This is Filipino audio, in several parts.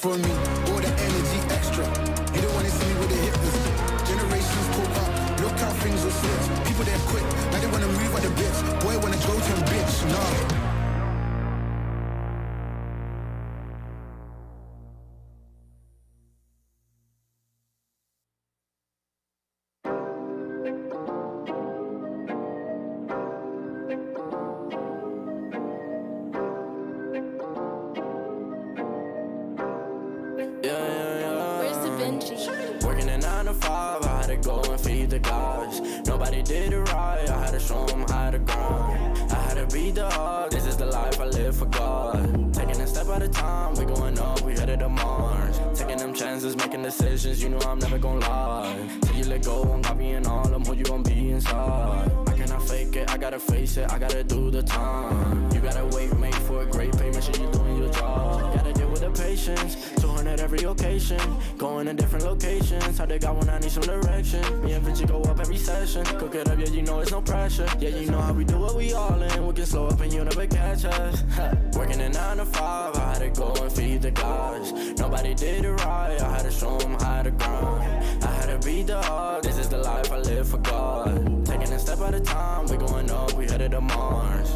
from me, all the energy extra. You don't wanna see me with the hitters. Generations pull up, look how things will switch. People there quick, now they wanna move on the bits. Boy wanna go to a bitch, nah. Working a 9 to 5, I had to go and feed the guys. Nobody did it right, I had to show them how to grind. I had to be the hard, this is the life I live for God. Taking a step at a time, we going up, we headed to Mars. Taking them chances, making decisions, you know I'm never gonna lie. Till you let go, I'm copying all of who you gon' be inside. I cannot fake it, I gotta face it, I gotta do the time. You gotta wait, make for a great pay, make sure you're doing your job. Gotta deal with the patience, 200 every occasion. Going to different locations, how they got when I need some direction. Me and Vinci go up every session. Cook it up, yeah, you know it's no pressure. Yeah, you know how we do it, we all in. We can slow up and you never catch us. Working a 9 to 5, I had to go and feed the guys. Nobody did it right, I had to show them how to grind. I had to be the hard, this is the life I live for God. Taking a step at a time, we going up, we headed to Mars.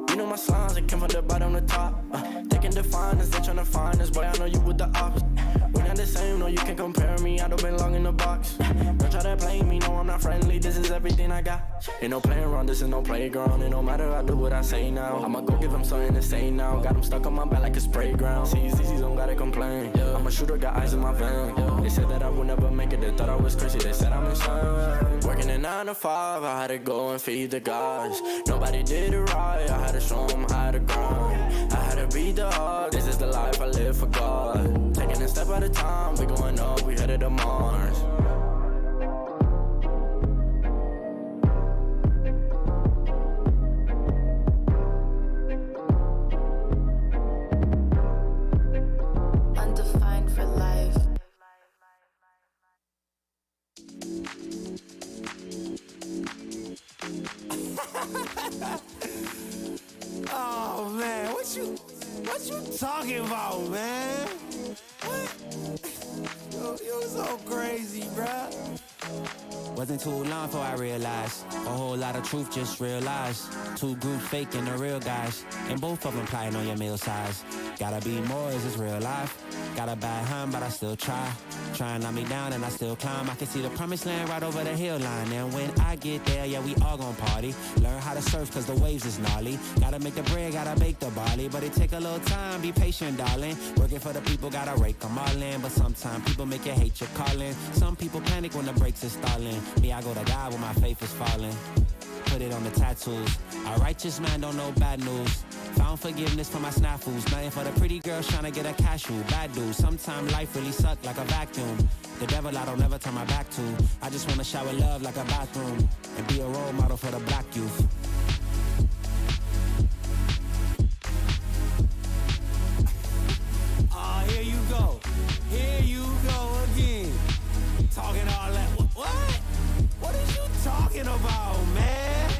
You know my slimes, they came from the bottom to top. They can define us, they tryna find us. Boy, I know you with the ops. We're not the same, no, you can't compare me. I don't belong in the box. Don't try to play me, no, I'm not friendly. This is everything I got. Ain't no playing around, this is no playground. It no matter, I do what I say now. I'ma go give them something to say now. Got them stuck on my back like a spray ground. CZs don't gotta complain. I'm a shooter, got eyes in my van. They said that I would never make it, they thought I was crazy. They said I'm insane. Working a 9 to 5, I had to go and feed the guys. Nobody did it right, I had to show them how to grind. I had to be the hard, this is the life I live for God. Taking a step at a time, we going up, we headed to Mars. Undefined for life. Oh man, what you talking about, man? What? You so crazy, bruh. Wasn't too long before I realized a whole lot of truth just realized. Two groups faking the real guys, and both of them plotting on your meal size. Gotta be more, is this real life? Got a bad hand, but I still try. Try and knock me down and I still climb. I can see the promised land right over the hill line. And when I get there, yeah, we all gon' party. Learn how to surf cause the waves is gnarly. Gotta make the bread, gotta bake the barley. But it take a little time, be patient, darling. Working for the people, gotta rake them all in. But sometimes people make you hate your calling. Some people panic when the brakes is stalling. Me, I go to God when my faith is falling. Put it on the tattoos. A righteous man don't know bad news. Found forgiveness for my snafus. Nothing for the pretty girls trying to get a cashew. Bad dude. Sometimes life really suck like a vacuum. The devil I don't never turn my back to. I just want to shower love like a bathroom. And be a role model for the black youth. Oh, here you go. Here you go again. Talking all that. What? What are you talking about, man?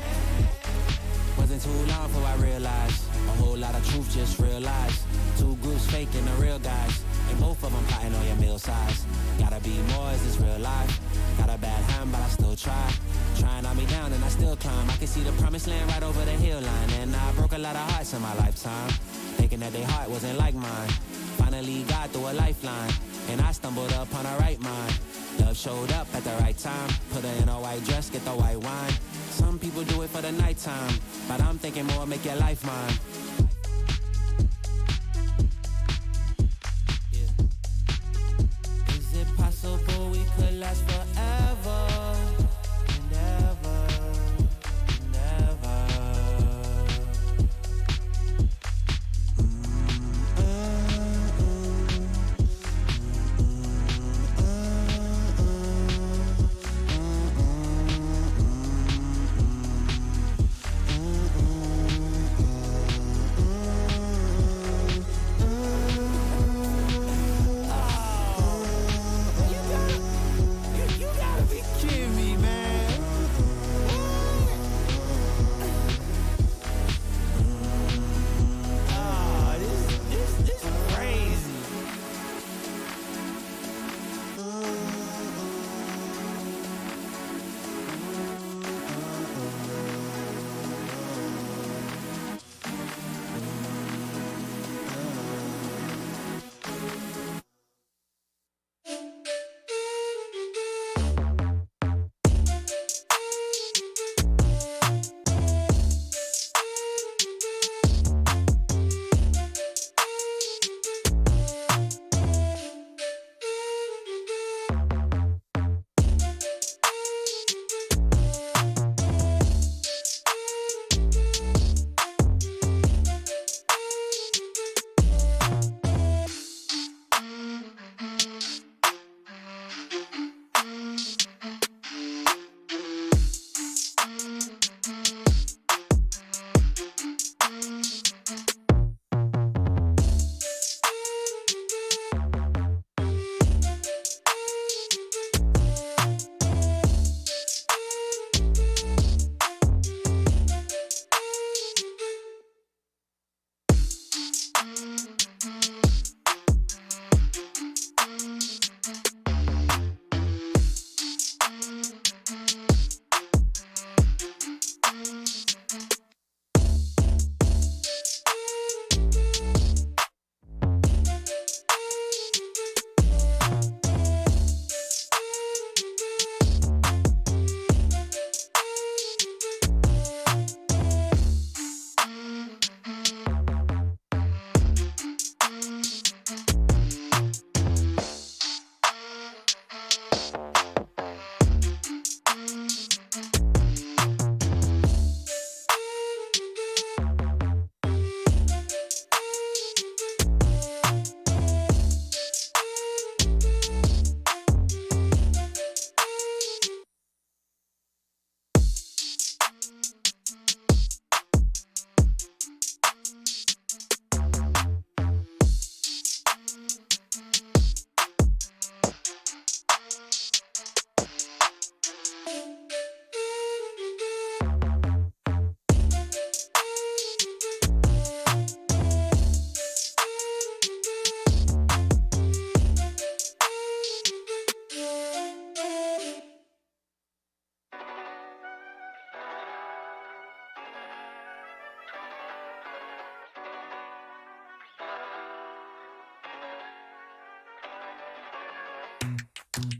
Wasn't too long before I realized a whole lot of truth just realized. Two groups faking the real guys, and both of them plotting on your meal size. Gotta be more, is this real life? Got a bad hand, but I still try. Trying on me down and I still climb. I can see the promised land right over the hill line. And I broke a lot of hearts in my lifetime, thinking that their heart wasn't like mine. Finally got through a lifeline, and I stumbled upon a right mind. Love showed up at the right time. Put her in a white dress, get the white wine. Some people do it for the nighttime, but I'm thinking more, make your life mine. Yeah. Is it possible we could last forever and ever and ever?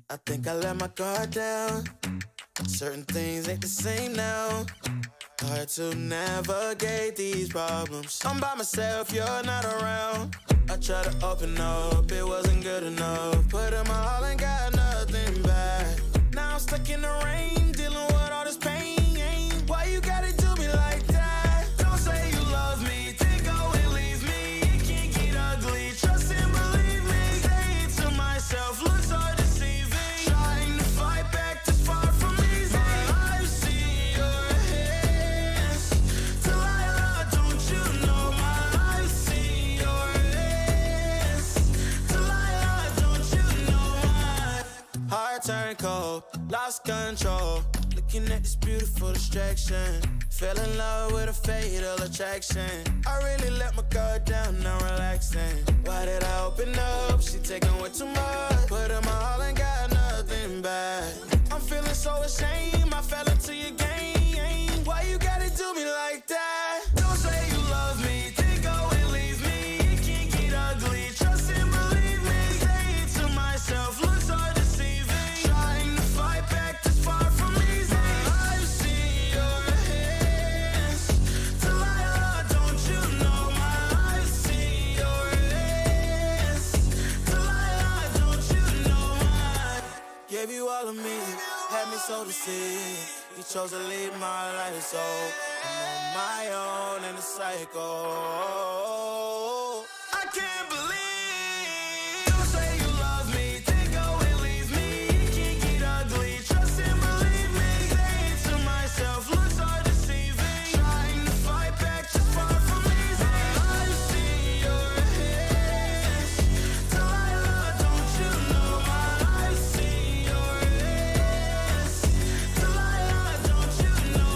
I think I let my guard down. Certain things ain't the same now. Hard to navigate these problems. I'm by myself, you're not around. I tried to open up, it wasn't good enough. Put in my all and got nothing back. Now I'm stuck in the rain, dealing with all this pain. Why you gotta do me like that? Don't say you love me, then go and leave me. It can't get ugly, trust and believe me. Say it to myself, looks so deceiving. Trying to fight back, this far from easy. I've seen your hands. Delilah, don't you know I've seen your hands. Delilah, don't you know heart turned cold, lost control. Looking at this beautiful distraction. Fell in love with a fatal attraction. I really let my guard down, now relaxing. Why did I open up? She taking way too much. Put in my all and got nothing back. I'm feeling so ashamed, I fell into your game. Why you gotta do me like that? Don't say you love me, then go and leave me. It can't get ugly, trust and believe me. Say it to myself, looks so deceiving. Trying to fight back, this far from easy. I've seen your hands. Delilah, don't you know I've seen your hands. Delilah, don't you know gave you all of me, had me so deceived. You chose to lead my life, so I'm on my own in the cycle. I can't believe. Don't say you love me, then go and leave me. It can't get ugly, trust and believe me. Say it to myself, looks so deceiving. Trying to fight back, just far from easy. I've seen your hands. Delilah, don't you know I've seen your hands. Delilah, don't you know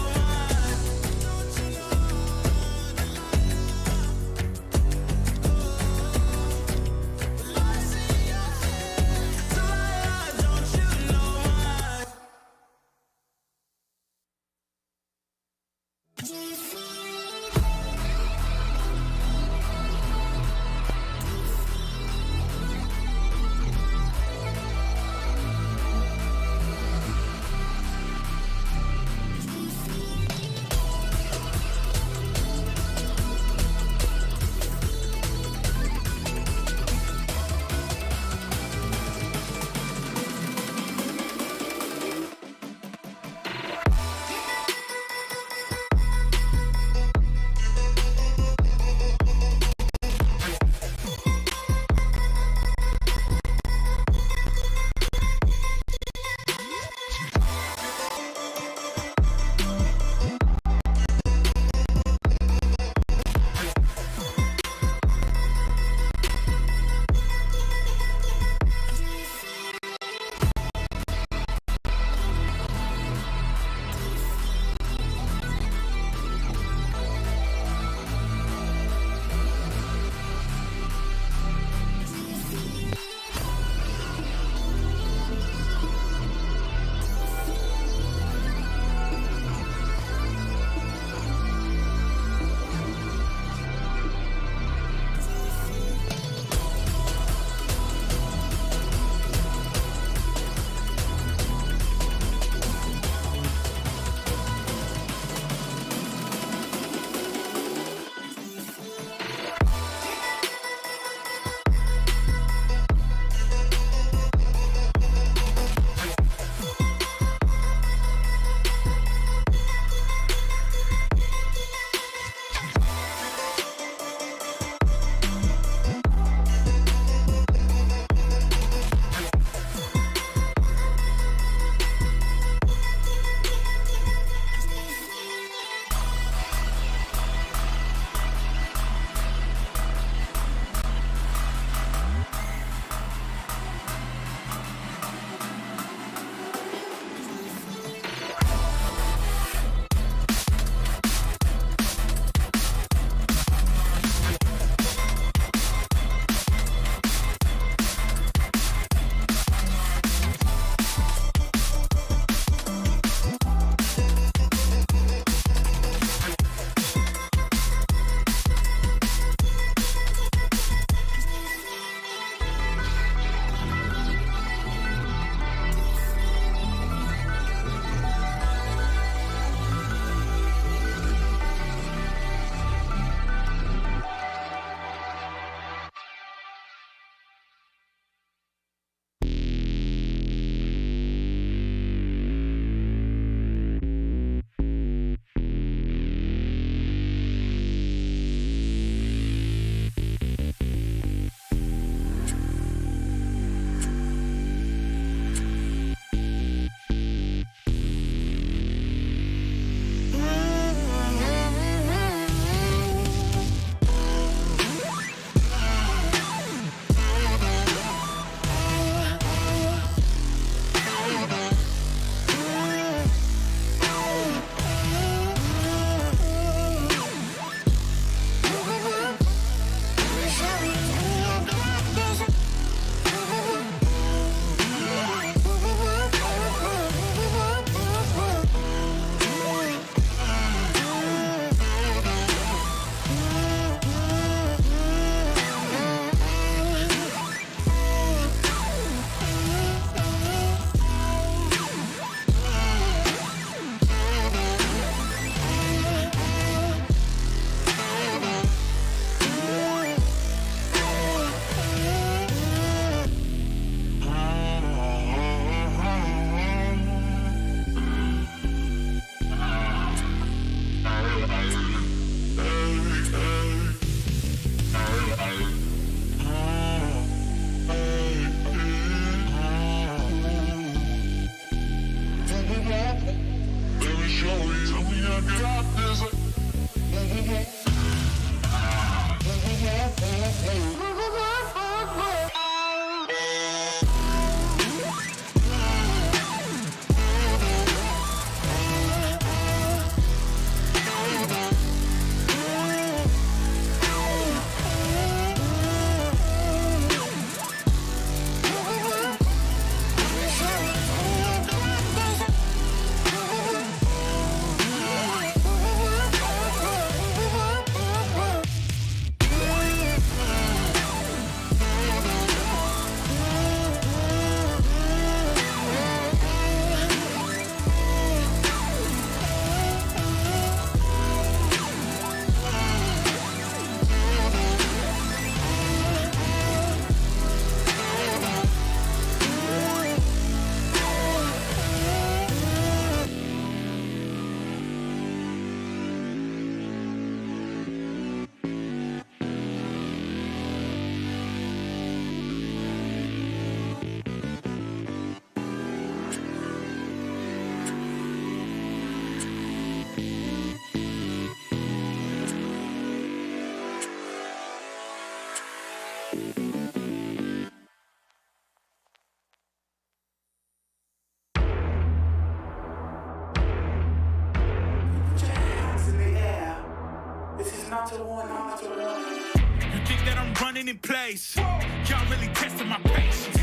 running in place. Y'all really testing my patience.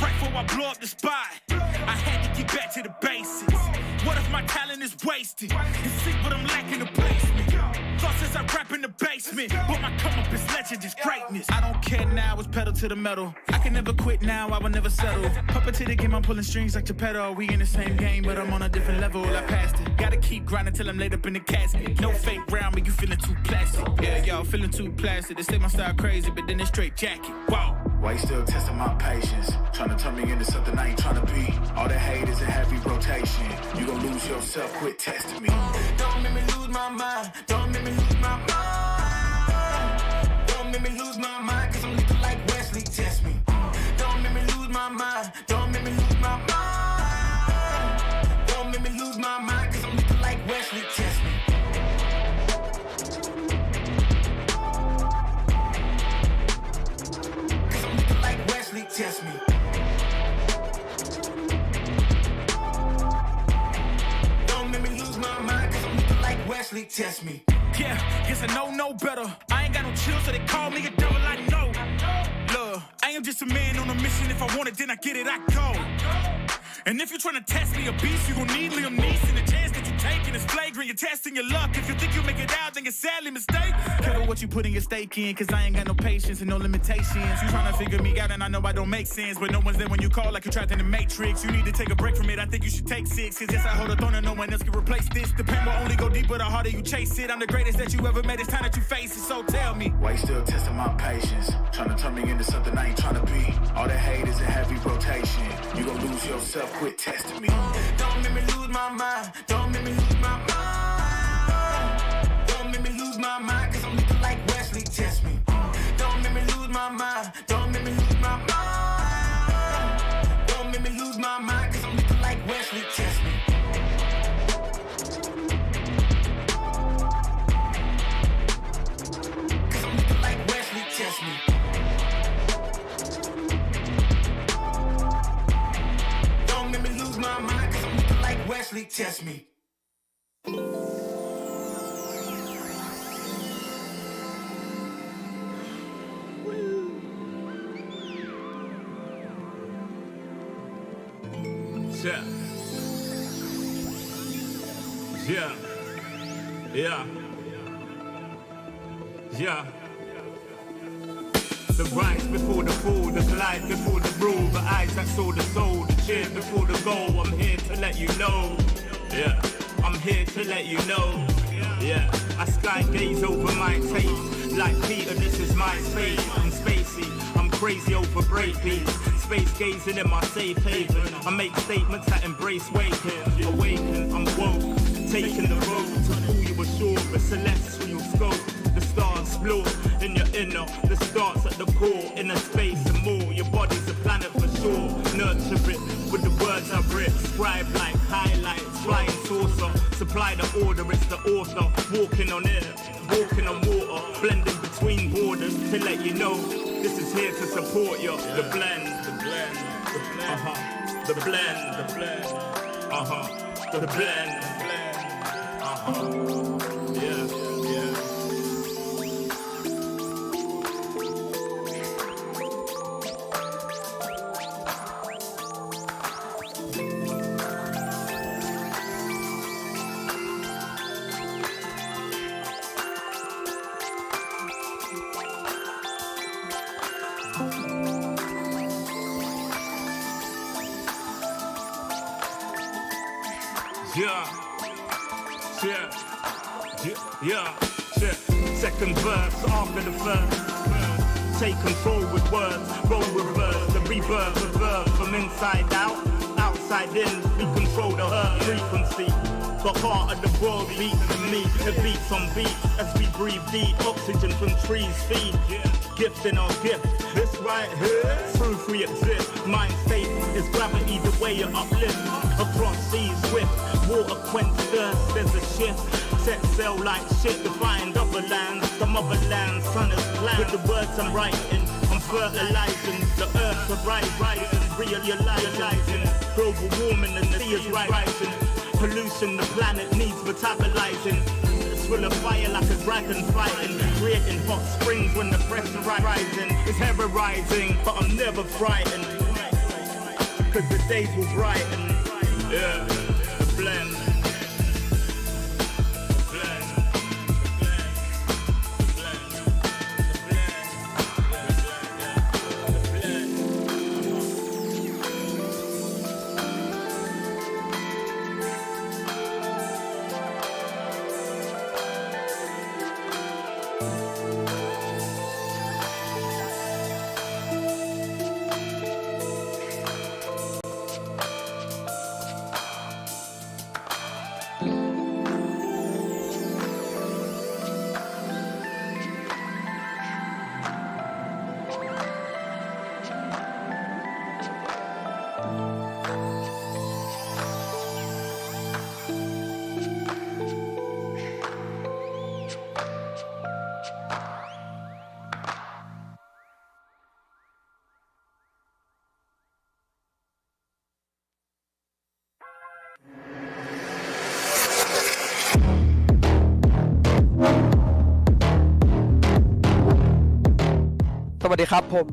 Right before I blow up the spot, I had to get back to the basics. What if my talent is wasted? And see what I'm lacking the placement. Thoughts as I rap in the basement, but my come up is legend, is greatness. I don't care now, it's pedal to the metal. I can never quit now, I will never settle. Puppet to the game, I'm pulling strings like Geppetto. We in the same game, but I'm on a different level. I passed it. Gotta keep grinding till I'm laid up in the casket. No fake round, but you feeling too plastic. Yeah, y'all feeling too plastic. They say my style crazy, but then it's straight jacket. Wow. Why you still testing my patience? Trying to turn me into something I ain't trying to be. All the hate is a heavy rotation. You gon' lose yourself, quit testing me. Don't make me lose my mind. Don't make me lose my mind. Don't make me lose my mind, cause I'm looking like Wesley, test me. Don't make me lose my mind. Don't make me lose my mind. Don't make me lose my mind, cause I'm looking like Wesley, test me. Cause I'm looking like Wesley, test me. Don't make me lose my mind, cause I'm looking like Wesley, test me. Yeah, guess I know no better. I ain't got no chill, so they call me a devil, I know. Look, I am just a man on a mission. If I want it, then I get it, I go. And if you're trying to test me a beast, you gon' need Liam Neeson. The chance that you taking is flagrant. You're testing your luck. If you think you make it out, then you're sadly mistaken. Careful what you putting your stake in, cause I ain't got no patience and no limitations. You trying to figure me out, and I know I don't make sense, but no one's there when you call like you're trapped in the Matrix. You need to take a break from it. I think you should take 6, cause yes, I hold a throne and no one else can replace this. The pain will only go deeper the harder you chase it. I'm the greatest that you ever met. It's time that you face it, so tell me. Why you still testing my patience? Trying to turn me into something I ain't trying to be. All the hate is a heavy rotation. You gon' lose yourself, quit testing me. Don't make me lose my mind. Don't make me lose my mind. Don't make me lose my mind, cause I'm looking like Wesley, test me. Don't make me lose my mind. Don't make me lose my mind. Don't make me lose my mind, cause I'm looking like Wesley, test me. Cause I'm looking like Wesley, test me. Don't make me lose my mind, cause I'm looking like Wesley, test me. Yeah. Yeah. Yeah. Yeah. The rise before the fall, the glide before the rule, the eyes that saw the soul, the cheer before the goal. I'm here to let you know. Yeah. I'm here to let you know. Yeah. I sky gaze over my taste. Like Peter, this is my space. I'm spacey. I'm crazy over breakbeats. Space gazing in my safe haven. I make statements that embrace waking. Awaken, I'm woke. Taking the road to pull you ashore. A celestial scope. The stars explore in your inner. The starts at the core. Inner space and more. Your body's a planet for sure. Nurture it with the words I've written. Scribe like highlights. Flying saucer. Supply the order. It's the author. Walking on air. Walking on water. Blending between borders to let you know. This is here to support you. The blend. The blend. The blend. The blend. The blend. The blend. The blend. Yeah. Yeah. Yeah. Second verse after the first. Take control with words, roll reverse, the rebirth of verb from inside out, outside in. We control the hurt frequency. The heart of the world beats in me. It beats on beat as we breathe deep. Oxygen from trees feed. Gift in our gift. This right here, proof we exist. Mind state is gravity, the way you uplift. Across seas swift, water quench thirst. There's a shift. Set sail like shit to find other lands. Some other lands, sun is planned. With the words I'm writing, I'm fertilizing. The earth's a rising, realizing. Global warming and the sea is rising. Pollution the planet needs metabolizing. It's full of fire like a dragon fighting, creating hot springs when the pressure rising. It's ever rising, but I'm never frightened, cause the days will brighten. Yeah, the blend.สวัสดีครับผม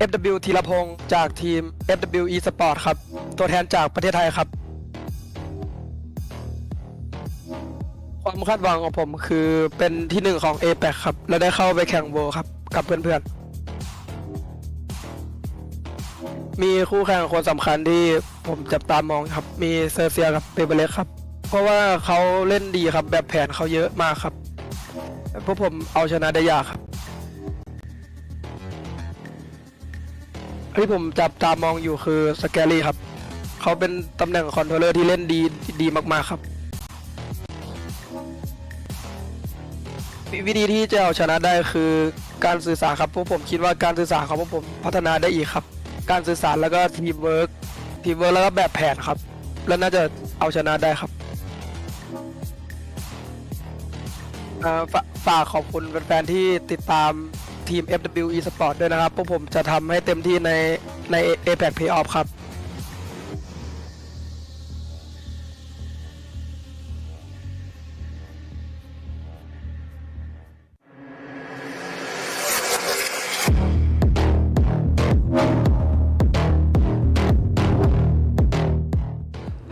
FW ธีรพงศ์จากทีม FW Esports ครับตัวแทนจากประเทศไทยครับความคาดหวังของผมคือเป็นที่หนึ่งของ APAC ครับและได้เข้าไปแข่งโวครับกับเพื่อนๆมีคู่แข่งคนสำคัญที่ผมจับตามองครับมีเซอร์เซียกับเปเปเล็กครับเพราะว่าเขาเล่นดีครับแบบแผนเขาเยอะมากครับพวกผมเอาชนะได้ยากครับที่ผมจับตามองอยู่คือสแกรี่ครับเขาเป็นตำแหน่งคอนโทรลเลอร์ที่เล่นดีมากๆครับวิธีที่จะเอาชนะได้คือการสื่อสารครับพวกผมคิดว่าการสื่อสารของพวกผมพัฒนาได้อีกครับการสื่อสารแล้วก็ทีมเวิร์กแล้วก็แบบแผนครับแล้วน่าจะเอาชนะได้ครับฝากขอบคุณแฟนๆที่ติดตามทีม FW Esports ด้วยนะครับพวกผมจะทำให้เต็มที่ใน APAC Playoff ครับ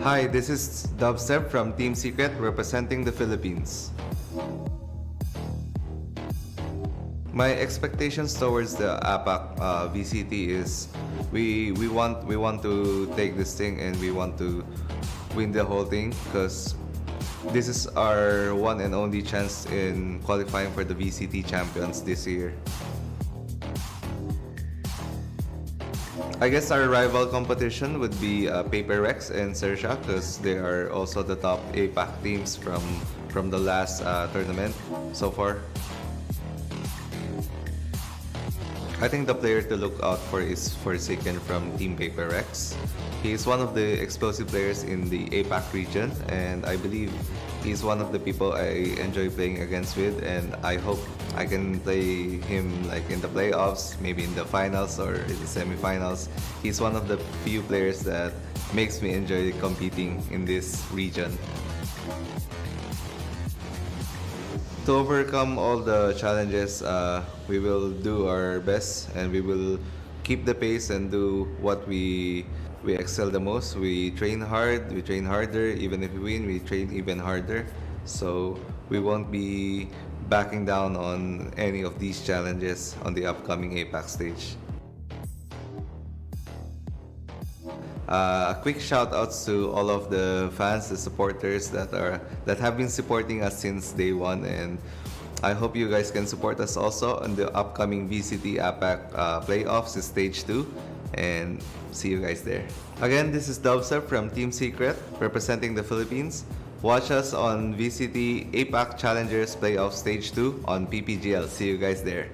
Hi, this is Dubstep from Team Secret representing the Philippines. My expectations towards the APAC VCT is we want to take this thing and we want to win the whole thing because this is our one and only chance in qualifying for the VCT champions this year. I guess our rival competition would be Paper Rex and Xerxia because they are also the top APAC teams from the last tournament so far. I think the player to look out for is Forsaken from Team Paper Rex. He is one of the explosive players in the APAC region and I believe he's one of the people I enjoy playing against with, and I hope I can play him like in the playoffs, maybe in the finals or in the semifinals. He's one of the few players that makes me enjoy competing in this region. To overcome all the challenges, we will do our best and we will keep the pace and do what we excel the most. We train hard, we train harder. Even if we win, we train even harder. So we won't be backing down on any of these challenges on the upcoming APAC stage. Quick shout outs to all of the fans, the supporters that have been supporting us since day one, and I hope you guys can support us also on the upcoming VCT APAC playoffs stage 2, and see you guys there. Again, this is Dubstep from Team Secret representing the Philippines. Watch us on VCT APAC Challengers Playoff Stage 2 on PPGL. See you guys there.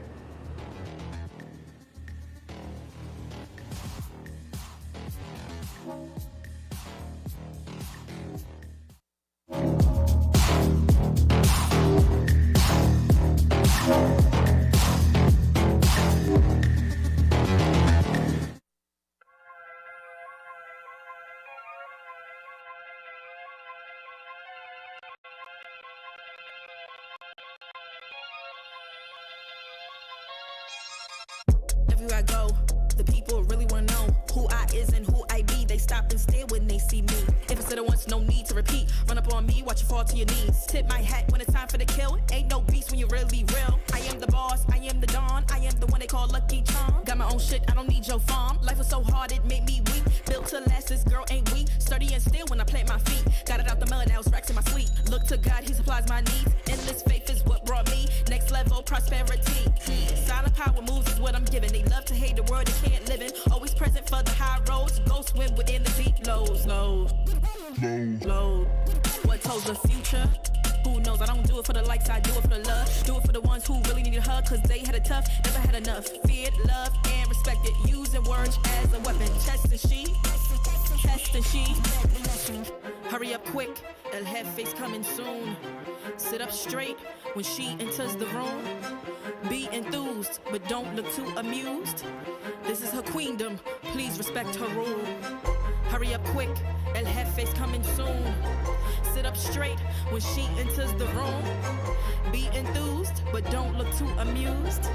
everywhere I go. The people really wanna know who I is and who I be. They stop and stare when they see me. If I said it once, no need to repeat. Run up on me, watch you fall to your knees. Tip my hat when it's time for the kill. Ain't no beast when you really real. I am the boss, I am the dawn. I am the one they call Lucky Charm. Got my own shit, I don't need your farm. Life was so hard, it made me weak. Built to last, this girl ain't weak. Sturdy and still when I plant my feet. Got it out the mud, now it's racks in my sleep. Look to God, he supplies my needs. Endless faith is what brought me next level prosperity. Silent power moves is what I'm giving. They love to hate the world they can't live in. Always present for the high roads. Go swim within the deep lows. Low. What tells the future? Who knows? I don't do it for the likes, I do it for the love. Do it for the ones who really need a hug, cause they had it tough, never had enough. Feared, loved, and respected. Using words as a weapon. Test and she. Hurry up quick, El Jefe's coming soon. Sit up straight when she enters the room. Be enthused, but don't look too amused. This is her queendom, please respect her rule. Hurry up quick, El Jefe's coming soon. Sit up straight when she enters the room. Be enthused, but don't look too amused.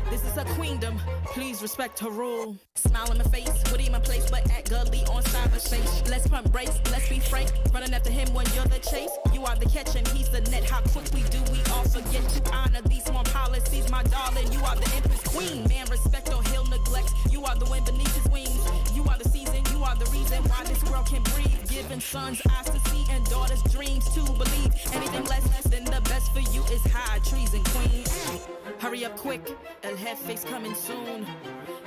This is her queendom, please respect her rule. Smile in my face, Woody in my place, but act gully on cyberspace. Let's pump brakes, let's be frank. Running after him when you're the chase. You are the catch and he's the net. How quickly do we all forget to honor these small policies, my darling? You are the empress queen. Man, respect or he'll neglect. You are the wind beneath his wings. You are the season, you are the reason why this world can breathe. Giving sons eyes to see and daughters dreams to believe. Anything less than the best for you is high treason, queen. Hurry up quick, El Jefe's coming soon.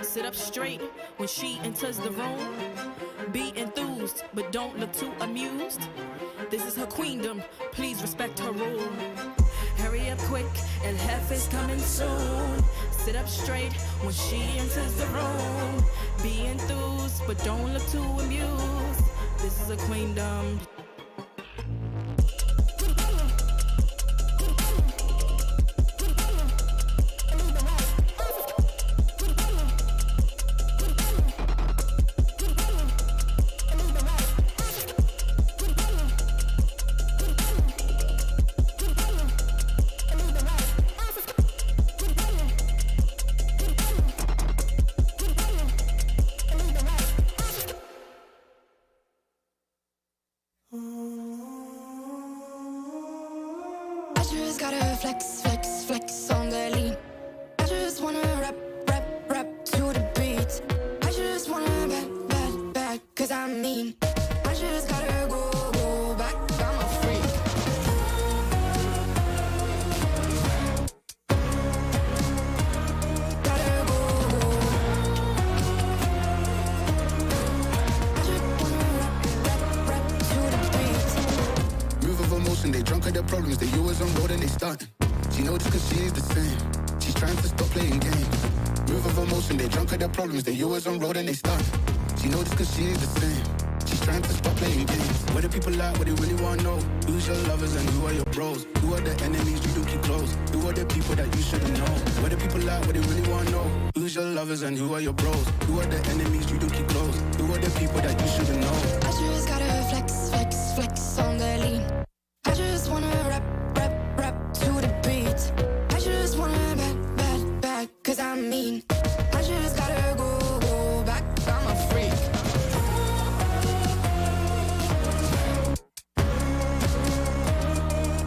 Sit up straight when she enters the room. Be enthused, but don't look too amused. This is her queendom, please respect her rule. Hurry up quick, El Jefe's coming soon. Sit up straight when she enters the room. Be enthused, but don't look too amused. This is her queendom. Flex on the lean. I just wanna rap to the beat. I just wanna back, cause I'm mean. I just gotta go back, I'm a freak. Gotta go. I just wanna rap to the beat. Move of emotion, they drunk at their problems. They always on road and they stuntin'. She noticed cause she's the same. She's trying to stop playing games. Move of emotion, they drunk at their problems. They always on road and they start. She noticed cause she's the same. She's trying to stop playing games. Where the people at, what they really wanna know? Who's your lovers and who are your bros? Who are the enemies you do keep close? Who are the people that you shouldn't know? Where the people at, what they really wanna know? Who's your lovers and who are your bros? Who are the enemies you do keep close? Who are the people that you shouldn't know? I just gotta flex on the lean. I just wanna rap to the beat. I just wanna back, cause I'm mean. I just gotta go back, I'm a freak.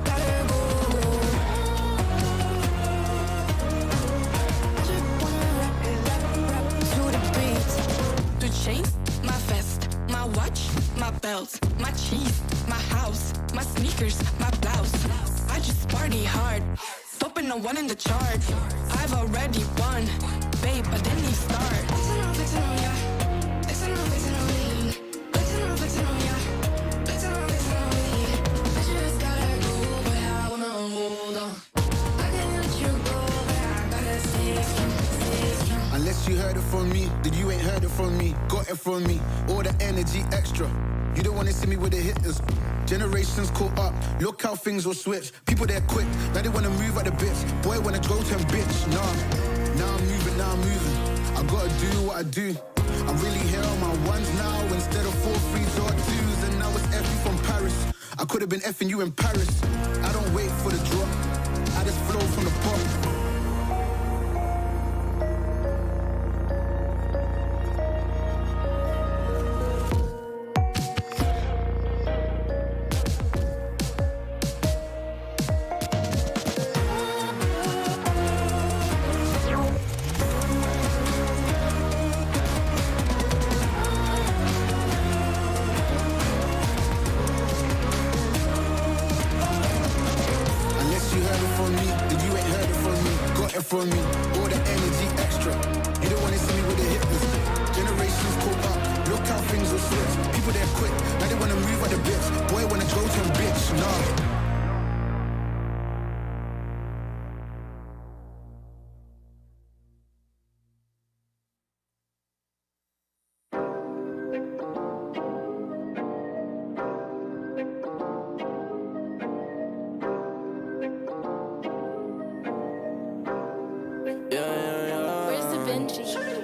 Gotta go. I just wanna rap to the beat. The chains, my vest, my watch, my belt, my cheese, my house, my sneakers, my blouse. I just party hard, topping the one in the chart. I've already won, babe, but then you start. Flexing on ya, flexing on me. Flexing on ya, flexing on me. I just gotta go, but I wanna hold on. I can't let you go, but I gotta stay strong. Unless you heard it from me, then you ain't heard it from me. Got it from me, all the energy extra. You don't wanna see me with the hitters. Generations caught up, look how things will switch. People they're quick, now they wanna move at the bits. Boy wanna go to bitch, now I'm moving. I gotta do what I do. I'm really here on my ones now instead of 4 3s or 2s. And now it's Effie from Paris. I could've been effing you in Paris. I don't wait for the drop, I just flow from the pot. quick. Now they wanna move at the bits. Boy wanna go to a bitch, nah.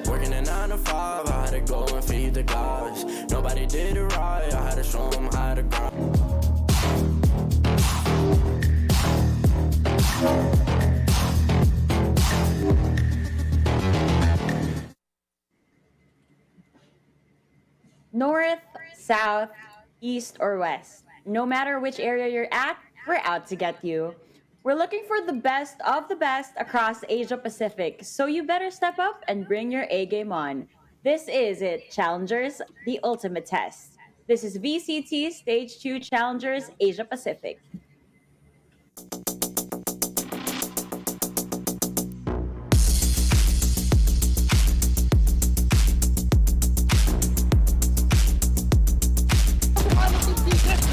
Working a 9 to 5, I had to go and feed the guys. Nobody did it right, I had to show them how to grind. North, south, east, or west. No matter which area you're at, we're out to get you. We're looking for the best of the best across Asia Pacific, so you better step up and bring your A game on. This is it, Challengers, the ultimate test. This is VCT Stage 2 Challengers Asia Pacific.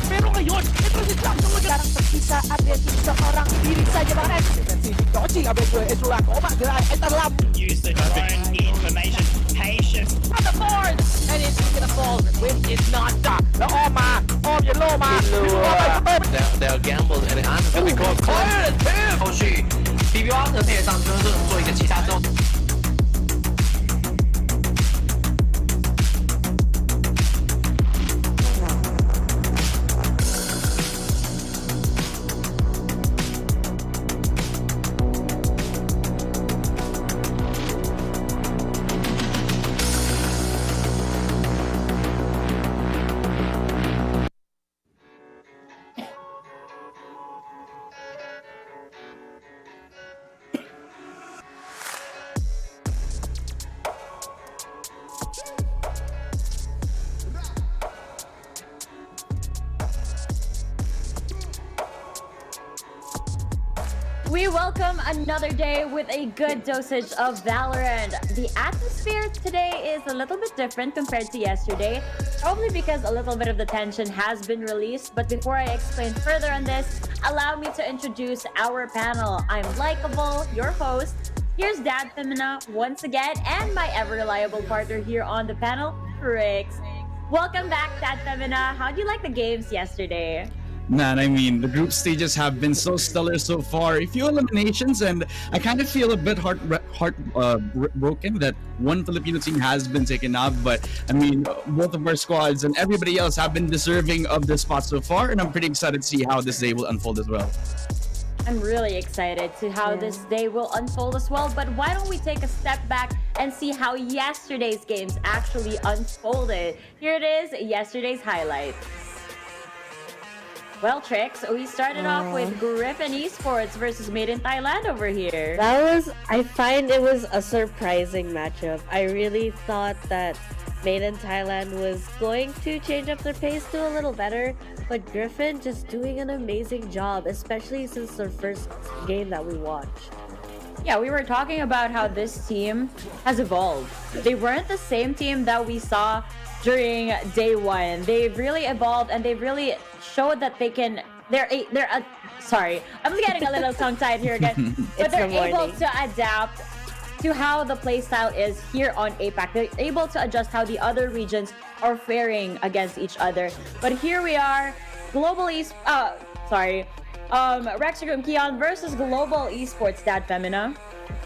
Pero ngayon, ito si Jack na magandang pagkisa at resin sa parang pilit sa yabanan. Defensive dodging, abet gue es una coma, gerai ay talam. Use the drone information, patience. From the board, and it's gonna fall with it's not done. The Oma, your Loma. They'll gamble and answer because fire and pin. 后续 PPGL 的配合上就是做一个击杀之后。We welcome another day with a good dosage of Valorant. The atmosphere today is a little bit different compared to yesterday, probably because a little bit of the tension has been released. But before I explain further on this, allow me to introduce our panel. I'm Likeable, your host. Here's Dad Femina once again, and my ever-reliable partner here on the panel, Rix. Welcome back, Dad Femina. How do you like the games yesterday? Man, I mean, the group stages have been so stellar so far. A few eliminations, and I kind of feel a bit broken that one Filipino team has been taken off. But I mean, both of our squads and everybody else have been deserving of this spot so far, and I'm pretty excited to see how this day will unfold as well. I'm really excited to how this day will unfold as well. But why don't we take a step back and see how yesterday's games actually unfolded? Here it is, yesterday's highlights. Well, Trix, we started off with Griffin Esports versus Made in Thailand over here. I find it was a surprising matchup. I really thought that Made in Thailand was going to change up their pace to a little better, but Griffin just doing an amazing job, especially since their first game that we watched. Yeah, we were talking about how this team has evolved. They weren't the same team that we saw during day one. They've really evolved and they've really showed that they can. Sorry, I'm getting a little tongue-tied here again. But they're able to adapt to how the playstyle is here on APAC. They're able to adjust how the other regions are faring against each other. But here we are, Rextricum Keon versus Global Esports, Dad Femina.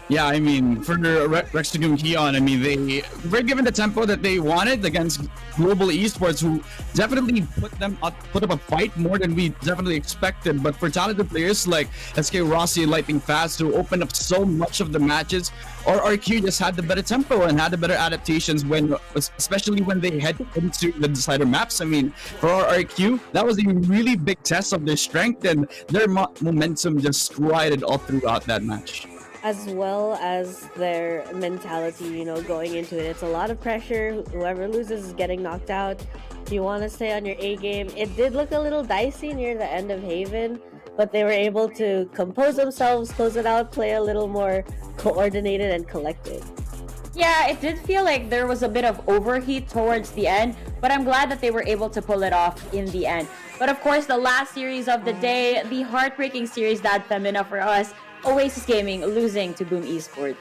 Yeah, I mean, for Rextricum Keon, I mean, they were given the tempo that they wanted against Global Esports, who definitely put up a fight more than we definitely expected. But for talented players like SK Rossi, Lightning Fast, who opened up so much of the matches, or RQ just had the better tempo and had the better adaptations especially when they head into the decider maps. I mean, for our RQ, that was a really big test of their strength, and their momentum just rioted all throughout that match. As well as their mentality, going into it. It's a lot of pressure. Whoever loses is getting knocked out. You want to stay on your A game. It did look a little dicey near the end of Haven, but they were able to compose themselves, close it out, play a little more coordinated and collected. Yeah, it did feel like there was a bit of overheat towards the end, but I'm glad that they were able to pull it off in the end. But of course, the last series of the day, the heartbreaking series that Femina for us, Oasis Gaming losing to Boom Esports.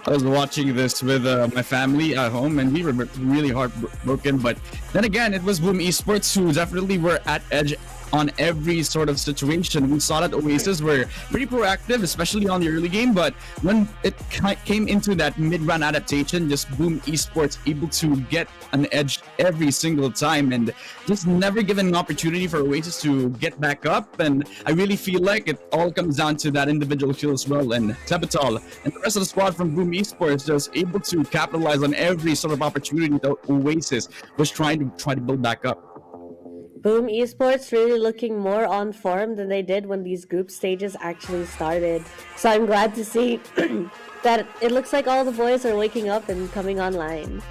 I was watching this with my family at home, and we were really heartbroken. But then again, it was Boom Esports who definitely were at edge on every sort of situation. We saw that Oasis were pretty proactive, especially on the early game, but when it came into that mid-round adaptation, just Boom Esports able to get an edge every single time and just never given an opportunity for Oasis to get back up. And I really feel like it all comes down to that individual skill as well. And Tebatal and the rest of the squad from Boom Esports just able to capitalize on every sort of opportunity that Oasis was trying to build back up. Boom Esports really looking more on form than they did when these group stages actually started. So I'm glad to see that it looks like all the boys are waking up and coming online.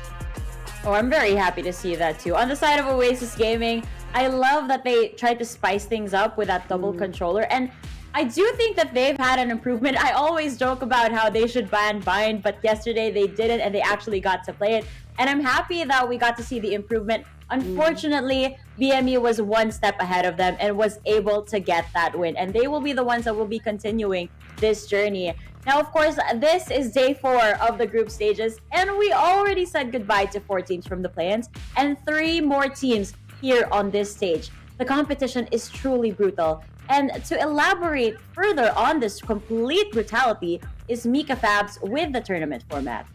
Oh, I'm very happy to see that too. On the side of Oasis Gaming, I love that they tried to spice things up with that double controller, and I do think that they've had an improvement. I always joke about how they should ban bind, but yesterday they didn't and they actually got to play it. And I'm happy that we got to see the improvement. Unfortunately, BME was one step ahead of them and was able to get that win. And they will be the ones that will be continuing this journey. Now, of course, this is day 4 of the group stages. And we already said goodbye to 4 teams from the play-ins and 3 more teams here on this stage. The competition is truly brutal. And to elaborate further on this complete brutality is Mika Fabs with the tournament format.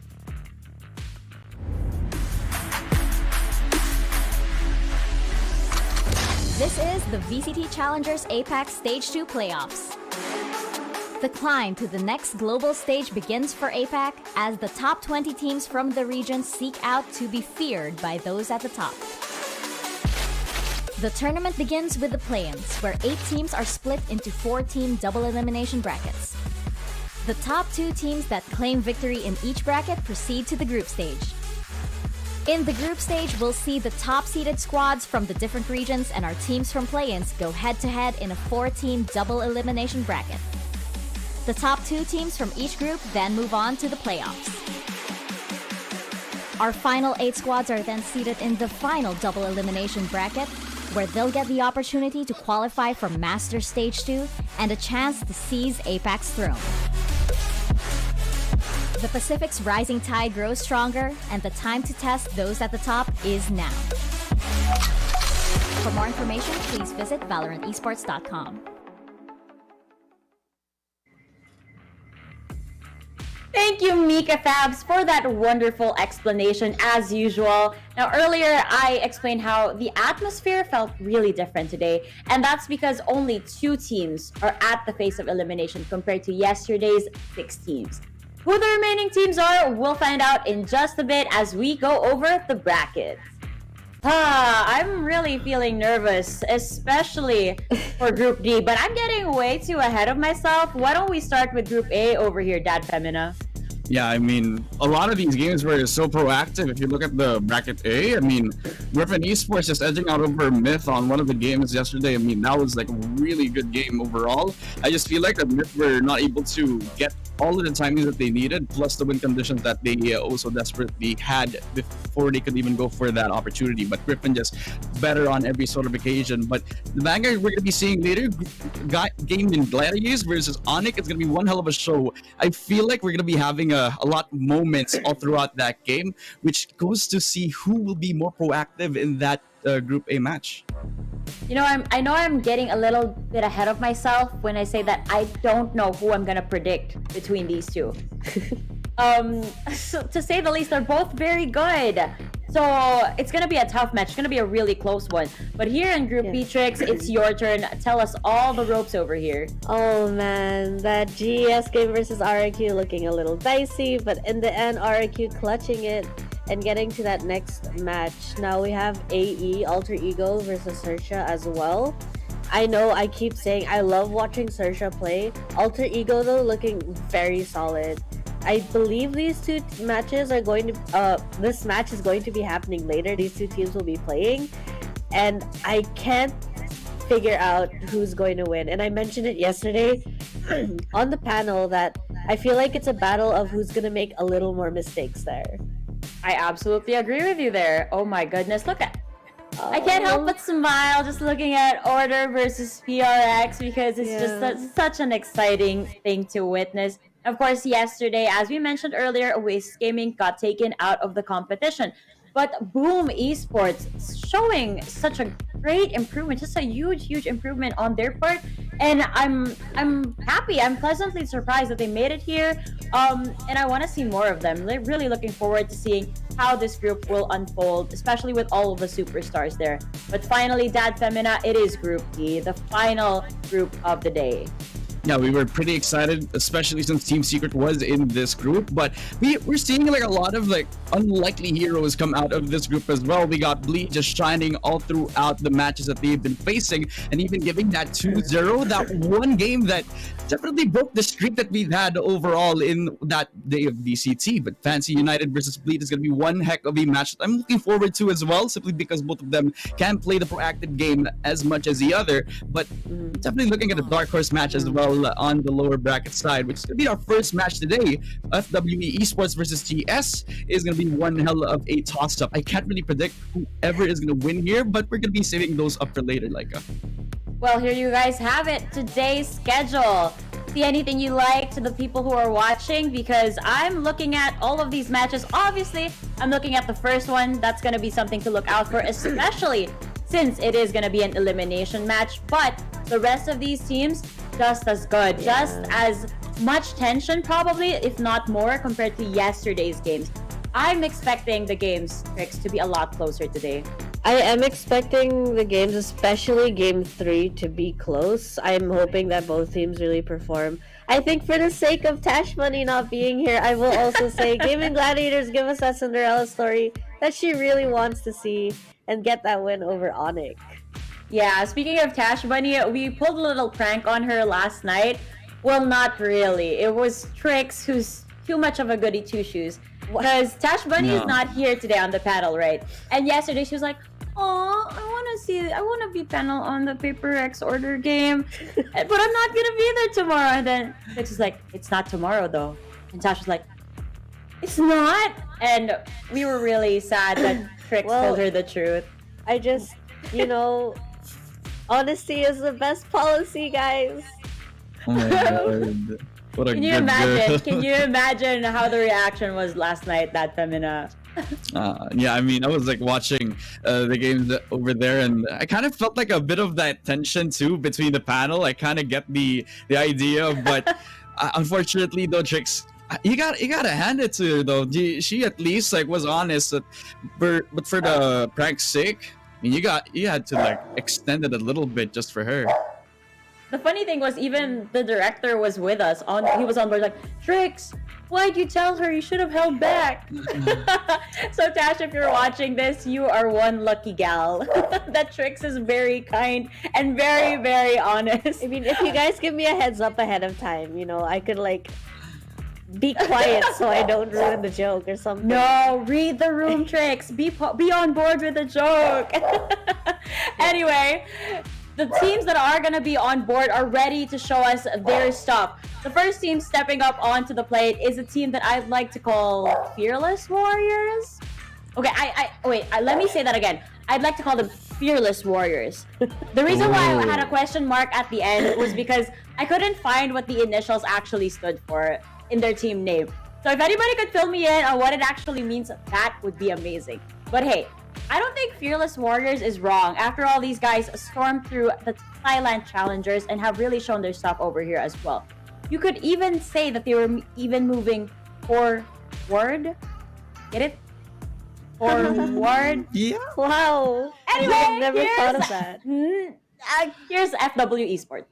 This is the VCT Challengers APAC Stage 2 playoffs. The climb to the next global stage begins for APAC as the top 20 teams from the region seek out to be feared by those at the top. The tournament begins with the play-ins, where 8 teams are split into 4-team double elimination brackets. The top 2 teams that claim victory in each bracket proceed to the group stage. In the group stage, we'll see the top-seeded squads from the different regions and our teams from play-ins go head-to-head in a 4-team double elimination bracket. The top 2 teams from each group then move on to the playoffs. Our final 8 squads are then seeded in the final double elimination bracket, where they'll get the opportunity to qualify for Master Stage 2 and a chance to seize APAC's throne. The Pacific's rising tide grows stronger, and the time to test those at the top is now. For more information, please visit ValorantEsports.com. Thank you, Mika Fabs, for that wonderful explanation, as usual. Now, earlier, I explained how the atmosphere felt really different today, and that's because only 2 teams are at the face of elimination compared to yesterday's 6 teams. Who the remaining teams are, we'll find out in just a bit as we go over the brackets. I'm really feeling nervous, especially for Group D, but I'm getting way too ahead of myself. Why don't we start with Group A over here, Dad Femina? Yeah, I mean, a lot of these games were so proactive. If you look at the bracket A, I mean, Griffin Esports just edging out over Myth on one of the games yesterday. I mean, that was like a really good game overall. I just feel like the Myth were not able to get all of the timings that they needed, plus the win conditions that they also desperately had before they could even go for that opportunity. But Griffin just better on every sort of occasion. But the Vanguard we're going to be seeing later, Gaimin Gladiators versus ONIC, it's going to be one hell of a show. I feel like we're going to be having a lot of moments all throughout that game, which goes to see who will be more proactive in that Group A match. You know, I know I'm getting a little bit ahead of myself when I say that I don't know who I'm gonna predict between these two. So, to say the least, they're both very good. So it's gonna be a tough match. It's gonna be a really close one. But here in Group B, Trix, it's your turn. Tell us all the ropes over here. Oh man, that GES game versus RIQ looking a little dicey, but in the end, RIQ clutching it and getting to that next match. Now we have AE, Alter Ego versus Xerxia as well. I know I keep saying I love watching Xerxia play. Alter Ego though looking very solid. I believe these 2 matches are going to, this match is going to be happening later. These 2 teams will be playing, and I can't figure out who's going to win. And I mentioned it yesterday on the panel that I feel like it's a battle of who's gonna make a little more mistakes there. I absolutely agree with you there. Oh my goodness, look at. I can't help but smile just looking at Order versus PRX because it's just such an exciting thing to witness. Of course, yesterday, as we mentioned earlier, Oasis Gaming got taken out of the competition. But Boom Esports showing such a great improvement, just a huge improvement on their part. And I'm happy, I'm pleasantly surprised that they made it here. And I want to see more of them. They're really looking forward to seeing how this group will unfold, especially with all of the superstars there. But finally, Dad Femina, it is Group E, the final group of the day. Yeah, we were pretty excited, especially since Team Secret was in this group. But we're seeing like a lot of like unlikely heroes come out of this group as well. We got Bleed just shining all throughout the matches that they've been facing, and even giving that 2-0, that one game that definitely broke the streak that we've had overall in that day of VCT. But Fancy United versus Bleed is going to be one heck of a match that I'm looking forward to as well, simply because both of them can play the proactive game as much as the other. But definitely looking at a dark horse match as well on the lower bracket side, which is going to be our first match today. FWE Esports versus TS is going to be one hell of a toss-up. I can't really predict whoever is going to win here, but we're going to be saving those up for later, Laika. Well, here you guys have it, today's schedule. See anything you like to the people who are watching, because I'm looking at all of these matches. Obviously, I'm looking at the first one. That's going to be something to look out for, especially since it is going to be an elimination match. But the rest of these teams, just as good, just as much tension probably, if not more, compared to yesterday's games. I'm expecting the games, Trix, to be a lot closer today. I am expecting the games, especially Game 3, to be close. I'm hoping that both teams really perform. I think for the sake of Tash Money not being here, I will also say Gaimin Gladiators give us that Cinderella story that she really wants to see and get that win over ONIC. Yeah, speaking of Tash Bunny, we pulled a little prank on her last night. Well, not really. It was Trix, who's too much of a goody two-shoes. Because Tash Bunny is not here today on the panel, right? And yesterday she was like, "Oh, I want to be panel on the Paper X Order game, but I'm not going to be there tomorrow." And then Trix was like, "It's not tomorrow though." And Tash was like, "It's not?" And we were really sad that Trix told her the truth. I just, honesty is the best policy, guys. Oh my god. What a Can you imagine how the reaction was last night, that Femina? Yeah, I mean, I was like watching the games over there, and I kind of felt like a bit of that tension too between the panel. I kind of get the idea, but unfortunately, though, Trix, you gotta hand it to her though. She at least like was honest, but for the prank's sake, I mean, you had to like extend it a little bit just for her. The funny thing was, even the director was with us. He was on board like, "Trix, why'd you tell her? You should have held back." So Tash, if you're watching this, you are one lucky gal. That Trix is very kind and very, very honest. I mean, if you guys give me a heads up ahead of time, I could like be quiet so I don't ruin the joke or something. No, read the room, Trix. Be on board with the joke. Anyway, the teams that are going to be on board are ready to show us their stuff. The first team stepping up onto the plate is a team that I'd like to call Fearless Warriors. Okay, wait, let me say that again. I'd like to call them Fearless Warriors. The reason why I had a question mark at the end was because I couldn't find what the initials actually stood for in their team name. So if anybody could fill me in on what it actually means, that would be amazing. But hey, I don't think Fearless Warriors is wrong. After all, these guys stormed through the Thailand Challengers and have really shown their stuff over here as well. You could even say that they were even moving forward. Get it? Forward? Yeah. Wow. Anyway, I've never thought of that. Here's FW Esports.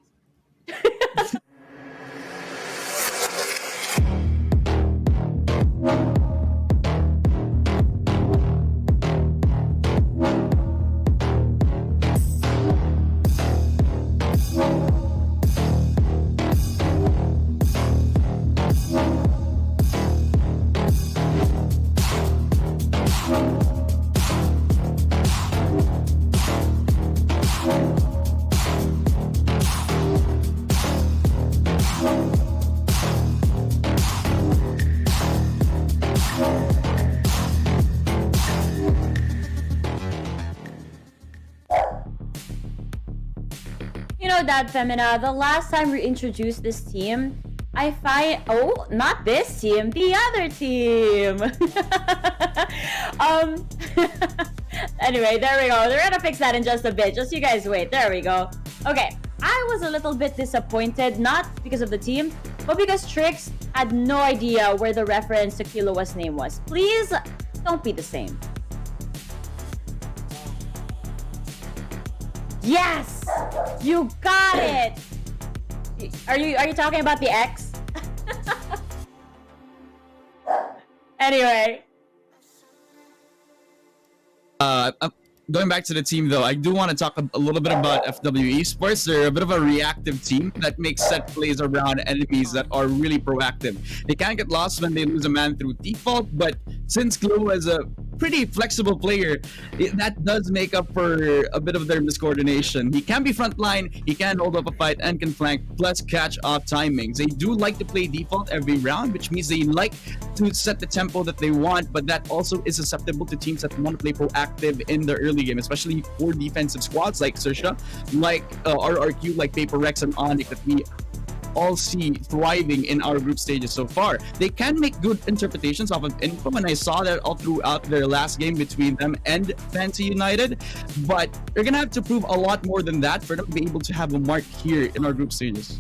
Dad Femina, the last time we introduced this team, I find not this team, the other team. Anyway, there we go. They're gonna fix that in just a bit. Just you guys wait. There we go. Okay, I was a little bit disappointed, not because of the team, but because Trix had no idea where the reference to Killua's name was. Please don't be the same. Yes! You got it! Are you talking about the X? Anyway. Going back to the team though, I do want to talk a little bit about FW Esports. They're a bit of a reactive team that makes set plays around enemies that are really proactive. They can't get lost when they lose a man through default, but since Glow is a pretty flexible player, that does make up for a bit of their miscoordination. He can be frontline, he can hold up a fight and can flank, plus catch off timings. They do like to play default every round, which means they like to set the tempo that they want, but that also is susceptible to teams that want to play proactive in the early game, especially for defensive squads like Xerxia, like RRQ, like Paper Rex and ONIC that we all see thriving in our group stages so far. They can make good interpretations off of info, and I saw that all throughout their last game between them and Fancy United, but they're gonna have to prove a lot more than that for them to be able to have a mark here in our group stages.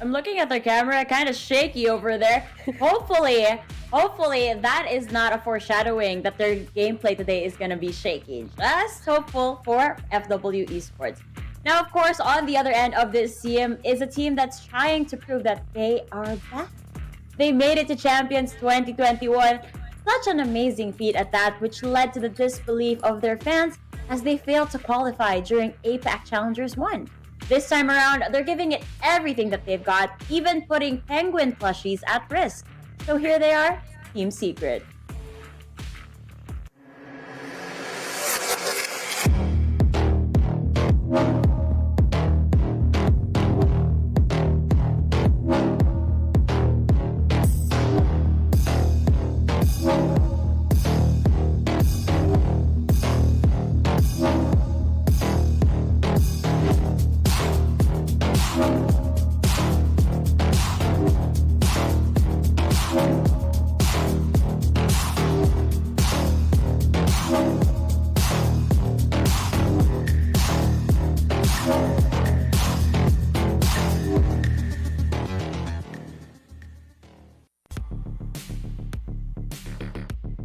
I'm looking at their camera, kind of shaky over there. Hopefully that is not a foreshadowing that their gameplay today is gonna be shaky. Just hopeful for FW Esports. Now, of course, on the other end of this team is a team that's trying to prove that they are back. They made it to Champions 2021. Such an amazing feat at that, which led to the disbelief of their fans as they failed to qualify during APAC Challengers 1. This time around, they're giving it everything that they've got, even putting penguin plushies at risk. So here they are, Team Secret.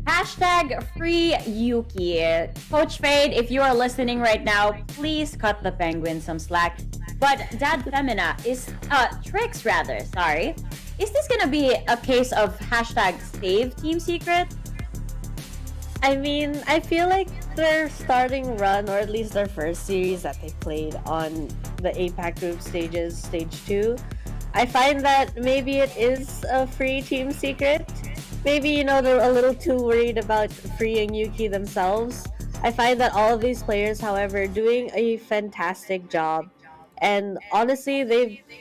Hashtag free Yuki. Coach Fade, if you are listening right now, please cut the penguin some slack. But Dad Femina is Trix rather, sorry. Is this gonna be a case of hashtag save Team Secret? I mean, I feel like their starting run, or at least their first series that they played on the APAC Group Stages, Stage 2, I find that maybe it is a free Team Secret. Maybe, you know, they're a little too worried about freeing Yuki themselves. I find that all of these players, however, are doing a fantastic job. And honestly,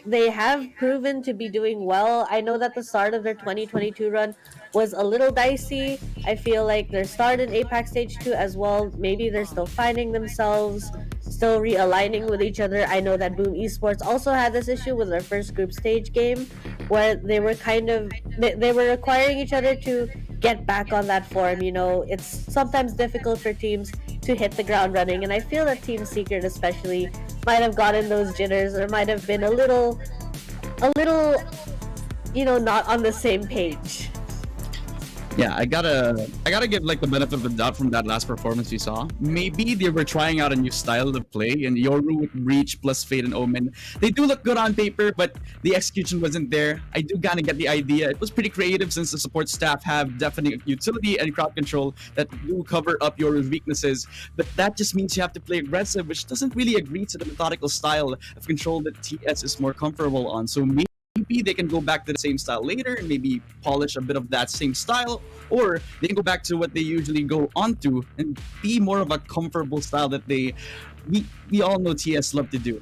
they have proven to be doing well. I know that the start of their 2022 run was a little dicey. I feel like their start in APAC Stage 2 as well, maybe they're still finding themselves, still realigning with each other. I know that Boom Esports also had this issue with their first group stage game, where they were they were requiring each other to get back on that form. You know, it's sometimes difficult for teams to hit the ground running, and I feel that Team Secret especially might have gotten those jitters, or might have been a little, you know, not on the same page. Yeah, I gotta give like the benefit of the doubt from that last performance we saw. Maybe they were trying out a new style of play, and Yoru with Breach plus Fade and Omen, they do look good on paper, but the execution wasn't there. I do kind of get the idea. It was pretty creative since the support staff have definite utility and crowd control that do cover up Yoru's weaknesses, but that just means you have to play aggressive, which doesn't really agree to the methodical style of control that TS is more comfortable on. So maybe they can go back to the same style later and maybe polish a bit of that same style, or they can go back to what they usually go on to and be more of a comfortable style that we all know TS love to do.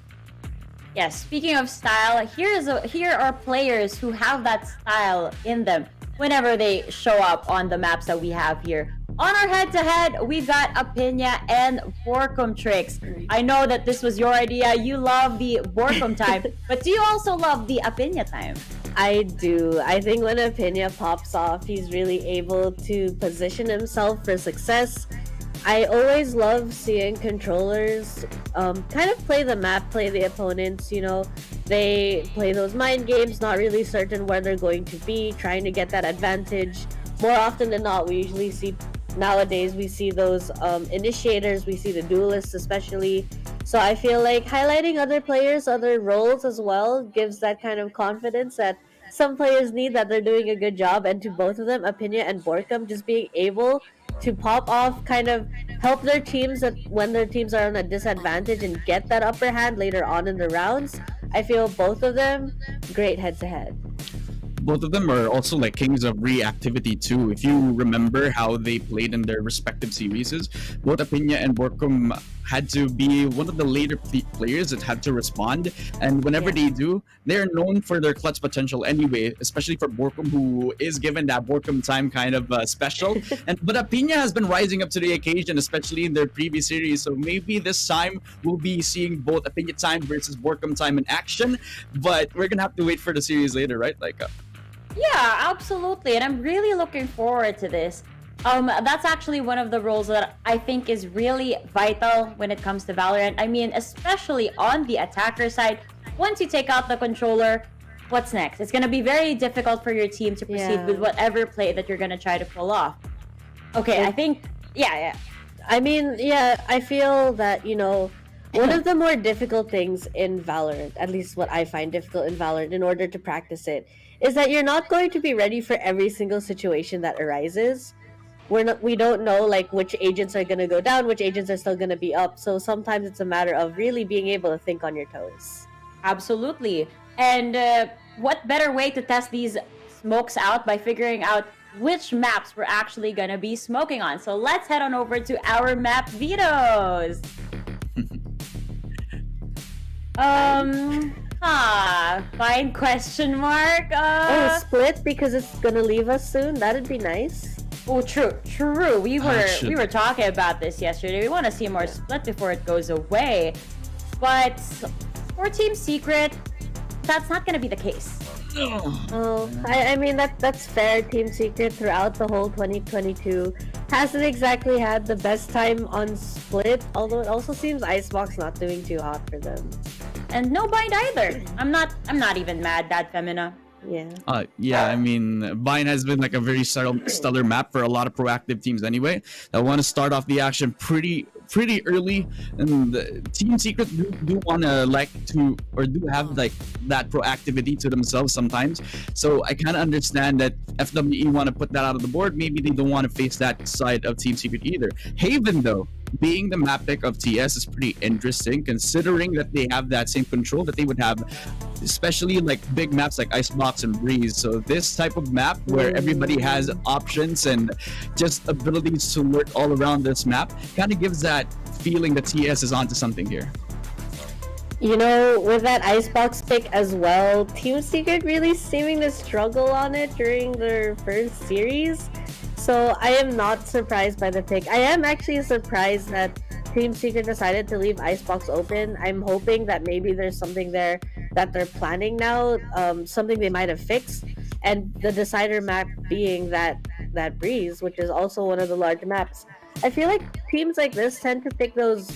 Yes, speaking of style, here are players who have that style in them whenever they show up on the maps that we have here. On our head-to-head, we got Apinya and Borkum Tricks. I know that this was your idea. You love the Borkum time, but do you also love the Apinya time? I do. I think when Apinya pops off, he's really able to position himself for success. I always love seeing controllers kind of play the map, play the opponents, you know. They play those mind games, not really certain where they're going to be, trying to get that advantage. More often than not, we usually see, nowadays, we see those initiators, we see the duelists especially. So I feel like highlighting other players, other roles as well, gives that kind of confidence that some players need, that they're doing a good job. And to both of them, Apinya and Borkum, just being able to pop off, kind of help their teams when their teams are on a disadvantage and get that upper hand later on in the rounds. I feel both of them great head-to-head. Both of them are also like kings of reactivity too. If you remember how they played in their respective series, both Apinya and Borkum had to be one of the later players that had to respond, and whenever they do, they're known for their clutch potential anyway, especially for Borkum, who is given that Borkum time kind of special. But Apinya has been rising up to the occasion, especially in their previous series, so maybe this time we'll be seeing both Apinya time versus Borkum time in action, but we're gonna have to wait for the series later, right? Yeah, absolutely. And I'm really looking forward to this. That's actually one of the roles that I think is really vital when it comes to Valorant. I mean, especially on the attacker side, once you take out the controller, what's next? It's going to be very difficult for your team to proceed with whatever play that you're going to try to pull off. Okay, I think, I mean, I feel that, you know, one of the more difficult things in Valorant, at least what I find difficult in Valorant in order to practice it, is that you're not going to be ready for every single situation that arises. We don't know like which agents are going to go down, which agents are still going to be up. So sometimes it's a matter of really being able to think on your toes. Absolutely. And what better way to test these smokes out by figuring out which maps we're actually going to be smoking on. So let's head on over to our map vetoes. Fine question mark. Split because it's gonna leave us soon. That'd be nice. Oh, true. We were talking about this yesterday. We want to see more split before it goes away. But for Team Secret, that's not gonna be the case. I mean that's fair. Team Secret throughout the whole 2022 hasn't exactly had the best time on split, although it also seems Icebox not doing too hot for them. And no bind either. I'm not even mad that Femina. I mean, Bind has been like a very stellar map for a lot of proactive teams anyway. I want to start off the action pretty early, and the Team Secret do want to do have like that proactivity to themselves sometimes. So I kind of understand that FWE want to put that out of the board. Maybe they don't want to face that side of Team Secret either. Haven though, being the map pick of TS is pretty interesting, considering that they have that same control that they would have, especially like big maps like Icebox and Breeze. So this type of map where everybody has options and just abilities to lurk all around this map kind of gives that feeling that TS is onto something here. You know, with that Icebox pick as well, Team Secret really seeming to struggle on it during their first series. So I am not surprised by the pick. I am actually surprised that Team Secret decided to leave Icebox open. I'm hoping that maybe there's something there that they're planning now, something they might have fixed. And the decider map being that Breeze, which is also one of the large maps. I feel like teams like this tend to pick those,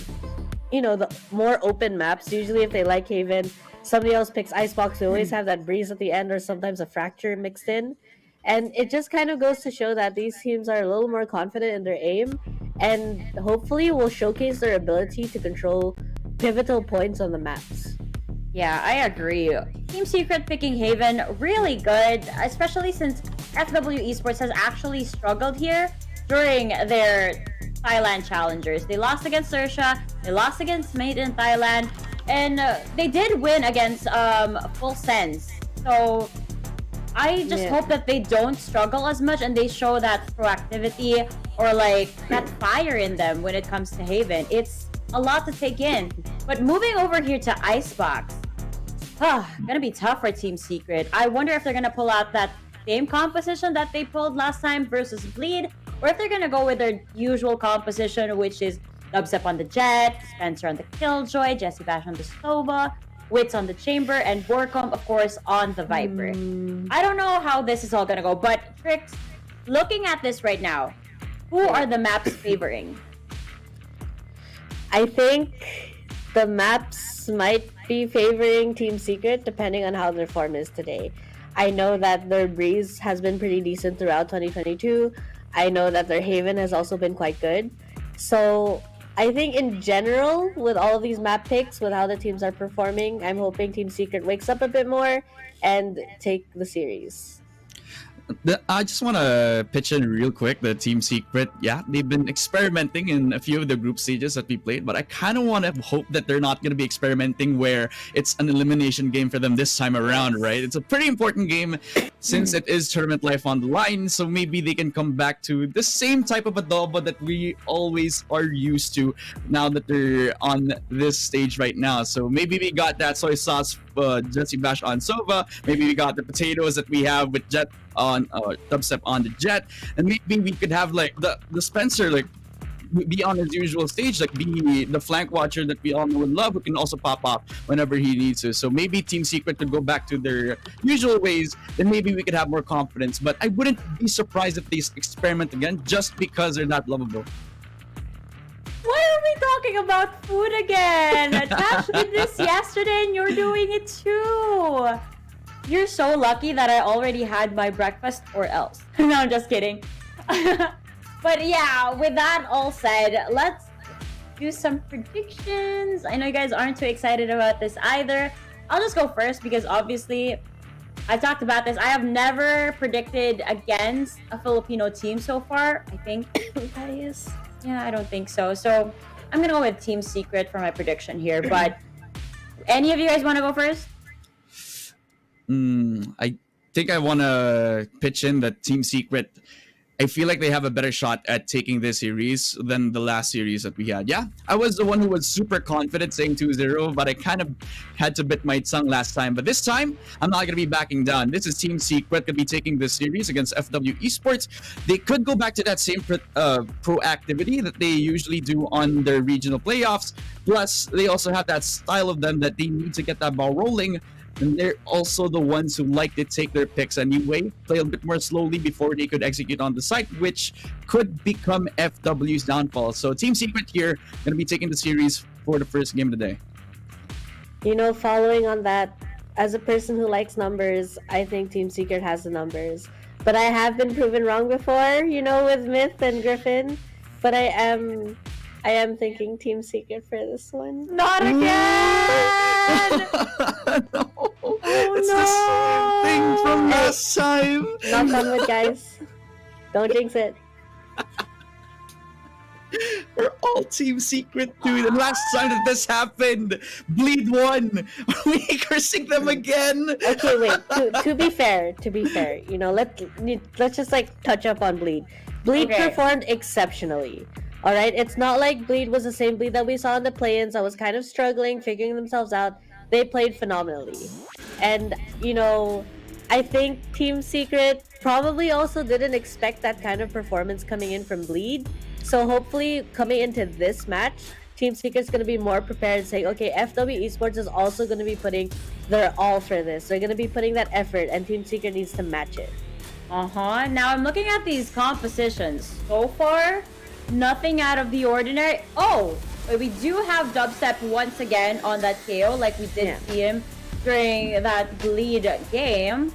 you know, the more open maps. Usually if they like Haven, somebody else picks Icebox. They always have that Breeze at the end or sometimes a Fracture mixed in. And it just kind of goes to show that these teams are a little more confident in their aim and hopefully will showcase their ability to control pivotal points on the maps. Yeah, I agree. Team Secret picking Haven, really good, especially since FW Esports has actually struggled here during their Thailand challengers. They lost against Xerxia, they lost against Made in Thailand, and they did win against Full Sense. So I just hope that they don't struggle as much and they show that proactivity or like that fire in them when it comes to Haven. It's a lot to take in. But moving over here to Icebox, gonna be tough for Team Secret. I wonder if they're gonna pull out that same composition that they pulled last time versus Bleed, or if they're gonna go with their usual composition, which is Dubstep on the Jet, Spencer on the Killjoy, Jesse Bash on the Sova, Wits on the Chamber, and Borcom, of course, on the Viper. I don't know how this is all gonna go, but Trix, looking at this right now, who are the maps favoring? I think the maps might be favoring Team Secret depending on how their form is today. I know that their Breeze has been pretty decent throughout 2022. I know that their Haven has also been quite good. So I think in general, with all of these map picks, with how the teams are performing, I'm hoping Team Secret wakes up a bit more and take the series. I just want to pitch in real quick the Team Secret. Yeah, they've been experimenting in a few of the group stages that we played, but I kind of want to hope that they're not going to be experimenting where it's an elimination game for them this time around, right? It's a pretty important game since it is tournament life on the line, so maybe they can come back to the same type of adobo that we always are used to now that they're on this stage right now. So maybe we got that soy sauce Jesse Bash on Sova, maybe we got the potatoes that we have with Jet on Dubstep on the Jet, and maybe we could have like the Spencer like be on his usual stage, like be the flank watcher that we all know and love, who can also pop off whenever he needs to. So maybe Team Secret could go back to their usual ways, then maybe we could have more confidence. But I wouldn't be surprised if they experiment again just because they're that lovable. Why are we talking about food again? Tash did this yesterday and you're doing it too. You're so lucky that I already had my breakfast or else. No, I'm just kidding. But yeah, with that all said, let's do some predictions. I know you guys aren't too excited about this either. I'll just go first because obviously I talked about this. I have never predicted against a Filipino team so far, I think. Yeah, I don't think so. So I'm gonna go with Team Secret for my prediction here. But any of you guys want to go first? I think I want to pitch in that Team Secret, I feel like they have a better shot at taking this series than the last series that we had. Yeah, I was the one who was super confident saying 2-0, but I kind of had to bit my tongue last time. But this time, I'm not going to be backing down. This is Team Secret going to be taking this series against FW Esports. They could go back to that same proactivity that they usually do on their regional playoffs. Plus, they also have that style of them that they need to get that ball rolling. And they're also the ones who like to take their picks anyway, play a bit more slowly before they could execute on the site, which could become FW's downfall. So Team Secret here going to be taking the series for the first game of the day. You know, following on that, as a person who likes numbers, I think Team Secret has the numbers. But I have been proven wrong before, you know, with Myth and Griffin. But I am thinking Team Secret for this one. Not again! No. It's the same thing from last time. Knock on wood, guys. Don't jinx it. We're all Team Secret, dude. And last time that this happened, Bleed won. Are we cursing them again? Okay, wait. To be fair, you know, let's just like touch up on Bleed. Bleed performed exceptionally. All right, it's not like Bleed was the same Bleed that we saw in the play-ins that was kind of struggling, figuring themselves out. They played phenomenally. And, you know, I think Team Secret probably also didn't expect that kind of performance coming in from Bleed. So hopefully coming into this match, Team Secret's going to be more prepared and saying, okay, FW Esports is also going to be putting their all for this. They're going to be putting that effort and Team Secret needs to match it. Now I'm looking at these compositions. So far, nothing out of the ordinary. Oh, but we do have Dubstep once again on that KO, like we did see him during that Bleed game.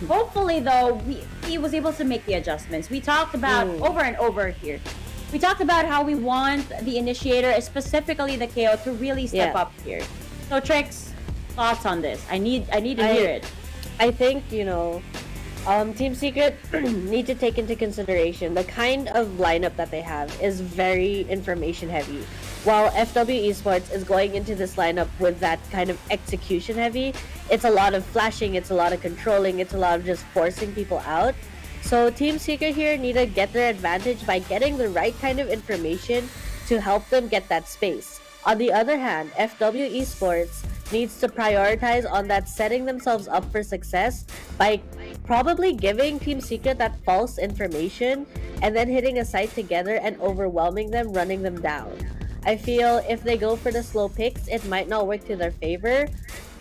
Hopefully, though, he was able to make the adjustments. We talked about over and over here. We talked about how we want the initiator, specifically the KO, to really step up here. So, Trix, thoughts on this? I need to hear it. I think, you know, Team Secret need to take into consideration the kind of lineup that they have is very information heavy. While FW Esports is going into this lineup with that kind of execution heavy, it's a lot of flashing, it's a lot of controlling, it's a lot of just forcing people out. So Team Secret here need to get their advantage by getting the right kind of information to help them get that space. On the other hand, FW Esports needs to prioritize on that, setting themselves up for success by probably giving Team Secret that false information and then hitting a site together and overwhelming them, running them down. I feel if they go for the slow picks, it might not work to their favor,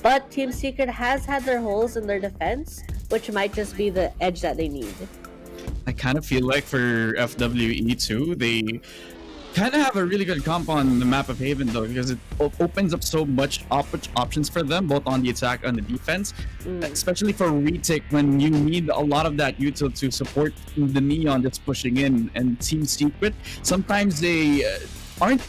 but Team Secret has had their holes in their defense, which might just be the edge that they need. I kind of feel like for FWE too, they kind of have a really good comp on the map of Haven though, because it opens up so much options for them, both on the attack and the defense, especially for retake when you need a lot of that util to support the Neon that's pushing in. And Team Secret, sometimes they aren't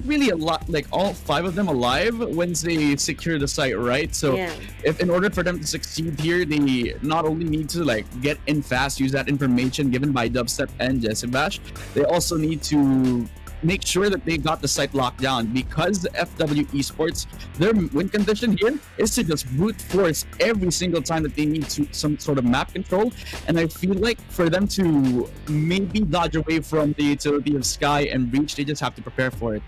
really a lot, like all 5 of them alive once they secure the site, right? So if in order for them to succeed here, they not only need to like get in fast, use that information given by Dubstep and Jessibash, they also need to make sure that they got the site locked down, because FW Esports, their win condition here is to just brute force every single time that they need to some sort of map control. And I feel like for them to maybe dodge away from the utility of Sky and Breach, they just have to prepare for it.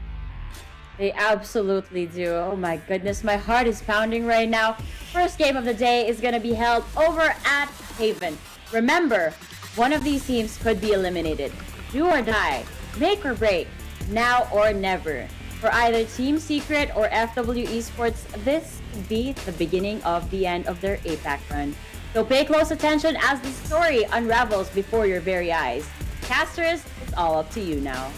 They absolutely do. Oh my goodness, my heart is pounding right now. First game of the day is going to be held over at Haven. Remember, one of these teams could be eliminated. Do or die, make or break, now or never. For either Team Secret or FW Esports, this could be the beginning of the end of their APAC run. So pay close attention as the story unravels before your very eyes. Casters, it's all up to you now.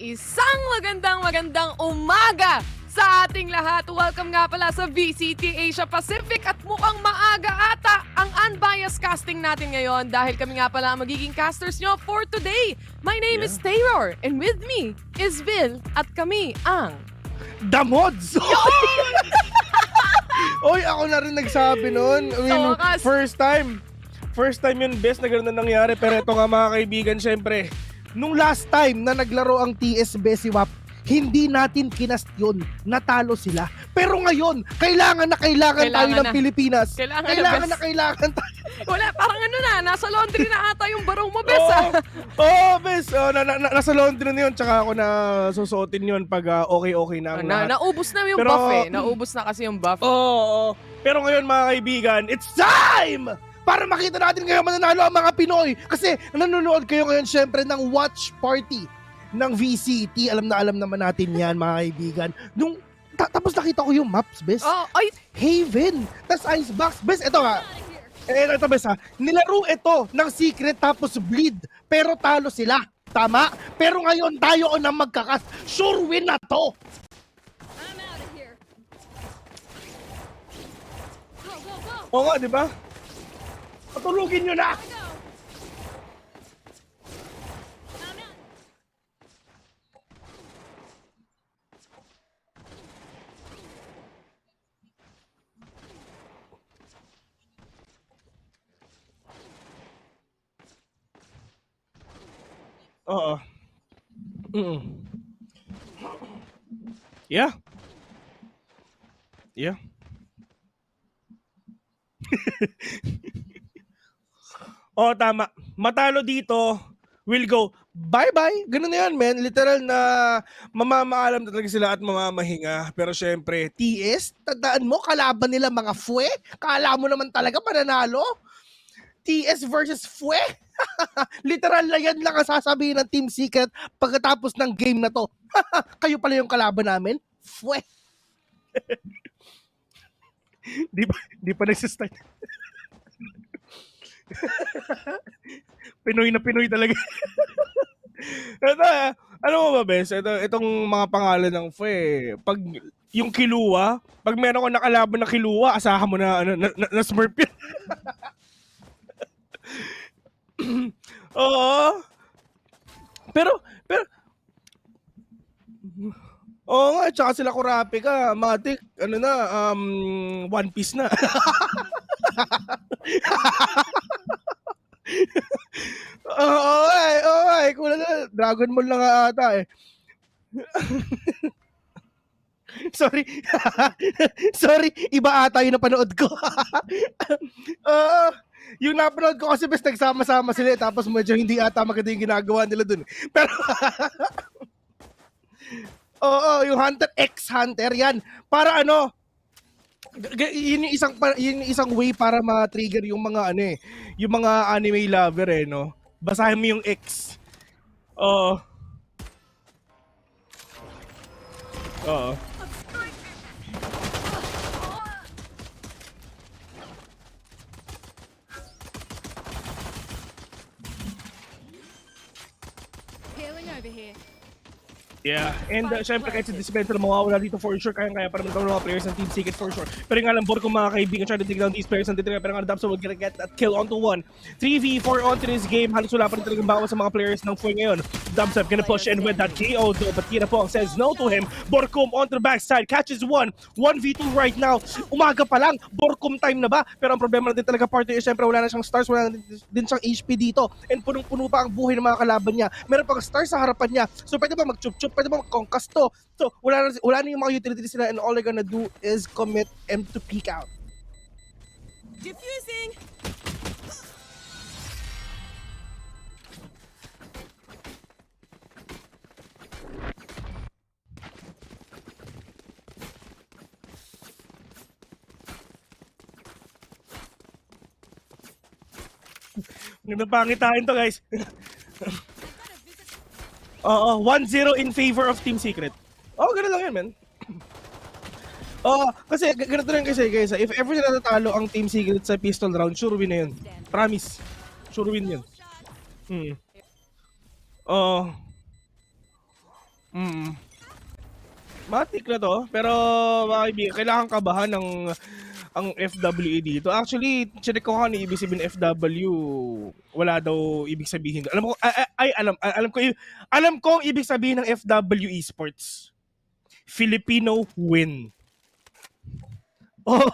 Isang magandang umaga sa ating lahat. Welcome nga pala sa VCT Asia Pacific at mukhang maaga ata ang unbiased casting natin ngayon dahil kami nga pala ang magiging casters nyo for today. My name is Taylor and with me is Vil at kami ang The Mods! Oy, ako na rin nagsabi nun. I mean, first time yun, best na gano'n na nangyari. Pero ito nga mga kaibigan, syempre, nung last time na naglaro ang TS Besiwap, hindi natin kinast yun. Natalo sila. Pero ngayon, kailangan tayo ng Pilipinas. Kailangan tayo. Wala, parang nasa laundry na ata yung barong mo, Bes. Bes. Nasa laundry na yun. Tsaka ako na susuotin yun pag okay na ang lahat. Naubos na yung buff eh. Naubos na kasi yung buff. Oo. Pero ngayon mga kaibigan, it's time! Para makita natin ngayon mananalo ang mga Pinoy. Kasi nanonood kayo ngayon syempre ng watch party ng VCT. Alam naman natin yan mga kaibigan. Tapos nakita ko yung maps, Bes. Haven, tas Icebox. Bes, ito nga. Ito Bes ha. Nilaro ito ng Secret tapos Bleed. Pero talo sila. Tama? Pero ngayon tayo ang magkakas. Sure win na to. Oo nga, di ba? Patulugin nyo na! Oo. Yeah. Tama. Matalo dito, will go bye-bye. Ganun na yan, man. Literal na mamamaalam talaga sila at mamamahinga. Pero syempre, TS, tandaan mo, kalaban nila mga fue. Kala mo naman talaga mananalo. TS versus fue. Literal na yan lang ang sasabihin ng Team Secret pagkatapos ng game na to. Kayo pala yung kalaban namin? Fue. Di pa nagsistart. Pinoy na Pinoy talaga. Ito, ano mo ba, Bes? Itong mga pangalan ng FE. Pag yung Kilua, pag meron ko nakalaban na Kilua, asahan mo na, na smurf yan. Oo. Pero, oo nga, tsaka sila Kurapika, Matic, ano na, One Piece na. Oo, kulang na. Dragon Ball na nga ata eh. Sorry. Sorry, iba ata yung napanood ko. Yung napanood ko kasi best nagsama-sama sila tapos medyo hindi ata maganda yung ginagawa nila dun. Pero oo, yung Hunter X Hunter yan. Para ano, yun yung isang way para ma-trigger yung mga ano eh, yung mga anime lover eh, no. Basahin mo yung X. Oo. Oo. Healing over here. Yeah, and syempre kahit sa dispenser mawawala dito for sure, kaya para ng mga players ng Team Secret for sure. Pero yung alam, kung mga kaibigan trying to take down these players ng Titriga, pero nga Dabso will get that kill onto one. 3v4 onto this game, halos wala pa rin talagang bawas sa mga players ng FIL ngayon. Dabso gonna push in with that KO though, but Tira Pong says no to him. Borkum onto the backside, catches one. 1v2 right now. Umaga pa lang, Borkum time na ba? Pero ang problema na din talaga partner is syempre wala na siyang stars, wala na din siyang HP dito. And punong-puno pa ang buhay ng mga kalaban niya. Meron pang stars sa harapan niya. So pwede ba mag-chup-chup? Pwede ba mag-conquest to? So wala na yung mga utilities nila and all they're gonna do is commit M to peek out. Diffusing. Napangitain to guys. Oo, 1-0 in favor of Team Secret. Oh, gano'n lang yan, man. Kasi ganito rin kasi guys, if ever sila natalo ang Team Secret sa pistol round, sure win na yun. Promise. Sure win yun. Matik na to, pero mga kaibigan, kailangan kabahan ng ang FWE dito. Actually, check ko kung ano ibig sabihin ng FW. Wala daw ibig sabihin. Alam ko ang ibig sabihin ng FW Esports. Filipino win. Oh,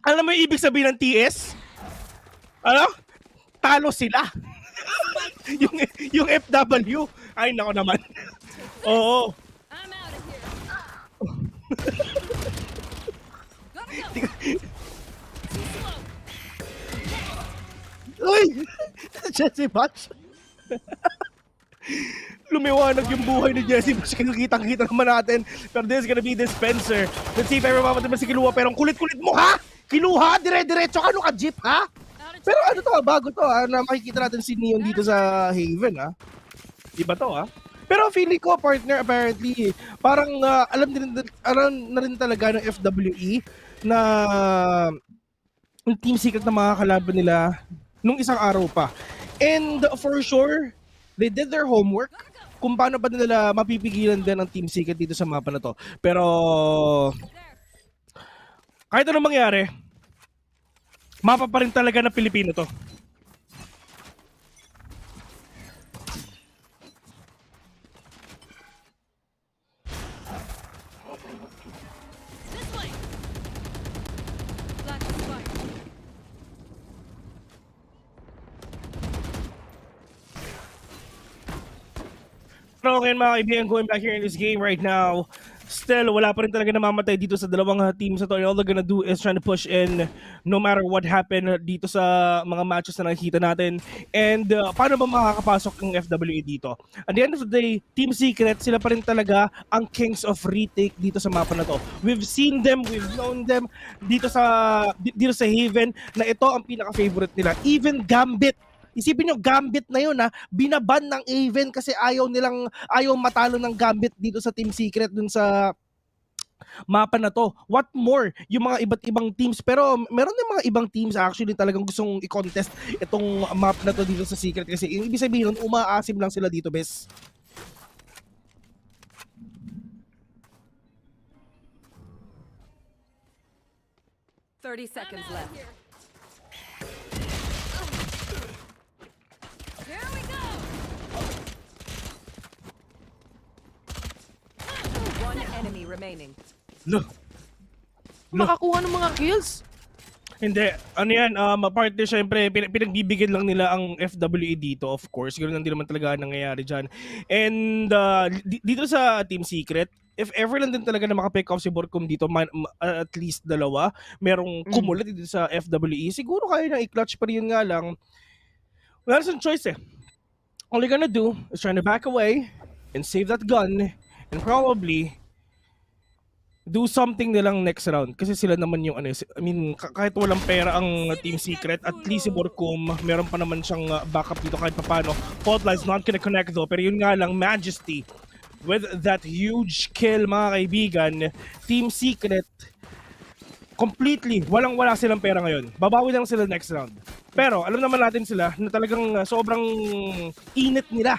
alam mo yung ibig sabihin ng TS? Ano? Talo sila. yung FW. Ay, nako naman. Oo. Uy! Jesse Batch! Lumiwanag yung buhay ni Jesse Batch. Kitang-kita naman natin. Pero this is gonna be dispenser. Let's see if ever mamatay si Kilua. Pero ang kulit-kulit mo, ha? Kiluha? Dire-diretso ka? Ano ka, jeep, ha? Pero ano to, bago to, na makikita natin si Neon dito sa Haven, ha? Iba to, ha? Pero feeling ko, partner, apparently, parang alam na rin talaga ng FWE na yung Team Secret na mga kalaban nila nung isang araw pa. And for sure, they did their homework kung paano ba nila mapipigilan din ang Team Secret dito sa mapa na to. Pero kahit anong mangyari, mapa pa rin talaga ng Pilipino to. Pero ngayon mga kaibigan, going back here in this game right now, still wala pa rin talaga namamatay dito sa dalawang teams na to. And all they're gonna do is trying to push in no matter what happened dito sa mga matches na nakikita natin. And paano ba makakapasok ang FWE dito? At the end of the day, Team Secret, sila pa rin talaga ang kings of retake dito sa mapa na to. We've seen them, we've known them dito sa Haven na ito ang pinaka-favorite nila. Even Gambit. Isipin nyo, Gambit na yun binaban ng Haven kasi ayaw matalo ng Gambit dito sa Team Secret dun sa mapa na to. What more? Yung mga iba't ibang teams. Pero meron din mga ibang teams actually talagang gustong i-contest itong map na to dito sa Secret. Kasi yung ibig sabihin nun, umaasim lang sila dito, bes. Seconds left. Here we go. One enemy remaining. Look. Makakuha ng mga kills. Hindi, ano yan, partner syempre, pinagbibigyan lang nila ang FWA dito, of course. Ganoon lang din naman talaga nangyayari dyan. And dito sa Team Secret, if ever lang din talaga na makapick off si Borkum dito, at least dalawa, merong kumulat dito sa FWE, siguro kaya na i-clutch, pero yun nga lang, wala na choice eh. All you're gonna do is trying to back away and save that gun, and probably do something nilang next round kasi sila naman yung ano, I mean kahit walang pera ang Team Secret, at least si Borkum meron pa naman siyang backup dito kahit paano. Faultline's not gonna connect though, pero yun nga lang, Majesty with that huge kill mga kaibigan, Team Secret completely wala silang pera ngayon. Babawi lang sila next round. Pero alam naman natin sila na talagang sobrang init nila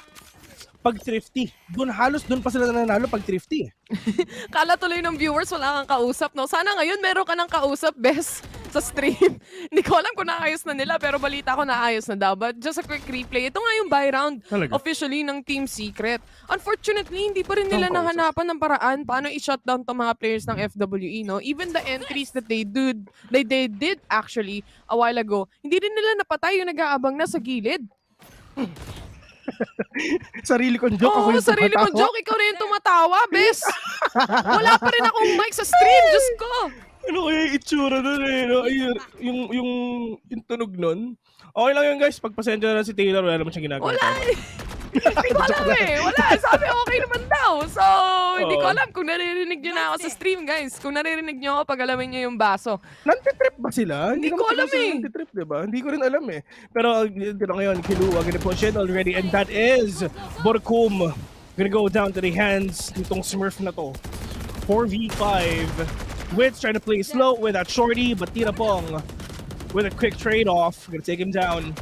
pag thrifty. Halos doon pa sila nananalo pag thrifty. Kala tuloy ng viewers wala kang kausap, no? Sana ngayon meron ka ng kausap, bes, sa stream. Hindi ko alam kung naayos na nila, pero balita ko naayos na daw. But just a quick replay. Ito nga yung buy round officially ng Team Secret. Unfortunately, hindi pa rin nila nahanapan ng paraan paano i-shutdown tong mga players ng FWE, no? Even the entries that they did actually a while ago, hindi rin nila napatay yung nag-aabang na sa gilid. Sarili kong joke, ako yung sarili kong joke, ikaw na yung tumatawa, bes. Wala pa rin akong mic sa stream, Diyos ko. Ano kaya yung itsura nun eh, no? Yung tunog nun. Okay lang yun guys, pagpasensya na si Taylor, wala naman siyang ginagawa. Wala hindi ko alam eh. Wala, sabi okay naman daw. So, hindi ko alam kung naririnig nyo na ako sa stream, guys. Kung naririnig nyo ako, pag alamin nyo yung baso. Nantitrip ba sila? Hindi ko alam eh. Nantitrip, diba? Hindi ko rin alam eh. Pero dito ngayon, Kilua, gonna push it already, and that is Borkum. Gonna go down to the hands nitong Smurf na to. 4v5. Wits trying to play slow with that shorty, but Tirapong with a quick trade-off. Gonna take him down.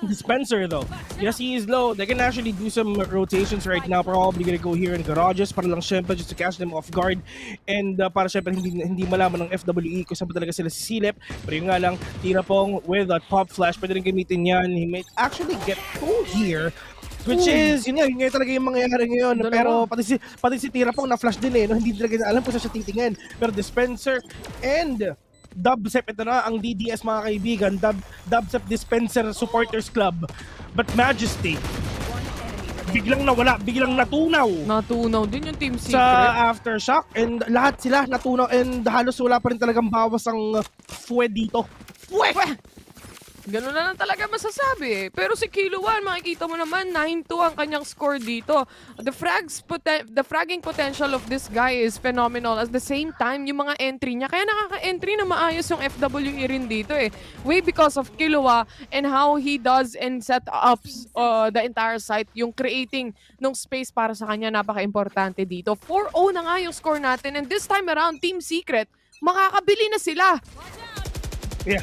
Dispenser though, yes, he is low. They can actually do some rotations right now. Probably gonna go here in garages para lang syempre just to catch them off guard, and para syempre hindi malaman ng FWE kung saan pa talaga sila sisilip. Pero yun nga lang, Tirapong with that pop flash, pwede rin gamitin yan. He might actually get through here, which is yun nga talaga yung mangyayari ngayon. Pero pati si Tirapong na flash din eh, no? Hindi talaga alam kung saan siya titingin. Pero Dispenser and Dubsep, ito na ang DDS mga kaibigan, Dubsep Dispenser Supporters Club. But Majesty, biglang nawala, biglang natunaw. Natunaw din yung Team Secret. Sa Aftershock, and lahat sila natunaw, and halos wala pa rin talagang bawas ang fue dito. Fue! Ganun na lang talaga masasabi. Pero si Kilo 1, makikita mo naman, 9-2 ang kanyang score dito. The fragging potential of this guy is phenomenal. At the same time, yung mga entry niya, kaya nakaka-entry na maayos yung FWE rin dito eh. Way because of Killua and how he does and set up the entire site. Yung creating ng space para sa kanya, napaka-importante dito. 4-0 na nga yung score natin. And this time around, Team Secret, makakabili na sila. Yeah.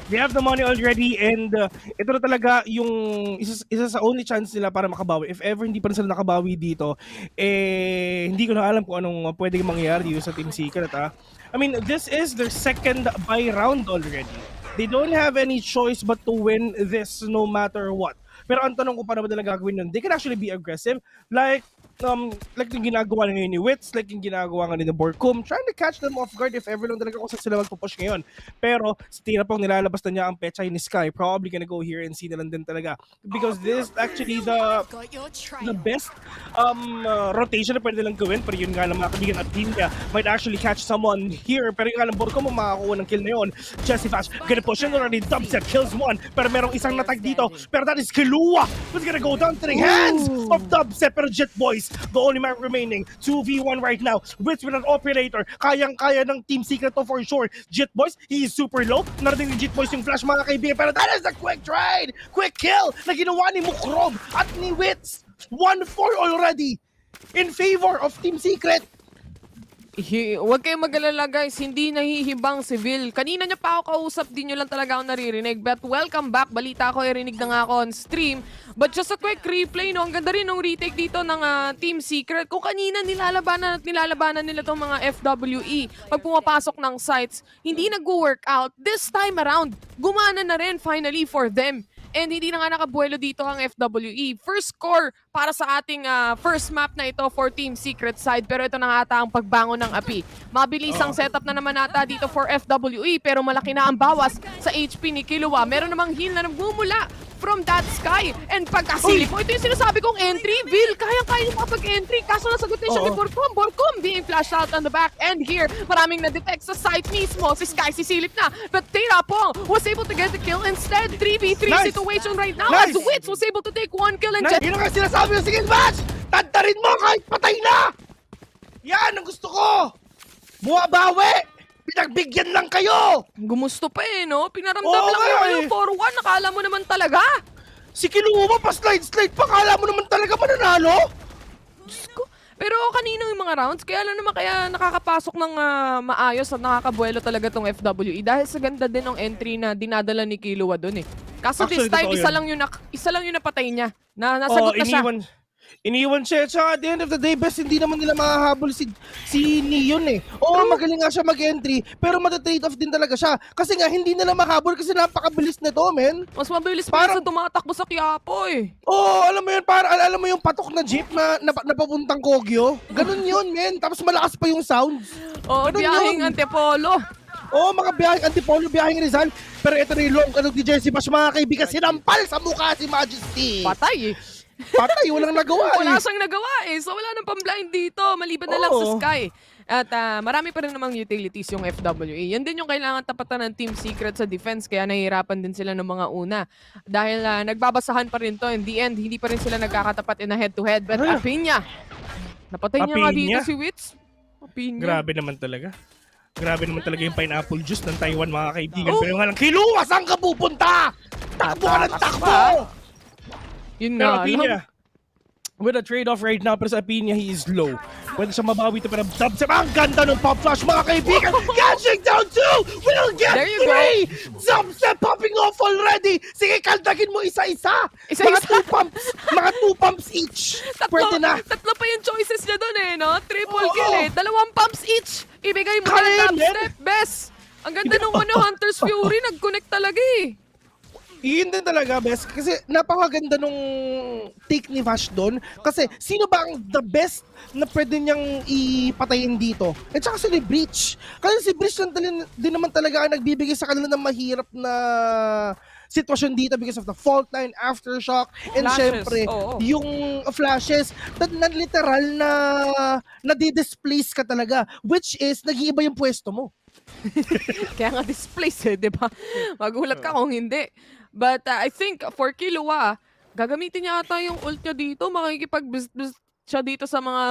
They have the money already, and ito na talaga yung isa sa only chance nila para makabawi. If ever hindi pa rin sila nakabawi dito, hindi ko na alam kung anong pwedeng mangyari dito sa Team Secret. I mean, this is their second buy round already. They don't have any choice but to win this no matter what. Pero ang tanong ko, paano ba talaga gagawin nun? They can actually be aggressive, like yung ginagawa ngayon ni Wits, like yung ginagawa nga ni Borkum, trying to catch them off guard if ever lang talaga kung saan sila magpupush ngayon. Pero sa Tirapong nilalabas na niya ang Pechay ni Sky, probably gonna go here and see na lang din talaga. Because this is actually the best rotation na pwede lang gawin. Pero yun nga lang mga kabigan at team niya might actually catch someone here. Pero yung nga lang Borkum makakuha ng kill na yun. Jesse Fash gonna push in already, Dubstep kills one. Pero merong isang natag dito. Pero that is Kilua who's gonna go down to the hands of Dubstep. Pero Jet Boys, the only man remaining, 2v1 right now. Wits with an operator, kayang-kaya ng Team Secret to for sure. Jet Boys, he is super low. Narating ni Jet Boys yung flash mga kaibigan, pero that is a quick trade, quick kill na ginawa ni Mukrob at ni Wits. 1-4 already in favor of Team Secret. Huwag kayong mag-alala guys, hindi nahihibang si Vil. Kanina niya pa ako kausap, di nyo lang talaga ako naririnig. But welcome back, balita ko, irinig na nga ako on stream. But just a quick replay, no? Ang ganda rin ng retake dito ng Team Secret. Kung kanina nilalabanan nila itong mga FWE pag pumapasok ng sites, hindi nag-workout. This time around, gumana na rin finally for them. And hindi na nga nakabuelo dito ang FWE. First score para sa ating first map na ito for Team Secret side. Pero ito na nga ata ang pagbangon ng api. Mabilis ang setup na naman ata dito for FWE. Pero malaki na ang bawas sa HP ni Killua. Meron namang heal na nagmumula from that sky. And pagkasilip mo, ito yung sinasabi kong entry. Vil, kaya-kaya yung makapag-entry. Kaso nasagot din siya ni Borcom. Borcom being flashed out on the back end here. Maraming na-detect sa site mismo. Si Sky sisilip na. But Terapong was able to get the kill instead. 3v3 situation right now. As Wits was able to take 1 kill and Jet. Yun ang sinasabi yung sige match! Tantarin mo kahit patay na! Yan ang gusto ko! Buwabawi! Pinagbigyan lang kayo! Gumusto pa eh, no? Pinaramdam lang kayo 4-1. Nakala mo naman talaga. Si Killua pa slide-slide pa. Kala mo naman talaga mananalo? Diyos ko. Pero kanina yung mga rounds, kaya lang naman kaya nakakapasok ng maayos at nakakabuelo talaga tong FWE dahil sa ganda din ng entry na dinadala ni Killua doon eh. Kaso Actually, this time, totoo isa lang yung napatay niya. Nasagot na siya. Iniwan siya. Tsaka at the end of the day, best, hindi naman nila makahabol si Neon eh. Oo, magaling nga siya mag-entry, pero matatrade off din talaga siya. Kasi nga, hindi nila makahabol kasi napakabilis na to, men. Mas mabilis pa sa tumatakbo sa Quiapo eh. Oo, alam mo yun, alam mo yung patok na jeep na napapuntang Kogyo? Ganun yun, men. Tapos malakas pa yung sounds. Oo, biyaheng Antipolo. Oo, mga biyaheng Antipolo, biyaheng Rizal. Pero ito na yung long ni Jersey Bash, mga kaibigan, sinampal sa mukha si Majesty. Patay eh. Patay, walang nagawa eh. Wala siyang nagawa eh. So wala nang pang-blind dito. Maliban na lang sa Sky. At marami pa rin namang utilities yung FWE. Yan din yung kailangan tapatan ng Team Secret sa defense. Kaya nahihirapan din sila ng mga una. Dahil nagbabasahan pa rin to. In the end, hindi pa rin sila nagkakatapat in a head-to-head. But Apinya. Napatay niya nga dito si Wits. Apinya. Grabe naman talaga. Grabe naman talaga yung pineapple juice ng Taiwan, mga kaibigan. Pero nga lang, Killua, saan ka pupunta? Takbo ka ng takbo! Yun pero nga, Apinya, with a trade-off right now, pero sa Apinya, he is low. Pwede siya mabawi ito, pero dubstep. Ang ganda ng pop flash, mga kaibigan! Catching down 2! We'll get 3! Dubstep popping off already! Sige, kaldagin mo isa-isa! Mga 2 pumps! Mga 2 pumps each! Pwede na! Tatlo pa yung choices niya doon eh, no? Triple kill eh. 2 pumps each! Ibigay mo na dubstep, best! Ang ganda nung Hunter's Fury, nag-connect talaga eh. Yun din talaga, best. Kasi napakaganda nung take ni Vash doon. Kasi sino ba ang the best na pwede niyang ipatayin dito? At saka si Breach. Kasi si Breach din naman talaga ang nagbibigay sa kanila ng mahirap na sitwasyon dito because of the fault line, aftershock, and syempre, yung flashes na literal na nadi-displace ka talaga. Which is, nag-iiba yung pwesto mo. Kaya nga displace eh, di ba? Magulat ka kung hindi. But I think for Killua, gagamitin niya ata yung ult niya dito. Makikipag-boost siya dito sa mga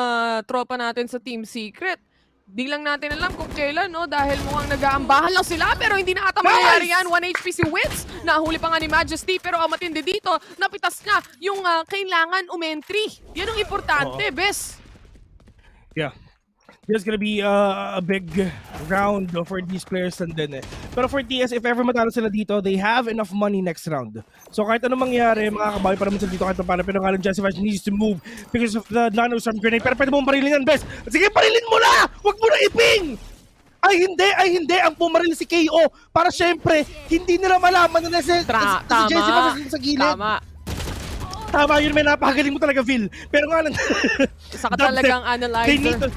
tropa natin sa Team Secret. Di lang natin alam kung kailan, no? Dahil mukhang nag-aambahan lang sila. Pero hindi na ata mangyayari yan. 1 HP si Wits. Nahuli pa nga ni Majesty. Pero ang matindi dito, napitas niya yung kailangan umentry. Yan ang importante, bes. Yeah. There's gonna be a big round for these players and then pero for TS, if ever matalo sila dito, they have enough money next round. So kahit anong mangyari, makakabawi pa naman sila dito kahit paano. Pero nga lang Jesse Vash needs to move because of the nano-storm grenade. Pero pwede mong parilin yan, best. Sige, parilin mo na! Huwag mo na iping! Ay hindi, ang pumaril si KO para syempre, hindi nila malaman na si Jesse Vash sa gilid. Tama yun, may napakagaling mo talaga, Phil. Pero nga lang, isa ka talagang analyzer.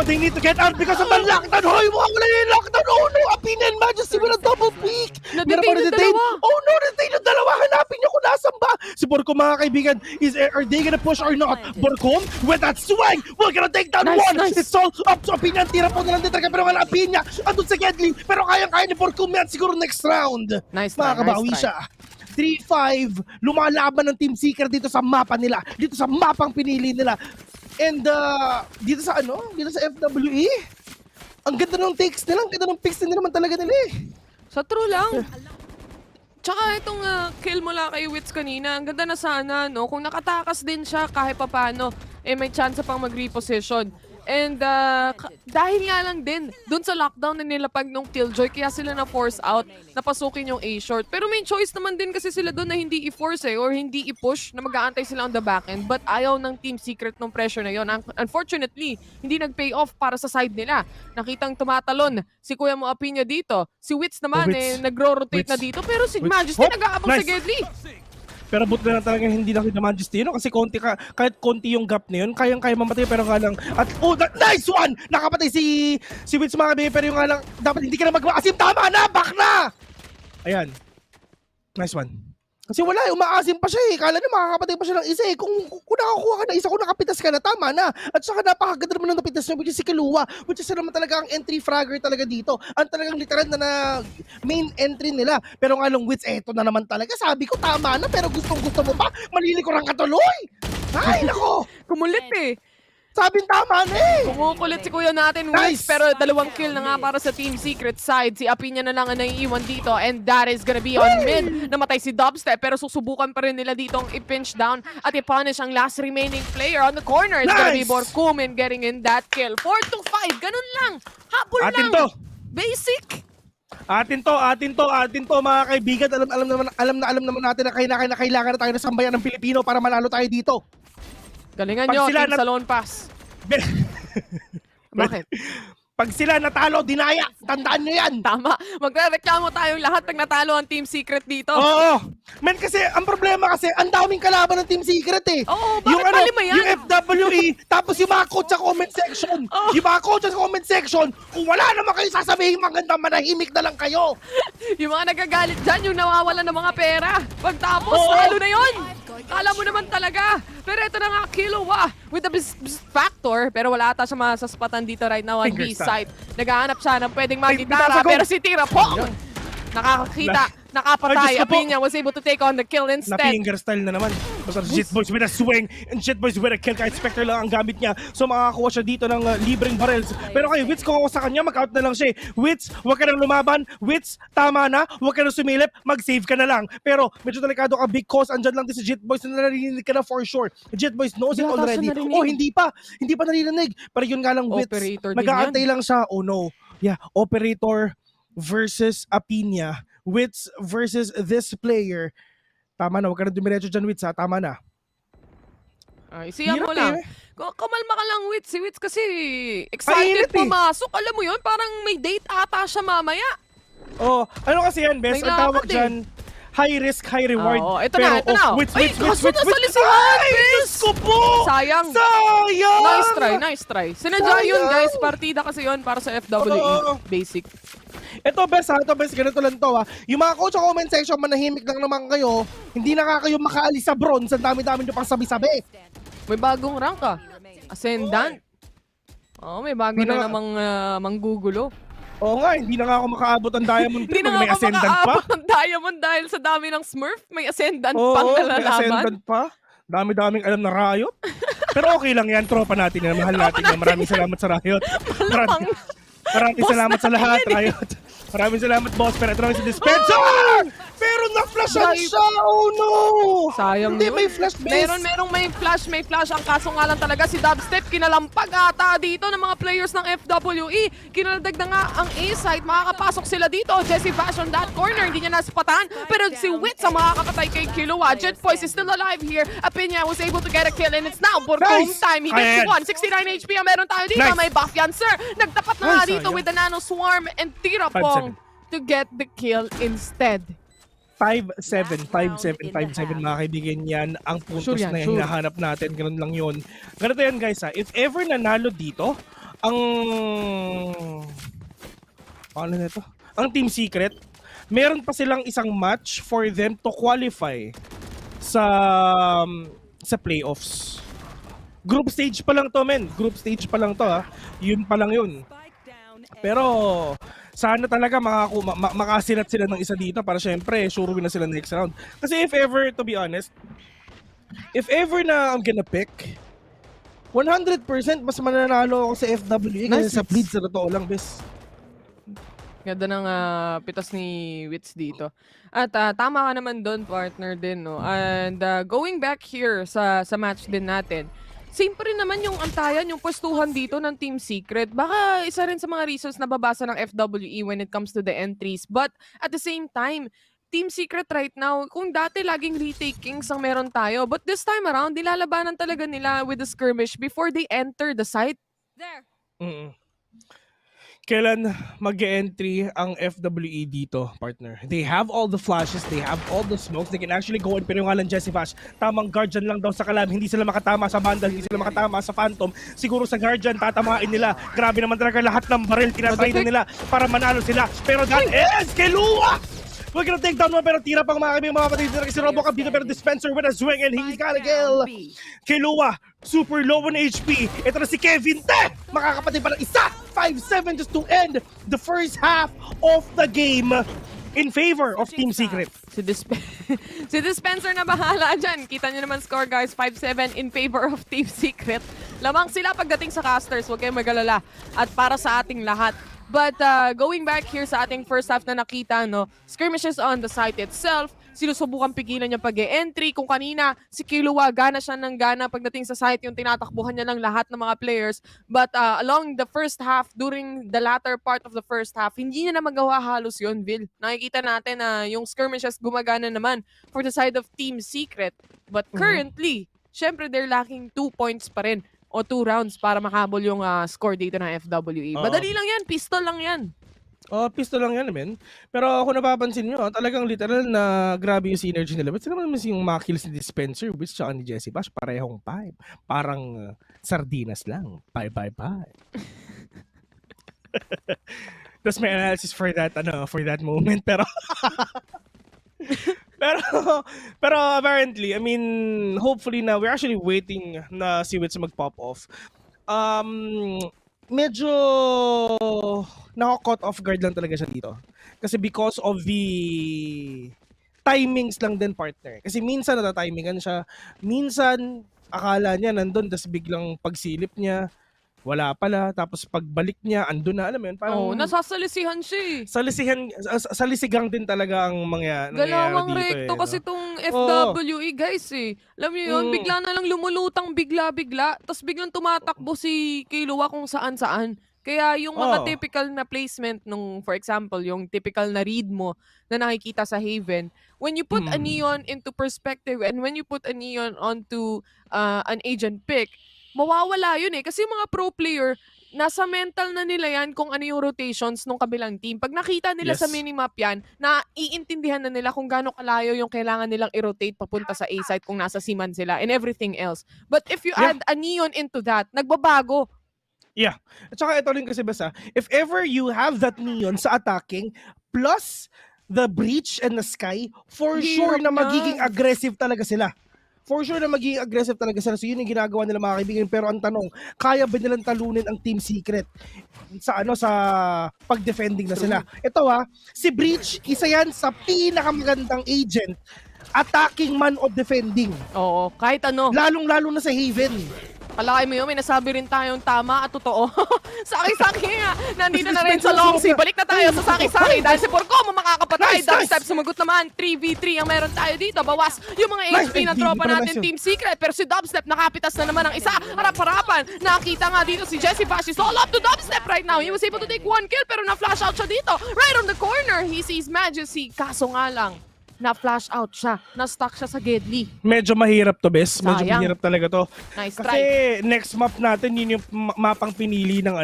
They need to get out because of the lockdown. Hoy, wala yung lockdown. Oh no, Apinya and Majesty will double peak. Na-detain yung dalawa. Oh no, na-detain yung dalawa. Hanapin niyo kung nasan ba. Si Borcom, mga kaibigan, are they gonna push or not? Borcom, with that swing, we're gonna take down one. It's all up to Apinya. Tira po na lang din talaga. Pero nga Apinya, andun sa Gedli. Pero kayang-kaya ni Borcom yan siguro next round. Makakabawi siya. 3-5, lumalaban ng Team Seeker dito sa mapa nila. Dito sa mapang pinili nila. And dito sa FWE, ang ganda ng takes nila, ang ganda ng picks nila naman talaga nila eh. Sa true lang. Tsaka itong kill mula kay Wits kanina, ang ganda na sana, no? Kung nakatakas din siya kahit papano, may chance pang mag-reposition. And dahil nga lang din, dun sa lockdown na nilapag nung Killjoy, kaya sila na-force out na pasukin yung A-short. Pero may choice naman din kasi sila dun na hindi i-force or hindi i-push na mag-aantay sila on the backend. But ayaw ng Team Secret nung pressure na yon. Unfortunately, hindi nag-pay off para sa side nila. Nakitang tumatalon si Kuya Mo Apinio dito. Si Wits naman nagro-rotate na dito. Pero si Majesty nag-aabang sa Gedli. Pero buti na talaga hindi nakita Majesty, no? Kasi kahit konti yung gap na yun, kayang-kaya mamatay, pero nga lang, at nice one! Nakapatay si Wits mga kabi, pero yung nga lang, dapat hindi ka na mag-asim, tama na! Back na! Ayan. Nice one. Kasi wala, umaasim pa siya eh. Kala niya makakapatay pa siya ng isa eh. Kung nakakuha ka na isa, kung nakapitas ka na, tama na. At saka napakaganda naman ng napitas niya, which is si Kilua. Which is naman talaga ang entry fragger talaga dito. Ang talagang literal na main entry nila. Pero nga lang, Wits, eto na naman talaga. Sabi ko, tama na, pero gustong-gusto mo pa. Malilikuran ka tuloy. Ay, nako. Kumulit eh. Sabing tama na eh. Kumukulit si kuya natin, Wits, pero 2 kill na nga para sa Team Secret side. Si Apinio na lang ang naiiwan dito, and that is gonna be on mid. Namatay si Dubstep, pero susubukan pa rin nila ditong i-pinch down at i-punish ang last remaining player on the corner. It's gonna be Borkumin getting in that kill. 4-5, ganun lang. Habol Atin lang. To. Basic. Atin to mga kaibigan. Alam naman natin na kailangan na tayo na sambayan ng Pilipino para manalo tayo dito. Galingan nyo, Team Salon Pass. Bakit? Pag sila natalo, dinaya. Tandaan nyo yan. Tama. Magre-reklamo tayong lahat pag natalo ang Team Secret dito. Oo. Men, kasi ang problema kasi, ang daming kalaban ng Team Secret eh. Oo, bakit palima yan? Yung FWE, tapos yung mga coach sa comment section. Yung mga coach sa comment section, kung wala naman kayo sasabihin maganda, manahimik na lang kayo. Yung mga nagagalit dyan, yung nawawalan ng mga pera. Pagtapos, talo na yun. Kala mo naman talaga. Pero ito na nga, Kilua with the best factor. Pero wala ata siya masaspatan dito right now on B side. Naghahanap siya ng pwedeng magitara. Pero si Tira Pong nakakakita, nakapatay. Apinio was able to take on the kill instead. Na-finger style na naman. Basta Jitboys with a swing and Jitboys with a kill. Kahit Spectre lang ang gamit niya. So makakakuha siya dito ng libreng barrels. Pero kay Wits, kung ako sa kanya, mag-out na lang siya. Wits, huwag ka nang lumaban. Wits, tama na. Huwag ka nang sumilip. Mag-save ka na lang. Pero medyo delikado ka because andyan lang din si Jitboys na narinig ka na for sure. Jitboys knows it already. Oh, hindi pa. Hindi pa naririnig. Pero yun nga lang, Wits. Mag-aantay lang siya. Oh no. Yeah, operator versus Apinio. Wits versus this player. Tama na, huwag ka na dumiretso dyan, Wits ha. Tama na. Ay, siya mo lang. Kumalma ka lang, Wits. Si Wits kasi excited pumasok. Alam mo yun, parang may date ata siya mamaya. Oh, ano kasi yan, Bes? Ang tawag dyan, high risk, high reward. Oh, ito na. Wits. Kaso nasalisihan, Bes! Sayang. Nice try. Sinadya yun, guys. Partida kasi yun para sa FWE. Basic. Ito, Bes, ganito lang to ha. Yung mga coach sa comment section, manahimik lang naman kayo. Hindi na kayo makaalis sa bronze. Ang dami-dami nyo pang sabi-sabi. May bagong rank ah. Ascendant. May bago na namang manggugulo. Oo nga, hindi na nga ako makaabot ang Diamond 3. Hindi na nga ako makaabot ng Diamond dahil sa dami ng Smurf. May Ascendant pang nalalaman. May Ascendant pa. Dami-daming alam na Riot. Pero okay lang yan, tropa natin yan. Mahal natin yan. Maraming salamat sa Riot. Maraming salamat sa lahat, Riot. Maraming salamat, boss. Pero ito naman si Dispenser! Pero na-flashan siya! Oh no! Sayang hindi, yun. may flash base. May flash. Ang kaso nga lang talaga si Dubstep, kinalampag ata dito ng mga players ng FWE. Kinaladag na nga ang A-side. Makakapasok sila dito. Jesse Bash on that corner. Hindi niya nasapatan. Pero si Wits ang makakapatay kay Kilua. Jetboys is still alive here. Apinio was able to get a kill and it's now Borkum time. He gets 169 HP ang meron tayo dito. May buff yan, sir. Nagtapat na nga dito with the Nano Swarm and Tira Pong to get the kill instead. 5-7 mga kaibigan yan. Ang puntos na hinahanap natin. Ganun lang yun. Ganito yan guys ha. If ever nanalo dito, ang Team Secret, meron pa silang isang match for them to qualify sa playoffs. Group stage pa lang to, men. Group stage pa lang to ha. Yun pa lang yun. Pero sana talaga makasilat sila ng isa dito para syempre sure win na sila next round. Kasi if ever, to be honest, if ever na I'm gonna pick, 100% mas mananalo ako sa FWE kasi sa Bleed sa totoo lang, bes. Ganda ng pitas ni Wits dito. At tama ka naman doon, partner din, no? And going back here sa match din natin, same pa rin naman yung antayan, yung pwestuhan dito ng Team Secret. Baka isa rin sa mga reasons na babasa ng FWE when it comes to the entries. But at the same time, Team Secret right now, kung dati laging retakings ang meron tayo, but this time around, nilalabanan talaga nila with the skirmish before they enter the site. There. Kailan mag-entry ang FWE dito, partner? They have all the flashes, they have all the smokes, they can actually go in, pero yung ngalan Jesse Bash, tamang Guardian lang daw sa Kalam, hindi sila makatama sa Vandal, hindi sila makatama sa Phantom, siguro sa Guardian tatamain nila. Grabe naman talaga lahat ng barrel tinatry na nila para manalo sila, pero that is Kelua! We're gonna take down one, pero tira pang mga kami mga kapatid dito si Robocop dito, pero Dispenser with a swing and he's got a kill. Kelua, super low on HP. Ito na si Kevin Te! Makakapatid pa ng isa! 5-7 just to end the first half of the game in favor of Team Secret. Si Dispenser na bahala dyan. Kita nyo naman score guys, 5-7 in favor of Team Secret. Lamang sila pagdating sa casters, huwag kayong magalala. At para sa ating lahat. But going back here sa ating first half na nakita, no, skirmishes on the site itself, sinusubukan pigilan niya pag-e-entry. Kung kanina, si Kilua, gana siya ng gana pagdating sa site, yung tinatakbuhan niya ng lahat ng mga players. But along the first half, during the latter part of the first half, hindi niya na magawa halos yun, Vil. Nakikita natin na yung skirmishes gumagana naman for the side of Team Secret. But currently, syempre they're lacking 2 points pa rin o 2 rounds para makahabol yung score dito ng FWE. Madali lang yan, pistol lang yan. Pistol lang yan, men. Pero kung napapansin nyo, talagang literal na grabe yung synergy nila. Ba't sila naman yung mga kills ni Dispenser, which tsaka ni Jesse Bash, parehong 5. Parang sardinas lang. Bye. That's my analysis for that, for that moment. Pero pero apparently, I mean, hopefully na we're actually waiting na si Wits mag-pop off. Medyo naka-caught off guard lang talaga siya dito. Kasi because of the timings lang din, partner. Kasi minsan natatimingan siya, minsan akala niya nandun, tas biglang pagsilip niya, wala pala, tapos pagbalik niya, andun na, alam mo yun, parang... nasasalisihan siya salisigang din talaga ang mga nangyayari galawang dito. Recto kasi itong FWE, guys Alam niyo yun, bigla na lang lumulutang bigla-bigla, tapos biglang tumatakbo si Kilua kung saan-saan. Kaya yung mga typical na placement nung, for example, yung typical na read mo na nakikita sa Haven, when you put a Neon into perspective and when you put a Neon onto an agent pick, mawawala yun kasi yung mga pro player, nasa mental na nila yan kung ano yung rotations ng kabilang team. Pag nakita nila sa minimap yan, naiintindihan na nila kung gaano kalayo yung kailangan nilang i-rotate papunta sa A-site kung nasa C-man sila and everything else. But if you add a Neon into that, nagbabago. Yeah. At saka ito rin kasi basta, if ever you have that Neon sa attacking, plus the breach and the sky, for sure na magiging aggressive talaga sila. For sure na magiging aggressive talaga sila. So yun yung ginagawa nila mga kaibigan. Pero ang tanong, kaya ba nilang talunin ang Team Secret sa sa pag-defending na sila? Ito si Breach, isa yan sa pinakamagandang agent. Attacking man o defending. Oo, kahit ano. Lalong-lalo na sa Haven. Palakay mo yun, may nasabi rin tayong tama at totoo. Saki-saki nga. Nandito na rin sa long C. Balik na tayo sa saki-saki. Dahil si Porcomo makakapatay. Dubstep sumagot naman. 3v3 ang meron tayo dito. Bawas yung mga HP ng tropa natin, Team Secret. Pero si Dubstep nakapitas na naman ang isa. Harap-harapan. Nakita nga dito si Jesse Bash. Is all up to Dubstep right now. He was able to take 1 kill pero na-flash out siya dito. Right on the corner. He sees Majesty. Kaso nga lang, na-flash out siya. Na-stuck siya sa Gedli. Medyo mahirap to, Bes. Medyo mahirap talaga to. Nice Kasi next map natin, yun yung mapang pinili ng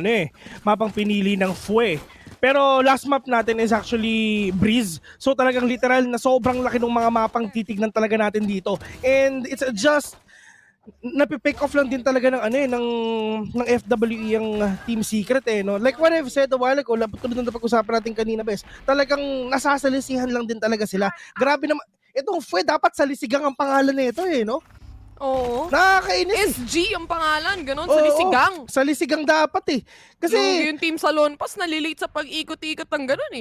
mapang pinili ng FUE. Pero last map natin is actually Breeze. So talagang literal na sobrang laki ng mga mapang titignan talaga natin dito. And it's just napipick off lang din talaga ng ng FWE ang Team Secret no. Like what I've said a while ago, tulad ng pag-usapan natin kanina, Bes. Talagang nasasalisihan lang din talaga sila. Grabe naman. Itong FUE dapat salisigang ang pangalan nito no. Oo. Nakakainis. SG ang pangalan, ganun, salisigang. Salisigang dapat Kasi yung team sa Lone Pass nalilate sa pag-ikot-ikot ng ganun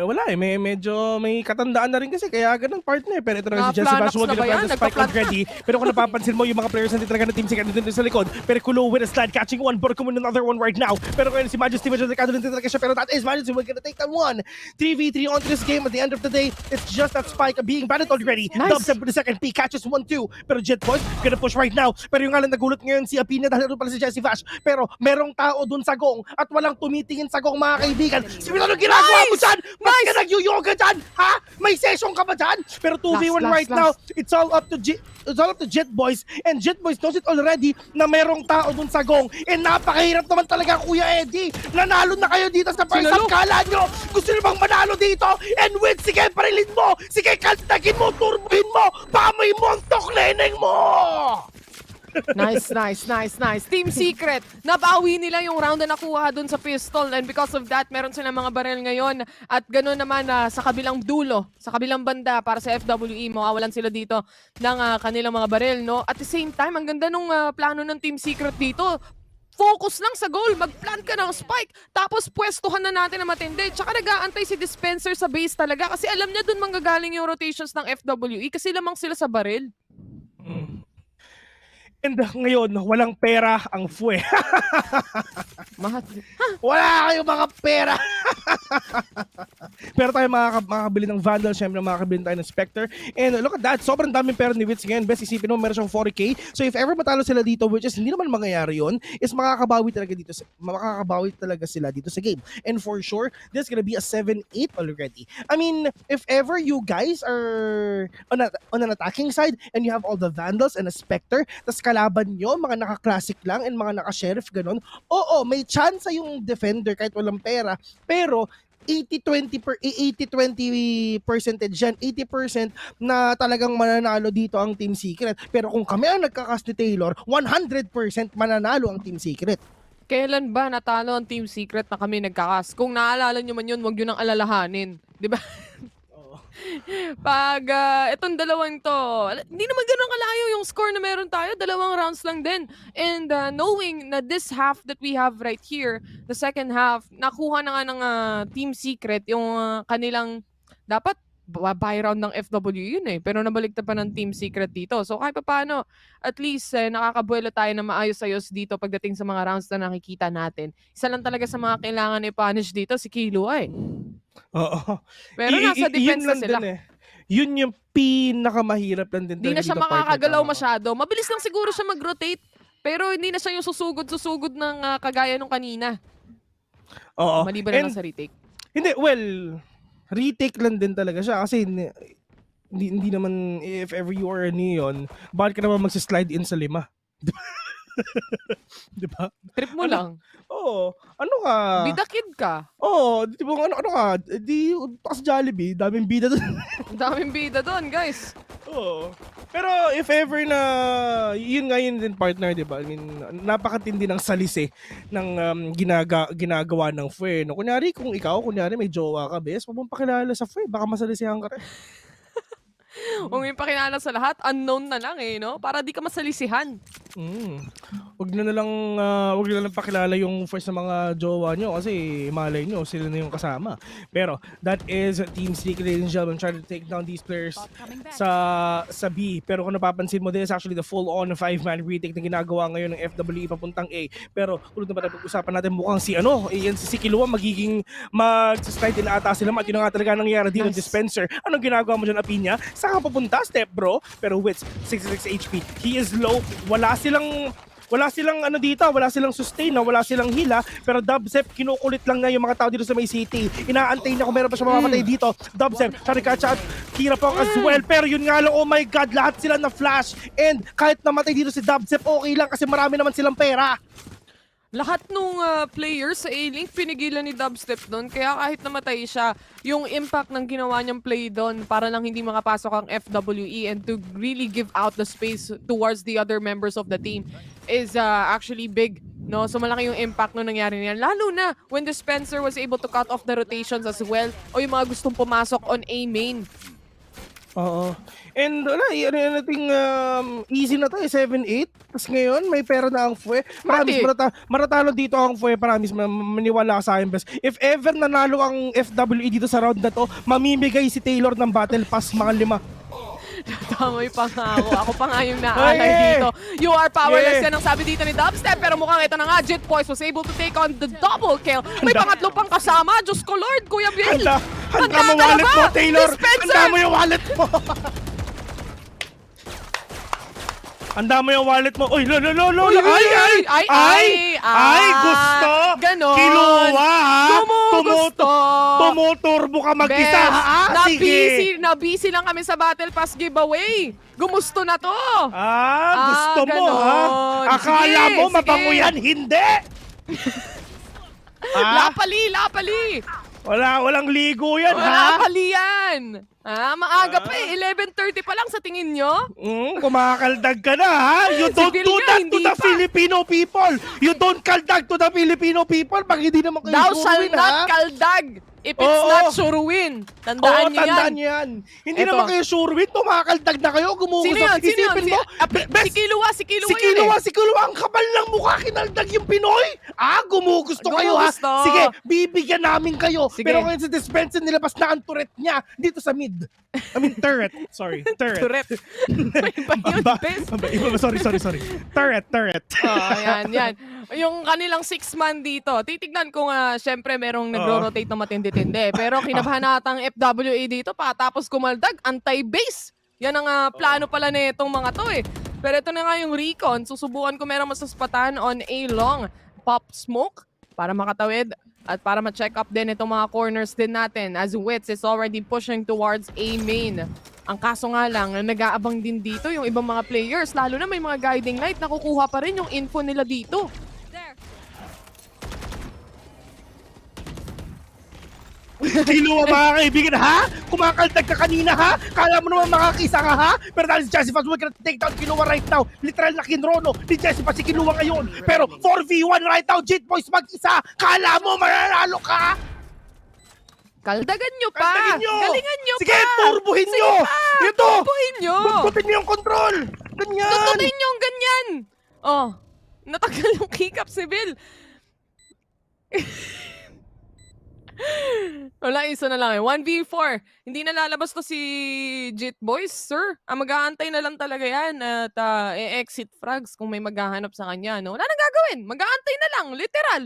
wala medyo may katandaan na rin kasi kaya ganun partner. Pero ito na si Jesse Bash, huwag na sa spike already. Pero kung napapansin mo yung mga players na talaga na Team Secret dito sa likod. Pero Kulo with a slide catching one, but coming another one right now. Pero kaya si Majesty medyo dekado din talaga siya. Pero that is Majesty, we're gonna take that one. 3v3 onto this game. At the end of the day, it's just that spike being banned already. Nice. Dubstep with the second P catches 1-2. Pero Jet Boys gonna push right now. Pero yung alam nagulat ngayon si Apina dahil doon pala si Jesse Vash. Pero merong tao doon sa gong at walang tumitingin sa gong, mga kaibigan. Sino anong ginagawa mo dyan? Ba't ka nag-yoga dyan? Ha? May session ka ba dyan? Pero 2v1 right now, it's all up to Jet Boys, and Jet Boys knows it already na merong tao dun sa gong. And napakahirap naman talaga, Kuya Eddie. Nanalo na kayo dito sa first half. Kala nyo, gusto nyo bang manalo dito? And win, sige, parilin mo! Sige, kaltagin mo, turbuhin mo! Pamoy mo ang tokleneng mo! Nice. Team Secret, nabawi nila yung round na nakuha dun sa pistol, and because of that, meron silang mga barel ngayon. At gano'n naman sa kabilang dulo, sa kabilang banda para sa FWE, mawawalan sila dito ng kanilang mga barel, no? At the same time, ang ganda nung plano ng Team Secret dito. Focus lang sa goal, mag-plant ka ng spike, tapos pwestuhan na natin na matindi. Tsaka nag-aantay si Dispenser sa base talaga kasi alam niya dun manggagaling yung rotations ng FWE kasi lamang sila sa baril. And ngayon, walang pera ang FUE. Wala kayong mga pera. Pero tayo makakabili ng Vandal, syempre makakabili tayo ng Spectre. And look at that, sobrang daming pera ni Wits ngayon. Best isipin mo, meron siyang 40k. So if ever matalo sila dito, which is hindi naman mangyayari yun, is makakabawi talaga sila dito sa game. And for sure, this is gonna be a 7-8 already. I mean, if ever you guys are on an attacking side and you have all the Vandals and a Spectre, tas kalaban nyo, mga naka-classic lang and mga naka-sheriff, ganon. Oo, may chance yung defender kahit walang pera. Pero 80-20 percentage yan. 80% na talagang mananalo dito ang Team Secret. Pero kung kami ang nagkakas ni Taylor, 100% mananalo ang Team Secret. Kailan ba natalo ang Team Secret na kami nagkakas? Kung naalala nyo man yun, huwag yun ang alalahanin. Di ba? Pag itong dalawang to, hindi naman ganun kalayo yung score na meron tayo. 2 rounds lang din. And knowing na this half that we have right here, the second half, nakuha na nga ng Team Secret yung kanilang dapat buy round ng FW yun eh. Pero nabaligtad pa ng Team Secret dito. So kahit pa paano, at least nakakabuelo tayo na maayos-ayos dito pagdating sa mga rounds na nakikita natin. Isa lang talaga sa mga kailangan i-punish dito si Kilo ay. Oo. Pero nasa defense na sila. Yun yung pinakamahirap lang din. Hindi na siya makakagalaw masyado. Mabilis lang siguro siya mag-rotate. Pero hindi na siya yung susugod ng kagaya nung kanina. Oo. Maliban na lang sa retake. Hindi, well, retake lang din talaga siya. Kasi hindi naman, if ever you are a neon, bakit ka naman magsislide in sa 5? Di ba? Trip mo lang. Oo. Ano ka? Bida kid ka. Oo. Di ba ano ka? Di, takas Jollibee. Daming bida doon. Daming bida doon, guys. Oo. Pero if ever na, yun din partner, di ba? I mean, napakatindi ng salisi ng ginagawa ng FUE. No? Kunyari, kung ikaw, may jowa ka, bes, huwag mong pakilala sa FUE. Baka masalisihan ka rin. Huwag mo yung pakilala sa lahat, unknown na lang eh, no? Para di ka masalisihan. Huwag na lang pakilala yung first sa mga jowa nyo kasi malay nyo, sila na yung kasama. Pero that is Team Secret, ladies and gentlemen, trying to take down these players sa B. Pero kung napapansin mo, this is actually the full-on 5-man retake na ginagawa ngayon ng FWE papuntang A. Pero tulad na pag-usapan natin, mukhang si Kilua magiging mag-slide din ata sila. At yun nga talaga nangyari dito, Dispenser. Anong ginagawa mo dyan, Apinya? Saan ka papunta, step bro? Pero Wits, 66 HP. He is low. Wala silang dito, wala silang sustain, wala silang hila, pero Dubsep kinukulit lang na yung mga tao dito sa may city. Inaantay niya kung meron pa siya mamamatay dito. Dubsep, Charikacha at Kirapong as well, pero yun nga lang, oh my god, lahat sila na flash, and kahit namatay dito si Dubsep, okay lang kasi marami naman silang pera. Lahat nung players sa A-Link, pinigilan ni Dubstep doon. Kaya kahit namatay siya, yung impact ng ginawa niyang play doon para lang hindi makapasok ang FWE and to really give out the space towards the other members of the team is actually big. No? So malaki yung impact nung nangyari niyan. Lalo na when Dispenser was able to cut off the rotations as well o yung mga gustong pumasok on A main. Oo. And wala, easy na to, 7-8. Tapos ngayon, may pera na ang FUE. Promise, maratalo dito ang FUE. Promise, maniwala ka sa akin, best. If ever nanalo ang FWE dito sa round na to, mamimigay si Taylor ng battle pass, mga 5. Tama yung pangako. Ako pa nga yung naalay dito. You are powerless yan ang sabi dito ni Dubstep. Pero mukhang ito na nga, Jet Boys was able to take on the double kill. May pangatlo pang kasama. Diyos ko Lord, Kuya Bill. Handa mo wallet mo, Taylor. Handa mo yung wallet mo. Handa mo yung wallet mo. Uy, lo. Ay, gusto. Ganon. Kiluwa, ha? Gusto. Tumuturbo ka mag-isa, Bes, ha? Sige. na-busy lang kami sa Battle Pass giveaway. Gumusto na to. Gusto mo, ganon. ha? Akala Sige, mo sige. mabango yan? Hindi! Lapali. Walang ligo yan, Wala ha? pali yan. Maaga pa 11:30 pa lang sa tingin nyo? Kumakaldag ka na, ha? You don't Civil do nga, that to hindi the pa. Filipino people! You don't kaldag to the Filipino people pag hindi naman kayo Thou shall suruin, not ha? kaldag if it's Oo. not suruin. Tandaan nyo yan. Tandaan nyo yan. Hindi Eto. naman kayo suruin, tumakaldag na kayo, gumugusto. Sino yun? Isipin mo, Si Kiluwa yun Si Kiluwa, ang kapal ng mukha, kinaldag yung Pinoy. Gumugusto kayo, ha? Gumugusto. Sige, bibigyan namin kayo. Sige. Pero ngayon sa dispenser, nilabas na ang turret niya dito sa mid. I mean, turret. Sorry, turret. Turret. Sorry. Turret. Yan. Yung kanilang 6-man dito, titignan ko nga, syempre merong nagro-rotate na matindi-tindi. Pero kinabahanatang FWA dito, patapos kumaldag, anti-base. Yan ang plano pala nitong mga to eh. Pero ito na nga yung recon, susubukan ko merong masuspatan on a long pop smoke para makatawid at para ma-check up din itong mga corners din natin as Wits is already pushing towards A main. Ang kaso nga lang, nag-aabang din dito yung ibang mga players, lalo na may mga guiding light, nakukuha pa rin yung info nila dito. Kiluwa mga kaibigan, ha? Kumakaldag ka kanina, ha? Kala mo naman makakisa ka, ha? Pero dahil si Jessica we're gonna take down Kiluwa right now. Literal na kinrono ni Jessica si Kiluwa ngayon. Pero 4v1 right now, Jit Boys mag-isa. Kala mo mananalo ka? Kaldagan nyo pa! Galingan nyo Sige, pa! turbuhin nyo! Ito! Turbuhin nyo! Butbutin nyo yung control! Ganyan! Tututin nyo yung ganyan! Oh, natagal yung kick-up si Bill. Wala, isa na lang eh. 1v4. Hindi na lalabas to si Jit Boys, sir. Mag-aantay na lang talaga yan at exit frags kung may maghahanap sa kanya. No? Wala nang gagawin. Mag-aantay na lang. Literal.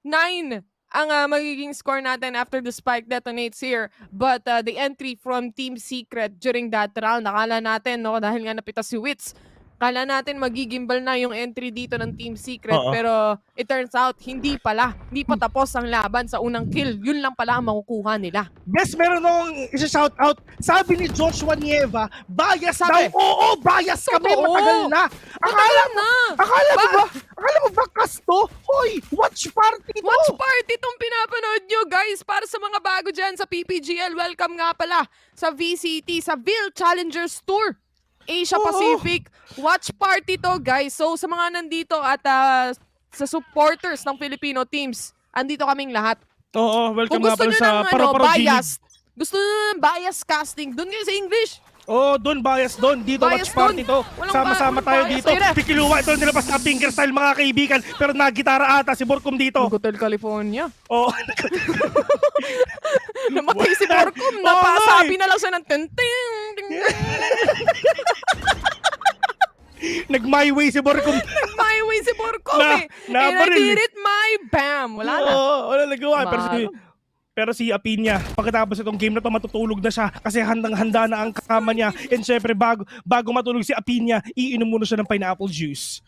8-9 ang magiging score natin after the spike detonates here. But the entry from Team Secret during that round, akala natin, no, dahil nga napita si Wits, akala natin magigimbal na yung entry dito ng Team Secret. Pero it turns out, hindi pala. Hindi pa tapos ang laban sa unang kill. Yun lang pala ang makukuha nila. Yes, meron akong isa-shoutout. Sabi ni Joshua Nieva, bias daw. Oo, bias kami. Matagal na. Akala mo ba kasto? Hoy, watch party to. Watch party tong pinapanood nyo, guys. Para sa mga bago dyan sa PPGL, welcome nga pala sa VCT, sa VIL Challengers Tour. Asia Pacific. Watch party to, guys. So, sa mga nandito at sa supporters ng Filipino teams, andito kaming lahat. Oo, welcome Kung gusto nga pala nyo sa ng Paro-Paro bias, gusto nyo ng bias casting, dun kayo sa English. Doon bias doon. Dito Bias watch party to. Walang Sama-sama tayo bias. dito. Ayun na. Pikiluwa, ito nilabas na fingerstyle mga kaibigan. Pero nagitara ata si Borkum dito. Hotel California. Oo. Namatay si Borkum. Napasabi na lang siya ng tinting. Nag-my way si Borkum. My way si Borkum eh. And I Nabaril. did it, my bam. Wala na. Wala nagawa. Pero si Apinya, pagkatapos itong game na to, matutulog na siya kasi handang-handa na ang kasama niya. And syempre, bago matulog si Apinya, iinom muna siya ng pineapple juice.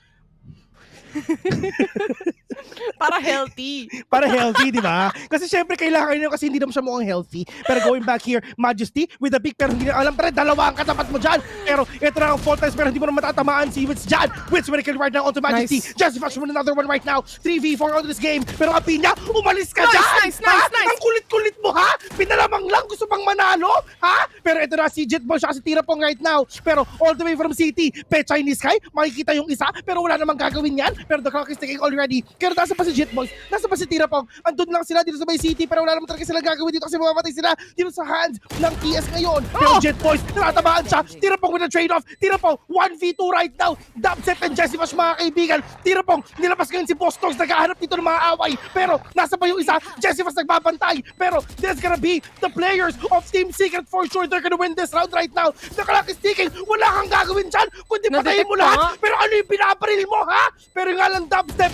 Para healthy. Para healthy, di ba? Kasi syempre kailangan nyo kasi hindi naman siya mukhang healthy. Pero going back here, Majesty with a big pero hindi na alam pa rin, dalawa ang katapat mo dyan. Pero ito na ang fault times pero hindi mo na matatamaan si Wits dyan. Wits with a kill right now onto Majesty. Nice. Just flash with another one right now. 3v4 out of this game. Pero Apinya, umalis ka dyan! Nice. Ang kulit-kulit mo, ha? Pinalamang lang, gusto pang manalo, ha? Pero ito na si Jet Boy siya kasi Tirapong right now. Pero all the way from City, Chinese Sky, makikita yung isa pero wala namang gagawin yan. Pero the clock is ticking already. Pero nasa pa si Jet Boys, nasa pa si Tirapong. Andun lang sila dito sa Bay City pero wala naman talaga sila gagawin dito kasi mamamatay sila dito sa hands ng TS ngayon. Pero Jet Boys, natatamaan siya. Tirapong with a trade-off. Tirapong, 1v2 right now. Dubstep and Jesse Bash mga kaibigan. Tirapong, nilabas ngayon si Boss Dogs, naghahanap dito ng mga away. Pero nasa pa yung isa, Jesse Bash nagbabantay. Pero there's gonna be the players of Team Secret for sure. They're gonna win this round right now. The clock is ticking. Wala kang gagawin dyan kundi patayin mo lahat. Pero ano yung pinaparil mo, ha? Pero nga lang Dubstep,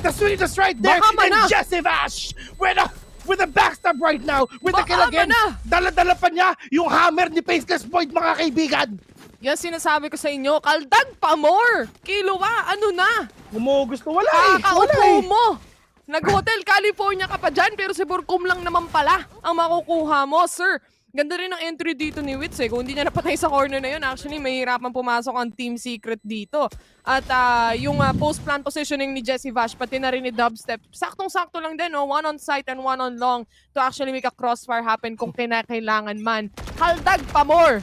the sweetest right there. And Jesse Bash with a backstab right now. With the kill again. Dala-dala pa niya yung hammer ni Faceless Void mga kaibigan. Yan sinasabi ko sa inyo, kaldag pa more! Kiluwa, ano na? Gusto, wala eh. Kakaupo mo! Nag-Hotel California ka pa dyan, pero si Burkum lang naman pala ang makukuha mo, sir. Ganda rin ang entry dito ni Wits eh. Kung hindi niya napatay sa corner na yun, actually, mahirapan pumasok ang Team Secret dito. At yung post-plant positioning ni Jesse Vash, pati na rin ni Dubstep, saktong-sakto lang din, no? One on site and one on long to actually make a crossfire happen kung kinakailangan man. Kaldag pa more!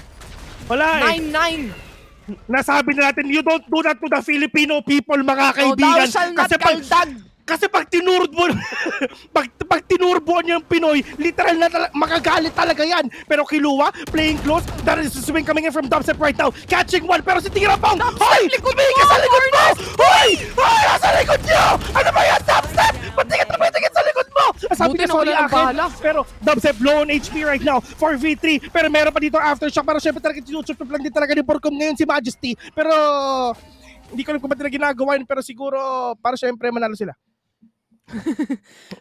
Wala eh. 9-9! Nasabi na natin, you don't do that to the Filipino people, mga kaibigan. Thou shall not kaldag! Kasi pag tinurbo pag tinurbo niya yung Pinoy, literal na makagalit talaga yan. Pero Kiluwa, playing close, that is swing coming in from Dubstep right now. Catching one, pero si Tirapong, hoy! Tumingin ka sa likod mo! Hoy! Hoy! Nasa likod niyo! Ano ba yan, Dubstep? Ba't di ka tumitingin sa likod mo? Sabi Buti ka sorry na akin, pero Dubstep low on HP right now for V3. Pero meron pa dito aftershock, pero syempre talaga sinusup lang din talaga ni Borcom ngayon si Majesty. Pero hindi ko alam kung ba't nila ginagawa yun, pero siguro para syempre manalo sila.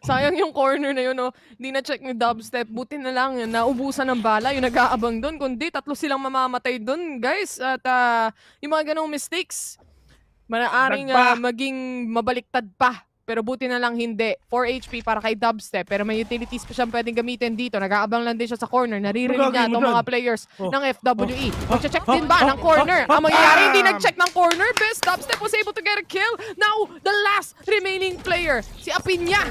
Sayang yung corner na yun, no? Hindi na-check ni Dubstep. Buti na lang, naubusan ng bala yung nag-aabang doon. Kundi, 3 silang mamamatay doon, guys. At yung mga ganong mistakes, maaaring maging mabaliktad pa. Pero buti na lang hindi. 4 HP para kay Dubstep. Pero may utilities pa siyang pwedeng gamitin dito. Nag-aabang lang din siya sa corner. Naririnig niya itong mga players ng FWE. Mag-check din ba ng corner? Ang mangyayari, hindi nag-check ng corner. Best Dubstep was able to get a kill. Now, the last remaining player, si Apinya.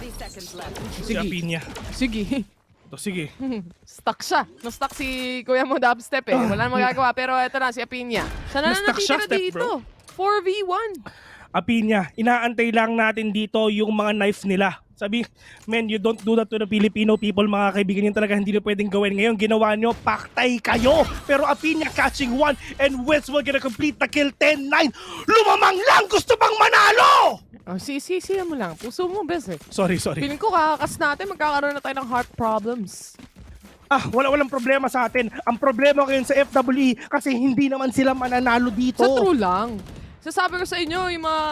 Si Apinya. Sige. Sige. Stuck siya. Na-stuck si Kuya mo Dubstep eh. Wala nang magagawa. Pero eto na, si Apinya. Sana na natitira dito. 4v1. Apinya, inaantay lang natin dito yung mga knife nila. Sabi, man, you don't do that to the Filipino people, mga kaibigan. Yung talaga hindi na pwedeng gawin. Ngayon, ginawa nyo, paktay kayo. Pero Apinya catching one and Wits will gonna complete the kill 10-9. Lumamang lang! Gusto bang manalo! Oh, siya mo lang. Puso mo, best eh. Sorry. Feeling ko kakakas natin, magkakaroon na tayo ng heart problems. Walang problema sa atin. Ang problema ngayon sa FWE kasi hindi naman sila mananalo dito. Sa true lang. Sasabi ko sa inyo, yung mga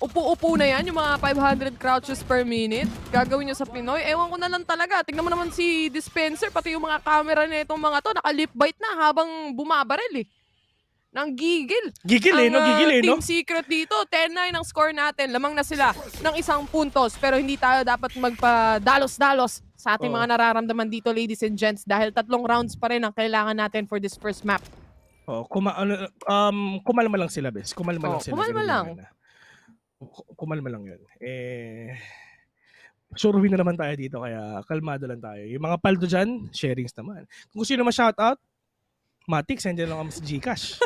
upo-upo na yan, yung mga 500 crouches per minute, gagawin nyo sa Pinoy, ewan ko na lang talaga. Tignan mo naman si Dispenser, pati yung mga camera na itong mga to, naka-lip bite na habang bumabaril eh. Nang gigil. Gigil no? Team Secret dito, 10-9 ang score natin. Lamang na sila ng 1 puntos. Pero hindi tayo dapat magpa-dalos-dalos sa ating mga nararamdaman dito, ladies and gents. Dahil 3 rounds pa rin ang kailangan natin for this first map. Kumalma lang sila, bes. Kumalma lang sila. Kumalma lang yun. Sure win na naman tayo dito, kaya kalmado lang tayo. Yung mga paldo dyan, sharings naman. Kung gusto nyo naman shoutout, Matic, send nyo lang kami sa Gcash.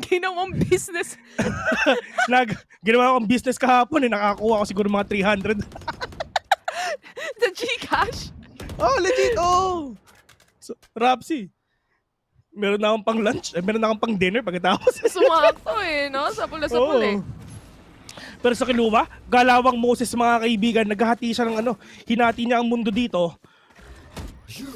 Ginawang business. Ginawa akong business kahapon, nakakuha ko siguro mga 300. The Gcash? Legit, So, Rapsi. Meron na akong pang lunch, meron na akong pang dinner pagkatapos. Sumakto no? Sapula-sapul eh. Pero sa Kiluwa, Galawang Moses, mga kaibigan, naghahati siya ng hinati niya ang mundo dito.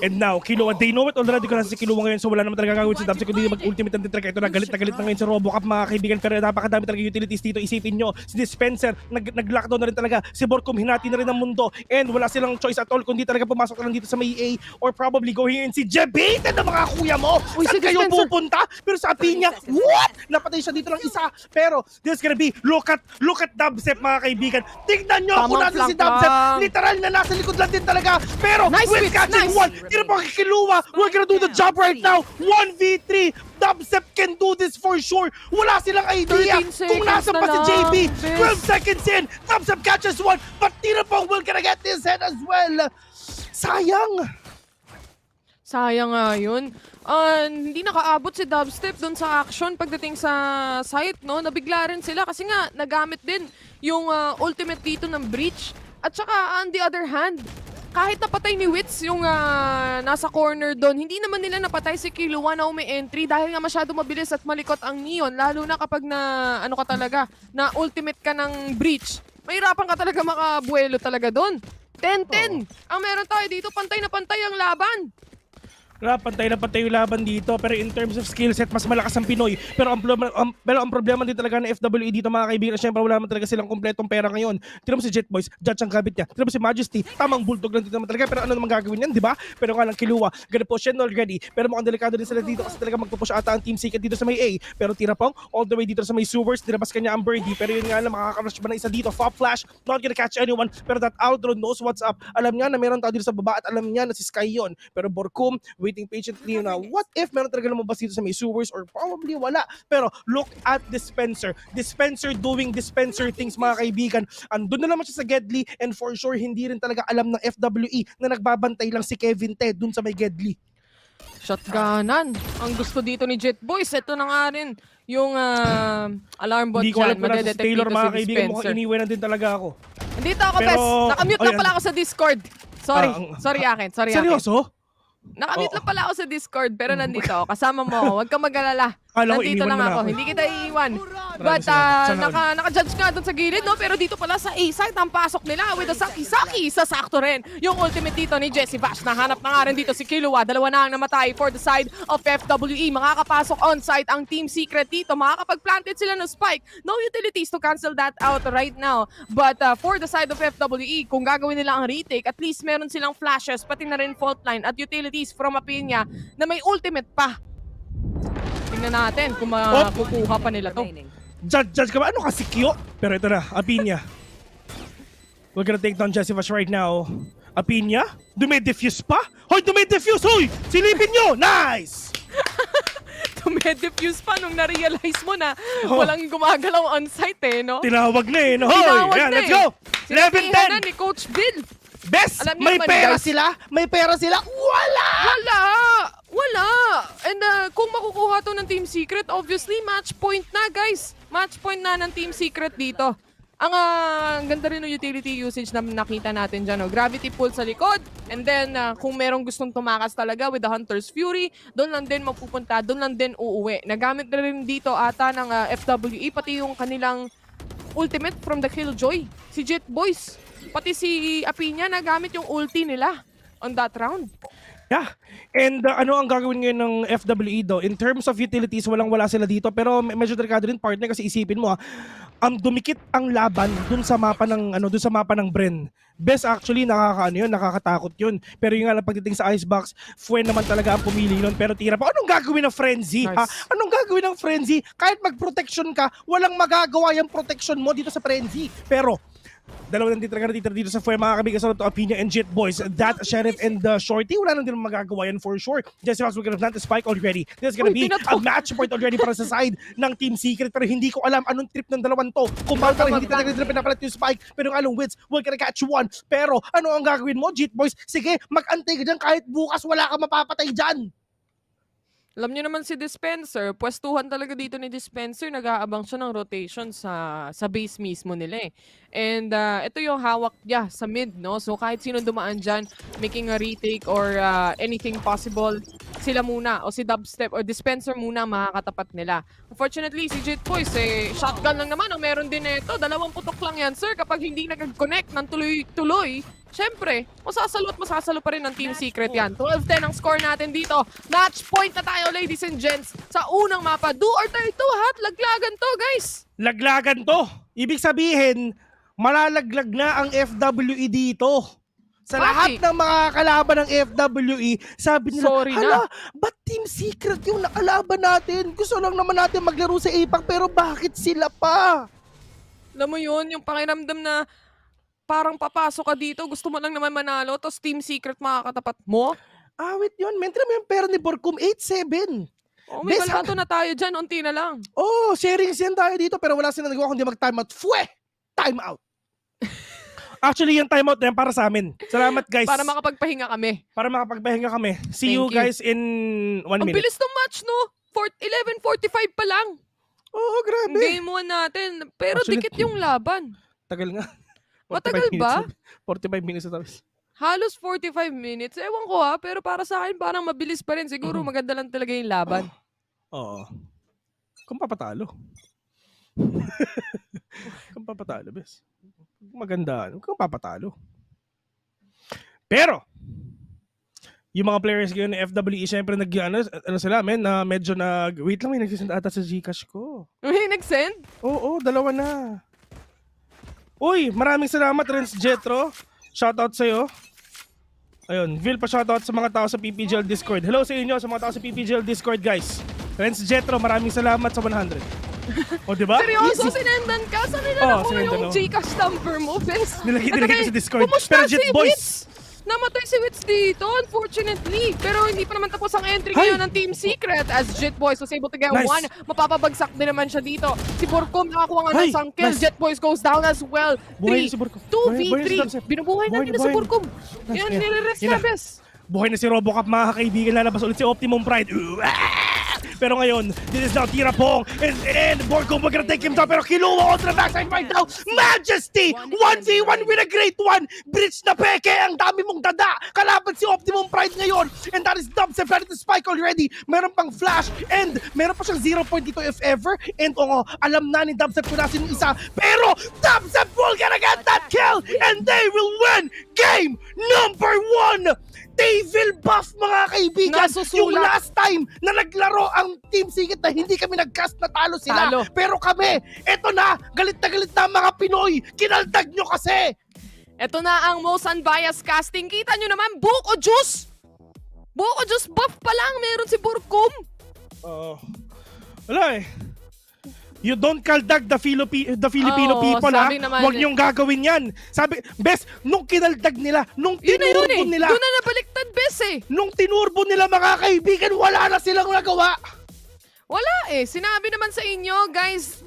And now, Kiluwa, they know it already kung nasa si Kiluwa ngayon, so wala naman talaga gagawin si Dubstep kundi mag-ultimate ang titrack. Ito na galit na ngayon sa Robocop, mga kaibigan, pero napakadami talaga utilities dito. Isipin nyo, si Dispenser, nag-lockdown na rin talaga. Si Borcom, hinati na rin ang mundo. And wala silang choice at all kundi talaga pumasok na lang dito sa may EA or probably going in si Jebated na mga kuya mo. Saan kayo pupunta? Pero sa Apinya, what? Napatay siya dito ng isa. Pero this is gonna be, look at Dubstep, mga kaibigan. Tignan nyo kung nasa si Dubstep. Literal na nasa likod lang din talaga. Pero with catching one, tira pa kay Kiluwa. We're gonna do the job right now. 1v3. Dubstep can do this for sure. Wala silang idea kung nasa pa si JB. 12 seconds in. Dubstep catches one. But Tirapong will gonna get this head as well. Sayang nga yun. Hindi nakaabot si Dubstep doon sa action pagdating sa site, no? Nabigla rin sila kasi nga nagamit din yung ultimate dito ng Breach. At saka on the other hand, kahit napatay ni Wits yung nasa corner doon, hindi naman nila napatay si Kiluwa na umi-entry dahil nga masyado mabilis at malikot ang Neon. Lalo na kapag na ultimate ka ng Breach. Mahirapan ka talaga makabuelo talaga doon. 10-10 ang meron tayo dito, pantay na pantay ang laban. Pantay na pantay yung laban dito, pero in terms of skill set, mas malakas ang Pinoy. Pero ang problema din talaga ng FWE dito mga kaibigan, syempre wala naman talaga silang kompletong pera ngayon. Tira mo si Jet Boys, Judge ang gamit niya. Tira mo si Majesty, tamang bulldog lang dito naman talaga. Pero ano naman gagawin yan, di ba? Pero nga lang Kilua, gonna push yan already. Pero mukhang delikado din sila dito kasi talaga magpupush ata ang Team Secret dito sa may A. Pero tira pong all the way dito sa may sewers, dinabas kanya ang Birdie. Pero yun nga lang, makaka-rush ba na isa dito? Fop Flash, not gonna catch anyone. Pero that Outro knows what's up. Alam niya na meron tao dito sa baba at alam niya na si Sky yun. Pero Borkum, waiting patiently na what if meron talaga lumabas dito sa may sewers or probably wala. Pero look at Dispenser. Dispenser doing Dispenser things mga kaibigan. Andun na naman siya sa Gedli and for sure hindi rin talaga alam ng FWE na nagbabantay lang si Kevin Ted dun sa may Gedli. Shotgunan. Ang gusto dito ni Jet Boys, ito na nga rin yung alarm bot Hindi ko alam dyan. kung nasa Madedetect Taylor dito mga si kaibigan. Mukhang Dispenser. iniwan na din talaga ako. Nandito ako, Pero- Bes. Nakamute lang pala ako sa Discord. Sorry. Sorry akin. Seryoso? Nakamute lang pala ako sa Discord pero nandito ako. Kasama mo ako. Huwag ka mag-alala. Kala ko Nandito iniwan lang mo na ako. ako. Hindi kita iiwan. Maraming But salamat. naka-judge nga doon sa gilid, no? Pero dito pala sa A-side, ang pasok nila with a Saki-Saki sa sakto rin. Yung ultimate dito ni Jesse Bash. Nahanap na nga rin dito si Kilua. Dalawa na ang namatay for the side of FWE. Makakapasok on-site ang Team Secret dito. Makakapag-planted sila ng spike. No utilities to cancel that out right now. But for the side of FWE, kung gagawin nila ang retake, at least meron silang flashes, pati na rin fault line at utilities from Apinya na may ultimate pa. Tingnan natin kung makukuha pa nila to. Judge ka ba? Ano kasi cute? Pero ito na, Apinya. We're gonna take down Jesse Vash right now. Apinya? Dumidefuse pa? Hoy, dumidefuse! Hoy! Silipin nyo! Nice! Dumidefuse pa nung na-realize mo na walang gumagalaw on-site no? Tinawag na eh. No? Hoy! Tinawag Ayan, na let's go! Sinabihan 11-10! na ni Coach Bill. Best! Alam niyo May naman, pera guys. sila? May pera sila? Wala! Wala! And kung makukuha to ng Team Secret, obviously, match point na, guys. Match point na ng Team Secret dito. Ang ganda rin ng utility usage na nakita natin dyan. Gravity pull sa likod. And then, kung merong gustong tumakas talaga with the Hunter's Fury, doon lang din mapupunta, doon lang din uuwi. Nagamit na rin dito ata ng FWE, pati yung kanilang ultimate from the Killjoy. Si Jet Boys, pati si Apinya, nagamit yung ulti nila on that round. Yeah. And ano ang gagawin ngayon ng FWE do? In terms of utilities, walang-wala sila dito. Pero medyo delikado rin partner kasi isipin mo dumikit ang laban dun sa mapa ng Bren. Best actually nakakatakot yun. Pero yung nga lang pagdating sa Icebox, Fuen naman talaga ang pumili nun. Pero tira pa, anong gagawin ng Frenzy? Nice. Ha? Anong gagawin ng Frenzy? Kahit mag-protection ka, walang magagawa yung protection mo dito sa Frenzy. Pero dalawa nandito talaga dito sa Fue mga kaibigan sa to Apinya and Jet Boys. That Sheriff and Shorty, wala nang din magagawa yan for sure. Jesse Fox will gonna plant the spike already. This is gonna be a match point already para sa side ng Team Secret. Pero hindi ko alam anong trip ng dalawang to. Kung bakit hindi talaga nila pinapalat yung spike. Pero yung along wits, will gonna catch one. Pero ano ang gagawin mo, Jet Boys? Sige, mag-antay ka dyan kahit bukas wala ka mapapatay dyan. Alam niyo naman si Dispenser, pwestuhan talaga dito ni Dispenser, nag-aabang siya ng rotation sa base mismo nila eh. And ito yung hawak niya sa mid, no? So kahit sino dumaan dyan, making a retake or anything possible, sila muna o si Dubstep or Dispenser muna makakatapat nila. Unfortunately, si Jet Boys, shotgun lang naman ang meron din ito. 2 putok lang yan, sir, kapag hindi nag-connect ng tuloy-tuloy. Siyempre, masasalo pa rin ng Team Secret yan. 12-10 ang score natin dito. Match point na tayo, ladies and gents. Sa unang mapa, do or die to, hat. Laglagan to, guys. Laglagan to. Ibig sabihin, malalaglag na ang FWE dito. Sa lahat ng mga kalaban ng FWE, sabi nila, Sorry hala, ba't Team Secret yung nakalaban natin? Gusto lang naman natin maglaro sa APAC, pero bakit sila pa? Alam mo yun, yung pakiramdam na parang papasok ka dito, gusto mo lang naman manalo, tapos Team Secret makakatapat mo? Awit yun. Mentre mo yung pera ni Borkum, 8-7. Oh, may balato na tayo dyan, unti na lang. Oh, sharing sin tayo dito, pero wala silang nagawa kundi mag-time out. Fue! Time out! Actually, yung time out na yan para sa amin. Salamat, guys. Para makapagpahinga kami. See you guys in 1 minute. Ang bilis ng match, no? 11:45 pa lang. Oo, grabe. Game 1 natin. Pero Actually, dikit yung laban. Tagal nga. Matagal ba? 45 minutes na tapos. Halos 45 minutes. Ewan ko pero para sa akin parang mabilis pa rin. Siguro maganda lang talaga yung laban. Oo. Kung papatalo. Kung papatalo, bes. Maganda. Kung papatalo. Pero, yung mga players ngayon ng FWE, syempre ano sila, men, na medyo wait lang, may nagsisend ata sa Gcash ko. May nag-send? Oo, dalawa na. Uy, maraming salamat, Renz Jetro. Shoutout sa'yo. Ayun, Vil pa shoutout sa mga tao sa PPGL Discord. Hello sa inyo, sa mga tao sa PPGL Discord, guys. Renz Jetro, maraming salamat sa 100. O, diba? Seryoso, Easy. sinendan ka? Saan nila nakuha yung sinendan, Gcash number mo, bes? Nilagay ko sa Discord. Kumusta Pero si Jet Boys? Wits? Namatay si Wits dito, unfortunately. Pero hindi pa naman tapos ang entry ngayon ng Team Secret as Jet Boys was able to get Nice. one. Mapapabagsak din naman siya dito. Si Borcom nakakuha nga ng isang kill. Nice. Jet Boys goes down as well. Buhay na si Borcom. 2v3. Buhay na si Binubuhay na nila si Borcom. Yan, nire-rest na, bes. Buhay na si Robocop, mga kaibigan. Lalabas ulit si Optimum Pride. Pero ngayon, this is now Tirapong. And Borcom, we're gonna take him down. Pero kiluwa kontra backside right now. Majesty! 1v1 with a great one. Bridge na peke. Ang dami mong dada. Kalaban si Optimum Pride ngayon. And that is Dubstep. Ready to spike already. Meron pang flash. And meron pa siyang 0 point dito if ever. And alam na ni Dubstep kung nasin yung isa. Pero Dubstep will gonna get that kill. And they will win game number 1. They will buff, mga kaibigan. Yung last time na naglaro ang Team Secret na hindi kami nag-cast na talo sila. Pero kami, eto na, galit na mga Pinoy. Kinaldag nyo kasi. Eto na ang most unbiased casting. Kita nyo naman, Buko Juice! Buko Juice buff pa lang, meron si Borcom. Wala eh. You don't kaldag the Filipino people, ha? Huwag niyong gagawin yan. Sabi, bes, nung kinaldag nila, nung tinurbo nila. Doon na nabaliktad, bes eh. Nung tinurbo nila, mga kaibigan, wala na silang nagawa. Wala eh. Sinabi naman sa inyo, guys,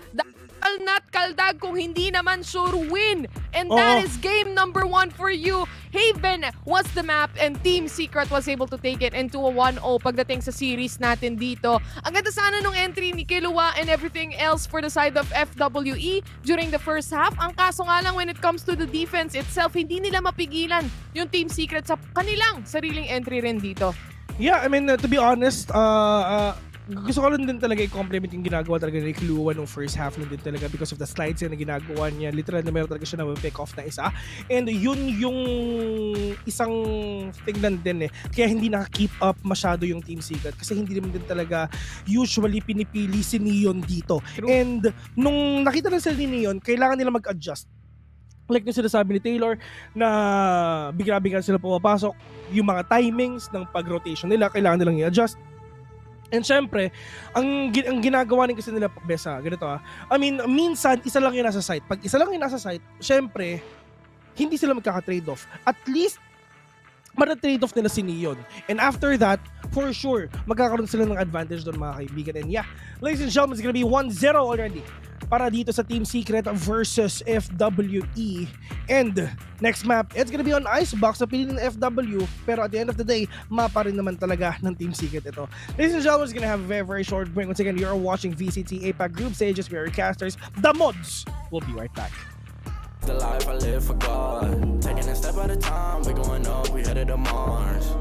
not kaldag kung hindi naman sure win. And that is game number 1 for you. Haven was the map and Team Secret was able to take it into a 1-0 pagdating sa series natin dito. Ang ganda sana nung entry ni Kilua and everything else for the side of FWE during the first half. Ang kaso nga lang when it comes to the defense itself, hindi nila mapigilan yung Team Secret sa kanilang sariling entry rin dito. Yeah, I mean, to be honest, gusto ko lang din talaga i-compliment yung ginagawa talaga ni Kilua nung first half lang din talaga because of the slides na ginagawa niya. Literal na meron talaga siya na pick off na isa. And yun yung isang tingnan din eh. Kaya hindi naka-keep up masyado yung Team Secret kasi hindi naman din talaga usually pinipili si Neon dito. True. And nung nakita na sila ni Neon, kailangan nila mag-adjust. Like yung sinasabi ni Taylor na bigla-bigla sila pumapasok. Yung mga timings ng pag-rotation nila, kailangan nilang i-adjust. And syempre, ang ginagawa rin kasi nila, Besa, ganito I mean, minsan, isa lang yung nasa site. Pag isa lang yung nasa site, syempre, hindi sila magkaka-trade-off. At least, mara-trade off nila si Neon. And after that, for sure, magkakaroon sila ng advantage doon, mga kaibigan. And yeah, ladies and gentlemen, it's gonna be 1-0 already para dito sa Team Secret versus FWE. And next map, it's gonna be on Icebox sa pili ng FW. Pero at the end of the day, mapa rin naman talaga ng Team Secret ito. Ladies and gentlemen, it's gonna have a very, very short break. Once again, you're watching VCT APAC Group Stages. We are your casters, the Mods. We'll be right back. The life I live for God. Taking a step at a time, we going up, we headed to Mars.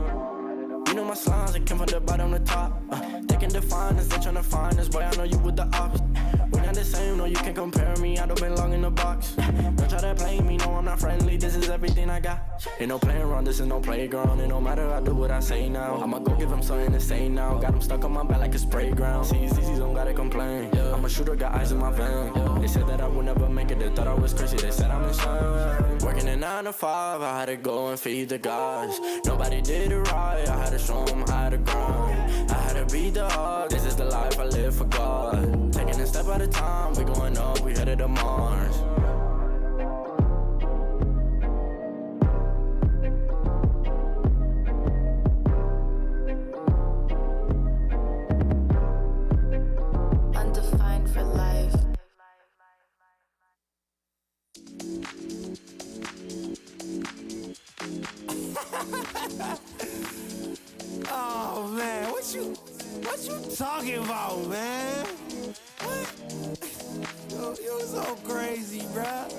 You know my slimes, they came from the bottom to top. They can define us, they tryna find us. Boy, I know you with the ops. We're not the same, no, you can't compare me. I don't belong in the box. Don't try to play me, no, I'm not friendly. This is everything I got. Ain't no playing around, this is no playground. It no matter, I do what I say now. I'ma go give them something to say now. Got them stuck on my back like a spray ground. CZ's don't gotta complain. I'm a shooter, got eyes in my vein. They said that I would never make it, they thought I was crazy. They said I'm insane. Working a 9 to 5, I had to go and feed the gods. Nobody did it right, I had to show them how to grind. I had to beat the odds, this is the life I live for God. Taking a step at a time, we going up, we headed to Mars. Undefined for life. Oh man, what you talking about, man? What? You're so crazy, bruh.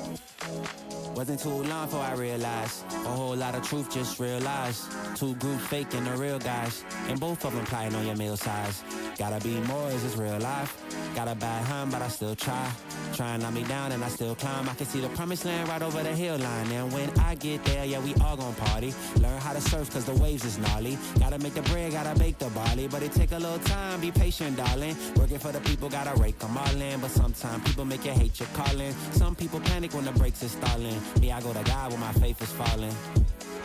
Wasn't too long before I realized a whole lot of truth, just realized. Two groups faking the real guys, and both of them plotting on your meal size. Gotta be more, is this real life? Got a bad hand, but I still try. Try and knock me down and I still climb. I can see the promised land right over the hill line. And when I get there, yeah, we all gon' party. Learn how to surf cause the waves is gnarly. Gotta make the bread, gotta bake the barley. But it take a little time, be patient, darling. Working for the people, gotta rake them all in. But sometimes people make you hate your calling. Some people panic when the brakes is stalling. Me, I go to God when my faith is falling.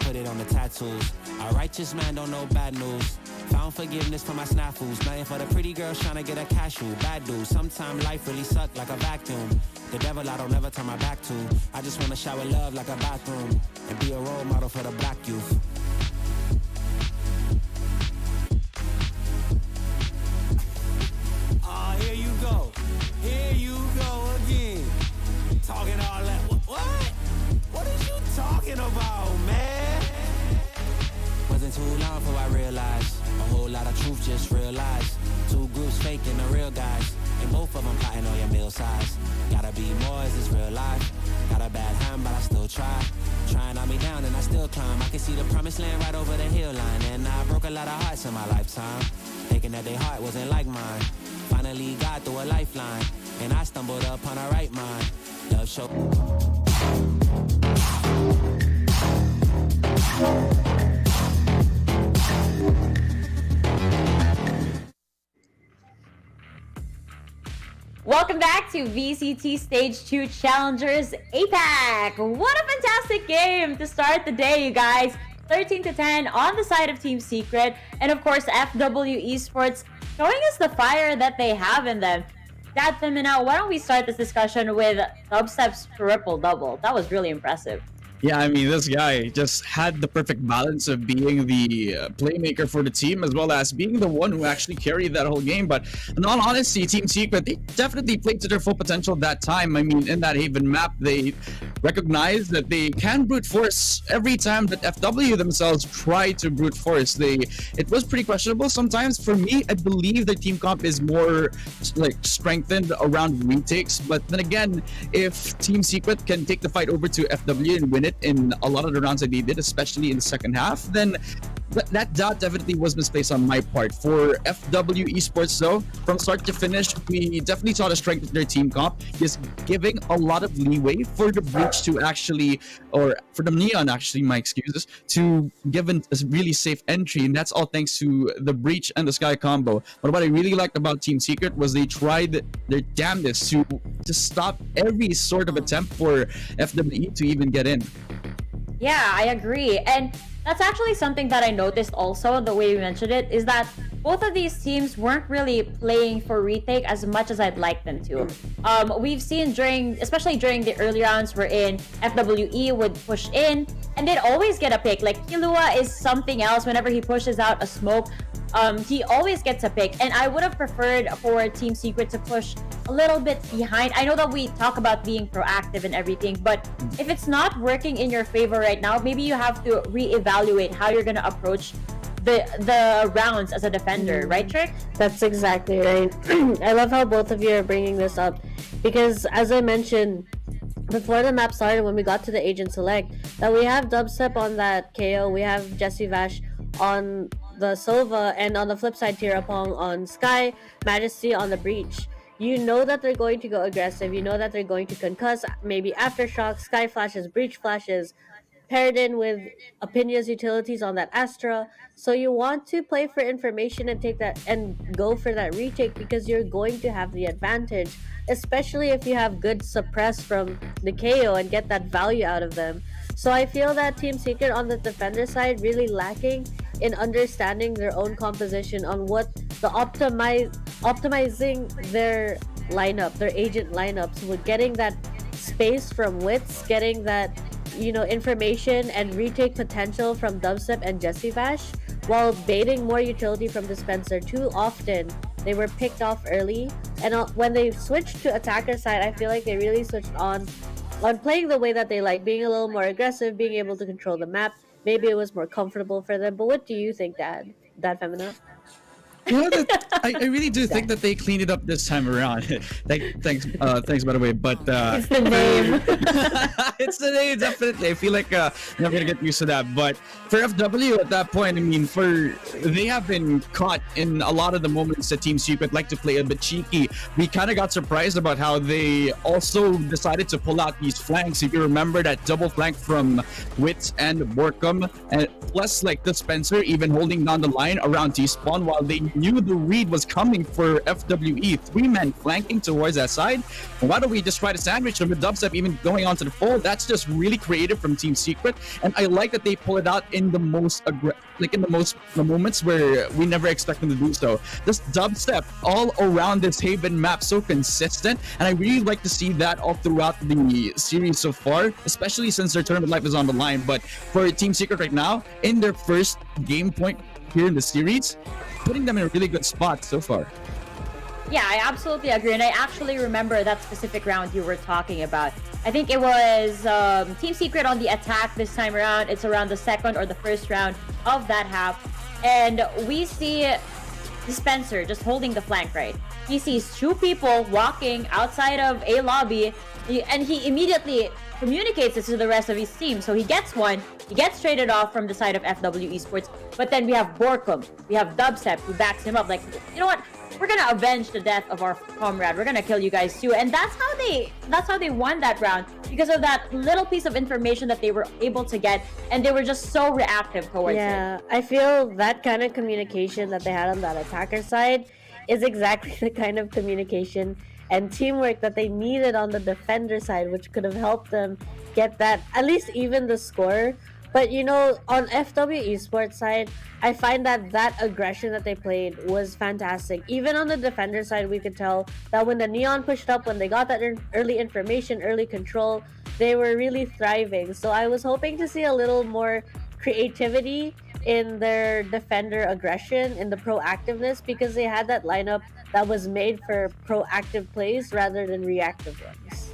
Put it on the tattoos. A righteous man don't know bad news. Found forgiveness for my snafus. Nothing for the pretty girls trying to get a cashew. Bad dude. Sometimes life really suck like a vacuum. The devil I don't ever turn my back to. I just wanna shower love like a bathroom and be a role model for the black youth. Here you go. Here you go again. Talking all that. What? What are you talking about, man? Wasn't too long before I realized a whole lot of truth, just realized. Two groups faking the real guys, and both of them plotting on your meal size. Gotta be more, is this real life? Got a bad hand, but I still try. Trying on me down and I still climb. I can see the promised land right over the hill line. And I broke a lot of hearts in my lifetime, thinking that their heart wasn't like mine. Finally got through a lifeline, and I stumbled upon a right mind. Love show. Welcome back to VCT Stage 2 Challengers APAC. What a fantastic game to start the day, you guys. 13-10 on the side of Team Secret. And of course, FW Esports showing us the fire that they have in them. Dad Femina, why don't we start this discussion with Dubstep's triple-double? That was really impressive. Yeah, I mean, this guy just had the perfect balance of being the playmaker for the team as well as being the one who actually carried that whole game. But in all honesty, Team Secret, they definitely played to their full potential that time. I mean, in that Haven map, they recognized that they can brute force every time that FW themselves try to brute force. It was pretty questionable sometimes. For me, I believe the team comp is more like strengthened around retakes. But then again, if Team Secret can take the fight over to FW and win it in a lot of the rounds that they did, especially in the second half, then that doubt definitely was misplaced on my part. For FW Esports though, from start to finish, we definitely saw the strength of their team comp, just giving a lot of leeway for the Breach to actually, or for the Neon actually, my excuses, to give a really safe entry, and that's all thanks to the Breach and the Sky combo. But what I really liked about Team Secret was they tried their damnedest to stop every sort of attempt for FWE to even get in. Yeah, I agree. And that's actually something that I noticed also, the way you mentioned it, is that both of these teams weren't really playing for retake as much as I'd like them to. We've seen especially during the early rounds wherein FWE would push in and they'd always get a pick. Like Kilua is something else. Whenever he pushes out a smoke, he always gets a pick. And I would have preferred for Team Secret to push a little bit behind. I know that we talk about being proactive and everything, but if it's not working in your favor right now, maybe you have to reevaluate how you're going to approach the rounds as a defender, right, Trick? That's exactly right. I love how both of you are bringing this up, because as I mentioned before the map started, when we got to the Agent Select, that we have Dubstep on that KO, we have Jesse Vash on the Sova, and on the flip side, Tirapong on Sky, Majesty on the Breach. You know that they're going to go aggressive, you know that they're going to concuss, maybe Aftershock, Sky flashes, Breach flashes, paired in with Opinions utilities on that Astra. So you want to play for information and take that and go for that retake, because you're going to have the advantage, especially if you have good suppress from the KO and get that value out of them. So I feel that Team Secret on the defender side really lacking in understanding their own composition on what the optimizing their lineup, their agent lineups, with getting that space from Wits, getting that information and retake potential from Dubstep and Jesse Vash, while baiting more utility from Dispenser. Too often they were picked off early, and when they switched to attacker side, I feel like they really switched on playing the way that they like, being a little more aggressive, being able to control the map. Maybe it was more comfortable for them. But what do you think, Dad Femina? You know that I really do think that they cleaned it up this time around. Thanks by the way. But It's the name. it's the name, definitely. I feel like I'm not gonna get used to that. But for FW at that point, I mean, they have been caught in a lot of the moments that Team Secret like to play a bit cheeky. We kind of got surprised about how they also decided to pull out these flanks. If you remember that double flank from Wits and Borkum, and plus like the Spencer even holding down the line around T-spawn while they knew the read was coming for FWE. 3 men flanking towards that side. Why don't we just try to sandwich them with dubstep even going onto the fold? That's just really creative from Team Secret, and I like that they pull it out in the most the moments where we never expect them to do so. This dubstep all around this Haven map so consistent, and I really like to see that all throughout the series so far, especially since their tournament life is on the line. But for Team Secret right now, in their first game point here in the series, putting them in a really good spot so far. Yeah, I absolutely agree. And I actually remember that specific round you were talking about. I think it was Team Secret on the attack this time around. It's around the second or the first round of that half. And we see Spencer just holding the flank, right? He sees 2 people walking outside of a lobby, and he immediately communicates this to the rest of his team. So he gets one, he gets traded off from the side of FW Esports. But then we have Borkum, we have Dubstep who backs him up. Like, you know what? We're gonna avenge the death of our comrade. We're gonna kill you guys too. And that's how they won that round, because of that little piece of information that they were able to get, and they were just so reactive towards it. I feel that kind of communication that they had on that attacker side is exactly the kind of communication and teamwork that they needed on the defender side, which could have helped them get that, at least even the score. But you know, on FW Esports side, I find that aggression that they played was fantastic. Even on the defender side, we could tell that when the Neon pushed up, when they got that early information, early control, they were really thriving. So I was hoping to see a little more creativity in their defender aggression, in the proactiveness, because they had that lineup that was made for proactive plays rather than reactive ones.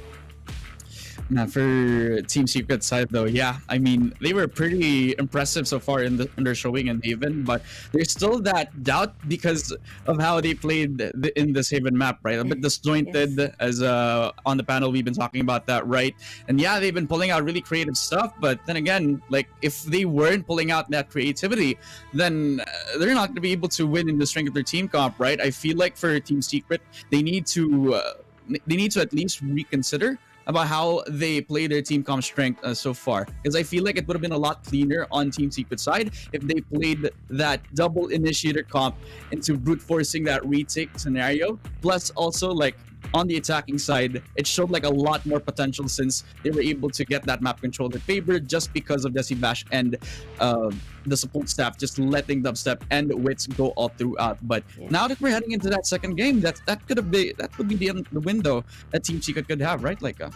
Now, for Team Secret side though, yeah, I mean, they were pretty impressive so far in their showing in Haven, but there's still that doubt because of how they played in this Haven map, right? A bit disjointed, as on the panel we've been talking about that, right? And yeah, they've been pulling out really creative stuff, but then again, like, if they weren't pulling out that creativity, then they're not going to be able to win in the strength of their team comp, right? I feel like for Team Secret, they need to at least reconsider about how they play their team comp strength so far, because I feel like it would have been a lot cleaner on Team Secret side if they played that double initiator comp into brute forcing that retake scenario. Plus also, like, on the attacking side, it showed like a lot more potential since they were able to get that map control in favor just because of Desi Bash and the support staff just letting Dubstep and Wits go all throughout. But now that we're heading into that second game, that would be the window that Team Secret could have, right, Laika?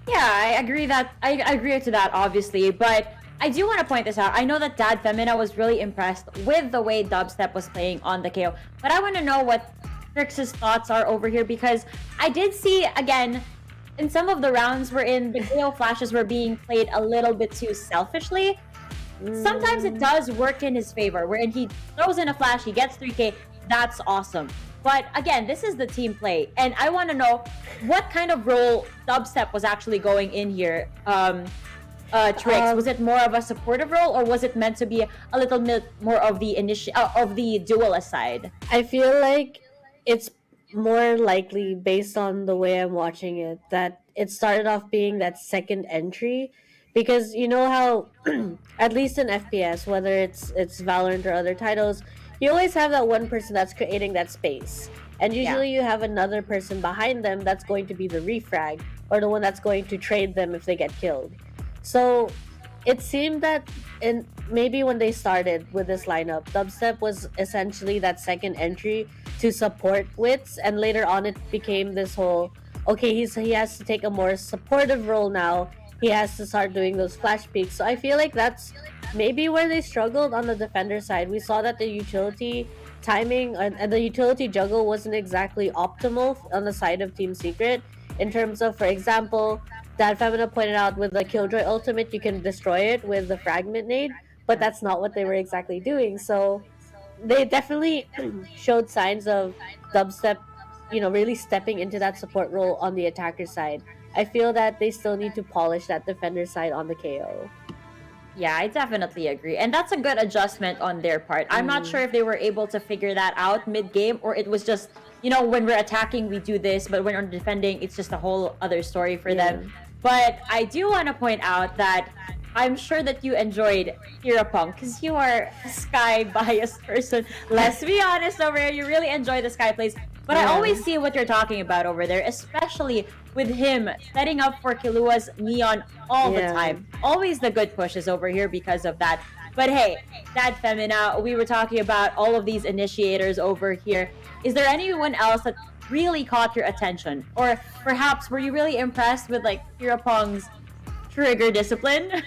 Yeah, I agree to that, obviously, but I do want to point this out. I know that Dad Femina was really impressed with the way Dubstep was playing on the KO, but I want to know what Trix's thoughts are over here, because I did see, again, in some of the rounds wherein the KO flashes were being played a little bit too selfishly. Sometimes it does work in his favor, wherein he throws in a flash, he gets 3k, that's awesome. But again, this is the team play, and I want to know what kind of role Dubstep was actually going in here. Trix, was it more of a supportive role, or was it meant to be a little bit more of the duelist side? I feel like it's more likely, based on the way I'm watching it, that it started off being that second entry, because you know how at least in FPS, whether it's Valorant or other titles, you always have that one person that's creating that space, and usually you have another person behind them that's going to be the refrag, or the one that's going to trade them if they get killed. So it seemed that maybe when they started with this lineup, Dubstep was essentially that second entry to support Wits, and later on it became this whole, okay, he has to take a more supportive role now. He has to start doing those flash peaks. So I feel like that's maybe where they struggled on the defender side. We saw that the utility timing and the utility juggle wasn't exactly optimal on the side of Team Secret, in terms of, for example, that Femina pointed out, with the Killjoy ultimate, you can destroy it with the fragment nade, but that's not what they were exactly doing. So they definitely showed signs of dubstep, really stepping into that support role on the attacker side. I feel that they still need to polish that defender side on the KO. Yeah, I definitely agree. And that's a good adjustment on their part. I'm not sure if they were able to figure that out mid-game, or it was just, when we're attacking, we do this, but when we're defending, it's just a whole other story for them. But I do want to point out that I'm sure that you enjoyed Hirapong because you are a Sky biased person. Let's be honest over here, you really enjoy the Sky plays. But I always see what you're talking about over there, especially with him setting up for Killua's Neon all the time. Always the good pushes over here because of that. But hey, that Femina, we were talking about all of these initiators over here. Is there anyone else that really caught your attention? Or perhaps were you really impressed with Hirapong's trigger discipline?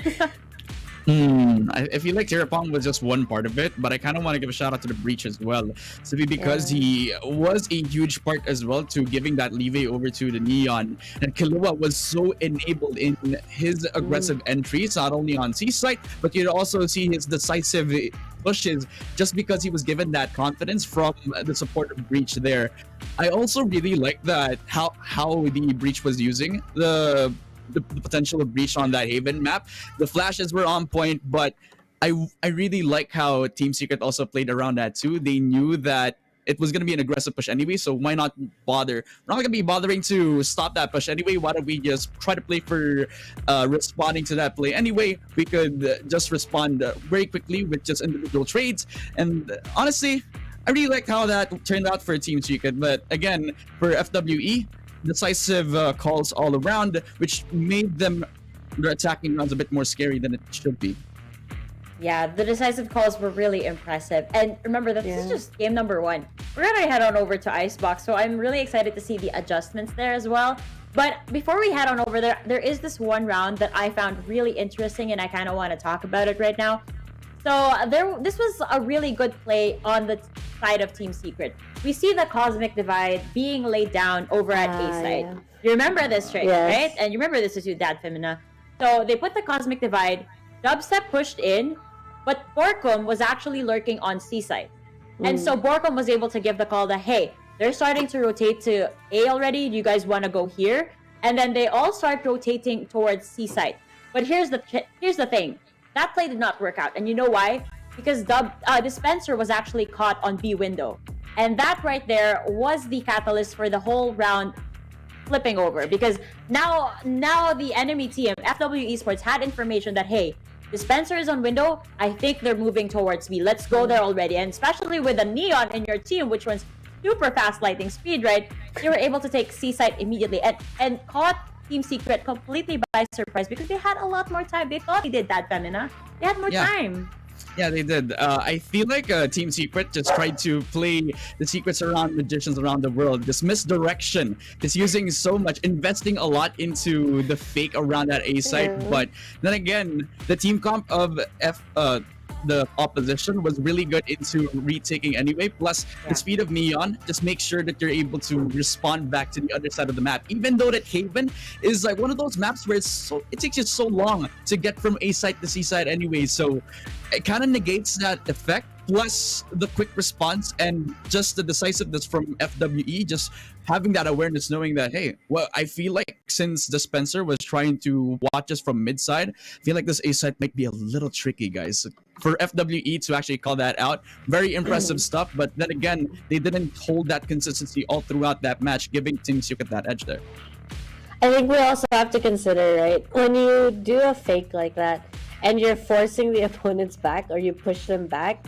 I feel like Tirapong was just one part of it, but I kind of want to give a shout out to the Breach as well, simply because he was a huge part as well to giving that leeway over to the Neon. And Killua was so enabled in his aggressive entries, not only on C site, but you'd also see his decisive pushes just because he was given that confidence from the support of Breach there. I also really like that how the Breach was using the potential of Breach on that Haven map. The flashes were on point, but I really like how Team Secret also played around that too. They knew that it was going to be an aggressive push anyway, so why not bother? We're not going to be bothering to stop that push anyway. Why don't we just try to play for responding to that play anyway? We could just respond very quickly with just individual trades. And honestly, I really like how that turned out for Team Secret. But again, for FWE, decisive calls all around, which made their attacking rounds a bit more scary than it should be. Yeah, the decisive calls were really impressive. And remember, this is just game number 1. We're going to head on over to Icebox, so I'm really excited to see the adjustments there as well. But before we head on over there, there is this one round that I found really interesting, and I kind of want to talk about it right now. So this was a really good play on the side of Team Secret. We see the Cosmic Divide being laid down over at A side. You remember this trick, right? And you remember this is with Dad Femina. So they put the Cosmic Divide, Dubstep pushed in, but Borkum was actually lurking on C side. And so Borkum was able to give the call that, hey, they're starting to rotate to A already. Do you guys want to go here? And then they all start rotating towards C side. But here's the thing. That play did not work out. And you know why? Because Dispenser was actually caught on B window. And that right there was the catalyst for the whole round flipping over. Because now the enemy team, FW Esports, had information that, hey, Dispenser is on window. I think they're moving towards B. Let's go there already. And especially with the Neon in your team, which was super fast lightning speed, right? They were able to take C site immediately and caught Team Secret completely by surprise because they had a lot more time. They thought they did that, Femina. They had more time. Yeah, they did. I feel like Team Secret just tried to play the secrets around magicians around the world. This misdirection, just using so much, investing a lot into the fake around that A site. But then again, the team comp of the opposition was really good into retaking anyway. Plus, the speed of Neon just makes sure that you're able to respond back to the other side of the map. Even though that Haven is like one of those maps where it takes you so long to get from A side to C side anyway. So it kind of negates that effect. Plus the quick response and just the decisiveness from FWE, just having that awareness, knowing that, hey, well, I feel like since Dispenser was trying to watch us from mid side, I feel like this A side might be a little tricky, guys. For FWE to actually call that out, very impressive stuff. But then again, they didn't hold that consistency all throughout that match, giving Team Secret that edge there. I think we also have to consider, right, when you do a fake like that and you're forcing the opponents back or you push them back,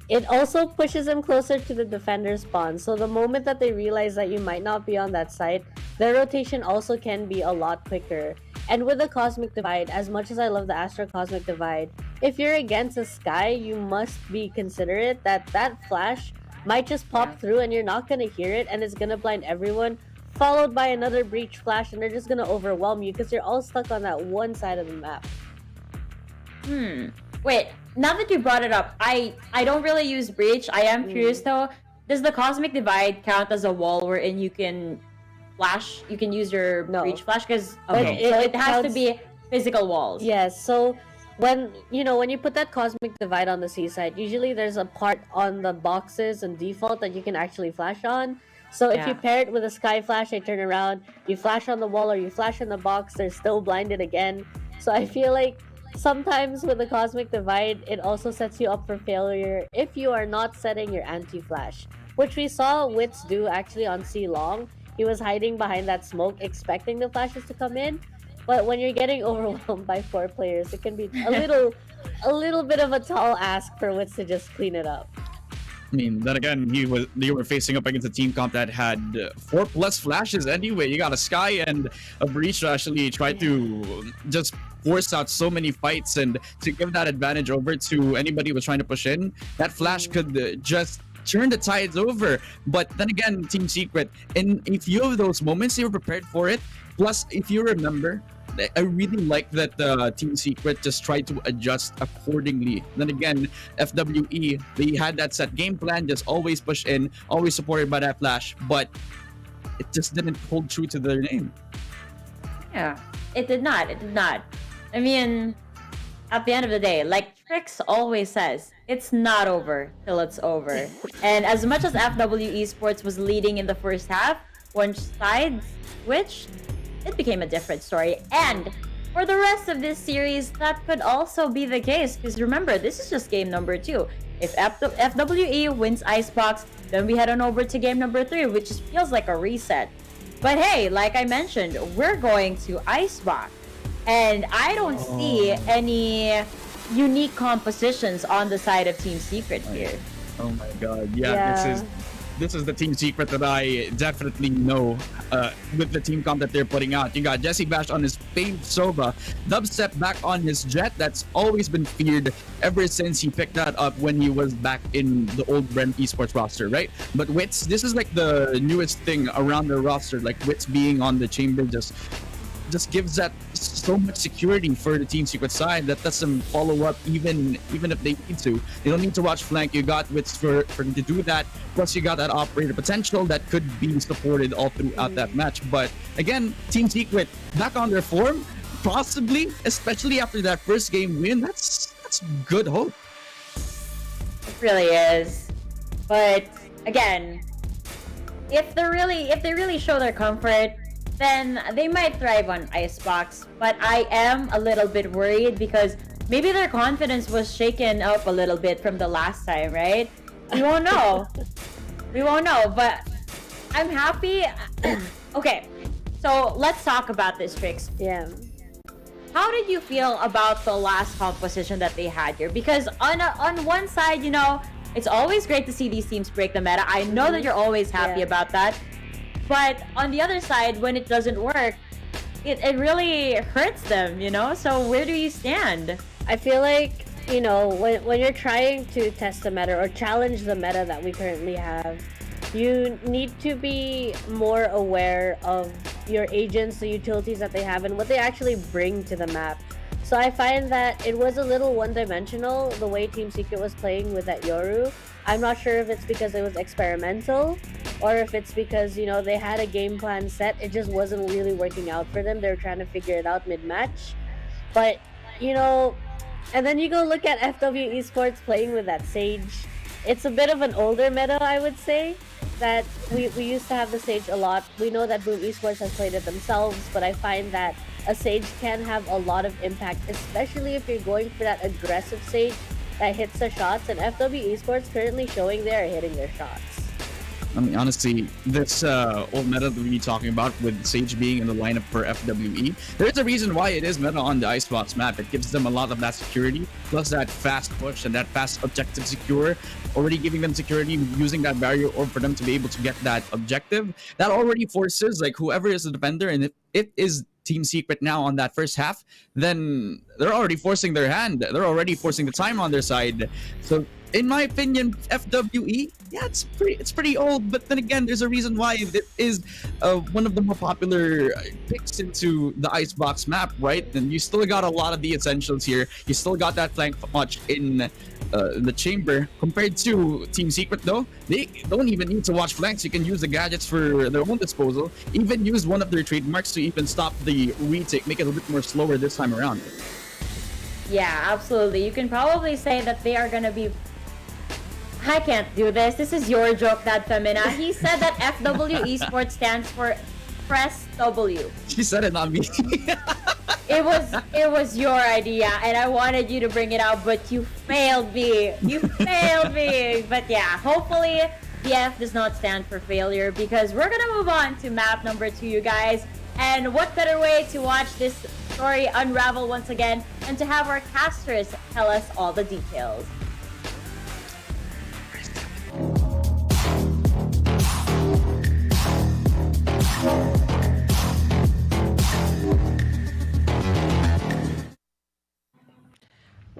it also pushes them closer to the defender spawn. So the moment that they realize that you might not be on that side, their rotation also can be a lot quicker. And with the Cosmic Divide, as much as I love the Astro Cosmic Divide, if you're against a Sky, you must be considerate that that flash might just pop through and you're not going to hear it and it's going to blind everyone, followed by another Breach flash, and they're just going to overwhelm you because you're all stuck on that one side of the map. Wait, now that you brought it up, I don't really use Breach. I am curious though, does the Cosmic Divide count as a wall wherein you can flash, you can use your Breach flash? Because it has to be physical walls. Yes, so when you put that cosmic divide on the seaside, usually there's a part on the boxes and default that you can actually flash on. So if you pair it with a sky flash, they turn around, you flash on the wall or you flash on the box, they're still blinded again. So I feel like sometimes with the cosmic divide, it also sets you up for failure if you are not setting your anti-flash, which we saw Wits do actually on C Long. He was hiding behind that smoke, expecting the flashes to come in. But when you're getting overwhelmed by 4 players, it can be a little bit of a tall ask for Wits to just clean it up. I mean, then again, they were facing up against a team comp that had 4 plus flashes anyway. You got a Sky and a Breach to actually try to just force out so many fights, and to give that advantage over to anybody who was trying to push in. That flash could just turn the tides over. But then again, Team Secret, in a few of those moments, they were prepared for it. Plus, if you remember, I really like that Team Secret just tried to adjust accordingly. Then again, FWE, they had that set game plan, just always push in, always supported by that flash, but it just didn't hold true to their name. Yeah, it did not. It did not. I mean, at the end of the day, like Trix always says, it's not over till it's over. And as much as FW Esports was leading in the first half, one side switched, it became a different story. And for the rest of this series, that could also be the case. Because remember, this is just game number 2. If FWE wins Icebox, then we head on over to game number 3, which just feels like a reset. But hey, like I mentioned, we're going to Icebox. And I don't see any unique compositions on the side of Team Secret here. Oh my god, yeah. This is the Team Secret that I definitely know with the team comp that they're putting out. You got Jesse Bash on his famed Sova, Dubstep back on his Jet. That's always been feared ever since he picked that up when he was back in the old Brent Esports roster, right? But Wits, this is like the newest thing around the roster. Like Wits being on the chamber just gives that so much security for the Team Secret side that lets them follow up even if they need to. They don't need to watch flank. You got Wits for them to do that. Plus, you got that operator potential that could be supported all throughout that match. But again, Team Secret back on their form, possibly, especially after that first game win. That's good hope. It really is. But again, if they really show their comfort, then they might thrive on Icebox. But I am a little bit worried because maybe their confidence was shaken up a little bit from the last time, right? We won't know. We won't know, but I'm happy. Okay, so let's talk about this, Trix. Yeah. How did you feel about the last composition that they had here? Because on one side, it's always great to see these teams break the meta. I know that you're always happy about that. But on the other side, when it doesn't work, it really hurts them, So where do you stand? I feel like, when you're trying to test the meta or challenge the meta that we currently have, you need to be more aware of your agents, the utilities that they have, and what they actually bring to the map. So I find that it was a little one-dimensional, the way Team Secret was playing with that Yoru. I'm not sure if it's because it was experimental or if it's because, they had a game plan set. It just wasn't really working out for them. They were trying to figure it out mid-match. But, and then you go look at FW Esports playing with that Sage. It's a bit of an older meta, I would say, that we used to have the Sage a lot. We know that Boom Esports has played it themselves, but I find that a Sage can have a lot of impact, especially if you're going for that aggressive Sage that hits the shots, and FW Esports currently showing they are hitting their shots. I mean, honestly, this old meta that we're talking about with Sage being in the lineup for FWE, there's a reason why it is meta on the Icebox map. It gives them a lot of that security, plus that fast push and that fast objective secure, already giving them security, using that barrier orb for them to be able to get that objective. That already forces, like, whoever is the defender, and if it is Team Secret now on that first half, then they're already forcing their hand. They're already forcing the time on their side. So in my opinion, FWE, yeah, it's pretty old, but then again, there's a reason why it is one of the more popular picks into the Icebox map, right? And you still got a lot of the essentials here. You still got that flank much in the chamber. Compared to Team Secret, though, they don't even need to watch flanks. You can use the gadgets for their own disposal. Even use one of their trademarks to even stop the retake, make it a bit more slower this time around. Yeah, absolutely. You can probably say that they are gonna be. I can't do this. This is your joke, Dad Femina. He said that FW Esports stands for Press W. She said it, not me. It was your idea, and I wanted you to bring it out, but you failed me. You failed me. But yeah, hopefully the F does not stand for failure, because we're gonna move on to map number 2, you guys. And what better way to watch this story unravel once again and to have our casters tell us all the details.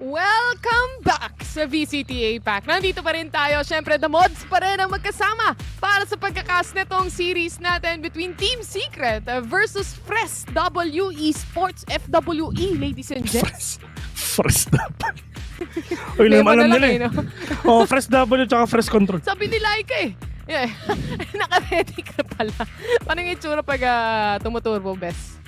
Welcome back sa VCT APAC. Nandito pa rin tayo. Siyempre, the mods pa rin ang magkasama para sa pagkakas netong series natin between Team Secret versus Fresh W Esports FWE, ladies and gents. Fresh W. Uy, alam nila eh. Oh, Fresh W tsaka Fresh Control. Sabi ni Laika eh. Yeah. Naka-ready ka pala. Paano yung itsura pag tumuturbo, bes?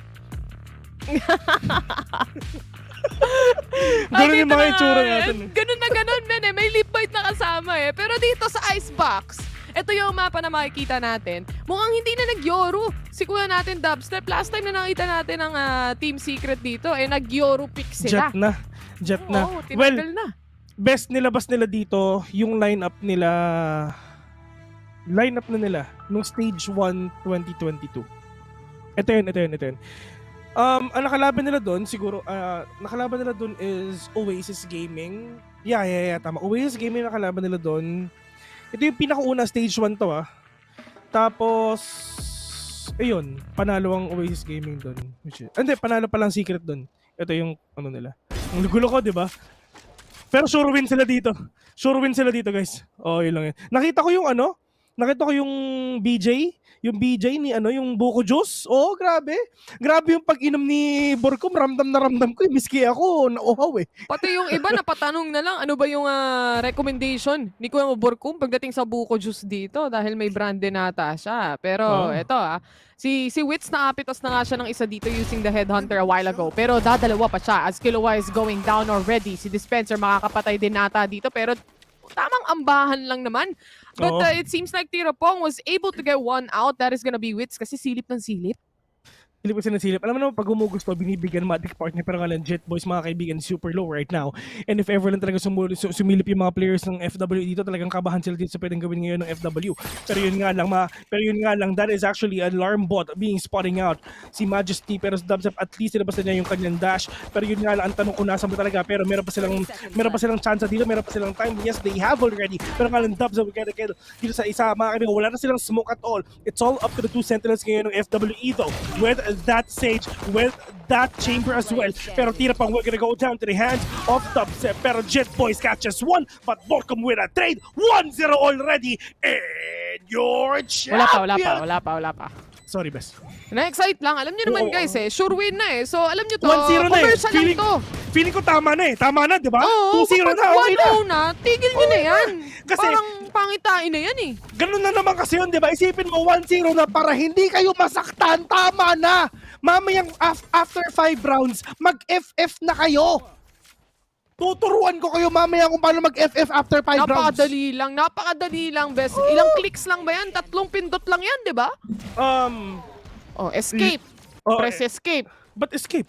Ganun yung mga itsura natin. Ganun na ganun, men eh. May lip bite na kasama eh. Pero dito sa Icebox, ito yung mapa na makikita natin. Mukhang hindi na nag-Yoro. Sikuha natin dubstep. Last time na nakita natin ang Team Secret dito, eh nag-Yoro pick sila. Jet na. Oo, tinagal na. Best nilabas nila dito, yung lineup na nila nung Stage 1 2022. Ito yun. Ang nakalaban nila doon, siguro, nakalaban nila doon is Oasis Gaming. Yeah, tama. Oasis Gaming nakalaban nila doon. Ito yung pinakauna, Stage 1 to Tapos, ayun, panalo ang Oasis Gaming doon. Hindi, panalo pa lang Secret doon. Ito yung, ano nila. Ang gulo ko, di ba? Pero sure win sila dito. Guys. Oh, yun lang yun. Nakita ko yung BJ. Yung BJ ni yung buko juice. Oh, grabe. Grabe yung pag-inom ni Borkom. Ramdam na ramdam ko. Miski ako, nauhaw eh. Pati yung iba napatanong na lang, ano ba yung recommendation ni Kuya Borkom pagdating sa buko juice dito dahil may brand din nata siya. Pero eto si Wits naapitos na nga siya ng isa dito using the headhunter a while ago. Pero dadalawa pa siya as Killua is going down already. Si Dispenser makakapatay din nata dito pero tamang ambahan lang naman. But it seems like Tirapong was able to get one out. That is gonna be Wits kasi silip ng silip. Alam mo naman, pag humugusto, binibigyan matik partner. Pero nga lang, Jet Boys, mga kaibigan, super low right now. And if ever lang talaga sumilip yung mga players ng FW dito, talagang kabahan sila dito sa pwedeng gawin ngayon ng FW. Pero yun nga lang, that is actually an alarm bot being spotting out si Majesty. Pero sa Dubstep, at least nilabas na niya yung kanyang dash. Pero yun nga lang, ang tanong kung nasa mo talaga. Pero meron pa silang chance dito, meron pa silang time. Yes, they have already. Pero nga lang, Dubstep, we gotta get dito sa isa, mga kaibigan, wala na silang smoke at all. It's all up to the 2 Sentinels ngayon ng FWE though. With that Sage, with that chamber as well. Pero Tirapong, we're gonna go down to the hands of Dubstep. Pero Jet Boys catches one, but Borkom with a trade. 1-0 already. And your champion! Wala pa. Sorry, best. Na-excite lang. Alam niyo naman guys sure win na eh. So alam niyo to, 1-0 na commercial lang to. Feeling ko tama na, di ba? Oo, 2-0 na, okay na. Tigil niyo na yan. Kasi, parang pangitain na yan eh. Ganun na naman kasi yun, di ba? Isipin mo 1-0 na para hindi kayo masaktan. Tama na. Mamayang after 5 rounds, mag-FF na kayo. Tuturuan ko kayo mamaya kung paano mag-FF after 5 rounds. Napakadali lang, best. Ilang clicks lang ba yan? 3 pindot lang yan, di ba? Escape. Press escape. But escape?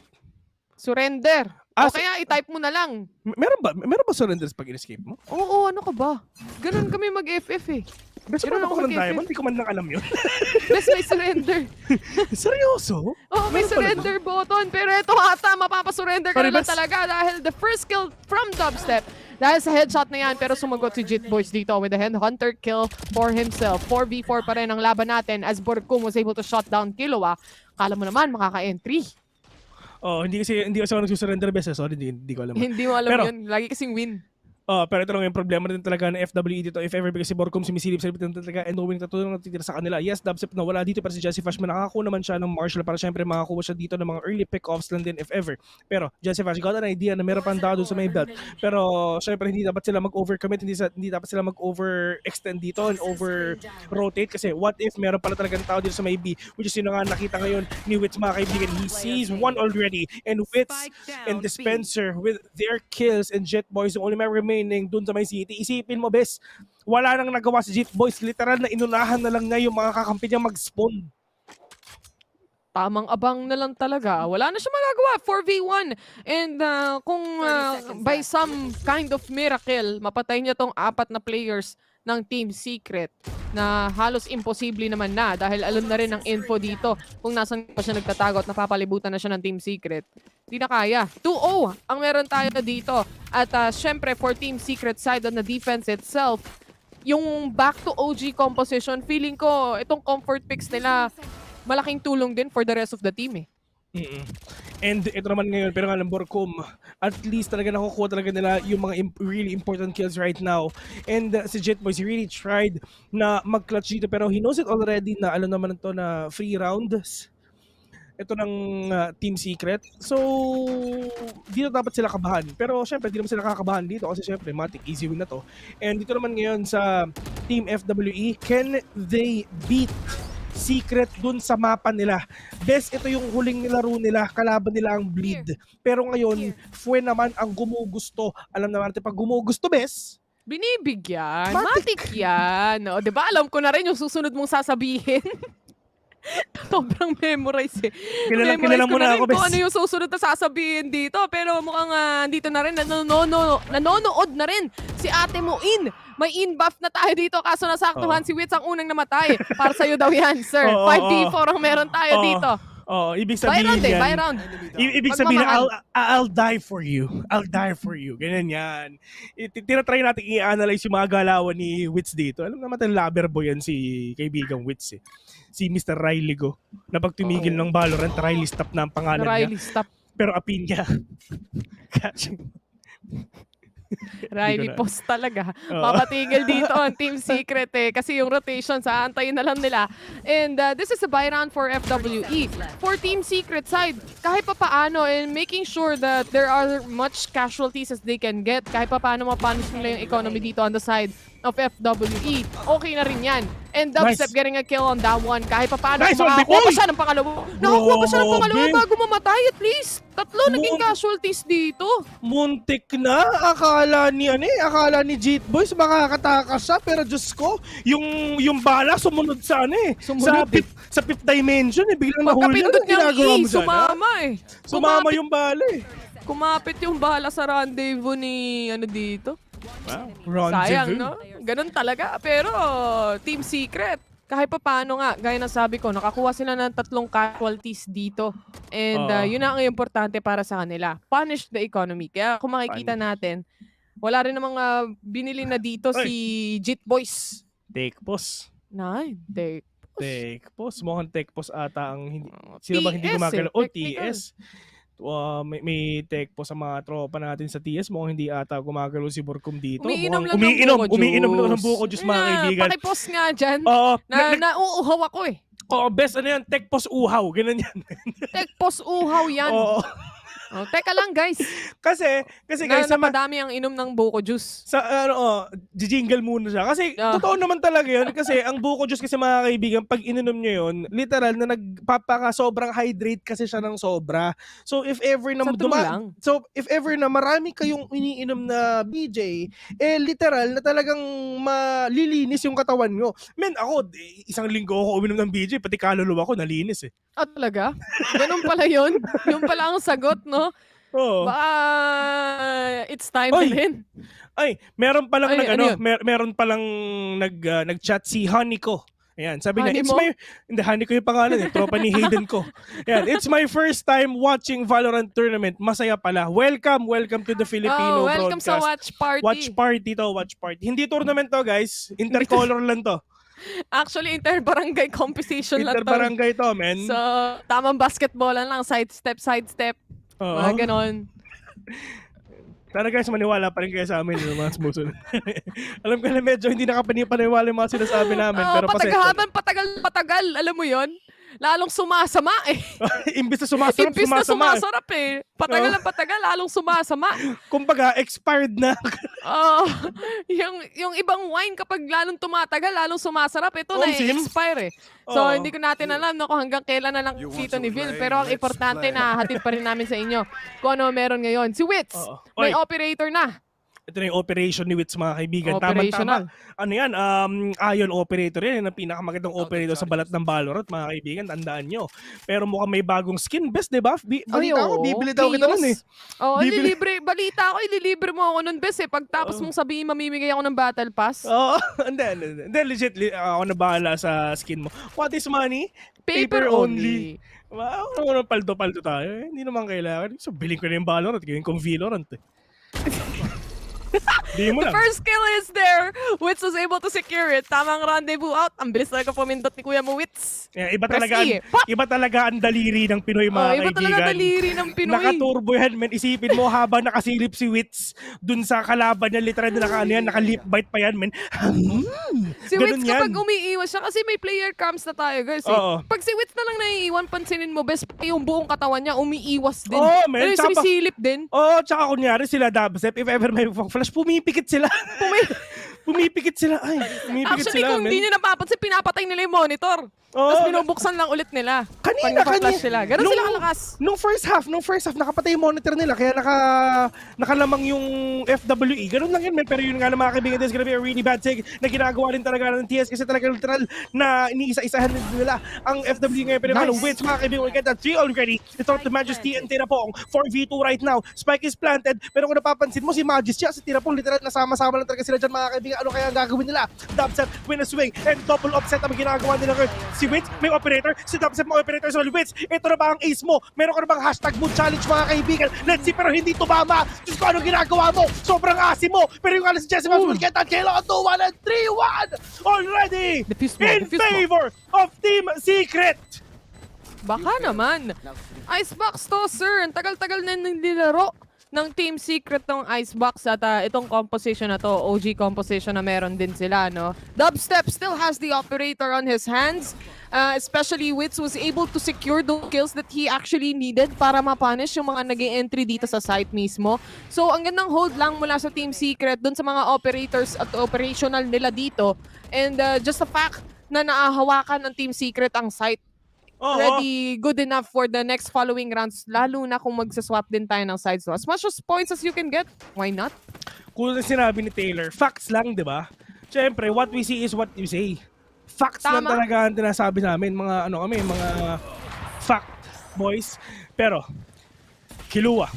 Surrender. O kaya i-type mo na lang. Meron ba surrender pag in-escape mo? Oo, ano ka ba? Ganun kami mag-FF eh. Best mo ako ng Diamond, hindi ko man lang alam yun. Best may surrender. Seryoso? Oo, may surrender button. Pero ito ata, mapapasurrender ka na lang talaga dahil the first kill from Dubstep. Dahil sa headshot na yan, pero sumagot si Jet Boys dito with the Hunter kill for himself. 4v4 pa rin ang laban natin as Borkom was able to shut down Killua. Kala mo naman, makaka-entry. Hindi kasi ako nagsusurrender best. Sorry, hindi ko alam. Hindi mo alam yun. Lagi kasing win. Pero ito lang yung problema din talaga ng FWE dito. If ever, because si Borcom sumisilip sa lipitan talaga and knowing na tulong natitira sa kanila. Yes, Dubstep na wala dito, pero si Jesse Fash nakakakuha naman siya ng Marshall para syempre makakuha siya dito ng mga early pick-offs lang din if ever. Pero Jesse Fash got an idea na meron pang tao doon sa may belt. Pero syempre hindi dapat sila mag-overcommit, hindi dapat sila mag-overextend dito and over-rotate kasi what if meron pala talagang tao dito sa may B, which is yun nga nakita ngayon ni Wits mga kaibigan. He sees one already and Wits and Dispenser with their kills and Jet Boys the only man remaining dun sa may city. Isipin mo, bes, wala nang nagawa si Jet Boys. Literal na inunahan na lang niya yung mga kakampi niya mag-spawn. Tamang abang na lang talaga. Wala na siya magagawa. 4v1. And kung by some kind of miracle, mapatay niya tong 4 na players ng Team Secret na halos imposible naman na dahil alam na rin ng info dito kung nasan pa siya nagtatago at napapalibutan na siya ng Team Secret. Hindi na kaya. 2-0 ang meron tayo dito. At syempre for Team Secret side on the defense itself, yung back to OG composition, feeling ko itong comfort picks nila malaking tulong din for the rest of the team eh. And ito naman ngayon, pero nga ng Borcom, at least talaga nakukuha talaga nila yung mga really important kills right now. And si Jet Boys really tried na mag-clutch dito pero he knows it already na alam naman ito na free rounds. Ito ng Team Secret. So, dito dapat sila kabahan. Pero syempre, di naman sila kakabahan dito kasi syempre, matik, easy win na to. And dito naman ngayon sa Team FWE, can they beat Secret dun sa mapa nila? Best, ito yung huling nilaro nila, kalaban nila ang Bleed. Pero ngayon, Fue naman ang gumugusto. Alam naman natin, pag gumugusto, best, binibigyan. Matik yan. O, diba? Alam ko na rin yung susunod mong sasabihin. Sobrang memorize eh. Kilala mo na ako, best. Kung ano yung susunod na sasabihin dito. Pero mukhang dito na rin, nanonood na rin si ate mo in. May in-buff na tayo dito kaso nasaktuhan si Wits ang unang namatay. Para sa'yo daw yan, sir. 5v4 ang meron tayo dito. Ibig sabihin yan. Buy round. Ibig sabihin, I'll die for you. I'll die for you. Ganyan yan. Tinatry natin i-analyze yung mga galawan ni Wits dito. Alam naman tayo, lover boy yan si kaibigang Wits eh. Si Mr. Riley Go. Na pag tumigil ng Valorant, Riley Stop na ang pangalan niya. Riley Stop. Pero apin niya. Riley post talaga. Papatigil dito ang Team Secret eh. Kasi yung rotation sa antayin na lang nila. And this is a buy round for FWE. For Team Secret side, kahit pa paano and making sure that there are much casualties as they can get. Kahit pa paano mapunish nila yung economy dito on the side of FWE. Okay na rin yan. And Dubstep getting a kill on that one. Kahit pa paano, makakuha pa siya ng pangalawa. Nakakuha pa siya ng pangalawa bago mamatay at least. 3 naging casualties dito. Muntik na. Akala ni Jet Boys makakatakas siya. Pero Diyos ko, yung bala sumunod sa sa fifth dimension. Biglang nahuli na. Ginagawa mo sana. Sumama eh. Sumama yung bala eh. Kumapit yung bala sa rendezvous ni dito. Wow. Sayang, no? Ganun talaga. Pero, Team Secret, kahit pa paano nga, gaya ng sabi ko, nakakuha sila ng 3 casualties dito. And yun ang importante para sa kanila. Punish the economy. Kaya kung makikita natin, wala rin namang binili na dito si Jet Boys. Take pause. Take pause. Mukhang take pause ata ang hindi. Sino ba hindi gumagalaw? TS. May tech po sa mga tropa natin sa TS. Mukhang hindi ata gumagalaw si Borcom dito. Umiinom ng buko juice mga kaibigan. Pakipost nga dyan. Nauuhaw ako eh. Best ano yan, tech pos uhaw. Ganun yan. Tech pos uhaw yan. Teka lang guys. Kasi guys, napadami ang inom ng buko juice. Sa jingle muna siya. Kasi totoo naman talaga 'yun kasi ang buko juice kasi mga kaibigan, pag ininom niyo 'yun, literal na nagpapaka sobrang hydrate kasi siya ng sobra. So if ever na marami kayong iniinom na BJ, literal na talagang malilinis yung katawan nyo. Men, ako isang linggo ako uminom ng BJ, pati kaluluwa ko nalinis eh. Talaga? Ganun pala 'yun. Yung pala ang sagot, no? It's time na rin. Meron palang meron palang nag-chat si Honey ko. Ayan, sabi niya, Honey ko yung pangalan tropa ni Hayden ko. Ayan, it's my first time watching Valorant tournament. Masaya pala. Welcome to the Filipino welcome broadcast. Sa watch party. Watch party. Hindi tournament to, guys. Intercolor lang to. Actually, inter-barangay competition lang to. Inter-barangay to, men. So, tamang basketball lang, side step. Mga ganon. Sana guys, maniwala pa rin kayo sa amin yung mga sumusunod. Alam ko na medyo hindi nakapaniwala yung mga sinasabi namin. Pero patagal, alam mo yon, lalong sumasama eh. Imbis na sumasarap, Imbis na sumasama. sumasarap eh. Patagal ng patagal, lalong sumasama. Kumbaga, expired na. Yung ibang wine kapag lalong tumatagal, lalong sumasarap. Ito na expire eh. So, hindi ko natin alam kung hanggang kailan na lang Tito ni Vil. Pero ang importante na hatid pa rin namin sa inyo kung ano meron ngayon. Si Wits, may operator na. Ito na yung operation ni Wits, mga kaibigan. Tama-tama. Ano yan? Ion operator yan. Yan ang pinakamagandang operator sa balat ng Valorant, mga kaibigan. Tandaan nyo. Pero mukhang may bagong skin. Best, diba? Balita ko, bibili daw kita nun eh. Oo, ililibre. Balita ko, ililibre mo ako nun, best eh. Pagtapos mong sabihin, mamimigay ako ng battle pass. Oo. Hindi, legit. Ako na bahala sa skin mo. What is money? Paper only. Wow, paldo-paldo tayo. Hindi naman kailangan. So, bilhin ko na yung Valorant. Gawin kong Valorant eh. The first kill is there. Wits was able to secure it. Tamang rendezvous out. Ang bilis talaga pumindot ni Kuya mo, Wits. Yeah, iba talaga ang daliri ng Pinoy, mga iba kaibigan. talaga ang daliri ng Pinoy. Nakaturbo yan, men. Isipin mo habang nakasilip si Wits dun sa kalaban niya, literal na naka-lip bite pa yan, men. Si Wits kapag umiiwas siya, kasi may player cams na tayo, guys. Pag si Wits na lang naiiwan, pansinin mo, best yung buong katawan niya, umiiwas din. Men. Sumisilip din. Tsaka kunyari sila Dabsep, if ever may flash, pumipikit sila. Pumipikit sila. Ay, pumipikit Actually, sila, kung hindi nyo napapansin, pinapatay nila yung monitor. Tapos binubuksan lang ulit nila. Kanina. Sila. Ganun sila kalakas. Nung first half, nakapatay yung monitor nila. Kaya nakalamang yung FWE. Ganun lang yun, man. Pero yun nga na mga kaibigan, there's gonna be a really bad thing na ginagawa rin talaga ng TS kasi talaga literal na iniisa-isahan nila ang FWE ngayon. Pero Wits, mga kaibigan, we get that 3 already. Ito to Majesty and Tirapong. 4v2 right now. Spike is planted. Pero kung napapansin mo, si Majesty at si Tirapong literal nasama-sama lang talaga sila dyan, mga kaibigan. Ano kaya ang gagawin nila? Dubstep, win a swing, and double offset ang ginagawa nila ngayon. Si Wits, may operator. Si Dubstep, may operator. So, Wits, ito na ba ang ace mo? Meron ka na bang hashtag mood challenge, mga kaibigan? Let's see, pero hindi tumama. Diyos ko, anong ginagawa mo? Sobrang asim mo. Pero yung alas si Jesse will get that kill on 2-1 and 3-1 already in favor of Team Secret. Baka naman. Icebox to, sir. Ang tagal-tagal na nilaro ng Team Secret ng Icebox at itong composition na to, OG composition na meron din sila, no? Dubstep still has the operator on his hands. Especially Wits was able to secure the kills that he actually needed para mapunish yung mga nag-e-entry dito sa site mismo. So, ang gandang hold lang mula sa Team Secret dun sa mga operators at operational nila dito. And just the fact na naahawakan ng Team Secret ang site, already good enough for the next following rounds, lalo na kung magsaswap din tayo ng sides. So, as much as points as you can get, why not? Kung sinabi ni Taylor, facts lang, di ba? Siyempre, what we see is what you say. Facts lang talaga ang tinasabi namin, mga fact boys. Pero, Kilua,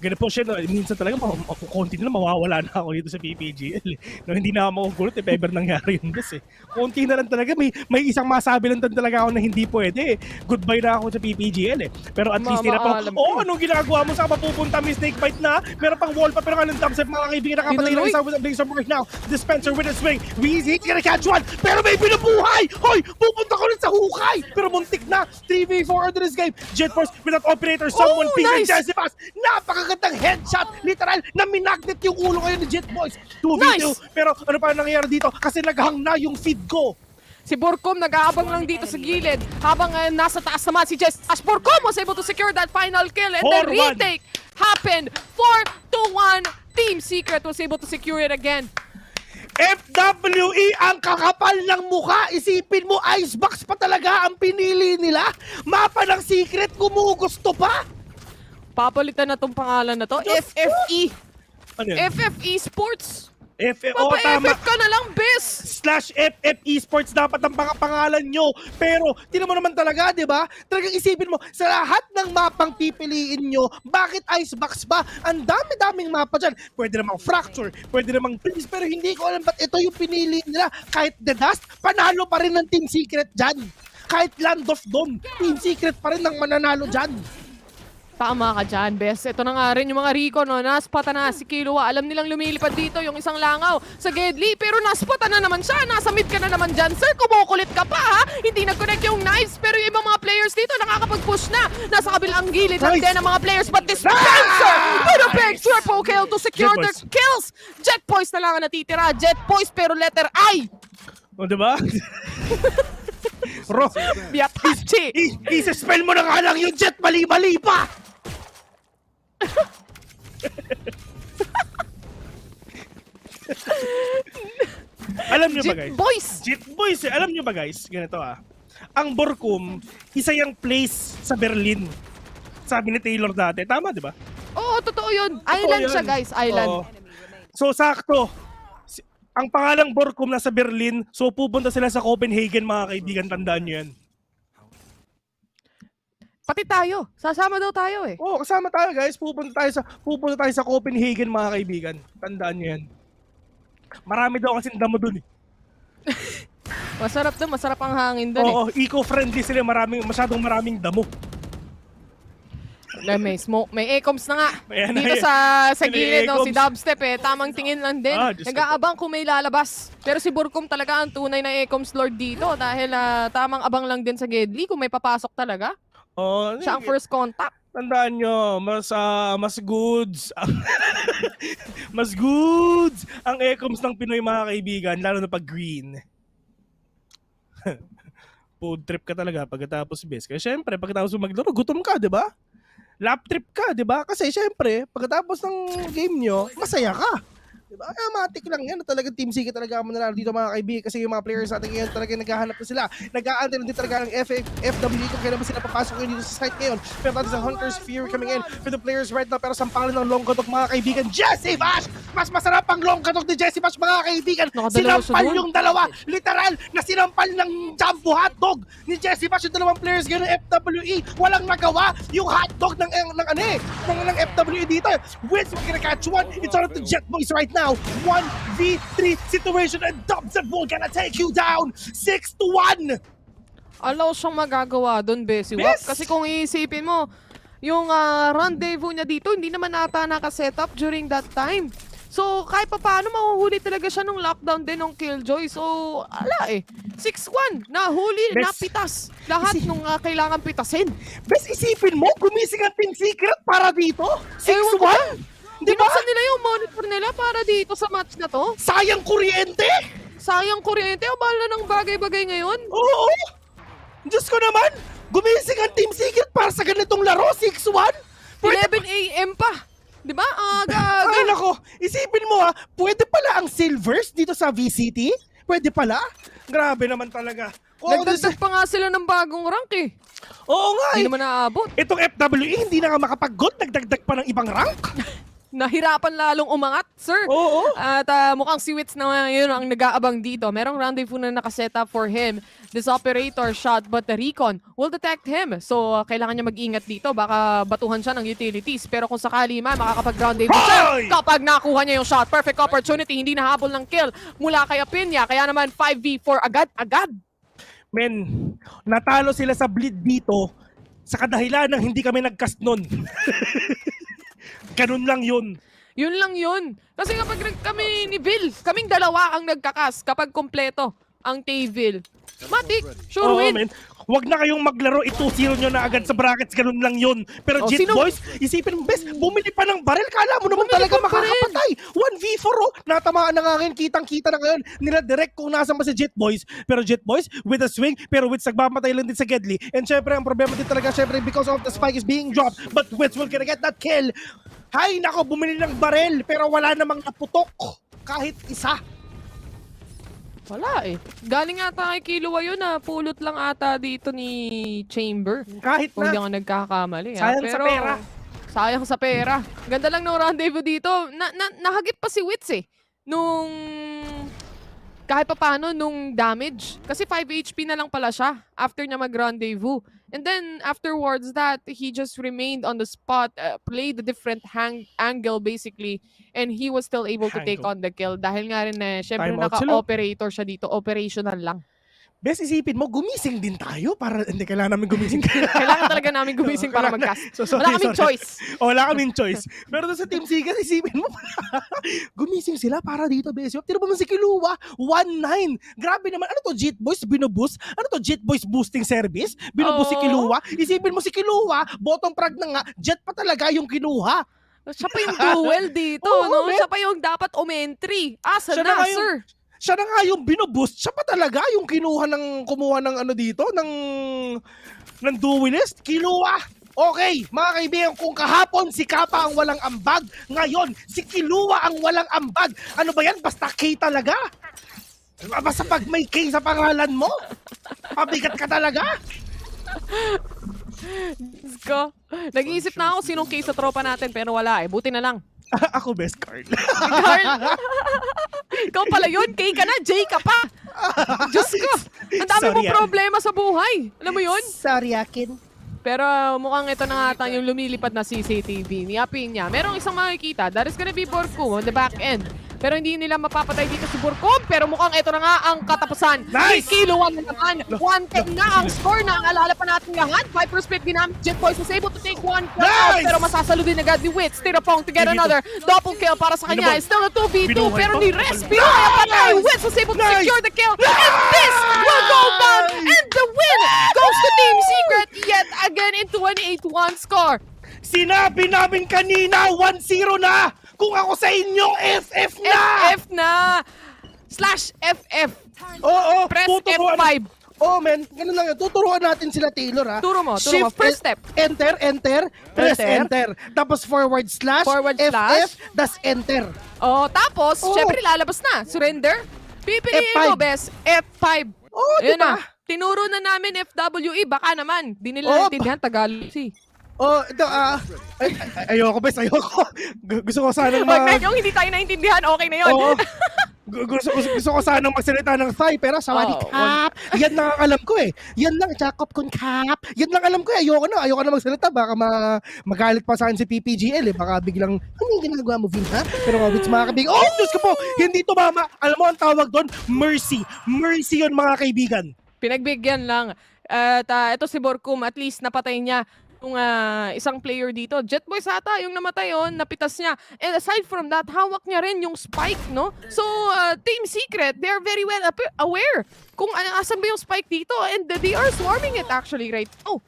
ganun po siya, minsan talaga konti na mawawala na ako dito sa PPGL. No, hindi na ako makugulot if ever nangyari yun kasi. Konti na lang talaga, may isang masabi lang talaga ako na hindi pwede. Goodbye na ako sa PPGL eh. Pero at least tira pa, anong ginagawa mo sa mapupunta? May snake bite na, meron pang wall pa, pero anong thumbs up, mga kaibigan, nakapatay na isa with a Blazer right now. Dispenser with a swing, Weezy, gonna catch one, pero may binubuhay! Hoy, pupunta ko rin sa hukay! Pero muntik na, 3v4 order this game. Jet Force with that operator, someone pinging Jesse Pass, napakagandang headshot, literal, na minagnet yung ulo ngayon ni Jet Boys. 2v2, pero ano pa nangyayari dito? Kasi naghang na yung feed ko. Si Borcom nag-aabang lang dito sa gilid habang nasa taas naman si Jess. As Borcom was able to secure that final kill and the retake happened. 4-1. Team Secret was able to secure it again. FWE ang kakapal ng mukha. Isipin mo, Icebox pa talaga ang pinili nila. Mapa ng Secret, gumugusto pa. Papalitan na tong pangalan na to. FFE. Ano yun? FFE Sports. Tama. FF ka na lang, bis! /FF Esports dapat ang pangalan nyo. Pero, tinan mo naman talaga, di ba? Talagang isipin mo, sa lahat ng mapang pipiliin nyo, bakit Icebox ba? Ang dami-daming mapa dyan. Pwede namang Fracture, pwede namang Prince, pero hindi ko alam ba't ito yung pinili nila. Kahit The Dust, panalo pa rin ng Team Secret dyan. Kahit Land of Dawn, Team Secret pa rin ang mananalo dyan. Tama ka dyan, Bes. Ito na nga rin yung mga Rico, no? Naspata na si Killua. Alam nilang lumilipad dito yung isang langaw sa Gedli. Pero naspata na naman siya. Nasa mid ka na naman dyan, sir. Kumukulit ka pa, ha? Hindi nag-connect yung knives. Pero yung ibang mga players dito nakakapag-push na. Nasa kabilang gilid lang din ang mga players. But this Spencer with a big triple kill to secure their kills. Jet Boys na lang ang natitira. Jet Boys pero letter I. O, diba? Bro, Biatachi. i-spell mo na nga lang yung Jet. Mali-mali pa! Alam nyo ba guys? Jet Boys! Alam nyo ba guys? Ganito Ang Borkum, isa yung place sa Berlin. Sabi ni Taylor dati. Tama, di ba? Oo, totoo yun. Island siya, guys. Island. Oo. So, sakto. Ang pangalang Borkum nasa Berlin. So, pupunta sila sa Copenhagen, mga kaibigan. Tandaan nyo yan. Pati tayo. Sasama daw tayo eh. Oo, kasama tayo guys. Pupunta tayo sa Copenhagen, mga kaibigan. Tandaan nyo yan. Marami daw kasing damo dun eh. Masarap doon, masarap ang hangin doon Oo, eco-friendly sila. Masyadong maraming damo. May smoke, may ecoms na nga. Ayan, dito sa gilid, no, si Dubstep tamang tingin lang din. Nag-aabang kung may lalabas. Pero si Burkum talaga ang tunay na ecoms lord dito dahil tamang abang lang din sa Gedli kung may papasok talaga. Siya ang first contact. Tandaan nyo, mas goods. Mas goods ang ecoms ng Pinoy, mga kaibigan, lalo na pag green. Food trip ka talaga pagkatapos best. Kaya syempre, pagkatapos maglaro, gutom ka, di ba? Lap trip ka, di ba? Kasi syempre, pagkatapos ng game nyo, masaya ka. Diba? Matik lang yan. Talagang team Siki talaga ang mananalo dito, mga kaibigan, kasi yung mga players natin ngayon talaga naghahanap na sila. Nag-aantay na din talaga ng FW kung kailan ba sila papasok ngayon dito sa site ngayon. Pero natin sa Hunter's Fury coming in for the players right now. Pero sampalan ng long katok, mga kaibigan. Jesse Bash! Mas masarap ang long katok ni Jesse Bash, mga kaibigan. Sinampal yung dalawa. Literal na sinampal ng jumbo hotdog ni Jesse Bash. Yung dalawang players ngayon ng FWE. Walang nagawa yung hotdog ng FWE dito. Wins, we're gonna catch one. It's on to Jet Boys right now. 1v3 situation and Dubstep Bull gonna take you down 6-1. Alaw siyang magagawa doon, Bessie. Kasi kung iisipin mo, yung rendezvous niya dito, hindi naman ata naka-setup during that time. So, kahit pa paano, mahuhuli talaga siya nung lockdown din ng Killjoy. So, ala 6-1. Nahuli, napitas. Lahat nung kailangan pitasin. Bes, isipin mo, gumising ang Team Secret para dito? 6-1? Diba? Binuksan nila yung monitor nila para dito sa match na to. Sayang kuryente! Sayang kuryente. O bahala ng bagay-bagay ngayon. Oo! Diyos ko naman! Gumising ang Team Secret para sa ganitong laro, 6-1? 11 AM pa. Diba? Aga-aga. Ay nako, isipin mo pwede pala ang silvers dito sa VCT? Pwede pala? Grabe naman talaga. Nagdagdag pa nga sila ng bagong rank eh. Oo nga Hindi naman naabot. Itong FWE hindi na nga makapag-gold, nagdagdag pa ng ibang rank. Nahirapan lalong umangat, sir. Oo. At mukhang si Wits na yun ang nag-aabang dito. Merong rendezvous na nakaset up for him. This operator shot but the recon will detect him. So, kailangan niya mag-ingat dito. Baka batuhan siya ng utilities. Pero kung sakali man, makakapag-rendezvous siya. Kapag nakuha niya yung shot, perfect opportunity. Hindi nahabol ng kill mula kay Apinya. Kaya naman 5v4 agad-agad. Men, natalo sila sa bleed dito sa kadahilan ng hindi kami nag-cast nun. Ganun lang yun. Yun lang yun. Kasi kapag kami ni Bill, kaming dalawa ang nagkakas kapag kompleto ang Tayville. Matik, sure win. Man. Huwag na kayong maglaro, 2-0 nyo na agad sa brackets, ganun lang yun. Pero Jet Boys, isipin mo, bes, bumili pa ng baril, kala mo naman talaga makakapatay. 1v4 natamaan na nga ngayon, kitang-kita na ngayon nila direct kung nasan ba si Jet Boys. Pero Jet Boys, with a swing, pero Wits nagmamatay lang din sa Gedli. And syempre, ang problema din talaga, syempre, because of the spike is being dropped, but Wits will gonna get that kill. Hay nako, bumili ng baril, pero wala namang naputok. Kahit isa. Wala eh. Galing ata kay Killua yun pulot lang ata dito ni Chamber. Kahit kung na. Hindi ako nagkakamali. Sayang Pero, sa pera. Sayang sa pera. Ganda lang ng rendezvous dito. Nahagip pa si Wits eh. Kahit pa paano nung damage. Kasi 5 HP na lang pala siya after niya mag-rendezvous. And then afterwards that, he just remained on the spot, played a different angle basically, and he was still able to take on the kill. Dahil nga rin syempre naka-operator siya dito, operational lang. Bes, isipin mo, gumising din tayo para hindi kailangan namin gumising. Kailangan talaga namin gumising para mag-cast. Wala kaming choice. Wala kaming choice. Pero doon sa Team Sigas, isipin mo, gumising sila para dito, Bes. Tira ba man si Kilua? 1-9. Grabe naman. Ano to, Jet Boys binuboost? Ano to, Jet Boys boosting service? Binuboost si Kilua? Isipin mo si Kilua, bottom frag na nga, Jet pa talaga yung kinuha. Siya pa yung duel dito, no? Siya pa yung dapat umentry. Asa Siya na, na sir? Siya na nga yung binuboost. Siya pa talaga yung kumuha ng ano dito, ng duelist. Kilua. Okay, mga kaibigan, kung kahapon si Kappa ang walang ambag, ngayon si Kilua ang walang ambag. Ano ba yan? Basta K talaga. Basta pag may K sa pangalan mo, pabigat ka talaga. Diyos ko. Nag-iisip na ako sinong K sa tropa natin pero wala eh. Buti na lang. Ako best Carl. Carl? Ikaw pala yun. K ka na. J ka pa. Diyos ko. Ang dami mo problema sa buhay. Alam mo yun? Sorry, Akin. Pero mukhang ito na nga yung lumilipad na CCTV. Niyapin niya. Merong isang makikita. That is gonna be Borku on the back end. Pero hindi nila mapapatay dito si Borkum. Pero mukhang ito na nga ang katapusan. Nice! Kiluan na naman. 1-10 nga ang score na ang alala pa natin lahat. Viper split ginamit. Jet Boys was able to take one kill out. Pero masasalo din agad ni Wits. Tirapong to get another double kill para sa kanya. It's still a 2v2. Pero ni Res. Pinaya pa na. Wits was able to secure the kill. And this will go down. And the win goes to Team Secret yet again into an 8-1 score. Sinabi namin kanina, 1-0 na! Kung ako sa inyo, FF na! FF na! /FF. Oo, press F5. Oh, men, ganun lang yun. Tuturuan natin sila, Taylor, ha? Turo mo. First step. Enter, press enter. Tapos forward slash, FF, das enter. Oh, tapos, syempre lalabas na. Surrender. Pipiliin mo, bes. F5. Oh, yun diba? Na. Tinuro na namin FWE. Baka naman. Di nila naintindihan Tagalog. Oh, ito, ayoko, bes, ayoko. Gusto ko sanang yung hindi tayo naintindihan, okay na yun. Oo. Gusto ko sanang magsalita ng Thai, pero sawadi kap. Yan lang ang alam ko eh. Yan lang, Jacob kun kap. Yan lang alam ko eh. Ayoko na magsalita. Baka magalit pa sa akin si PPGL eh. Baka biglang, ano ginagawa mo, Vin, ha? Pero mga kaibigan, oh, Diyos ko po, hindi tumama. Alam mo ang tawag doon? Mercy. Mercy yun, mga kaibigan. Pinagbigyan lang. At ito si Borkum, at least napatay niya yung isang player dito. Jet Boys ata yung namatay yun, napitas niya. And aside from that, hawak niya rin yung spike, no? So, Team Secret, they're very well aware kung asan ba yung spike dito. And they are swarming it actually, right? Oh!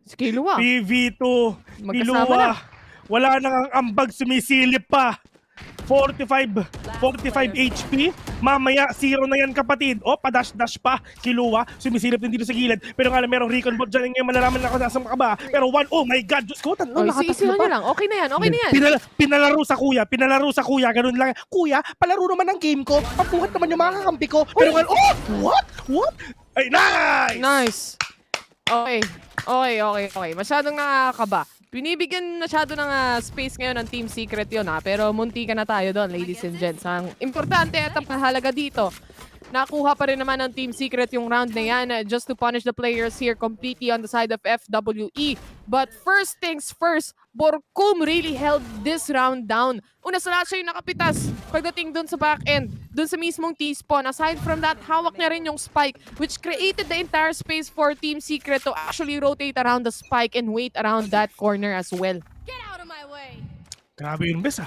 Si Kilua. PV2. Kilua. Wala nang ambag, sumisilip pa. 45 HP. Mamaya, 0 na yan, kapatid. O, padash-dash pa. Kilua, sumisilip din dito sa gilid. Pero nga, merong recon bot dyan. Ngayon, malalaman na ako nasa ka ba. Pero oh my God, Diyos ko. Isi-isi nyo lang. Okay na yan, okay na yan. Pinalaro sa kuya. Ganun lang. Kuya, palaro naman ang game ko. Papuhat naman yung mga kakampi ko. Pero nga, what? Ay, nice! Okay. Masyadong nakakaba. Binibigyan masyado ng space ngayon ng Team Secret yun pero munti ka na tayo doon, ladies and gents. Ang importante at ang mahalaga dito, nakuha pa rin naman ng Team Secret yung round na yan just to punish the players here completely on the side of FWE. But first things first, Borkum really held this round down. Una sa lahat siya yung nakapitas pagdating dun sa back end, dun sa mismong T-spawn. Aside from that, hawak niya rin yung spike which created the entire space for Team Secret to actually rotate around the spike and wait around that corner as well. Get out of my way! Grabe yun, bes,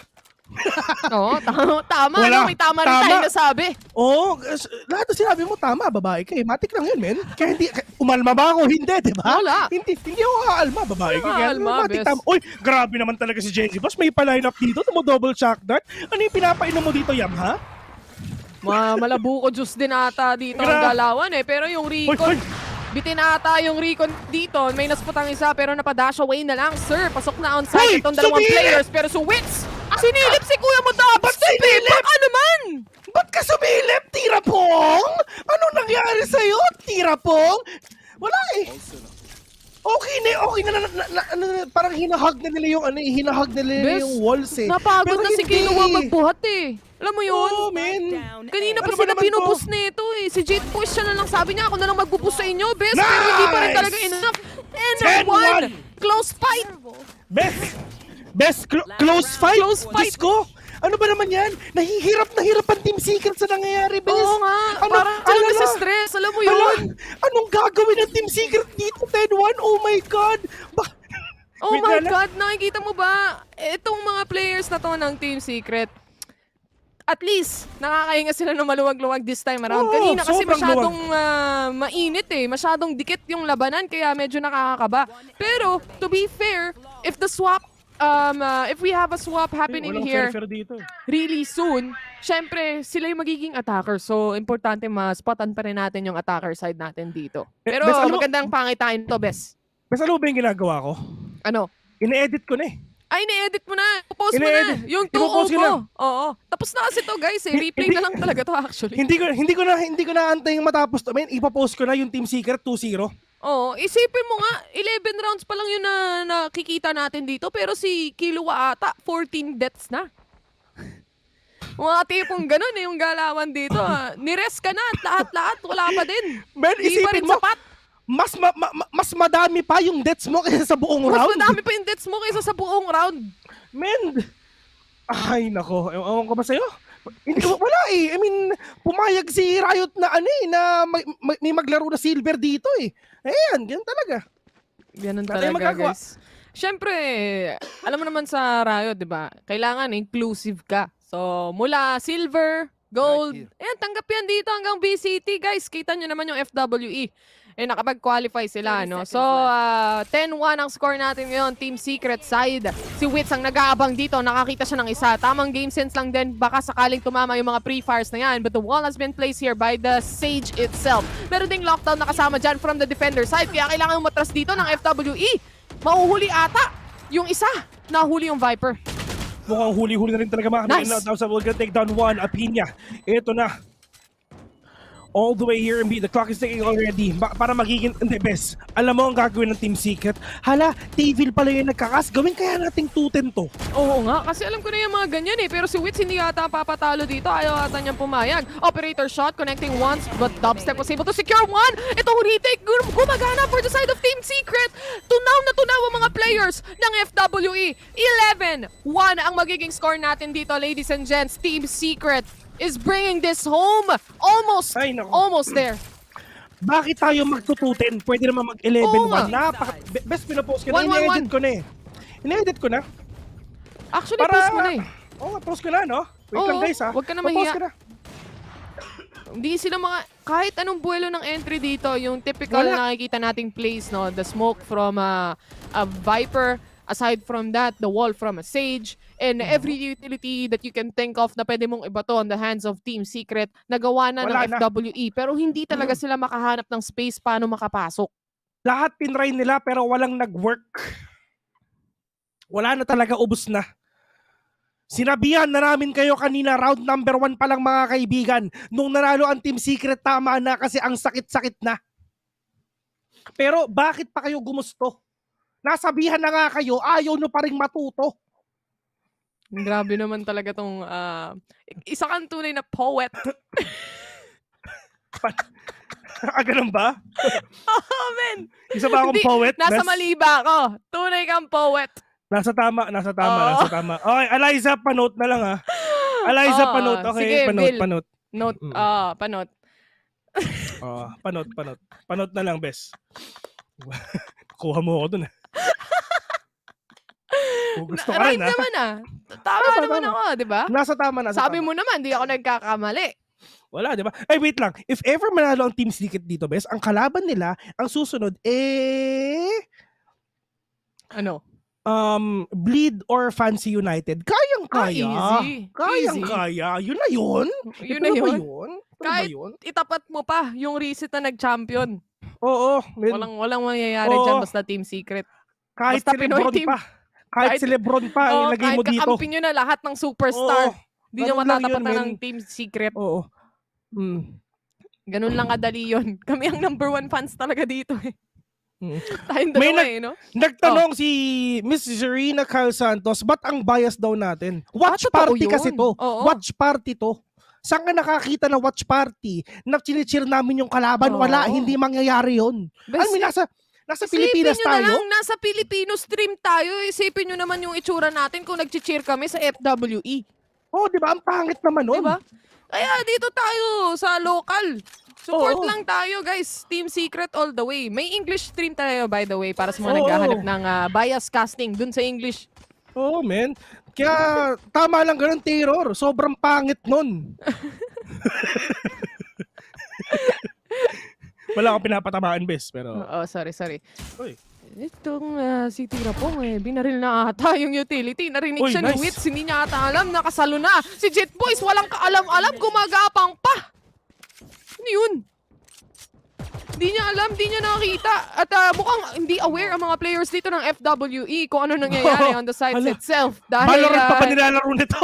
Oo, tama. No? May tama rin tayo nasabi. Oo, lahat na sinabi mo tama, babae ka eh. Matik lang yun, men. Kaya hindi, umalma ba ako? Hindi, di ba? Wala. Hindi ako aalma, babae ka. Kaya matik tama. Uy, grabe naman talaga si Jenzy Boss. May pa-line up dito, double shock dart. Ano yung pinapainom mo dito, Yam, ha? Malabuko juice din ata dito ang galawan eh. Pero yung recon, bitin ata yung recon dito. May nasputang isa pero napadash away na lang. Sir, pasok na on site itong dalawang players. Pero si Wits, sinilip si Kuya mo dapat. Baka naman! Ba't ka sumilip, Tirapong? Ano nangyari sa'yo, Tirapong? Wala eh. Okay na, parang hinahag na nila yung yung walls eh. Napagod na si Kilua magbuhat eh. Alam mo yun? Oo, men. Kanina pa sila pinupus nito eh. Si Jet Boys siya na lang sabi niya, ako na lang magpupus sa inyo, best. Nice! Pero hindi pa rin talaga enough. And 1! Close fight! Best, close fight? Diyos ko. Ano ba naman yan? Nahihirap ang Team Secret sa nangyayari, Bes. Oo nga, parang sila nasa-stress, alam mo yun. Anong gagawin ng Team Secret dito, 10-1? Oh my God! Oh my God, nakikita mo ba? Itong mga players na to ng Team Secret, at least, nakakahinga sila ng maluwag-luwag this time around. Kanina kasi masyadong mainit eh. Masyadong dikit yung labanan, kaya medyo nakakakaba. Pero, to be fair, if the swap, if we have a swap happening here really soon, syempre, sila yung magiging attacker. So, importante ma-spotan pa rin natin yung attacker side natin dito. Pero, magandang pangitain to, Bes. Bes, ano ba yung ginagawa ko? Ano? Ine-edit ko na eh. Ay, ni-edit mo na. Post mo na. Yung 2-0 mo. Oo. Tapos na kasi to, guys. Replay na lang talaga to actually. Hindi ko na antayin matapos to. Ipapost ko na yung Team Secret 2-0. Oo. Isipin mo nga, 11 rounds pa lang yun na nakikita natin dito. Pero si Killua ata, 14 deaths na. Mga tipong ganun yung galawan dito. Nires ka na. Lahat-lahat. Wala pa din. Man, isipin mo. Sapat. Mas madami pa yung deaths mo kaysa sa buong round. Mas madami pa yung deaths mo kaysa sa buong round. Men! Ay, nako. Ewan ko ba sa'yo? Wala eh. I mean, pumayag si Riot na may maglaro na silver dito eh. Ayan, ganun talaga. Ganun talaga, guys. Siyempre, alam mo naman sa Riot, di ba? Kailangan inclusive ka. So, mula silver, gold, ayan, tanggap yan dito hanggang VCT, guys. Kita nyo naman yung FWE. Nakapag-qualify sila, no? So, 10-1 ang score natin ngayon, Team Secret side. Si Wits ang nag-aabang dito, nakakita siya ng isa. Tamang game sense lang din, baka sakaling tumama yung mga pre-fires na yan. But the wall has been placed here by the Sage itself. Meron ding lockdown na kasama dyan from the defender side, kaya kailangan umatras dito ng FWE. Mahuhuli ata yung isa. Nahuli yung Viper. Mukhang huli-huli na rin talaga mga nice. Now, we're gonna take down one. Apinya. Ito na. All the way here, the clock is ticking already para magiging the best. Alam mo ang gagawin ng Team Secret? Hala, T-Vil pala yung nagkakas. Gawin kaya nating 2-10 to. Oo nga, kasi alam ko na yung mga ganyan eh. Pero si Wits hindi ata papatalo dito. Ayaw ata niyang pumayag. Operator shot, connecting once, but Dubstep was able to secure one. Itong retake, gumagana for the side of Team Secret. Tunaw na tunaw ang mga players ng FWE. 11-1 ang magiging score natin dito, ladies and gents. Team Secret is bringing this home. Almost there. Bakit tayo magtututin? Pwede naman mag-11-1 na. Best pinapost ko na. Ine-edit ko na eh. Ine-edit ko na. Actually, post mo na eh. Oo, post ko na, no? Wait lang guys ha. Huwag ka na mahiya. Hindi sila kahit anong buwelo ng entry dito, yung typical na nakikita nating plays, no? The smoke from a Viper. Aside from that, the wall from a Sage, and every utility that you can think of na pwede mong ibato on the hands of Team Secret, nagawa na ng FWE. Pero hindi talaga sila makahanap ng space paano makapasok. Lahat tinry nila pero walang nag-work. Wala na talaga, ubos na. Sinabihan na namin kayo kanina, round number 1 pa lang mga kaibigan. Nung nanalo ang Team Secret, tama na kasi ang sakit-sakit na. Pero bakit pa kayo gumusto? Nasabihan na nga kayo, ayaw nyo pa rin matuto. Grabe naman talaga tong isa kang tunay na poet. Ganun ba? Oh, man. Isa ba akong poet? Nasa mali ba ako? Tunay kang poet. Nasa tama. Okay, Eliza, panote na lang ha. Eliza, panote. Okay, sige, panote. Note, panote. Panote na lang, bes. Kuha mo ako dun ha. Gusto ka right rin, naman Tama naman ako, di ba? Nasa tama. Sabi mo naman, di ako nagkakamali. Wala, di ba? Ay, wait lang. If ever manalo ang Team Secret dito, bes, ang kalaban nila, ang susunod, ano? Bleed or Fancy United. Kayang-kaya. Easy. Kayang-kaya. Yun na yun. Yun na yun. Kahit itapat mo pa yung reset na nag-champion. Oo. Walang mangyayari dyan basta Team Secret. Kahit si Lebron pa. Kahit si Lebron pa, ilagay mo dito. Kahit kakampi nyo na lahat ng superstar. Hindi nyo matatapatan ng Team Secret. Oo. Ganun lang kadali yun. Kami ang number 1 fans talaga dito eh. Tayong May dalawa no? Nagtanong si Miss Zerina Carl Santos, ba't ang bias daw natin? Watch party kasi to. Watch party to. Saan ka nakakita na watch party na chinicheer namin yung kalaban? Wala, hindi mangyayari yun. Alam mo, nasa Pilipinas tayo. Nasa Filipino stream tayo. Isipin nyo naman yung itsura natin kung nag-cheer kami sa FWE. Oh, di ba? Ang pangit naman nun. Diba? Kaya dito tayo sa local. Support lang tayo, guys. Team Secret all the way. May English stream tayo, by the way, para sa mga naghahanap ng bias casting dun sa English. Oo, man. Kaya tama lang ganun, Terror. Sobrang pangit nun. Wala akong pinapatamaan, bes. Pero... Oo, sorry. Uy. Itong si Tirapong binaril na ata yung utility. Narinig siya ni Wits, hindi niya ata alam, nakasalo na. Si Jet Boys, walang kaalam-alam, gumagapang pa. Ano yun? Hindi niya alam, hindi niya nakakita. At mukhang hindi aware ang mga players dito ng FWE kung ano nangyayari on the sites itself. Dahil, Valorant pa nilalaro nito?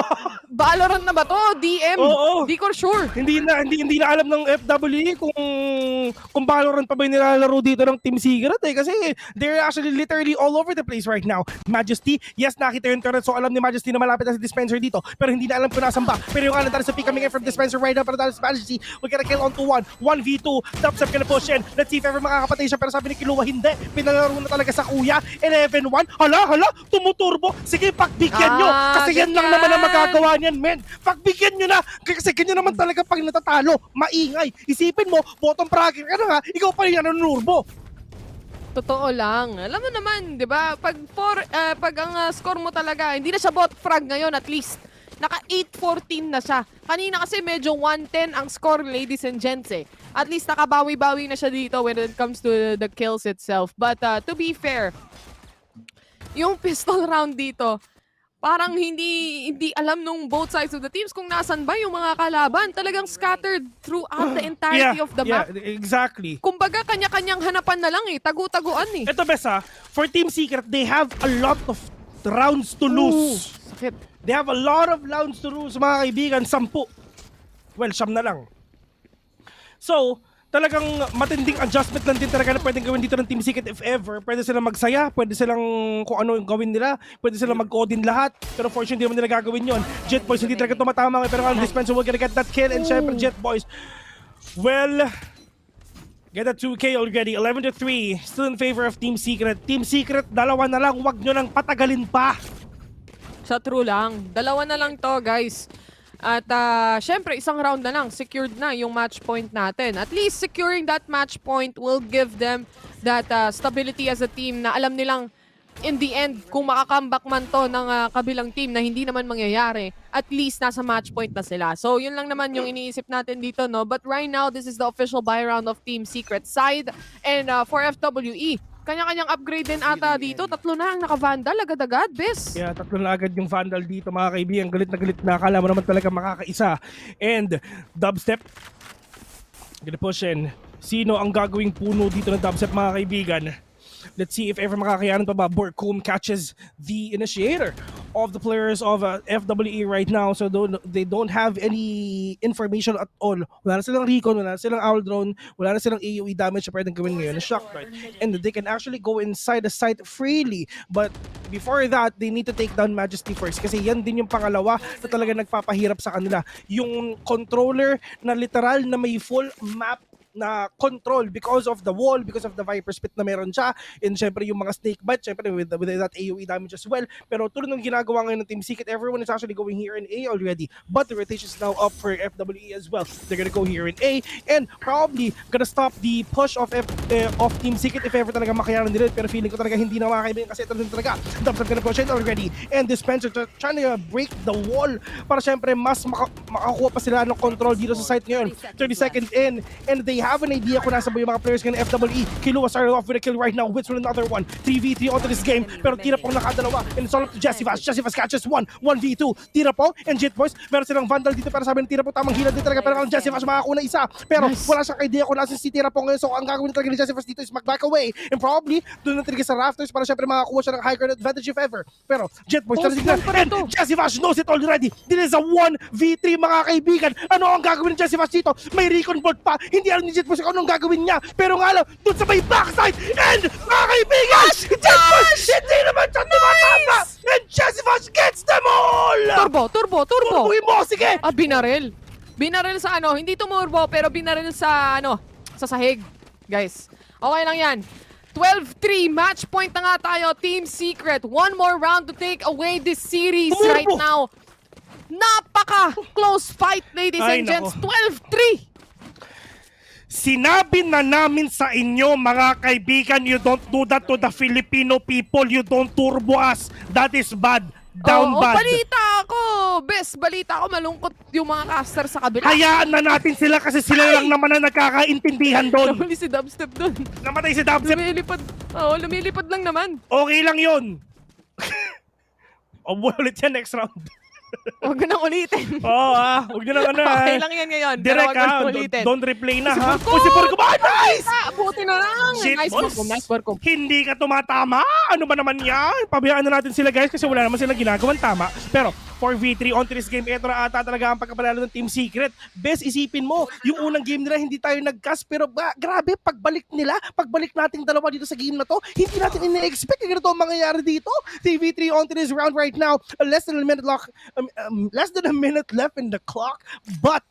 Valorant na ba to? DM? Di ko sure. Hindi na alam ng FWE kung Valorant pa ba yung nilalaro dito ng Team Secret Kasi they're actually literally all over the place right now. Majesty, yes, nakita yung turret. So alam ni Majesty na malapit na si Dispenser dito. Pero hindi na alam kung nasan ba. Pero yung alam tayo sa pick coming in from Dispenser right now para tayo sa Majesty. We'll get a kill on to 1. 1v2. Dubstep gonna push in. Let's see if ever makakapatay siya. Pero sabi ni Kilua, hindi. Pinalaro na talaga sa kuya. 11-1. Hala, tumuturbo. Sige, pagbigyan nyo. Kasi yan lang naman ang magagawa niyan, men. Pagbigyan nyo na. Kasi ganyan naman talaga pag natatalo. Maingay. Isipin mo, bottom bracket ka na nga. Ikaw pa rin yan nanunurbo. Totoo lang. Alam mo naman, 'di ba? Pag ang score mo talaga, hindi na siya bot frag ngayon at least. Naka 8-14 na siya. Kanina kasi medyo 110 ang score, ladies and gents At least nakabawi-bawi na siya dito when it comes to the kills itself. But to be fair, yung pistol round dito, parang hindi alam nung both sides of the teams kung nasan ba yung mga kalaban. Talagang scattered throughout the entirety of the map. Yeah, exactly. Kumbaga, kanya-kanyang hanapan na lang tagu-taguan Ito, Besa, for Team Secret, they have a lot of rounds to lose. Sakit. They have a lot of rounds to lose, mga kaibigan. 10. Well, 9 na lang. So, talagang matinding adjustment lang din talaga na pwedeng gawin dito ng Team Secret if ever. Pwede silang magsaya, pwede silang kung ano yung gawin nila, pwede silang mag-codin lahat. Pero fortunately, hindi naman nila gagawin yun. Jet Boys, hindi talaga tumatama. Pero ang Dispenser will gonna get that kill. And syempre, Jet Boys, well, get a 2K already. 11-3, still in favor of Team Secret. Team Secret, 2 na lang. Huwag nyo nang patagalin pa. Sa true lang. 2 na lang to, guys. At syempre, isang round na lang. Secured na yung match point natin. At least securing that match point will give them that stability as a team na alam nilang in the end, kung makakambak man to ng kabilang team na hindi naman mangyayari, at least nasa match point na sila. So, yun lang naman yung iniisip natin dito, no? But right now, this is the official buy round of Team Secret side. And for FWE, kanya-kanyang upgrade din ata dito. 3 na ang naka-Vandal, agad-agad, bes. Yeah, 3 na agad yung Vandal dito, mga kaibigan. Galit na. Akala mo naman talaga makakaisa. And Dubstep, gonna push in. Sino ang gagawing puno dito ng Dubstep, mga kaibigan? Let's see if ever makakayanan pa ba. Borkum catches the initiator of the players of FWE right now. So they don't have any information at all. Wala na silang recon, wala na silang owl drone, wala na silang AoE damage na pwedeng gawin ngayon na shock dart. And they can actually go inside the site freely. But before that, they need to take down Majesty first. Kasi yan din yung pangalawa na talaga nagpapahirap sa kanila. Yung controller na literal na may full map na control because of the wall, because of the Viper Spit na meron siya, and syempre yung mga snake bite, syempre with that AoE damage as well. Pero tulad ng ginagawa ngayon ng Team Secret, everyone is actually going here in A already, but the rotation is now up for FWE as well. They're gonna go here in A, and probably gonna stop the push of Team Secret if ever talaga makayanan nila, pero feeling ko talaga hindi na makakaibigan kasi ito din talaga. Dubstep gonna push it already, and Dispenser trying to break the wall para syempre mas makakuha pa sila ng control dito sa site ngayon. 30 seconds in, and they have an idea kung nasa ba yung mga players ng FWE. Kilua started off with a kill right now. Wits with another one. 3v3 onto this game. Pero tira pong nakadalawa. And it's all up to Jessivas. Jessivas catches 1v2. Tira po. And Jet Boys, meron silang Vandal dito. Pero sabi ng tira po, tamang hilad din talaga. Pero ang Jessivas makakuna isa. Pero wala siyang idea kung nasa si tira po ngayon. So ang gagawin talaga ni Jessivas dito is mag-back away. And probably, doon na talaga sa rafters para syempre makakuha siya ng high ground advantage if ever. Pero Jet Boys, and Jessivas knows it already. This is a 1v3, mga kaibigan. Ano ang gagawin ni Jessivas dito? May recon board pa. Hindi alam ni Jet Boys kung anong gagawin niya, pero nga lang, dun sa may backside, and mga kaibigan, Jetboys, hindi naman siya tumatama, and Jessivas gets them all! Turbo! Turboin mo, sige! Binaril sa hindi tumurbo, pero binaril sa sa sahig, guys. Okay lang yan. 12-3, match point na nga tayo, Team Secret. One more round to take away this series right now. Napaka-close fight, ladies Ay, and gents. nako. 12-3. Sinabi na namin sa inyo, mga kaibigan, you don't do that to the Filipino people. You don't turbo us. That is bad. Down Oo, bad. balita ako. Balita ako. Malungkot yung mga caster sa kabila. Hayaan na natin sila kasi sila lang naman ang nagkakaintindihan doon. Nahuli si Dubstep doon. Namatay si Dubstep. Lumilipad lang naman. Okay lang yun. O ulit yan next round. Huwag nang ulitin. Oo huwag nyo na Okay lang yan ngayon. Direct Pero wag nang ulitin. don't replay na Si ha. Burko! Si Burko ba? Nice! Buti na lang. Shit, Nice boss. Nice work. Hindi ka tumatama. Ano ba naman yan? Pabayaan na natin sila guys kasi wala naman silang ginagawang tama. Pero 4v3 on this game, ito na ata talaga ang pagkapanalo ng Team Secret. Best isipin mo, yung unang game nila hindi tayo nag-cast pero grabe, pagbalik nating dalawa dito sa game na to, hindi natin ina-expect na ganito ang mangyayari dito. 3v3 on this round right now, less than a minute left in the clock, but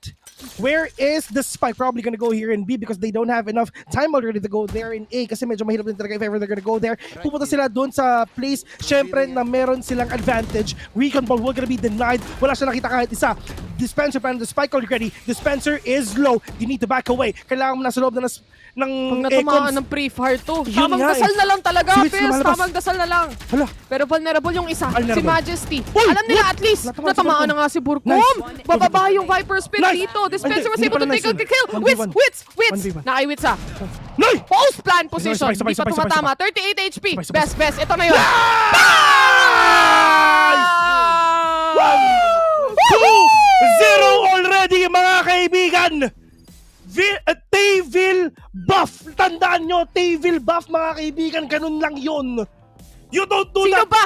where is the spike? Probably gonna go here in B because they don't have enough time already to go there in A kasi medyo mahirap din talaga if ever they're gonna go there. Pupunta sila doon sa place, syempre na meron silang advantage. Recon ball will gonna be denied. Wala siya nakita kahit isa. Dispenser pa the spike already. Dispenser is low. You need to back away. Kailangan mo nasa loob na ng Pag natamaan ng pre-fire to. Tamang dasal na lang talaga, Fils. Tamang dasal na lang. Hala. Pero vulnerable yung isa, si Majesty. Uy, Alam nila at least, natamaan na nga si Burkom. Nice. Bababa yung Viper Spin Nice. dito. Dispenser was Hindi able to pala take nice a kill. yun. Wits. 1v1. Naka-wits ah. Nice. Post plan position. Sabay, Di pa sabay, tumatama. 38 HP. Best. Ito na yun. Woo! 0 already mga kaibigan. Tavil buff. Tandaan nyo, Tavil buff mga kaibigan. Ganun lang yun. You don't do Sino that. ba?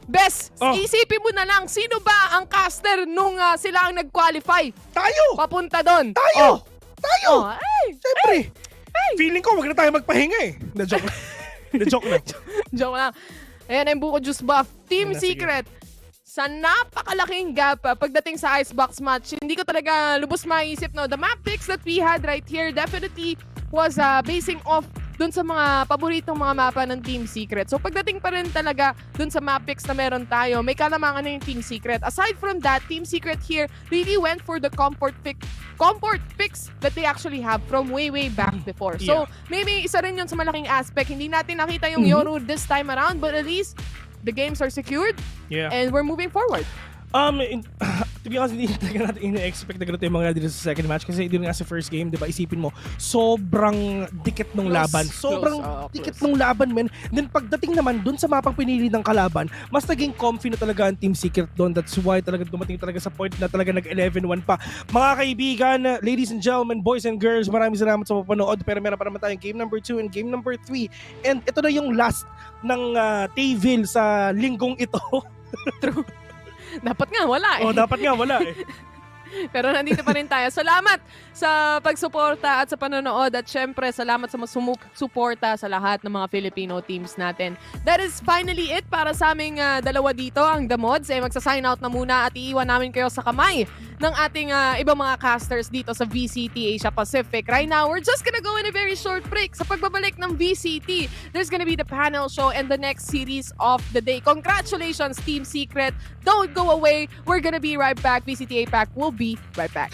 Bes, isipin mo na lang, sino ba ang caster nung sila ang nag-qualify? Tayo! Papunta doon. Tayo! Siyempre. Feeling ko, wag na tayo magpahinga eh. Na-joke lang. Joke lang. Ayan ang buko juice buff. Team Sige. Secret. Sa napakalaking gap pagdating sa Icebox match, hindi ko talaga lubos maisip. No? The map picks that we had right here definitely was basing off dun sa mga paboritong mga mapa ng Team Secret. So pagdating pa rin talaga dun sa map picks na meron tayo, may kalamangan na yung Team Secret. Aside from that, Team Secret here really went for the comfort fix that they actually have from way back before. So maybe isa rin yun sa malaking aspect. Hindi natin nakita yung Yoru this time around, but at least the games are secured and we're moving forward. To be honest, hindi talaga natin ina-expect na ganito yung mga dito sa second match kasi dito nga sa first game, di ba, isipin mo, sobrang dikit ng laban. Sobrang dikit ng laban, men. Then pagdating naman dun sa mapang pinili ng kalaban, mas naging comfy na talaga ang Team Secret doon. That's why talaga dumating talaga sa point na talaga nag-11-1 pa. Mga kaibigan, ladies and gentlemen, boys and girls, maraming salamat sa papanood. Pero meron pa naman tayong game number 2 and game number 3. And ito na yung last ng Tavil sa linggong ito. True. Dapat nga wala eh. Dapat nga wala eh. Pero nandito pa rin tayo. Salamat sa pagsuporta at sa panonood at syempre salamat sa suporta sa lahat ng mga Filipino teams natin. That is finally it para sa aming dalawa dito, ang The Mods. Magsa-sign out na muna at iiwan namin kayo sa kamay ng ating ibang mga casters dito sa VCT Asia Pacific. Right now, we're just gonna go in a very short break. Sa pagbabalik ng VCT, there's gonna be the panel show and the next series of the day. Congratulations, Team Secret. Don't go away. We're gonna be right back. VCT APAC will be right back.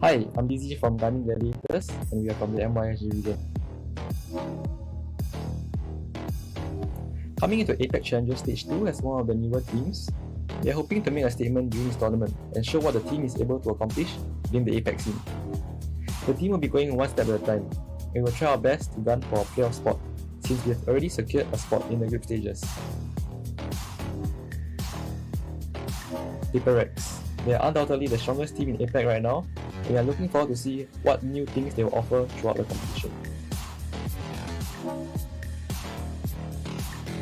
Hi, I'm DZ from Gaimin Gladiators, and we are from the MYSG region. Coming into APAC Challenger Stage 2 as one of the newer teams, we are hoping to make a statement during this tournament and show what the team is able to accomplish within the APAC scene. The team will be going one step at a time, and we will try our best to gun for a playoff spot, since we have already secured a spot in the group stages. Rex. They are undoubtedly the strongest team in APAC right now, and we are looking forward to see what new things they will offer throughout the competition.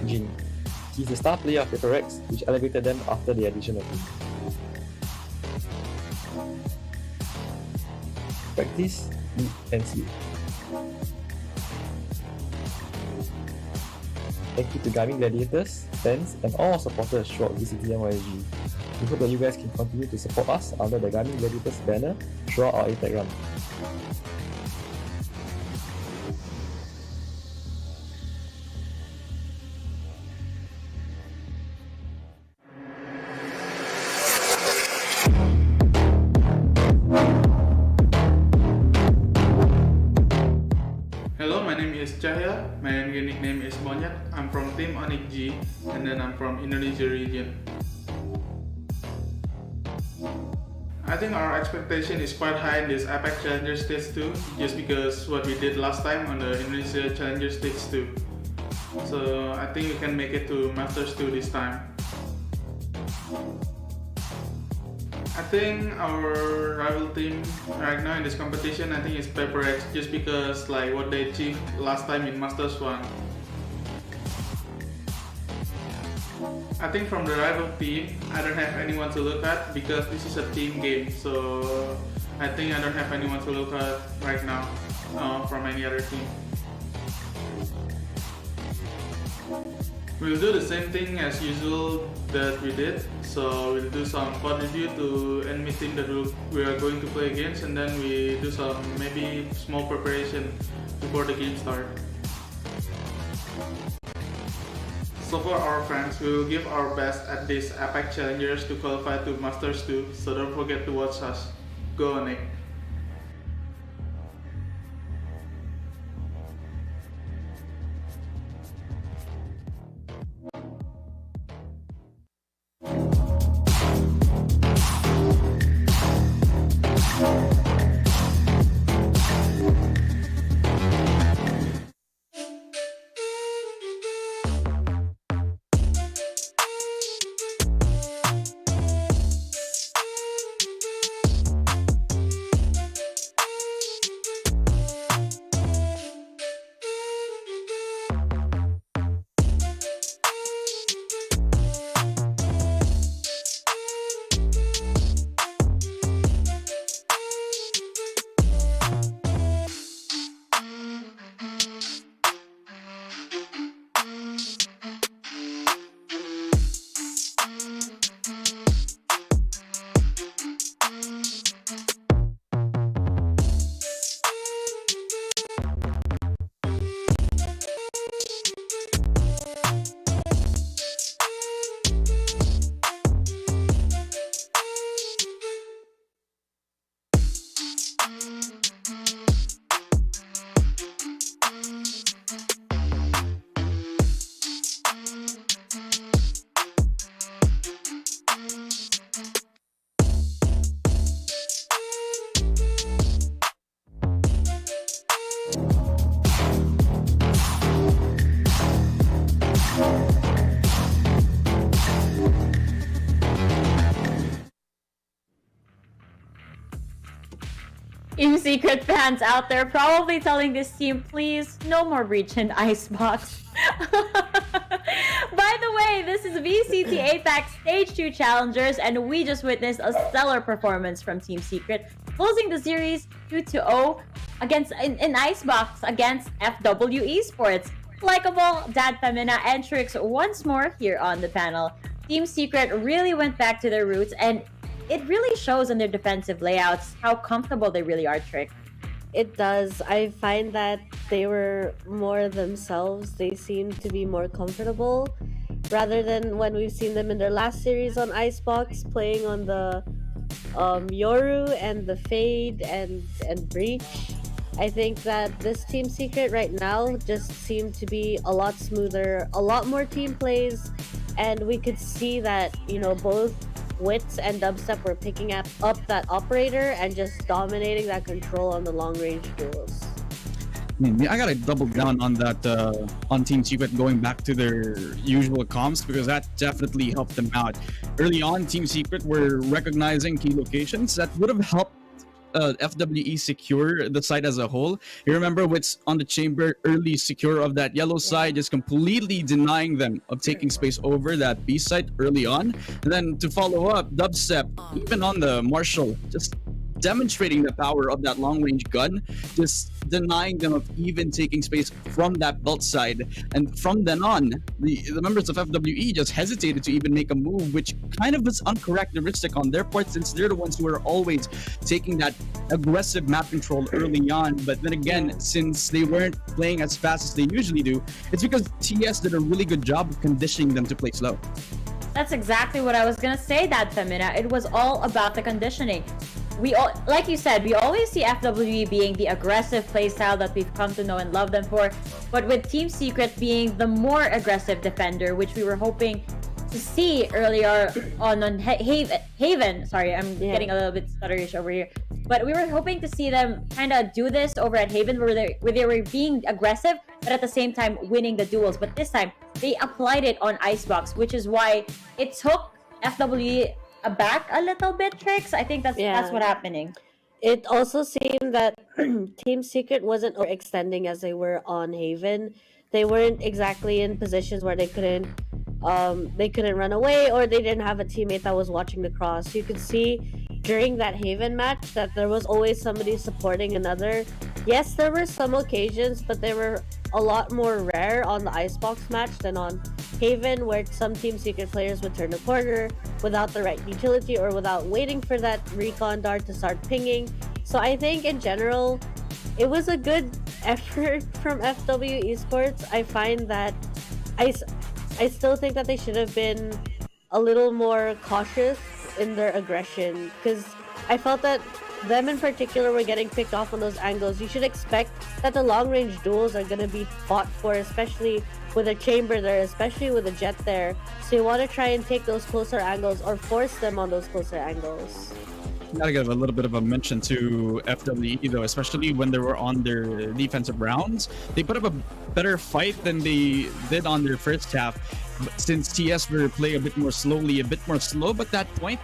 Jin. He's the star player of Paper X, which elevated them after the addition of him. Practice, eat, and sleep. Thank you to Gaimin Gladiators, fans, and all supporters throughout VCT MYSG. We hope that you guys can continue to support us under the Gaimin Gladiators banner throughout our APAC run. Hello, my name is Xerxia. My nickname is Monyet. I'm from Team ONIC G, and then I'm from Indonesia region. I think our expectation is quite high in this APAC Challenger Stage 2, just because what we did last time on the Indonesia Challenger Stage 2. So I think we can make it to Masters 2 this time. I think our rival team right now in this competition, I think is Paper X, just because like what they achieved last time in Masters 1. I think from the rival team, I don't have anyone to look at because this is a team game. So I think I don't have anyone to look at right now from any other team. We'll do the same thing as usual that we did. So we'll do some pod review to enemy team that we are going to play against, and then we do some maybe small preparation before the game starts. So for our fans, we will give our best at these APAC Challengers to qualify to Masters 2, so don't forget to watch us. Go ONIC! Team Secret fans out there probably telling this team, please, no more breach in Icebox. By the way, this is VCT APAC Stage 2 Challengers, and we just witnessed a stellar performance from Team Secret, closing the series 2-0 against in Icebox against FW Esports. Likeable, Dad Femina, and Trix once more here on the panel. Team Secret really went back to their roots, and it really shows in their defensive layouts how comfortable they really are, Trick. It does. I find that they were more themselves. They seem to be more comfortable rather than when we've seen them in their last series on Icebox playing on the Yoru and the Fade and Breach. I think that this Team Secret right now just seemed to be a lot smoother, a lot more team plays, and we could see that, you know, both Wits and Dubstep were picking up that operator and just dominating that control on the long-range duels. I gotta double down on that on Team Secret going back to their usual comps, because that definitely helped them out. Early on, Team Secret were recognizing key locations that would have helped FWE secure the side as a whole. You remember what's on the chamber early secure of that yellow side, just completely denying them of taking space over that B side early on. And then to follow up, Dubstep, even on the Marshall, just demonstrating the power of that long range gun, just denying them of even taking space from that belt side. And from then on, the members of FWE just hesitated to even make a move, which kind of was uncharacteristic on their part, since they're the ones who are always taking that aggressive map control early on. But then again, since they weren't playing as fast as they usually do, it's because TS did a really good job of conditioning them to play slow. That's exactly what I was gonna say, that Femina. It was all about the conditioning. We all, like you said, we always see FWE being the aggressive playstyle that we've come to know and love them for, but with Team Secret being the more aggressive defender, which we were hoping to see earlier on Haven. Sorry, I'm getting a little bit stutterish over here. But we were hoping to see them kind of do this over at Haven, where they were being aggressive, but at the same time winning the duels. But this time, they applied it on Icebox, which is why it took FWE aback a little bit, Tricks. I think that's what's happening. It also seemed that Team Secret wasn't overextending as they were on Haven. They weren't exactly in positions where they couldn't run away, or they didn't have a teammate that was watching the cross. You could see during that Haven match that there was always somebody supporting another. Yes, there were some occasions, but they were a lot more rare on the Icebox match than on Haven, where some Team Secret players would turn a corner without the right utility or without waiting for that recon dart to start pinging. So I think in general, it was a good effort from FW Esports. I find that I still think that they should have been a little more cautious in their aggression, because I felt that them in particular were getting picked off on those angles. You should expect that the long range duels are going to be fought for, especially with a chamber there, especially with a jet there. So you want to try and take those closer angles or force them on those closer angles. Gotta give a little bit of a mention to FWE though, especially when they were on their defensive rounds. They put up a better fight than they did on their first half. But since TS were playing a bit more slowly, a bit more slow, but that point,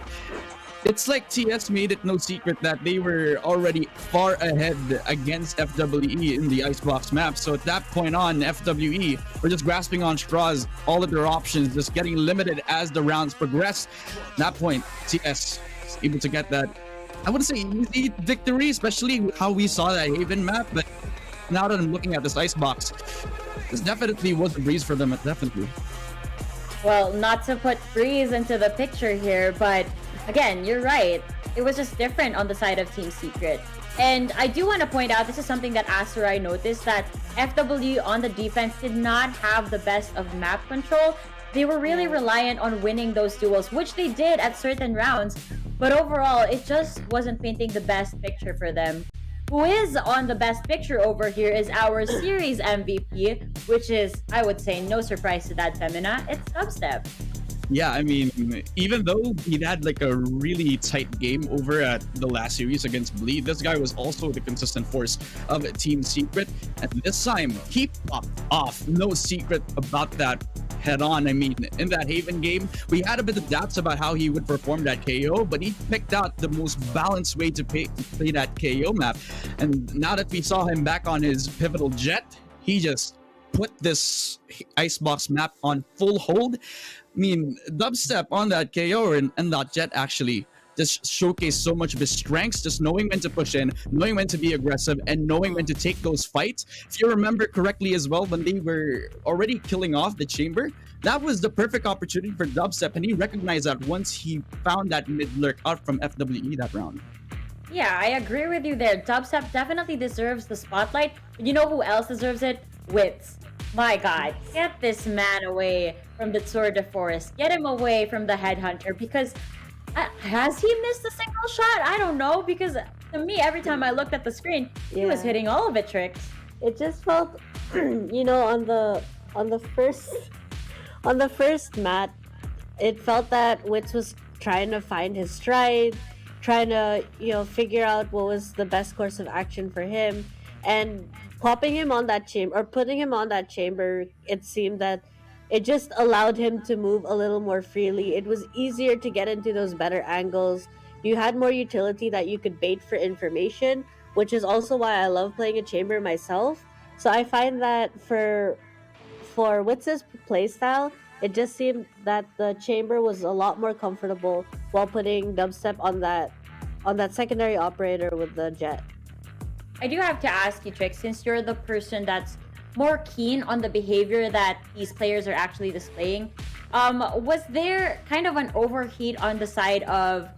it's like TS made it no secret that they were already far ahead against FWE in the Icebox map. So at that point on, FWE were just grasping on straws, all of their options, just getting limited as the rounds progressed. At that point, TS was able to get that, I wouldn't say easy victory, especially how we saw that Haven map, but now that I'm looking at this Icebox, this definitely was a breeze for them, definitely. Well, not to put Breeze into the picture here, but again, you're right. It was just different on the side of Team Secret. And I do want to point out, this is something that Asterai noticed, that FW on the defense did not have the best of map control. They were really reliant on winning those duels, which they did at certain rounds. But overall, it just wasn't painting the best picture for them. Who is on the best picture over here is our series MVP, which is, I would say, no surprise to that, Femina. It's Dubstep. Yeah, I mean, even though he had like a really tight game over at the last series against Bleed, this guy was also the consistent force of Team Secret. And this time, he popped off. No secret about that head on. I mean, in that Haven game, we had a bit of doubts about how he would perform that KO, but he picked out the most balanced way to play that KO map. And now that we saw him back on his pivotal jet, he just put this Icebox map on full hold. I mean, Dubstep on that KO and that jet actually just showcased so much of his strengths, just knowing when to push in, knowing when to be aggressive, and knowing when to take those fights. If you remember correctly as well, when they were already killing off the chamber, that was the perfect opportunity for Dubstep, and he recognized that once he found that mid lurk out from FWE that round. Yeah, I agree with you there. Dubstep definitely deserves the spotlight. But you know who else deserves it? Wits. My God, get this man away from the Tour de Forest. Get him away from the Headhunter, because has he missed a single shot? I don't know, because to me, every time I looked at the screen, he was hitting all of it, Tricks. It just felt, you know, on the first mat, it felt that Wits was trying to find his stride, trying to, you know, figure out what was the best course of action for him, and popping him on that chamber, or putting him on that chamber, it seemed that it just allowed him to move a little more freely. It was easier to get into those better angles. you had more utility that you could bait for information, which is also why I love playing a chamber myself. So I find that for Witz's playstyle, it just seemed that the chamber was a lot more comfortable while putting dubstep on that secondary operator with the jet. I do have to ask you, Trix, since you're the person that's more keen on the behavior that these players are actually displaying, was there kind of an overheat on the side of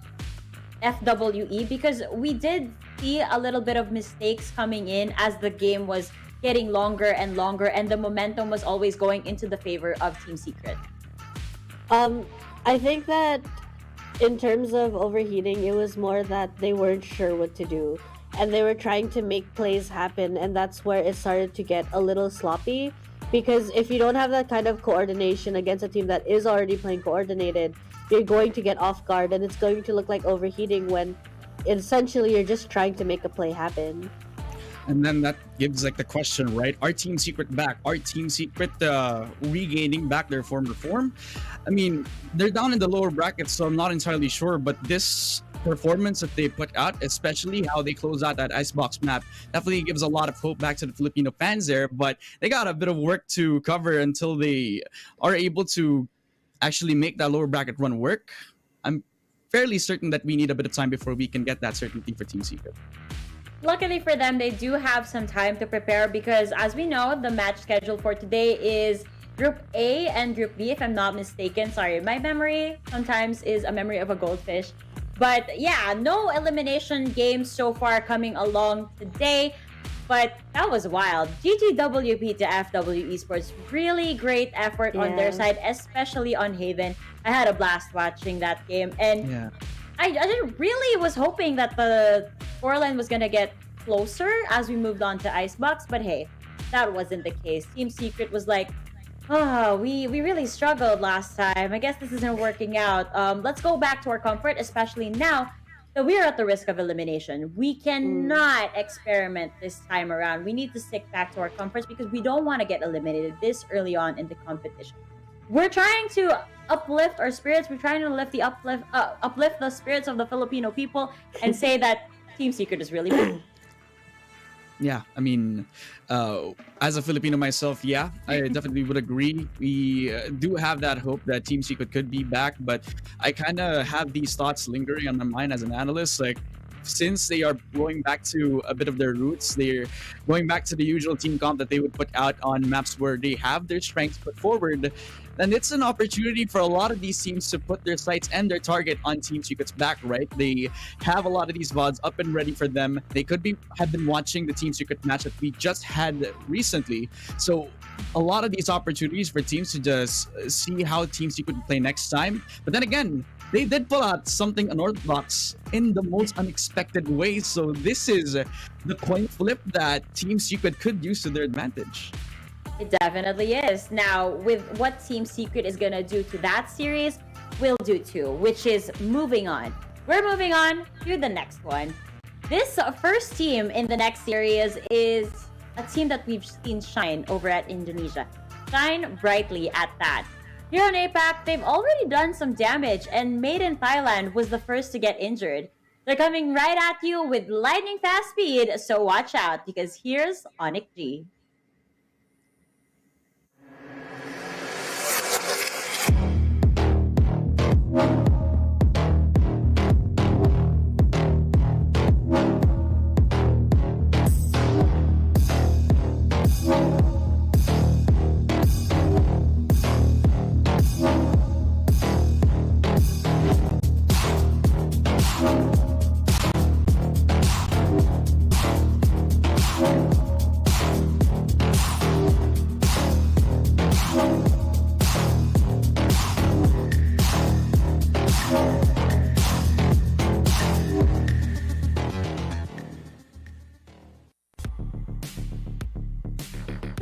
FWE? Because we did see a little bit of mistakes coming in as the game was getting longer and longer, and the momentum was always going into the favor of Team Secret. I think that in terms of overheating, it was more that they weren't sure what to do, and they were trying to make plays happen, and that's where it started to get a little sloppy. Because if you don't have that kind of coordination against a team that is already playing coordinated, you're going to get off guard, and it's going to look like overheating when essentially you're just trying to make a play happen. And then that gives like the question, right? Are Team Secret back? Are Team Secret regaining back their former form? I mean, they're down in the lower brackets, so I'm not entirely sure. But this performance that they put out, especially how they close out that Icebox map, definitely gives a lot of hope back to the Filipino fans there. But they got a bit of work to cover until they are able to actually make that lower bracket run work. I'm fairly certain that we need a bit of time before we can get that certainty for Team Secret. Luckily for them, they do have some time to prepare because, as we know, the match schedule for today is Group A and Group B, if I'm not mistaken. Sorry, my memory sometimes is a memory of a goldfish. But yeah, no elimination games so far coming along today. But that was wild. GGWP to FW Esports. Really great effort on their side, especially on Haven. I had a blast watching that game. And I really was hoping that the scoreline was going to get closer as we moved on to Icebox. But hey, that wasn't the case. Team Secret was like, oh, we really struggled last time. I guess this isn't working out. Let's go back to our comfort, especially now that we are at the risk of elimination. We cannot experiment this time around. We need to stick back to our comforts because we don't want to get eliminated this early on in the competition. We're trying to uplift our spirits. We're trying to uplift the spirits of the Filipino people and say that Team Secret is really bad. Yeah, I mean, as a Filipino myself, yeah, I definitely would agree. We do have that hope that Team Secret could be back, but I kind of have these thoughts lingering on my mind as an analyst. Like, since they are going back to a bit of their roots, they're going back to the usual team comp that they would put out on maps where they have their strengths put forward, then it's an opportunity for a lot of these teams to put their sights and their target on Team Secret's back, right? They have a lot of these VODs up and ready for them. They could have been watching the Team Secret match that we just had recently. So a lot of these opportunities for teams to just see how Team Secret will play next time. But then again, they did pull out something unorthodox in the most unexpected way. So this is the coin flip that Team Secret could use to their advantage. It definitely is. Now, with what Team Secret is going to do to that series, we'll do too, which is moving on. We're moving on to the next one. This first team in the next series is a team that we've seen shine over at Indonesia. Shine brightly at that. Here on APAC, they've already done some damage, and Made in Thailand was the first to get injured. They're coming right at you with lightning fast speed, so watch out because here's ONIC G.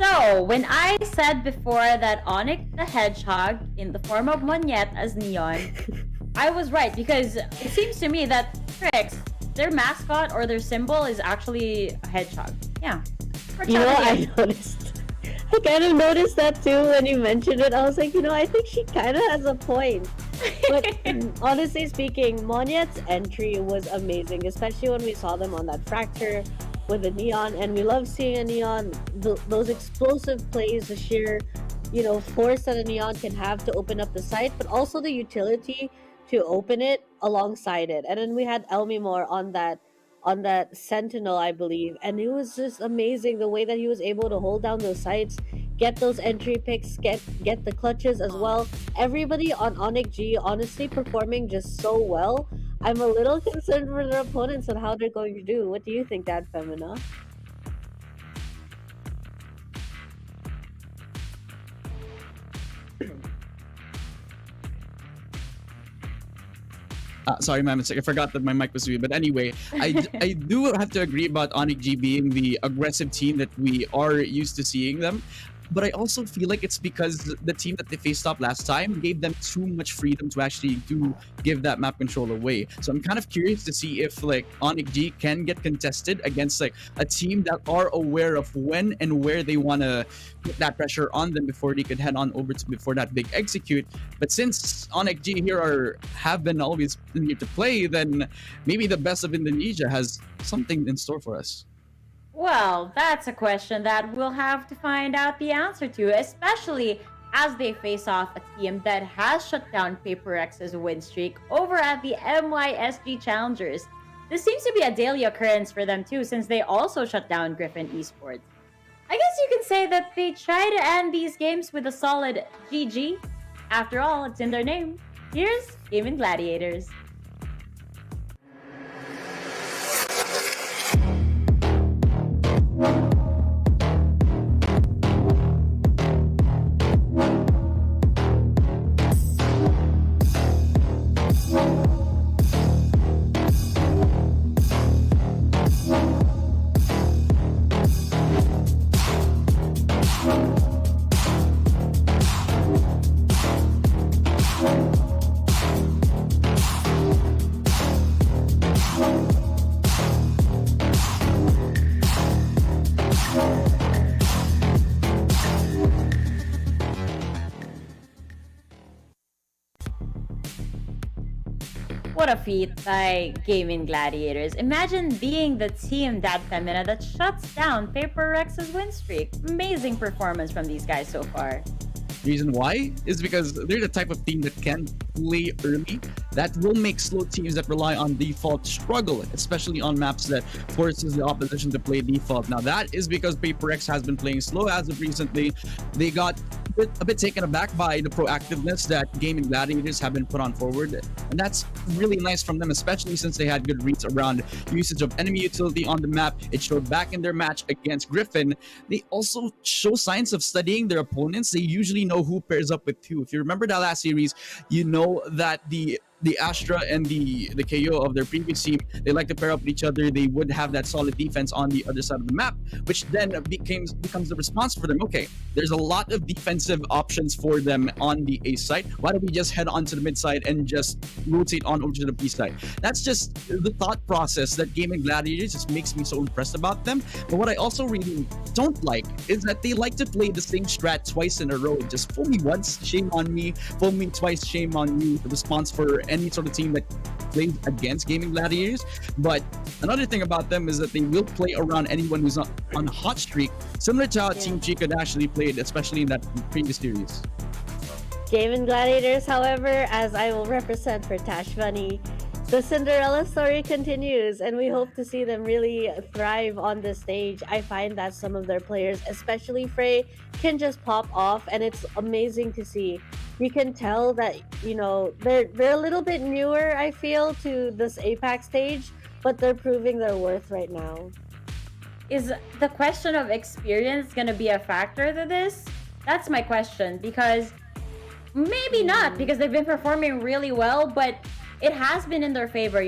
So, when I said before that ONIC the Hedgehog in the form of Monyet as Neon, I was right because it seems to me that Trix, their mascot or their symbol is actually a hedgehog. Yeah. You know, I noticed. I kind of noticed that too when you mentioned it. I was like, you know, I think she kind of has a point. But honestly speaking, Monyet's entry was amazing, especially when we saw them on that fracture with the Neon, and we love seeing a Neon, those explosive plays, the sheer, force that a Neon can have to open up the site, but also the utility to open it alongside it. And then we had Elmimore on that Sentinel, I believe, and it was just amazing the way that he was able to hold down those sites, get those entry picks, get the clutches as well. Everybody on ONIC G honestly performing just so well. I'm a little concerned for their opponents on how they're going to do. What do you think, Dad Femina? Sorry, my mistake. I forgot that my mic was muted. But anyway, I do have to agree about ONIC G being the aggressive team that we are used to seeing them. But I also feel like it's because the team that they faced off last time gave them too much freedom to actually give that map control away. So I'm kind of curious to see if ONIC G can get contested against a team that are aware of when and where they want to put that pressure on them before they could head on over to before that big execute. But since ONIC G here have been always here to play, then maybe the best of Indonesia has something in store for us. Well, that's a question that we'll have to find out the answer to, especially as they face off a team that has shut down PaperX's win streak over at the MYSG Challengers. This seems to be a daily occurrence for them too, since they also shut down Griffin Esports. I guess you can say that they try to end these games with a solid GG. After all, it's in their name. Here's Gaimin Gladiators. What a feat by Gaimin Gladiators. Imagine being the team, Dad Femina, that shuts down Paper Rex's win streak. Amazing performance from these guys so far. Reason why is because they're the type of team that can play early, that will make slow teams that rely on default struggle, especially on maps that forces the opposition to play default. Now that is because PaperX has been playing slow as of recently. They got a bit taken aback by the proactiveness that Gaimin Gladiators have been put on forward, and that's really nice from them, especially since they had good reads around usage of enemy utility on the map. It showed back in their match against Griffin. They also show signs of studying their opponents. They usually know who pairs up with who. If you remember that last series, you know that the Astra and the KO of their previous team, they like to pair up with each other. They would have that solid defense on the other side of the map, which then becomes the response for them. Okay, there's a lot of defensive options for them on the A side. Why don't we just head on to the mid side and just rotate on over to the B side? That's just the thought process that Gaimin Gladiators just makes me so impressed about them. But what I also really don't like is that they like to play the same strat twice in a row. Just fool me once, shame on me. Fool me twice, shame on you. The response for any sort of team that plays against Gaimin Gladiators. But another thing about them is that they will play around anyone who's on a hot streak, similar to how Team Chica actually played, especially in that previous series. Gaimin Gladiators, however, as I will represent for Tash Bunny, the Cinderella story continues, and we hope to see them really thrive on the stage. I find that some of their players, especially Frey, can just pop off, and it's amazing to see. You can tell that, they're a little bit newer, I feel, to this APAC stage, but they're proving their worth right now. Is the question of experience going to be a factor to this? That's my question, because maybe not, because they've been performing really well, but it has been in their favor,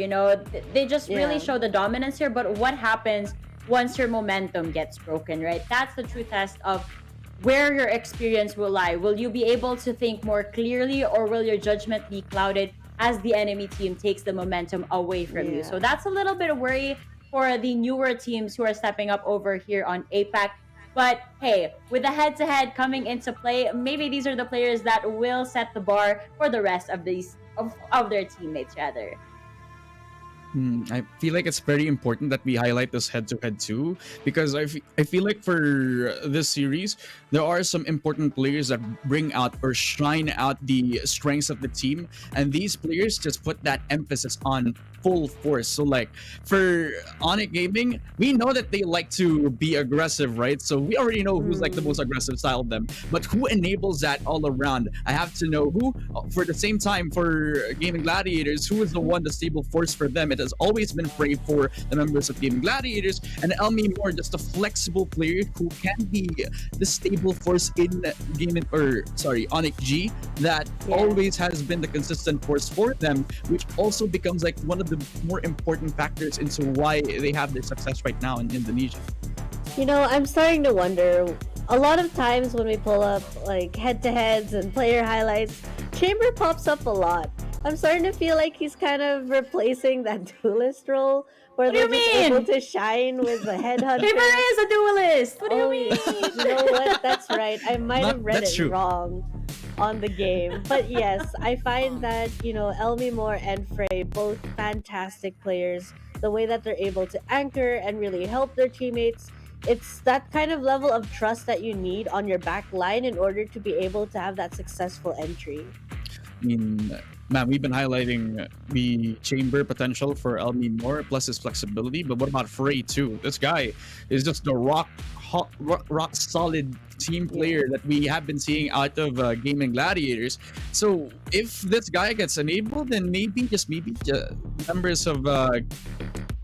They just really show the dominance here, but what happens once your momentum gets broken, right? That's the true test of where your experience will lie. Will you be able to think more clearly, or will your judgment be clouded as the enemy team takes the momentum away from you? So that's a little bit of worry for the newer teams who are stepping up over here on APAC. But hey, with the head-to-head coming into play, maybe these are the players that will set the bar for the rest of these of their teammates rather. I feel like it's very important that we highlight this head-to-head too, because I feel like for this series, there are some important players that bring out or shine out the strengths of the team, and these players just put that emphasis on full force. So like for ONIC Gaming, we know that they like to be aggressive, right? So we already know who's like the most aggressive style of them, but who enables that all around? I have to know who. For the same time, for Gaming Gladiators, who is the one, the stable force for them? It has always been Frey for the members of Gaming Gladiators, and Elmi Moore, just a flexible player who can be the stable force in Gaming, or sorry, ONIC G, that always has been the consistent force for them, which also becomes like one of the more important factors into why they have their success right now in Indonesia. You know, I'm starting to wonder, a lot of times when we pull up like head-to-heads and player highlights, Chamber pops up a lot. I'm starting to feel like he's kind of replacing that duelist role, where What do you they're just mean? able to shine with the headhunter. Chamber is a duelist. What do you mean? You know what? That's right. I might have read That's it true. wrong on the game. But yes, I find that, you know, Elmi Moore and Frey, both fantastic players. The way that they're able to anchor and really help their teammates, it's that kind of level of trust that you need on your back line in order to be able to have that successful entry. I mean, man, we've been highlighting the chamber potential for Elmi Moore plus his flexibility, but what about Frey too? This guy is just a rock solid team player that we have been seeing out of Gaming Gladiators. So if this guy gets enabled, then maybe members of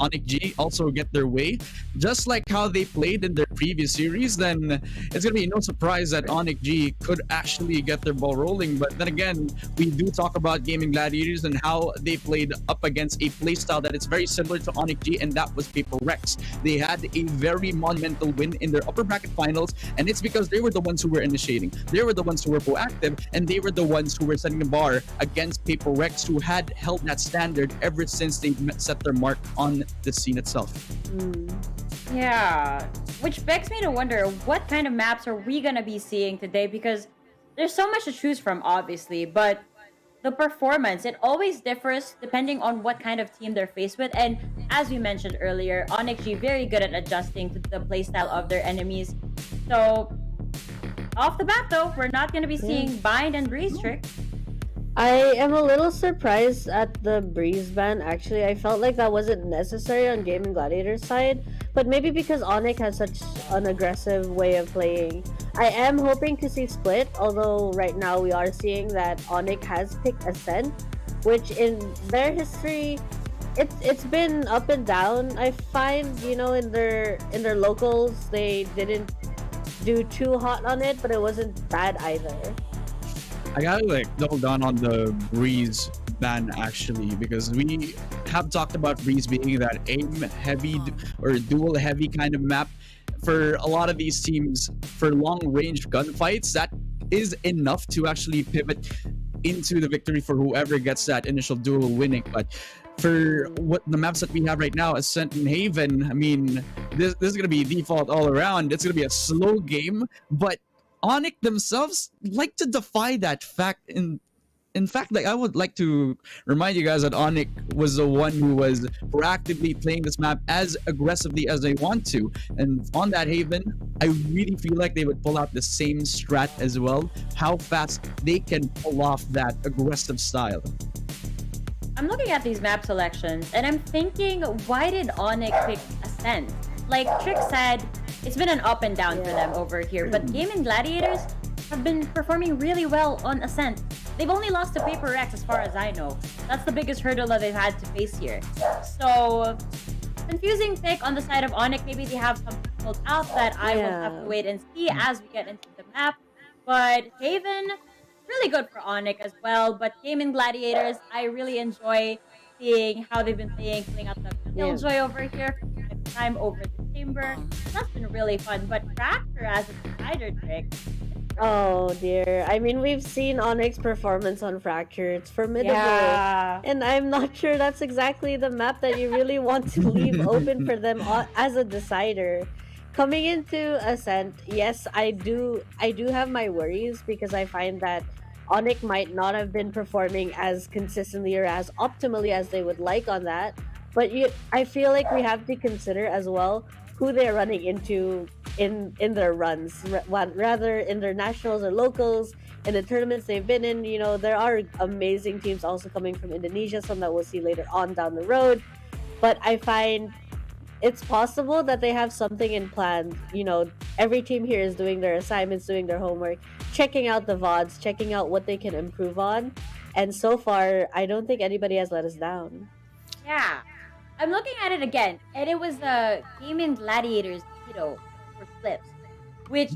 ONIC G also get their way, just like how they played in their previous series. Then it's gonna be no surprise that ONIC G could actually get their ball rolling. But then again, we do talk about Gaming Gladiators and how they played up against a playstyle that is very similar to ONIC G, and that was Paper Rex. They had a very monumental win in their upper bracket finals, and it's because they were the ones who were initiating, they were the ones who were proactive, and they were the ones who were setting the bar against Paper Rex, who had held that standard ever since they set their mark on the scene itself. Yeah, which begs me to wonder, what kind of maps are we gonna be seeing today? Because there's so much to choose from, obviously, but the performance, it always differs depending on what kind of team they're faced with. And as we mentioned earlier, ONIC G very good at adjusting to the playstyle of their enemies. So off the bat though, we're not gonna be seeing bind and breeze trick. I am a little surprised at the breeze ban. Actually, I felt like that wasn't necessary on Gaming Gladiator's side, but maybe because ONIC has such an aggressive way of playing. I am hoping to see split, although right now we are seeing that ONIC has picked Ascent, which in their history, it's been up and down. I find, you know, in their locals, they didn't do too hot on it, but it wasn't bad either. I gotta like double down on the breeze ban actually, because we have talked about breeze being that aim heavy or dual heavy kind of map. For a lot of these teams, for long range gunfights, that is enough to actually pivot into the victory for whoever gets that initial duel winning. But for what the maps that we have right now, Ascent and Haven, I mean, this is gonna be default all around. It's gonna be a slow game, but ONIC themselves like to defy that fact. In fact, like I would like to remind you guys that ONIC was the one who was proactively playing this map as aggressively as they want to. And on that Haven, I really feel like they would pull out the same strat as well. How fast they can pull off that aggressive style. I'm looking at these map selections and I'm thinking, why did ONIC pick Ascent? Like Trick said, it's been an up and down for them over here, but Gaming Gladiators have been performing really well on Ascent. They've only lost to Paper Rex as far as I know. That's the biggest hurdle that they've had to face here. So, confusing pick on the side of ONIC. Maybe they have something pulled out that I will have to wait and see as we get into the map. But Haven, really good for ONIC as well. But Gaming Gladiators, I really enjoy seeing how they've been playing out the Killjoy over here from time to time over the chamber. That's been really fun. But Fracture as a decider trick. Oh dear. I mean, we've seen ONIC's performance on Fracture. It's formidable. Yeah. And I'm not sure that's exactly the map that you really want to leave open for them as a decider. Coming into Ascent, yes, I do have my worries because I find that ONIC might not have been performing as consistently or as optimally as they would like on that. But I feel like we have to consider as well who they're running into in their runs, rather in their nationals or locals, in the tournaments they've been in. You know, there are amazing teams also coming from Indonesia, some that we'll see later on down the road. But I find it's possible that they have something in plan. You know, every team here is doing their assignments, doing their homework, checking out the VODs, checking out what they can improve on. And so far, I don't think anybody has let us down. Yeah. I'm looking at it again, and it was the Gaimin Gladiators, for flips, which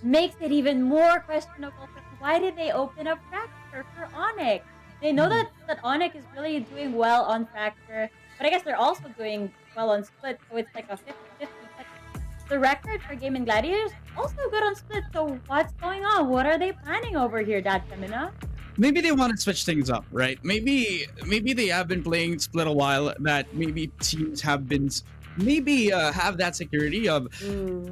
makes it even more questionable. Why did they open up Fracture for ONIC? They know that ONIC is really doing well on Fracture, but I guess they're also doing well on Split, so it's like a 50-50. But the record for Gaimin Gladiators also good on Split, so what's going on? What are they planning over here, Dad Femina? Maybe they want to switch things up, right? Maybe they have been playing Split a while, that maybe teams have been have that security of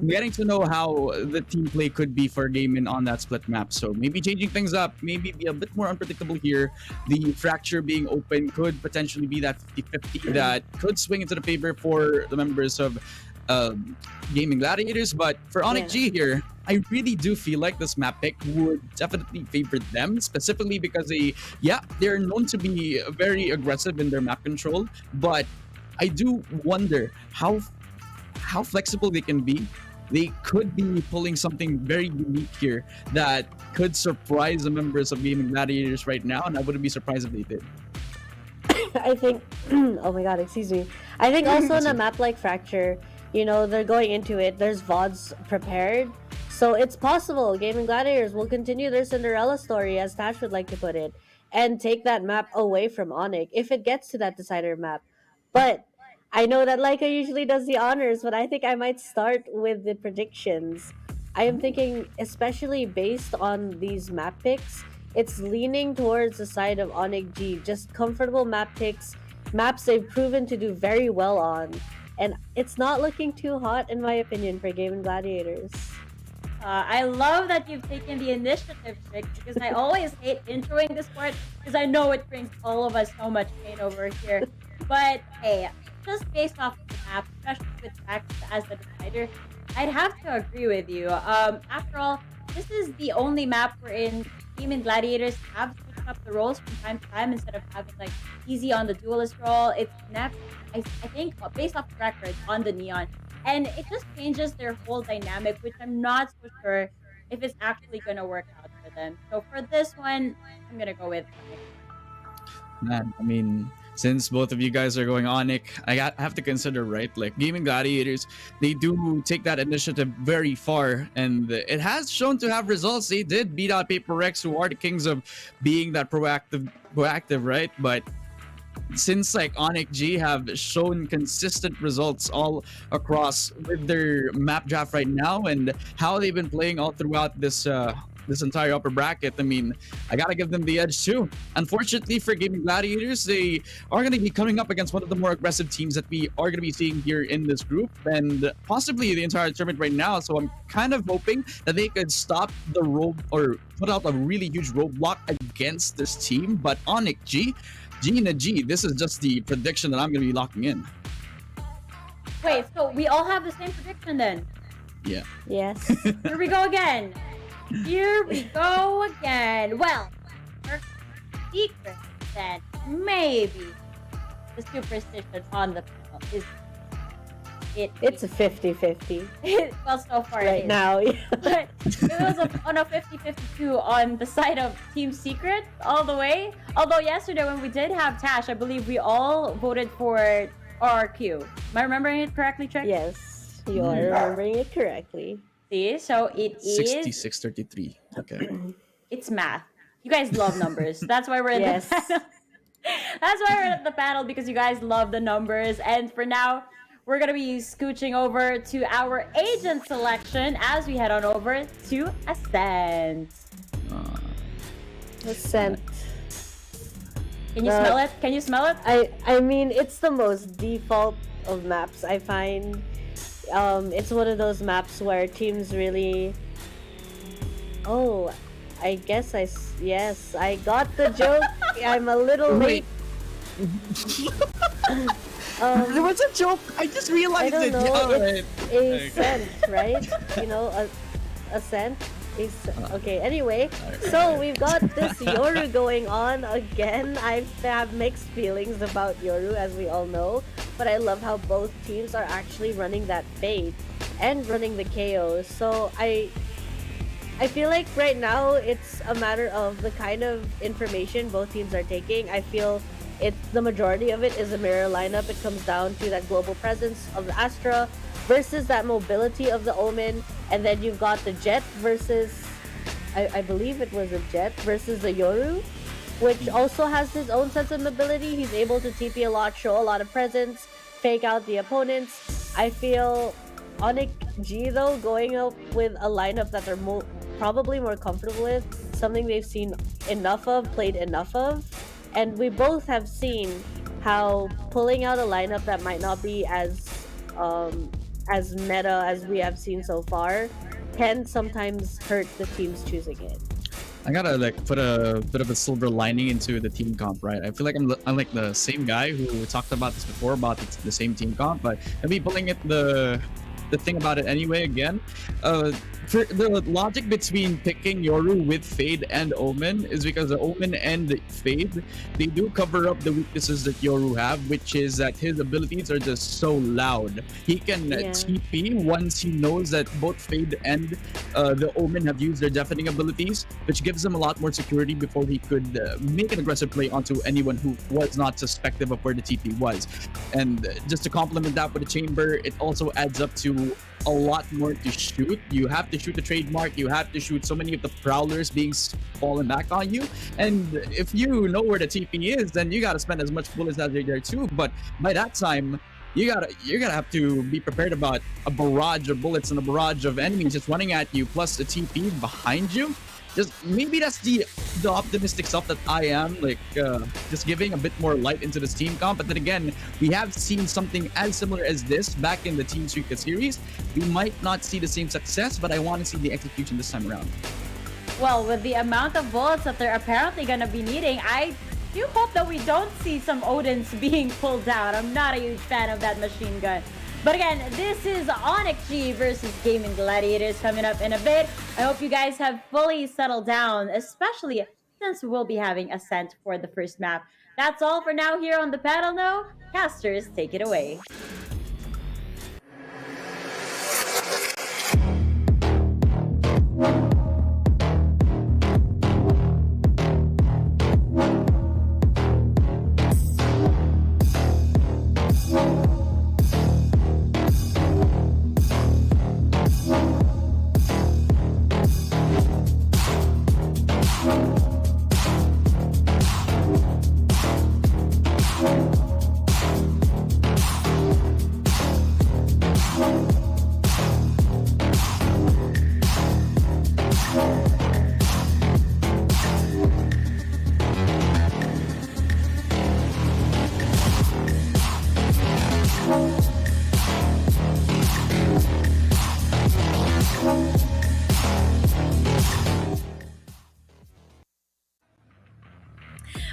getting to know how the team play could be for Gaimin on that Split map. So maybe changing things up, maybe be a bit more unpredictable here. The Fracture being open could potentially be that 50-50 that could swing into the favor for the members of Gaimin Gladiators. But for ONIC G here, I really do feel like this map pick would definitely favor them, specifically because they're known to be very aggressive in their map control, but I do wonder how flexible they can be. They could be pulling something very unique here that could surprise the members of Gaimin Gladiators right now, and I wouldn't be surprised if they did. I think, oh my god, excuse me. I think also in a map like Fracture, you know, they're going into it, there's VODs prepared. So it's possible Gaimin Gladiators will continue their Cinderella story, as Tash would like to put it, and take that map away from ONIC if it gets to that decider map. But I know that Laika usually does the honors, but I think I might start with the predictions. I am thinking, especially based on these map picks, it's leaning towards the side of ONIC G. Just comfortable map picks, maps they've proven to do very well on. And it's not looking too hot, in my opinion, for Gaimin Gladiators. I love that you've taken the initiative, Trick, because I always hate introing this part, because I know it brings all of us so much pain over here. But hey, just based off of the map, especially with Fracture as the decider, I'd have to agree with you. After all, this is the only map wherein Gaimin Gladiators have switched up the roles from time to time instead of having like easy on the duelist role. It's next, I think, based off the record on the Neon. And it just changes their whole dynamic, which I'm not so sure if it's actually going to work out for them. So for this one, I'm going to go with ONIC. Man, I mean, since both of you guys are going ONIC, I have to consider, right? Like, Gaimin Gladiators, they do take that initiative very far, and it has shown to have results. They did beat out Paper X, who are the kings of being that proactive, right? But since like ONIC G have shown consistent results all across with their map draft right now, and how they've been playing all throughout this entire upper bracket, I mean, I gotta give them the edge too. Unfortunately for Gaimin Gladiators, they are going to be coming up against one of the more aggressive teams that we are going to be seeing here in this group, and possibly the entire tournament right now. So I'm kind of hoping that they could stop the road or put out a really huge roadblock against this team. But ONIC G, Gina G, this is just the prediction that I'm going to be locking in. Wait, so we all have the same prediction then? Yeah. Yes. Here we go again. Here we go again. Well, our secret then maybe the superstition on the panel is it's a 50-50. Well, so far right now. But it was on a 50-52 on the side of Team Secret all the way. Although yesterday when we did have Tash, I believe we all voted for RRQ. Am I remembering it correctly, Trick? Yes, you are remembering it correctly. See, so it is 66-33. Okay. It's math. You guys love numbers. That's why we're in the panel. That's why we're at the panel, because you guys love the numbers. And for now, we're going to be scooching over to our agent selection as we head on over to Ascent. Ascent. Can you smell it? Can you smell it? I mean, it's the most default of maps, I find. It's one of those maps where teams really... Oh, I guess yes, I got the joke. I'm a little late. There was a joke. I just realized I it. don't know. Yeah, It's a okay. scent, right? You know, a scent. Okay, anyway, so we've got this Yoru going on again. I have mixed feelings about Yoru, as we all know, but I love how both teams are actually running that fade and running the KO. So I feel like right now it's a matter of the kind of information both teams are taking. I feel the majority of it is a mirror lineup. It comes down to that global presence of the Astra versus that mobility of the Omen, and then you've got the Jet versus, I believe it was a Jet versus the Yoru, which also has his own sense of mobility. He's able to TP a lot, show a lot of presence, fake out the opponents. I feel ONIC G though, going up with a lineup that they're probably more comfortable with, something they've seen enough of, played enough of, and we both have seen how pulling out a lineup that might not be as meta as we have seen so far can sometimes hurt the teams choosing it. I gotta put a bit of a silver lining into the team comp, right? I feel like I'm like the same guy who talked about this before about the same team comp, but maybe pulling it the thing about it anyway again. For the logic between picking Yoru with Fade and Omen is because the Omen and the Fade, they do cover up the weaknesses that Yoru have, which is that his abilities are just so loud. He can TP once he knows that both Fade and the Omen have used their deafening abilities, which gives him a lot more security before he could make an aggressive play onto anyone who was not suspective of where the TP was. And just to complement that with the chamber, it also adds up to a lot more to shoot. You have to shoot the trademark, you have to shoot so many of the prowlers being fallen back on you, and if you know where the TP is, then you gotta spend as much bullets as you're there too. But by that time, you're gonna have to be prepared about a barrage of bullets and a barrage of enemies just running at you, plus the TP behind you. Just maybe that's the optimistic stuff that I am, just giving a bit more light into this team comp. But then again, we have seen something as similar as this back in the Team Suika series. We might not see the same success, but I want to see the execution this time around. Well, with the amount of bullets that they're apparently going to be needing, I do hope that we don't see some Odins being pulled out. I'm not a huge fan of that machine gun. But again, this is ONIC G versus Gaimin Gladiators coming up in a bit. I hope you guys have fully settled down, especially since we'll be having Ascent for the first map. That's all for now here on the panel now. Casters, take it away.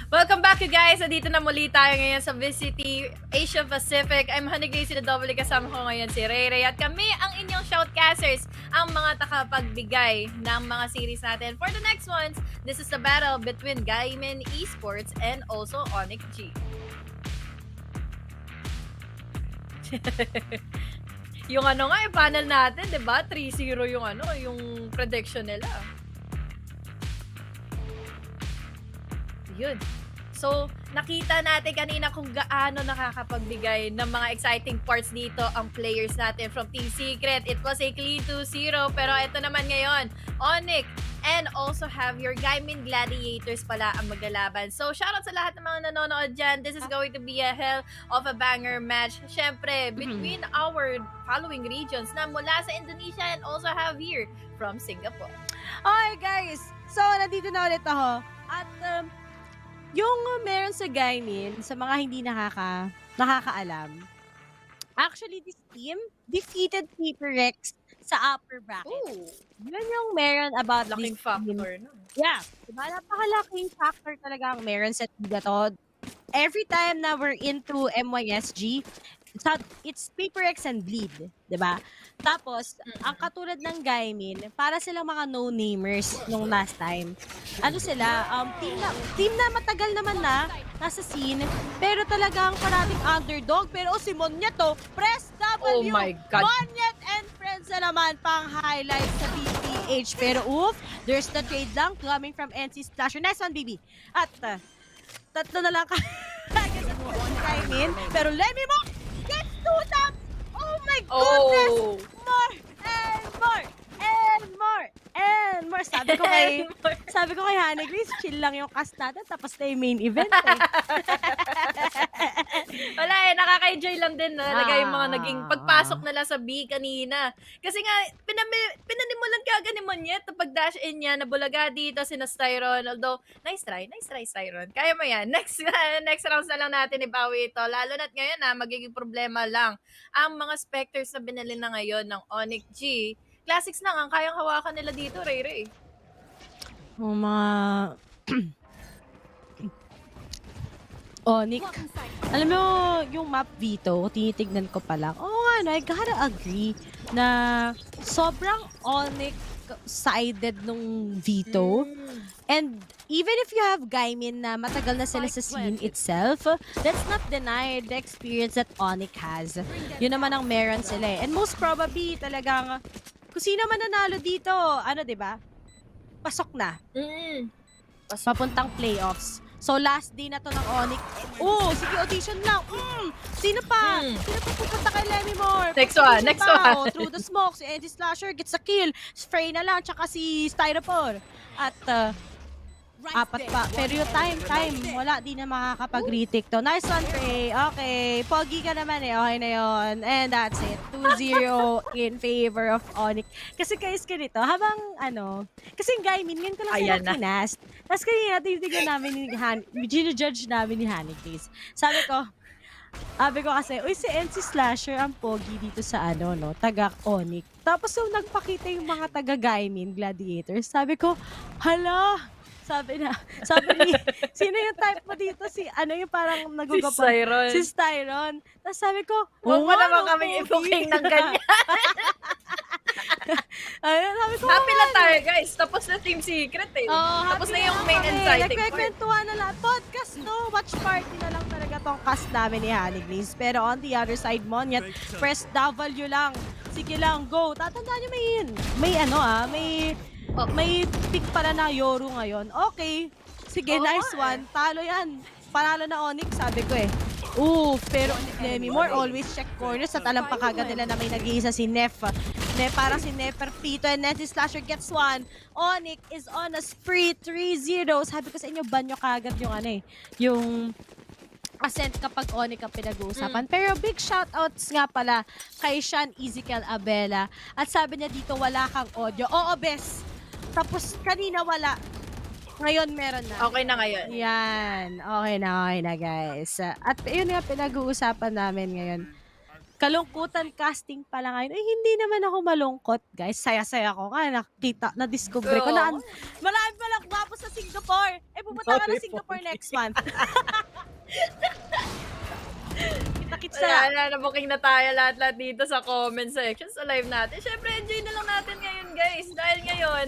Welcome back you guys! Dito na muli tayo ngayon sa VCT Asia Pacific. I'm Honey Gracie the Double, kasama ko ngayon si Ray Ray. At kami ang inyong shoutcasters, ang mga takapagbigay ng mga series natin. For the next ones, this is the battle between Gaimin Esports and also ONIC G. Yung panel natin, diba? 3-0 yung prediction nila. Yun. So, nakita natin kanina kung gaano nakakapagbigay ng mga exciting parts dito ang players natin from Team Secret. It was a clean 2-0, pero ito naman ngayon, ONIC and also have your Gaimin Gladiators pala ang maglalaban. So, shoutout sa lahat ng mga nanonood dyan. This is going to be a hell of a banger match. Syempre, between our following regions na mula sa Indonesia and also have here from Singapore. Okay guys, so nandito na ulit ako. At yung meron sa Gaimin, sa mga hindi nakakaalam, Actually, this team defeated Paper Rex sa upper bracket. Yun yung meron about this Laking team. factor, no? Yeah. Diba? Napakalaking factor talaga ang meron sa Tiga to. Every time na we're into MYSG, it's Paper X and Bleed, 'di ba? Tapos, ang katulad ng Gaimin, para silang mga no-namers nung last time. Ano sila, team na matagal naman na nasa scene, pero talagang parating underdog. Pero si Monyet to, press W! Oh my God. Monyet and friends na naman pang highlight sa BPH. Pero there's the trade lang coming from NC Slasher. Nice one, BB. At tatlo na lang Gaimin. Pero Lemmy mo gets 2 taps! Oh my goodness! More and more and more and more. Sabi ko kay Honey Grace, chill lang yung cast natin tapos na yung main event. Wala nakaka-enjoy lang din talaga yung mga naging pagpasok nila sa B kanina. Kasi nga, pinanimulan ka agad ni Monyet na pag-dash in niya, nabulaga dito si Styron. Although, nice try, Styron. Kaya mo yan. Next rounds na lang natin ibawi ito. Lalo na't ngayon magiging problema lang ang mga Spectres na binili na ngayon ng ONIC G. Classics lang ang kayang hawakan nila dito, Ray. Mga ONIC. Alam mo, yung map Vito, tinitignan ko pa lang. I gotta agree na sobrang ONIC-sided nung Vito. And even if you have Gaimin na matagal na sila sa scene itself, let's not deny the experience that ONIC has. Yun naman ang meron sila eh. And most probably, talagang, kung sino man nanalo dito, diba? Pasok na. Papuntang playoffs. So, last day na to ng ONIC. Sige, audition lang. Sino pa? Sino pa pupunta kay Lemmy Moore? Next one. Through the smoke, si NC Slasher gets a kill. Spray na lang, tsaka si Styropor. At, apat pa. Pero yung time, wala, di na makakapag-retake to. Nice one, Trey. Okay, pogi ka naman eh. Okay na yon. And that's it. 2-0 in favor of ONIC. Kasi guys, ganito, habang kasi yung Gaimin, ngayon ko lang sila kinast. Tapos kanina, tinitignan namin gino-judge namin ni Honey Grace. Sabi ko kasi, si NC Slasher ang pogi dito sa taga ONIC. Tapos yung nagpakita yung mga taga Gaimin, Gladiators, sabi ko, hala, sabi ni, sino yung type mo dito? Yung parang nagugapon? Si Styron. Tapos sabi ko, huwag mo naman kaming i-booking ng ganyan. Sabi ko, happy lang tayo, guys. Tapos na Team Secret eh. Tapos na yung main inciting part. Nagkwentuhan na lang. Podcast watch party na lang talaga tong cast namin ni Honey Grace. Pero on the other side, Monyet, press W lang. Sige lang, go. Tatandaan nyo may pick pala na Yoru ngayon. Okay. Sige, nice one. Talo yan. Panalo na ONIC, sabi ko eh. Pero Lemmy Moore always check corners at alam pa kagad nila na may nag-iisa si Nef. Parang si Neferpito and NC Slasher gets one. ONIC is on a spree, 3-0. Sabi ko sa inyo, banyo kagad yung ascent kapag ONIC ang pinag-uusapan. Pero big shoutouts nga pala kay Sean Ezekiel Abela. At sabi niya dito, wala kang audio. Oo, bes. Tapos kanina wala. Ngayon meron na. Okay na ngayon. Yan. Okay na guys. At yun nga pinag-uusapan namin ngayon. Kalungkutan casting pala ngayon. Hindi naman ako malungkot, guys. Saya-saya ko nga. Na-discover ko na marami palang gwapo sa Singapore. Pupunta ka na Singapore next month. Kita-kits na. Na-booking na tayo lahat-lahat dito sa comment section sa live natin. Syempre, enjoy na lang natin ngayon, guys. Dahil ngayon,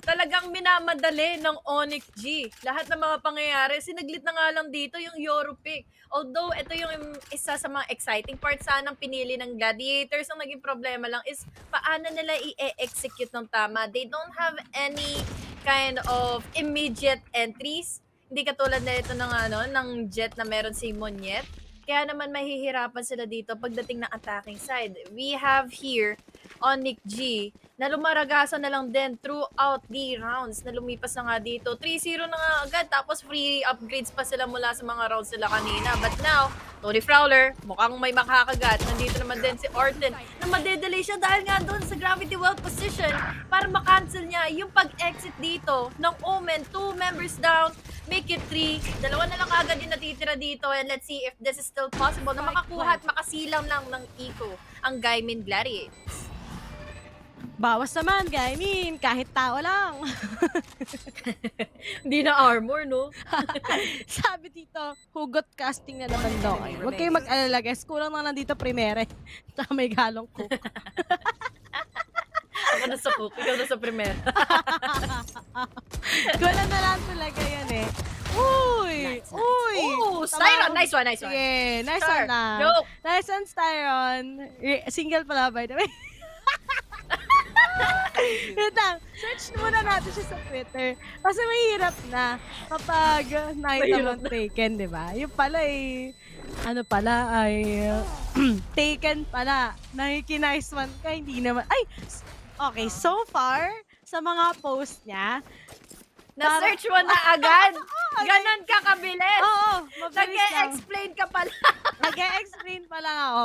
talagang minamadali ng ONIC G. Lahat ng mga pangyayari, sinaglit na nga lang dito yung Yoru pick. Although, ito yung isa sa mga exciting part sanang pinili ng Gladiators. Ang naging problema lang is paano nila i-execute ng tama. They don't have any kind of immediate entries. Hindi katulad na ito ng Jet na meron si Monyet. Kaya naman mahihirapan sila dito pagdating ng attacking side. We have here ONIC G na lumaragasan na lang din throughout the rounds na lumipas na nga dito. 3-0 na nga agad tapos free upgrades pa sila mula sa mga rounds nila kanina. But now, Tony Fowler, mukhang may makakagat. Nandito naman din si Orton na madedelay siya dahil nga doon sa gravity well position para makancel niya yung pag-exit dito ng Omen. 2 members down. make it 3. Dalawa na lang agad yung natitira dito and let's see if this is still possible na makakuha at makasilang lang ng eco ang Gaimin Gladiators. Bawas naman, Gaimin. Kahit tao lang. Hindi na armor, no? Sabi dito, hugot casting na naman daw. Huwag kayong mag-alala, guys. Kulang na lang dito primere. Tsaka may galong cook. Ako na sa cook, ikaw na sa primera. Kulang na lang talaga yan eh. Uy! Uy! Oh, Styron! Nice one, nice one. Yeah, nice Sure. one na. Joke. Nice one, Styron. Single pala, by the way. Wait lang, search muna natin siya sa Twitter. Kasi mahirap na kapag nakita mong taken, di ba? Yung pala ay, ano pala, ay taken pala. Nakikinice one ka, hindi naman. Ay! Okay, so far, sa mga post niya, Na-search mo na agad? Ganon ka kabilis? Oo, mabilis lang. Nag-e-explain ka pala. Nag-e-explain pa lang ako.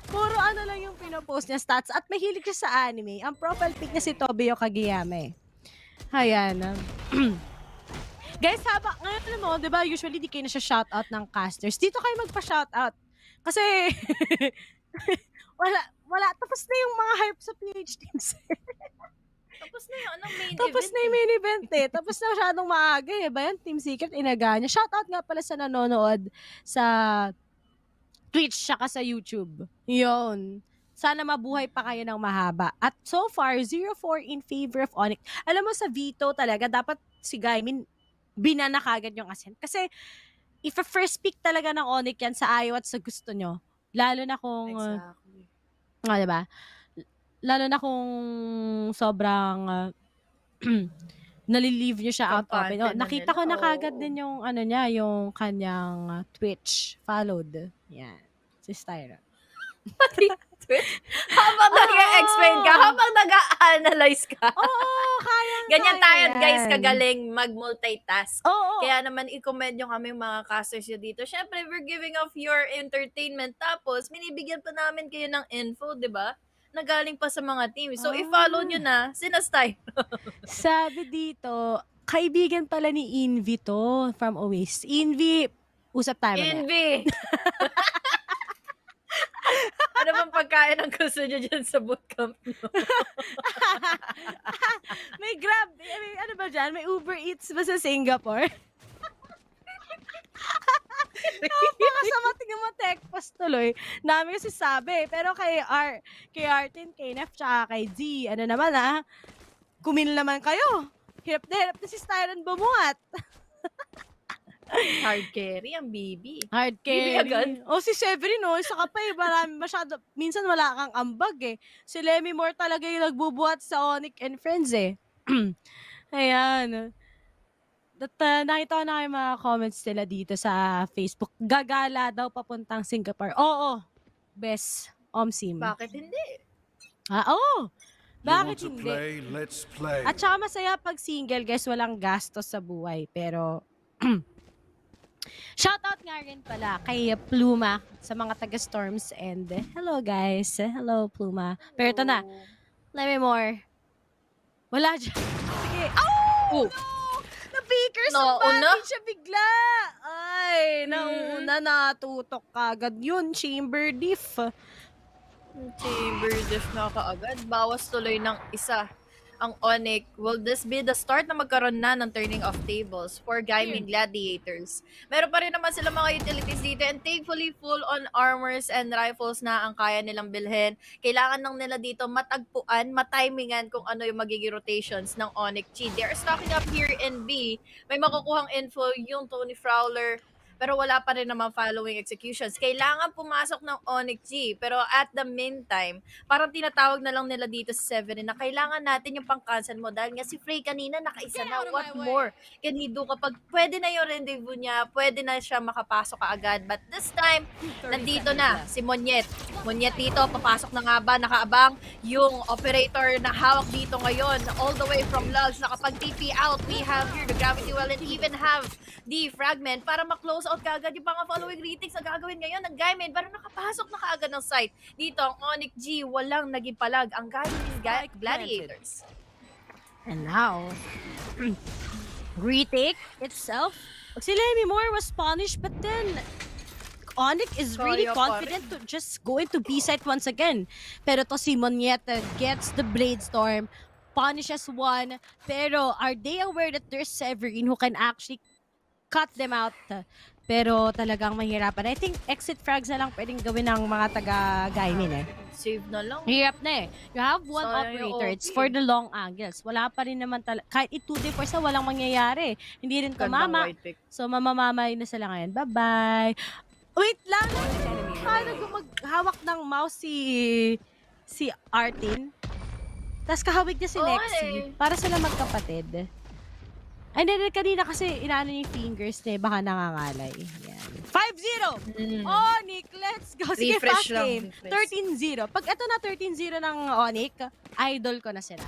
Puro ano lang yung pinopost niya, stats. At mahilig siya sa anime. Ang profile pic niya si Tobio Kageyame. Ayan. Guys, ngayon mo, di ba, usually di kayo na siya shoutout ng casters. Dito kayo magpa-shoutout. Kasi, wala. Tapos na yung mga hype sa PH teams. Tapos na yung main Tapos event. na yung main event eh. Tapos na masyadong maaga eh. Ba yan? Team Secret, inaga niya. Shoutout nga pala sa nanonood sa Twitch saka sa YouTube. Yun. Sana mabuhay pa kayo ng mahaba. At so far, 0-4 in favor of ONIC. Alam mo sa veto talaga, dapat si Gaimin binana kagad yung ascent. Kasi if a first pick talaga ng ONIC yan sa ayaw at sa gusto nyo, lalo na kung diba? Lalo na kung sobrang nalilive nyo siya out open. Oh, nakita ko na kagad din yung ano niya, yung kanyang Twitch followed. Yan. Si Styra. Twitch? Habang nag-explain ka, habang nag-analyze ka. Oo, kaya. Ganyan tayo, guys, kagaling mag-multitask. Oo. Kaya naman, i-comment nyo kami mga casters nyo dito. Syempre, we're giving off your entertainment. Tapos, minibigyan pa namin kayo ng info, di ba? Na galing pa sa mga teams. So, i-follow nyo na, sinastay. Sabi dito, kaibigan pala ni Invi to, from Oasis. Invi, usap tayo. Invi! Ano bang pagkain ang gusto nyo dyan sa bootcamp nyo? May Grab, ano ba dyan? May Uber Eats ba sa Singapore? Napakasama, tingnan mo, tech post tuloy. Namin kasi sabi. Pero kay Artin, kay Nef, tsaka kay Z, ano naman kumil naman kayo. Hirap na si Styron bumuhat. Hard carry ang BB. Hard carry. BB agad? O si Severin, isa ka pa masyado, minsan wala kang ambag Si Lemmy Moore talaga yung nagbubuhat sa ONIC and Friends Ayan. Nakita ko na yung mga comments nila dito sa Facebook. Gagala daw papuntang Singapore. Oo. Best Omsim. Bakit hindi? Oo. Bakit hindi? Let's play. At saka masaya pag single, guys, walang gastos sa buhay. Pero, shoutout nga rin pala kay Pluma sa mga taga-Storms. And, hello guys. Hello, Pluma. Pero ito na. Let me more. Wala dyan. Sige. Oh! Bakers advantage siya bigla. Ay, nauna natutok kagad yun. Chamber diff. Chamber diff na kaagad. Bawas tuloy ng isa ang ONIC. Will this be the start na magkaroon na ng turning of tables for Gaimin Gladiators? Meron pa rin naman sila mga utilities dito and thankfully full on armors and rifles na ang kaya nilang bilhin. Kailangan lang nila dito matagpuan, matimingan kung ano yung magiging rotations ng ONIC G. They're stocking up here in B. May makukuhang info yung Tony Fowler, pero wala pa rin naman following executions. Kailangan pumasok ng ONIC G, pero at the meantime, parang tinatawag na lang nila dito sa Severin na kailangan natin yung pang-cancel mo dahil nga si Frey kanina nakaisa na. What more can he do kapag pwede na yung rendezvous niya, pwede na siya makapasok kaagad. But this time, nandito na si Monyet. Monyet dito, papasok na nga ba, nakaabang yung operator na hawak dito ngayon, all the way from Lugs, nakapag-TP out. We have here the Gravity Well and even have the Fragment para ma-close out kaagad yung mga following greetings na gagawin ngayon ng Gaimin. Pero nakapasok na kaagad ng site. Dito, ang ONIC G, walang naging palag. Ang Gaimin is Gladiators. And now, retake itself, si Lemmy Moore was punished, but then ONIC is really Kaya pa confident to just go into B site once again. Pero to si Monieta gets the Blade Storm, punishes one, pero are they aware that there's Severin who can actually cut them out? Pero talagang mahirapan. I think exit frags na lang pwedeng gawin ng mga taga-Gaimin Save na lang. Hirap na You have one Sayang yung operator. OP. It's for the long angles. Wala pa rin naman kahit i-2D force na walang mangyayari. Hindi rin Gandang tumama. white pick. So mamamamay na sila ngayon. Bye-bye. Wait lang. Paano maghawak ng mouse si Artin? Tapos kahawig niya si Lexi. Para sila magkapatid. Ay, hindi, kanina kasi inaano niya yung fingers niya. Baka nangangalay. Yan. 5-0! ONIC, let's go. Sige, Refresh fast lang, game. refresh. 13-0. Pag ito na 13-0 ng ONIC, idol ko na sila.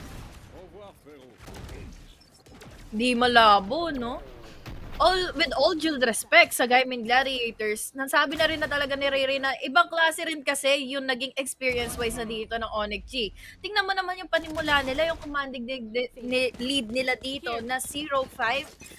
Di malabo, no? With all due respect sa Gaimin Gladiators, nasabi na rin na talaga ni Ray na ibang klase rin kasi yung naging experience-wise na dito ng ONIC G. Tingnan mo naman yung panimula nila, yung commanding lead nila dito na 0-5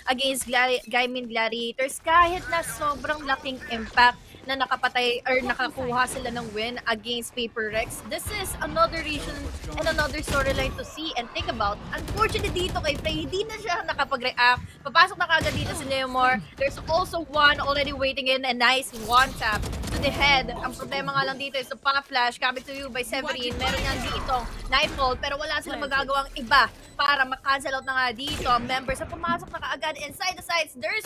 against Gaimin Gladiators. Kahit na sobrang laking impact na nakapatay or nakakuha sila ng win against Paper Rex. This is another reason and another storyline to see and think about. Unfortunately dito kay Frey, hindi na siya nakapag-react. Papasok na kagad dito si Neomore. There's also one already waiting in, a nice one tap to the head. Ang problema nga lang dito is the pop flash coming to you by Severin. Meron yan dito Nightfall, pero wala silang magagawang iba para makancel out na nga dito. Members na pumasok na kaagad inside the sites. There's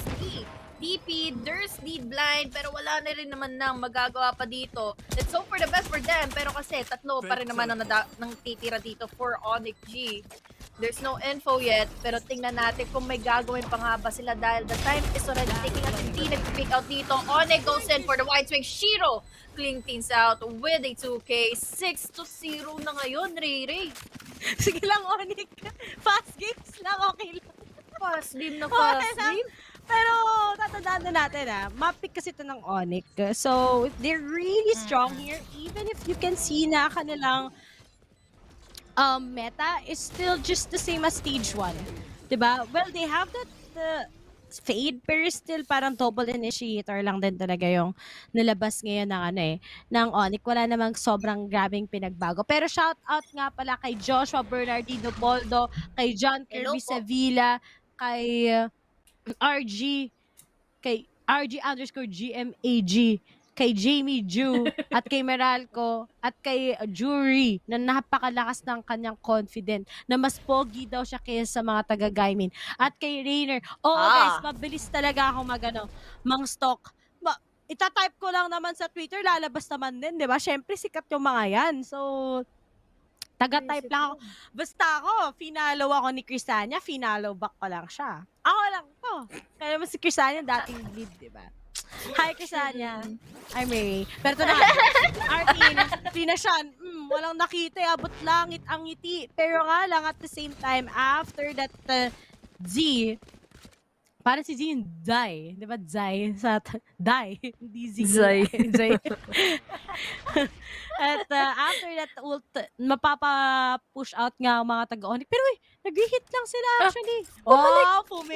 DP, there's lead blind, pero wala na rin naman nang magagawa pa dito. Let's hope for the best for them, pero kasi tatlo pa rin naman ang titira dito for ONIC G. There's no info yet, pero tingnan natin kung may gagawin pa nga ba sila dahil the time is already ticking at hindi nag-pick out dito. ONIC goes in for the wide swing. Shiro clean things out with a 2K. 6-0 na ngayon, Ray. Sige lang, ONIC. Fast games lang, okay lang. Fast game na fast game. Pero tatandaan na natin mapick kasi ito ng ONIC. So, they're really strong here. Even if you can see na kanilang meta is still just the same as stage 1. Diba? Well, they have that fade, pero still parang double initiator lang din talaga yung nilabas ngayon ng ng ONIC. Wala namang sobrang grabing pinagbago. Pero shout out nga pala kay Joshua Bernardino Boldo, kay John Kirby Sevilla, kay RG, kay RG_GMAG, kay Jamie Ju, at kay Meralco, at kay Jury, na napakalakas ng kanyang confident, na mas pogi daw siya kaysa sa mga taga-Gaimin. At kay Rainer, guys, mabilis talaga ako mang-stalk. Itatype ko lang naman sa Twitter, lalabas naman din, di ba? Siyempre, sikat yung mga yan. So, taga-type lang ako. Basta ako, finalo ako ni Crisania, finalo back ko lang siya. Ako lang to. Kaya naman si Crisania dating lead, di ba? Hi, Crisania. I'm Ray. Pero ito na, Artin, Pinasyan, walang nakita, abot langit ang ngiti. Pero nga lang, at the same time, after that Z, parang si Z yung Zai. Di ba? Zai. Dai. Hindi Z. Zai. At after that ult, mapapa-push out nga ang mga taga-ONIC. Pero nag-hit lang sila actually. Pumalik.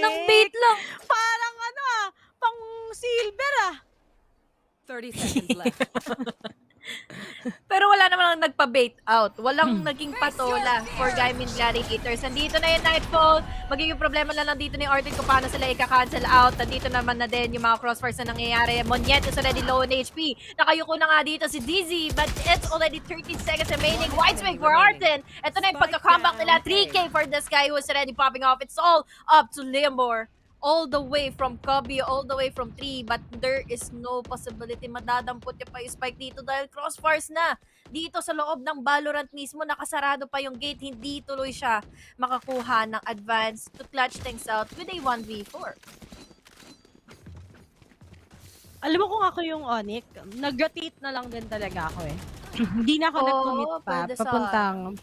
Nang bait lang. Parang pang silver 30 seconds left. Pero wala naman nagpa-bait out. Walang naging patola for Gaimin Gladiators. Nandito na yung Nightfall. Magiging problema lang dito ni Artin kung paano sila i-cancel out. Nandito naman na din yung mga crossfires na nangyayari. Monyet is already low in HP. Nakayuko na nga dito si DZ, but it's already 30 seconds remaining. Wide swing for Artin. Ito na yung pagka-comeback nila. 3K for this guy who is already popping off. It's all up to Limbor. All the way from Cubby, all the way from 3, but there is no possibility madadampot niya pa yung spike dito dahil crossfires na. Dito sa loob ng Valorant mismo, nakasarado pa yung gate, hindi tuloy siya makakuha ng advance to clutch things out with a 1v4. Alam mo kung ako yung ONIC, nag-rotate na lang din talaga ako Hindi na ako nag-commit pa, papuntang,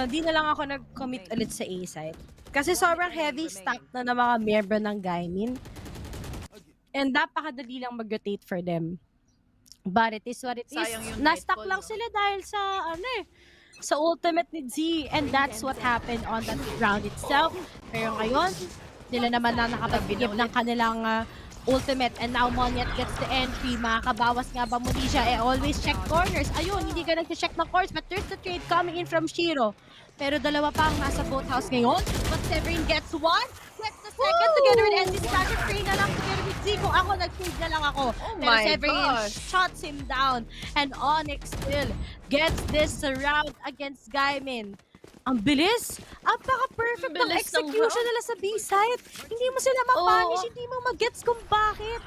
di na lang ako nag-commit ulit sa A site. Kasi sobrang heavy stack na ng mga member ng Gaimin. And napakadali lang mag-rotate for them. But it is what it is. Na-stack lang sila dahil sa sa ultimate ni Z, and that's what happened on that round itself. Pero ngayon, sila naman na nakapag-give ng kanilang ultimate, and now Monyet gets the entry. Makakabawas nga ba muli siya? Always check corners. Ayun, hindi ka nag-check ng corners, but there's the trade coming in from Shiro. Pero dalawa pa ang nasa boathouse ngayon. But Severin gets one, gets the second together with NC Stage. Free na lang together with Zico. Ako, nag-trade na lang ako. Pero my Severin gosh. shuts him down. And ONIC still gets this round against Gaimin. Ang bilis! Ang paka-perfect ng Bilis ng execution round. nila sa B-side. Hindi mo sila ma-punish, hindi mo mag-gets kung bakit.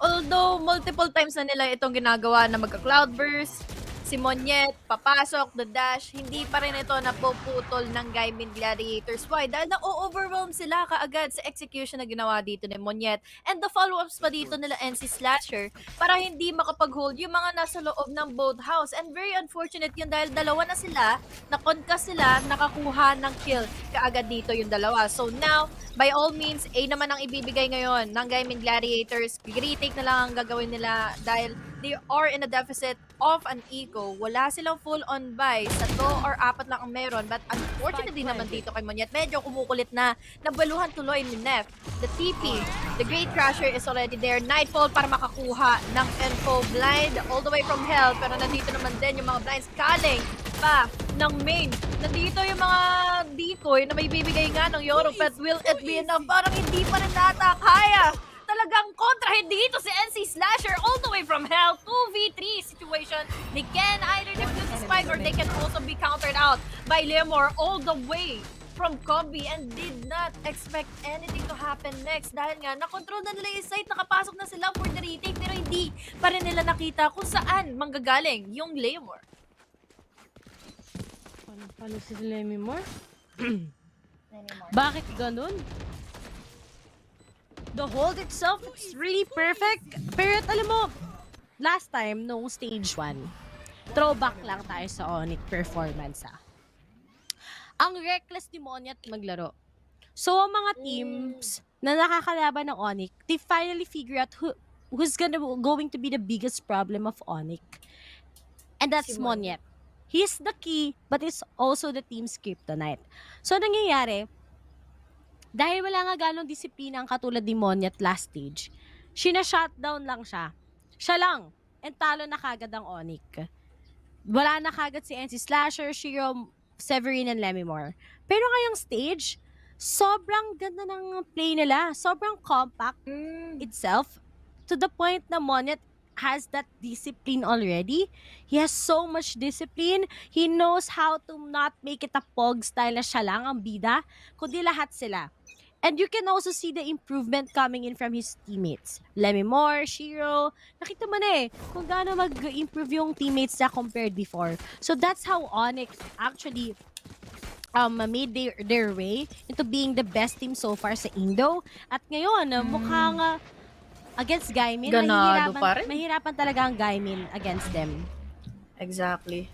Although, multiple times na nila itong ginagawa na magka-cloudburst, si Monyet, papasok, the dash, hindi pa rin ito napuputol ng Gaimin Gladiators. Why? Dahil na-overwhelm sila kaagad sa execution na ginawa dito ni Monyet. And the follow-ups pa dito nila NC Slasher para hindi makapag-hold yung mga nasa loob ng boathouse. And very unfortunate yun dahil dalawa na sila, na-concuss sila, nakakuha ng kill kaagad dito yung dalawa. So now, by all means, A naman ang ibibigay ngayon ng Gaimin Gladiators. Retake na lang ang gagawin nila dahil they are in a deficit of an eco. Wala silang full-on buy. 3 or 4 lang ang meron. But unfortunately naman dito kay Monyet, medyo kumukulit na. Nabaluhan tuloy ni Nef. The TP, the Great Crasher is already there. Nightfall para makakuha ng info. Blind all the way from hell. Pero nandito naman din yung mga blinds calling pa ng main. Nandito yung mga decoy na may bibigay nga ng Yoro. But will it be enough? Parang hindi pa rin nata kaya. Talagang kontrahin dito si NC Slasher all the way from hell. 2v3 situation. They can either defuse the spike or they can also be countered out by Lemor all the way from Combi and did not expect anything to happen next dahil nga nakontrol na nila yung site, nakapasok na sila for the retake pero hindi pa rin nila nakita kung saan manggagaling yung Lemor. Paano si Lemor? Bakit ganun? The hold itself, it's really perfect. Pero alam mo, last time, nung stage 1, throwback lang tayo sa ONIC performance Ang reckless ni Monyet maglaro. So, ang mga teams na nakakalaban ng ONIC, they finally figure out who's going to be the biggest problem of ONIC. And that's Monyet. He's the key, but he's also the team's kryptonite. So, nangyayari, dahil wala nga ganong disiplina ang katulad ni Monyet last stage, shutdown lang siya. Siya lang. And talo na kagad ang ONIC. Wala na kagad si NC Slasher, Shiro, Severin, and Lemimore. Pero ngayong stage, sobrang ganda ng play nila. Sobrang compact itself to the point na Monyet has that discipline already. He has so much discipline. He knows how to not make it a pog style na siya lang ang bida, kundi lahat sila. And you can also see the improvement coming in from his teammates. Lemimore, Shiro, nakita mo na kung gaano mag-improve yung teammates niya compared before. So that's how ONIC actually made their way into being the best team so far sa Indo. At ngayon, mukhang against Gaimin, mahirapan talaga ang Gaimin against them. Exactly.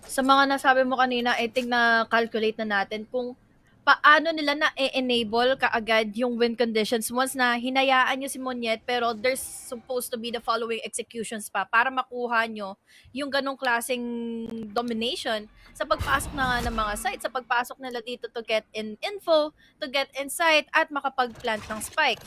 Sa mga nasabi mo kanina, I think na calculate na natin kung paano nila na-enable kaagad yung win conditions once na hinayaan nyo si Monyet pero there's supposed to be the following executions pa para makuha nyo yung ganong klaseng domination sa pagpasok na nga ng mga sites, sa pagpasok nila dito to get in info, to get insight at makapag-plant ng spike.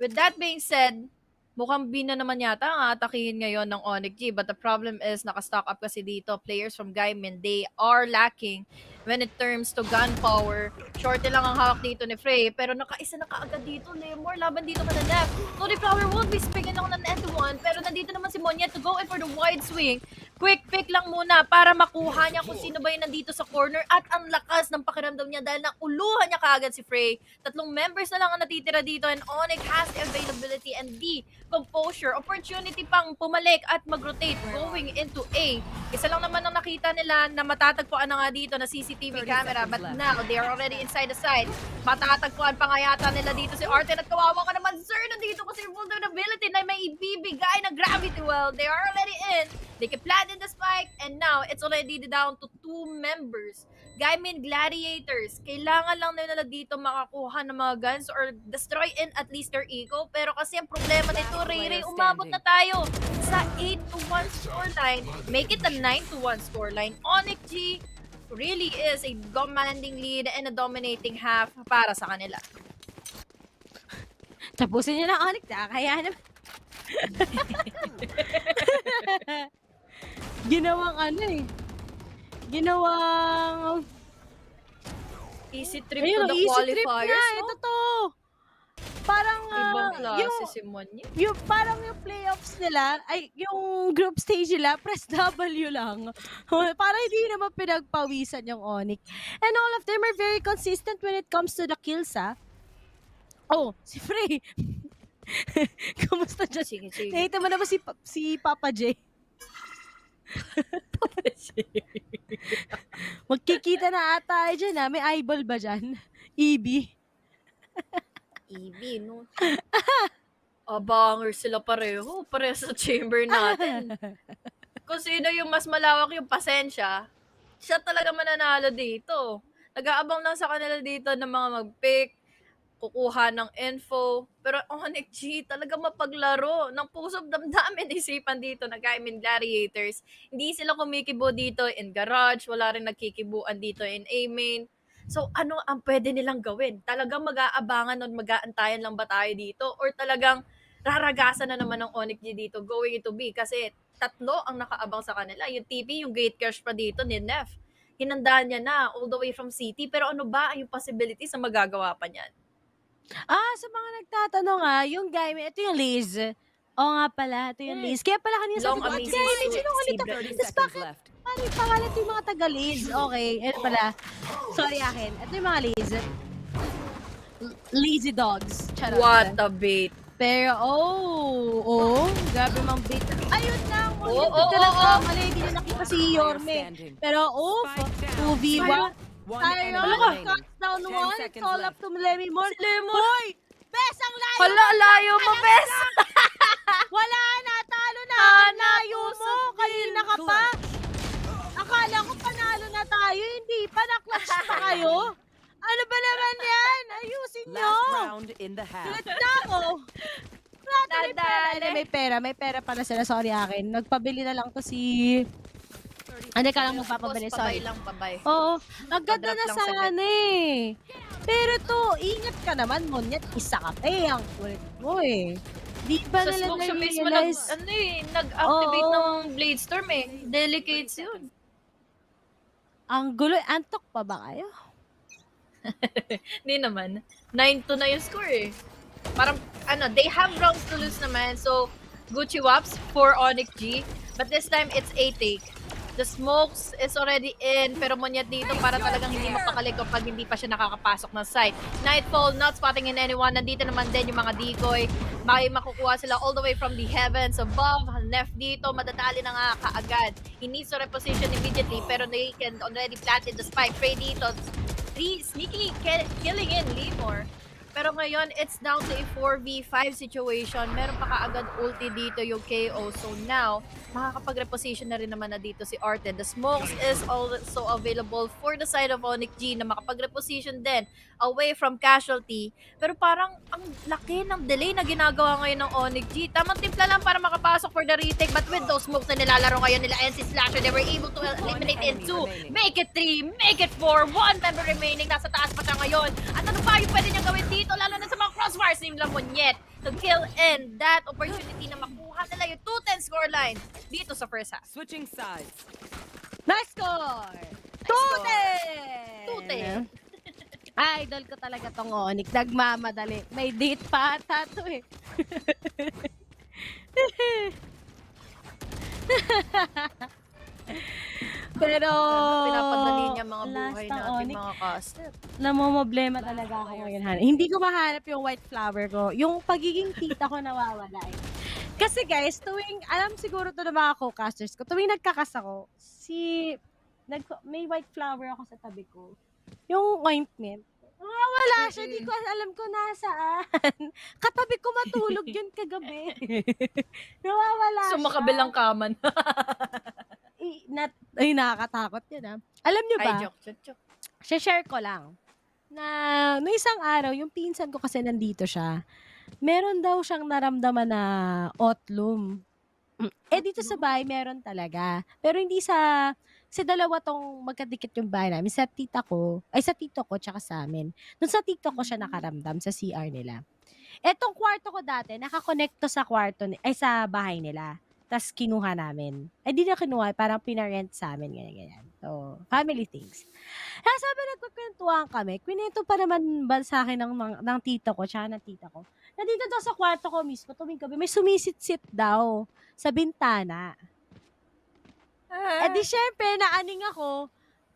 With that being said, mukhang B na naman yata ang atakihin ngayon ng ONIC G. But the problem is, naka-stock up kasi dito. Players from Gaimin, they are lacking when it terms to gunpower. Shorty lang ang hawak dito ni Frey. Pero nakaisa na kaagad dito. Lemor, laban dito ka na Nef. Tony Flower won't be speaking lang ng end-to-one. Pero nandito naman si Monyet to go in for the wide swing. Quick pick lang muna para makuha niya kung sino ba yung nandito sa corner. At ang lakas ng pakiramdam niya dahil nauluhan niya kaagad si Frey. 3 members na lang ang natitira dito. And ONIC has the availability and the composure, opportunity pang pumalik at mag-rotate going into A. Isa lang naman ang nakita nila na matatagpuan na nga dito na CCTV camera, but now they are already inside the site. Matatagpuan pa nga yata nila dito si Arten at kawawa ka naman sir nandito kasi yung vulnerability na may ibibigay na gravity well. They are already in. They can plant in the spike and now it's already down to 2 members Gaimin Gladiators, kailangan lang nila dito makakuha ng mga guns or destroy in at least their ego. Pero kasi ang problema nito, Ray, umabot na tayo sa 8-1 scoreline. Make it a 9-1 scoreline. ONIC G really is a commanding lead and a dominating half para sa kanila. Tapusin niyo na ONIC, kaya naman. Ginawang ginawang easy trip to the qualifiers, na, no? Ito. Parang Ibang klase si Monye. Parang yung playoffs nila, ay yung group stage nila, press W lang. Para hindi naman pinagpawisan yung ONIC. And all of them are very consistent when it comes to the kills, ha? Oh, si Frey. Kumusta dyan? Sige. Nakita mo na ba si Papa J? Magkikita na ata dyan, ha? May eyeball ba dyan? EB? EB, no? Abanger sila pareho. Pareho sa chamber natin. Kung sino yung mas malawak yung pasensya, siya talaga mananalo dito. Nag-aabang lang sa kanila dito ng mga mag-pick, kukuha ng info. Pero ONIC G, talaga mapaglaro ng puso't damdamin isipan dito na Gaimin Gladiators. Hindi sila kumikibo dito in garage, wala rin nagkikibuan dito in A-main. So ano ang pwede nilang gawin? Talagang mag-aabangan o mag-aantayan lang ba tayo dito? Or talagang raragasan na naman ng ONIC G dito going to be? Kasi tatlo ang nakaabang sa kanila. Yung TP, yung gate crush pa dito ni Nef. Hinandaan niya na all the way from city. Pero ano ba yung possibilities na magagawa pa niyan? Sa mga nagtatanong yung Gaimin, ito yung Liz. Oo nga pala, ito yung Liz. Kaya pala kanina sabi ko, Gaimin, sino ulit ito? Tapos bakit? Paano yung pangalan ito yung mga taga-Liz? Okay, ito pala. Sorry akin. Ito yung mga Liz. Lazy dogs. Charot. What a bait. Pero, grabe mang bait. Ayun lang. Mali, hindi na nakita si Yorme. Pero, 2v1. Touchdown 1. It's all up to Lemmy Moore. Hoy! Bes, ang layo! Hala, layo mo, Bes! Wala na, talo na! Layo mo! Kanina ka pa! Akala ko panalo na tayo, hindi pa, na-clutch pa kayo! Ano ba naman yan? Ayusin nyo! Tulit na ako! May pera pala sila, sorry akin. Nagpabili na lang to si... Hindi ka lang magpapabili, sorry. Pabay. Oo, agad na sana eh. Pero to, ingat ka naman, Monyet. Isa ka pa eh, ang kulit mo eh. Di ba Sa nila smoke siya mismo na-realize? nag-activate ng Blade Storm eh. Delicates yun. Ang gulo, antok pa ba kayo? Hindi naman. 9-2 na yung score eh. Parang, they have rounds to lose naman. So, Gucci Waps for ONIC G. But this time, it's a take. The smokes is already in, pero Monyet dito para talagang hindi mapakalik kapag hindi pa siya nakakapasok ng site. Nightfall, not spotting in anyone. Nandito naman din yung mga decoy. Makukuha sila all the way from the heavens above. Nef dito, madadali na nga kaagad. He needs to reposition immediately, pero they can already planted the spike. Prey dito, sneaky killing in Limor. Pero ngayon, it's down to a 4v5 situation. Meron pa kaagad ulti dito yung KO. So now, makakapag-reposition na rin naman na dito si Arten. The smokes is also available for the side of ONIC G na makapag-reposition din away from casualty. Pero parang ang laki ng delay na ginagawa ngayon ng ONIC G. Tamang timpla lang para makapasok for the retake. But with those smokes na nilalaro ngayon nila NC Slasher, they were able to eliminate in 2. Make it 3, make it 4. 1 member remaining. Nasa taas pa siya ngayon. At ano pa yung pwede niyang gawin dito? Lalo na sa mga crossfires ni Monyet to kill in that opportunity na makuha nila yung 2-10 scoreline dito sa first half. Switching sides. Nice score! 2-10! Idol ko talaga tong ONIC. Nagmamadali. May date pa ata to eh. Pero pinapadali niya mga buhay natin mga caster. Namomblema talaga ako ngayon, Han. Hindi ko mahanap yung white flower ko. Yung pagiging tita ko nawawala eh. Kasi guys, alam siguro to ng mga co-casters ko, tuwing nagkakas ako, may white flower ako sa tabi ko. Yung ointment. Wala siya, di ko alam ko nasaan. Katabi ko matulog yun kagabi. Nawawala siya. So makabilang kaman. Ay, nakakatakot yun ah. Alam nyo ba? Ay, joke. share ko lang na no isang araw, yung pinsan ko kasi nandito siya. Meron daw siyang naramdaman na otlum. Dito sa bahay meron talaga. Pero hindi kasi dalawa tong magkadikit yung bahay namin. Sa tita ko, ay sa tito ko, tsaka sa amin. Doon sa tito ko siya nakaramdam sa CR nila. Etong kwarto ko dati, nakakonect to sa sa bahay nila. Tapos kinuha namin. Di na kinuha, parang pinarent sa amin, ganyan. So, family things. Kaya sabi, nagkukwentuhan kami. Kwento pa naman ba sa akin ng tito ko, tsaka ng tita ko. Nandito daw sa kwarto ko mismo, tuwing gabi, may sumisit-sit daw sa bintana. Di syempre, naaning ako.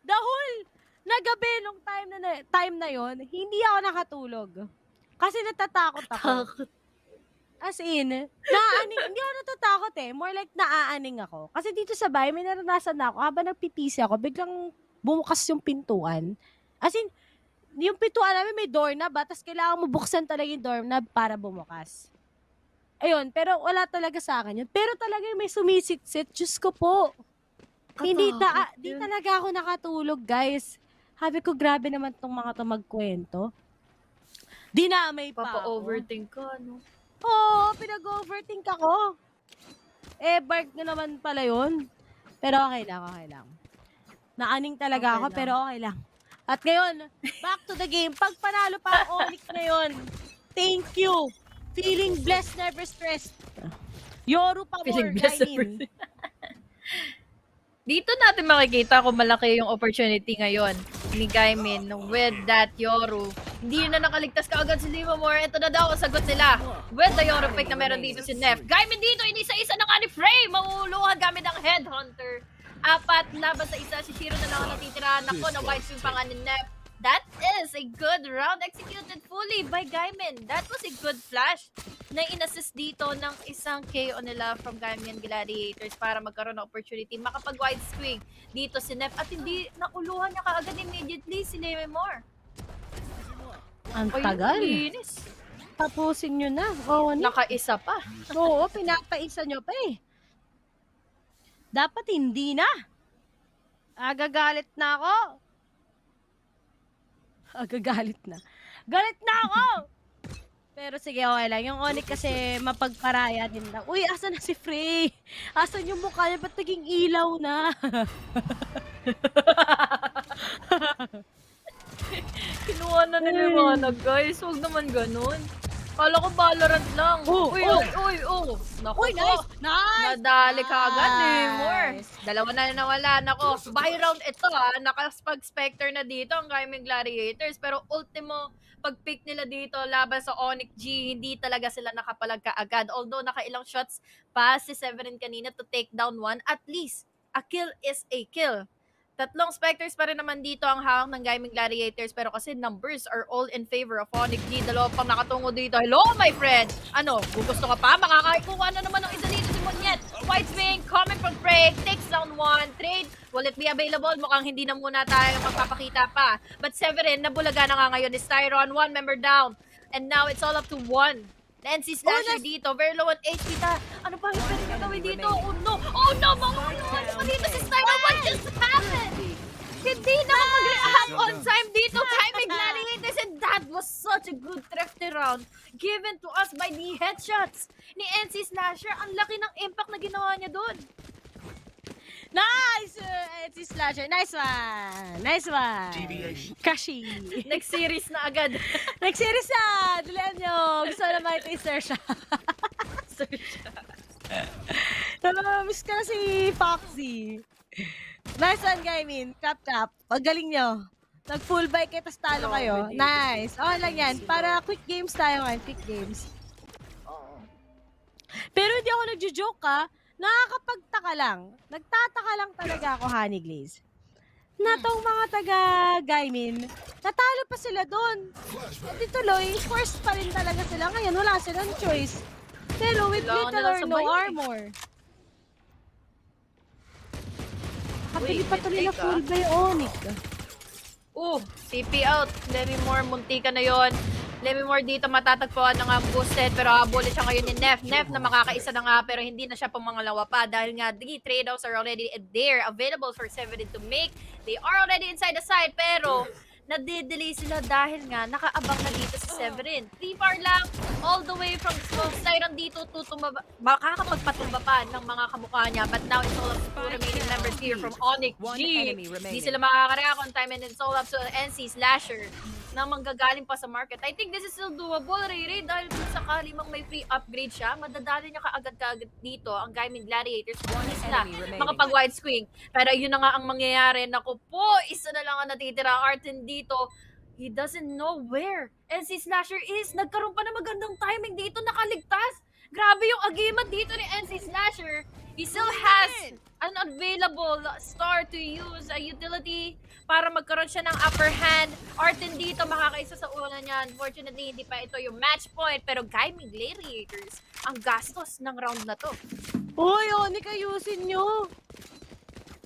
The whole na gabi nung time na yon, hindi ako nakatulog. Kasi natatakot ako. As in, hindi ako natatakot eh. More like naaaning ako. Kasi dito sa bahay, may naranasan na ako. Habang nagpipisi ako, biglang bumukas yung pintuan. As in, yung pintuan namin may doorknob, tapos kailangan mo buksan talaga yung doorknob para bumukas. Ayun, pero wala talaga sa akin yun. Pero talaga may sumisit-sit, Diyos ko po. Hindi talaga ako nakatulog, guys. Sabi ko, grabe naman tong mga to magkwento. Dinamay pa Papa-overthink ka, no? Oo, pinag-overthink ako. Bark na naman pala yun. Pero okay lang. Naaning talaga ako, pero okay lang. At ngayon, back to the game. Pag panalo pa ang ONIC ngayon, thank you. Feeling blessed, never stressed. Yoru pa more, Gaimin. Dito natin makikita kung malaki yung opportunity ngayon ni Gaimin with that Yoru. Hindi na nakaligtas kaagad si Livamore. Ito na daw ang sagot nila. With the Yoru pick na meron dito si Nef. Gaimin dito, inisa-isa na nga ni Frey. Manguluhan gamit ang Headhunter. 4 laban sa isa. Si Shiro na lang ang natitira. Nako, na wide swing pa nga ni Nef. That is a good round executed fully by Gaimin. That was a good flash na inassist dito ng isang KO nila from Gaimin Gladiators para magkaroon ng opportunity. Makapag-wide swing dito si Nef at hindi nauluhan niya kaagad immediately si Livamore. Ang tagal. Tapusin nyo na. Nakaisa pa. Oo, pinapaisa nyo pa eh. Dapat hindi na. Agagalit na ako. Galit na ako! Pero sige, okay lang. Yung ONIC kasi mapagparaya din lang. Uy, asan na si Frey? Asan yung mukha niya? Ba't naging ilaw na? Kinuha na niliwanag, guys. Huwag naman ganun. Kala ko Valorant lang. Uy. Naku Uy, nice! Nadali ka agad, Livamore. Dalawa na nawala. Nako, by round ito Nakapag-specter na dito ang Gaimin Gladiators. Pero ultimo, pag-pick nila dito laban sa ONIC G, hindi talaga sila nakapalag kaagad. Although nakailang shots pa si Severin kanina to take down one, at least, a kill is a kill. 3 Spectres pa rin naman dito ang hawak ng Gaimin Gladiators, pero kasi numbers are all in favor of ONIC G. 2 pang nakatungo dito. Hello, my friend! Gusto ka pa? Makakaikuha na naman ng isa dito si Monyet. White swing, coming from Frey, takes down 1. Trade, will it be available? Mukhang hindi na muna tayo magpapakita pa. But Severin, nabulaga na nga ngayon ni Styron. 1 member down. And now it's all up to 1. The NC Slasher dito, very low on HP. Ano pa yung pwede gagawin dito? Oh no! Mga pa dito si Styron. What just happened? Hindi na mag-react on time dito. Gaimin Gladiators, and that was such a good thrifty round given to us by the headshots ni NC Slasher. Ang laki ng impact na ginawa niya doon. Nice! NC Slasher, nice one! Kashi! Next series na agad. Next series na! Dulian nyo! Gusto na makita yung Xerxia. Miss ka na si Foxy. Nice one, Gaimin. Cap. Pagaling nyo. Nag-full bike kayo, tas talo kayo. Nice. Okay lang yan. Para quick games tayo ngayon. Quick games. Pero hindi ako nagjo-joke nakakapagtaka lang. Nagtataka lang talaga ako, Honey Glaze. Na tong mga taga-Gaimin, natalo pa sila doon. Hindi tuloy, forced pa rin talaga sila. Ngayon, wala silang choice. Pero with little or no armor. Kapili pa tuloy na full by ONIC. TP out. Livamore, munti ka na yon. Lemimore dito matatagpuan na nga boosted pero habulin siya ngayon ni Nef. Nef na makakaisa na nga pero hindi na siya pumangalawa pa dahil nga the trade-offs are already there available for Severin to make. They are already inside the side pero nadidelay sila dahil nga nakaabang na dito si Severin. 3 bar lang all the way from the smoke side dito makakapagpatumba pa ng mga kamukha niya but now it's all up to 2 remaining members here from ONIC G. Di sila makakareact on time and it's all up to NC Slasher na manggagaling pa sa market. I think this is still doable, Ray, dahil kung sakali mang may free upgrade siya, madadali niya kaagad dito ang Gaimin Gladiators. Bonus na, makapag-wide swing. Pero yun na nga ang mangyayari. Naku po, isa na lang ang natitira. Arten dito, he doesn't know where NC Slasher is. Nagkaroon pa na magandang timing dito, nakaligtas. Grabe yung agimat dito ni NC Slasher. He still has an available star to use, a utility para magkaroon siya ng upper hand. Arten dito, makakaisa sa una niya. Unfortunately, hindi pa ito yung match point. Pero Gaimin Gladiators, ang gastos ng round na to. Uy, ONIC, ayusin nyo.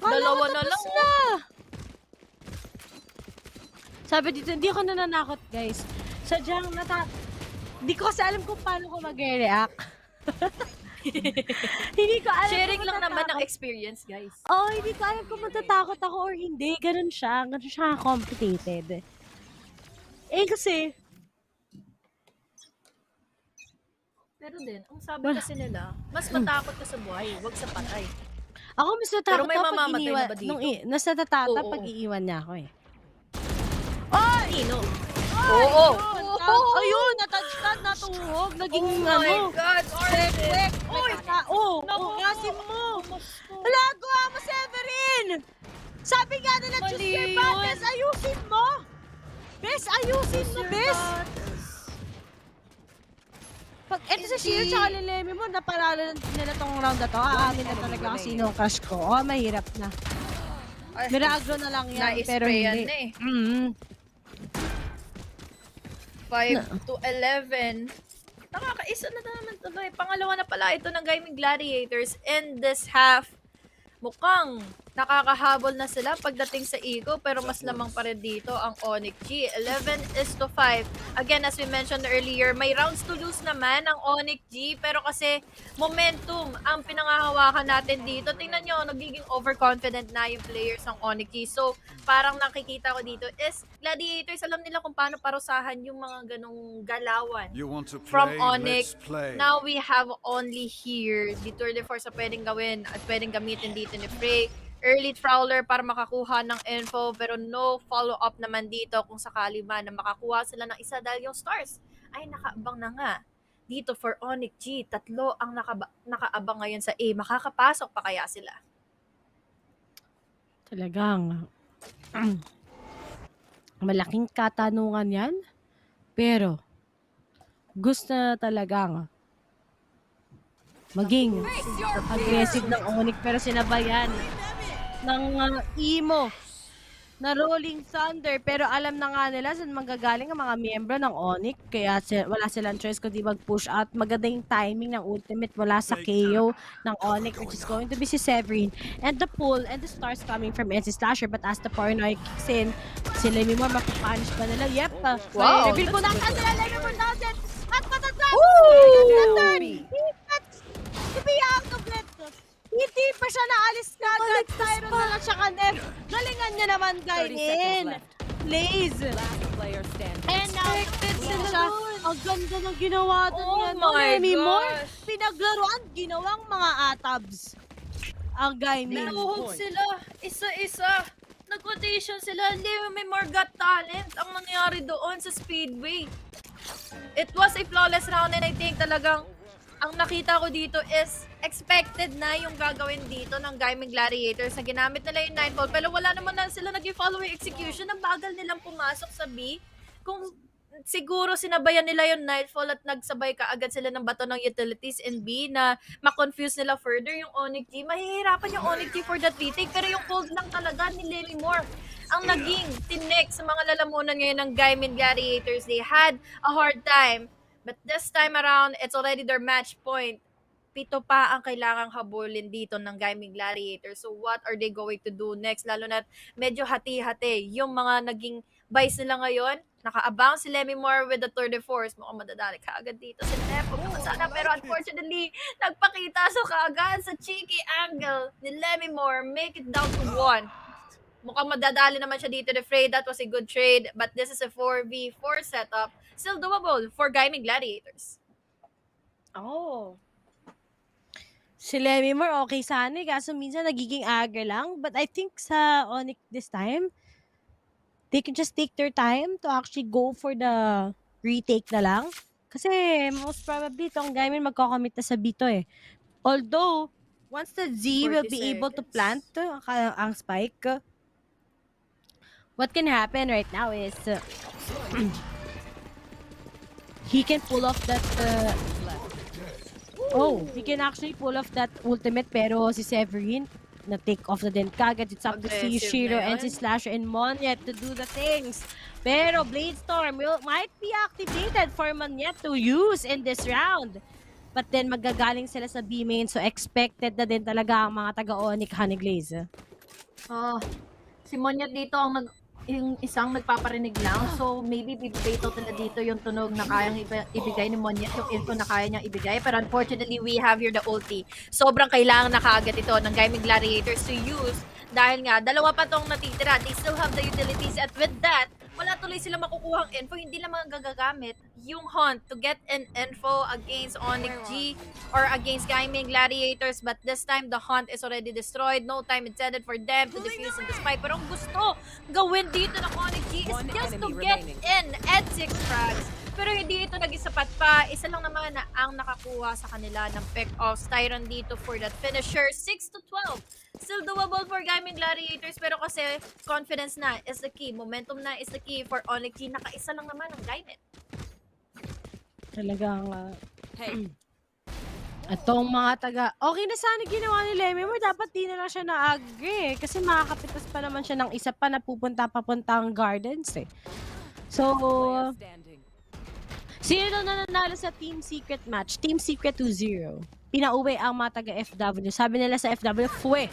Dalawa na lang. Sabi dito, hindi ako nananakot, guys. Sadyang hindi ko kasi alam kung paano ko mag-react. Hindi ko alam. Sharing lang naman ng experience, guys. Oh, hindi ko alam kung matatakot ako or hindi. Ganun siya complicated. Kasi pero din, ang sabi kasi nila, mas matakot ka sa buhay, wag sa patay. Ako mas natakot Pero may ako pag mamamatay iniwan. na ba dito? Mas natatata pag iiwan niya ako eh. Ay! Ino. Oo! Ayun! Natouchdown, natuhog. Naging Oh my God! Quick! Ngasin mo! Hala, gawa mo, Severin! Sabi nga nila, choose your battles, ayusin mo! Bes, ayusin mo, Bes! Pag ito sa Shield tsaka Lilemi mo, naparala nila tong round na to. Aamin na talaga kung sino ang crush ko. Oh, mahirap na. Miragro na lang yan, pero hindi. 5 to 11. Nakakaisa na naman ito. Pangalawa na pala ito ng Gaimin Gladiators. In this half, mukhang nakakahabol na sila pagdating sa Eagle pero mas lamang pa rin dito ang ONIC G. 11-5. Again, as we mentioned earlier, may rounds to lose naman ang ONIC G pero kasi momentum ang pinangahawakan natin dito. Tingnan nyo, nagiging overconfident na yung players ng ONIC G. So, parang nakikita ko dito is Gladiators, alam nila kung paano parusahan yung mga ganong galawan from ONIC. Now we have only here the Tour de Force na pwedeng gawin at pwedeng gamitin dito ni Frey. Early Trawler para makakuha ng info pero no follow-up naman dito kung sakali man na makakuha sila ng isa dahil yung stars ay nakaabang na nga. Dito for ONIC G, 3 ang nakaabang ngayon sa A. Makakapasok pa kaya sila? Talagang malaking katanungan yan. Pero gusto na talagang maging aggressive ng ONIC pero sinabayan ng emo na Rolling Thunder pero alam na nga nila saan manggagaling ang mga miyembro ng ONIC kaya wala silang choice kundi mag-push out. Maganda yung timing ng ultimate wala sa KO ng ONIC which is going to be si Severin and the pull and the stars coming from NC Slasher but as the paranoia kicks in si Lemimore mapapunish ba nila? Yep, wow, reveal po natin sila Lemimore natin at matatapos to be out of it. Hindi pa siya naalis na agad. Tyron na lang siya kanem. Galingan niya naman, Gaimin. Blaze. And now, siya. Ang ganda ng ginawa doon. Oh my gosh. Pinaglaruan, ginawang mga atabs. Ang Gaimin. Nahuhog sila. Isa-isa. Nag-quotation sila. Hindi may more got talent ang nangyari doon sa Speedway. It was a flawless round and I think talagang ang nakita ko dito is expected na yung gagawin dito ng Gaimin Gladiators na ginamit nila yung 9-ball pero wala naman na sila naging following execution. Ang bagal nilang pumasok sa B. Kung siguro sinabayan nila yung Nightfall at nagsabay kaagad sila ng bato ng utilities in B na ma-confuse nila further yung ONIC G. Mahihirapan yung ONIC G for that retake pero yung hold lang talaga ni Lemimore ang naging tinik sa mga lalamunan ngayon ng Gaimin Gladiators. They had a hard time. But this time around, it's already their match point. 7 pa ang kailangang habulin dito ng Gaimin Gladiators. So what are they going to do next? Lalo na medyo hati-hati yung mga naging buys nila ngayon. Naka-abound si Lemimore with the tour de force. Mukhang madadali kaagad dito si Lep. Sana, pero unfortunately, nagpakita so kaagad sa cheeky angle ni Lemimore. Make it down to 1. Mukhang madadali naman siya dito the fray. That was a good trade. But this is a 4v4 setup. Still doable for Gaimin Gladiators. Oh. Si Lemimore okay sana kaso minsan nagiging aga lang. But I think sa ONIC this time, they can just take their time to actually go for the retake na lang. Kasi most probably itong Gaimin magkocommit na sa B to eh. Although, once the Z will be able to plant ang spike, what can happen right now is he can pull off that he can actually pull off that ultimate pero si Severin na take off na din kagad. It's up to si Shiro and si Slasher and Monyet to do the things. Pero Blade Storm might be activated for Monyet to use in this round. But then magagaling sila sa B main so expected na din talaga ang mga taga-ONIC Honey Glaze. Si Monyet dito ang yung isang nagpaparinig lang. So, maybe bibigay totally dito yung tunog na kayang ibigay ni Monyet, yung info na kaya niyang ibigay. Pero unfortunately, we have here the ulti. Sobrang kailangan na kaagad ito ng Gaimin Gladiators to use. Dahil nga, dalawa pa tong natitira. They still have the utilities. At with that, wala tuloy sila makukuhang info. Hindi lang mga gagagamit yung Hunt to get an info against ONIC G or against Gaimin Gladiators. But this time, the Hunt is already destroyed. No time intended for them to defuse the spike. Pero ang gusto gawin dito ng ONIC G is just to get in at 6 frags. Pero hindi ito naging sapat pa. Isa lang naman na ang nakakuha sa kanila ng pick of Styron dito for that finisher. 6-12. Still doable for Gaimin Gladiators pero kasi confidence na is the key. Momentum na is the key for ONIC G. Nakaisa lang naman ang Gaimin. Talagang atong mga taga okay na sana ginawa ni Lemimore. Dapat di na lang siya naagri kasi makakapitas pa naman siya ng isa pa na papunta ang Gardens eh. So sino na nanalo sa Team Secret match? Team Secret 2-0. Pinauwi ang mga taga-FW. Sabi nila sa FW, fwe.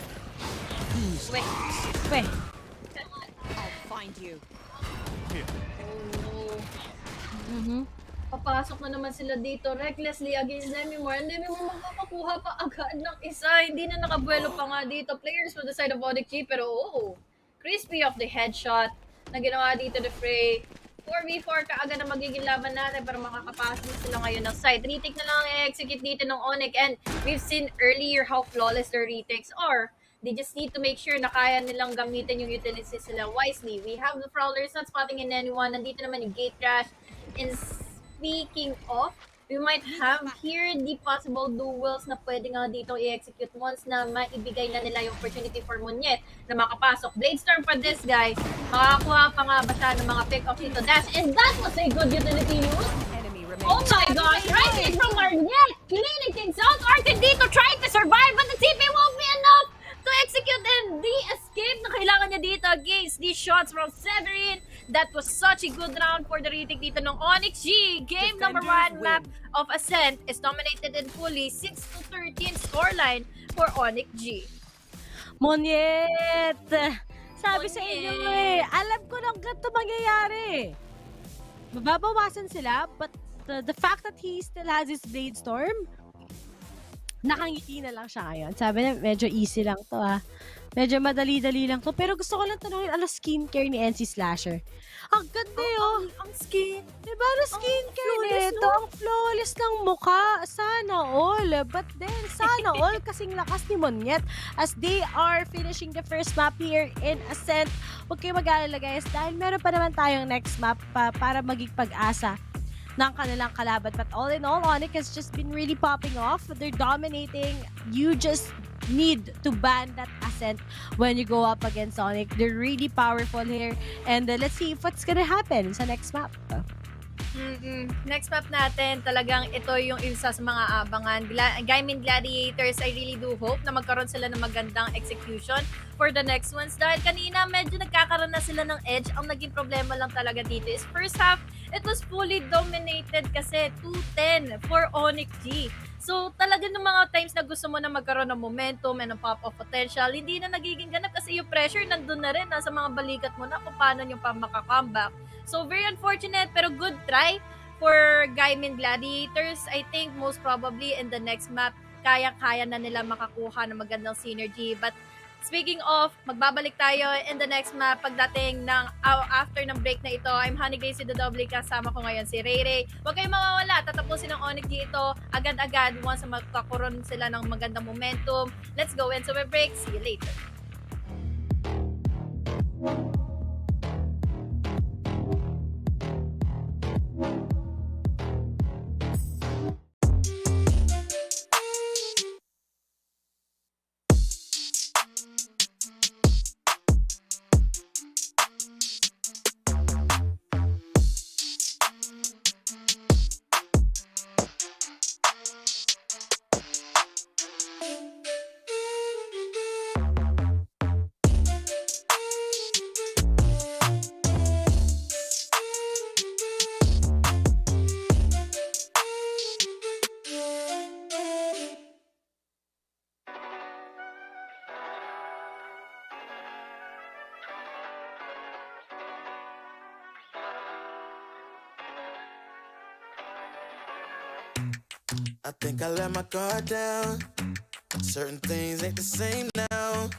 I'll find you. Papasok na naman sila dito recklessly against Lemimore. And Lemimore magpapakuha pa agad ng isa. Hindi na nakabuelo pa nga dito. Players from the side of ONIC G. Pero crispy of the headshot na ginawa dito the fray. 4v4 kaagad na magiging laban natin para makakapasok na sila ngayon ng side. Retake na lang i-execute dito ng ONIC and we've seen earlier how flawless their retakes are. They just need to make sure na kaya nilang gamitin yung utilities sila wisely. We have the Prowlers not spotting in anyone. Nandito naman yung Gate Crash. And speaking of, we might have here the possible duels na pwede nga dito i-execute once na maibigay na nila yung opportunity for Monyet na makapasok. Bladestorm for this guy. Makakakuha pa nga ba siya ng mga pick-off dito dash. And that was a good utility use. Oh my gosh, right in from Monyet. Cleaning things out. Arkin dito trying to survive but the TP won't be enough to execute and the escape na kailangan niya dito against these shots from Severin. That was such a good round for the retake dito ng ONIC G. Game number 1 map of Ascent is dominated in fully 6-13 scoreline for ONIC G. Monyet! Sabi sa inyo alam ko lang ganito mangyayari. Mababawasan sila but the fact that he still has his Blade Storm, nakangiti na lang siya ngayon. Sabi na, medyo easy lang to Medyo madali-dali lang to. Pero gusto ko lang tanungin, skincare ni NC Slasher. Ang ganda yun. Ang skin. Diba na skincare nito? Ang flawless ng mukha. Sana all. But then, sana all kasing lakas ni Monyet as they are finishing the first map here in Ascent. Huwag kayo mag-alala guys dahil meron pa naman tayong next map para maging pag-asa ng kanilang kalaban. But all in all, ONIC has just been really popping off. They're dominating. You just need to ban that Ascent when you go up against ONIC. They're really powerful here. And let's see if what's gonna happen sa next map. Next map natin, talagang ito yung isa sa mga abangan. Gaimin Gladiators, I really do hope na magkaroon sila ng magandang execution for the next ones. Dahil kanina, medyo nagkakaroon na sila ng edge. Ang naging problema lang talaga dito is first half, it was fully dominated kasi 2-10 for ONIC G. So talaga ng mga times na gusto mo na magkaroon ng momentum and ng pop-up potential, hindi na nagiging ganap kasi yung pressure nandun na rin, nasa mga balikat mo na kung paano yung pa makakomeback. So very unfortunate pero good try for Gaimin Gladiators. I think most probably in the next map, kaya-kaya na nila makakuha ng magandang synergy. But speaking of, magbabalik tayo in the next map pagdating ng after ng break na ito. I'm Honey Gracie the Double, kasama ko ngayon si Ray Ray. Huwag kayong mawawala, tatapusin ng ONIC dito agad-agad once magkakaroon sila ng magandang momentum. Let's go into a break. See you later. I think I let my guard down. Certain things ain't the same now.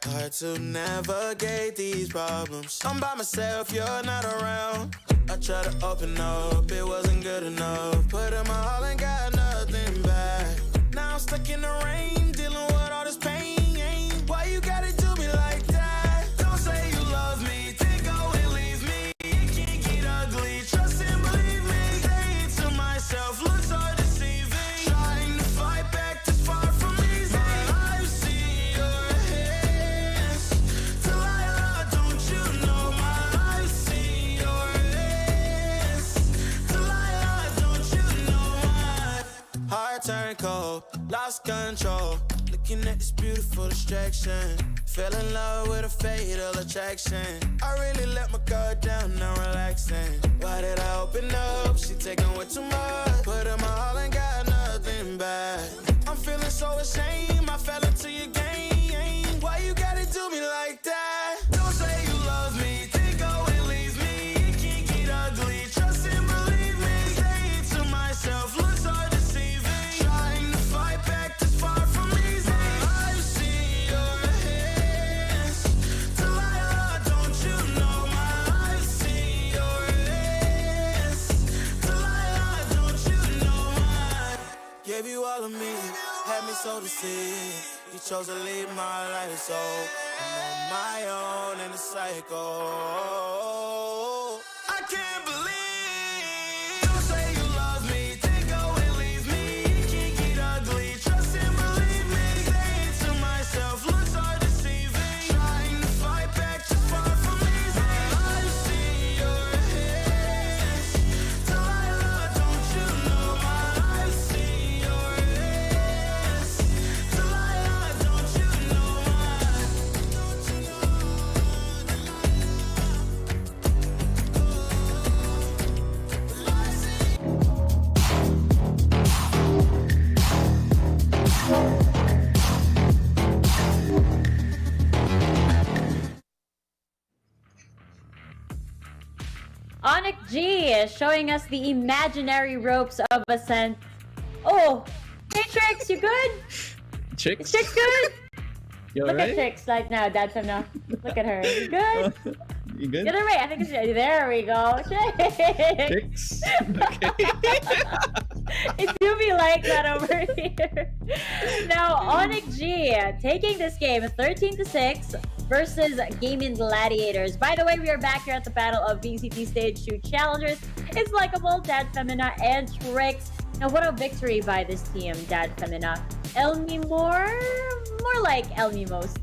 Hard to navigate these problems. I'm by myself, you're not around. I tried to open up, it wasn't good enough. Put in my all and got nothing back. Now I'm stuck in the rain, dealing with all this pain. Why you gotta do me like that? Don't say you love me, then go and leave me. It can't get ugly, trust and believe me. Saying to myself, looks so deceiving. Trying to fight back, this far from easy. I've seen your hands. Delilah, don't you know I've seen your hands. Delilah, don't you know heart turned cold, lost control. Looking at this beautiful distraction. Fell in love with a fatal attraction. I really let my guard down, now relaxing. Why did I open up? She taking way too much. Put in my all and got nothing back. I'm feeling so ashamed, I fell into your game. Why you gotta do me like that? Don't say you love me, then go and leave me. It can't get ugly, trust and believe me. Saying to myself, looks so deceiving. Trying to fight back, this far from easy. I've seen your hands. Delilah, don't you know I've seen your hands. Delilah, don't you know gave you all of me, had me so deceived. You chose to leave my life, so I'm on my own in the cycle. I can't believe. Don't say you love me, then go and leave me. It can't get ugly, trust and believe me. Saying to myself, looks so deceiving. Trying to fight back, just far from easy. I've seen your hands. Delilah, don't you know I've seen your hands. Delilah, don't you know ONIC G is showing us the imaginary ropes of Ascent. Oh, hey Trix, you good? Chicks? Trix good? You Look alright? at Trix like now, that's enough. Look at her. You good? You good? The other way, I think it's there we go. Chicks? It do be like that over here. Now, ONIC G taking this game 13-6 versus Gaimin Gladiators. By the way, we are back here at the battle of VCT Stage 2 challengers. It's Likeable, Dad Femina, and Trix. Now, what a victory by this team, Dad Femina. Elmi more like Elmi most.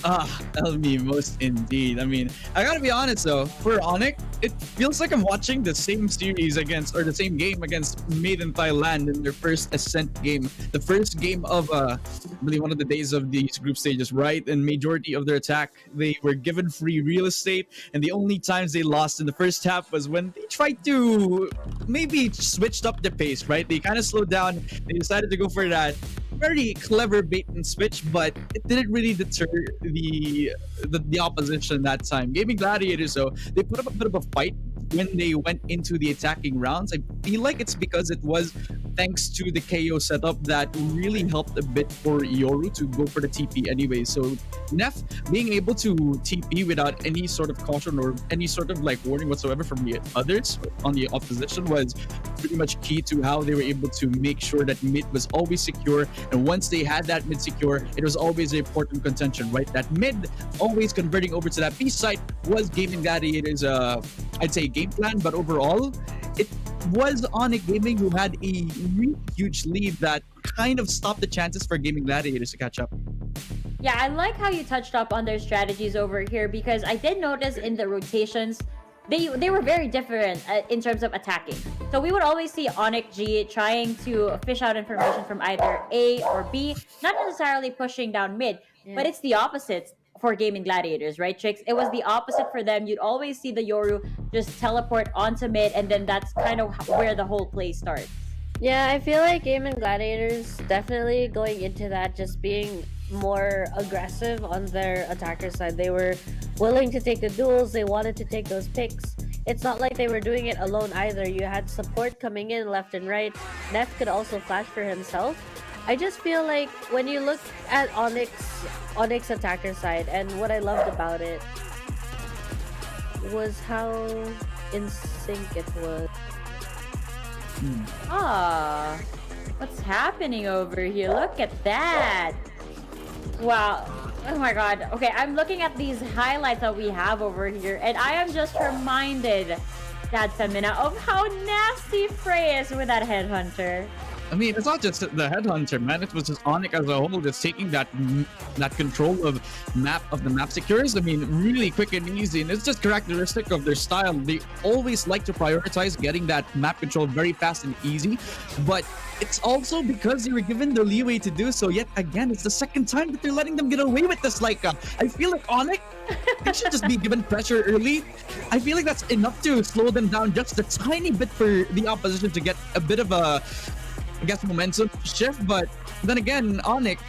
LB, most indeed. I mean, I gotta be honest though, for ONIC, it feels like I'm watching the same series against, or the same game against Made in Thailand in their first Ascent game. The first game of, I believe one of the days of these group stages, right? And majority of their attack, they were given free real estate, and the only times they lost in the first half was when they tried to maybe switched up the pace, right? They kind of slowed down. They decided to go for that very clever bait and switch, but it didn't really deter the opposition that time. Gaming Gladiators, though, they put up a bit of a fight when they went into the attacking rounds. I feel like it's because it was thanks to the KO setup that really helped a bit for Yoru to go for the TP anyway. So Nef being able to TP without any sort of caution or any sort of like warning whatsoever from the others on the opposition was pretty much key to how they were able to make sure that mid was always secure. And once they had that mid secure, it was always an important contention, right? That mid always converting over to that B site was Gaming Gladiators, I'd say game plan, but overall, it was ONIC Gaming who had a really huge lead that kind of stopped the chances for Gaming Gladiators to catch up. Yeah, I like how you touched up on their strategies over here, because I did notice in the rotations, they were very different in terms of attacking. So we would always see ONIC G trying to fish out information from either A or B, not necessarily pushing down mid, but it's the opposite for Gaming Gladiators, right, Chicks? It was the opposite for them. You'd always see the Yoru just teleport onto mid, and then that's kind of where the whole play starts. Yeah, I feel like Gaimin Gladiators definitely going into that just being more aggressive on their attacker side. They were willing to take the duels, they wanted to take those picks. It's not like they were doing it alone either. You had support coming in left and right. Nef could also flash for himself. I just feel like when you look at ONIC's attacker side, and what I loved about it was how in sync it was. Ah, what's happening over here? Look at that. Wow. Oh my god. Okay, I'm looking at these highlights that we have over here, and I am just reminded, Dad Femina, of how nasty Frey is with that headhunter. I mean, it's not just the headhunter, man. It was just ONIC as a whole just taking that control of the map secures. I mean, really quick and easy, and it's just characteristic of their style. They always like to prioritize getting that map control very fast and easy, but it's also because they were given the leeway to do so. Yet again, it's the second time that they're letting them get away with this. Like, I feel like ONIC, they should just be given pressure early. I feel like that's enough to slow them down just a tiny bit for the opposition to get a bit of a, I guess, momentum shift. But then again, ONIC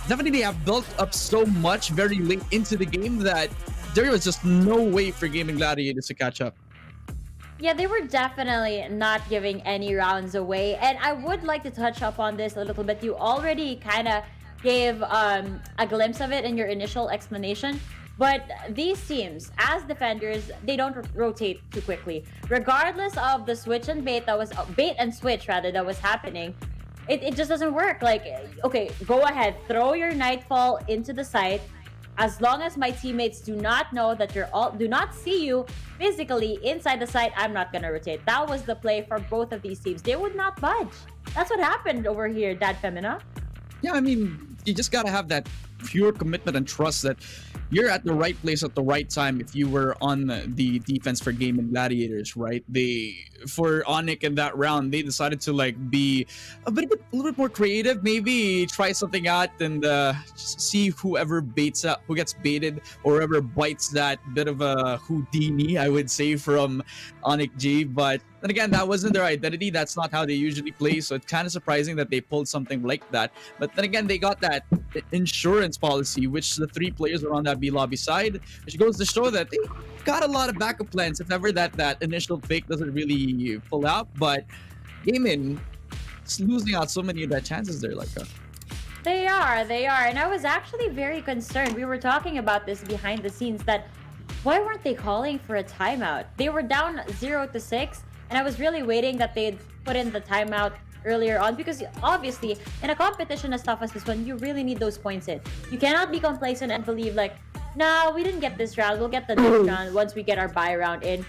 definitely have built up so much very late into the game that there was just no way for Gaming Gladiators to catch up. Yeah, they were definitely not giving any rounds away. And I would like to touch up on this a little bit. You already kind of gave a glimpse of it in your initial explanation. But these teams, as defenders, they don't rotate too quickly. Regardless of the switch and bait that was bait and switch rather that was happening, it just doesn't work. Like, okay, go ahead, throw your Nightfall into the site. As long as my teammates do not know that do not see you physically inside the site, I'm not gonna rotate. That was the play for both of these teams. They would not budge. That's what happened over here, Dad Femina. Yeah, I mean, you just gotta have that pure commitment and trust that you're at the right place at the right time. If you were on the defense for Gaming Gladiators, right? For ONIC in that round, they decided to like be a little bit more creative, maybe try something out and just see whoever who gets baited, or whoever bites that bit of a Houdini, I would say, from ONIC G. But then again, that wasn't their identity. That's not how they usually play. So it's kind of surprising that they pulled something like that. But then again, they got that insurance policy, which the three players are on that B lobby side, which goes to show that they got a lot of backup plans if ever that initial fake doesn't really pull out. But Gaimin is losing out so many of their chances there, like They are. And I was actually very concerned. We were talking about this behind the scenes, that why weren't they calling for a timeout? They were down 0-6, and I was really waiting that they'd put in the timeout earlier on, because obviously in a competition as tough as this one, you really need those points in. You cannot be complacent and believe like, no, we didn't get this round, we'll get the next round once we get our bye round in.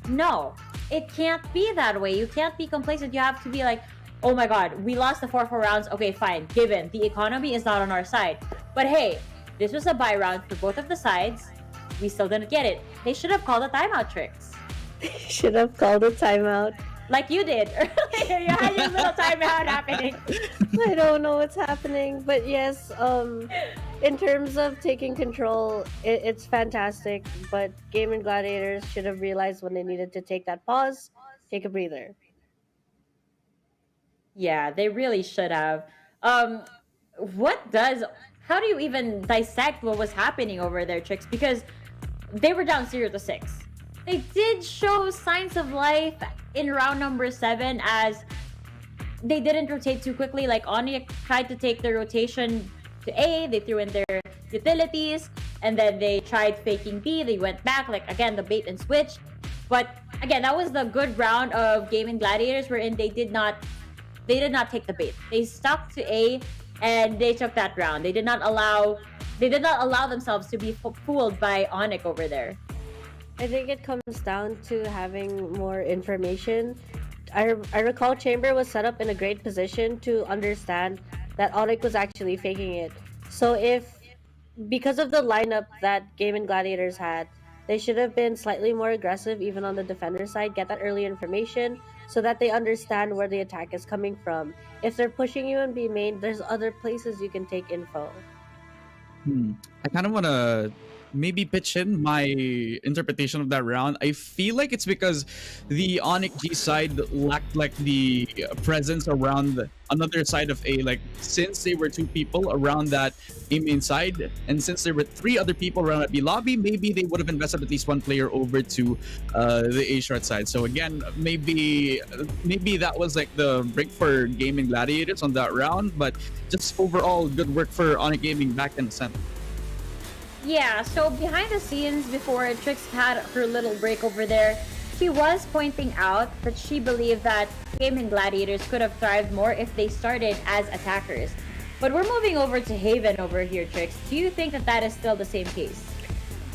No, it can't be that way. You can't be complacent. You have to be like, oh my god, we lost the 4 rounds. Okay, fine, given the economy is not on our side, but hey, This was a buy round for both of the sides. We still didn't get it. They should have called a timeout, Tricks. Should have called a timeout. Like you did earlier. You had your little timeout happening. I don't know what's happening, but yes, in terms of taking control, it's fantastic, but Gaimin Gladiators should have realized when they needed to take that pause, take a breather. Yeah, they really should have. How do you even dissect what was happening over there, Tricks? Because they were down 0-6. They did show signs of life in round number 7 as they didn't rotate too quickly. Like ONIC tried to take the rotation to A, they threw in their utilities, and then they tried faking B, they went back, like again, the bait and switch. But again, that was the good round of Gaimin Gladiators wherein they did not take the bait. They stuck to A and they took that round. They did not allow themselves to be fooled by ONIC over there. I think it comes down to having more information. I recall Chamber was set up in a great position to understand that ONIC was actually faking it. So because of the lineup that Gaimin Gladiators had, they should have been slightly more aggressive even on the defender side, get that early information so that they understand where the attack is coming from. If they're pushing you in B main, there's other places you can take info. I kind of want to maybe pitch in my interpretation of that round. I feel like it's because the ONIC G side lacked like the presence around another side of A. Like since they were 2 people around that A main side, and since there were 3 other people around at B lobby, maybe they would have invested at least 1 player over to the A short side. So again, maybe that was like the break for Gaimin Gladiators on that round, but just overall good work for ONIC Gaming back in the center. Yeah, so behind the scenes before Trix had her little break over there, she was pointing out that she believed that Gaimin Gladiators could have thrived more if they started as attackers. But we're moving over to Haven over here, Trix. Do you think that is still the same case?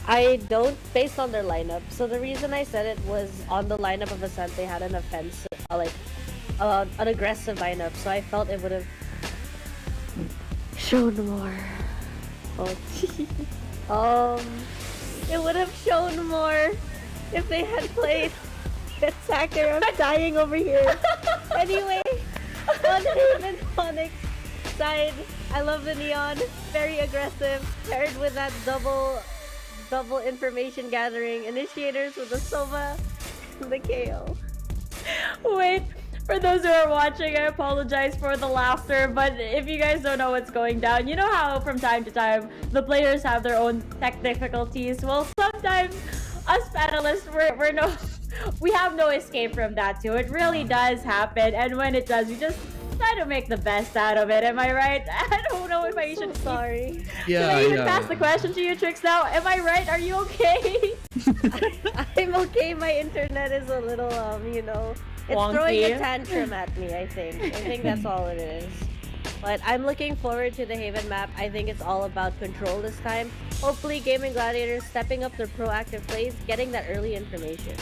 I don't, based on their lineup. So the reason I said it was on the lineup of Ascent, they had an offensive, an aggressive lineup. So I felt it would have shown more. It would have shown more if they had played attacker. I'm dying over here. Anyway, on Haven Onyx side, I love the Neon. Very aggressive, paired with that double information gathering. Initiators with the Sova and the KO. Wait, for those who are watching, I apologize for the laughter, but if you guys don't know what's going down, you know how from time to time the players have their own tech difficulties. Well, sometimes us panelists, we have no escape from that too. It really does happen, and when it does, we just try to make the best out of it. Am I right? I don't know if I should. Sorry. Yeah. Should I even pass the question to you, Trix? Now, am I right? Are you okay? I'm okay. My internet is a little, it's wonky. throwing a tantrum at me. I think that's all it is. But I'm looking forward to the Haven map. I think it's all about control this time. Hopefully, Gaimin Gladiators stepping up their proactive plays, getting that early information.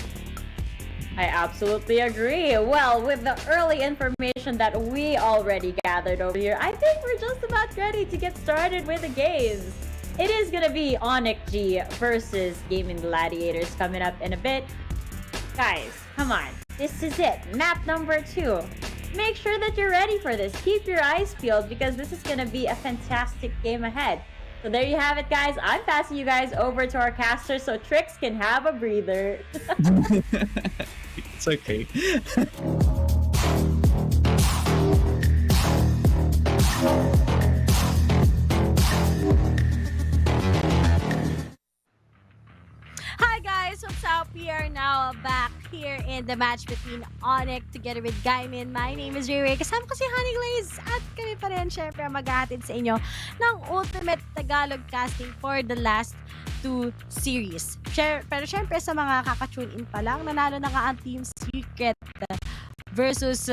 I absolutely agree. Well, with the early information that we already gathered over here, I think we're just about ready to get started with the games. It is going to be ONIC G versus Gaimin Gladiators coming up in a bit. Guys, come on. This is it. Map number 2. Make sure that you're ready for this. Keep your eyes peeled because this is going to be a fantastic game ahead. So there you have it, guys. I'm passing you guys over to our caster so Trix can have a breather. It's okay. Hi guys, what's up? We are now back here in the match between ONIC together with Gaimin. My name is Ray. Kasama ko si Honey Glaze at kami pa rin syempre maghahatid sa inyo ng ultimate Tagalog casting for the last 2 series. Pero syempre sa mga kaka-tune in pa lang, nanalo na nga ang Team Secret versus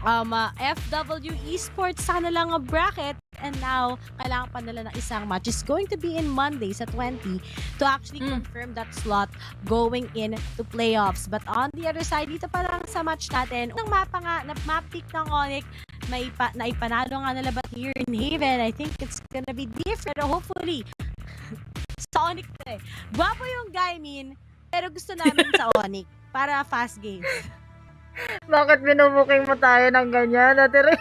FW Esports sa kanilang bracket, and now kailangan pa nila ng isang match. It's going to be in Monday sa 20 to actually confirm that slot going in to playoffs. But on the other side, dito pa lang sa match natin, ang mapa nga, na map pick ng ONIC, naipanalo nga nila, but here in Haven, I think it's gonna be different. Hopefully, sa ONIC to eh. Gwapo yung Gaimin, pero gusto namin sa ONIC para fast game. Bakit binubuking mo tayo ng ganyan, Ate Rhea?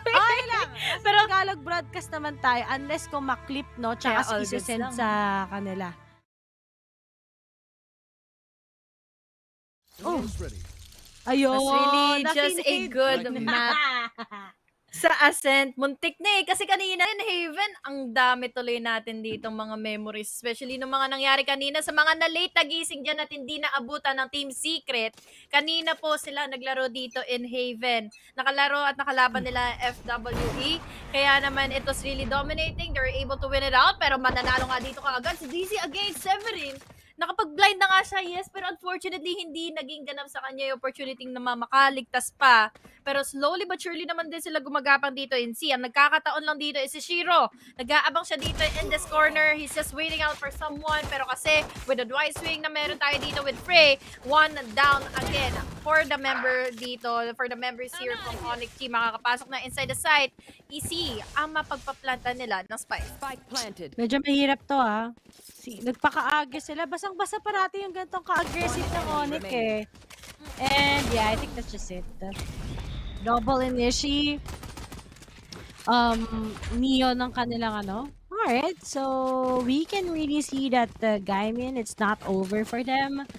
Okay lang. Pero Tagalog broadcast naman tayo unless kung maklip, no? Tsaka Kaya all goods isesend lang. sa kanila. Oh. Ayun. Was really just a nakinig. good map sa Ascent. Muntik na eh. Kasi kanina in Haven, ang dami tuloy natin ditong mga memories. Especially nung mga nangyari kanina sa mga na-late nagising dyan at hindi naabutan ng Team Secret. Kanina po sila naglaro dito in Haven. Nakalaro at nakalaban nila FWE. Kaya naman it was really dominating. They were able to win it out. Pero mananalo nga dito kaagad si DC against Severin. Nakapag-blind na nga siya, yes, pero unfortunately, hindi naging ganap sa kanya yung opportunity na makaligtas pa. Pero slowly but surely naman din sila gumagapang dito in C. Ang nagkakataon lang dito is si Shiro. Nag-aabang siya dito in this corner. He's just waiting out for someone. Pero kasi with the Dwight swing na meron tayo dito with Frey, one down again for the member dito, for the members here from ONIC team. Makakapasok na inside the site. Easy ang mapagpaplanta nila ng spike. Spike planted. Medyo mahirap to ah. Nagpaka-aggressive sila. Basang-basa parati yung ganitong ka-aggressive ng ONIC eh. And yeah, I think that's just it. Double Inishi. Neo ng kanilang ano. Alright, so we can really see that Gaimin, it's not over for them.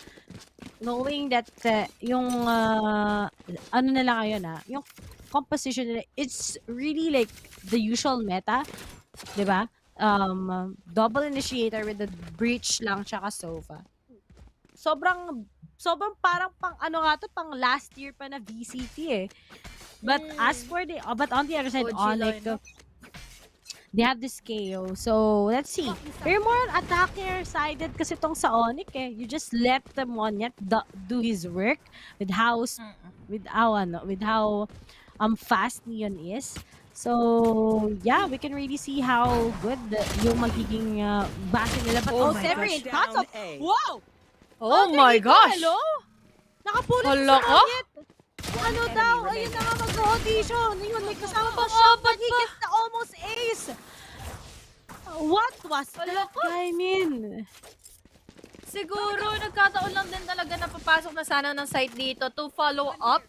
Knowing that yung ano nila ngayon yung composition nila, it's really like the usual meta. Diba? Double initiator with the breach lang tsaka Sova. Sobrang parang pang ano nga to, pang last year pa na VCT eh. But as for but on the other side, ONIC, they have this KO. So, let's see. They're more on attacker sided kasi tong sa ONIC eh. You just let them yet do his work with how fast Neon is. So, yeah, we can really see how good yung magiging base nila. But Severin, thoughts of... Wow! Oh my gosh! Hello? Nakapulot Hala sa ka? rocket. Ano daw? Ayun na nga mag-audition. Yun, may kasama pa siya. But he gets the almost ace. What was that, Gaimin? Siguro, nagkataon lang din talaga na papasok na sana ng site dito to follow up.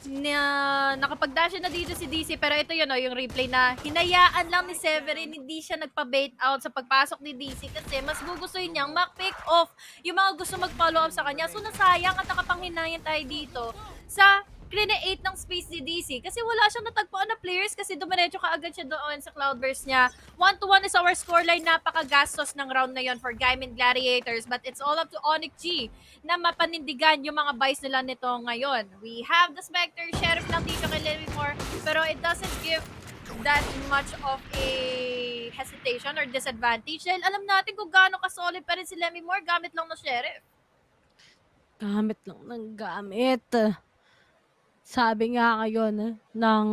Nakapag-dash na dito si DC, pero ito yun, yung replay na hinayaan lang ni Severin, hindi siya nagpa-bait out sa pagpasok ni DC kasi mas gugustuhin niyang ma-pick off yung mga gusto mag-follow up sa kanya. So nasayang at nakapanghinayan tayo dito sa create ng space ni DC kasi wala siyang natagpuan na players kasi dumiretso ka agad siya doon sa Cloudburst niya. 1-1 is our scoreline. Napakagastos ng round na yon for Gaimin Gladiators, but it's all up to ONIC G na mapanindigan yung mga buys nila nito ngayon. We have the Spectre, Sheriff lang dito kay Lemimore, pero it doesn't give that much of a hesitation or disadvantage dahil alam natin kung gaano ka-solid pa rin si Lemimore gamit lang na Sheriff. Gamit lang ng gamit. Sabi nga ngayon ng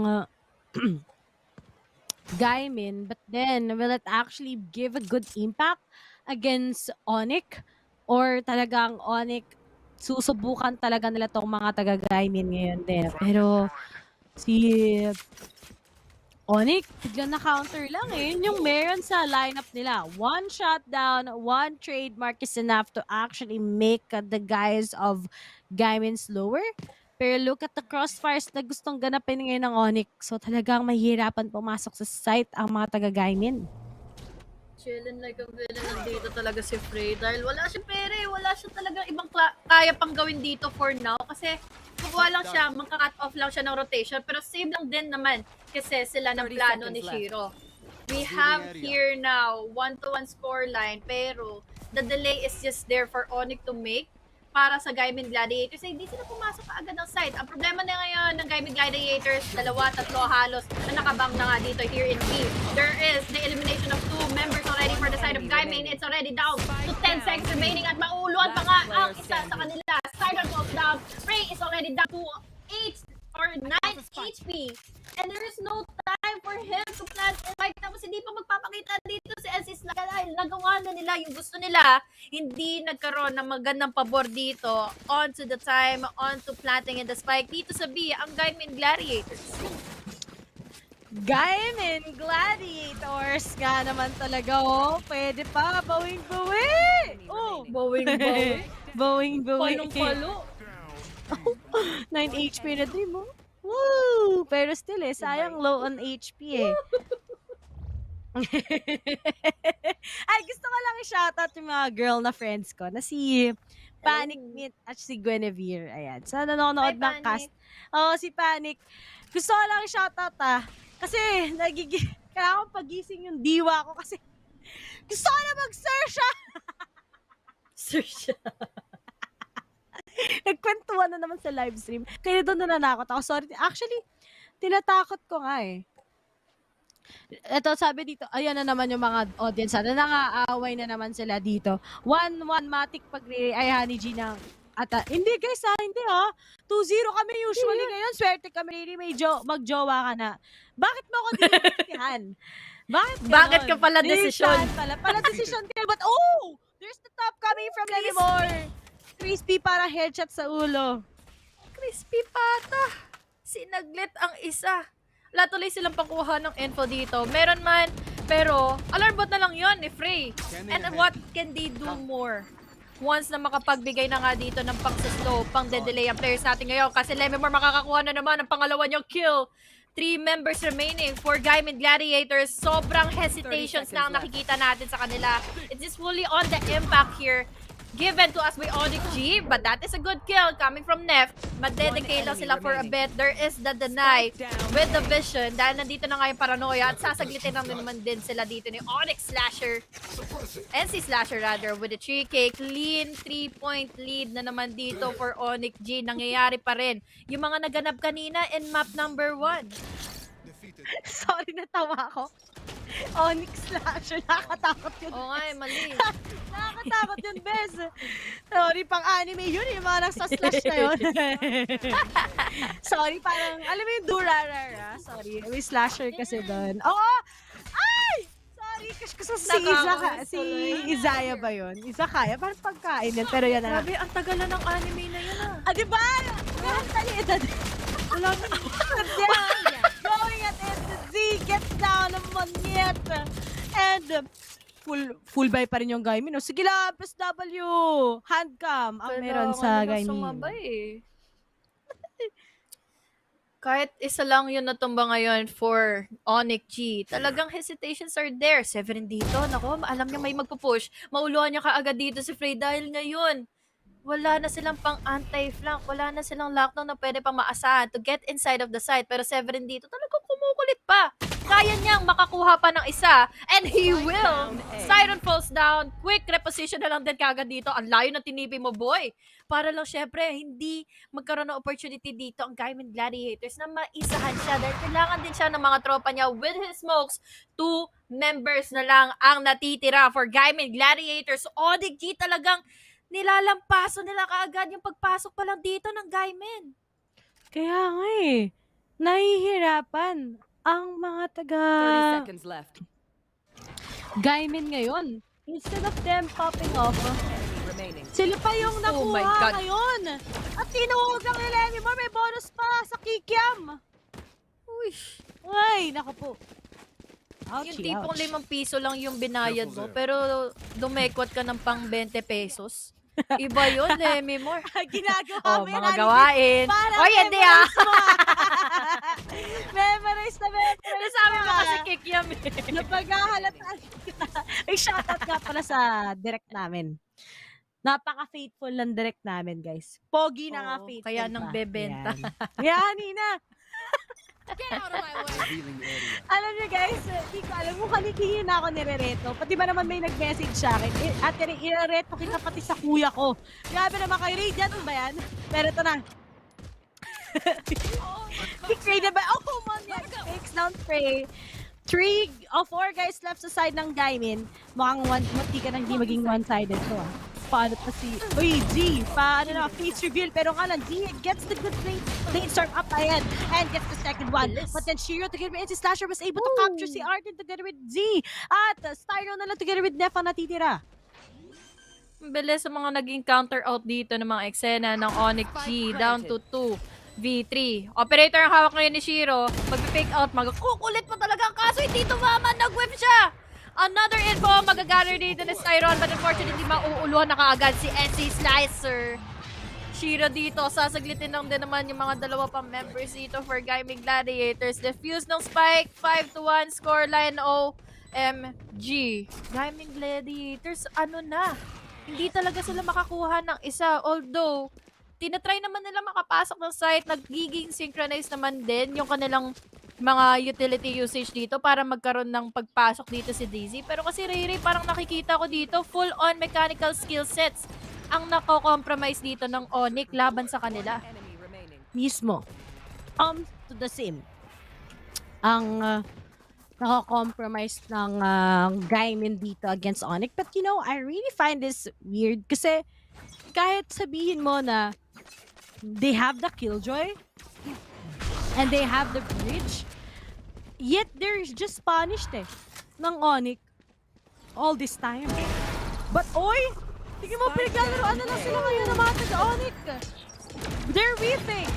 Gaimin, but then will it actually give a good impact against ONIC? Or talagang ONIC susubukan talaga nila tong mga taga-Gaimin ngayon din? Pero si ONIC, biglang na-counter lang eh. Yun yung meron sa lineup nila. One shutdown, one trademark is enough to actually make the guys of Gaimin slower. Pero look at the crossfires na gustong ganapin ngayon ng ONIC. So talagang mahihirapan pumasok sa site ang mga taga-Gaimin. Chillin like a villain nandito talaga si Frey dahil wala siya pere, wala siya talaga ibang kaya pang gawin dito for now kasi kukuha lang siya, magka-cut off lang siya ng rotation pero save lang din naman kasi sila ng plano ni Shiro. We have here now 1-1 scoreline pero the delay is just there for ONIC to make para sa Gaimin Gladiators ay hindi sila pumasok kaagad ng site. Ang problema na ngayon ng Gaimin Gladiators, 2-3 halos na nakabang na nga dito here in B. There is the elimination of 2 members already for the side of Gaimin. It's already down to 10 seconds remaining at mauluan pa nga ang isa sa kanila. Cyber falls down. Frey is already down to 8 or 9 HP. And there is no time for him to plant a spike. Tapos hindi pa magpapakita dito si Aziz na dahil nagawa na nila yung gusto nila. Hindi nagkaroon ng magandang pabor dito. On to the time, on to planting in the spike. Dito sa B, ang Gaimin Gladiators. Gaimin Gladiators nga naman talaga, oh. Pwede pa, bawing-bawi! Oh, Bawing-bawi? bawing-bawi. Palong-palo. 9 HP na din mo. Woo! Pero still sayang low on HP Ay, gusto ko lang i-shoutout yung mga girl na friends ko na si Panic Meet at si Guinevere. Ayan. So, nanonood ng cast. Oo, si Panic. Gusto ko lang i-shoutout kasi kailangan pagising yung diwa ko kasi gusto ko na mag-Xerxia! Xerxia. Nagkwentuhan na naman sa live stream. Kaya doon nanakot ako. Sorry. Actually, tinatakot ko nga Ito, sabi dito, ayan na naman yung mga audience. Nangaaway na naman sila dito. 1-1 matic ay Honey G ng hindi guys hindi 2-0 kami usually ngayon. Swerte kami, may magjowa ka na. Bakit mo ako dinitihan? Bakit ka pala desisyon? Pala desisyon ka. But there's the top coming from Lenimore. Crispy para headshot sa ulo. Crispy pata. Sinaglit ang isa. Wala tuloy silang pangkuha ng info dito. Meron man, pero alarm bot na lang yun ni Frey. And what can they do more? Once na makapagbigay na nga dito ng pang-slow, pang-delay ang players natin ngayon. Kasi Lemimore makakakuha na naman ang pangalawa niyong kill. 3 members remaining for Gaimin Gladiators. Sobrang hesitations na ang nakikita natin sa kanila. It's just fully on the impact here. Given to us by ONIC G, but that is a good kill coming from Nef. Magdedecay lang sila for a bit. There is the deny with the vision dahil nandito na nga yung paranoia at sasaglitin naman din sila dito ni ONIC Slasher. NC Slasher rather with a 3K clean 3-point lead na naman dito for ONIC G. Nangyayari pa rin yung mga naganap kanina in map number 1. Sorry, natawa ako. ONIC Slasher, nakakatakot yun. Oo nga, mali. Nakakatakot yun, Bes. Sorry, pang-anime yun, yung mga nagsaslash na yun. Sorry, parang, alam mo yung Durarara? Sorry, may slasher kasi doon. Oo! Ay! Sorry, kasi si Izaya ba yun? Izakaya, parang pagkain yan, pero yan na. Grabe, ang tagal na ng anime na yun diba? Meron tayo edad. Wala na. Going at it, Z gets down naman yet. And full buy pa rin yung Gaimin. Sige lang, PSW. Handcam ang meron sa Gaimin. Kahit isa lang yun natumba ngayon for ONIC G. Talagang hesitations are there. 7 dito. Nako, alam niya may magpupush. Mauluan niya kaagad dito si Frey dahil ngayon wala na silang pang anti-flank. Wala na silang lockdown na pwede pang maasahan to get inside of the site. Pero 7 dito, talagang kumukulit pa. Kaya niyang makakuha pa ng isa. And he will. Siren falls down. Quick reposition na lang din kagad dito. Ang layo na tinipi mo, boy. Para lang syempre, hindi magkaroon ng opportunity dito ang Gaimin Gladiators na maisahan siya. Dahil kailangan din siya ng mga tropa niya with his smokes. 2 members na lang ang natitira for Gaimin Gladiators. ONIC G talagang nilalampaso nila kaagad yung pagpasok pa lang dito ng Gaimin. Kaya nga nahihirapan ang mga taga 30 seconds left. Gaimin ngayon. Instead of them popping off, sila pa yung nakuha ngayon. At tinuhugang ni Lenimore, may bonus pa sa Kikiam. Uy, naku po. Yung tipong 5 piso lang yung binayad mo, pero dumekwat ka ng pang 20 pesos. Iba yun, Lemimore. Ginagawa mo mga gawain. Hindi Memorize na memorize. Nasabi mo kasi Kikiam Napaghahalatan kita. Ay, shoutout nga pala sa direct namin. Napaka-faithful ng direct namin, guys. Pogi na nga faithful. Kaya nang bebenta. Yan, Nina. Alam niyo guys, hindi ko alam mo kalikihin na ako nire-reto. Pati ba naman may nag-message sa akin? At i-reto kita pati sa kuya ko. Grabe naman kayo, Radiant ba yan? Pero ito na. Radiant ba? Oh, come on yan. Takes down Frey. 3 of 4 guys left sa side ng Gaimin. Mukhang mati ka nang di maging one-sided to Paano pa si... Uy, G! Paano na? Face reveal. Pero nga lang, G gets the good lane start up ahead and gets the second one. But then Shiro together with NC Slasher was able to capture si Arden together with Z. At Styro na lang together with Nef ang natitira. Bilis sa mga naging counter out dito ng mga eksena ng ONIC G. Down to 2. V3. Operator ang hawak ngayon ni Shiro. Magpi-fake out. Magkukulit pa talaga ang kaso. Hindi tumama. Nag-whip siya. Another info. Magagather dito ni Styron. But unfortunately, mauuluhan na kaagad si NC Slicer. Shiro dito. Sasaglitin lang din naman yung mga dalawa pang members dito for Gaimin Gladiators. Defuse ng spike. 5-1. Scoreline OMG. Gaimin Gladiators, ano na? Hindi talaga sila makakuha ng isa. Although, tinatry naman nila makapasok ng site, nagiging synchronized naman din yung kanilang mga utility usage dito para magkaroon ng pagpasok dito si Daisy. Pero kasi Ray parang nakikita ko dito, full-on mechanical skill sets ang nako-compromise dito ng ONIC laban sa kanila. Mismo. To the same. Ang nako-compromise ng Gaimin dito against ONIC. But you know, I really find this weird kasi kahit sabihin mo na they have the killjoy and they have the bridge, yet they're just punished ng ONIC all this time. But oy, tingin mo pinaglalaroan na lang sila ngayon ng mga taga-ONIC. They're weeping.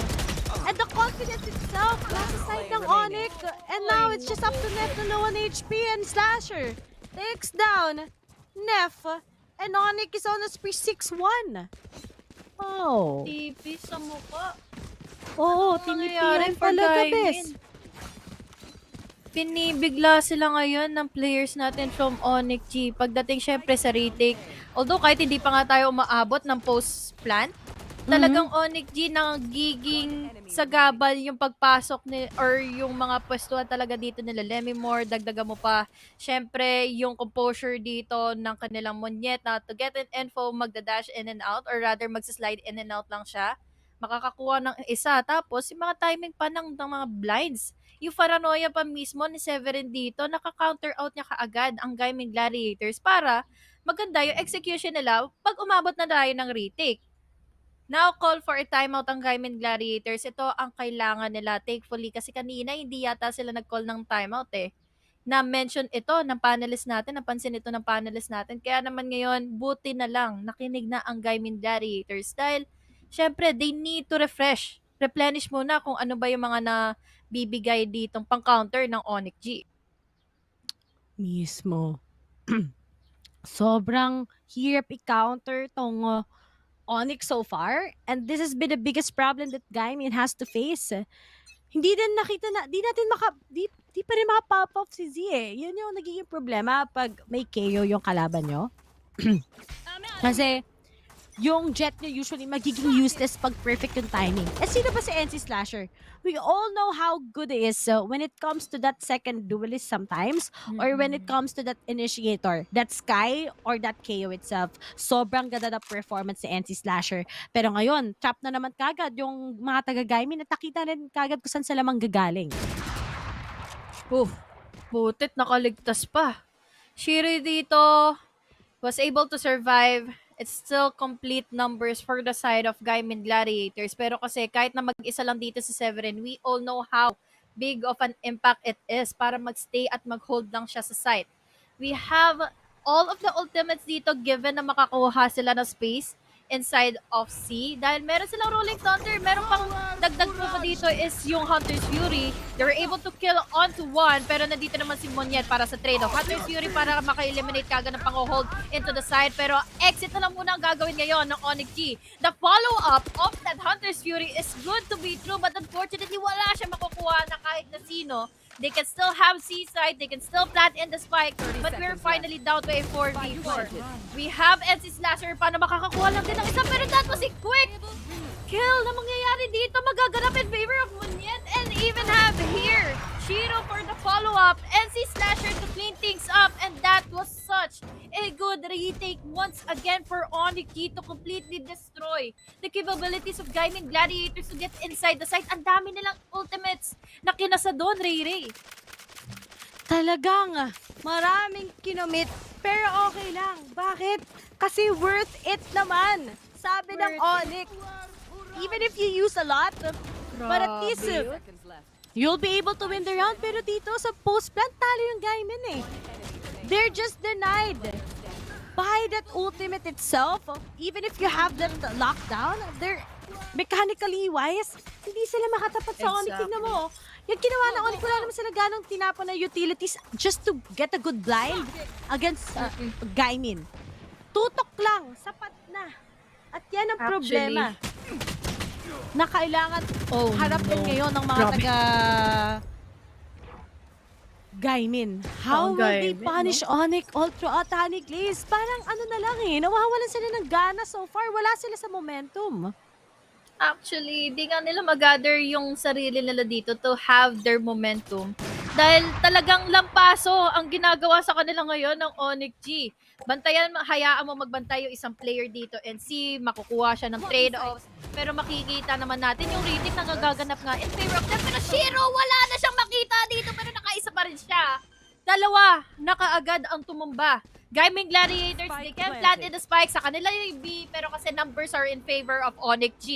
And the confidence itself nasa side ng ONIC. And now it's just up to Nef na low on HP and Slasher takes down Nef. And ONIC is on a spree 6-1. Oh. TP sa mukha. Oo, tinipihan talaga, bes. Pinibigla sila ngayon ng players natin from ONIC G. Pagdating syempre sa retake, although kahit hindi pa nga tayo umaabot ng post-plant, talagang ONIC G nagiging sagabal yung pagpasok ni or yung mga pwestuhan talaga dito nila. Lemmy Moore, dagdagan mo pa. Syempre, yung composure dito ng kanilang Monyet na to get an info, magdadash in and out or rather magsaslide in and out lang siya. Makakakuha ng isa. Tapos, yung mga timing pa ng mga blinds. Yung paranoia pa mismo ni Severin dito, naka-counter out niya kaagad ang Gaimin Gladiators para maganda yung execution nila pag umabot na tayo ng retake. Now, call for a timeout ang Gaimin Gladiators. Ito ang kailangan nila. Thankfully, kasi kanina hindi yata sila nag-call ng timeout Na-mention ito ng panelist natin, napansin ito ng panelist natin. Kaya naman ngayon, buti na lang, nakinig na ang Gaimin Gladiators. Dahil, syempre, they need to replenish muna kung ano ba yung mga nabibigay ditong pang-counter ng ONIC G. Mismo. Sobrang hirap i-counter tong ONIC so far, and this has been the biggest problem that Gaimin has to face. Hindi din nakita na, di pa rin maka-pop off si Z Yun yung nagiging problema pag may KO yung kalaban nyo. Kasi, yung jet nyo usually magiging useless pag perfect yung timing. Eh, sino ba si NC Slasher? We all know how good it is when it comes to that second duelist sometimes or when it comes to that initiator, that Sky or that KO itself. Sobrang ganda na performance si NC Slasher. Pero ngayon, trap na naman kagad yung mga taga-Gaimin at nakita rin kagad kung saan sila manggagaling. Butit, nakaligtas pa. Shiri dito was able to survive. It's still complete numbers for the side of Gaimin Gladiators. Pero kasi kahit na mag-isa lang dito si Severin, we all know how big of an impact it is para mag-stay at mag-hold lang siya sa site. We have all of the ultimates dito given na makakuha sila ng space inside of C. Dahil meron silang Rolling Thunder, meron pang dagdag po pa dito is yung Hunter's Fury. They were able to kill onto one, pero nandito naman si Monyet para sa trade-off. Hunter's Fury para maka-eliminate kagad ng pang-hold into the side, pero exit na lang muna ang gagawin ngayon ng ONIC G. The follow-up of that Hunter's Fury is good to be true, but unfortunately wala siya makukuha na kahit na sino. They can still have C-side, they can still plant in the spike, but we're finally down to a 4v4. We have NC Slasher pa na makakakuha lang din ng isa, pero that was a quick kill na mangyayari dito. Magaganap in favor of Monyet and even have here Shiro for the follow-up. NC Slasher to clean things up, and that was such a good retake once again for ONIC to completely destroy the capabilities of Gaimin Gladiators to get inside the site. Ang dami nilang ultimates na kinasa doon, Ray. Talagang maraming kinomit, pero okay lang. Bakit? Kasi worth it naman. Sabi ng ONIC. Even if you use a lot, but at least you'll be able to win the round. Pero dito sa post-plant, talo yung Gaimin They're just denied by that ultimate itself. Even if you have them locked down, they're mechanically wise, hindi sila makatapat sa ONIC. Tingnan mo, yung ginawa ng ONIC, wala naman sila ganong tinapon na utilities just to get a good blind against Gaimin. Tutok lang, sapat na. At yan ang problema na kailangan harapin ngayon ng mga taga Gaimin. How will they punish ONIC all throughout Honey Glaze? Parang ano na lang nawawalan sila ng gana so far. Wala sila sa momentum. Actually, di nga nila mag-gather yung sarili nila dito to have their momentum. Dahil talagang lampaso ang ginagawa sa kanila ngayon ng ONIC G. Bantayan, hayaan mo magbantay yung isang player dito and see, makukuha siya ng trade-offs. Pero makikita naman natin yung retake na nagaganap nga in favor of them. Pero Shiro, wala na siyang makita dito pero nakaisa pa rin siya. Dalawa, nakaagad ang tumumba. Gaimin Gladiators, they can plant in the spike sa kanila yung B, pero kasi numbers are in favor of ONIC G.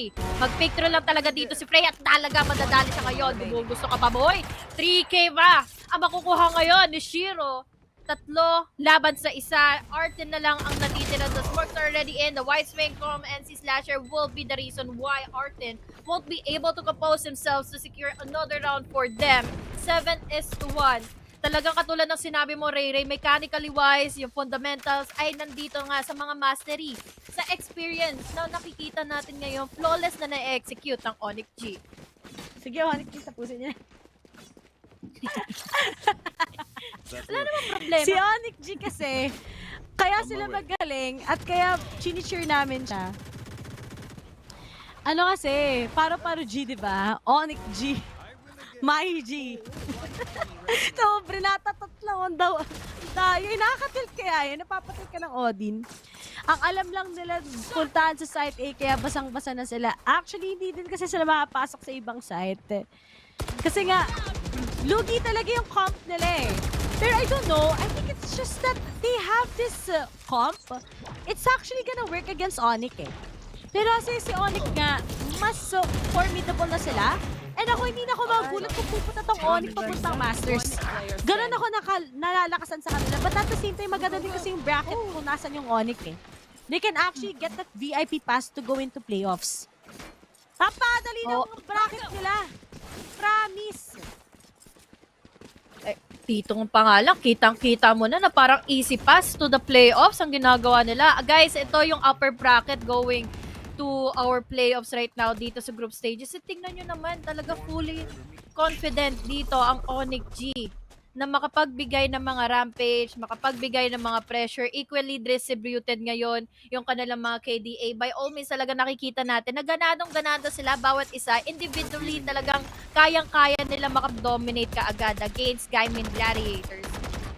Mag-picture lang talaga dito si Frey at talaga madadali siya ngayon. Gusto ka pa, boy? 3K ba? Ang makukuha ngayon ni Shiro. 3 laban sa isa. Arten na lang ang natitira. The smokes are already in. The white swing from NC Slasher will be the reason why Arten won't be able to compose themselves to secure another round for them. 7-1. Talagang katulad ng sinabi mo, Ray, mechanically wise, yung fundamentals ay nandito nga sa mga mastery. Sa experience na nakikita natin ngayon, flawless na na-execute ng ONIC G. Sige, ONIC G, tapusin niya. Wala namang problema. Si ONIC G kasi, kaya sila magaling at kaya chini-cheer namin siya. Ano kasi, paro-paro G, diba? ONIC G. My G. Sobre, natatot lang daw. Yung nakakatilt kaya yun, napapatilt ka ng Odin. Ang alam lang nila, puntahan sa site A, kaya basang-basa na sila. Actually, hindi din kasi sila makapasok sa ibang site. Kasi nga, lugi talaga yung comp nila eh. Pero I don't know, I think it's just that they have this comp. It's actually gonna work against ONIC eh. Pero kasi si ONIC nga, mas formidable na sila. And ako, hindi na ako magulat kung pupunta tong ONIC papuntang Masters. Ganon ako nalalakasan sa kanila. But at the same time, maganda din kasi yung bracket kung nasan yung ONIC eh. They can actually get that VIP pass to go into playoffs. Napadali na yung bracket nila. Promise. Dito pa nga lang, kitang-kita mo na parang easy pass to the playoffs ang ginagawa nila. Guys, ito yung upper bracket going to our playoffs right now dito sa group stages. Tingnan nyo naman, talaga fully confident dito ang ONIC G na makapagbigay ng mga rampage, makapagbigay ng mga pressure, equally distributed ngayon yung kanilang mga KDA. By all means, talaga nakikita natin na ganadong-ganado sila bawat isa. Individually, talagang kayang-kaya nila makadominate kaagad against Gaimin Gladiators.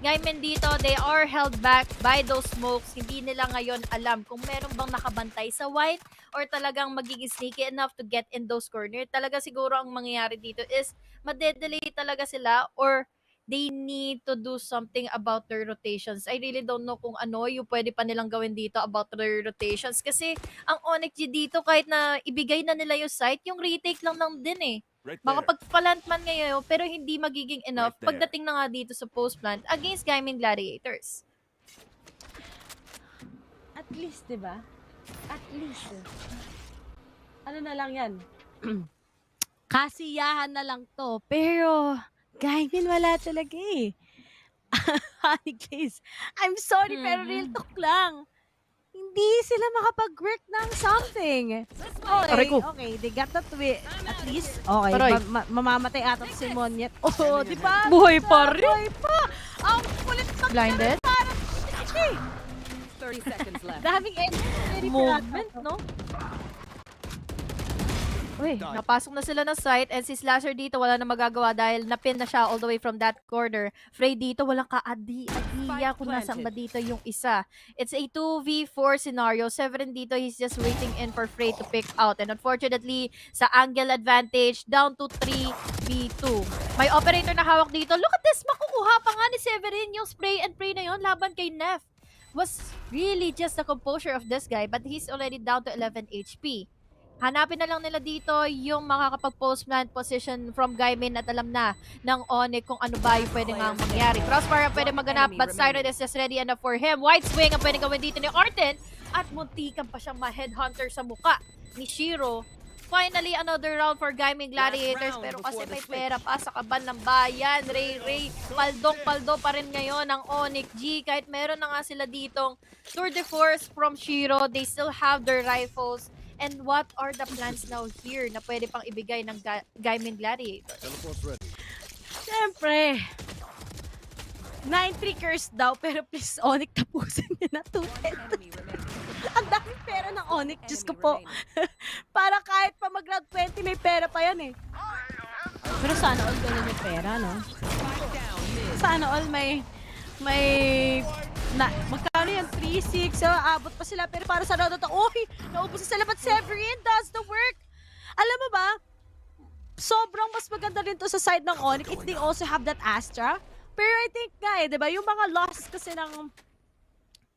Gaimin dito, they are held back by those smokes. Hindi nila ngayon alam kung meron bang nakabantay sa white or talagang magiging sneaky enough to get in those corners. Talaga siguro ang mangyayari dito is madedelay talaga sila or they need to do something about their rotations. I really don't know kung ano yung pwede pa nilang gawin dito about their rotations. Kasi ang ONIC G dito, kahit na ibigay na nila yung site, yung retake lang din eh. Makapag-plant man ngayon, pero hindi magiging enough pagdating na nga dito sa post-plant against Gaimin Gladiators. At least, diba? At least. Ano na lang yan? Kasiyahan na lang to. Pero, Gaimin wala talaga eh. Honey Glaze, I'm sorry, pero real talk lang. Hindi sila makapag-work ng something. Okay, they got that way. At least, okay, mamamatay ata si Monyet. Oh, di ba? Buhay pa rin. Buhay pa. Ang kulit pa. Blinded? 30 seconds left. Daming movement, no? Uy, napasok na sila ng site and si Slasher dito wala na magagawa dahil napin na siya all the way from that corner. Frey dito walang ka-adiya kung nasaan ba dito yung isa. It's a 2v4 scenario. Severin dito, he's just waiting in for Frey to pick out. And unfortunately, sa angle advantage, down to 3v2. May operator na hawak dito. Look at this! Makukuha pa nga ni Severin yung spray and pray na yun laban kay Neff. Was really just the composure of this guy but he's already down to 11 HP. Hanapin na lang nila dito yung makakapag-post plant position from Gaimin at alam na ng ONIC kung ano ba yung pwede nga mangyari. Crossfire ang pwede maganap but Siren is just ready enough for him. White swing ang pwede gawin dito ni Arten at muntikan pa siyang ma-headhunter sa muka ni Shiro. finally another round for Gaimin Gladiators, pero kasi may pera pa sa kaban ng bayan. Ray, paldong-paldo pa rin ngayon ang ONIC G. Kahit meron na nga sila ditong tour de force from Shiro, they still have their rifles. And what are the plans now here na pwede pang ibigay ng Gaimin Gladiators? Siyempre, 9-3 curse daw, pero please, ONIC, tapusin niyo na 2-10. Ang daming pera ng ONIC, Diyos ko po. Para kahit pa mag-round 20, may pera pa yan eh. Pero sana all ganun yung pera, no? Sana all magkano yan? 3-6, abot pa sila. Pero para sa round to, naubos na sila, but Severin does the work. Alam mo ba, sobrang mas maganda rin to sa side ng ONIC if they also have that Astra. Pero I think nga eh, diba, yung mga loss kasi ng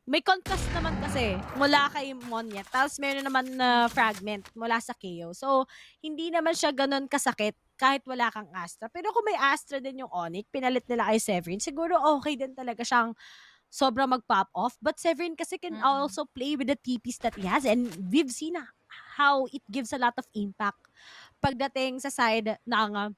may conquest naman kasi mula kay Monyet, tapos meron naman na fragment mula sa KO. So, hindi naman siya ganun kasakit kahit wala kang Astra. Pero kung may Astra din yung ONIC, pinalit nila kay Severin, siguro okay din talaga siyang sobra mag-pop off. But Severin kasi can also play with the TPs that he has, and we've seen how it gives a lot of impact pagdating sa side ng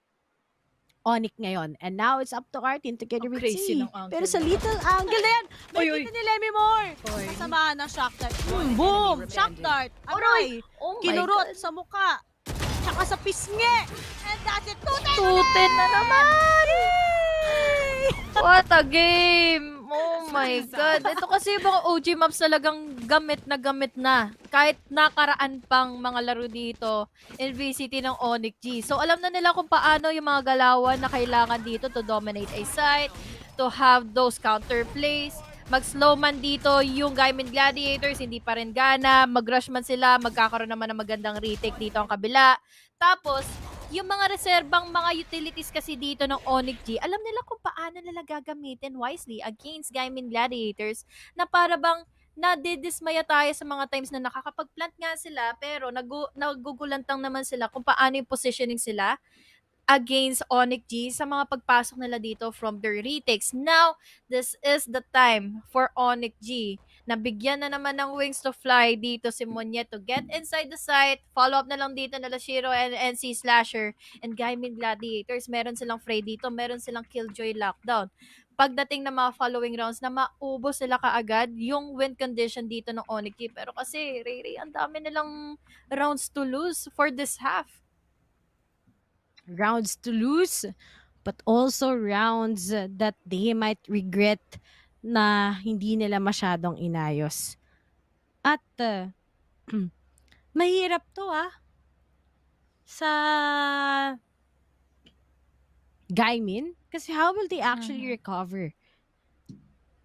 ONIC ngayon. And now it's up to Artin together with C. Pero sa little angle na yan, may kita ni Lemmy Moore. Kasama ng shock dart. Boom! Shock dart. Aray! Kinurot sa muka. Tsaka sa pisngi. And that's it. 2-10 na naman! What a game! Oh my God. Ito kasi yung mga OG maps talagang gamit na. Kahit nakaraan pang mga laro dito in VCT ng ONIC G. So alam na nila kung paano yung mga galawan na kailangan dito to dominate a site, to have those counter plays. Mag-slow man dito yung Gaimin Gladiators, hindi pa rin gana. Mag-rush man sila, magkakaroon naman ng magandang retake dito ang kabila. Tapos, yung mga reserbang mga utilities kasi dito ng ONIC G, alam nila kung paano nila gagamitin wisely against Gaimin Gladiators na para bang nadidismaya tayo sa mga times na nakakapag-plant nga sila pero nagugulantang naman sila kung paano yung positioning sila against ONIC G sa mga pagpasok nila dito from their retakes. Now, this is the time for ONIC G na bigyan na naman ng wings to fly dito si Monyet to get inside the site. Follow up na lang dito nila Shiro and NC Slasher and Gaimin Gladiators. Meron silang fray dito, meron silang Killjoy lockdown. Pagdating ng mga following rounds na maubos sila kaagad yung win condition dito ng ONIC G. Pero kasi, Ray, ang dami nilang rounds to lose for this half. Rounds to lose, but also rounds that they might regret na hindi nila masyadong inayos. At mahirap to sa Gaimin kasi how will they actually recover?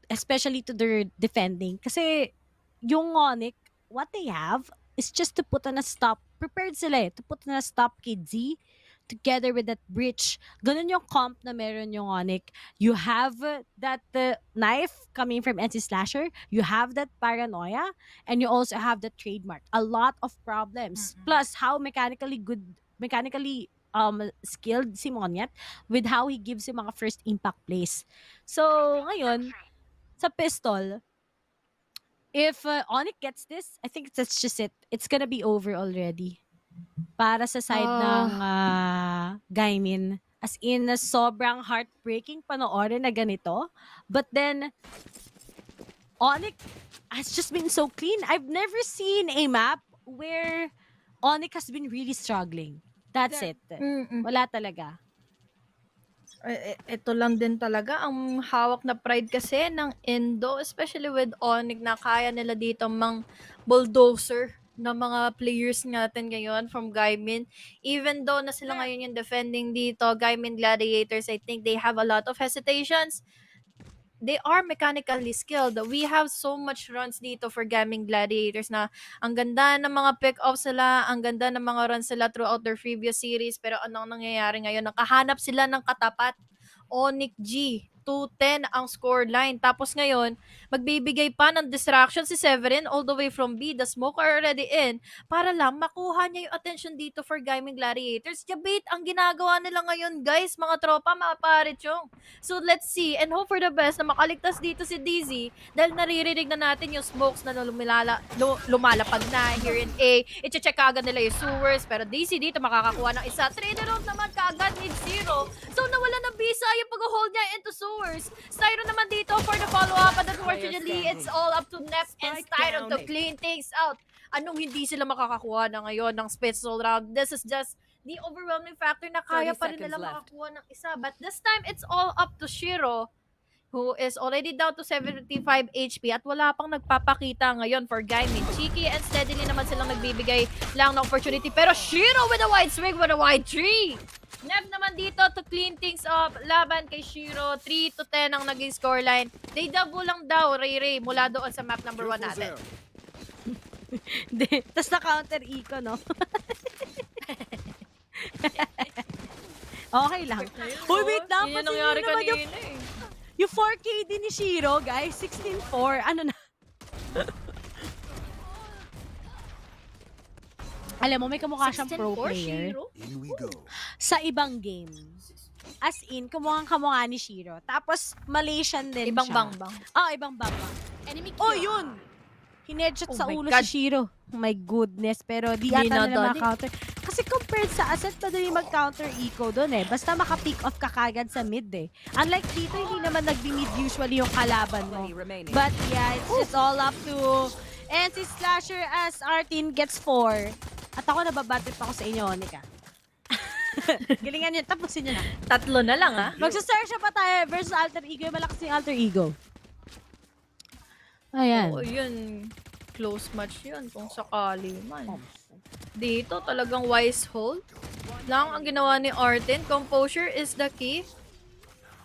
Especially to their defending. Kasi yung ONIC, what they have is just to put on a stop. Prepared sila to put on a stop kid Z together with that breach. Ganun yung comp na meron yung ONIC. You have that knife coming from NC Slasher. You have that paranoia. And you also have the trademark. A lot of problems. Plus, how mechanically skilled si Monyet with how he gives yung mga first impact plays. So, ngayon, sa pistol, if ONIC gets this, I think that's just it. It's gonna be over already. Para sa side ng Gaimin. As in, sobrang heartbreaking panoorin na ganito. But then, ONIC has just been so clean. I've never seen a map where ONIC has been really struggling. That's it. Wala talaga. Ito lang din talaga ang hawak na pride kasi ng Indo, especially with ONIC na kaya nila dito mang bulldozer na mga players natin ngayon from Gaimin. Even though na sila ngayon yung defending dito, Gaimin Gladiators, I think they have a lot of hesitations. They are mechanically skilled. We have so much runs dito for Gaimin Gladiators na ang ganda ng mga pick-offs sila, ang ganda ng mga runs sila throughout their previous series. Pero anong nangyayari ngayon? Nakahanap sila ng katapat. ONIC G 2-10 ang scoreline. Tapos ngayon, magbibigay pa ng distraction si Severin all the way from B. The smoke are already in para lang makuha niya yung attention dito for Gaimin Gladiators. Jabait ang ginagawa nila ngayon, guys, mga tropa, mga pare-chong. So let's see and hope for the best na makaligtas dito si DZ dahil naririnig na natin yung smokes na lumalapag na here in A. I-check agad nila yung sewers pero DZ dito makakakuha ng isa. Trainer off naman kaagad need 0. So nawala ng visa yung pag-hold niya into sewers. Styro naman dito for the follow-up but unfortunately it's all up to Nep and Styro to clean things out. Anong hindi sila makakakuha na ngayon ng Spitzel round? This is just the overwhelming factor na kaya pa rin nila makakuha ng isa. But this time, it's all up to Shiro who is already down to 75 HP at wala pang nagpapakita ngayon for Gaimin. Cheeky and steadily naman silang nagbibigay lang ng opportunity. Pero Shiro with a wide swing, with a wide 3! Nev naman dito to clean things up. Laban kay Shiro, 3-10 ang naging scoreline. They double lang daw, Ray mula doon sa map number 1 natin. Tapos na-counter eco, no? Okay lang. Uy, wait lang. Yun yung nangyari kanina eh. Yung 4K din ni Shiro, guys. 16-4. Ano na? Alam mo, may kamukha siyang pro player. Sa ibang game. As in, kamukha ni Shiro. Tapos, Malaysian din ibang siya. bangbang. Ibang bangbang. Oh, yun! Hinedshot sa ulo God. si Shiro. Oh my goodness. Pero di yata nila maka-counter. Kasi compared sa asset, madali mag-counter eco doon eh. Basta maka-pick off ka kagad sa mid eh. Unlike dito, hindi naman nagbi-mid usually yung kalaban mo. But yeah, it's all up to NC Slasher as Artin gets 4. At ako nababatid pa ako sa inyo, Onika. Galingan nyo, tapusin nyo na. 3 na lang Magsa-Xerxia pa tayo versus Alter Ego. Yung malakas yung Alter Ego. Ayan. Oo, yun. Close match yun kung sakali man. Dito talagang wise hold lang ang ginawa ni Artin. Composure is the key.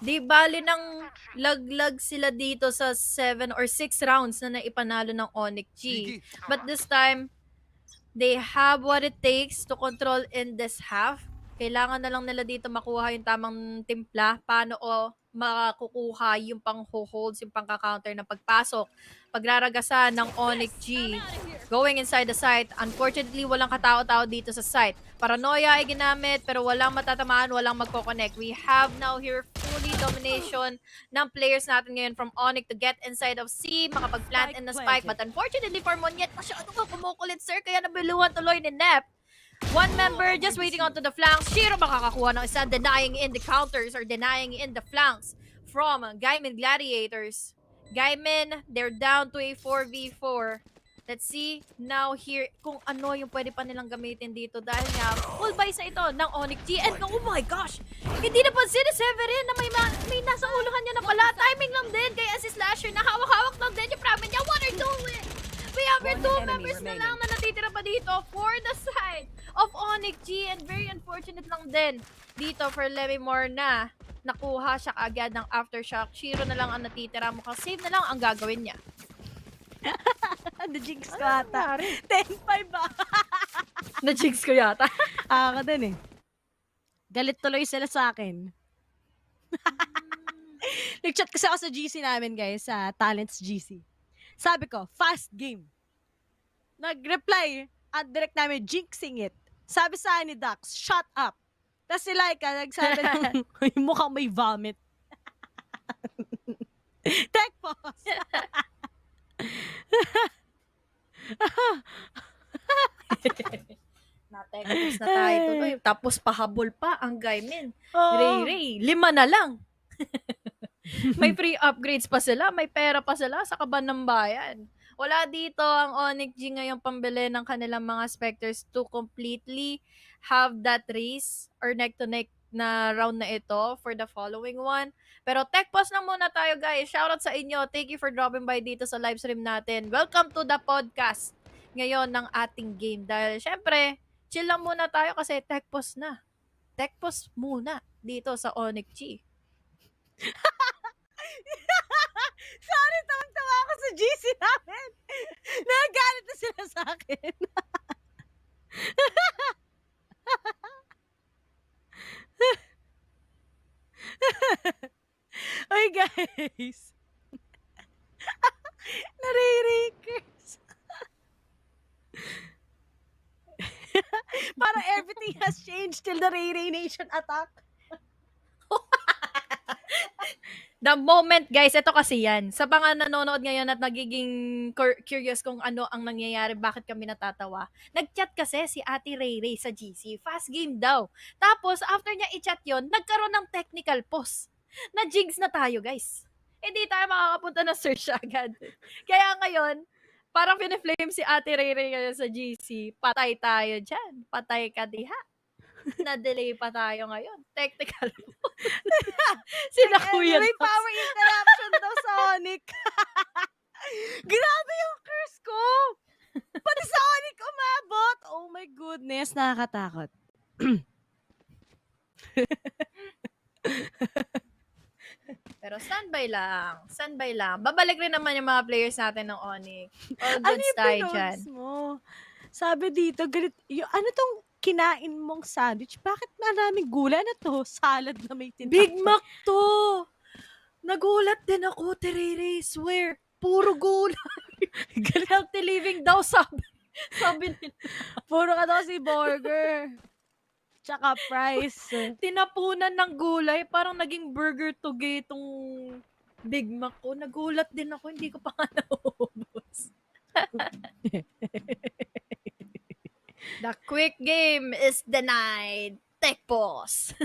Di bali ng laglag sila dito sa 7 or 6 rounds na naipanalo ng ONIC G. But this time, they have what it takes to control in this half. Kailangan na lang nila dito makuha yung tamang timpla. Paano makakukuha yung pang-holds, yung pang-counter na pagpasok. Pagraragasan ng ONIC G going inside the site. Unfortunately, walang katao-tao dito sa site. Paranoia ay ginamit pero walang matatamaan, walang magkoconnect. We have now here fully domination ng players natin ngayon from ONIC to get inside of C, makapag-plant in the spike. But unfortunately for Monyet, masyado ka kumukulit sir, kaya nabiluhan tuloy ni Nep. One member just waiting onto the flanks. Shiro makakakuha ng isa, denying in the counters or denying in the flanks from Gaimin Gladiators. Gaimin, they're down to a 4v4. Let's see now here kung ano yung pwede pa nilang gamitin dito dahil nga full buy sa ito ng ONIC G. And oh my gosh, hindi napansin ni Severin na may nasa uluhan niya na pala. Timing lang din kaya si Slasher na hawak-hawak lang din yung fragment niya. What are you doing? We have your 2 members na lang na natitira pa dito for the side of ONIC G. And very unfortunate lang din dito for Lemimore na nakuha siya agad ng aftershock. Shiro na lang ang natitira. Mukhang save na lang ang gagawin niya. Na-jinx ko yata. 10-5 ba? Na-jinx ko yata. Ako din eh. Galit tuloy sila sa akin. Nag-chat kasi ako sa GC namin guys, sa Talents GC. Sabi ko, fast game. Nag-reply, at direct namin, jinxing it. Sabi sa ni Dax, shut up. Tapos si Laika, nagsabi ng mukhang may vomit. Tech pause. Na-text na tayo tuloy. Tapos pahabol pa ang Gaimin. Oh. Ray, 5 na lang. May free upgrades pa sila, may pera pa sila sa kaban ng bayan. Wala dito ang ONIC G ngayong pambili ng kanilang mga Spectres to completely have that race or neck-to-neck na round na ito for the following one. Pero tech pause lang muna tayo guys. Shoutout sa inyo. Thank you for dropping by dito sa live stream natin. Welcome to the podcast ngayon ng ating game. Dahil syempre, chill lang muna tayo kasi tech pause na. Tech pause muna dito sa ONIC G. Sorry, tawang-tawa ako sa GC namin. Nagagalit na sila sa akin. Oy guys. Nare-rakers. Parang everything has changed till the Ray Nation attack. The moment, guys, ito kasi yan. Sa mga nanonood ngayon at nagiging curious kung ano ang nangyayari, bakit kami natatawa. Nag-chat kasi si Ate Ray Ray sa GC. Fast game daw. Tapos, after niya i-chat yon, nagkaroon ng technical pause. Na-jigs na tayo, guys. Hindi tayo makakapunta ng search agad. Kaya ngayon, parang piniflame si Ate Ray Ray ngayon sa GC. Patay tayo dyan. Patay ka diha. Na-delay pa tayo ngayon. Technical pause. Sila Kuya May Dax. power interruption daw sa ONIC. Grabe yung curse ko! Pati sa ONIC umabot! Oh my goodness, nakakatakot. Pero standby lang. Standby lang. Babalik rin naman yung mga players natin ng ONIC. All Ano goods yung tayo pinotes dyan. mo? Sabi dito, ano tong kinain mong sandwich? Bakit maraming gulay? Ano to? Salad na may tinapay. Big Mac to! Nagulat din ako, Terere. Swear. Puro gulay. Healthy living daw, sabi nila. Puro ka daw si burger. Tsaka fries. Tinapunan ng gulay. Parang naging burger toge itong Big Mac ko. Nagulat din ako. Hindi ko pa nga naubos. The quick game is denied. Tech pause.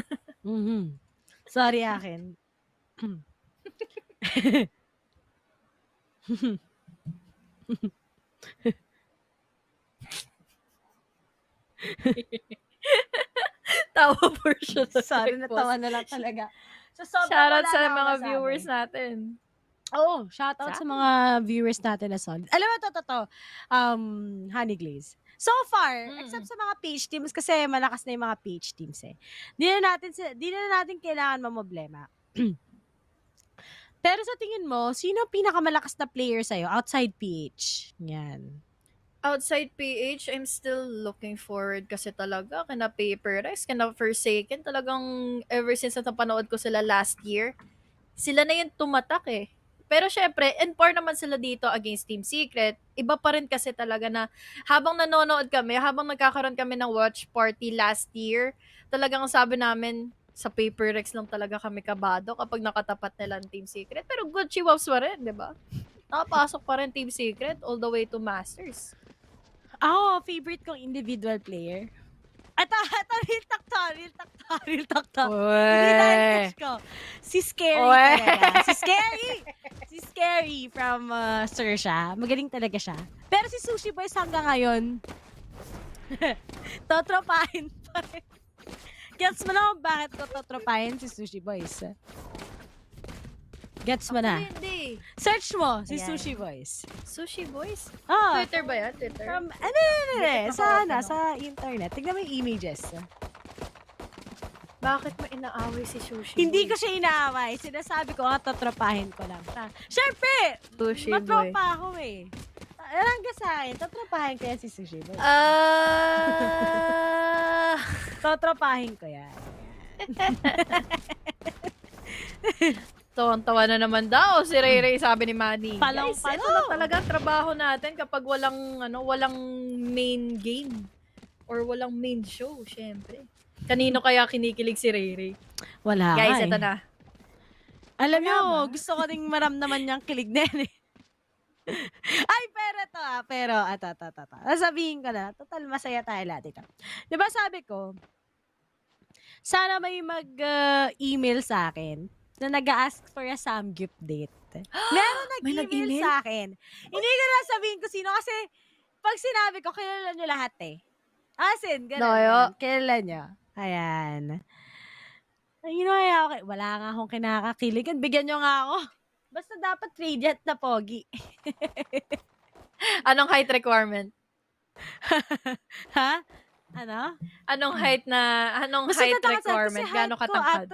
Sorry akin. Tawa portion. Sorry, natawa na lang talaga. So, sobrang Shoutout wala sa na ako mga masabi. viewers natin. Oh, shoutout sa mga viewers natin na solid. Alam mo, to. Honey Glaze. So far, except sa mga page teams, kasi malakas na yung mga page teams eh. Di na natin kailangan mamblema. Pero sa tingin mo, sino ang pinakamalakas na player sa'yo outside PH? Yan. Outside PH, I'm still looking forward kasi talaga kina Paperize, kina Forsaken, talagang ever since napanood ko sila last year, sila na yung tumatak eh. Pero syempre, N4 naman sila dito against Team Secret. Iba pa rin kasi talaga na habang nanonood kami, habang nagkakaroon kami ng watch party last year, talagang sabi namin, sa Paperex lang talaga kami kabado kapag nakatapat nila ang Team Secret. Pero good chiwaws pa rin, di ba? Nakapasok pa rin Team Secret all the way to Masters. Favorite kong individual player. Real talk. Uwe. Hindi dahil crush ko. Si Scary talaga. Si Scary from Xerxia. Magaling talaga siya. Pero si Sushi Boys hanggang ngayon, totropahin pa rin. Gets mo na kung bakit ko totropahin si Sushi Boys. Gets mo na? Hindi. Search mo si Ayan. Sushi Boys. Sushi Boys? Ah, Twitter ba yan? Twitter? From, sa internet. Tignan mo yung images. Bakit mo inaaway si Sushi Hindi Boy? ko siya inaaway. Sinasabi ko, totropahin ko lang. Siyempre, Sushi Boy. matropa ako eh. Alam ka sa akin, totropahin ko yan si Sushi Boy. Totropahin ko yan. Tawa na naman daw si Ray Ray, sabi ni Manny. Palong Guys, ito na talaga ang trabaho natin kapag walang main game or walang main show, syempre. Kanino kaya kinikilig si Ray Ray? Wala Guys, nga ito eh. na. Alam nyo, gusto ko ding maramdaman niyang kilig na yan eh. Ay, pero ito. Sabihin ko na, total masaya tayo lahat ito. Diba sabi ko, sana may mag-email sa akin na nag-ask for a samgyup date. Meron nag-email sa akin. Hindi ko na sabihin ko sino kasi pag sinabi ko, kilala nyo lahat eh. As in, ganun. Kilala nyo. Ayan. Wala nga akong kinakakiligan. Bigyan nyo nga ako. Basta dapat radiant na pogi. Anong height requirement? Ha? Ano? Anong height height requirement? Gano'ng katangkad?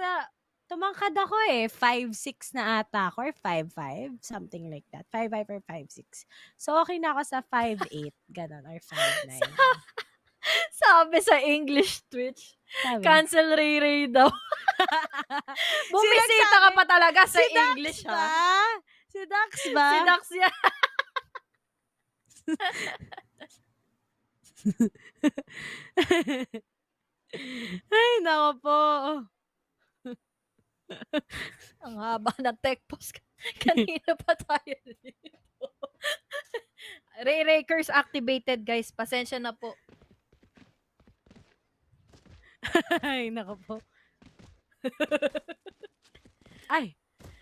Tumangkad ako eh. 5'6 na ata ako or 5'5. Something like that. 5'5 or 5'6. So, okay na ako sa 5'8. Ganon. Or 5'9. Sabi sa English Twitch, Sabi? cancel Ray daw. Bumisita ka pa talaga sa si English, Dax ha? ba? Si Dax ba? Si Dax yan. Ay, nako po. Ang haba ng tech post. Kanina pa tayo dito. Ray curse activated, guys. Pasensya na po. Ay, nako po. Ay.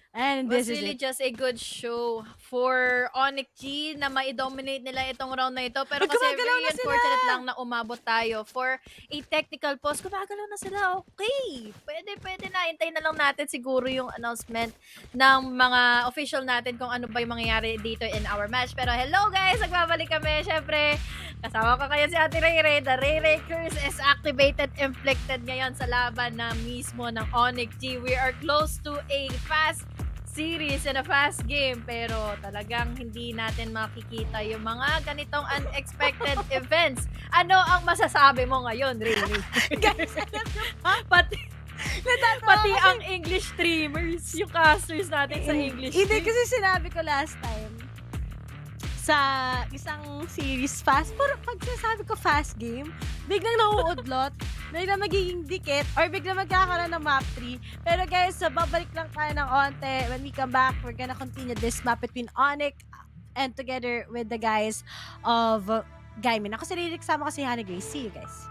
And was this is really it. just a good show for ONIC G na ma-dominate nila itong round na ito. Pero kasi Gumagalaw very na sila! unfortunate lang na umabot tayo. For a technical pause, gumagalaw na sila. Okay. Pwede na. Hintayin na lang natin siguro yung announcement ng mga official natin kung ano ba yung mangyayari dito in our match. Pero hello guys! Nagbabalik kami. Siyempre, kasama ko kayo si Ate Ray. The Ray curse is activated, inflicted ngayon sa laban na mismo ng ONIC G. We are close to a fast series and a fast game, pero talagang hindi natin makikita yung mga ganitong unexpected events. Ano ang masasabi mo ngayon, Ray? Guys, alam nyo ba? Pati ang English streamers, yung casters natin sa English Hindi, stream. kasi sinabi ko last time, sa isang series fast, pero pag sinasabi ko fast game, biglang nauudlot, biglang magiging dikit, or biglang magkakaroon ng map 3. Pero guys, babalik lang tayo ng onte. When we come back, we're gonna continue this map between ONIC and together with the guys of Gaimin. Ako si Ririk, sama ko si Hannah Grace. See you guys.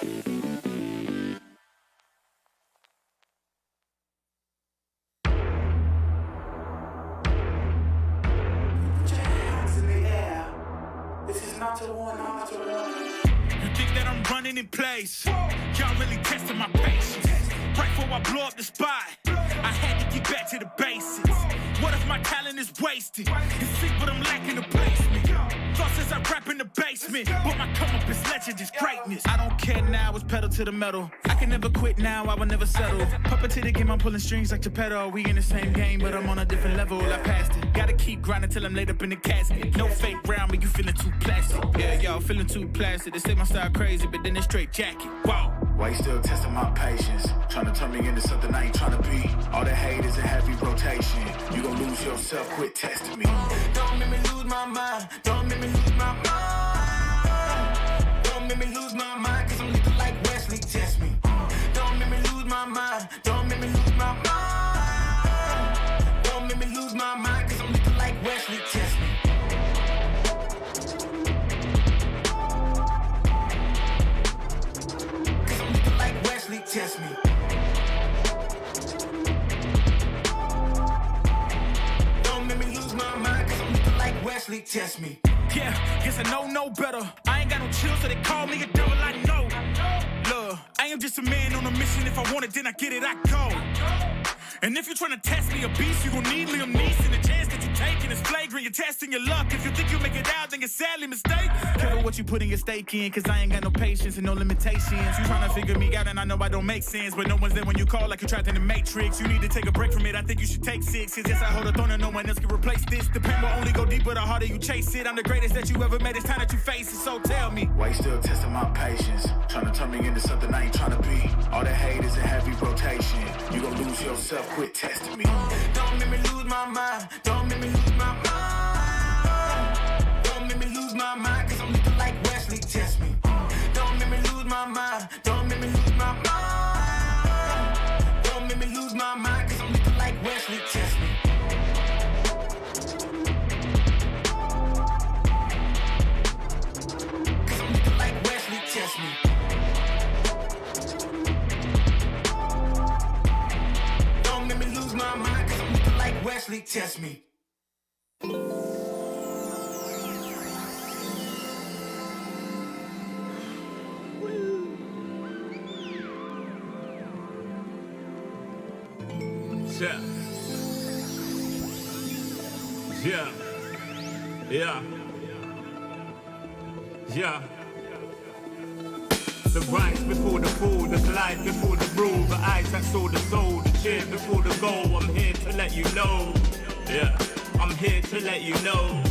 You think that I'm running in place? Y'all really testing my patience. Right before I blow up the spot, I had to get back to the basics. What if my talent is wasted? You see what I'm lacking the placement. Thought since I rap in the basement, but my come up is legend, is greatness. I don't care now, it's pedal to the metal. I can never quit now, I will never settle. Puppet to the game, I'm pulling strings like Geppetto. We in the same game, but I'm on a different level. I passed it. Gotta keep grinding till I'm laid up in the casket. No fake round, but you feeling too plastic. Yeah, y'all feeling too plastic. They say my style crazy, but then it's straight jacket. Wow. Why you still testing my patience? Trying to turn me into something I ain't trying to be. All the hate is a heavy rotation. You gon' lose yourself, quit testing me. Don't make me lose my mind. Don't make me lose my mind. Don't make me lose my mind, cause I'm looking like Wesley, test me. Don't make me lose my mind. Don't make me lose my mind. Don't make me lose my mind, cause I'm looking like Wesley, test me. Cause I'm looking like Wesley, test me. Don't make me lose my mind, cause I'm looking like Wesley, test me. Yeah, guess I know no better. I ain't got no chill, so they call me a devil, I know. Look, I am just a man on a mission. If I want it, then I get it, I go. And if you're trying to test me a beast, you gon' need Liam Neeson. The chance that you're taking is flagrant. You're testing your luck. If you think you make it out, then you're sadly mistaken. Careful what you putting your stake in, cause I ain't got no patience and no limitations. You trying to figure me out, and I know I don't make sense. But no one's there when you call like you're trapped in the Matrix. You need to take a break from it. I think you should take 6. Cause yes, I hold a throne and no one else can replace this. The pain will only go deeper the harder you chase it. I'm the greatest that you ever met. It's time that you face it. So tell me, Why you still testing my patience? Trying to turn me into something I ain't trying to be. All the hate is a heavy rotation. You gon' lose yourself, quit testing me. Don't make me lose my mind. Don't make me lose my mind. Don't make me lose my mind, cause I'm looking like Wesley, test me. Don't make me lose my mind. Don't make me lose my mind. Don't make me lose my mind, cause I'm looking like Wesley, test me. Cause I'm looking like Wesley, test me. Don't make me lose my mind, cause I'm looking like Wesley, test me. Yeah. The rise before the fall, the glide before the rule, the eyes that saw the soul, the cheer before the goal. I'm here to let you know. Yeah, I'm here to let you know.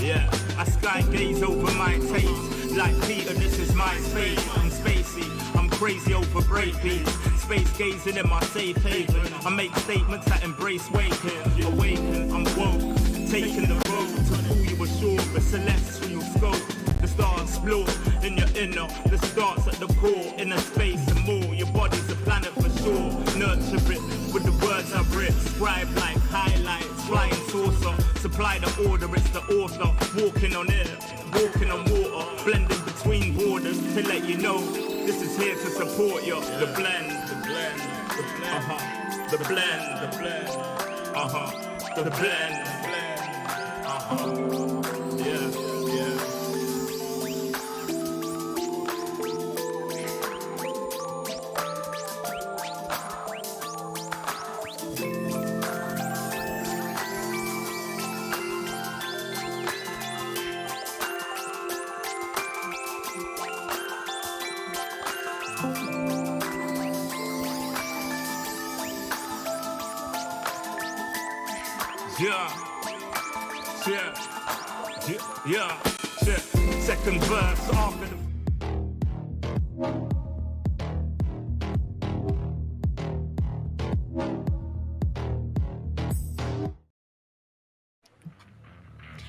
Yeah, I sky gaze over my taste. Like Peter, this is my space. I'm spacey, I'm crazy over breakbeats. Space gazing in my safe haven. I make statements that embrace waking. Awaken, I'm woke. Taking the road to fool you ashore. A celestial scope. The stars explore in your inner. The starts at the core. Inner space and more. Your body's a planet for sure. Nurture it with the words I writ. Scribe like highlights. Flying saucer. Supply the order, it's the author. Walking on air. Walking on water. Blending between borders to let you know. This is here to support you. The blend. The blend. The blend. The blend. The blend. The blend. Yeah. Yeah. Second verse after the.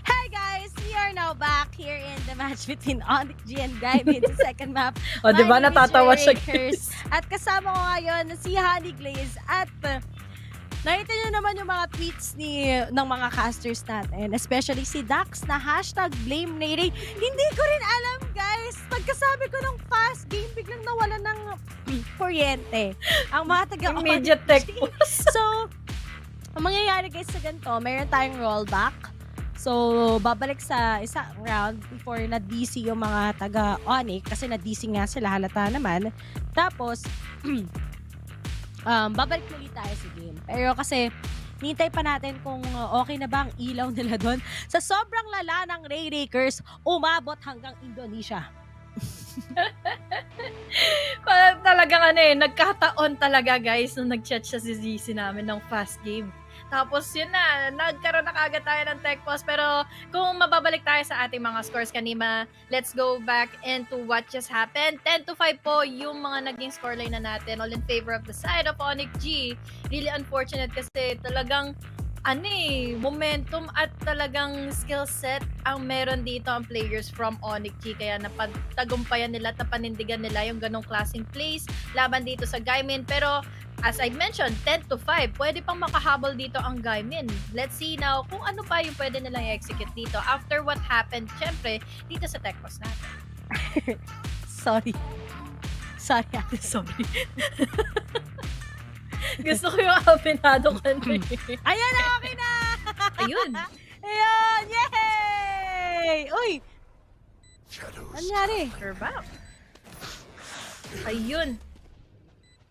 Hi guys, we are now back here in the match between ONIC and Gaimin sa second map. O, diba My name is natatawa siya, Xerxia. At kasama ko ngayon si Honey Glaze at nakita nyo naman yung mga tweets ng mga casters natin, especially si Dax na #BlameNating. Hindi ko rin alam guys, pagkasabi ko ng fast last game, biglang nawalan ng kuryente. Ang mga taga-ONIC. Immediate tech pause. So, ang mangyayari guys sa ganito, mayroon tayong rollback. So, babalik sa isang round before na-DC yung mga taga-ONIC kasi na-DC nga sila, halata naman. Tapos, babalik muli tayo sa game. Pero kasi, nintay pa natin kung okay na ba ang ilaw nila doon. Sa sobrang lala ng Rayrakers, umabot hanggang Indonesia. Talagang nagkataon talaga guys nung nag-chat siya si ZC namin ng fast game. Tapos yun na, nagkaroon na kagad tayo ng tech pause. Pero kung mababalik tayo sa ating mga scores kanina, let's go back into what just happened. 10-5 po yung mga naging scoreline na natin, all in favor of the side of ONIC G. Really unfortunate kasi talagang momentum at talagang skill set ang meron dito ang players from ONIC G. Kaya napagtagumpayan nila at napanindigan nila yung ganong klaseng plays laban dito sa Gaimin. Pero as I mentioned, 10-5, pwede pang makahabol dito ang Gaimin. Let's see now kung ano pa yung pwede nilang i-execute dito after what happened, syempre, dito sa tech pause natin. Sorry, ate, sorry. Gusto ko yung apinado kanina. Ayan, okay na! Ayun. Ayan, yay! Uy! Anyari? We're back. Ayun.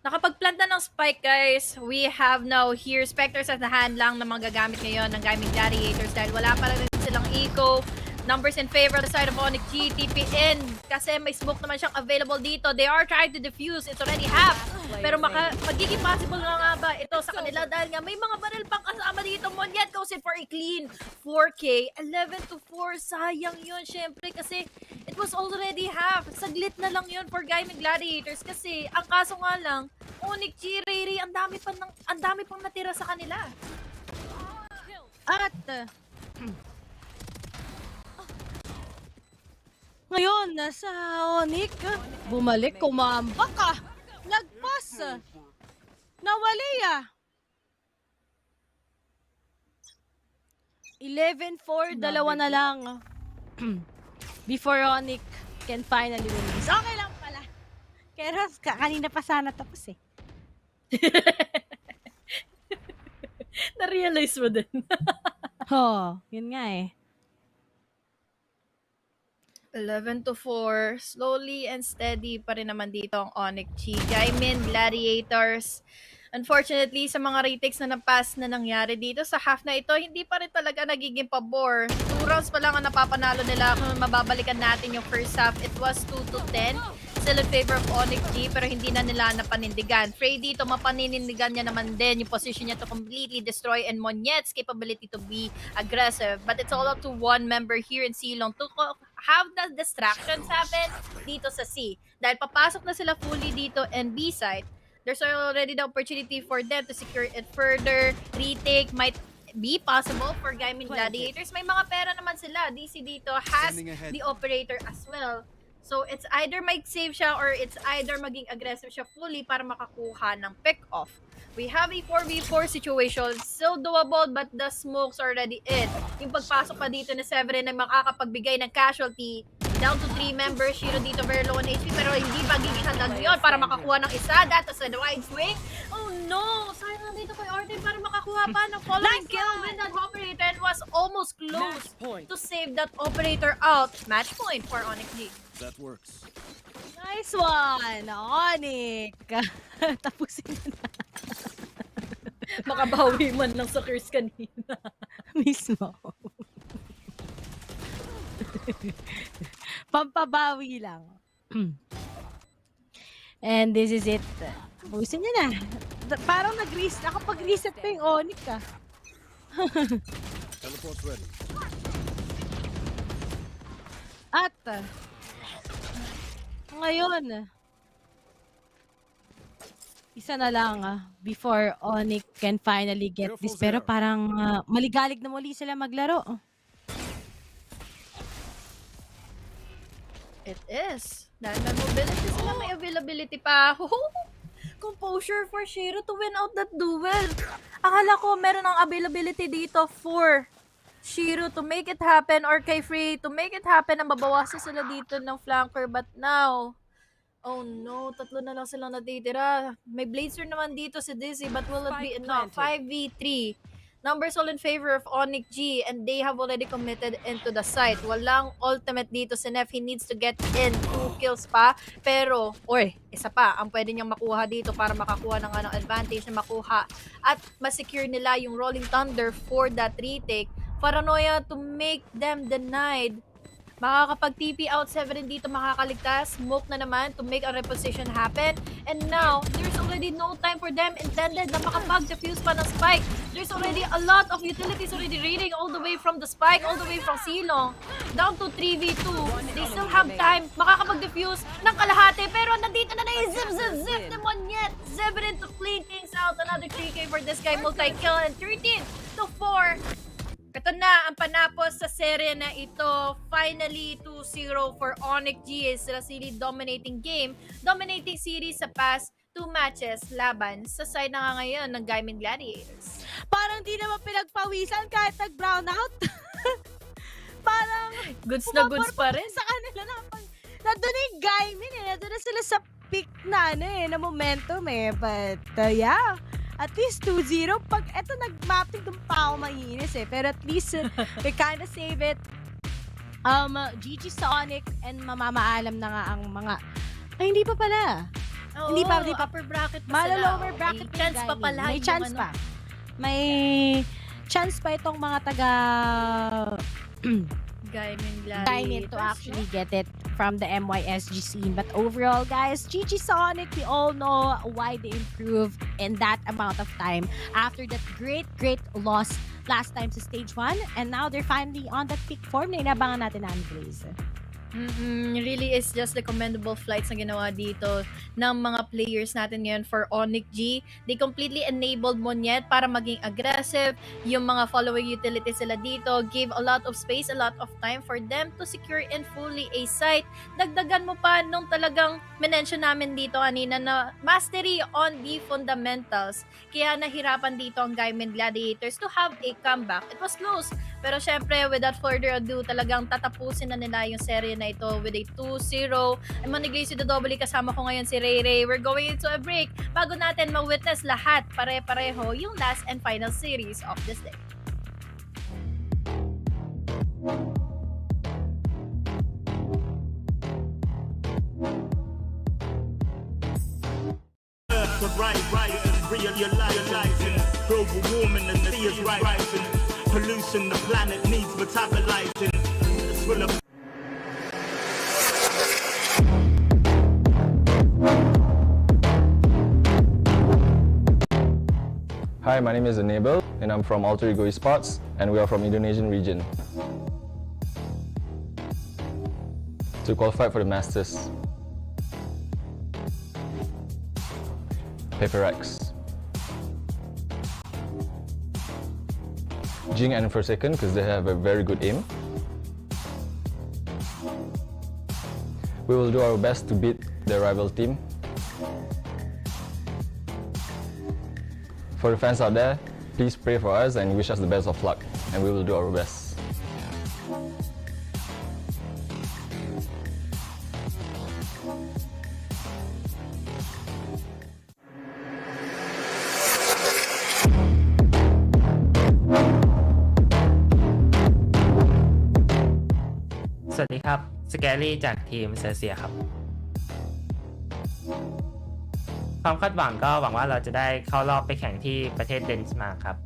Nakapag-plant na ng spike, guys. We have now here Spectres at the hand lang na magagamit ngayon ng Gaimin Gladiators dahil wala pa rin silang eco. Numbers in favor of the side of ONIC G. TP in kasi may smoke naman siyang available dito. They are trying to defuse. It's already half. Pero magiging possible nga ba ito sa kanila dahil nga may mga baril pang kasama dito. Monyet goes in for a clean 4K. 11-4. Sayang yun, syempre, kasi it was already half. Saglit na lang yun for Gaimin Gladiators kasi ang kaso nga lang, ONIC G, Ray, ang dami pang natira sa kanila. At ngayon, nasa ONIC, bumalik, kumambak ka. Lagpas. Nawali 11-4, dalawa na lang. Before ONIC can finally win this. Okay lang pala. Pero kanina pa sana tapos eh. Na-realize mo din. Yun nga eh. 11-4. Slowly and steady pa rin naman dito ang ONIC G. Gaimin Gladiators. Unfortunately, sa mga retakes na napass na nangyari dito sa half na ito, hindi pa rin talaga nagiging pabor. 2 rounds pa lang ang napapanalo nila. Kung mababalikan natin yung first half, it was 2-10. Still in favor of ONIC G, pero hindi na nila napanindigan. Frey dito, mapaninindigan niya naman din yung position niya to completely destroy and Monyet's capability to be aggressive. But it's all up to one member here in Silong to have the distractions happen dito sa C. Dahil papasok na sila fully dito and B side, there's already the opportunity for them to secure it further. Retake might be possible for Gaimin Gladiators. May mga pera naman sila. DC dito has the operator as well. So, it's either mag-save siya or it's either maging aggressive siya fully para makakuha ng pick-off. We have a 4v4 situation. Still doable but the smoke's already in. Yung pagpasok pa dito na Severin na makakapagbigay ng casualty. Down to 3 members. Shiro dito very low on HP pero hindi magiging handag yun para makakuha ng isa. That is a wide swing. Oh no! Sayang dito kay Arden para makakuha pa ng following kill with that operator and was almost close to save that operator out. Match point for ONIC G. That works. Nice one, ONIC. Tapusin na. Makabawi man lang sa curse kanina. Mismo. Pampabawi lang. And this is it. Tapusin niya na. Parang nakapag-reset pa yung ONIC Teleport's ready. At ngayon, isa na lang before ONIC can finally get this. Pero parang maligalig na muli sila maglaro. It is. Dahil may mobility sila, may availability pa. Composure for Shiro to win out that duel. Akala ko meron ng availability dito for Shiro to make it happen or kay Free to make it happen na mabawasan sila dito ng flanker. But now, Oh no, tatlo na lang silang natitira. May Blazer naman dito si Dizzy, but will it be enough? 5v3. Numbers all in favor of ONIC G, and they have already committed into the site. Walang ultimate dito si Nef. He needs to get in 2 kills pa. Pero, isa pa, ang pwede niyang makuha dito para makakuha ng advantage na makuha at masecure nila yung Rolling Thunder for that retake. Paranoia to make them denied. Makakapag-TP out 7 dito makakaligtas. Smoke na naman to make a reposition happen. And now, there's already no time for them intended na makapag-defuse pa ng spike. There's already a lot of utilities already raiding all the way from the spike, all the way from Silong, down to 3v2. They still have time. Makakapag-defuse ng kalahati. Pero nandito na yung zip ni Monyet. 7 to clean things out. Another 3k for this guy. Multi-kill and 13-4. Ito na ang panapos sa serye na ito. Finally, 2-0 for ONIC G. Sila really dominating game, dominating series sa past 2 matches laban sa side na nga ngayon ng Gaimin Gladiators. Parang di naman pinagpawisan kahit nag-brown out. Parang goods na goods pa rin sa kanila na nandun na yung Gaimin nandun na sila sa peak na na momentum but yeah, at least 2-0. Pag eto nag-mapping, dun pa ako maiinis pero at least we kind of save it. GG Sonic and mamamaalam na nga ang mga hindi pa pala. Oo, hindi pa upper bracket pa sila. Lower bracket may chance pa pala. May chance pa. May chance pa itong mga taga Gaimin Gladiators. Gaimin to actually get it from the MYSG scene. But overall, guys, GG Sonic, we all know why they improved in that amount of time after that great loss last time sa Stage 1. And now they're finally on that peak form na inabangan natin ang Blaze. Really is just the commendable flights na ginawa dito ng mga players natin ngayon for ONIC G. They completely enabled Monyet para maging aggressive. Yung mga following utilities sila dito gave a lot of space, a lot of time for them to secure in fully a site. Dagdagan mo pa nung talagang mention namin dito kanina na mastery on the fundamentals. Kaya nahirapan dito ang Gaimin Gladiators to have a comeback. It was close, pero syempre without further ado, talagang tatapusin na nila yung serye na ito with a 2-0. I'm manigay si Dodobly, kasama ko ngayon si Ray Ray. We're going into a break bago natin ma-witness lahat pare-pareho yung last and final series of this day. Right, realizing global warming and the sea is rising. Pollution, the planet needs metabolizing. It's full of Hi, my name is Enable and I'm from Alter Ego Esports and we are from Indonesian region. To qualify for the Masters, Paper X, Jing and for second because they have a very good aim. We will do our best to beat the rival team. For the fans out there, please pray for us and wish us the best of luck, and we will do our best.สวัสดีครับ สแกรี่จากทีมเซอร์เซียครับ ความคาดหวังก็หวังว่าเราจะได้เข้ารอบไปแข่งที่ประเทศเดนมาร์กครับ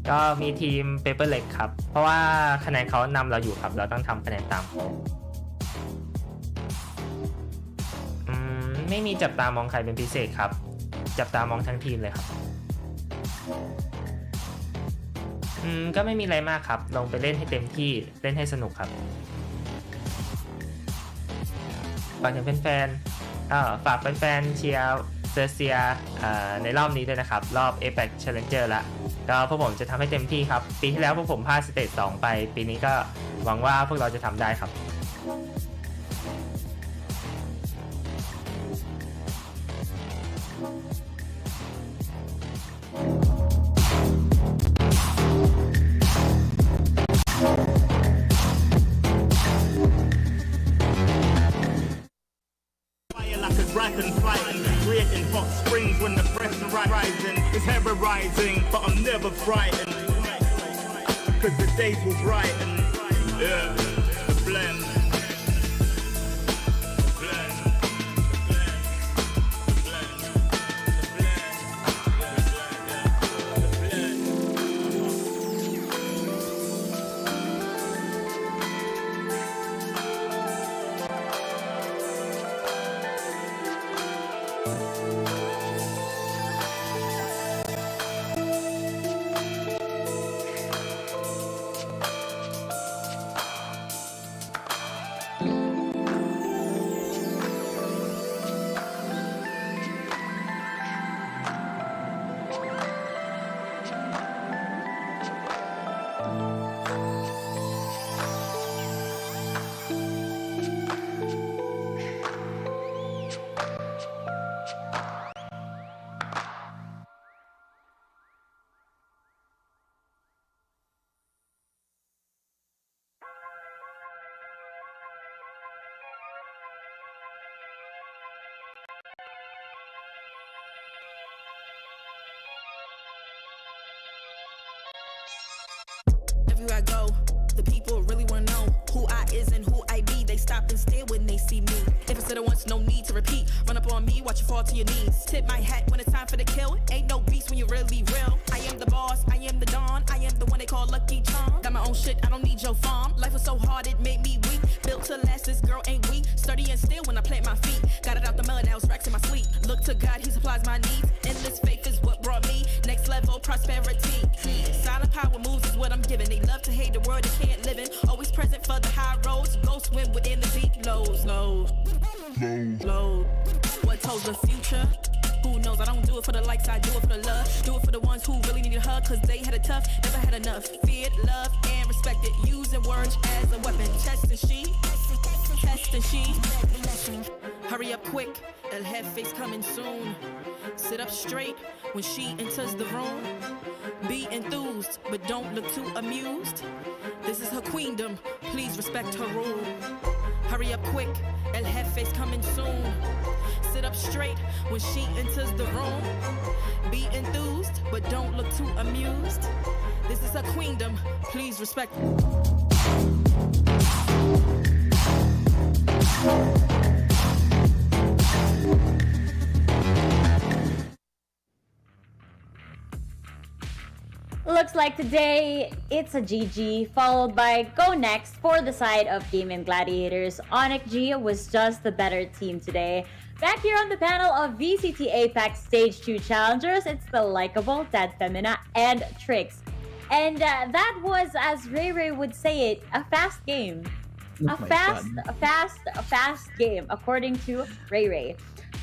ก็มีทีมเปเปอร์เล็กครับ เพราะว่าคะแนนเขานำเราอยู่ครับ เราต้องทำคะแนนตามเขาไม่มีจับตามองใครเป็นพิเศษครับ จับตามองทั้งทีมเลยครับ ก็ไม่มีอะไรมากครับ ลงไปเล่นให้เต็มที่ เล่นให้สนุกครับ ฝากถึงแฟนๆฝากแฟนๆเชียร์เซอร์เซียในรอบนี้ด้วยนะครับ รอบ APAC Challenger ละก็พวกผมจะทำให้เต็มที่ครับ ปีที่แล้วพวกผมพลาดสเตจ 2 ไป ปีนี้ก็หวังว่าพวกเราจะทำได้ครับ It's hot springs when the pressure rising. It's ever rising, but I'm never frightened. Cause the days will brighten. Yeah, the blend. Everywhere I go, the people really wanna know who I is and who I be. They stop and stare when they see me. If I said it once, no need to repeat. Run up on me, watch you fall to your knees. Tip my hat when it's time for the kill. Ain't no beast when you're really real. I am the boss, I am the dawn. I am the one they call Lucky Charm. Got my own shit, I don't need your farm. Life was so hard, it made me weak. Built to last, this girl ain't weak. Sturdy and still when I plant my feet. Got it out the mud, now it's racks in my sleep. Look to God, he supplies my needs. Endless faith is what brought me next level prosperity. Silent power moves is what I'm giving. They love to hate the world they can't live in. Always present for the high roads. Go swim within the deep lows. Low. What tells the future? Who knows? I don't do it for the likes, I do it for the love. Do it for the ones who really need a hug, cause they had it tough, never had enough. Feared, loved, and respected. Using words as a weapon. Test and she. Hurry up quick, El Jefe's coming soon. Sit up straight when she enters the room. Be enthused, but don't look too amused. This is her queendom, please respect her rule. Hurry up quick, El Jefe's coming soon. Sit up straight when she enters the room. Be enthused, but don't look too amused. This is her queendom, please respect. Looks like today it's a GG, followed by Go Next for the side of Gaimin Gladiators. ONIC G was just the better team today. Back here on the panel of VCT APAC Stage 2 challengers, it's the likable Tad Femina and Trix. And that was, as Ray would say it, a fast game. A fast game, according to Ray.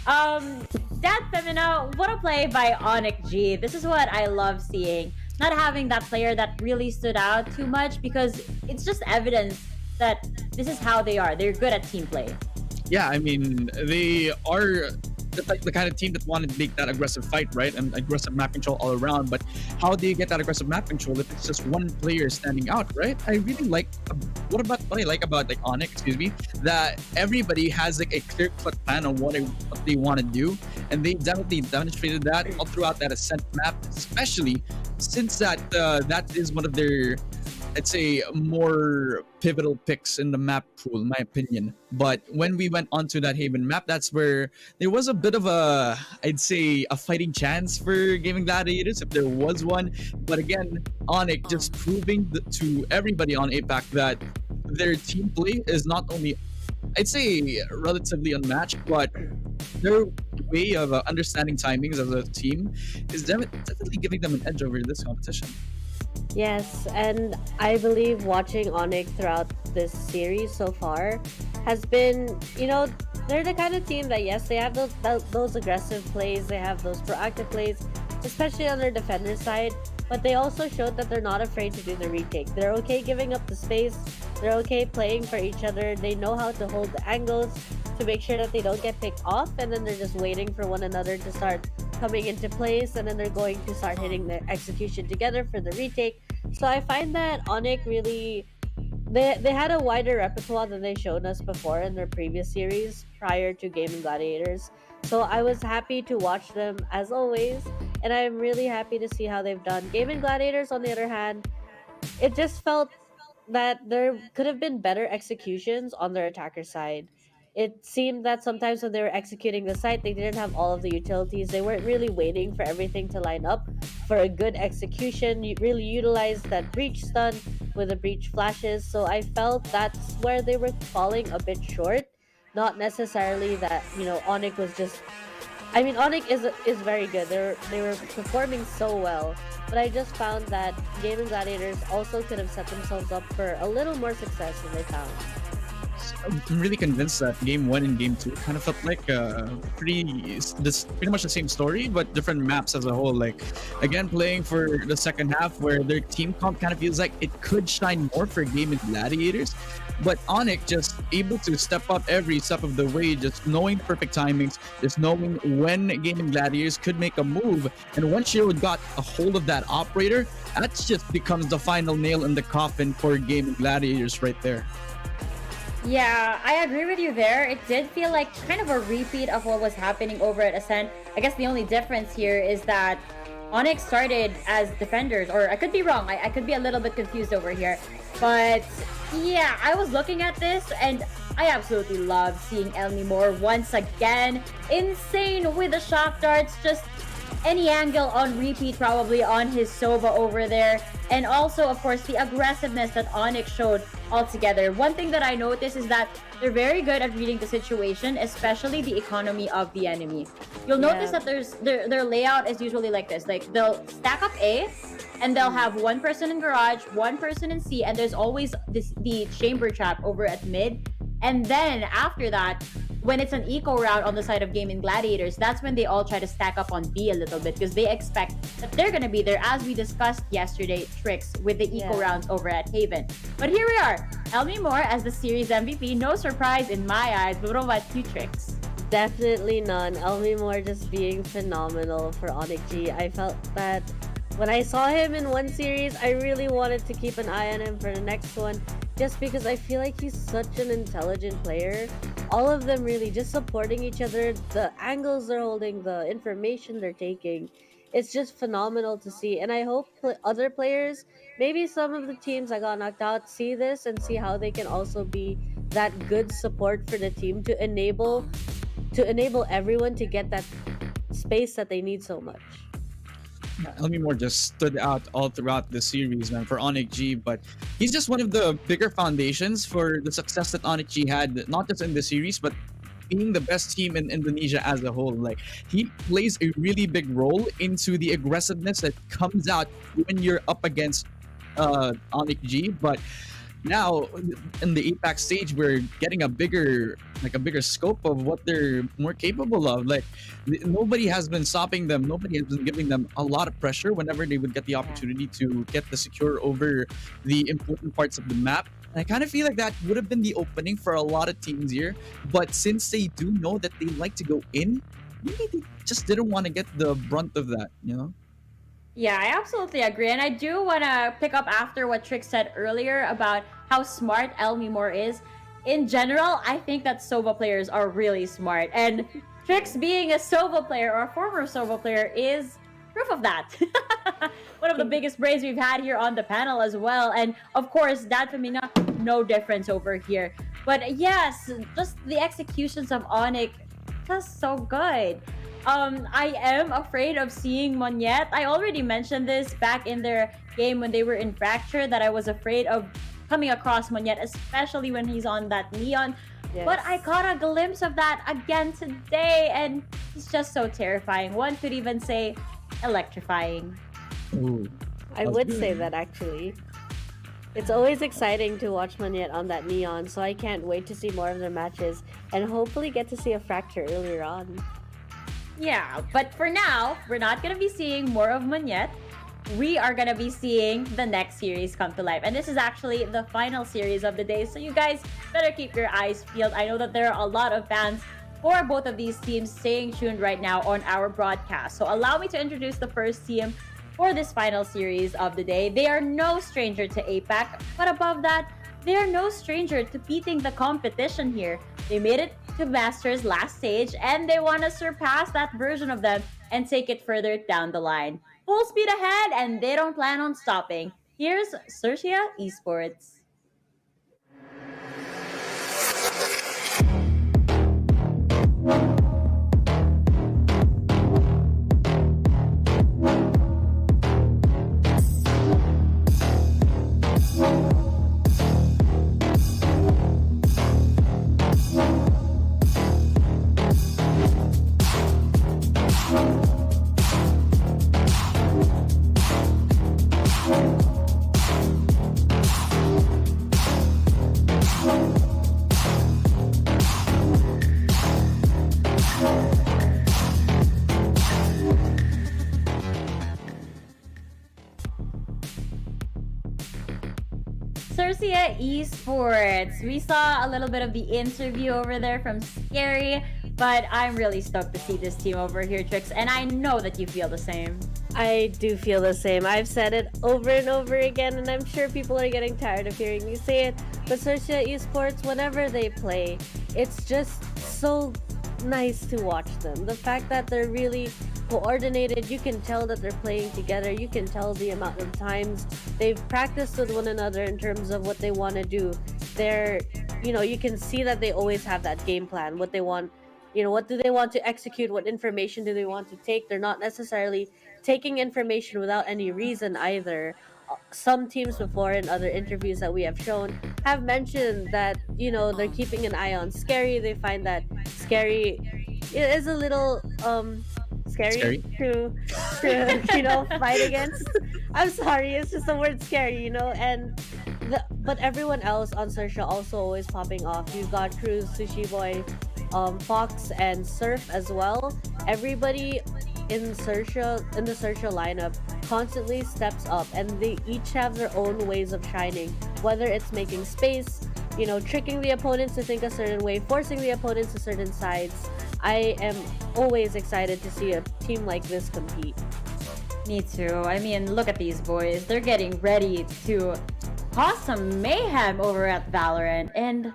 Tad Femina, what a play by ONIC G. This is what I love seeing. Not having that player that really stood out too much, because it's just evidence that this is how they are. They're good at team play. Yeah, I mean, they are the kind of team that want to make that aggressive fight, right? And aggressive map control all around. But how do you get that aggressive map control if it's just one player standing out, right? I really like what I like about like ONIC, that everybody has like a clear-cut plan on what they want to do, and they definitely demonstrated that all throughout that Ascent map, especially since that is one of their, I'd say, more pivotal picks in the map pool, in my opinion. But when we went onto that Haven map, that's where there was a bit of a, I'd say, a fighting chance for Gaimin Gladiators, if there was one. But again, ONIC just proving to everybody on APAC that their team play is not only, I'd say, relatively unmatched, but their way of understanding timings as a team is definitely giving them an edge over this competition. Yes, and I believe watching ONIC throughout this series so far has been, they're the kind of team that, yes, they have those aggressive plays, they have those proactive plays, especially on their defender side, but they also showed that they're not afraid to do the retake. They're okay giving up the space, they're okay playing for each other, they know how to hold the angles to make sure that they don't get picked off, and then they're just waiting for one another to start coming into place, and then they're going to start hitting their execution together for the retake. So I find that ONIC really they had a wider repertoire than they showed us before in their previous series prior to Gaimin Gladiators. So I was happy to watch them as always, and I'm really happy to see how they've done. Gaimin Gladiators, on the other hand, it just felt that there could have been better executions on their attacker side. It seemed that sometimes when they were executing the site, they didn't have all of the utilities. They weren't really waiting for everything to line up for a good execution. You really utilized that breach stun with the breach flashes. So I felt that's where they were falling a bit short. Not necessarily that, ONIC was just... I mean, ONIC is very good. They were performing so well. But I just found that Gaimin Gladiators also could have set themselves up for a little more success than they found. I'm really convinced that game 1 and game 2 kind of felt like pretty much the same story, but different maps as a whole. Like, again, playing for the second half where their team comp kind of feels like it could shine more for Gaimin Gladiators, but ONIC just able to step up every step of the way, just knowing perfect timings, just knowing when Gaimin Gladiators could make a move. And once Shiro got a hold of that operator, that just becomes the final nail in the coffin for Gaimin Gladiators right there. Yeah, I agree with you there. It did feel like kind of a repeat of what was happening over at Ascent. I guess the only difference here is that ONIC started as defenders, or I could be wrong. I could be a little bit confused over here. But yeah, I was looking at this and I absolutely love seeing Elmimore once again. Insane with the shock darts, just any angle on repeat probably on his Sova over there. And also, of course, the aggressiveness that ONIC showed altogether. One thing that I noticed is that they're very good at reading the situation, especially the economy of the enemy. You'll notice that their layout is usually like this. Like, they'll stack up A, and they'll have one person in garage, one person in C, and there's always the chamber trap over at mid. And then after that, when it's an eco round on the side of Gaimin Gladiators, that's when they all try to stack up on B a little bit because they expect that they're gonna be there, as we discussed yesterday, Tricks, with the eco rounds over at Haven. But here we are, Elmimore as the series MVP. No surprise in my eyes, but what about you, Tricks? Definitely none. Elmimore just being phenomenal for ONIC G. I felt that when I saw him in one series, I really wanted to keep an eye on him for the next one, just because I feel like he's such an intelligent player. All of them really just supporting each other, the angles they're holding, the information they're taking. It's just phenomenal to see. And I hope other players, maybe some of the teams that got knocked out, see this and see how they can also be that good support for the team to enable everyone to get that space that they need so much. Elmimore just stood out all throughout the series, man, for ONIC G, but he's just one of the bigger foundations for the success that ONIC G had, not just in the series, but being the best team in Indonesia as a whole. Like, he plays a really big role into the aggressiveness that comes out when you're up against ONIC G, but now in the APAC stage, we're getting a bigger scope of what they're more capable of. Like, nobody has been stopping them. Nobody has been giving them a lot of pressure whenever they would get the opportunity to get the secure over the important parts of the map. And I kind of feel like that would have been the opening for a lot of teams here. But since they do know that they like to go in, maybe they just didn't want to get the brunt of that, you know? Yeah, I absolutely agree. And I do want to pick up after what Trick said earlier about how smart Elmimore is. In general, I think that Sova players are really smart. And Trix being a Sova player or a former Sova player is proof of that. One of the biggest brains we've had here on the panel as well. And of course, Dad Femina, no difference over here. But yes, just the executions of ONIC, just so good. I am afraid of seeing Monyet. I already mentioned this back in their game when they were in Fracture, that I was afraid of coming across Monyet, especially when he's on that Neon. Yes. But I caught a glimpse of that again today, and it's just so terrifying. One could even say electrifying. Ooh, I would say that, actually. It's always exciting to watch Monyet on that Neon, so I can't wait to see more of their matches and hopefully get to see a Fracture earlier on. Yeah, but for now, we're not going to be seeing more of Monyet. We are going to be seeing the next series come to life. And this is actually the final series of the day, so you guys better keep your eyes peeled. I know that there are a lot of fans for both of these teams staying tuned right now on our broadcast. So allow me to introduce the first team for this final series of the day. They are no stranger to APAC, but above that, they are no stranger to beating the competition here. They made it to Masters last stage, and they want to surpass that version of them and take it further down the line. Full speed ahead, and they don't plan on stopping. Here's Xerxia Esports. Xerxia Esports. We saw a little bit of the interview over there from Scary, but I'm really stoked to see this team over here, Trix, and I know that you feel the same. I do feel the same. I've said it over and over again, and I'm sure people are getting tired of hearing me say it. But Xerxia Esports, whenever they play, it's just so nice to watch them. The fact that they're really coordinated, you can tell that they're playing together. You can tell the amount of times they've practiced with one another in terms of what they want to do. They're, you can see that they always have that game plan, what they want. What do they want to execute? What information do they want to take? They're not necessarily taking information without any reason either. Some teams before in other interviews that we have shown have mentioned that, they're keeping an eye on Scary. They find that Scary is a little scary to fight against. I'm sorry, it's just the word scary, but everyone else on Xerxia also always popping off. You've got Cruz, Sushi Boy, Fox, and Surf as well. Everybody in the Xerxia lineup constantly steps up, and they each have their own ways of shining, whether it's making space, tricking the opponents to think a certain way, forcing the opponents to certain sides. I am always excited to see a team like this compete. Me too. I mean, look at these boys. They're getting ready to cause some mayhem over at Valorant, and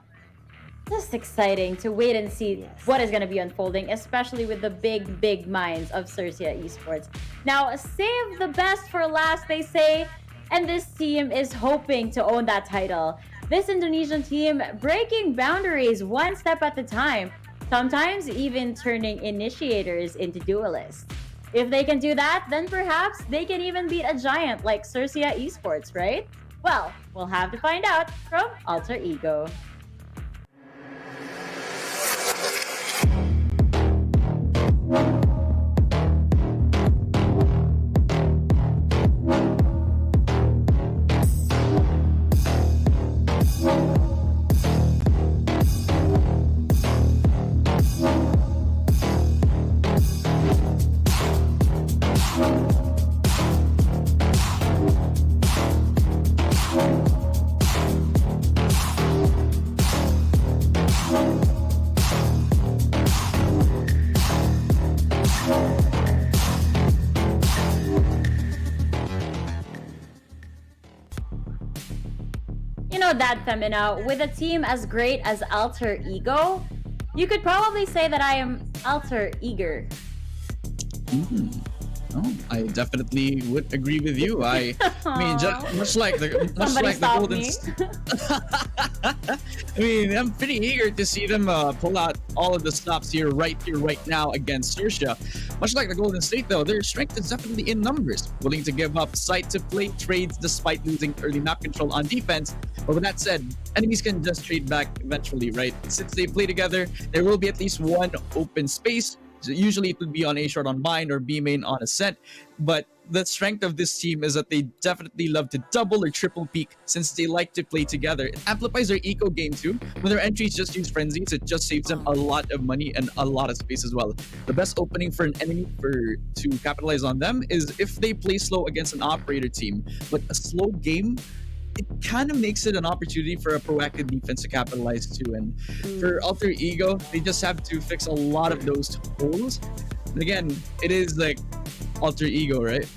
just exciting to wait and see what is going to be unfolding, especially with the big minds of Xerxia Esports. Now, save the best for last, they say, and this team is hoping to own that title. This Indonesian team breaking boundaries one step at a time, sometimes even turning initiators into duelists. If they can do that, then perhaps they can even beat a giant like Xerxia Esports, right? Well, we'll have to find out from Alter Ego. That Femina, with a team as great as Alter Ego, you could probably say that I am Alter Eager. Oh, I definitely would agree with you. I mean, much like the Golden. I mean, I'm pretty eager to see them pull out all of the stops right now against Xerxia. Much like the Golden State, though, their strength is definitely in numbers, willing to give up sight to play trades despite losing early map control on defense. But with that said, enemies can just trade back eventually, right? Since they play together, there will be at least one open space. Usually it would be on A short on bind or B main on ascent, but the strength of this team is that they definitely love to double or triple peak since they like to play together. It amplifies their eco game too. When their entries just use frenzies, it just saves them a lot of money and a lot of space as well. The best opening for an enemy to capitalize on them is if they play slow against an operator team, but a slow game, it kind of makes it an opportunity for a proactive defense to capitalize too. And for Alter Ego, they just have to fix a lot of those holes. And again, it is like Alter Ego, right?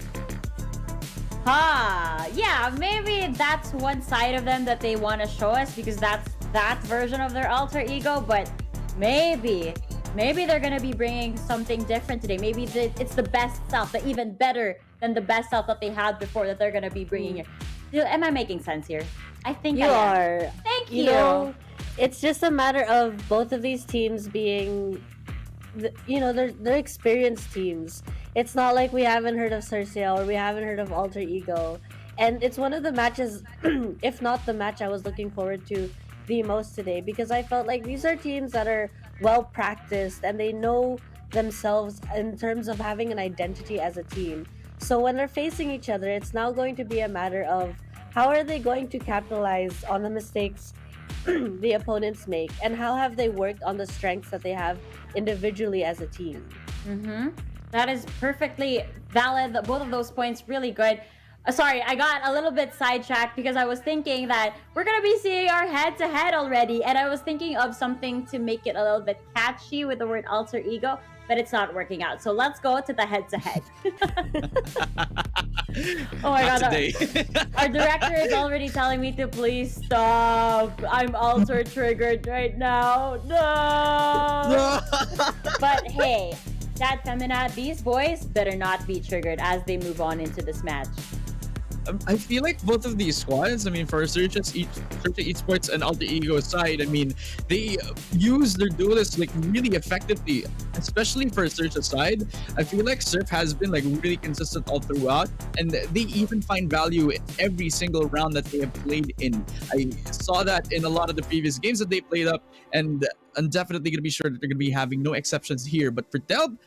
Yeah, maybe that's one side of them that they want to show us because that's that version of their alter ego. But maybe they're gonna be bringing something different today. Maybe it's the best self, the even better than the best self that they had before that they're gonna be bringing here. Am I making sense here? I think You I am. are. Thank you. You know, it's just a matter of both of these teams being, they're experienced teams. It's not like we haven't heard of Xerxia or we haven't heard of Alter Ego. And it's one of the matches, if not the match I was looking forward to the most today, because I felt like these are teams that are well practiced and they know themselves in terms of having an identity as a team. So when they're facing each other, it's now going to be a matter of how are they going to capitalize on the mistakes the opponents make, and how have they worked on the strengths that they have individually as a team. That is perfectly valid. Both of those points really good. Sorry, I got a little bit sidetracked because I was thinking that we're gonna be seeing our head-to-head already, and I was thinking of something to make it a little bit catchy with the word alter ego, but it's not working out. So let's go to the head-to-head. Oh my god, our director is already telling me to please stop. I'm alter triggered right now. No. But hey, that Femina, these boys better not be triggered as they move on into this match. I feel like both of these squads, I mean, for Xerxia Esports and Alter Ego side, I mean, they use their duelists like really effectively, especially for Xerxia side. I feel like Surf has been like really consistent all throughout, and they even find value in every single round that they have played in. I saw that in a lot of the previous games that they played up, and I'm definitely going to be sure that they're going to be having no exceptions here. But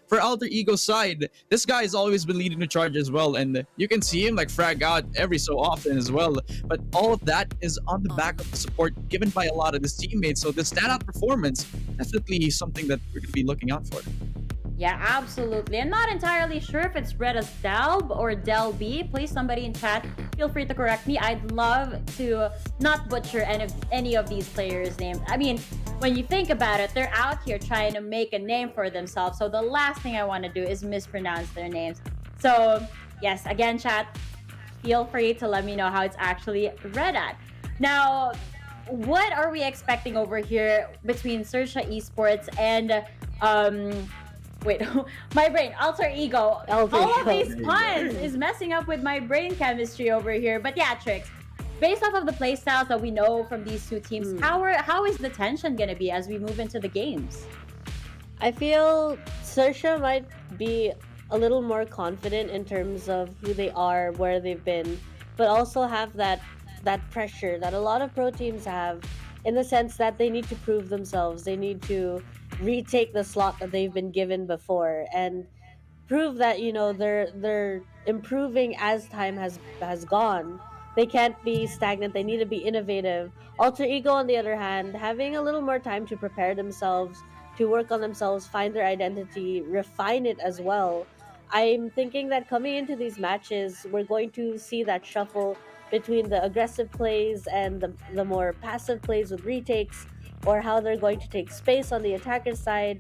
for Alter Ego side, this guy has always been leading the charge as well, and you can see him like frag out every so often as well. But all of that is on the back of the support given by a lot of his teammates. So the standout performance, definitely something that we're going to be looking out for. Yeah, absolutely. I'm not entirely sure if it's read as Delb or Delby. Please, somebody in chat, feel free to correct me. I'd love to not butcher any of these players' names. I mean, when you think about it, they're out here trying to make a name for themselves. So the last thing I want to do is mispronounce their names. So yes, again, chat, feel free to let me know how it's actually read at. Now, what are we expecting over here between Xerxia Esports and wait, my brain, Alter Ego. All of these puns is messing up with my brain chemistry over here. But yeah, Trix, based off of the playstyles that we know from these two teams, how is the tension gonna be as we move into the games? I feel Xerxia might be a little more confident in terms of who they are, where they've been, but also have that pressure that a lot of pro teams have, in the sense that they need to prove themselves. They need to retake the slot that they've been given before and prove that they're improving as time has gone. They can't be stagnant. They need to be innovative. Alter Ego, on the other hand, having a little more time to prepare themselves, to work on themselves, find their identity, refine it as well. I'm thinking that coming into these matches, we're going to see that shuffle between the aggressive plays and the more passive plays with retakes, or how they're going to take space on the attacker side.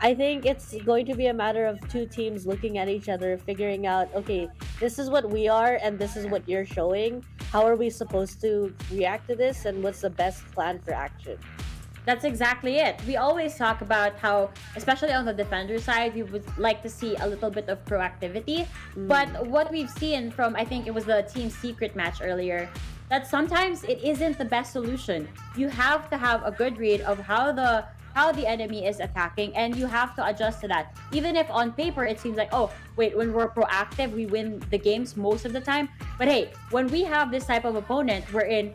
I think it's going to be a matter of two teams looking at each other, figuring out, okay, this is what we are and this is what you're showing. How are we supposed to react to this, and what's the best plan for action? That's exactly it. We always talk about how, especially on the defender side, we would like to see a little bit of proactivity. But what we've seen from, I think it was the Team Secret match earlier, that sometimes it isn't the best solution. You have to have a good read of how the enemy is attacking, and you have to adjust to that. Even if on paper it seems like, oh, wait, when we're proactive, we win the games most of the time. But hey, when we have this type of opponent wherein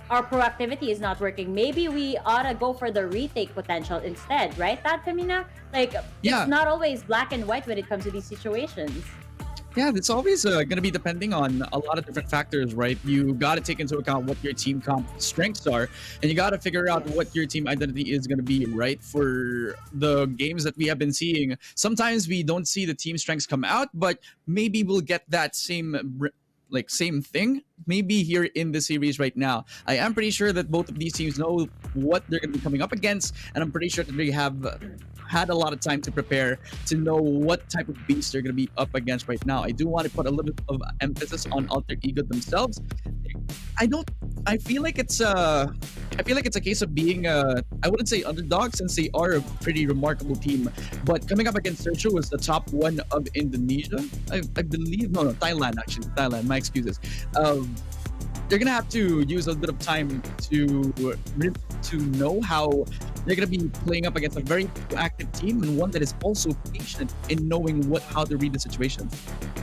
our proactivity is not working, maybe we ought to go for the retake potential instead, right? That, Femina? Like, it's not always black and white when it comes to these situations. Yeah, it's always going to be depending on a lot of different factors, right? You got to take into account what your team comp strengths are, and you got to figure out what your team identity is going to be, right? For the games that we have been seeing, sometimes we don't see the team strengths come out, but maybe we'll get that same like same thing maybe here in the series right now. I am pretty sure that both of these teams know what they're going to be coming up against, and I'm pretty sure that they have had a lot of time to prepare to know what type of beast they're going to be up against right now. I do want to put a little bit of emphasis on Alter Ego themselves. I feel like it's a case of being I wouldn't say underdog, since they are a pretty remarkable team, but coming up against Xerxia was the top one of Indonesia, I believe. No, Thailand, actually. Thailand, my excuses. They're gonna have to use a bit of time to know how they're gonna be playing up against a very active team, and one that is also patient in knowing how to read the situation.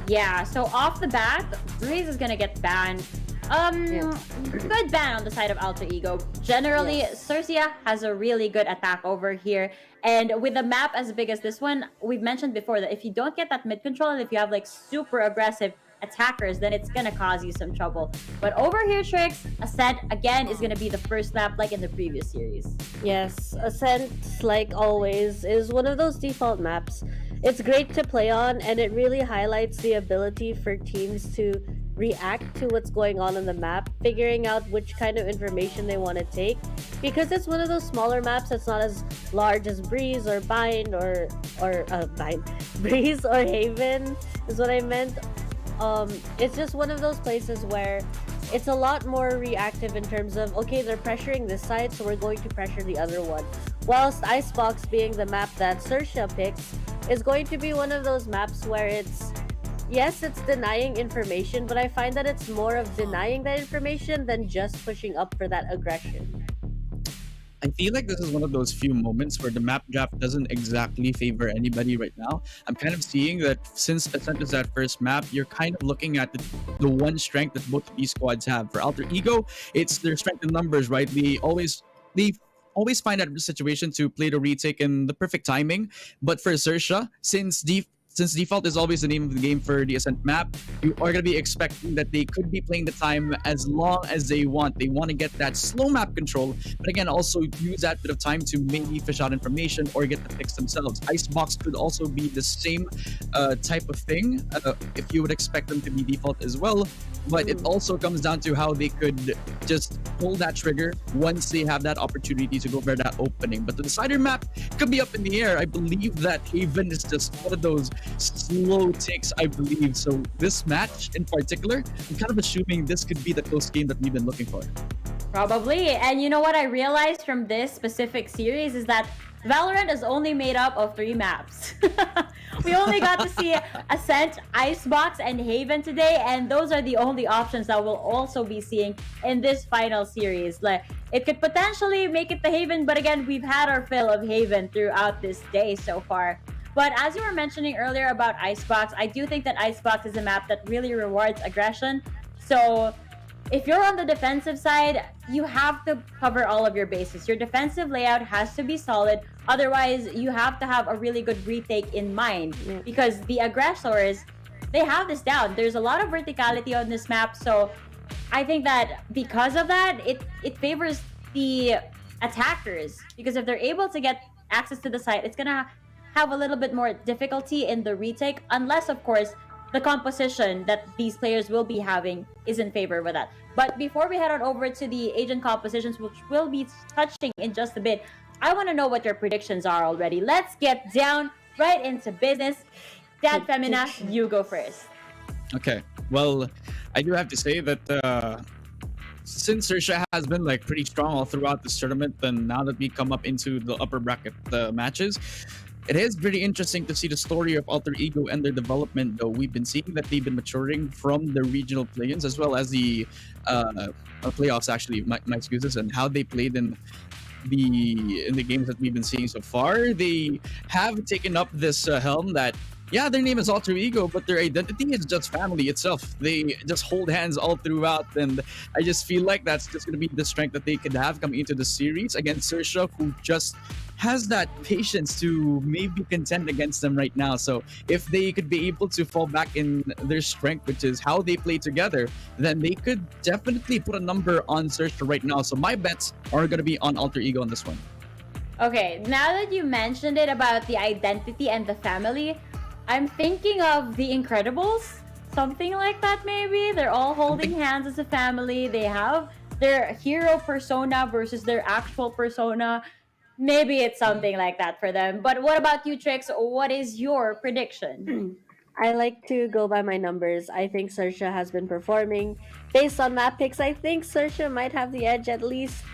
Yeah, so off the bat, Breeze is gonna get banned. Good ban on the side of Alter Ego. Generally, Xerxia has a really good attack over here. And with a map as big as this one, we've mentioned before that if you don't get that mid control, and if you have like super aggressive attackers, then it's gonna cause you some trouble. But over here, Trix, Ascent again is gonna be the first map like in the previous series. Yes, Ascent, like always, is one of those default maps. It's great to play on, and it really highlights the ability for teams to react to what's going on the map, figuring out which kind of information they want to take, because it's one of those smaller maps that's not as large as Breeze or Bind or Breeze or Haven is what I meant. It's just one of those places where it's a lot more reactive in terms of, okay, they're pressuring this side, so we're going to pressure the other one. Whilst Icebox, being the map that Xerxia picks, is going to be one of those maps where it's denying information, but I find that it's more of denying that information than just pushing up for that aggression. I feel like this is one of those few moments where the map draft doesn't exactly favor anybody right now. I'm kind of seeing that since Ascent is that first map, you're kind of looking at the one strength that both of these squads have. For Alter Ego, it's their strength in numbers, right? They always find that situation to play the retake in the perfect timing. But for Xerxia, since default is always the name of the game for the Ascent map, you are going to be expecting that they could be playing the time as long as they want. They want to get that slow map control, but again, also use that bit of time to maybe fish out information or get the picks themselves. Icebox could also be the same type of thing, if you would expect them to be default as well. But it also comes down to how they could just pull that trigger once they have that opportunity to go for that opening. But the decider map could be up in the air. I believe that Haven is just one of those slow takes, I believe. So this match in particular, I'm kind of assuming this could be the close game that we've been looking for. Probably. And you know what I realized from this specific series is that Valorant is only made up of 3 maps. We only got to see Ascent, Icebox, and Haven today, and those are the only options that we'll also be seeing in this final series. Like, it could potentially make it the Haven, but again, we've had our fill of Haven throughout this day so far. But as you were mentioning earlier about Icebox, I do think that Icebox is a map that really rewards aggression. So if you're on the defensive side, you have to cover all of your bases. Your defensive layout has to be solid. Otherwise, you have to have a really good retake in mind, because the aggressors, they have this down. There's a lot of verticality on this map. So I think that because of that, it favors the attackers, because if they're able to get access to the site, it's going to have a little bit more difficulty in the retake, unless, of course, the composition that these players will be having is in favor with that. But before we head on over to the agent compositions, which we'll be touching in just a bit, I want to know what your predictions are already. Let's get down right into business. Dad Femina, you go first. Okay, well, I do have to say that since Xerxia has been like pretty strong all throughout this tournament, and now that we come up into the upper bracket matches, it is pretty interesting to see the story of Alter Ego and their development, though. We've been seeing that they've been maturing from the regional play-ins as well as the playoffs, actually, my excuses, and how they played in the games that we've been seeing so far. They have taken up this helm that, yeah, their name is Alter Ego, but their identity is just family itself. They just hold hands all throughout, and I just feel like that's just going to be the strength that they could have coming into the series against Xerxia, who just has that patience to maybe contend against them right now. So if they could be able to fall back in their strength, which is how they play together, then they could definitely put a number on Xerxia right now. So my bets are going to be on Alter Ego on this one. Okay, now that you mentioned it about the identity and the family, I'm thinking of The Incredibles. something like that maybe. They're all holding hands as a family. They have their hero persona versus their actual persona. Maybe it's something like that for them. But what about you, Trix? What is your prediction? I like to go by my numbers. I think Xerxia has been performing. Based on map picks, I think Xerxia might have the edge, at least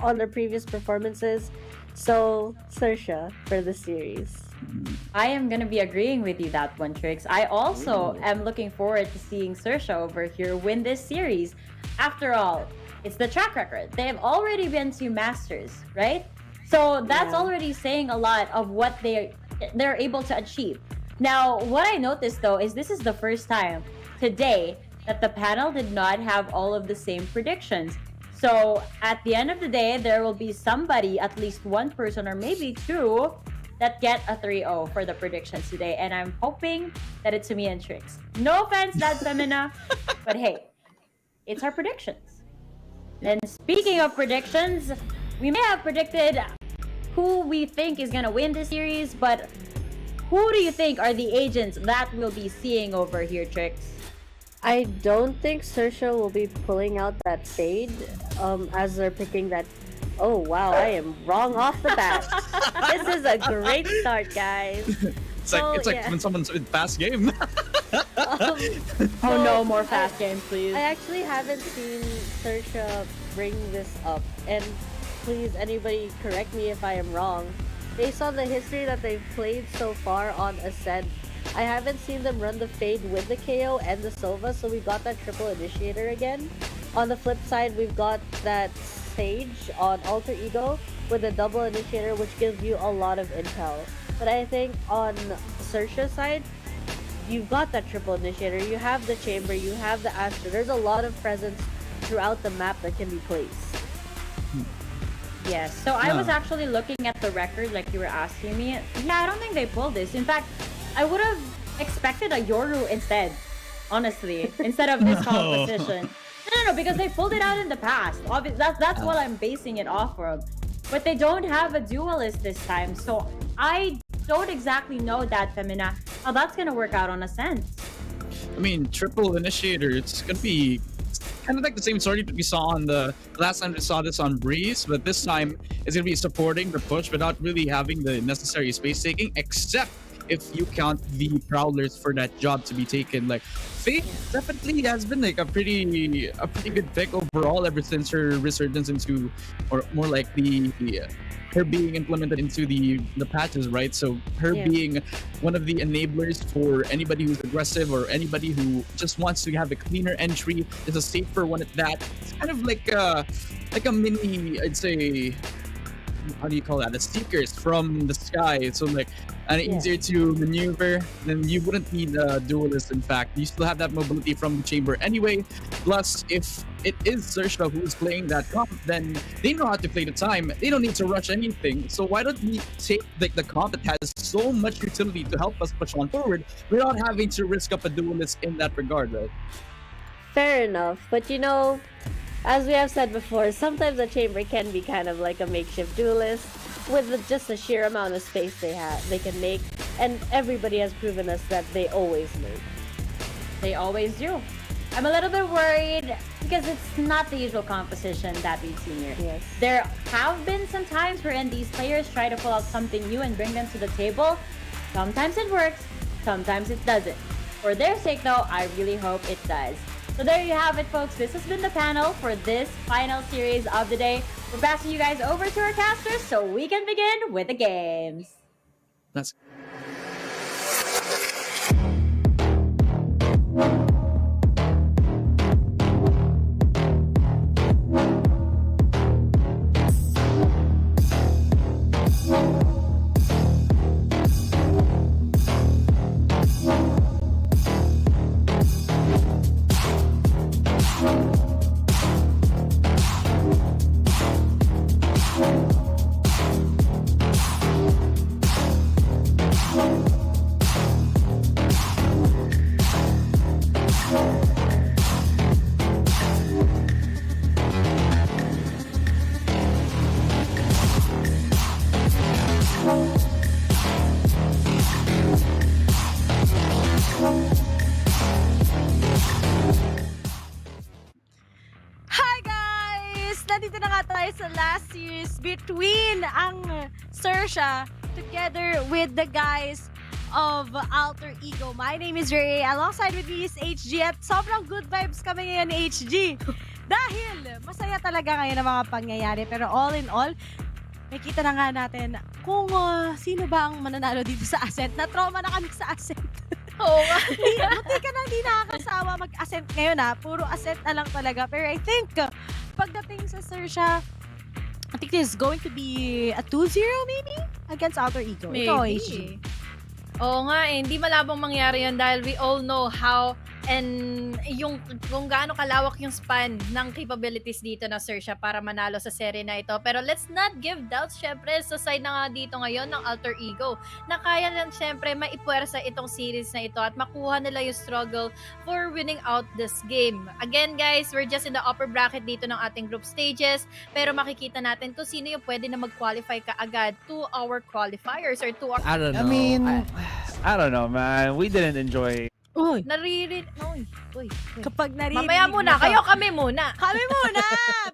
on their previous performances. So, Xerxia for the series. I am going to be agreeing with you that one, Trix. I also am looking forward to seeing Xerxia over here win this series. After all, it's the track record. They have already been to Masters, right? So that's already saying a lot of what they're able to achieve. Now, what I noticed though is this is the first time today that the panel did not have all of the same predictions. So at the end of the day, there will be somebody, at least one person or maybe two, that get a 3-0 for the predictions today. And I'm hoping that it's me and Trix. No offense, that's Femina, but hey, it's our predictions. And speaking of predictions, we may have predicted who we think is going to win this series, but who do you think are the agents that we'll be seeing over here, Trix? I don't think Xerxia will be pulling out that fade as they're picking that. Oh wow, I am wrong off the bat. This is a great start, guys. It's like when someone's in fast game. Oh no, more fast games, please. I actually haven't seen Xerxia bring this up, and please, anybody correct me if I am wrong. Based on the history that they've played so far on Ascent, I haven't seen them run the fade with the KO and the Sova, so we got that triple initiator again. On the flip side, we've got that Sage on Alter Ego with a double initiator, which gives you a lot of intel. But I think on Xerxia's side, you've got that triple initiator, you have the chamber, you have the Astra. There's a lot of presence throughout the map that can be placed. Yes, so I was actually looking at the record like you were asking me. Yeah, I don't think they pulled this. In fact, I would have expected a Yoru instead, honestly, instead of this composition. No, because they pulled it out in the past. That's what I'm basing it off of. But they don't have a duelist this time, so I don't exactly know that, Femina, how that's gonna work out on Ascent. I mean, triple initiator, it's gonna be kind of like the same story that we saw on the last time we saw this on Breeze, but this time it's gonna be supporting the push without really having the necessary space taking, except if you count the Prowlers for that job to be taken. Like, Faith definitely has been like a pretty good pick overall ever since her resurgence into, or more like her being implemented into the patches, right? So her being one of the enablers for anybody who's aggressive or anybody who just wants to have a cleaner entry, is a safer one at that. It's kind of like a mini, I'd say, how do you call that? The Seekers from the sky. So like, and easier to maneuver, then you wouldn't need a duelist. In fact, you still have that mobility from the chamber anyway. Plus, if it is Xerxia who's playing that comp, then they know how to play the time. They don't need to rush anything. So why don't we take the comp that has so much utility to help us push on forward without having to risk up a duelist in that regard, right? Fair enough, but you know, as we have said before, sometimes a chamber can be kind of like a makeshift duelist with just the sheer amount of space they can make, and everybody has proven us that they always make. They always do. I'm a little bit worried because it's not the usual composition that we've seen here. Yes. There have been some times wherein these players try to pull out something new and bring them to the table. Sometimes it works, sometimes it doesn't. For their sake though, I really hope it does. So there you have it, folks. This has been the panel for this final series of the day. We're passing you guys over to our casters so we can begin with the games. Let's between ang Xerxia together with the guys of Alter Ego. My name is Ray. Alongside with me is HG at sobrang good vibes kami ngayon ni HG. Dahil masaya talaga ngayon ang mga pangyayari. Pero all in all, makita na nga natin kung sino ba ang mananalo dito sa Ascent. Na-trauma na kami sa Ascent. Oo nga. Buti ka na hindi nakakasawa mag-Ascent ngayon ha. Puro Ascent na lang talaga. Pero I think, pagdating sa Xerxia, I think this is going to be a 2-0 maybe against Alter Ego. Ikaw, HG. Oo nga, hindi malabong mangyari yan dahil we all know how and yung kung gaano kalawak yung span ng capabilities dito na Xerxia para manalo sa serye na ito. Pero let's not give doubts syempre sa side na nga dito ngayon ng Alter Ego na kaya lang syempre maipuwersa itong series na ito at makuha nila yung struggle for winning out this game. Again guys, we're just in the upper bracket dito ng ating group stages pero makikita natin kung sino yung pwede na mag-qualify kaagad to our qualifiers or to our... I don't know. I don't know, man. We didn't enjoy. Uy. Uy. Kapag naririnig Mamaya muna, kami muna. Kami muna!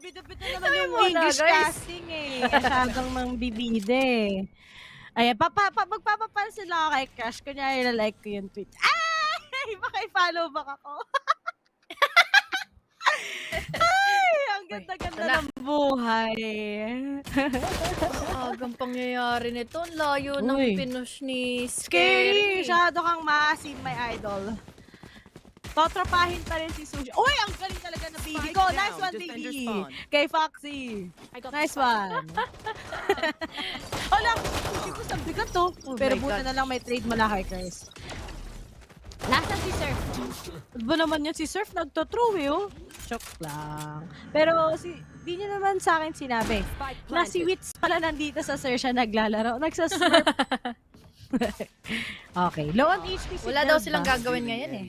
Bida-bida naman Kami yung muna, English guys. casting eh. Masyadong mang bibide. Ayan, magpapapal sila kay Crush. Kunyari, like ko yung tweet. Ay! Baka i-follow back ako. Ay! Ang ganda-ganda ng buhay. Agang pangyayari nito. Ang layo ng Uy. pinush ni Scary! Masyado kang maasim, my idol. Totropahin pa rin si Sushi. Uy! Ang galing talaga ng baby ko. Nice one, baby. Kay Foxy. Nice one. Wala, hindi ko sabi ka to. Pero buta na lang may trade mula kay Chris. Nasaan si Surf? Ba naman yun si Surf? Nagto-throw eh, oh. Joke lang. Pero di niya naman sa akin sinabi na si Wits pala nandito sa Xerxia naglalaro. Nagsasurf. Okay. Low on HP si Wala Delb daw silang ba? gagawin ngayon eh.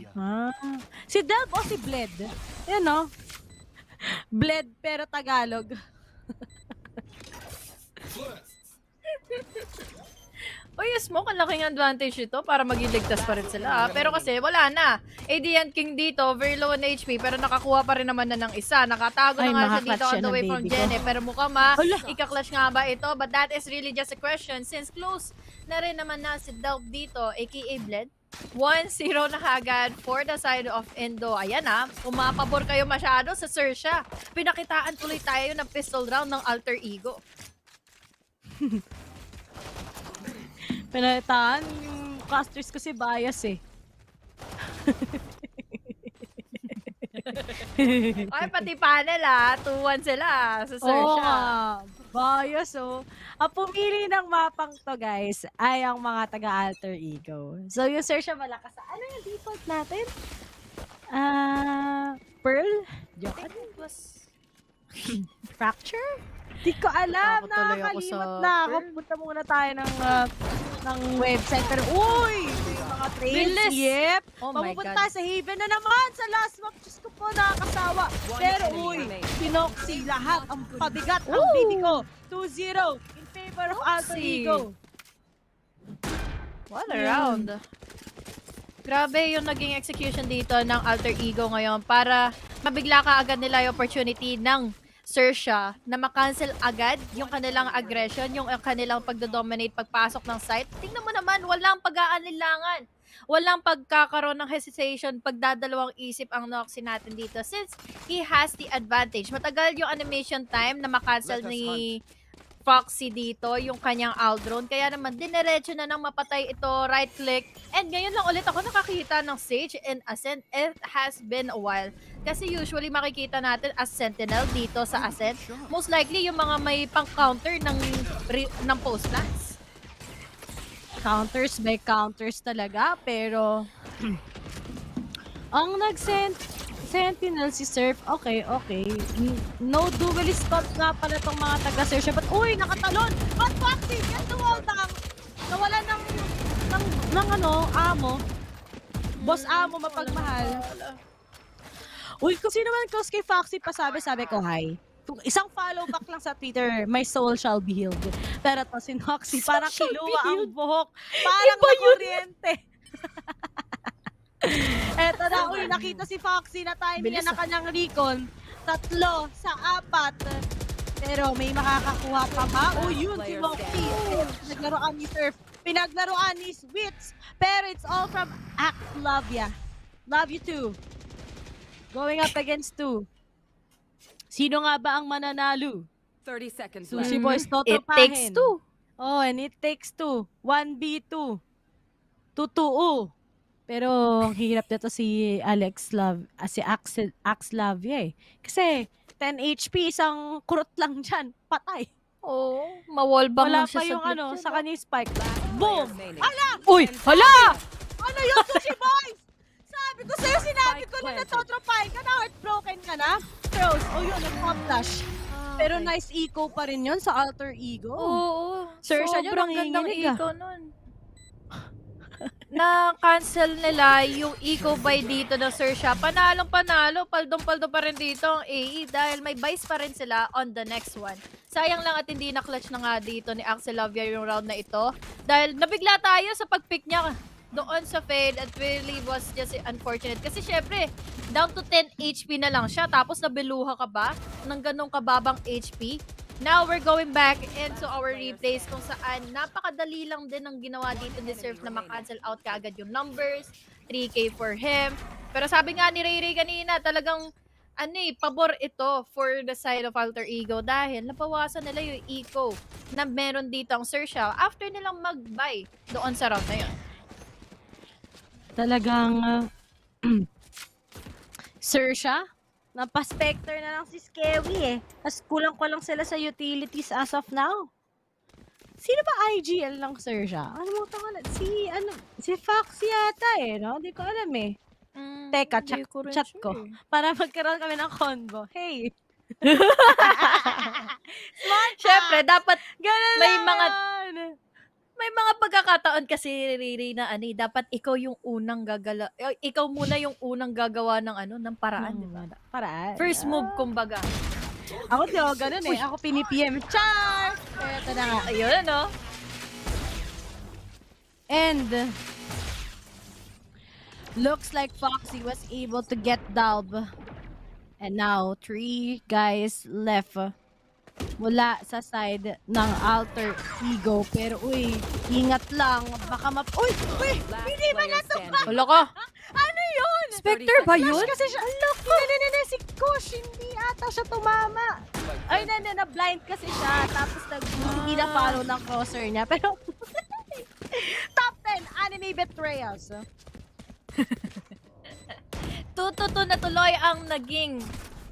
Si Delb o si Bled? Yan no? Bled pero Tagalog. Uy, Smoke, ang laking advantage ito para magiligtas pa rin sila. Pero kasi wala na. AD King dito, very low on HP pero nakakuha pa rin naman na ng isa. Nakatago na nga siya dito on the way from Jenny. Pero mukhang ika-clutch nga ba ito? But that is really just a question since close na rin naman na si Delp dito, aka Bled. 1-0 na kagad for the side of Indo. Ayan umapabor kayo masyado sa Xerxia. Pinakitaan tuloy tayo ng pistol round ng Alter Ego. Pinataan, yung casters kasi bias eh. Ay, pati panel 2-1 sila sa Xerxia. Bias oh. Ang pumili ng mapang to guys ay ang mga taga-Alter Ego. So yung Xerxia malakas. Ano yung default natin? Pearl? Joke. Ano was... Fracture? Di ko alam. Nakakalimot na ako. Punta muna tayo ng website. Pero, uy! May mga trades. Bilis! Yep. Oh my Mapupunta God. tayo sa Haven na naman. Sa last map. Diyos ko po, nakakasawa. Pero, uy! Pinoxy lahat. Ang pabigat. Ang bibi ko. 2-0 in favor of Alter Ego. What a round. Grabe yung naging execution dito ng Alter Ego ngayon para mabigla ka agad nila yung opportunity ng Xerxia na makancel agad yung kanilang aggression, yung kanilang pagdodominate pagpasok ng site. Tingnan mo naman, walang pag-aanilangan. Walang pagkakaroon ng hesitation, pagdadalawang isip ang Noxy natin dito since he has the advantage. Matagal yung animation time na makancel ni Foxy dito, yung kanyang Aldrone. Kaya naman, dinerecho na nang mapatay ito, right click. And ngayon lang ulit ako nakakita ng Sage and Ascent. It has been a while. Kasi usually makikita natin as Sentinel dito sa Ascent. Most likely yung mga may pang-counter ng post-lance. Counters by counters talaga. Pero, ang Sentinel si Surf, okay. No duelist spot nga pala itong mga taga-Xerxia. But, uy, nakatalon! But Foxy, get the wall down! Nawala ng amo. Boss amo, mapagmahal. Uy, kung sino man close kay Foxy, sabi ko, hi. Kung isang follow back lang sa Twitter, my soul shall be healed. Pero to si Noxy, parang kiluwa ang buhok. Parang nakuryente. Eto na, uy, nakita si Foxy na timing niya na kanyang recon. 3 sa 4. Pero may makakakuha pa ba? Oh, yun, si Moxie. Pinaglaruan ni Surf. Pinaglaruan ni Switz. Pero it's all from Xerxia. Love you too. Going up against 2. Sino nga ba ang mananalo? 30 seconds Sushi left. Boys It totropahin. takes 2. Oh, and it takes 2. 1v2. 2-2. Pero ang hirap dito si Xlavia eh. Kasi 10 HP, isang kurot lang dyan. Patay. Oo, mawallbang Wala lang siya pa yung saglit sa kanya spike. Boom! Ala! Uy! Hala! Ano yung Sushi Boys? Sabi ko sa'yo, sinabi ko na natotropahin ka na, heartbroken ka na. Throws. Oh yun, nag-pop flash. Pero nice eco pa rin yun sa alter ego. Oo. Xerxia yun, Sobrang gandang nanginginig ah. eco nun. Na-cancel nila yung eco buy dito ng Xerxia. Panalong-panalo, paldong-paldo pa rin dito ang AE dahil may buys pa rin sila on the next one. Sayang lang at hindi na-clutch na nga dito ni Xerxia yung round na ito. Dahil nabigla tayo sa pag-pick niya doon sa fade at really was just unfortunate. Kasi syempre, down to 10 HP na lang siya. Tapos nabiluha ka ba ng ganong kababang HP? Now we're going back into our replays kung saan napakadali lang din ang ginawa dito ni Surf na makancel out kaagad yung numbers. 3K for him. Pero sabi nga ni Ray kanina, talagang pabor ito for the side of Alter Ego dahil nabawasan nila yung eco na meron dito ang Xerxia after nilang mag-buy doon sa round na yun. Talagang Xerxia, napaspector na lang si Skewy eh. Tapos kulang-kulang sila sa utilities as of now. Sino ba IGL ng Xerxia? Ano mo tangan? Si Fox yata eh, no? Hindi ko alam eh. Teka, chat ko. Para magkaroon kami ng convo. Hey! Syempre, dapat Ganun may mga pagkakataon kasi Riri na dapat ikaw yung unang ikaw muna yung unang gagawa ng paraan, di ba? Paraan. First move kumbaga. Ako di ako ganun eh. Ako pinipm. Char! Ito na nga. Ayun, ano? And looks like Foxy was able to get Dalb. And now, 3 guys left mula sa side ng Alter Ego. Pero uy, ingat lang. Baka Uy! Hindi ba natupa? Wala ka. Ano yun? Spectre ba yun? Flash kasi siya. Hindi, si Kush. Hindi ata siya tumama. Ay, na-blind kasi siya. Tapos hindi na follow ng crosser niya. Pero top 10 anime betrayals. 2-2 na tuloy ang naging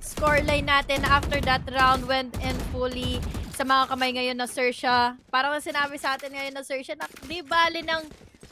scoreline natin after that round went in fully sa mga kamay ngayon na Xerxia. Parang sinabi sa atin ngayon na Xerxia na di bali ng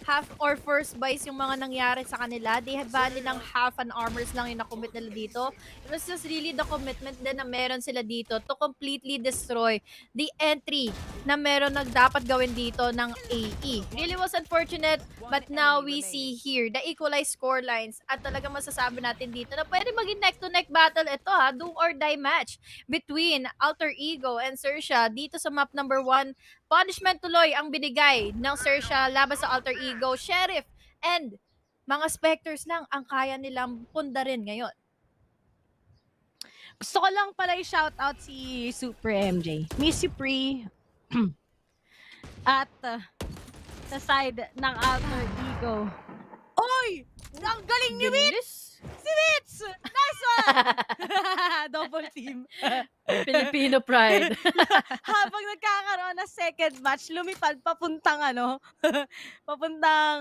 half or first buys yung mga nangyari sa kanila. Di bali ng half an armors lang yung nakommit nila dito. It was just really the commitment din na meron sila dito to completely destroy the entry na meron dapat gawin dito ng AE. Really was unfortunate, but now we see here the equalized score lines at talaga masasabi natin dito na pwede maging neck-to-neck battle ito do or die match between Alter Ego and Xerxia dito sa map number 1. Punishment tuloy ang binigay ng Xerxia laban sa Alter Ego, Sheriff, and mga Specters lang ang kaya nilang pundarin ngayon. Gusto ko lang pala i-shoutout si Super MJ. Miss you, Pre. At sa side ng Alter Ego. Oy! Ang galing ni Wits! Si Wits! Nice one! Double team. Filipino pride. Habang nagkakaroon ng second match, lumipad papuntang papuntang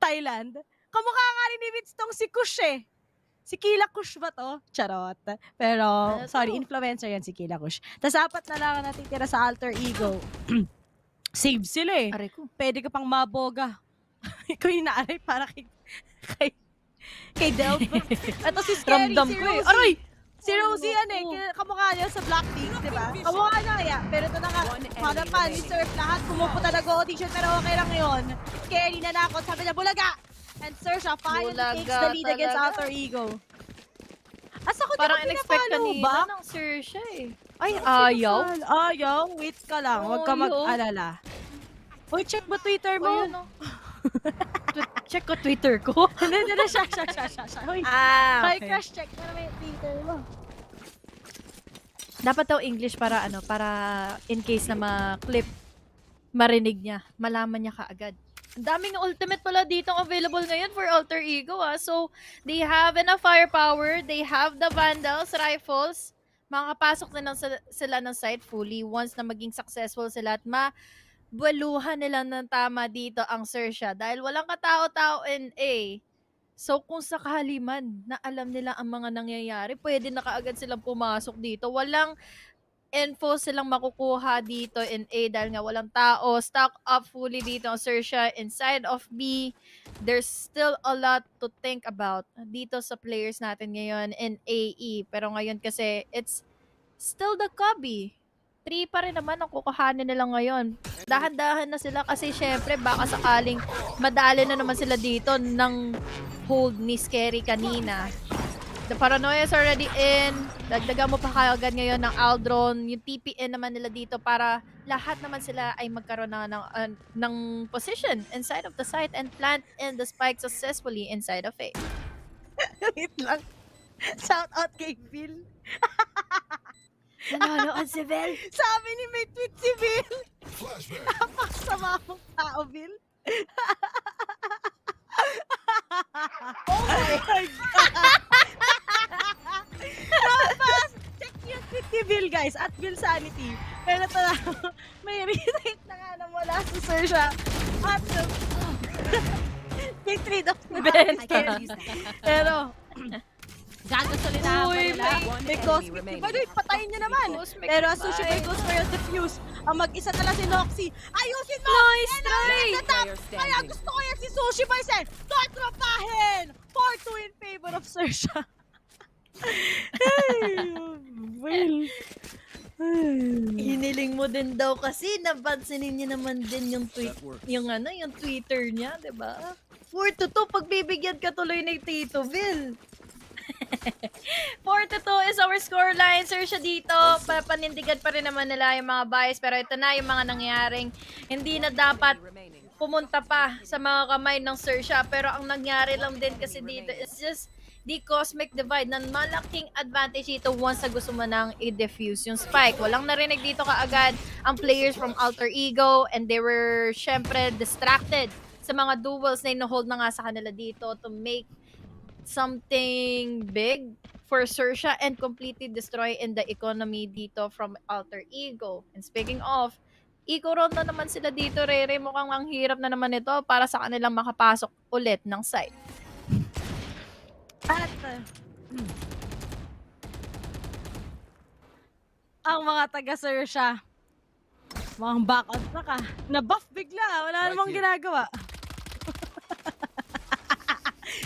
Thailand. Kamukha nga rin ni Wits tong si Kush eh. Si Kila Kush ba to? Charot. Pero, sorry, influencer yan si Kila Kush. Tapos 4 na lang ang natitira sa Alter Ego. Save sila eh. Pwede ka pang maboga. Ikaw yung naaray para kay Delv. Ito si Scary, Ramdam si ko eh. Rosie. Aray! Si Rosie yan eh. Kamukha niya sa Blackpink, di ba? Kamukha niya kaya. Pero ito na nga, para pa ni Surf lahat pumupunta nag-audition pero okay lang yun. Scary na nakot. Sabi niya, bulaga! And Xerxia finally takes the lead against Alter Ego. Asa ko Parang di in-expect ko kanina ng Xerxia eh. Ay, ayaw. Ayaw? Wait ka lang. Huwag ka mag-alala. Uy, check mo Twitter mo. Check ko Twitter ko. Hindi, siya. Uy, okay. crush check mo naman yung Twitter mo. Dapat daw English para ano, para in case na ma-clip, marinig niya, malaman niya kaagad. Ang daming ultimate pala dito available ngayon for Alter Ego So, they have enough firepower, they have the Vandals, rifles, makakapasok na sila ng site fully once na maging successful sila at mabaluhan nila ng tama dito ang Xerxia dahil walang katao-tao in A. So, kung sakali man na alam nila ang mga nangyayari, pwede na kaagad silang pumasok dito. Walang info silang makukuha dito in A dahil nga walang tao. Stock up fully dito ang Xerxia inside of B. There's still a lot to think about dito sa players natin ngayon in AE. Pero ngayon kasi, it's still the Cubby. 3 pa rin naman ang kukuhanin nila ngayon. Dahan-dahan na sila kasi syempre baka sakaling madali na naman sila dito ng hold ni Scary kanina. The Paranoia is already in. Dagdagan mo pa kaagad ngayon ng Aldron. Yung TPN naman nila dito para lahat naman sila ay magkaroon ng position inside of the site and plant in the spike successfully inside of A. Wait lang. Shout out kay Bill. Nanonood si Bill. Sabi ni may tweet si Bill. Napakasama mong tao, Bill. Oh my God! Check yung tweet ni Bill, guys. At Bill Sanity. Pero ito na, may retweet na nga na mula sa Xerxia. At may trade off na pero gagasolinahan pa nila. May cosmic. By the way, patayin niya naman. Pero Sushi Boy goes for your defuse. Ang mag-isa na lang si Noxy. Ayusin mo! Nice And try! the top. Kaya gusto ko yan si Sushi Boy sen. Totropahin! 4-2 in favor of Xerxia. Well. Hiniling mo din daw kasi napansinin niya naman din yung tweet, yung Twitter niya, 'di ba? 4-2 pagbibigyan ka tuloy ni Tito Bill. 4-2 is our scoreline. Xerxia dito, papanindigan pa rin naman nila yung mga bias pero ito na yung mga nangyaring hindi na dapat pumunta pa sa mga kamay ng Xerxia pero ang nangyari lang din kasi dito is just the cosmic divide na malaking advantage dito once na gusto mo nang i-defuse yung spike. Walang narinig dito kaagad ang players from Alter Ego and they were syempre distracted sa mga duels na ino-hold na nga sa kanila dito to make something big for Xerxia and completely destroy in the economy dito from Alter Ego. And speaking of, eco round na naman sila dito, Rere. Mukhang ang hirap na naman ito para sa kanilang makapasok ulit ng site. At ang mga taga-Xerxia, mga back on na ka, na-buff bigla, wala namang ginagawa.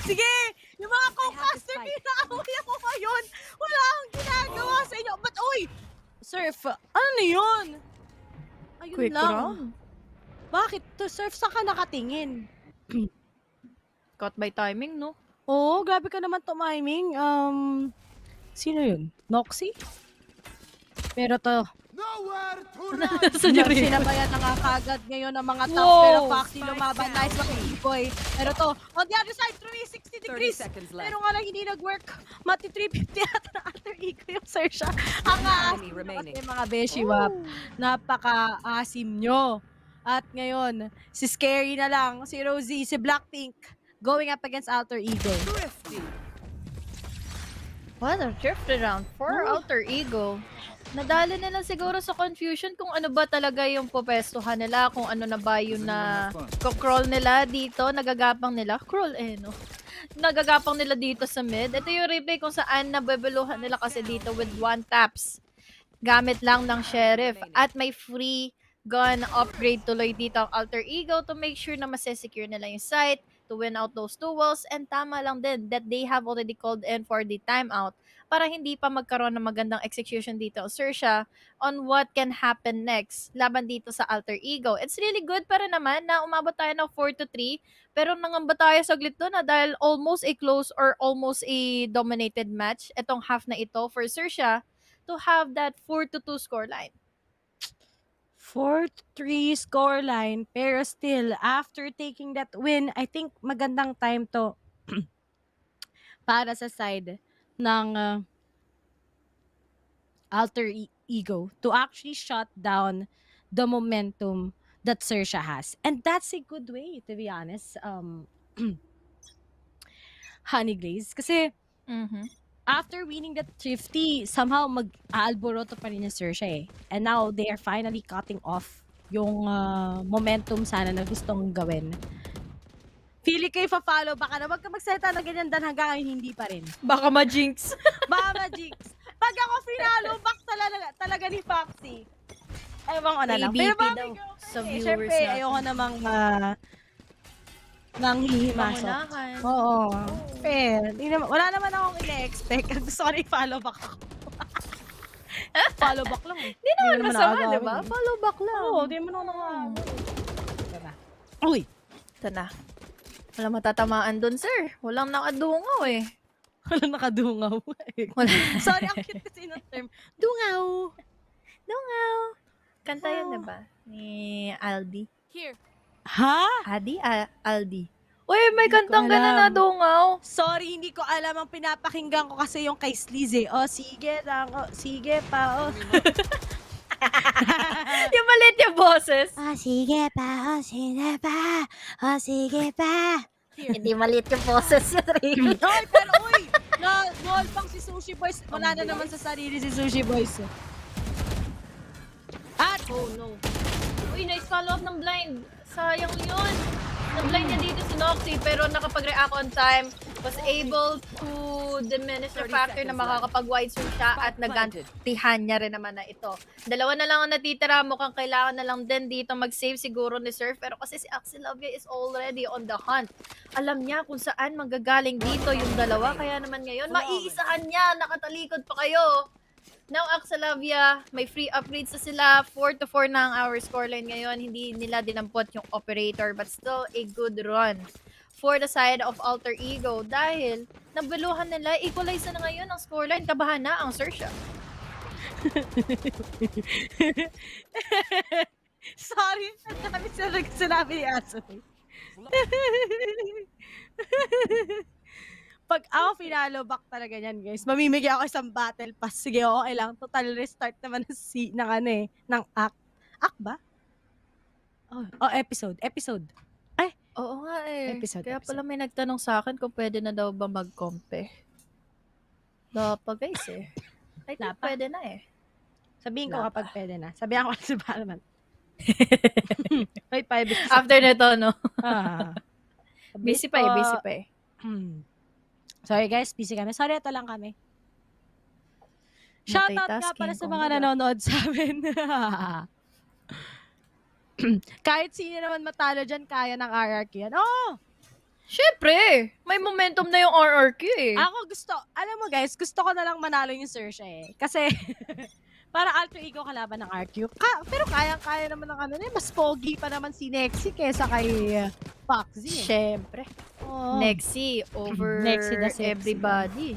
Sige, yung mga co-caster, pinakawaya ko ngayon, wala akong ginagawa sa inyo. But oy, Surf, ano na yun? Ayun Quick lang. round. Bakit? To Surf, saan ka nakatingin? Caught by timing, no? Oo, grabe ka naman tumiming. Sino yun? Noxy? Pero to, sinabayan na nga kagad ngayon ang mga top. Whoa! Pero Foxy lumaban. Nice mga boy. Pero to, on the other side, 360 degrees. Pero nga lang hindi nag-work. Mati 350 ata na Alter Ego yung Xerxia. Ang aasim kasi mga beshi wap. Napaka-asim nyo. At ngayon, si Scary na lang, si Rosie, si Blackpink, going up against Alter Ego. What a drifted round for Alter Ego. Nadali nila siguro sa confusion kung ano ba talaga yung pupestuhan nila, kung ano na ba yung na crawl nila dito, nagagapang nila. Crawl no? Nagagapang nila dito sa mid. Ito yung replay kung saan nabebeluhan nila kasi dito with one taps. Gamit lang ng Sheriff. At may free gun upgrade tuloy dito ang Alter Ego to make sure na masesecure nila yung site, to win out those duels, and tama lang din that they have already called in for the timeout para hindi pa magkaroon ng magandang execution dito ang Xerxia on what can happen next laban dito sa Alter Ego. It's really good pa rin naman na umabot tayo ng 4-3 pero nangamba tayo saglit doon na dahil almost a close or almost a dominated match itong half na ito for Xerxia to have that 4-2 scoreline. 4-3 scoreline, pero still, after taking that win, I think magandang time to para sa side ng Ego to actually shut down the momentum that Xerxia has. And that's a good way, to be honest. Honey Glaze. Kasi after winning that 50, somehow mag-aalboroto pa rin yung Xerxia eh. And now, they are finally cutting off yung momentum sana na gustong gawin. Feeling ko ipa-follow, baka na wag ka magsalita na ganyan dan hanggang ngayon hindi pa rin. Baka ma-jinx. Baka ma-jinx. Pag ako finalo, back talaga ni Foxy. Ewan ko na lang. Pero daw sa viewers syempre, natin. ayoko namang nanghihimasok. Pangunahan. Oo. Pero, wala naman akong ina-expect. Gusto ko na i-follow back ako. Follow back lang eh. Hindi naman masama, nakagawin di ba? eh. Follow back lang. Oo, di mo naman nakagawin. Uy! Ito na. Wala matatamaan dun, sir. Walang nakadungaw eh. Walang nakadungaw eh. Sorry, ang cute kasi ng term. Dungaw! Dungaw! Kanta yun, diba? Ni Aldi. Here. Ha? Aldi. Uy, may Hindi ko kantang gana na alam. dungaw. Sorry, hindi ko alam. Ang pinapakinggan ko kasi yung kay Sleaze eh. Oh, sige lang. Oh, sige pa. Oh. Yung maliit yung boses. Oh, sige pa. Oh, sige pa. Oh, sige pa. Hindi maliit yung boses yun, Rico. Ay, pero uy! Wall pang si Sushi Boys. Wala na naman sa sarili si Sushi Boys. At! Oh, no. Uy, nice follow up ng blind. Sayang yun. Na-blind niya dito si Noxy, pero nakapag-react on time. Was able to diminish the factor na makakapag-wide swing siya at nagantihan niya rin naman na ito. Dalawa na lang ang natitira. Mukhang kailangan na lang din dito mag-save siguro ni Surf. Pero kasi si Xerxia is already on the hunt. Alam niya kung saan manggagaling dito yung dalawa. Kaya naman ngayon, maiisahan niya. Nakatalikod pa kayo. Now, Xerxia, may free upgrades na sila. 4-4 na ang our scoreline ngayon. Hindi nila dinampot yung operator, but still a good run for the side of Alter Ego. Dahil, nabaluhan nila, equalize na ngayon ang scoreline. Kabahan na ang Xerxia. Sorry, ang dami sinabi ni Aso. Pag ako finalo back talaga yan, guys. Mamimigay ako isang battle pass. Sige, okay lang. Total restart naman ng ano eh, ng act. Act ba? Oh, episode. Ay, Oo nga eh. Kaya Episode. pala may nagtanong sa akin kung pwede na daw ba mag-compe. Dapat guys eh. I think Dapat. pwede na eh. Sabihin ko Wala kapag pwede na. Sabihan ko si Balman. Wait, 5 minutes. After nito, no? Busy Busy pa eh. Sorry guys, busy kami. Sorry, ito lang kami. Shoutout nga pala sa mga nanonood sa amin. Kahit sino naman matalo dyan, kaya ng RRQ yan. Oh! Syempre! May momentum na yung RRQ eh. Ako alam mo guys, gusto ko na lang manalo yung Xerxia eh. Kasi, para alter ego kalaban ng RQ. Pero kaya naman ng ano, mas pogi pa naman si Nexy kesa kay Foxy. Syempre. Oh. Nexy over Nexy the sexy. everybody.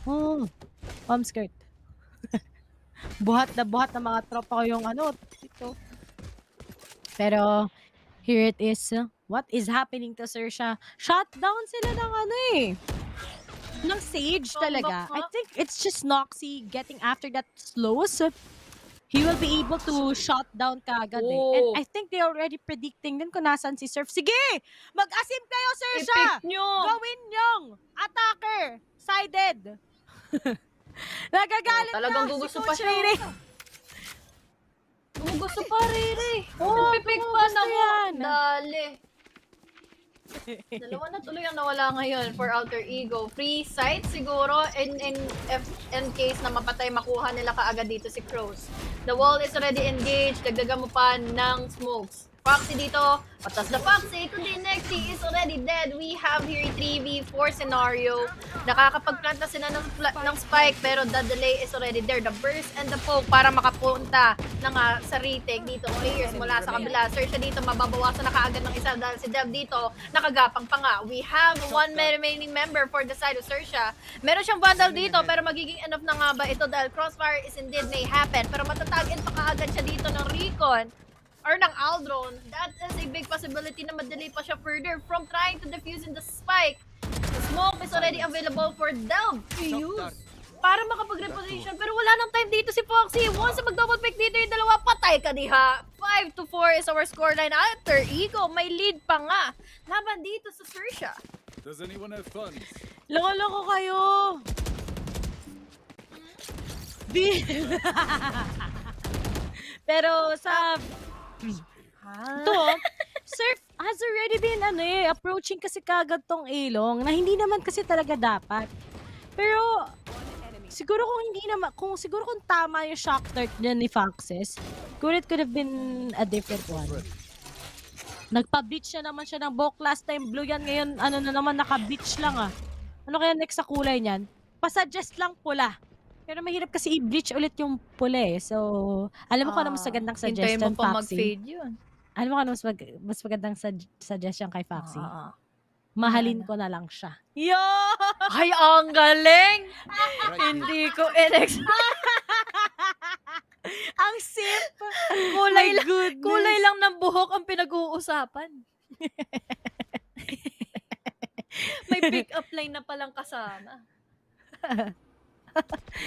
Oh, palm skirt. buhat na mga tropa ko yung ano, ito. Pero, here it is. What is happening to Xerxia? Shutdown sila ng ano eh. Ng Sage talaga. I think it's just Noxy getting after that slows. He will be able to shut down kagad eh. And I think they already predicting din kung nasan si Surf. Sige! Mag-asim kayo, Xerxia! I-pick nyo! Gawin nyong attacker! Sided! Nagagalit talagang na gugusto si pa Oh. siya. Riri. Gusto pa, Riri. Oo, Pipik pa gusto na mo. yan. Dali. Dalawa na tuloy ang nawala ngayon for Alter Ego. Free sight siguro in case na mapatay makuha nila kaagad dito si Crows. The wall is already engaged. Dagdagan mo pa ng smokes. Foxy dito. Patas na Foxy. Kundi Nexy is already dead. We have here a 3v4 scenario. Nakakapag-plant na sila ng spike pero the delay is already there. The burst and the poke para makapunta ng sa retake dito. Players mula sa kabila. Xerxia dito mababawasan na kaagad ng isa dahil si Dev dito nakagapang pa nga. We have one remaining member for the side of Xerxia. Meron siyang vandal dito pero magiging enough na nga ba ito dahil crossfire is indeed may happen. Pero matatagin pa kaagad siya dito ng Recon or ng Aldron. That is a big possibility na madelay pa siya further from trying to defuse in the spike. The smoke is already available for Delv to use. para makapag-reposition. Pero wala nang time dito si Foxy. Once na mag-double pick dito yung dalawa, patay ka diha. 5-4 is our scoreline. Alter Ego, may lead pa nga. Laban dito sa Xerxia. Does anyone have funds? Loko-loko kayo! Pero sa... Ito, Surf has already been approaching kasi kagad tong ilong na hindi naman kasi talaga dapat. Pero siguro kung tama yung shock dart niya ni Foxes, siguro it could have been a different one. Nagpa-bleach na naman siya ng buhok last time blue yan, ngayon naka-bleach lang ah. Ano kaya next sa kulay niyan? Pasuggest lang pula. Pero mahirap kasi i-bleach ulit yung pula eh. So, alam mo kung ano mas magandang suggestion, Hintayin mo pa Foxy? mag-fade yun. Alam mo kung ano mas magandang suggestion kay Foxy? Mahalin ko na lang siya. Yo! Ay, ang galing! Hindi ko Ang simp! Kulay lang ng buhok ang pinag-uusapan. May pick-up line na palang kasama.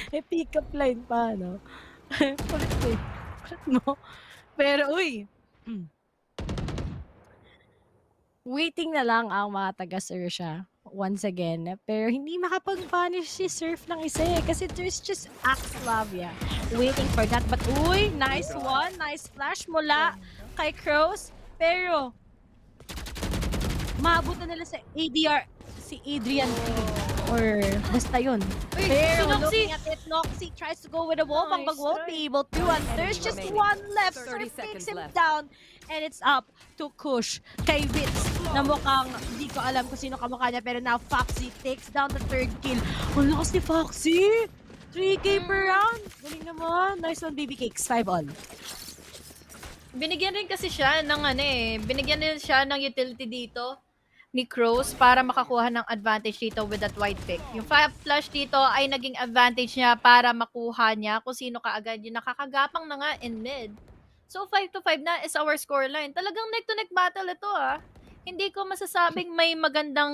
May pick-up line pa, no? Kulit eh. Kulit mo. Pero, uy! Waiting na lang ang mga taga-Xerxia once again. Pero hindi makapag-punish si Surf ng isa eh. Kasi there's just Axlavia waiting for that. But uy, nice one. Nice flash mula kay Crows. Pero, maabutan nila sa ADR si Adrian or basta yun. Uy, Pero si looking at it, Noxy tries to go with a wall, but won't be able to. And there's just one left. Surf takes him down. And it's up to Kush kay Wits na mukhang hindi ko alam kung sino kamukha niya. Pero now Foxy takes down the third kill. Ang lakas ni Foxy! 3K per round. Galing naman. Nice one, baby cakes. 5 all. Binigyan rin kasi siya ng binigyan rin siya ng utility dito ni Crows para makakuha ng advantage dito with that white pick. Yung flash dito ay naging advantage niya para makuha niya kung sino kaagad yung nakakagapang na nga in mid. So 5-5 na is our scoreline. Talagang neck-to-neck battle ito ah. Hindi ko masasabing may magandang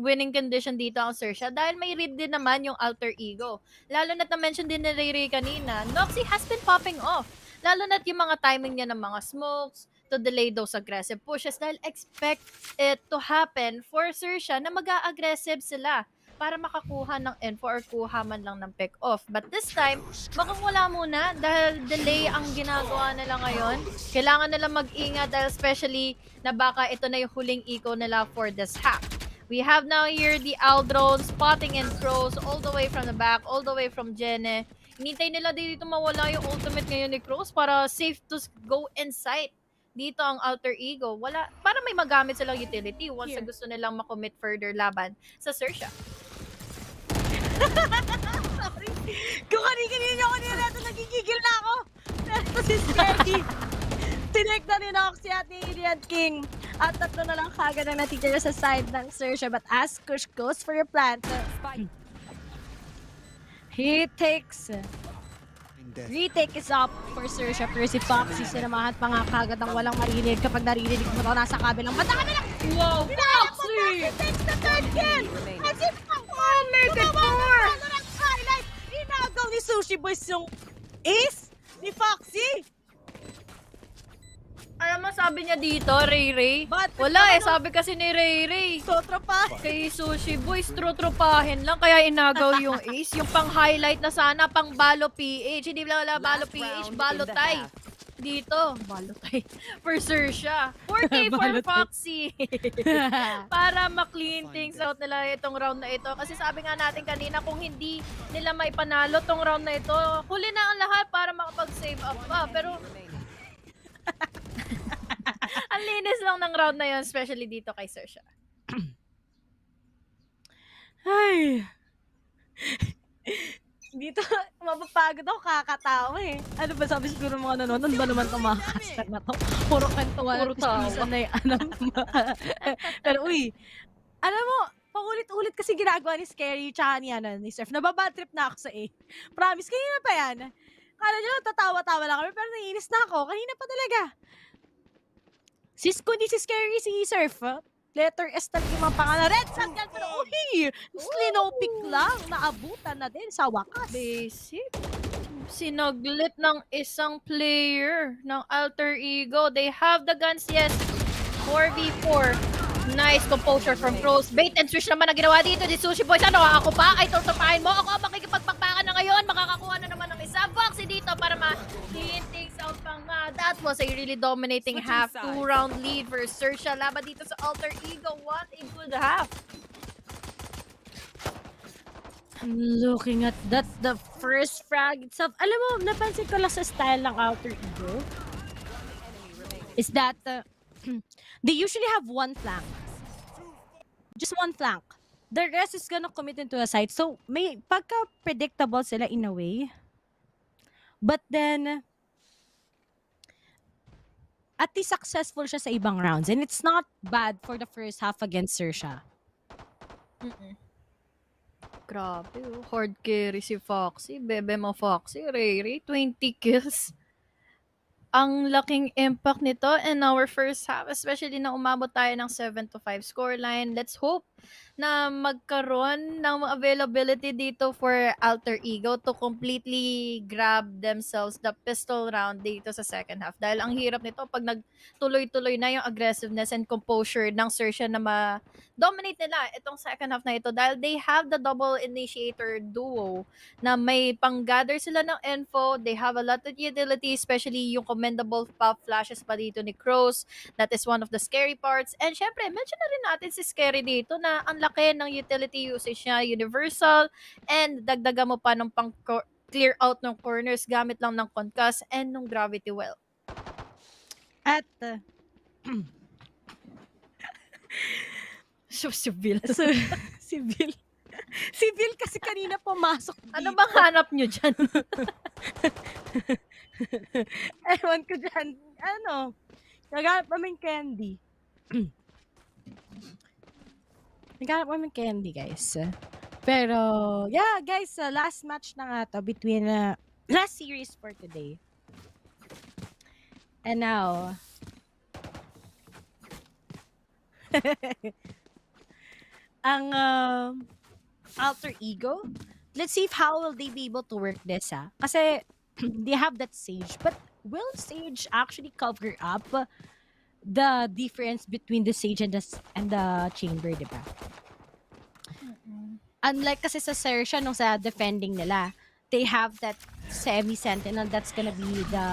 winning condition dito ang Xerxia dahil may read din naman yung Alter Ego. Lalo na't na-mention din ni Ray kanina, Noxy has been popping off. Lalo na't yung mga timing niya ng mga smokes, to delay those aggressive pushes dahil expect it to happen for Xerxia na mag-a-aggressive sila para makakuha ng info or kuha man lang ng pick off. But this time, mukhang wala muna dahil delay ang ginagawa nila ngayon. Kailangan nila mag-ingat dahil especially na baka ito na yung huling eco nila for this hack. We have now here the Aldrone spotting in Crows all the way from the back, all the way from Jene. Hinintay nila dito mawala yung ultimate ngayon ni Crows para safe to go inside. Dito ang Alter Ego. Wala, para may magamit silang utility once na gusto nilang makommit further laban sa Xerxia. Sorry. Kung kanina ako nila, nagigigil na ako. Ito si Scary. Tinek na ni Noxy at ni Adrian King. At tatlo na lang kagad ang natitira sa side ng Xerxia. But as Kush goes for your plant, he takes... Retake is up for Xerxia, pero si Foxy sinamahan pa nga kagad ang walang marinig kapag narinig mo ito nasa kabilang mata na lang! Wow, Foxy! Takes the third kill! And si Foxy! Make it more! Highlight! Inagaw ni Sushi Boys yung ace ni Foxy! Alam mo, sabi niya dito, Ray. Wala sabi kasi ni Ray. Trotropa. Kay Sushi Boys, trotropahin lang. Kaya inagaw yung ace. Yung pang-highlight na sana, pang-balo PH. Hindi lang wala balo PH, balo tay. Dito, balo tay. For Xerxia. 4K for Foxy. Para ma-clean things out nila itong round na ito. Kasi sabi nga natin kanina, kung hindi nila may panalo tong round na ito, huli na ang lahat para makapag-save up pa. Pero... ang linis lang ng round na yun, especially dito kay Xerxia. Ay. Dito, mapapagod ako, kakatawa eh. Ano ba sabi siguro mga nanonood? Ano ba naman itong mga caster na to? Puro kantuan, Puro tawa. na yung alam mo. Pero uy, alam mo, paulit-ulit kasi ginagawa ni Scary tsaka ni Surf. Nababad trip na ako sa A. Promise, kanina pa yan. Kala nyo, tatawa-tawa lang kami, pero naiinis na ako. Kanina pa talaga. Kundi si Scary, si Surf, Letter S talaga yung mga pangalan. Red Sun yan pero uy! Slinopic lang. Naabutan na din sa wakas. Basic. Sinaglit ng isang player ng Alter Ego. They have the guns, yes. 4v4. Nice composure from Pros. Bait and switch naman ang ginawa dito. Di Sushi Boys, ano? Ako pa? Ay, tutupahin mo. Ako ang makikipagpakpakan na ngayon. Makakakuha na naman ng isa. Boxy dito para ma-hinting out pang that was a really dominating half. 2-round lead for Xerxia. Laban dito sa Alter Ego. What a good half. Looking at that, the first frag itself. Alam mo, napansin ko lang sa style ng Alter Ego is that they usually have one flank. Just one flank. The rest is gonna commit into a side. So, may pagka-predictable sila in a way. But then, at least successful siya sa ibang rounds. And it's not bad for the first half against Xerxia. Grabe, oh. Hard carry si Foxy. Bebe mo Foxy. Ray, 20 kills. Ang laking impact nito in our first half, especially na umabot tayo ng 7-5 scoreline. Let's hope na magkaroon ng availability dito for Alter Ego to completely grab themselves the pistol round dito sa second half. Dahil ang hirap nito pag nagtuloy-tuloy na yung aggressiveness and composure ng Xerxia na ma-dominate nila itong second half na ito dahil they have the double initiator duo na may pang-gather sila ng info. They have a lot of utility, especially yung commendable pop flashes pa dito ni Crows. That is one of the scary parts. And syempre, mention na rin natin si Scary dito na ang laki ng utility usage niya, universal, and dagdagan mo pa ng pang-clear out ng corners gamit lang ng concuss and ng gravity well. At si Bill. Si Bill kasi kanina pumasok dito. Ano bang hanap nyo dyan? Ewan ko dyan. Ano? Naghanap namin candy. Naghanap namin candy, guys. Pero, yeah, guys, last match na nga to between, last series for today. And now, ang Alter Ego, let's see how will they be able to work this, ha? Kasi, they have that Sage, but will Sage actually cover up the difference between the Sage and the Chamber, di ba? Unlike kasi sa Xerxia, nung sa defending nila, they have that semi-sentinel that's gonna be the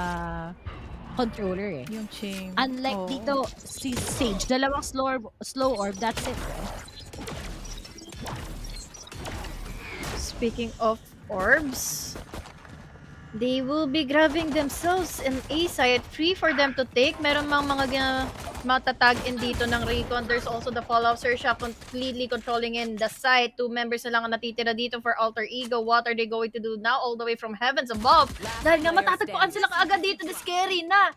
controller eh. Yung chain. Unlike dito, si Sage, dalawang slow orb, that's it. Speaking of orbs, they will be grabbing themselves an A site, free for them to take. Meron mga matatag in dito ng Recon. There's also the Fallout Xerxia completely controlling in the site. 2 members na lang ang natitira dito for Alter Ego. What are they going to do now all the way from heavens above? Dahil nga matatagpuan sila kaagad dito, the Scary na.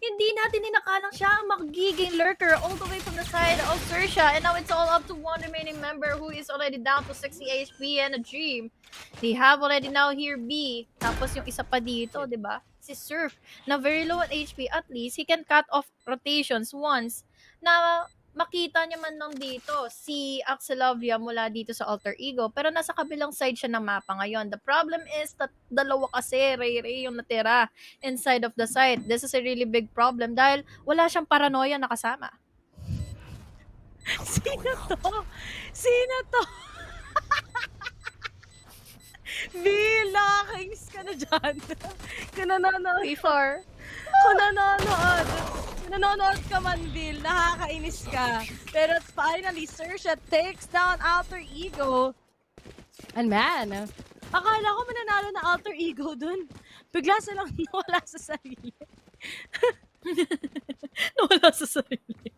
Hindi natin inakalang siya ang magiging lurker all the way from the side of Xerxia. And now it's all up to one remaining member who is already down to 60 HP and a dream. They have already now here B. Tapos yung isa pa dito, di ba? Si Surf, na very low on HP, at least he can cut off rotations once na makita niya man lang dito si Xerxia mula dito sa Alter Ego. Pero nasa kabilang side siya ng mapa ngayon. The problem is that dalawa kasi Ray yung natira inside of the site. This is a really big problem dahil wala siyang paranoia na kasama. Sino to? Bill, nakakainis ka na dyan. Kung nanonood. Kung nanonood ka man, Bill, nakakainis ka. Pero finally, Xerxia takes down Alter Ego. And man, akala ko mananalo na Alter Ego dun. Bigla silang nawala sa sarili. Nawala sa sarili.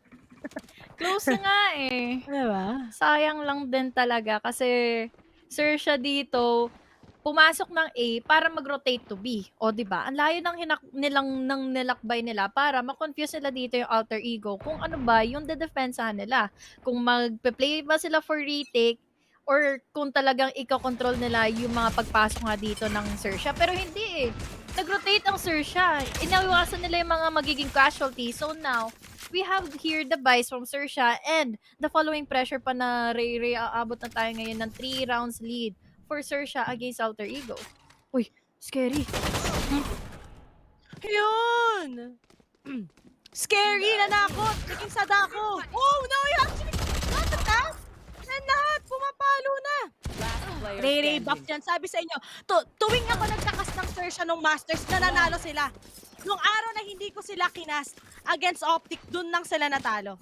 Close na nga eh. Diba? Sayang lang din talaga kasi Xerxia dito, pumasok ng A para mag-rotate to B. O, diba? Ang layo ng nilakbay nila para ma-confuse nila dito yung Alter Ego kung ano ba yung dedefensahan nila. Kung magpe-play ba sila for retake or kung talagang ikakontrol nila yung mga pagpasok nga dito ng Xerxia. Pero hindi eh. nag-rotate ang Xerxia. Inawiwasan nila yung mga magiging casualties. So now, we have here the buys from Xerxia and the following pressure pa na Ray aabot na tayo ngayon ng 3 rounds lead for Xerxia against Alter Ego. Uy, scary. Yun! Scary, nanakot, naging sadako. Oh, no, you actually got the task. And lahat, pumapalo na. Ray buff dyan. Sabi sa inyo, tuwing ako nagkakas ng Xerxia nung Masters, nananalo sila. Nung araw na hindi ko sila kinas against Optic, dun lang sila natalo.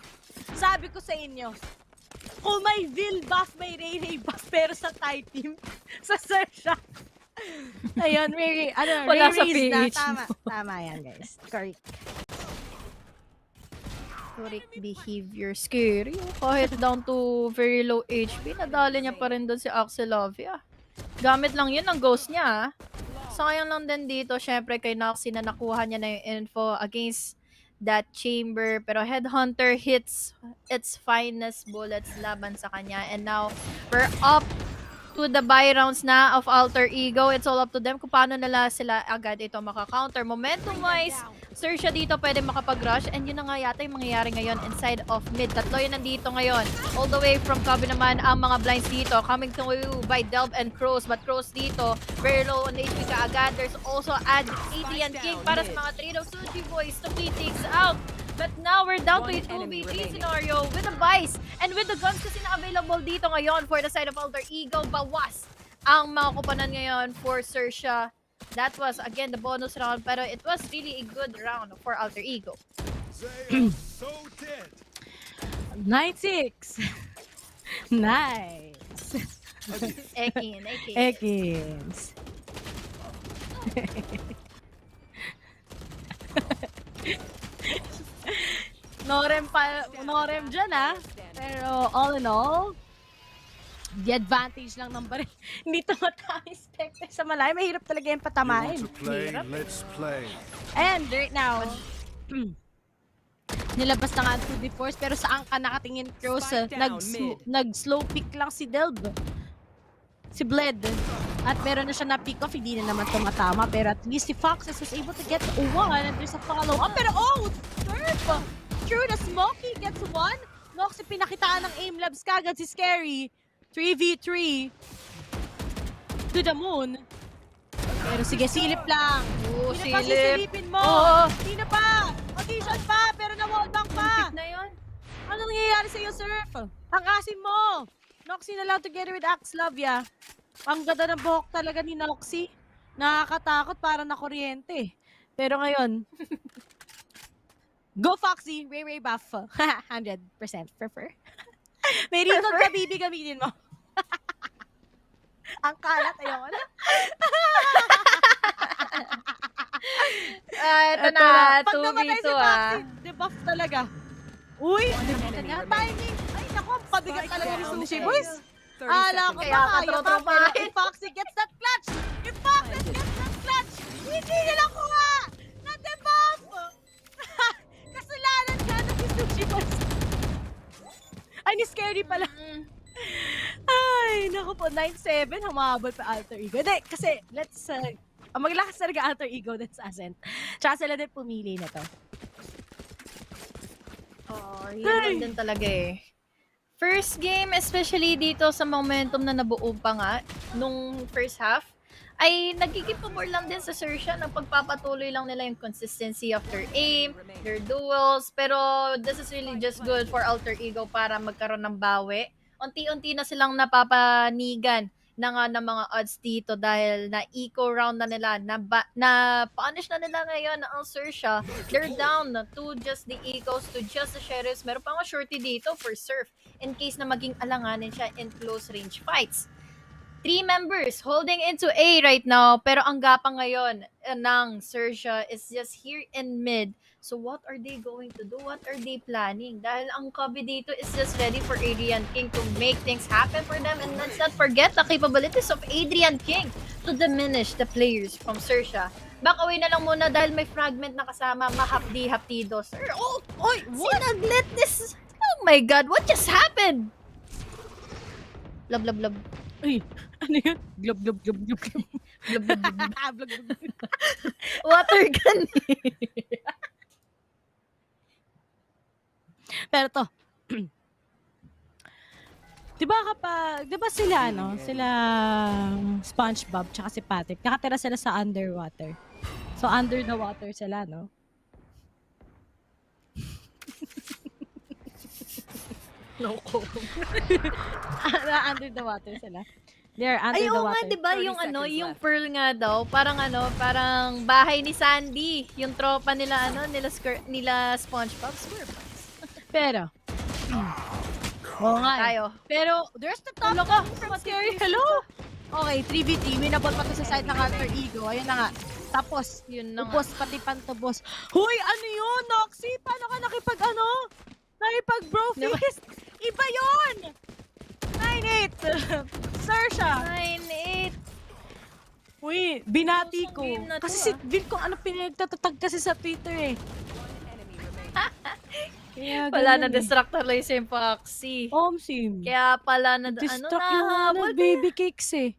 Sabi ko sa inyo, kung may Vil buff, may Ray buff, pero sa Thai team, sa Xerxia. Ayun, Wala sa Ray's na. PH. Tama yan, guys. Correct. Correct behavior. Scary. Kahit down to very low HP, nadali niya pa rin doon si Xerxia. Gamit lang yun ang ghost niya. Sayang lang din dito, syempre kay Noxy na nakuha niya na yung info against that chamber. Pero Headhunter hits its finest bullets laban sa kanya. And now, we're up to the buy rounds na of Alter Ego. It's all up to them kung paano nila sila agad ito maka-counter. Momentum-wise, Xerxia dito pwede makapag-rush. And yun na nga yata yung mangyayari ngayon inside of mid. Tatlo yun nandito ngayon. All the way from Cubby naman ang mga blinds dito. Coming to you by Delv and Crows. But Crows dito, very low on HP ka agad. There's also Adrian King para sa mga Trado Sushi Boys to beat things out. But now we're down to a 2v3 scenario with the buys and with the guns kasi na available dito ngayon for the side of Alter Ego. Bawas ang mga kupanan ngayon for Xerxia. That was again the bonus round pero it was really a good round for Alter Ego. 9-6. Nice. Ekins. Norem dyan pero all in all, the advantage lang ng baril. Hindi tumatama Spectre sa malayo. Mahirap talaga yung patamain. Mahirap. Let's play. And right now, nilabas na nga ang 2v4s pero saan ka nakatingin, Cross? Nag-slow pick lang si Delb. Si Bled. At meron na siya na pick off, hindi na naman tumatama. Pero at least si Foxes was able to get one and there's a follow-up. Pero Surf! True, the Smokey gets one. Noxy pinakitaan ng aim labs kagad si Scary. 3v3 to the moon. Pero sige, silip lang. Hindi na pa sisilipin mo. Hindi na pa. Audition pa, pero na-wallbang pa. Na yun. Ano nangyayari sa iyo, Surf? Ang asim mo. Noxy na lang together with Axlavia. Ang ganda ng buhok talaga ni Noxy. Nakakatakot, para na kuryente. Pero ngayon, go Foxy, Ray buff. 100% prefer. May reason ka, Bibi, gamitin mo. Ang kalat, ayoko na. Ito na, pag namatay si Foxy, debuff talaga. Uy, timing. Ay, naku, pabigat talaga ni Sushi Boys. Ala ko ba, kaya pa, if Foxy gets that clutch, hindi nila kuha na debuff. Kasalanan ka na si Sushi Boys. Ay, ni Scary pala. Ay, naku po, 9-7, humabol pa Alter Ego. Hindi, kasi, maglakas talaga Alter Ego din sa Ascent. Tsaka sila din pumili na to. Yun din talaga eh. First game, especially dito sa momentum na nabuo pa nga nung first half, ay nagiging pabor lang din sa Xerxia na pagpapatuloy lang nila yung consistency of their aim, their duels, pero this is really just good for Alter Ego para magkaroon ng bawi. Unti-unti na silang napapanigan ng mga odds dito dahil na-eco round na nila, na-punish na nila ngayon ang Xerxia. They're down to just the ecos, to just the sheriffs. Meron pa nga shorty dito for Surf in case na maging alanganin siya in close range fights. 3 members holding into A right now, pero ang gapang ngayon ng Xerxia is just here in mid. So what are they going to do? What are they planning? Dahil ang Cubby dito is just ready for Adrian King to make things happen for them. And let's not forget the capabilities of Adrian King to diminish the players from Xerxia. Back away na lang muna dahil may fragment na kasama, mahapdi-haptido. Sir, what? Sinaglit this. Oh my God, what just happened? Love. Uy, ano yun? Glob, glob, glob, glob, glob. Blub, blub, blub, blub. Blub, blub, blub. Water gun Pero to, di ba sila, sila SpongeBob tsaka si Patrick, nakatira sila sa underwater. So, under the water sila, no? No comment. Under the water sila. They're under Ay, the oo water. nga, di ba? 30 Yung seconds yung left. Pearl nga daw, parang bahay ni Sandy. Yung tropa nila, nila SpongeBob. SquarePants. Pero, oo nga. Tayo. Pero, there's the top from scary. Hello? Okay, 3v3. Winabot pa to sa side ng Alter Ego. Ayun na nga. Tapos, Yun na nga. upos pati pantubos. Huy, ano yun, Noxy? Paano ka nakipag bro fist? Iba yun! 9-8. Xerxia. 9-8. Uy, binati ko. game na to, Kasi si Vil kung ano pinagtatatag kasi sa Twitter eh. Kaya Wala na ganun eh. distractor lang yung Foxy. Sim. Kaya pala na Distract nahabol yung baby cakes eh.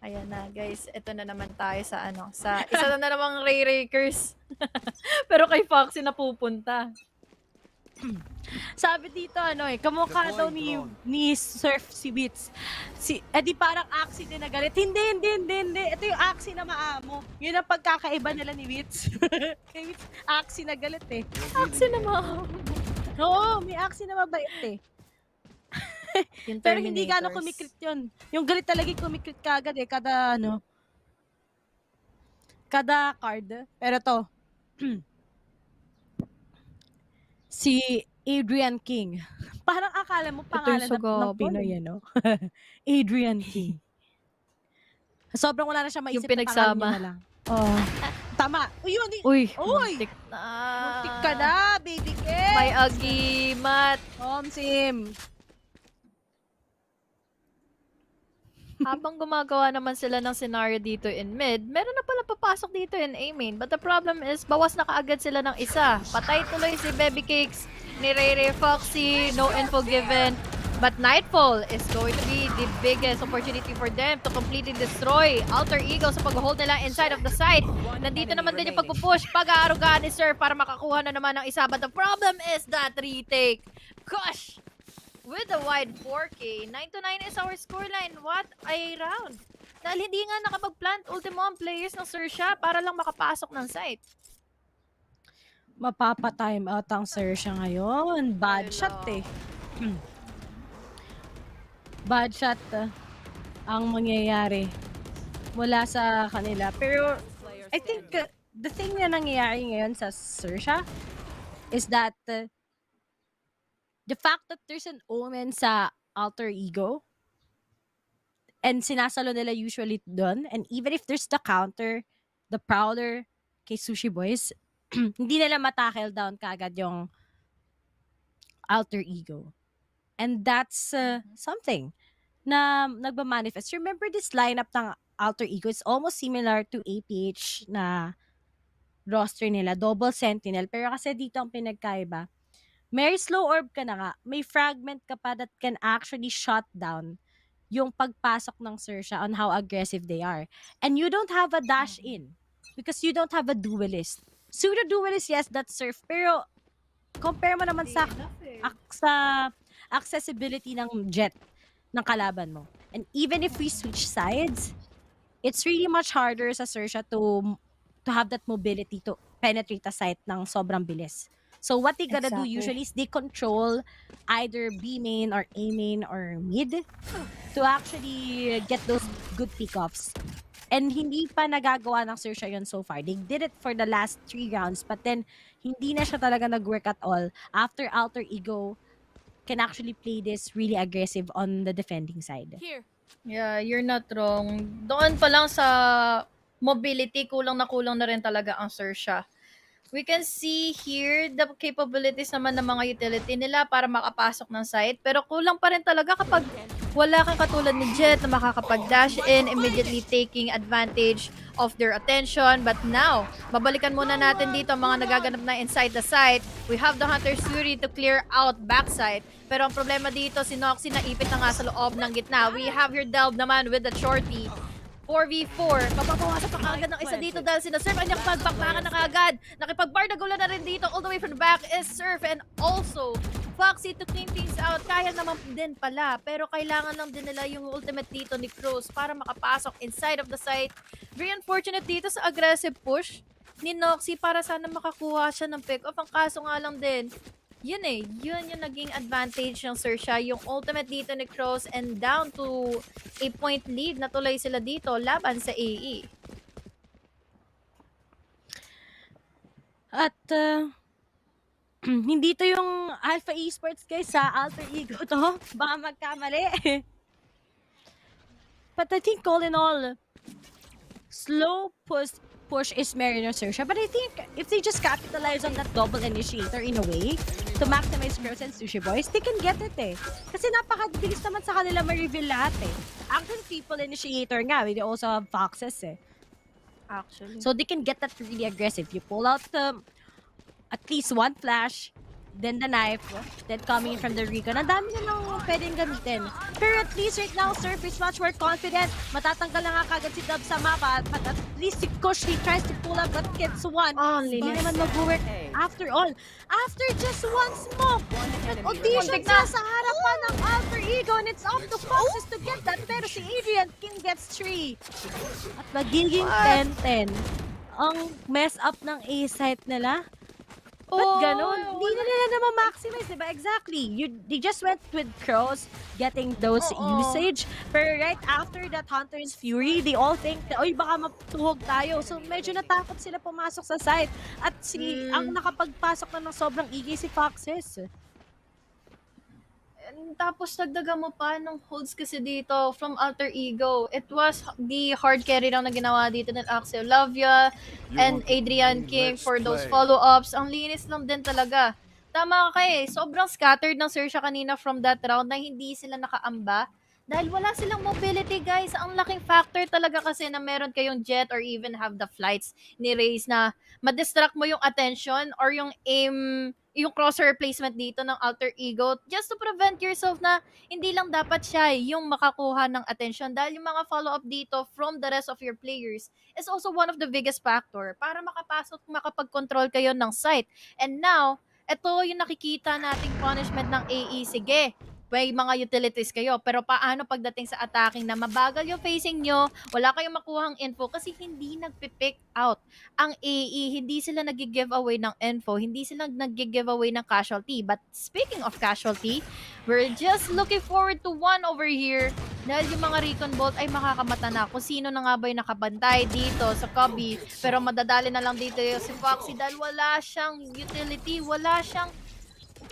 Ayan na guys, ito na naman tayo sa isa na namang Ray Rakers. Pero kay Foxy na pupunta. Sabi dito kamukha daw ni Surf si Beats. Di parang Axie din na galit. Hindi. Ito yung Axie na maamo. Yun ang pagkakaiba nila ni Beats. Kay Beats, Axie na galit eh. Axie na maamo. Oo, may Axie na mabait eh. Yung Pero hindi gano'n Terminators. kumikrit yun. Yung galit talaga kumikrit kagad eh. Kada card. Pero to, si Adrian King. Parang akala mo pangalan ng sagabal. Pinoy, Adrian King. Sobrang wala na siya maisip Yung pinagsama. na pangalan niya na lang. Oh. Tama. Uy, yun. Uy, Uy! muntik na. Muntik ka na, baby King. May agimat. Sim. Habang gumagawa naman sila ng scenario dito in mid, meron na pala papasok dito in A main. But the problem is, bawas na kaagad sila ng isa. Patay tuloy si Baby Cakes ni Ray Foxy. No info given. But Nightfall is going to be the biggest opportunity for them to completely destroy Alter Ego sa pag-hold nila inside of the site. Nandito naman din yung pagpupush, pag-aarugahan ni Sir para makakuha na naman ng isa. But the problem is that retake. Gosh! With the wide 4K, 9-9 is our scoreline. What a round! Dahil hindi nga nakapag-plant ultimo ang players ng Xerxia para lang makapasok ng site. Mapapa-time out ang Xerxia ngayon. Bad shot eh. Bad shot ang mangyayari mula sa kanila. Pero I think the thing na nangyayari ngayon sa Xerxia is that the fact that there's an omen sa Alter Ego and sinasalo nila usually doon, and even if there's the counter, the Prowler kay Sushi Boys, hindi nila matackle down kaagad yung Alter Ego. And that's something na nagmamanifest. Remember this lineup ng Alter Ego? It's almost similar to APH na roster nila, double sentinel. Pero kasi dito ang pinagkaiba, may slow orb ka na nga, may fragment ka pa that can actually shut down yung pagpasok ng Xerxia on how aggressive they are. And you don't have a dash in because you don't have a duelist. Pseudo duelist, yes, that's Surf. Pero compare mo naman sa accessibility ng jet ng kalaban mo. And even if we switch sides, it's really much harder sa Xerxia to have that mobility to penetrate a site ng sobrang bilis. So what they gotta do usually is they control either B main or A main or mid to actually get those good pickoffs. And hindi pa nagagawa ng Xerxia yun so far. They did it for the last 3 rounds, but then hindi na siya talaga nag-work at all after Alter Ego can actually play this really aggressive on the defending side. Here. Yeah, you're not wrong. Doon pa lang sa mobility, kulang na rin talaga ang Xerxia. We can see here the capabilities naman ng mga utility nila para makapasok ng site. Pero kulang pa rin talaga kapag wala kang katulad ni Jet na makakapag-dash in, immediately taking advantage off their attention. But now, babalikan muna natin dito ang mga nagaganap na inside the site. We have the Hunter's Fury to clear out backside. Pero ang problema dito, si Noxy naipit na nga sa loob ng gitna. We have your Delve naman with the shorty. 4v4. Papapawasan pa kagad ng isa dito dahil sina Surf ang niyang pagpakpakan na kagad. Nakipag-bardagulan na rin dito. All the way from the back is Surf and also Foxy to clean things out. Kaya naman din pala. Pero kailangan lang din nila yung ultimate dito ni Cruz para makapasok inside of the site. Very unfortunate dito sa aggressive push ni Noxy para sana makakuha siya ng pick-off. Ang kaso nga lang din, yun yung naging advantage ng Xerxia, yung ultimate dito ni Cross and down to a point lead na tuloy sila dito laban sa AE. At hindi to yung Alpha Esports guys sa Alter Ego to. Baka magkamali. But I think all in all, slow push is Mariner Xerxia. But I think if they just capitalize on that double initiator in a way to maximize Crows and Sushi Boys, they can get it eh. Kasi napakabilis naman sa kanila ma-reveal lahat eh. Actually, triple initiator nga. We also have Foxes eh. Actually. So they can get that really aggressive. You pull out at least one flash, then the knife, then coming in from the recon. Ang dami na lang pwedeng gamitin. Pero at least right now, Surf is much more confident. Matatanggal na nga kagad si Dub sa mapa. But at least si Kush, he tries to pull up but gets one. Hindi naman mag-work after all. After just one smoke, audition siya sa harapan ng Alter Ego and it's up to Foxes to get that. Pero si Adrian King gets 3. At magiging 10-10. Ang mess up ng A-site nila. Ba't ganun? Hindi na nila na ma-maximize, diba? Exactly. They just went with Crows getting those usage. Pero right after that Hunter's Fury, they all think, oy, baka matuhog tayo. So medyo natakot sila pumasok sa site. At ang nakapagpasok na ng sobrang igay si Foxes. Tapos dagdagan mo pa ng holds kasi dito from Alter Ego. It was the hard carry lang na ginawa dito ng Axel Lavia and Adrian King for those follow-ups. Ang linis lang din talaga. Tama ka eh. Sobrang scattered ng Xerxia kanina from that round na hindi sila nakaamba. Dahil wala silang mobility, guys. Ang laking factor talaga kasi na meron kayong jet or even have the flights ni Raze na ma-distract mo yung attention or yung aim, yung crosshair placement dito ng Alter Ego just to prevent yourself na hindi lang dapat siya yung makakuha ng attention dahil yung mga follow-up dito from the rest of your players is also one of the biggest factor para makapag-control kayo ng site. And now, ito yung nakikita nating punishment ng AE. Sige, may mga utilities kayo, pero paano pagdating sa attacking na mabagal yung facing nyo, wala kayong makuhang info kasi hindi nagpipick out ang AE, hindi sila nag-giveaway ng info, hindi sila nag-giveaway ng casualty. But speaking of casualty, we're just looking forward to one over here dahil yung mga recon bolt ay makakamata na kung sino na nga ba yung nakabantay dito sa Cubby, pero madadali na lang dito yung si Foxy dahil wala siyang utility, wala siyang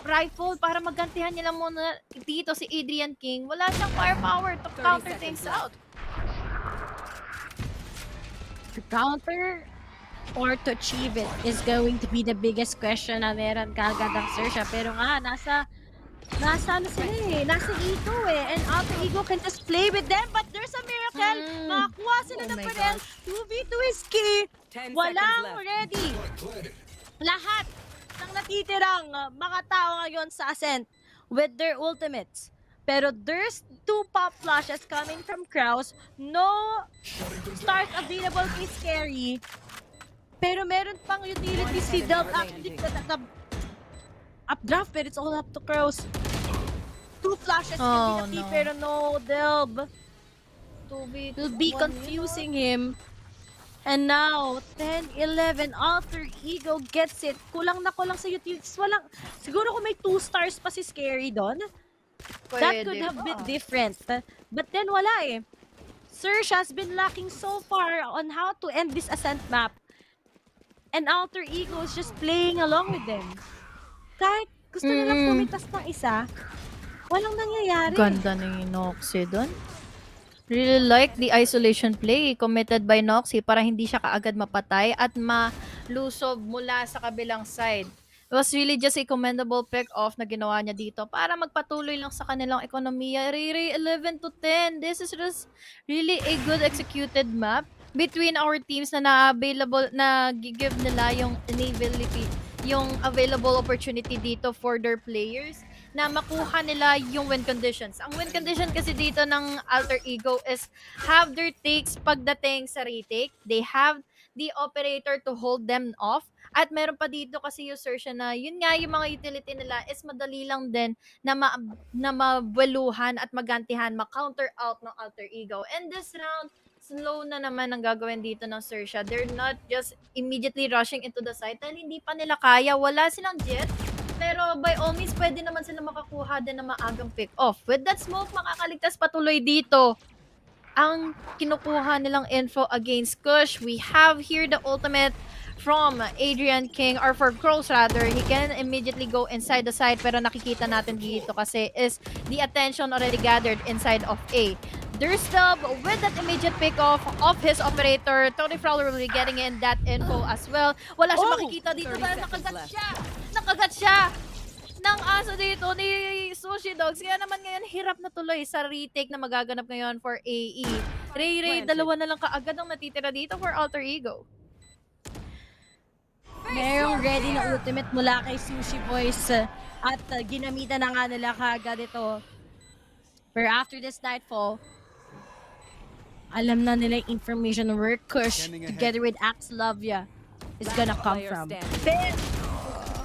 rifle para magantihan nila muna dito si Adrian King. Wala siyang firepower to counter things out. To counter or to achieve it is going to be the biggest question na meron kagad ang Xerxia. Pero nga, nasa ano sila eh. Nasa Ego eh. And Alter Ego can just play with them. But there's a miracle. Makakuha sila ng panel. 2v2 is key. Walang ready. Lahat ng natitirang mga tao ngayon sa Ascent with their ultimates. Pero there's 2 pop flashes coming from Kraus. No stars available kay Scary. Pero meron pang utility si Delp. Actually, updraft, but it's all up to Kraus. 2 flashes can be pero no Delp. Will be confusing him. And now, 10-11, Alter Ego gets it. Kulang na kulang sa utilities. Siguro kung may 2 stars pa si Scary doon, that could have been different. But then wala eh. Xerxia has been lacking so far on how to end this Ascent map. And Alter Ego is just playing along with them. Kahit gusto nilang pumitas ng isa, walang nangyayari. Ganda ng Noxy doon. Really like the isolation play committed by Noxy para hindi siya kaagad mapatay at malusob mula sa kabilang side. It was really just a commendable pick-off na ginawa niya dito para magpatuloy lang sa kanilang ekonomiya. Riri 11-10. This is just really a good executed map. between our teams na available na give nila yung available opportunity dito for their players na makuha nila yung win conditions. Ang win condition kasi dito ng Alter Ego is have their takes pagdating sa retake. They have the operator to hold them off. At meron pa dito kasi yung Xerxia na yun nga yung mga utility nila is madali lang din na mabaluhan at magantihan, ma-counter out ng Alter Ego. And this round, slow na naman ang gagawin dito ng Xerxia. They're not just immediately rushing into the site dahil hindi pa nila kaya. Wala silang jet. Pero by all means, pwede naman sila makakuha din ng maagang pick-off. With that smoke, makakaligtas patuloy dito ang kinukuha nilang info against Kush. We have here the ultimate from Adrian King, or for Crows rather. He can immediately go inside the site, pero nakikita natin dito kasi is the attention already gathered inside of A. There's Dub with that immediate pick-off of his operator. Tony Fowler will be getting in that info as well. Wala siya makikita dito dahil nakagat siya ng aso dito ni Sushi Dogs. Kaya naman ngayon, hirap na tuloy sa retake na magaganap ngayon for AE. Ray, dalawa na lang kaagad ang natitira dito for Alter Ego. Merong ready na ultimate mula kay Sushi Boys at ginamitan na nga nila kaagad ito. Pero after this nightfall, alam na nila yung information where Kush together with Axelovia is gonna come from. Then,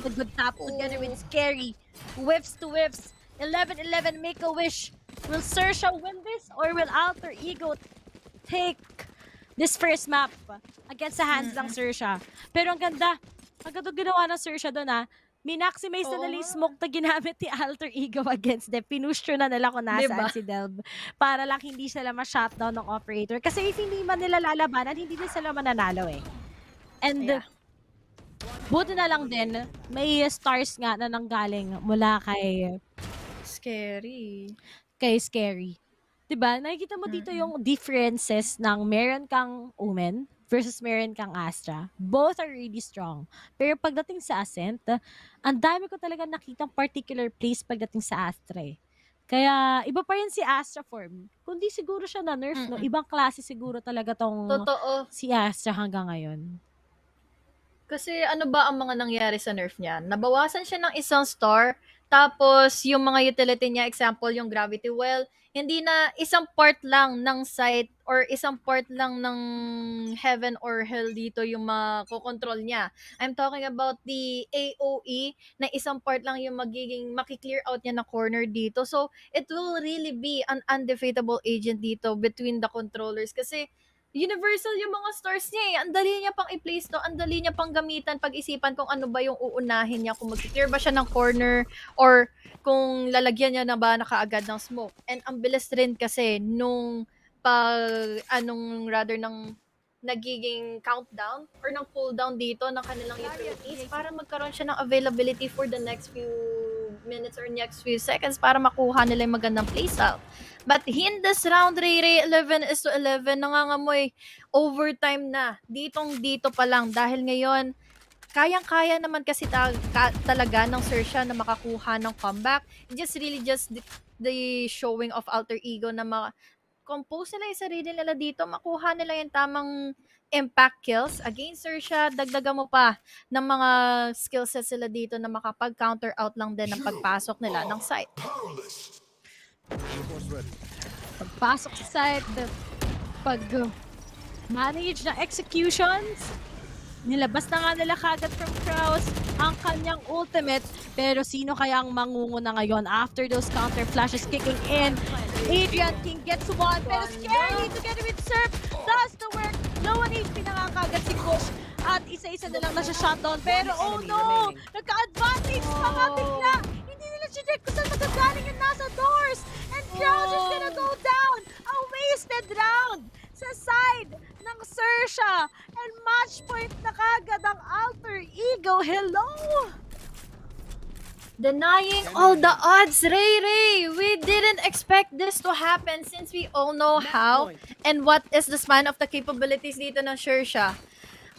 the good tap together with Scary. Whiffs to whiffs. 11-11, make a wish. Will Xerxia win this or will Alter Ego take this first map against the hands ng Xerxia? Pero ang ganda. Agad ginawa ng Xerxia doon ha. Minaximize na nila yung smoke na ginamit ni Alter Ego against them. Pinustro na nila kung nasaan si Delb. Para lang hindi sila ma-shutdown ng operator. Kasi if hindi man nila lalabanan, hindi din sila mananalo eh. And buti na lang din, may stars nga na nanggaling mula kay Scary. Kay Scary. Diba? Nakikita mo dito yung differences ng meron kang Omen versus meron kang Astra. Both are really strong. Pero pagdating sa Ascent, ang dami ko talaga nakitang particular place pagdating sa Astra eh. Kaya iba pa rin si Astra form. Kundi siguro siya na nerf, no? Ibang klase siguro talaga tong si Astra hanggang ngayon. Kasi ano ba ang mga nangyari sa nerf niya? Nabawasan siya ng isang star, tapos yung mga utility niya, example yung Gravity Well, hindi na isang part lang ng site or isang part lang ng heaven or hell dito yung makokontrol niya. I'm talking about the AOE na isang part lang yung magiging makiklear out niya na corner dito. So, it will really be an undefeatable agent dito between the controllers kasi universal yung mga stars niya eh. Ang dali niya pang i-place to, ang dali niya pang gamitan, pag-isipan kung ano ba yung uunahin niya, kung mag-clear ba siya ng corner or kung lalagyan niya na ba nakaagad ng smoke. And ang bilis rin kasi nung ng nagiging countdown or ng cooldown dito ng kanilang utilities para magkaroon siya ng availability for the next few minutes or next few seconds para makuha nila yung magandang playstyle. But in this round, Ray, 11-11, nangangamoy overtime na. Dito pa lang dahil ngayon, kayang-kaya naman kasi talaga ng Xerxia na makakuha ng comeback. Just the showing of Alter Ego na compose nila yung sarili nila dito, makuha nila yung tamang impact kills against Xerxia, dagdagan mo pa ng mga skill sets sila dito na makapag-counter out lang din ng pagpasok nila ng site. Pagpasok sa site, pag-manage na executions, nilabas na nga nila kagad from Kraus ang kanyang ultimate. Pero sino kaya ang mangunguna ngayon after those counter flashes kicking in? Adrian King gets one, pero Scary together with Surf does the work. Low on HP na nga kagad si Kush at isa-isa na lang na siya shutdown. Pero oh no! Nagka-advantage pa nga bigla! Hindi nila check kung saan magagaling yung nasa doors! And Kraus is gonna go down! A wasted round sa side ng Xerxia! And match point na kagad ang Alter Ego. Hello! Denying all the odds, Ray! We didn't expect this to happen since we all know how and what is the span of the capabilities dito ng Xerxia.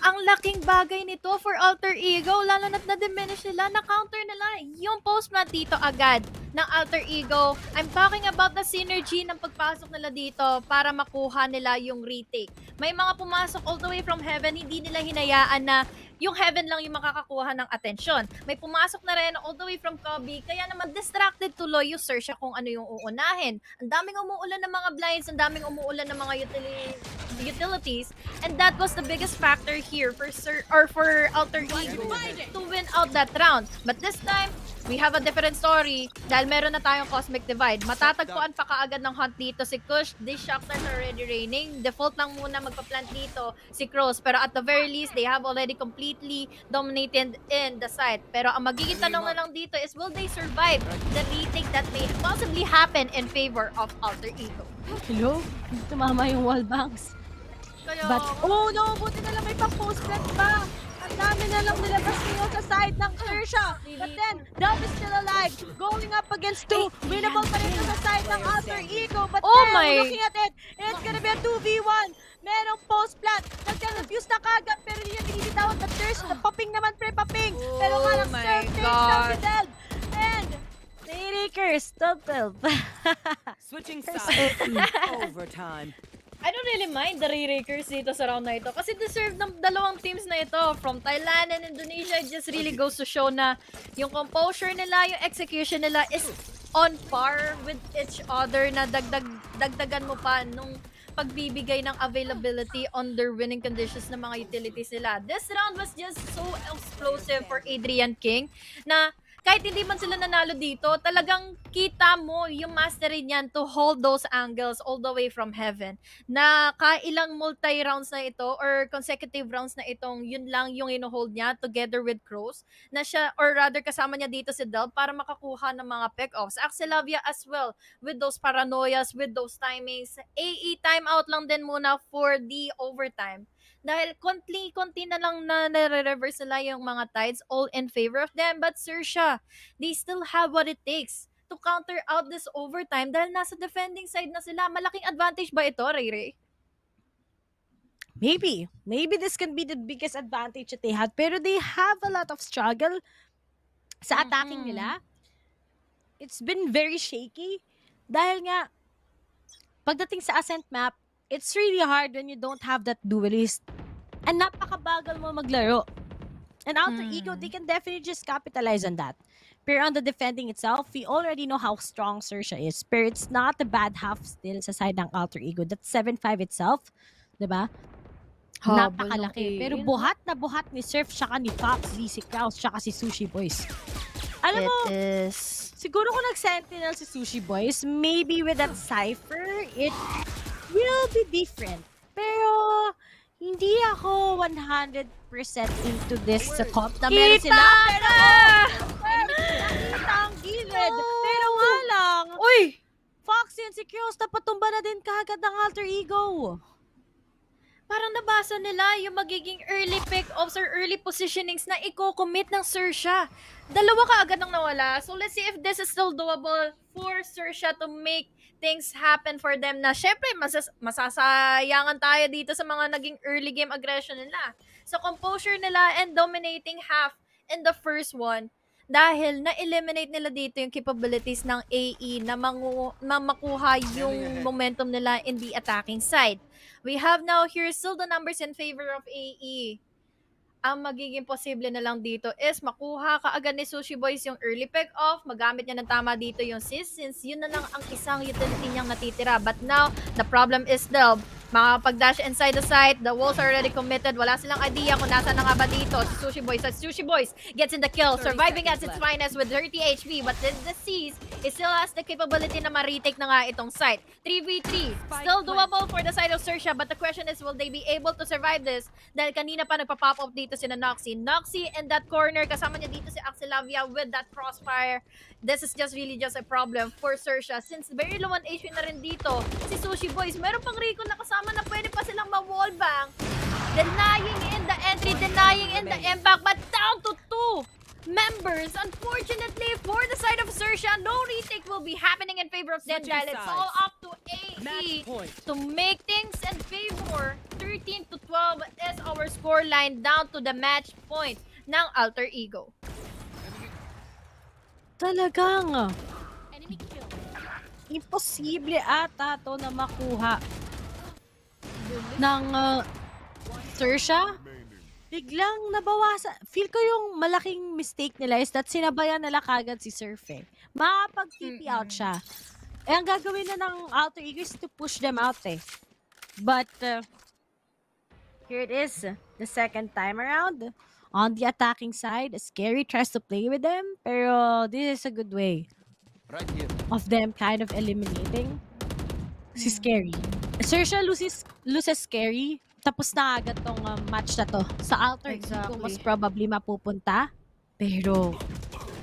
Ang laking bagay nito for Alter Ego, lalo na't na-diminish nila, na-counter nila yung post-plant dito agad ng Alter Ego. I'm talking about the synergy ng pagpasok nila dito para makuha nila yung retake. May mga pumasok all the way from heaven, hindi nila hinayaan na yung heaven lang yung makakakuha ng atensyon. May pumasok na rin all the way from Kobe, kaya naman distracted tuloy yung Xerxia kung ano yung uunahin. Ang daming umuulan ng mga blinds, ang daming umuulan ng mga utilities, and that was the biggest factor here for Alter Ego to win out that round. But this time, we have a different story dahil meron na tayong Cosmic Divide. Matatagpuan pa kaagad ng hunt dito si Kush. These shocks are already raining. Default lang muna magpa-plant dito si Cross. Pero at the very least, they have already completely dominated in the site. Pero ang magiging tanong na lang dito is, will they survive the retake that may possibly happen in favor of Alter Ego? Hello? Tumama yung wall banks. But, oh no, buti na lang may pang-post plant pa. Ang dami na lang nilabas ngayon sa side ng Xerxia. But then, Dove is still alive. Going up against 2. Winnable pa rin sa side ng Alter Ego. But then, looking at it, it's gonna be a 2v1. Merong post plant. Nag-defuse na kagad, pero hindi niya binibitawat na Xerxia. Paping naman pre-paping. Pero nga lang, Surf takes down si Del. And, Rakers, total. Switching sides. Overtime. I don't really mind the re-rakers dito sa round na ito kasi deserve ng dalawang teams na ito from Thailand and Indonesia. It just really goes to show na yung composure nila, yung execution nila is on par with each other, na dagdagan mo pa nung pagbibigay ng availability on their winning conditions ng mga utilities nila. This round was just so explosive for Adrian King na kahit hindi man sila nanalo dito, talagang kita mo yung mastery niyan to hold those angles all the way from heaven. Na kailang multi-rounds na ito or consecutive rounds na itong yun lang yung ino-hold niya together with Crows. Na siya, or rather kasama niya dito si Del para makakuha ng mga pick-offs. Xerxia as well with those paranoias, with those timings. AE timeout lang din muna for the overtime. Dahil konti na lang na nare-reverse nila yung mga tides all in favor of them. But Xerxia, they still have what it takes to counter out this overtime dahil nasa defending side na sila. Malaking advantage ba ito, Ray? Maybe. Maybe this can be the biggest advantage that they had. Pero they have a lot of struggle sa attacking nila. It's been very shaky. Dahil nga, pagdating sa Ascent map, it's really hard when you don't have that duelist. And napakabagal mo maglaro. And Alter Ego, they can definitely just capitalize on that. Pero on the defending itself, we already know how strong Xerxia is. Pero it's not a bad half still sa side ng Alter Ego. That's 7-5 itself. Diba? Napakalaki. Pero buhat na buhat ni Surf, tsaka ni Fox, VC Kraus, tsaka si Sushi Boys. Alam mo, siguro kung nag-sentinel si Sushi Boys, maybe with that Cypher, it will be different. Pero, hindi ako 100% into this sa comp na meron sila. Kita ang gilid. Pero nga lang, Foxy and si Kraus napatumba na din kagad ng Alter Ego. Parang nabasa nila yung magiging early pick-offs or early positionings na i-commit ng Xerxia. Dalawa kaagad nang nawala. So let's see if this is still doable for Xerxia to make things happen for them na syempre masasayangan tayo dito sa mga naging early game aggression nila. Sa composure nila and dominating half in the first one dahil na-eliminate nila dito yung capabilities ng AE na makuha yung momentum nila in the attacking side. We have now here still the numbers in favor of AE. Ang magiging posible na lang dito is makuha kaagad ni Sushi Boys yung early pick-off, magamit niya ng tama dito yung sis, since yun na lang ang isang utility niyang natitira. But now, the problem is Delb. Makapag-dash inside the site, the walls are already committed, wala silang idea kung nasa na nga ba dito si Sushi Boys. As Sushi Boys gets in the kill, surviving at its finest with 30 HP, but the Seas, it still has the capability na ma-retake na nga itong site. 3v3, still doable for the side of Xerxia, but the question is, will they be able to survive this? Dahil kanina pa nagpa-pop up dito si Noxy. Noxy in that corner, kasama niya dito si Xerxia with that crossfire. This is just really just a problem for Xerxia since very low on HP na rin dito si Sushi Boys. Meron pang Rico na kasama na pwede pa silang ma-wallbang. Denying in the entry, denying in the impact, but down to 2 members. Unfortunately, for the side of Xerxia, no retake will be happening in favor of them dahil it's all up to AE to make things in favor. 30 14-12 is our scoreline down to the match point ng Alter Ego. Talagang imposible ata to na makuha ng Xerxia. Biglang nabawasan. Feel ko yung malaking mistake nila is that sinabayan nila kagad si Surf eh. Makapag-TP out siya. Eh, ang gagawin na ng Alter Ego is to push them out eh. But, here it is. The second time around. On the attacking side, Scary tries to play with them. Pero, this is a good way of them kind of eliminating si Scary. Xerxia loses Scary. Tapos na agad tong match na to. Sa Alter Ego, mas probably mapupunta. Pero,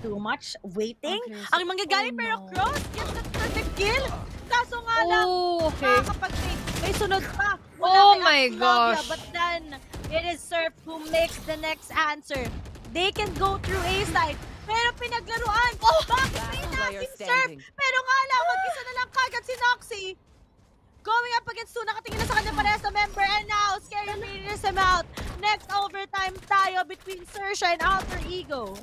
too much waiting. Ang manggagaling pero Cross gets the perfect kill. Kaso nga lang, may sunod pa. Oh my gosh. But then, it is Surf who makes the next answer. They can go through A side. Pero pinaglaruan. Bakit may natin Surf? Pero nga lang, mag-isa na lang kagad si Noxy. Going up against two, nakatingin na sa kanya parehas na member. And now, Scary leaders him out. Next overtime tayo between Xerxia and Alter Ego.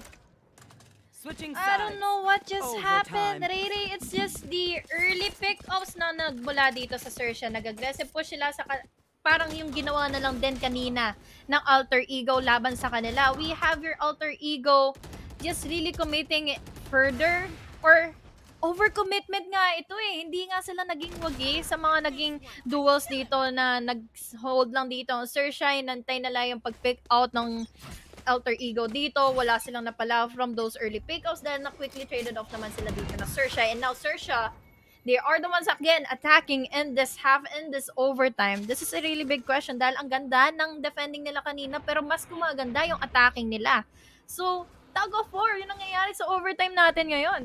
I don't know what just happened, Riri. It's just the early pick-ups na nagmula dito sa Xerxia. Nag-aggressive push sila sa parang yung ginawa na lang din kanina ng Alter Ego laban sa kanila. We have your Alter Ego just really committing further or overcommitment nga ito eh. Hindi nga sila naging wagi sa mga naging duels dito na nag-hold lang dito. Xerxia, nantay na lang yung pag-pick out ng Alter Ego dito. Wala silang napala from those early pick-outs dahil na-quickly traded off naman sila dito na Xerxia. And now Xerxia, they are the ones again attacking in this half, in this overtime. This is a really big question dahil ang ganda ng defending nila kanina pero mas gumaganda yung attacking nila. So, tug of war, yun ang nangyayari sa overtime natin ngayon.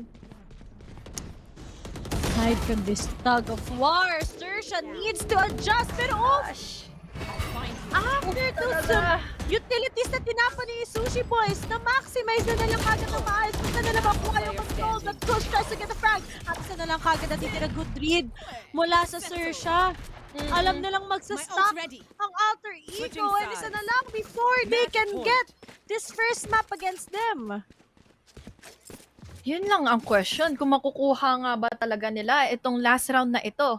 Aside from this tug of war, Xerxia needs to adjust. Pero after those utilities na tinapa ni Sushi Boys, na-maximize na lang kagad na maayos. Kung na lang makuha yung control, but Coach tries to get the frag. At isa na lang kagad na titira good read mula sa Xerxia. Alam na lang magsastock ang Alter Ego. And isa na lang before they can get this first map against them. Yun lang ang question, kung makukuha nga ba talaga nila itong last round na ito.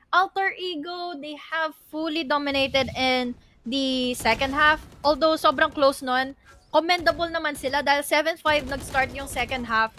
Alter Ego, they have fully dominated in the second half. Although sobrang close nun, commendable naman sila dahil 7-5 nag-start yung second half.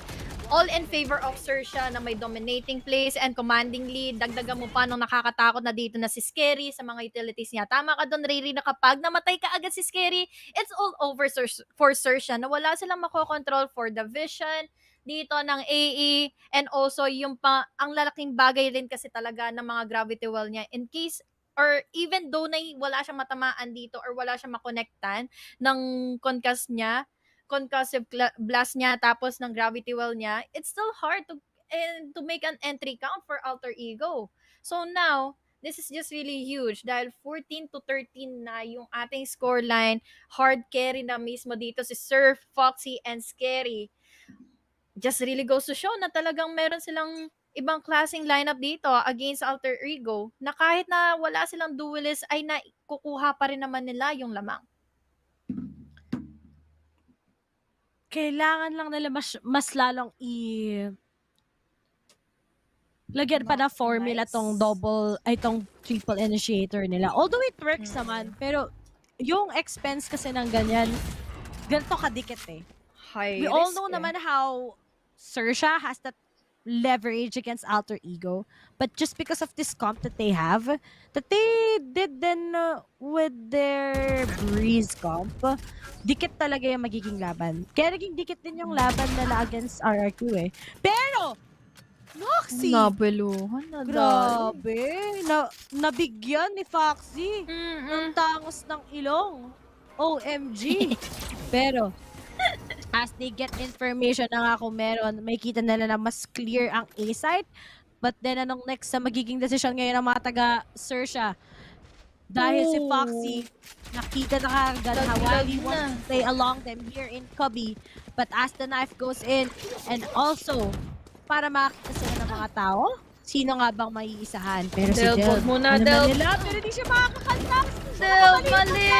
All in favor of Xerxia na may dominating plays and commanding lead. Dagdagan mo pa nung nakakatakot na dito na si Scary sa mga utilities niya. Tama ka doon, Riri, na kapag namatay ka agad si Scary, it's all over for Xerxia na wala silang makokontrol for the vision dito ng AE and also yung ang lalaking bagay rin kasi talaga ng mga gravity well niya in case or even though na wala siyang matamaan dito or wala siyang makonektan ng concussive blast niya tapos ng gravity well niya, it's still hard to make an entry count for Alter Ego. So now, this is just really huge dahil 14-13 na yung ating scoreline. Hard carry na mismo dito si Surf, Foxy, and Scary. Just really goes to show na talagang meron silang ibang klaseng lineup dito against Alter Ego na kahit na wala silang duelist ay nakukuha pa rin naman nila yung lamang. Kailangan lang nila mas lalong lagyan pa na formula tong tong triple initiator nila. Although it works naman, pero yung expense kasi ng ganyan, ganito kadikit eh. We all know naman how Xerxia has that leverage against Alter Ego, but just because of this comp that they have, that they did then with their Breeze comp, dikit talaga yung magiging laban. Kaya naging dikit din yung laban nila against RRQ eh. Pero, Noxy! Nabeluhan na grabe! Nabigyan ni Foxy ng tangos ng ilong. OMG! Pero, as they get information na nga kung meron, may kita nila na mas clear ang A-side. But then, anong next sa magiging decision ngayon ng mga taga-Xerxia? Dahil si Foxy, nakita na kagad how Wally wants to play along them here in Cubby. But as the knife goes in, and also, para makakita sila ng mga tao, sino nga bang maiisahan? Pero si Del, muna, Del. Pero hindi siya makakakantak. Del, mali.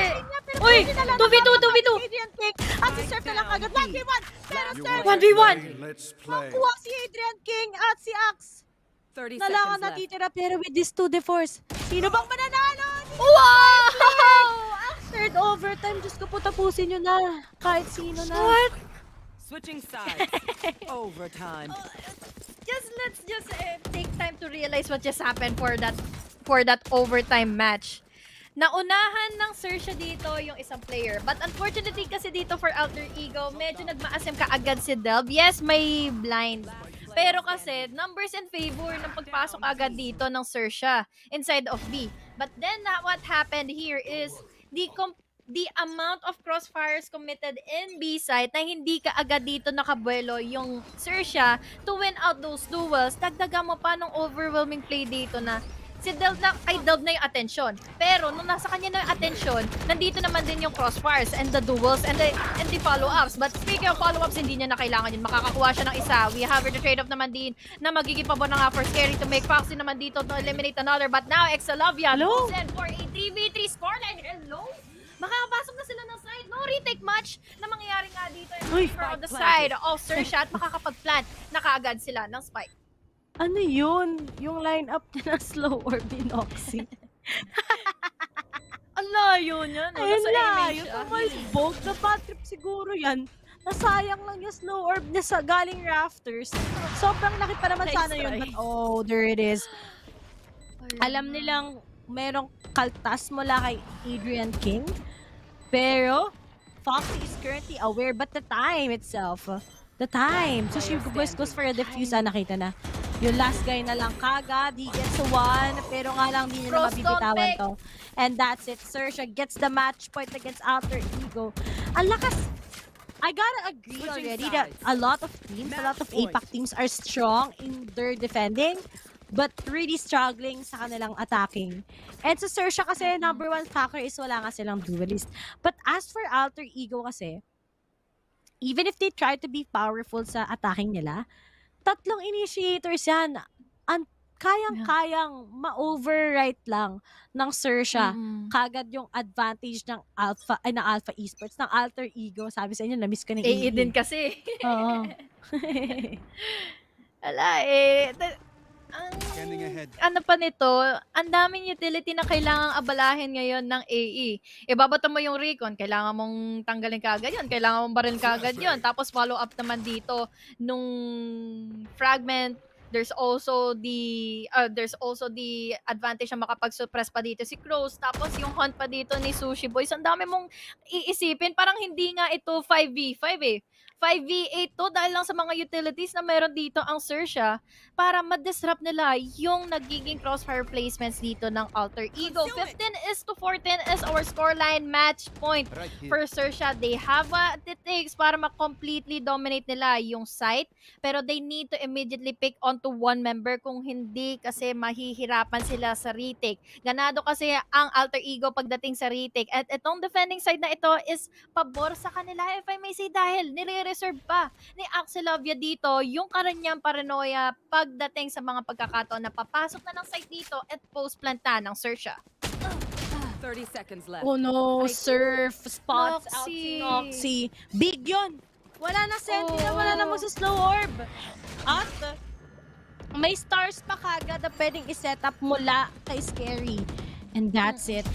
Uy, 2v2, 2v2. Adrian King at si Surf na lang agad. 1v1. Pero Surf. 1v1. Makuha si Adrian King at si Axe. 30 Na lang ang seconds left. natitira pero with this 2 deforce. Sino bang mananalo? Wow! Third overtime. Diyos ko po, tapusin nyo na. Kahit sino na. What? Switching sides. Overtime. Let's just take time to realize what just happened for that overtime match. Naunahan ng Xerxia dito yung isang player. But unfortunately kasi dito for Alter Ego, medyo nagmaasim ka agad si Delv. Yes, may blind. Pero kasi, numbers in favor ng pagpasok agad dito ng Xerxia inside of B. But then, what happened here is the amount of crossfires committed in B side na hindi ka agad dito nakabuelo yung Xerxia to win out those duels. Dagdagan mo pa ng overwhelming play dito na si Delv na yung attention. Pero nung nasa kanya na yung attention, nandito naman din yung crossfires and the duels and the follow-ups. But speaking of follow-ups, hindi niya na kailangan yun. Makakakuha siya ng isa. We have the trade-off naman din na magiging pabor na nga for Scary to make Foxy naman dito to eliminate another. But now, Xerxia goes in for a 3v3 scoreline. Hello? Makakapasok na sila ng side. No retake match na mangyayari nga dito on the side of Xerxia at makakapag-plant na kaagad sila ng spike. Ano yun? Yung line-up niya na slow or binoxy. Ang layo niya, no? Ayun Nasa na, image yung siya. tumalbog na bad trip siguro yan. Nasayang lang yung slow orb niya sa galing rafters. Sobrang laki pa naman Nice sana yun. try. But oh, there it is. Alam nilang merong kaltas mula kay Adrian King. Pero, Foxy is currently aware. But the time itself, the time. So she goes for a defuse. Nakita na. Yung last guy na lang kagad, he gets a one, pero nga lang di niya na mabibitawan to. And that's it. Xerxia gets the match point against Alter Ego. Ang lakas. I gotta agree already that a lot of teams, a lot of APAC teams are strong in their defending, but really struggling sa kanilang attacking. And sa Xerxia kasi, number one factor is wala nga silang duelist. But as for Alter Ego kasi, even if they try to be powerful sa attacking nila, tatlong initiators yan. Kayang-kayang ma-overwrite lang ng Xerxia. Kagad yung advantage ng Alpha Esports, ng Alter Ego. Sabi sa inyo, na-miss ko ng AE din kasi. Oo. Wala ano pa nito, ang daming utility na kailangang abalahin ngayon ng AE. Ibabato mo yung recon, kailangan mong tanggalin kaagad yun, kailangan mong baril kaagad yun. Tapos follow up naman dito nung fragment. There's also the advantage na makapag-suppress pa dito si Crows. Tapos yung hunt pa dito ni Sushi Boys. Ang dami mong iisipin. Parang hindi nga ito 5v5 eh. 5v8 to dahil lang sa mga utilities na meron dito ang Xerxia para ma-disrupt nila yung nagiging crossfire placements dito ng Alter Ego. 15-14 is our scoreline match point for Xerxia. They have what it takes para ma-completely dominate nila yung site, pero they need to immediately pick onto one member, kung hindi kasi mahihirapan sila sa retake. Ganado kasi ang Alter Ego pagdating sa retake, at itong defending side na ito is pabor sa kanila, if I may say, dahil nire-reserve pa ni Xerxia dito yung karanyang paranoia pagdating sa mga pagkakataon na papasok na ng site dito at post-plant na ng Xerxia. 30 seconds left. Oh no, Surf spots out si Noxy. Big yun. Wala na sentinel, wala na magsa-slow orb. At may stars pa kagad na pwedeng iset up mula kay Scary. And that's it.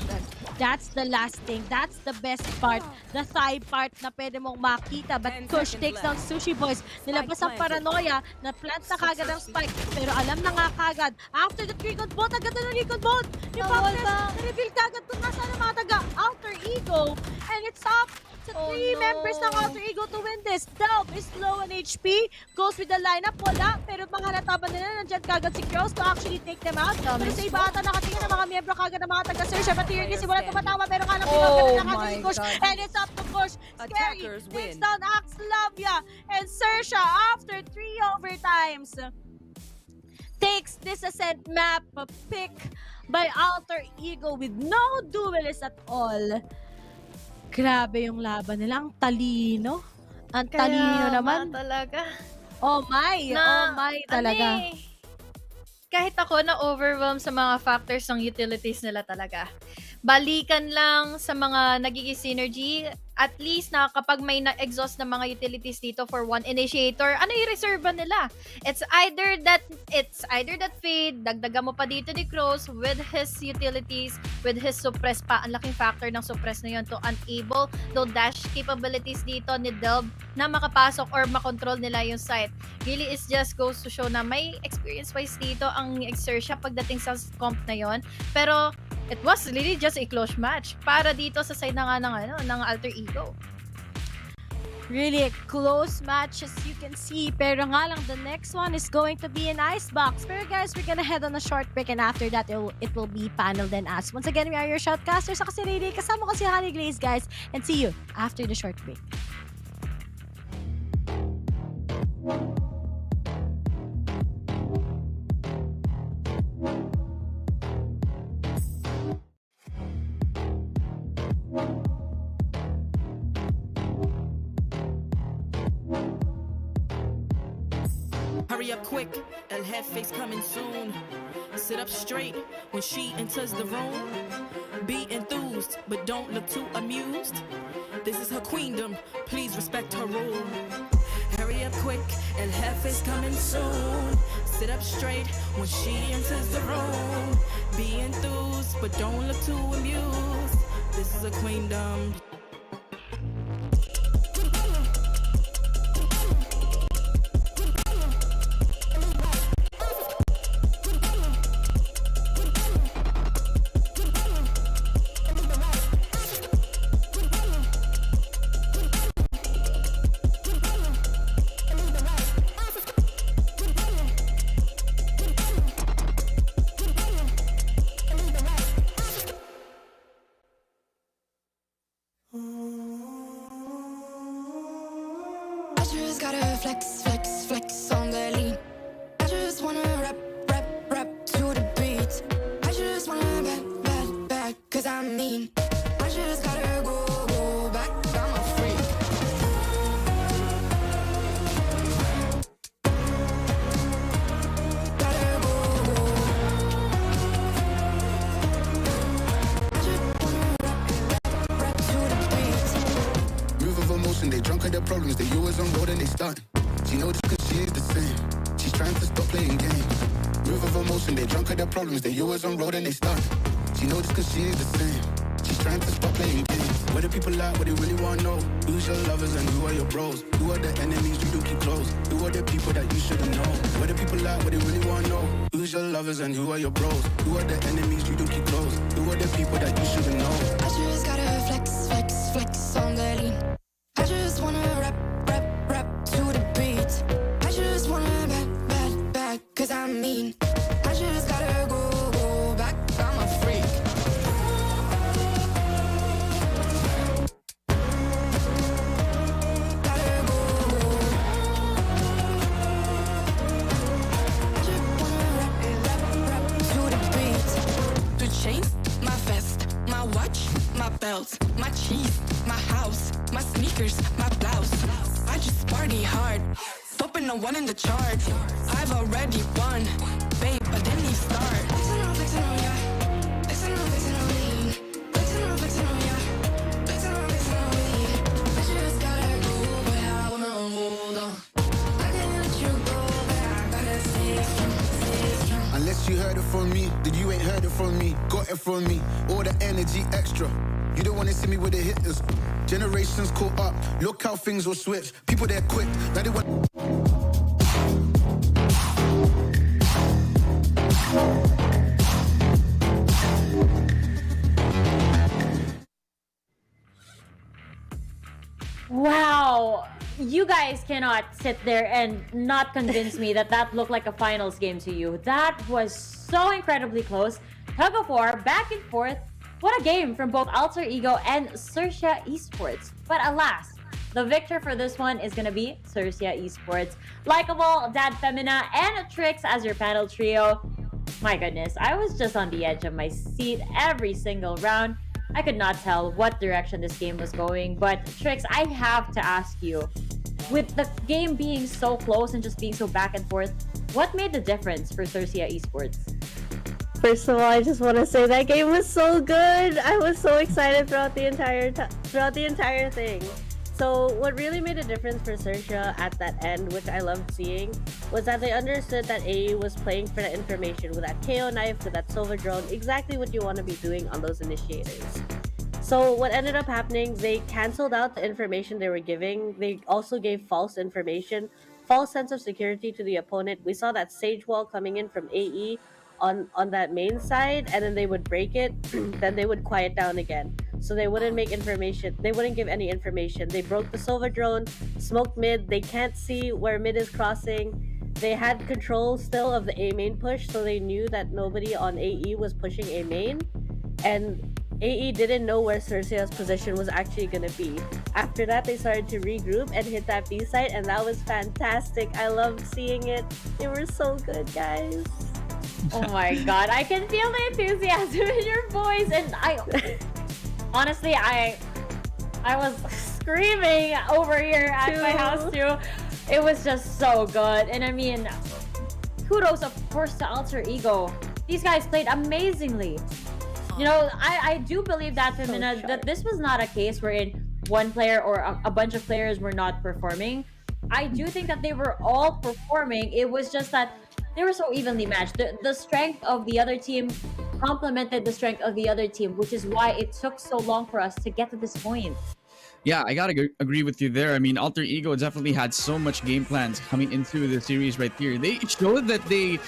That's the last thing. That's the best part. The side part na pwede mong makita. But Kush takes down Sushi Boys. Nilabas ang paranoia. Na-plant na kagad ang spike. Pero alam na nga kagad. After the recon bolt, agad na recon bolt. Yung Foxes, na-reveal kagad kung nasaan ang mga taga Alter Ego. And it's up to 3 members ng Alter Ego to win this. Delv is low on HP. Goes with the lineup. Wala. Pero mahalata ba nila? Nandiyan kagad si Crows to actually take them out. Pero sa iba ata nakatingin ng mga miyembro kagad ng mga taga-Xerxia. But here is wala tumatawa. Pero nga lang pinagkaroon na kagad si Kush. And it's up to Kush. Scary takes down Xerxia. And Xerxia after 3 overtimes takes this ascent map pick by Alter Ego with no duelist at all. Grabe yung laban nila. Ang talino. Ang talino naman. Talaga. Oh my talaga. Kahit ako na overwhelmed sa mga factors ng utilities nila talaga. balikan lang sa mga nagiging synergy. At least na kapag may na-exhaust na mga utilities dito for one initiator, ano yung reserve nila? It's either that Fade, dagdagan mo pa dito ni Crows with his utilities, with his suppress pa. Ang laking factor ng suppress na yun to unable though dash capabilities dito ni Delv na makapasok or makontrol nila yung site. Really is just goes to show na may experience-wise dito ang Xerxia pagdating sa comp na yon. Pero it was really just a close match para dito sa side na nga ng Alter Ego. Really a close match as you can see. Pero nga lang, the next one is going to be an icebox. Pero guys, we're gonna head on a short break and after that, it will be panel then us. Once again, we are your shoutcasters. Ako si Rayday, kasama ko si Honey Glaze, guys. And see you after the short break. Hurry up quick, El Jefe's coming soon. Sit up straight when she enters the room. Be enthused, but don't look too amused. This is her queendom, please respect her rule. Hurry up quick, El Jefe's coming soon. Sit up straight when she enters the room. Be enthused, but don't look too amused. This is her queendom. Flex, flex, flex on the lean. I just wanna rap, rap, rap to the beat. I just wanna back, back, back, cause I'm mean. I just gotta go, go back, I'm a freak. Gotta go, go. I just wanna rap, rap to the beat. Move of emotion, they drunk at their problems, they always on road and they stunt. She knows this cause she is the same. She's trying to stop playing games. Move of emotion, they drunk at their problems, they always on road and they stunt. She knows this cause she is the same. She's trying to stop playing games. Where the people at, what they really wanna know? Who's your lovers and who are your bros? Who are the enemies you do keep close? Who are the people that you shouldn't know? Where the people at, what they really wanna know? Who's your lovers and who are your bros? Who are the enemies you do keep close? Who are the people that you shouldn't know? I just gotta flex, flex, flex on the lean. I just wanna rap, rap, rap to the beat. I just wanna back, back, back, cause I'm mean. I just gotta go, go back, I'm a freak. Gotta go, go. I just wanna rap, rap, rap to the beat. The chains, my vest, my watch, my belt, my cheese, my house, my sneakers, my blouse. I just party hard, topping the one in the chart. I've already won, babe, but then you start. Flexing on ya, flexing on me, flexing on ya, flexing on me. I just gotta go, but I wanna hold on. I can't let you go, but I gotta stay strong. Unless you heard it from me, then you ain't heard it from me. Got it from me, all the energy extra. You don't wanna see me with the hitters. Generations caught up, look how things will switch. People they're quick, now they want. Wow, you guys cannot sit there and not convince me that that looked like a finals game to you. That was so incredibly close. Tug of war, back and forth. What a game from both Alter Ego and Xerxia Esports. But alas, the victor for this one is gonna be Xerxia Esports. Likeable, Dad Femina, and Trix as your panel trio. My goodness, I was just on the edge of my seat every single round. I could not tell what direction this game was going, but Trix, I have to ask you, with the game being so close and just being so back and forth, what made the difference for Xerxia Esports? First of all, I just want to say that game was so good. I was so excited throughout the entire thing. So what really made a difference for Xerxia at that end, which I loved seeing, was that they understood that AE was playing for that information with that KO knife, with that Silver drone, exactly what you want to be doing on those initiators. So what ended up happening, they canceled out the information they were giving. They also gave false information, false sense of security to the opponent. We saw that Sage wall coming in from AE on that main side, and then they would break it, then they would quiet down again. So they wouldn't make information, they wouldn't give any information. They broke the Silver drone, smoked mid, they can't see where mid is crossing. They had control still of the A main push, so they knew that nobody on AE was pushing A main. And AE didn't know where Xerxia's position was actually gonna be. After that, they started to regroup and hit that B site, and that was fantastic. I loved seeing it. They were so good, guys. Oh my god, I can feel the enthusiasm in your voice, and honestly, I was screaming over here at my house too. It was just so good, and I mean, kudos of course to Alter Ego. These guys played amazingly. You know, I do believe that, Femina, that this was not a case wherein one player or a bunch of players were not performing. I do think that they were all performing. It was just that they were so evenly matched. The strength of the other team complemented the strength of the other team, which is why it took so long for us to get to this point. Yeah, I gotta agree with you there. I mean, Alter Ego definitely had so much game plans coming into the series right here. They showed that they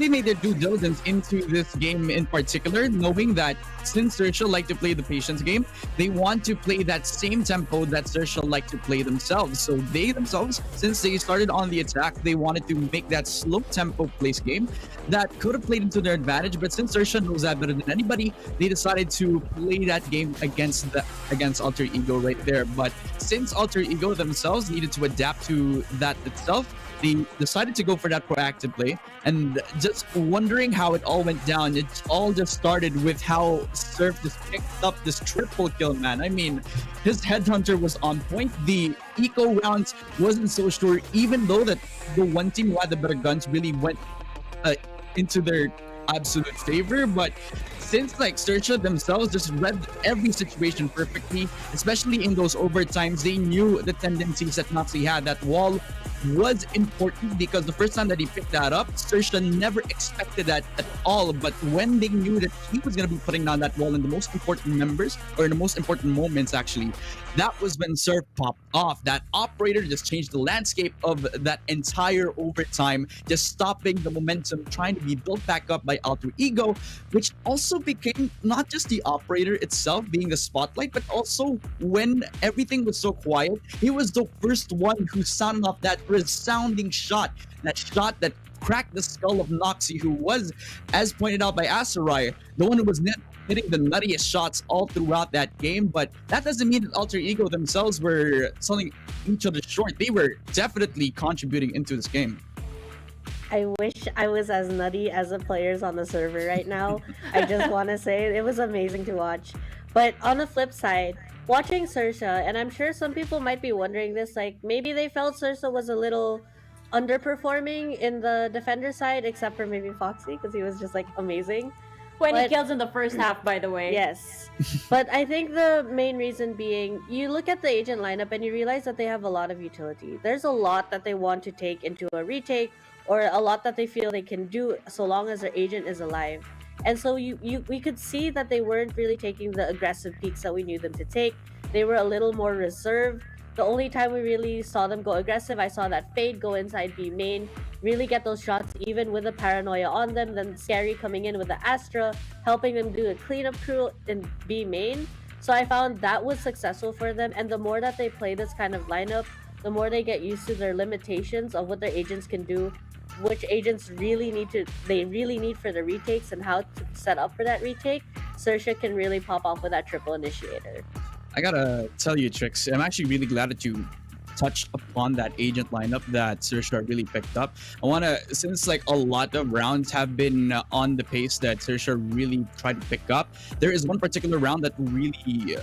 made their due diligence into this game in particular, knowing that since Xerxia like to play the patience game, they want to play that same tempo that Xerxia like to play themselves. So they themselves, since they started on the attack, they wanted to make that slow tempo place game that could have played into their advantage. But since Xerxia knows that better than anybody, they decided to play that game against Alter Ego right there. But since Alter Ego themselves needed to adapt to that itself, they decided to go for that proactive play. And just wondering how it all went down, it all just started with how Surf just picked up this triple kill, man. I mean, his headhunter was on point. The eco rounds wasn't so sure, even though that the one team who had the better guns really went into their absolute favor. But since like Xerxia themselves just read every situation perfectly, especially in those overtimes, they knew the tendencies that Noxy had. That wall was important because the first time that he picked that up, Xerxia never expected that at all. But when they knew that he was going to be putting down that wall in the most important moments actually, that was when Surf popped off. That operator just changed the landscape of that entire overtime, just stopping the momentum trying to be built back up by Alter Ego, which also became not just the operator itself being the spotlight, but also when everything was so quiet, he was the first one who sounded off that resounding shot that cracked the skull of Noxy, who was, as pointed out by Asarai, the one who was hitting the nuttiest shots all throughout that game. But that doesn't mean that Alter Ego themselves were selling each other short. They were definitely contributing into this game. I wish I was as nutty as the players on the server right now. I just want to say it was amazing to watch. But on the flip side, watching Xerxia, and I'm sure some people might be wondering this, like maybe they felt Xerxia was a little underperforming in the defender side, except for maybe Foxy, because he was just like amazing. 20 kills in the first half, by the way. Yes. But I think the main reason being, you look at the agent lineup and you realize that they have a lot of utility. There's a lot that they want to take into a retake, or a lot that they feel they can do so long as their agent is alive. And so we could see that they weren't really taking the aggressive peaks that we knew them to take. They were a little more reserved. The only time we really saw them go aggressive, I saw that Fade go inside B main, really get those shots even with the paranoia on them, then Scary coming in with the Astra, helping them do a cleanup crew in B main. So I found that was successful for them, and the more that they play this kind of lineup, the more they get used to their limitations of what their agents can do, which agents really need for the retakes, and how to set up for that retake. Xerxia can really pop off with that triple initiator. I gotta tell you, Trix, I'm actually really glad that you touched upon that agent lineup that Xerxia really picked up. I wanna, since like a lot of rounds have been on the pace that Xerxia really tried to pick up, there is one particular round that really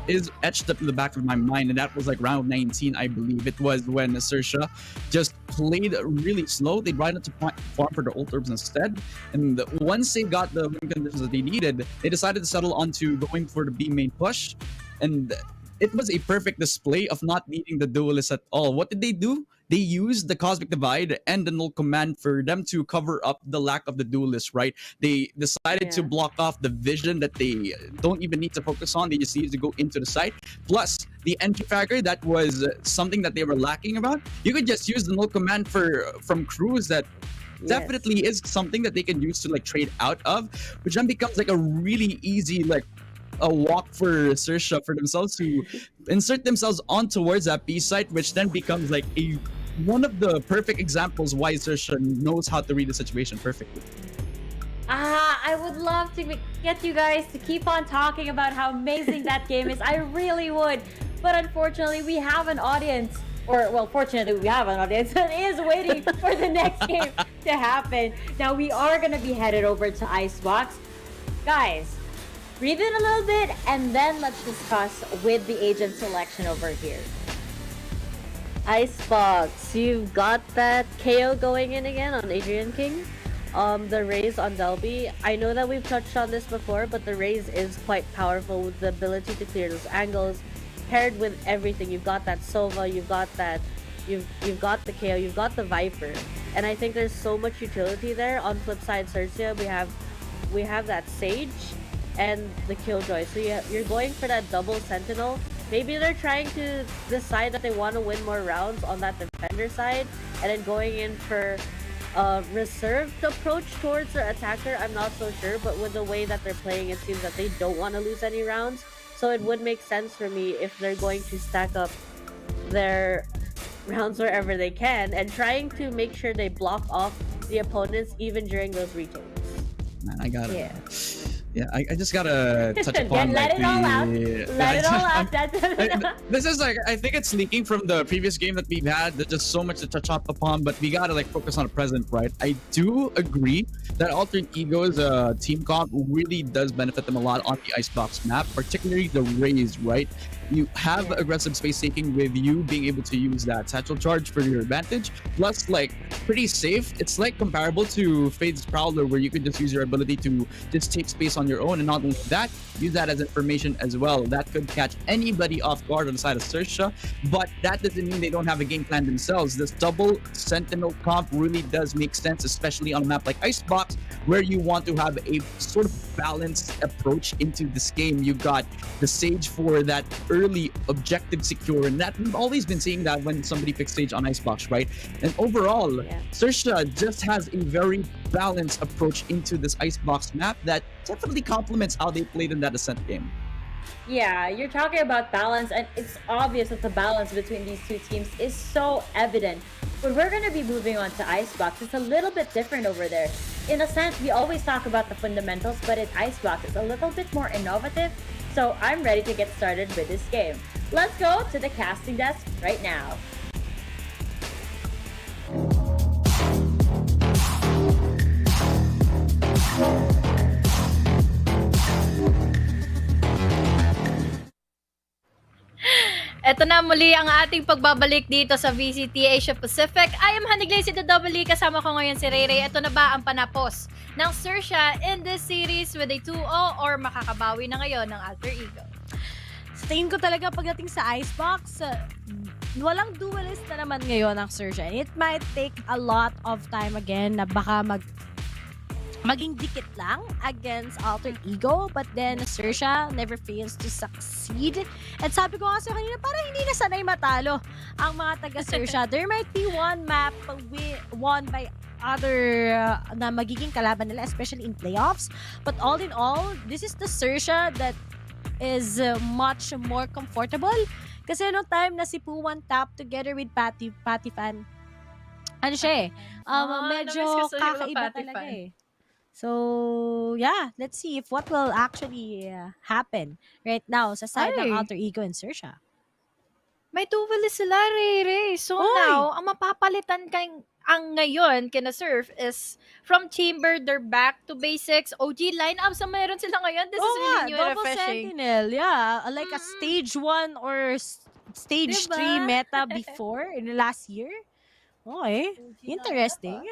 is etched up in the back of my mind, and that was like round 19, I believe. It was when Xerxia just played really slow. They tried to farm for the ult orbs instead, and once they got the win conditions that they needed, they decided to settle onto going for the B main push, and it was a perfect display of not needing the duelists at all. What did they do? They used the Cosmic Divide and the Null Command for them to cover up the lack of the duelist, right? They decided to block off the vision that they don't even need to focus on. They just need to go into the site. Plus, the entry factor, that was something that they were lacking about. You could just use the Null Command from crews that definitely is something that they can use to like trade out of, which then becomes like a really easy like a walk for Xerxia for themselves to insert themselves on towards that B site, which then becomes like one of the perfect examples why Xerxia knows how to read the situation perfectly. I would love to get you guys to keep on talking about how amazing that game is. I really would. But unfortunately, we have an audience, or well, fortunately, we have an audience that is waiting for the next game to happen. Now, we are going to be headed over to Icebox. Guys, breathe in a little bit, and then let's discuss with the agent selection over here. Icebox, you've got that KO going in again on Adrian King. The raise on Delby. I know that we've touched on this before, but the raise is quite powerful with the ability to clear those angles, paired with everything. You've got that Sova, you've got that, you've got the KO, you've got the Viper, and I think there's so much utility there. On flip side, Xerxia, we have that Sage and the Killjoy. So you're going for that double Sentinel. Maybe they're trying to decide that they want to win more rounds on that defender side, and then going in for a reserved approach towards their attacker. I'm not so sure, but with the way that they're playing, it seems that they don't want to lose any rounds. So it would make sense for me if they're going to stack up their rounds wherever they can, and trying to make sure they block off the opponents even during those retakes. Man, I got it. Yeah, I just gotta touch upon Let like it all out. Let it all out. This is like, I think it's leaking from the previous game that we've had. There's just so much to touch up upon, but we gotta like focus on the present, right? I do agree that Altered Ego's team comp really does benefit them a lot on the Icebox map, particularly the Raze, right? You have aggressive space taking with you being able to use that satchel charge for your advantage. Plus, like, pretty safe. It's like comparable to Fade's Prowler, where you could just use your ability to just take space on your own, and not only that, use that as information as well. That could catch anybody off guard on the side of Xerxia, but that doesn't mean they don't have a game plan themselves. This double Sentinel comp really does make sense, especially on a map like Icebox, where you want to have a sort of balanced approach into this game. You've got the Sage for that early objective secure, and that we've always been seeing that when somebody picks Sage on Icebox, right? And overall, Xerxia just has a very balanced approach into this Icebox map that definitely complements how they played in that Ascent game. Yeah, you're talking about balance, and it's obvious that the balance between these two teams is so evident. But we're going to be moving on to Icebox. It's a little bit different over there. In a sense, we always talk about the fundamentals, but in Icebox, it's a little bit more innovative. So I'm ready to get started with this game. Let's go to the casting desk right now. Ito na muli ang ating pagbabalik dito sa VCT Asia Pacific. I am Haniglay, si Double E. Kasama ko ngayon si Ray Ray. Ito na ba ang panapos ng Xerxia in this series with a 2-0 or makakabawi na ngayon ng Alter Ego? Sa tingin ko talaga pagdating sa Icebox, walang duelist na naman ngayon ang Xerxia. It might take a lot of time again na baka maging dikit lang against Alter Ego, but then Xerxia never fails to succeed. And sabi ko nga sa kanina, parang hindi na sanay matalo ang mga taga-Xerxia. There might be one map won by other na magiging kalaban nila, especially in playoffs. But all in all, this is the Xerxia that is much more comfortable. Kasi nung time na si Puwan tap together with Patty Fan, ano siya medyo kakaiba talaga So, yeah, let's see if what will actually happen right now sa side ng Alter Ego and Xerxia. May duelist sila, Ray. So now, ang mapapalitan ang ngayon kina Surf is from Chamber, they're back to basics. OG lineups na meron sila ngayon. This is really new and Double refreshing. Sentinel, yeah. Like a stage 1 or stage 3 Diba? meta before, in the last year. Okay, interesting.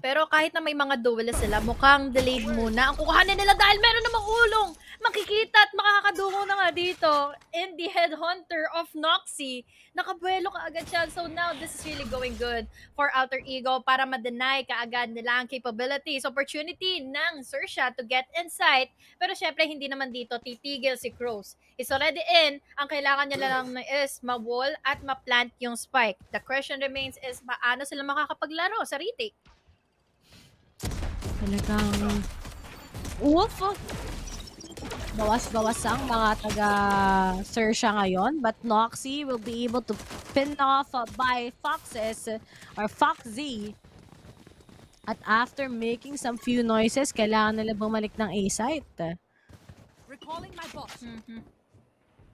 Pero kahit na may mga duelist sila, mukhang delayed muna ang kukuhanin nila dahil meron namang ulong. Makikita at makakadungo na nga dito in the headhunter of Noxy. Nakabuelo kaagad siya. So now, this is really going good for Alter Ego para ma-deny kaagad nila ang capabilities, opportunity ng Xerxia to get inside. Pero syempre, hindi naman dito titigil si Crows. It's already in. Ang kailangan niya lang is ma-wall at ma-plant yung spike. The question remains is paano sila makakapaglaro sa retake? Talagang Wolf. Bawas-bawas ang mga taga-Xerxia ngayon, but Noxy will be able to pin off by Foxes or Foxy. At after making some few noises, kailangan nila bumalik ng A-site. Recalling my boss.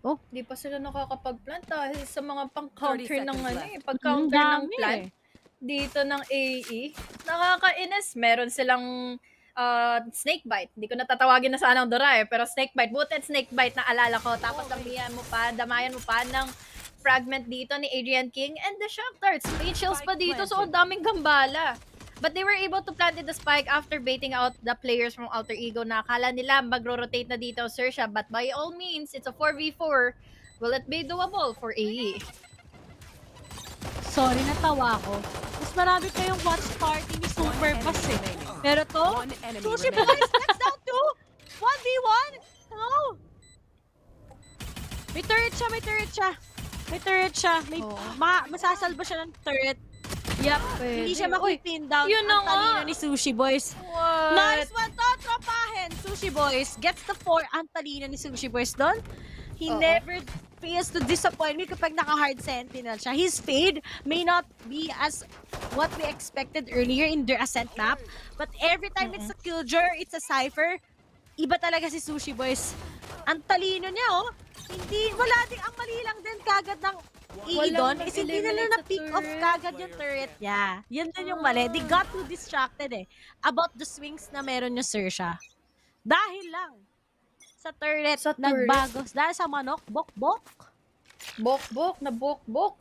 Oh, di pa sila nakakapag-plant dahil sa mga pang-counter 30 ng seconds ano left. pag-counter ng Dami plant dito ng AE. Nakakainis. Meron silang snakebite. Hindi ko natatawagin na sana ang Dora pero snakebite. Booted snakebite na alala ko. Tapos damayan mo pa ng fragment dito ni Adrian King and the shock darts. May chills pa dito so ang daming gambala. But they were able to plant the spike after baiting out the players from Alter Ego na akala nila magro-rotate na dito Xerxia. But by all means, it's a 4v4. Will it be doable for AE? Sorry, natawa ko. Mas marami kayong watch party ni Super Pass eh. Pero to, Sushi Boys, that's down to 1v1. Hello? May turret siya. Masasalba siya ng turret. Yup. Hindi siya makipin down Yun ang na nga. talino ni Sushi Boys. What? Nice one to, tropahin. Sushi Boys gets the 4 ang talino ni Sushi Boys doon. He never fails to disappoint me kapag naka-hard sentinel siya. His fade may not be as what we expected earlier in their ascent map, but every time it's a killjoy, it's a cypher, iba talaga si Sushi Boys. Ang talino niya, oh. Wala ding ang mali lang din kagad ng EE doon. Is hindi nila na-pick off kagad yung turret niya. Yan din yung mali. They got too distracted about the swings na meron yung Xerxia. Dahil lang sa turret, nagbago. Dahil sa manok, bok-bok. Bok-bok.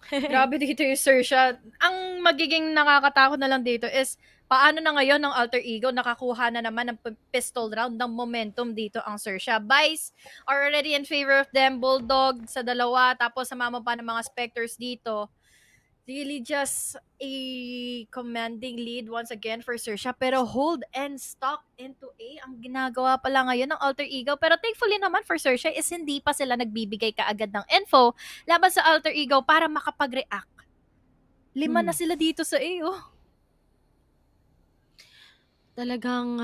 Grabe dito yung Xerxia. Ang magiging nakakatakot na lang dito is paano na ngayon ng Alter Ego nakakuha na naman ng pistol round ng momentum dito ang Xerxia. Vice are already in favor of them. Bulldog sa dalawa. Tapos samama pa ng mga Spectres dito. Really just a commanding lead once again for Xerxia. Pero hold and stock into A ang ginagawa pala ngayon ng Alter Ego. Pero thankfully naman for Xerxia is hindi pa sila nagbibigay kaagad ng info laban sa Alter Ego para makapag-react. 5 na sila dito sa A, oh. Talagang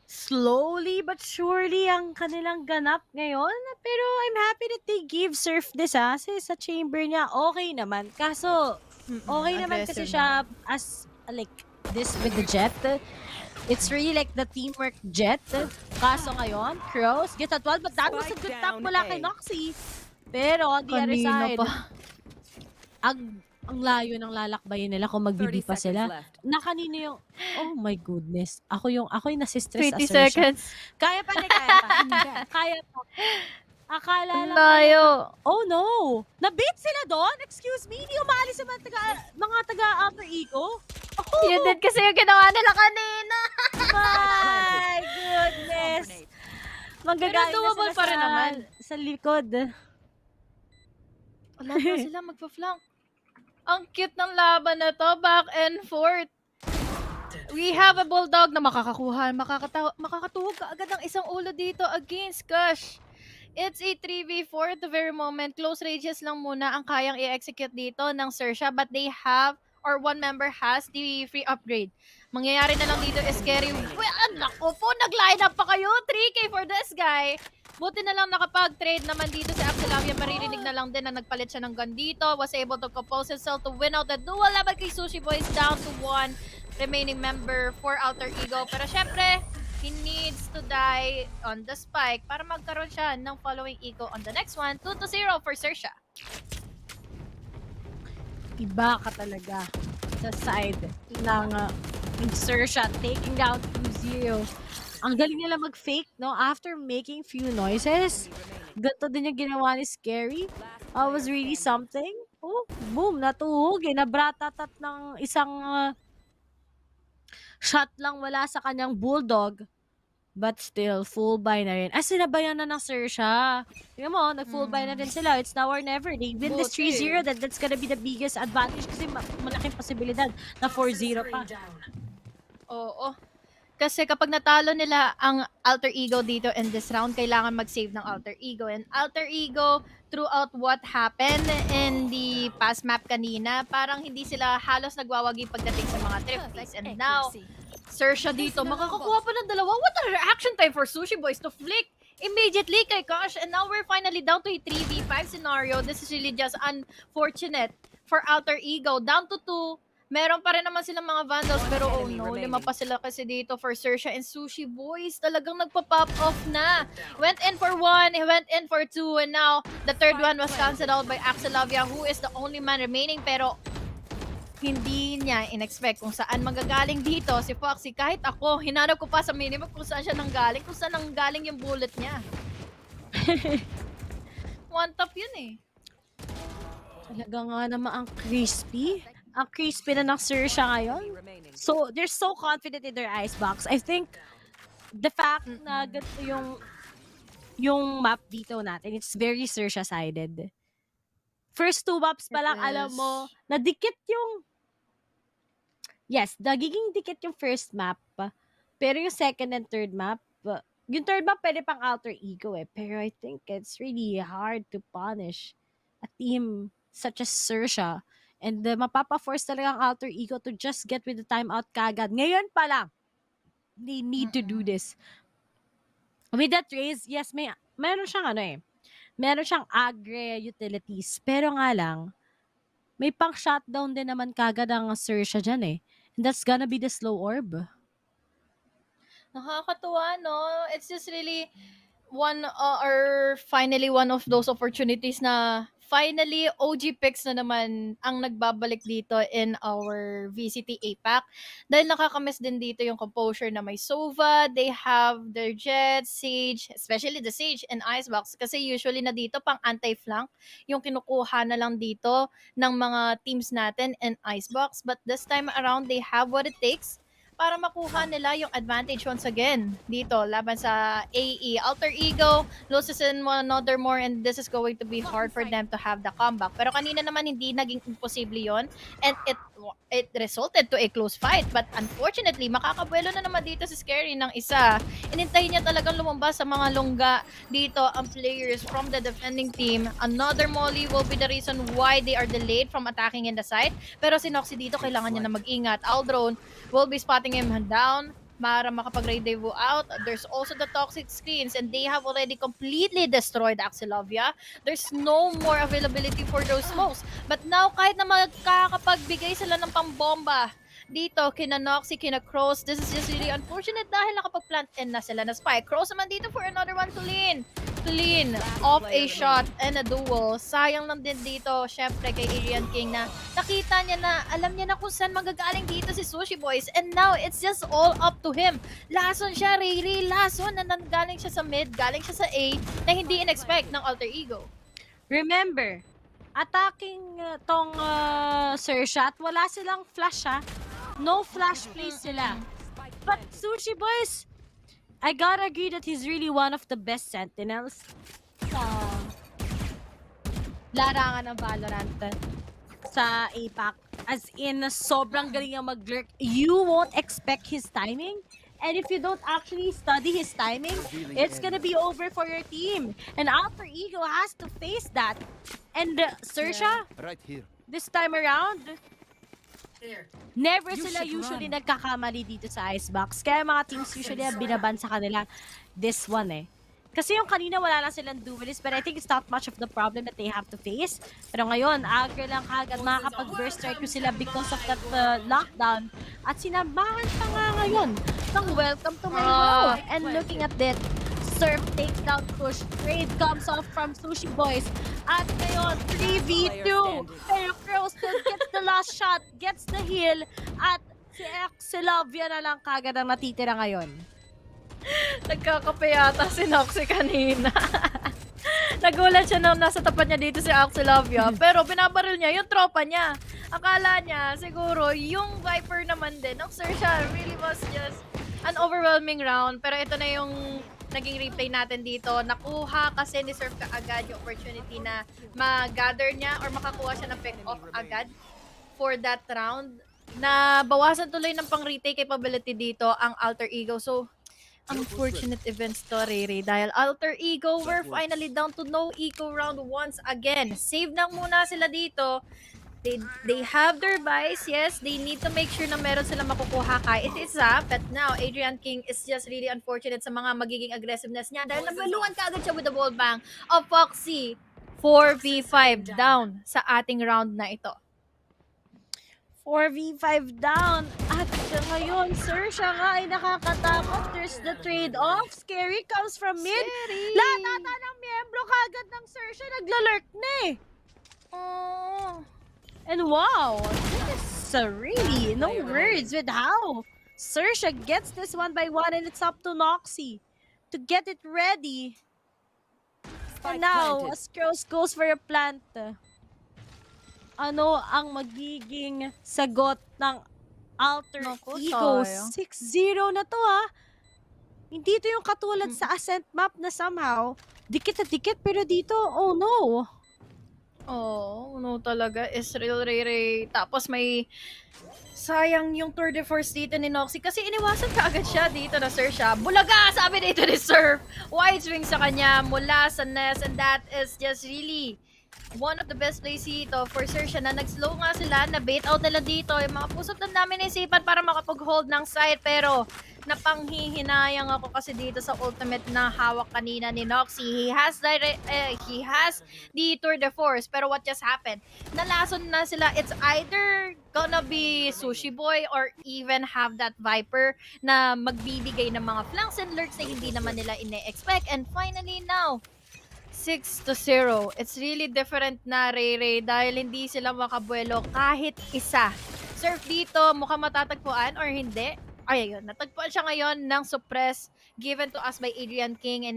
slowly but surely ang kanilang ganap ngayon. Pero I'm happy that they give Surf this kasi sa chamber niya okay naman. Kaso okay naman kasi siya as like this with the Jet. It's really like the teamwork Jet. Kaso ngayon, Crows gets at 12 but that was a good tap mula kay Noxy. Pero on the other side, ang layo ng lalakbayin nila kung magbibi pa sila. Na kanino yung, oh my goodness. Ako yung nasistress 20 seconds. Kaya pa. Akala lang. Layo. Oh no. Na-beat sila doon? Excuse me? Hindi umalis sa mga taga-Alter Ego? Oh. Yun din kasi yung ginawa nila kanina. My goodness. Manggagaling na sila pa rin naman. Sa likod. Wala pa sila magpa-flank. Ang cute ng laban na to, back and forth. We have a Bulldog na makakatuhog kaagad ng isang ulo dito against Gush. It's a 3v4 at the very moment. Close ranges lang muna ang kayang i-execute dito ng Xerxia, but they have, or one member has, the free upgrade. Mangyayari na lang dito is scary. Well, naku po, nag-line up pa kayo. 3K for this guy. Buti na lang nakapag-trade naman dito si Xerxia. Maririnig na lang din na nagpalit siya ng gun dito. Was able to compose himself to win out the duel laban kay Sushi Boys down to 1 remaining member for Alter Ego. Pero syempre, He needs to die on the spike para magkaroon siya ng following eco on the next one. 2-0 for Xerxia. Iba ka talaga sa side ng Xerxia taking down 2-0. Ang galing nila mag-fake, no? After making few noises, ganito din yung ginawa ni Scary. Was really something. Oh, boom, natuhog. Nabratatat ng isang shot lang wala sa kanyang bulldog. But still, full buy na rin. Sinabayan na ng Xerxia. Tingnan mo, nag-full buy na rin sila. It's now or never. They win this 3-0. That's gonna be the biggest advantage kasi malaking posibilidad na 4-0 pa. Oo. Kasi kapag natalo nila ang Alter Ego dito in this round, kailangan mag-save ng Alter Ego. And Alter Ego, throughout what happened in the past map kanina, parang hindi sila halos nagwawagi pagdating sa mga thrifties. And now, Xerxia dito, makakakuha pa ng dalawa. What a reaction time for Sushi Boys to flick immediately kay Kosh. And now we're finally down to a 3v5 scenario. This is really just unfortunate for Alter Ego. Down to 2. Meron pa rin naman silang mga Vandals, pero oh no, 5 pa sila kasi dito for Xerxia and Sushi Boys. Talagang nagpa-pop off na. Went in for 1, he went in for 2, and now the third one was cancelled out by Xerxia, who is the only man remaining, pero hindi niya in-expect kung saan magagaling dito si Foxy. Kahit ako, hinanap ko pa sa minimap kung saan siya nanggaling, kung saan nanggaling yung bullet niya. One tap yun eh. Talaga nga naman ang crispy. Ang crispy na ng Xerxia ngayon. So, they're so confident in their icebox. I think the fact na ganito yung map dito natin, it's very Xerxia-sided. First 2 maps pa lang, alam mo, nadikit yung... Yes, nagiging dikit yung first map. Pero yung second and third map, yung third map pwede pang Alter Ego eh. Pero I think it's really hard to punish a team such as Xerxia. And mapapa-force talaga ang Alter Ego to just get with the timeout kagad. Ngayon pa lang, they need to do this. With that raise, yes, meron siyang meron siyang agre utilities. Pero nga lang, may pang-shutdown din naman kagad ang Xerxia dyan eh. And that's gonna be the slow orb. Nakakatuwa, no? It's just really finally one of those opportunities na finally, OG picks na naman ang nagbabalik dito in our VCT APAC. Dahil nakakamiss din dito yung composure na may Sova, they have their Jet, Sage, especially the Sage and Icebox. Kasi usually na dito pang anti-flank yung kinukuha na lang dito ng mga teams natin in Icebox. But this time around, they have what it takes para makuha nila yung advantage once again dito laban sa AE. Alter Ego loses in another more and this is going to be hard for them to have the comeback. Pero kanina naman hindi naging imposible yon and it resulted to a close fight. But unfortunately, makakabuelo na naman dito si Scary ng isa. Inintahin niya talagang lumabas sa mga lungga dito ang players from the defending team. Another molly will be the reason why they are delayed from attacking in the side. Pero si Noxy dito kailangan niya na mag-ingat. Aldrone will be spotting him down para makapag-rendezvous out. There's also the toxic screens and they have already completely destroyed Xerxia. There's no more availability for those smokes. But now, kahit na magkakapagbigay sila ng pambomba dito, kina Noxy, kina Cross, this is just really unfortunate dahil nakapag-plant in na sila na spike. Cross naman dito for another one to lean. Clean off a shot and a duel. Sayang lang din dito, syempre kay Arian King na nakita niya na, alam niya na kung saan magagaling dito si Sushi Boys and now it's just all up to him. Lason siya, really lason na nanggaling siya sa mid, galing siya sa A na hindi in-expect ng Alter Ego. Remember, attacking tong Xerxia at wala silang flash ha. No flash plays sila. But Sushi Boys, I gotta agree that he's really one of the best sentinels sa larangan ng Valorant sa APAC. As in, sobrang galing ang mag-lurk. You won't expect his timing. And if you don't actually study his timing, it's gonna be over for your team. And Alter Ego has to face that. And Xerxia, right here. This time around, never sila usually nagkakamali dito sa Icebox. Kaya mga teams usually binaban sa kanila this one eh. Kasi yung kanina wala lang silang duelist, but I think it's not much of the problem that they have to face. Pero ngayon, agre lang kagad makakapag-burst strike ko sila because of that lockdown. At sinabahan pa nga ngayon ng welcome to my world. And looking at that, Surf takes down push. Trade comes off from Sushi Boys. At ngayon, 3v2. Pero Crow still gets the last shot, gets the heal. At si Xerxia na lang kagad ang natitira ngayon. Nagkakape yata si Noxy kanina. Nagulat siya nung nasa tapat niya dito si Xerxia, pero binabaril niya yung tropa niya. Akala niya siguro yung Viper naman din. Xerxia really was just an overwhelming round, pero ito na yung naging replay natin dito. Nakuha kasi ni Surf kaagad yung opportunity na mag-gather niya or makakuha siya ng pick-off agad for that round. Na bawasan tuloy ng pang-retake capability dito ang Alter Ego. So, unfortunate events to, Riri. Dahil Alter Ego, we're finally down to no eco round once again. Save na muna sila dito. They have their buys, yes. They need to make sure na meron sila makukuha kahit isa. But now, Adrian King is just really unfortunate sa mga magiging aggressiveness niya dahil nabaluan kaagad siya with the ball bang of Foxy. 4v5 down sa ating round na ito. 4v5 down. At ngayon, Xerxia nga ay nakakatakot. There's the trade-off. Scary comes from mid. Lahat ata ng miyembro kagad ng Xerxia naglalurk na eh. Oh. And wow, this is really no words with how Xerxia gets this one by one, and it's up to Noxy to get it ready. And now, as Crows goes for a plant. Ano ang magiging sagot ng Alter Ego? 6-0 na to ha. Hindi to yung katulad sa Ascent map na somehow dikit na dikit, pero dito, oh no. Oh, no talaga. Israel Rere. Tapos may sayang yung tour de force dito ni Noxy kasi iniwasan ka agad siya dito na Xerxia. Bulaga! Sabi dito ni Surf. Wide swing sa kanya mula sa nest, and that is just really one of the best plays dito for Xerxia na nag-slow nga sila, na-bait out nila dito. Yung mga pusot lang namin naisipan para makapag-hold ng side, pero napanghihinayang ako kasi dito sa ultimate na hawak kanina ni Noxy. He has the tour de force, pero what just happened? Nalason na sila. It's either gonna be Sushi Boy or even have that Viper na magbibigay ng mga flanks and lurks na hindi naman nila ine-expect. And finally now, 6-0. It's really different na, Ray, dahil hindi sila makabuelo kahit isa. Surf dito, mukhang matatagpuan or hindi. Ay, ayun. Natagpuan siya ngayon ng suppress given to us by Adrian King, and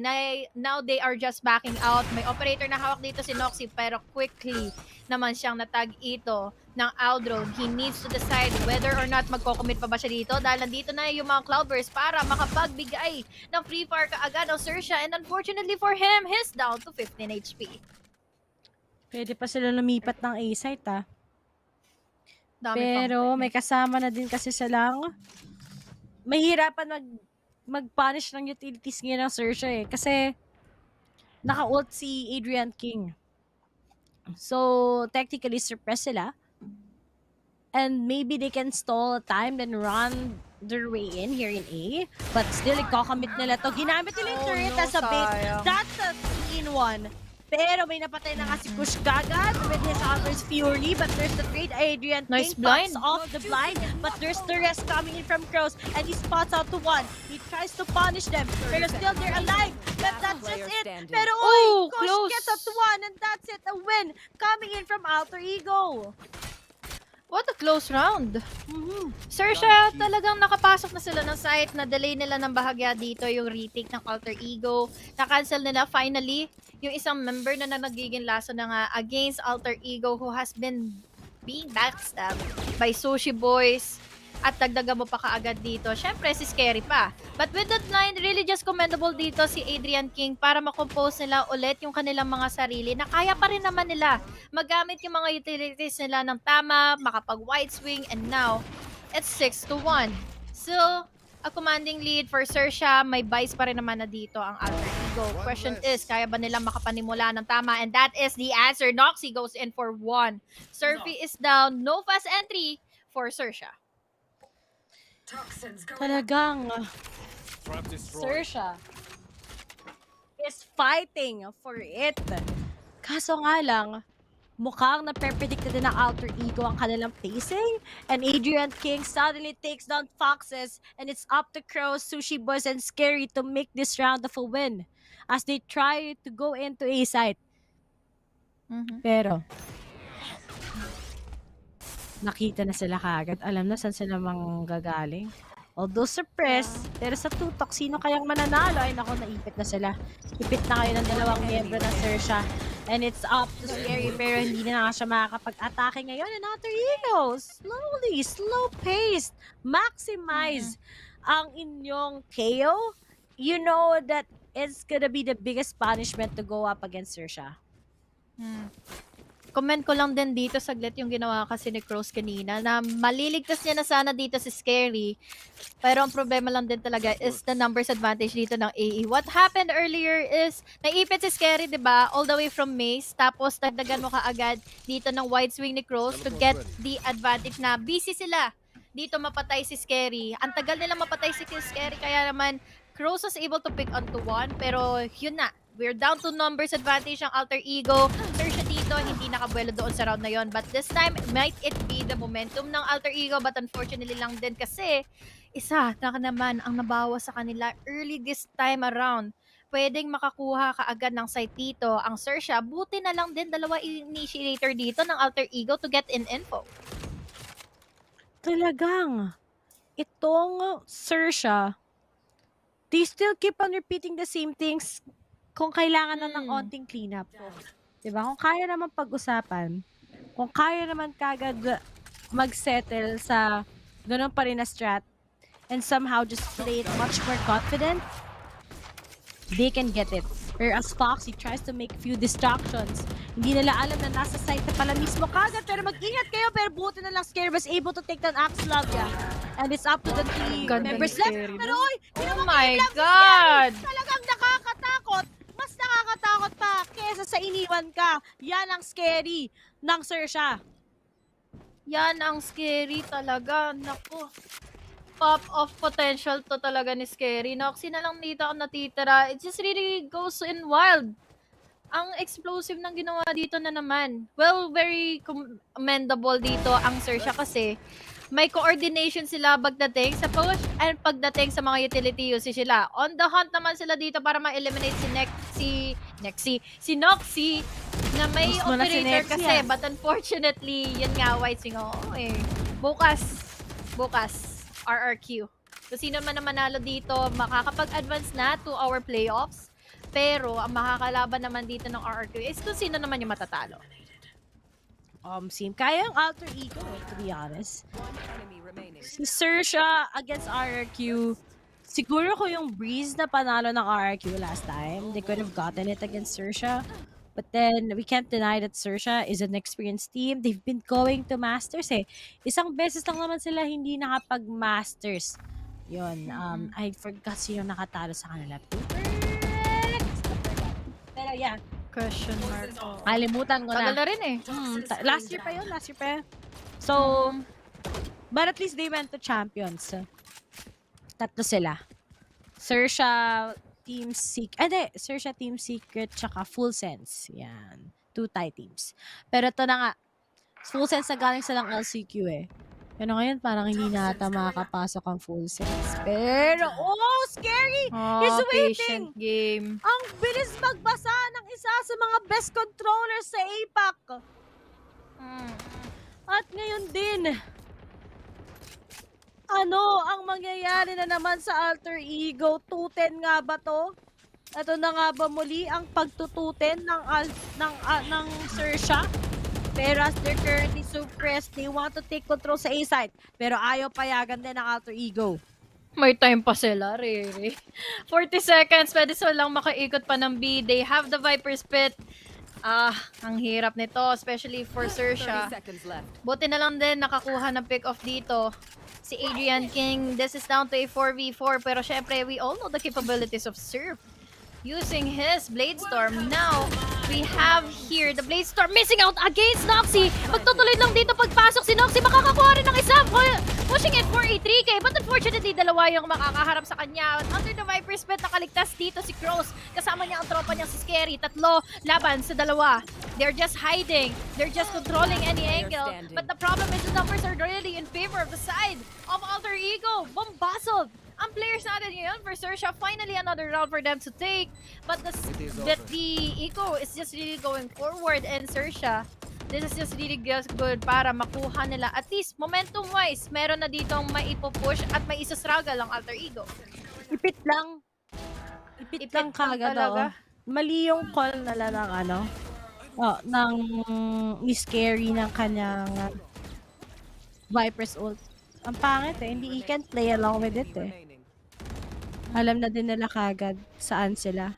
now they are just backing out. May operator na hawak dito si Noxy, pero quickly naman siyang natag ito ng Aldrone. He needs to decide whether or not magko-commit pa ba siya dito dahil nandito na yung mga Cloudburst para makapagbigay ng free fire kaagad ng Xerxia, and unfortunately for him, he's down to 15 HP. Pwede pa sila lumipat ng A-site ha. Dami pero may kasama na din kasi silang mahirapan mag-punish ng utilities ngayon ng Xerxia eh. Kasi naka-ult si Adrian King. So, technically, suppress sila. And maybe they can stall time then run their way in here in A. But still, ikakamit nila to. Ginamit nila yung turret as a bait. That's a 3-in-1. Pero may napatay na nga si Kush Gagad with his Hunter's Fury. But there's the trade. Adrian Nice King blind. pops off the blind. But there's the rest coming in from Crows. And he spots out to one. He tries to punish them. Pero still, they're alive. But that's just it. Pero Kush close. gets up to one. And that's it. A win coming in from Alter Ego. What a close round. Xerxia, talagang nakapasok na sila ng site. Na-delay nila ng bahagya dito yung retake ng Alter Ego. Na-cancel nila finally yung isang member na nagiging laso na nga against Alter Ego who has been being backstabbed by Sushi Boys. At dagdagan mo pa kaagad dito. Syempre, si Scary pa. But with that line, really just commendable dito si Adrian King para makompose nila ulit yung kanilang mga sarili na kaya pa rin naman nila magamit yung mga utilities nila ng tama, makapag-wide swing, and now, it's 6-1. Still, a commanding lead for Xerxia. May buys pa rin naman na dito ang Alter Ego. Question is, kaya ba nila makapanimula ng tama? And that is the answer. Noxy goes in for 1. Surfy is down. No fast entry for Xerxia. Talagang Xerxia is fighting for it. Kaso nga lang, mukhang na-predict din ng Alter Ego ang kanilang pacing. And Adrian King suddenly takes down Foxes. And it's up to Crows, Sushi Boys, and Scary to make this round of a win as they try to go into A site. Pero, nakita na sila kagad. Alam na saan sila manggagaling. Although suppressed, pero sa tutok, sino kayang mananalo? Ay nako, naipit na sila. Ipit na kayo ng dalawang miyembro ng Xerxia. And it's up to Scary, pero hindi na nga siya makakapag-atake ngayon. And Alter Ego, slowly, slow-paced, maximize ang inyong KO. You know that it's gonna be the biggest punishment to go up against Xerxia. Comment ko lang din dito saglit yung ginawa kasi ni Crows kanina na maliligtas niya na sana dito si Scary. Pero ang problema lang din talaga is the numbers advantage dito ng AE. What happened earlier is naipit si Scary, diba? All the way from Maze. Tapos dagdagan mo kaagad dito ng wide swing ni Crows to get the advantage na busy sila. Dito mapatay si Scary. Ang tagal nila mapatay si Scary kaya naman Crows was able to pick onto one. Pero yun na. We're down to numbers advantage ang Alter Ego. Xerxia dito, hindi nakabuelo doon sa round na yon. But this time, might it be the momentum ng Alter Ego. But unfortunately lang din kasi, isa na naman ang nabawa sa kanila early this time around. Pwedeng makakuha kaagad ng site dito ang Xerxia. Buti na lang din dalawa initiator dito ng Alter Ego to get in info. Talagang, itong Xerxia, they still keep on repeating the same things kung kailangan na ng onting cleanup. Diba? Kung kaya naman pag-usapan, kung kaya naman kagad mag-settle sa ganun pa rin na strat and somehow just play it much more confident, they can get it. Whereas Foxy tries to make few distractions. Hindi nila alam na nasa site na pala mismo kagad. Pero mag-ingat kayo. Pero buti na lang Scary was able to take down Axelavia. And it's up to the 3 members left. Pero oy, oh my God! Talagang nakakatakot. Mas nakakatakot pa kesa sa iniwan ka. Yan ang Scary ng Xerxia. Yan ang Scary talaga. Naku. Pop of potential to talaga ni Scary. Noxy na lang dito ang natitira. It just really goes in wild. Ang explosive ng ginawa dito na naman. Well, very commendable dito ang Xerxia kasi may coordination sila pagdating sa push and pagdating sa mga utility usage sila. On the hunt naman sila dito para ma-eliminate si Noxy na may operator kasi. But unfortunately, yun nga, white swing. Bukas. RRQ. So, sino man na manalo dito, makakapag-advance na to our playoffs. Pero, ang makakalaban naman dito ng RRQ is kung sino naman yung matatalo. Kaya ang Alter Ego, to be honest. Si Xerxia against RRQ, siguro ko yung Breeze na panalo ng RRQ last time. They could have gotten it against Xerxia. But then, we can't deny that Xerxia is an experienced team. They've been going to Masters eh. Isang beses lang naman sila hindi nakapag-Masters. Yun, I forgot sino nakatalo sa kanila. Pero yeah. Question mark. Kalimutan ko na. Tagal na rin eh. Last year pa yun. So, but at least they went to champions. Tatlo sila. Xerxia, Team Secret. Xerxia, Team Secret, tsaka Full Sense. Yan. 2 tie teams. Pero ito na nga. Full Sense na galing silang LCQ eh. Pero ngayon, parang hindi na ata makakapasok ang Full Sense. Pero, Scary! He's waiting! Game. Ang bilis magbasa ng isa sa mga best controllers sa APAC. At ngayon din, ano ang mangyayari na naman sa Alter Ego? 2-10 nga ba to? Ito na nga ba muli ang pagtututin ng Xerxia? Pero as they're currently suppressed, they want to take control sa A-side. Pero ayaw payagan din ng Alter Ego. May time pa sila, Riri. 40 seconds, pwede silang makaikot pa ng B. They have the Viper's Pit. Ang hirap nito, especially for Xerxia. Buti na lang din nakakuha ng pick-off dito. Si Adrian King, this is down to a 4v4. Pero syempre, we all know the capabilities of Surf. Using his Blade Storm. Now, we have here the Blade Storm missing out against Noxy. Magtutuloy lang dito pagpasok si Noxy. Makakakuha rin ng isa. Pushing it for a 3K. But unfortunately, dalawa yung makakaharap sa kanya. Under the Viper's Pit, nakaligtas dito si Crows. Kasama niya ang tropa niya si Scary. 3 laban sa 2. They're just hiding. They're just controlling any angle. But the problem is the numbers are really in favor of the side of Alter Ego. Bombastled. Ang players natin ngayon for Xerxia, finally another round for them to take. But the Eco is just really going forward, and Xerxia, this is just really good para makuha nila. At least, momentum-wise, meron na ditong maipupush at may isa-struggle ang Alter Ego. Ipit lang. Ipit lang kagad, talaga. Mali yung call nila ng ng Scary ng kanyang Viper's ult. Ang pangit hindi you can play along with it Alam na din nila kagad saan sila.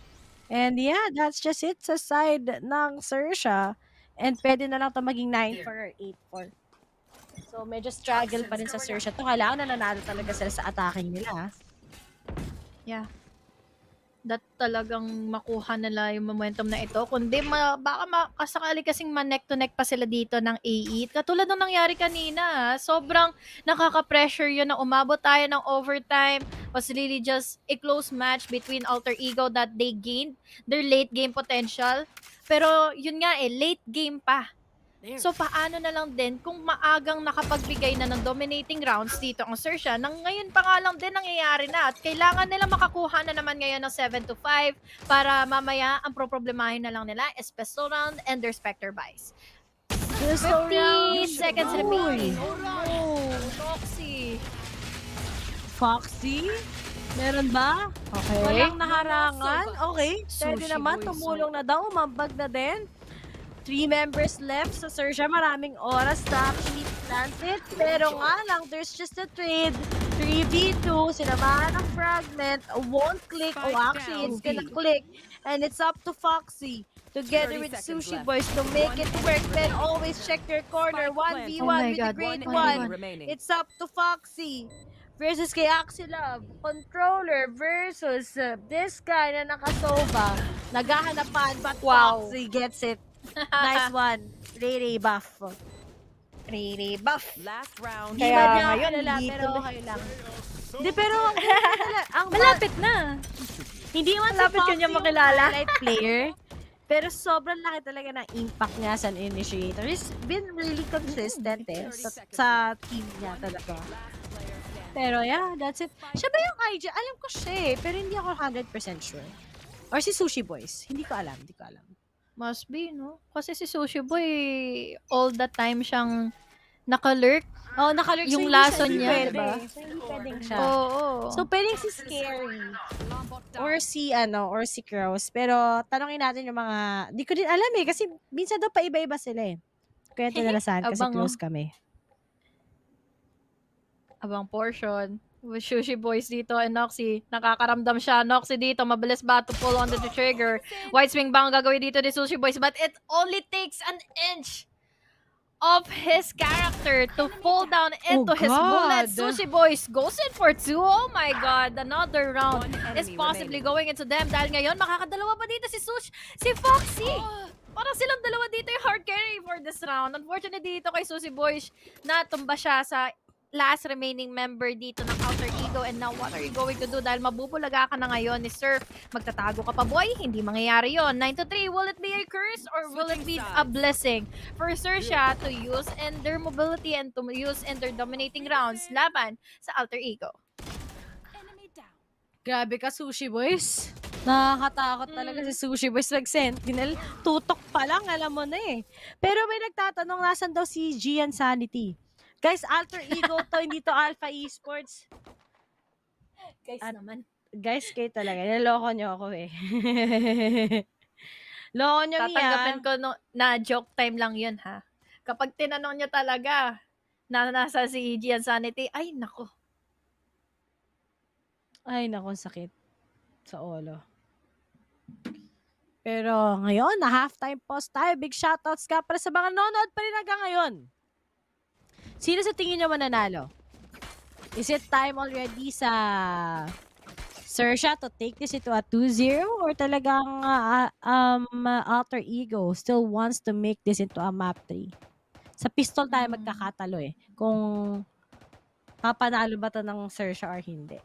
And yeah, that's just it sa side ng Xerxia. And pwede na lang ito maging 9-4 or 8-4. So medyo struggle pa rin sa Xerxia. Ito kailangan na nanalo talaga sila sa attacking nila. Yeah. That talagang makuha nila yung momentum na ito. Kundi baka makasakali kasing neck to neck pa sila dito ng AE. Katulad nung nangyari kanina, sobrang nakaka-pressure yun na umabot tayo ng overtime. Was really just a close match between Alter Ego that they gained their late game potential. Pero yun nga late game pa. So paano na lang din kung maagang nakapagbigay na ng dominating rounds dito ang Xerxia, nang ngayon pa nga lang din nangyayari na at kailangan nila makakuha na naman ngayon ng 7-5 para mamaya ang problemahin na lang nila is pistol round and their Spectre buys. 50 seconds remaining. Oh no! Foxy? Meron ba? Okay. Walang naharangan? Okay. Pwede naman, tumulong na daw, umambag na din. 3 members left sa Xerxia. Maraming oras na actually planted. Pero nga lang, there's just a trade. 3v2. Sinamahan ng fragment. Won't click. Oh, actually, it's gonna click. And it's up to Foxy together with Sushi Boys to make it work. Then always check your corner. 1v1 with the great one. It's up to Foxy versus kay Axelove. Controller versus this guy na nakasova. Naghahanapan, but Foxy gets it. Nice one. Ray buff. Ray buff. Last round. Kaya ngayon, pero okay lang. Hindi, pero ang malapit na. Hindi man si Foxy yung highlight player, pero sobrang laki talaga ng impact niya sa initiator. He's been really consistent sa team niya talaga. Pero yeah, that's it. Siya ba yung IG? Alam ko siya pero hindi ako 100% sure. Or si Sushi Boys. Hindi ko alam. Must be, no? Kasi si Sushi Boy, all the time siyang nakalurk. Oh, nakalurk. Yung so lason niya, diba? So, hindi pwedeng siya. Oo. So, pwedeng si Scary. Or si Crows. Pero, tanongin natin yung mga, di ko din alam kasi minsan daw pa-iba-iba sila Kaya tinalasan kasi close kami. Abang portion. With Sushi Boys dito and Noxy. Nakakaramdam siya. Noxy dito. Mabilis ba to pull on the trigger? White swing bang gagawin dito ni Sushi Boys? But it only takes an inch of his character to fall down into his bullet. Sushi Boys goes in for 2. Oh my god. Another round is possibly going into them. Dahil ngayon, makakadalawa pa dito si Foxy. Parang silang dalawa dito yung hard carry for this round. Unfortunately dito kay Sushi Boys, natumba siya sa last remaining member dito ng Alter Ego. And now, what are you going to do? Dahil mabubulaga ka na ngayon ni Surf. Magtatago ka pa, boy? Hindi mangyayari yon. 9-3, will it be a curse or will it be a blessing for Xerxia to use in their mobility and to use in their dominating rounds laban sa Alter Ego? Grabe ka, Sushi Boys. Nakakatakot talaga si Sushi Boys. Sentinel, tutok pa lang, alam mo na Pero may nagtatanong, nasan daw si Gian Sanity? Guys, Alter Ego to, hindi to Alpha Esports. Guys, kayo talaga. Naloko nyo ako Loko nyo Tatanggapin ko na joke time lang yun, ha? Kapag tinanong nyo talaga na nasa si Gian Sanity, ay, nako. Ay, nako, sakit. Sa ulo. Pero ngayon, na halftime pause tayo. Big shoutouts ka para sa mga nanonood pa rin hanggang ngayon. Sino sa tingin nyo mananalo? Is it time already sa Xerxia to take this into a 2-0? Or talagang Alter Ego still wants to make this into a map 3? Sa pistol tayo magkakatalo kung papanalo ba to ng Xerxia or hindi.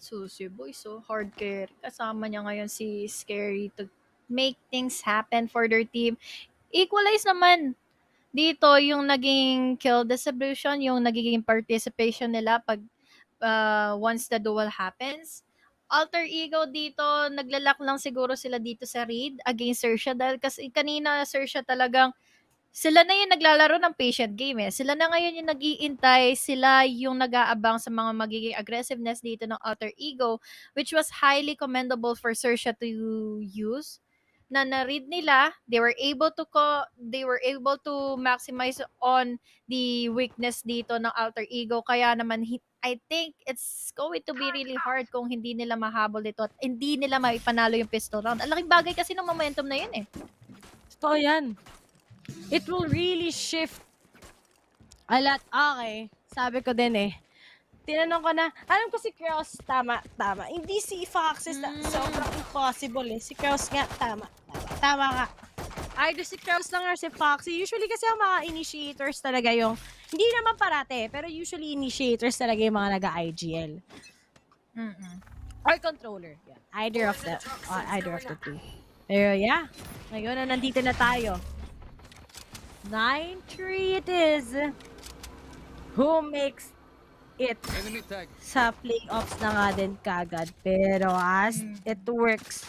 Sushi Boy, so hard carry. Kasama niya ngayon si Scary to make things happen for their team. Equalize naman dito yung naging kill distribution, yung nagiging participation nila pag once the duel happens. Alter Ego dito, naglalak lang siguro sila dito sa read against Xerxia dahil kasi kanina Xerxia talagang sila na yung naglalaro ng patient game eh. Sila na ngayon yung nag-iintay, sila yung nag-aabang sa mga magiging aggressiveness dito ng Alter Ego, which was highly commendable for Xerxia to use. Na na-read nila, they were able to maximize on the weakness dito ng Alter Ego. Kaya naman, I think it's going to be really hard kung hindi nila mahabol dito at hindi nila maipanalo yung pistol round. Ang laking bagay kasi ng momentum na yun eh. Totoo yan. It will really shift a lot. Okay, sabi ko din eh. Tinanong ko na, alam ko si Kraus, tama. Hindi si Foxes na sobrang impossible eh. Si Kraus nga, tama ka. Either si Kraus lang or si Foxy. Usually kasi ang mga initiators talaga yung, hindi naman parate, pero usually initiators talaga yung mga naga-IGL. Or controller. Yeah. Either of the two. Pero yeah, ngayon na nandito na tayo. 9-3 it is. Who makes it sa playoffs na nga din kagad. Pero as it works.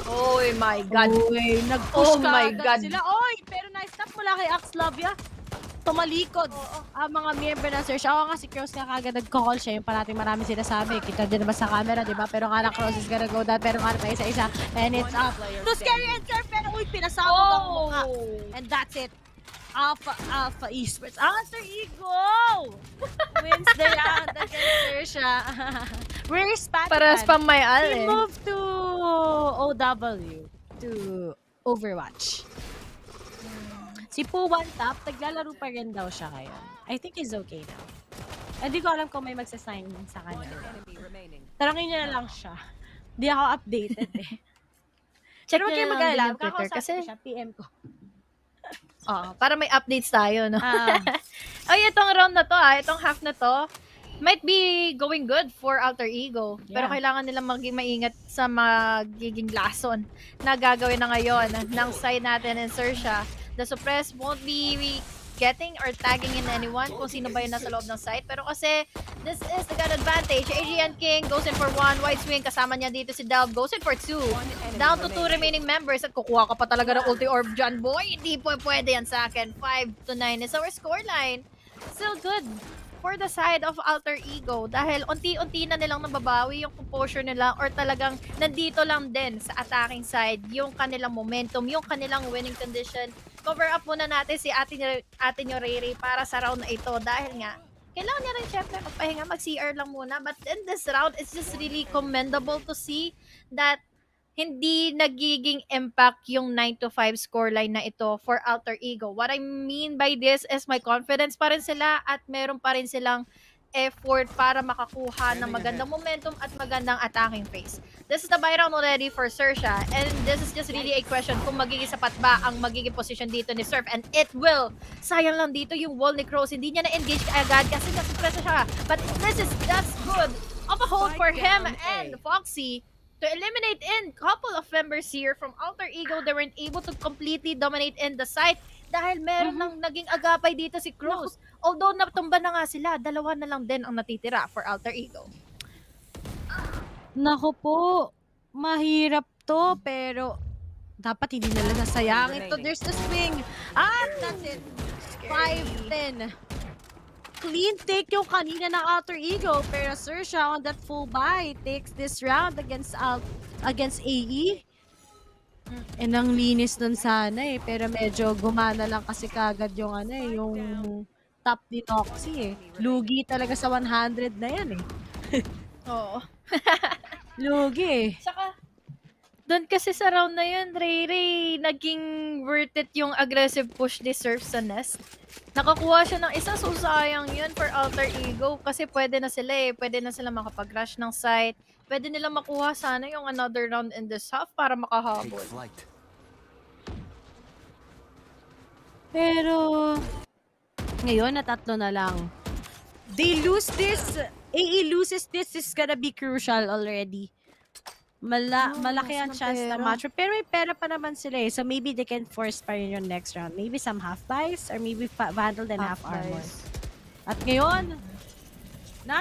Oh my God. Uy, nag-push my God. sila. Oy, pero nice stop mula kay Axlavia. Tumalikod ang mga member ng Xerxia. Ako nga si Cross nga kagad nag-call siya. Yung parating marami sinasabi. Kita din naman sa camera, di ba? Pero nga na Cross is gonna go down. Pero nga na isa-isa. And it's up to Scary and Surf. Pero uy, pinasabog ang mukha. And that's it. Alpha Esports. Alter Ego! Wins the round against Xerxia. Where's Patan? Paras pang may al He eh. moved to OW. To Overwatch. Si Poo One Top, naglalaro pa rin daw siya ngayon. I think he's okay now. Hindi ko alam kung may magsasign sa kanya. Tarangin niya na lang siya. Hindi ako updated eh. Check Pero niya kayo lang mag-alala. din yung Twitter Kakausap kasi ko siya, PM ko. para may updates tayo, no? Ay, itong round na to, itong half na to, might be going good for Alter Ego. Pero kailangan nilang maging maingat sa magiging lason na gagawin na ngayon ng side natin in Xerxia. The Suppress won't be getting or tagging in anyone kung sino ba yun nasa loob ng site. Pero kasi, this is the gun advantage. AGN King goes in for 1. White Swing, kasama niya dito si Delv, goes in for 2. Down to 2 remaining members. At kukuha ka pa talaga ng ulti orb dyan, boy. Hindi po pwede yan sa akin. 5-9 is our scoreline. Still good for the side of Alter Ego. Dahil unti-unti na nilang nababawi yung composure nila or talagang nandito lang din sa attacking side yung kanilang momentum, yung kanilang winning condition. Cover up muna natin si Ate nyo Riri para sa round na ito dahil nga kailangan niya rin syempre magpahinga, mag-CR lang muna. But in this round, it's just really commendable to see that hindi nagiging impact yung 9-5 scoreline na ito for Alter Ego. What I mean by this is may confidence pa rin sila at meron pa rin silang effort para makakuha ng magandang momentum at magandang attacking phase. This is the buy round already for Xerxia and this is just really a question kung magiging sapat ba ang magiging position dito ni Surf and it will. Sayang lang dito yung wall ni Crows. Hindi niya na-engage agad kasi nasupresa siya. But this is just good of a hold for him and Foxy to eliminate in couple of members here from Alter Ego. They weren't able to completely dominate in the site dahil meron nang naging agapay dito si Crows. Although natumba na nga sila, dalawa na lang din ang natitira for Alter Ego. Naku po, mahirap to pero dapat hindi nila nasayang ito. There's the swing. That's it. 5-10. Clean take yung kanina ng Alter Ego pero Xerxia on that full buy takes this round against AE. Ang linis nun sana eh, pero medyo gumana lang kasi kagad yung yung top ni Noxy eh. Lugi talaga sa 100 na yan eh. Oo. Lugi eh. Saka, doon kasi sa round na yun, Ray, naging worth it yung aggressive push ni Surf sa nest. Nakakuha siya ng isa, so sayang yun for Alter Ego kasi pwede na sila eh. Pwede na sila makapag-rush ng site. Pwede nila makuha sana yung another round in this half para makahabol. Pero, ngayon na tatlo na lang. They lose this. AE loses this is gonna be crucial already. malaki ang ng chance na pera. match. Pero may pera pa naman sila eh. So maybe they can force pa rin yung next round. Maybe some half buys or maybe Vandal then half armor. At ngayon,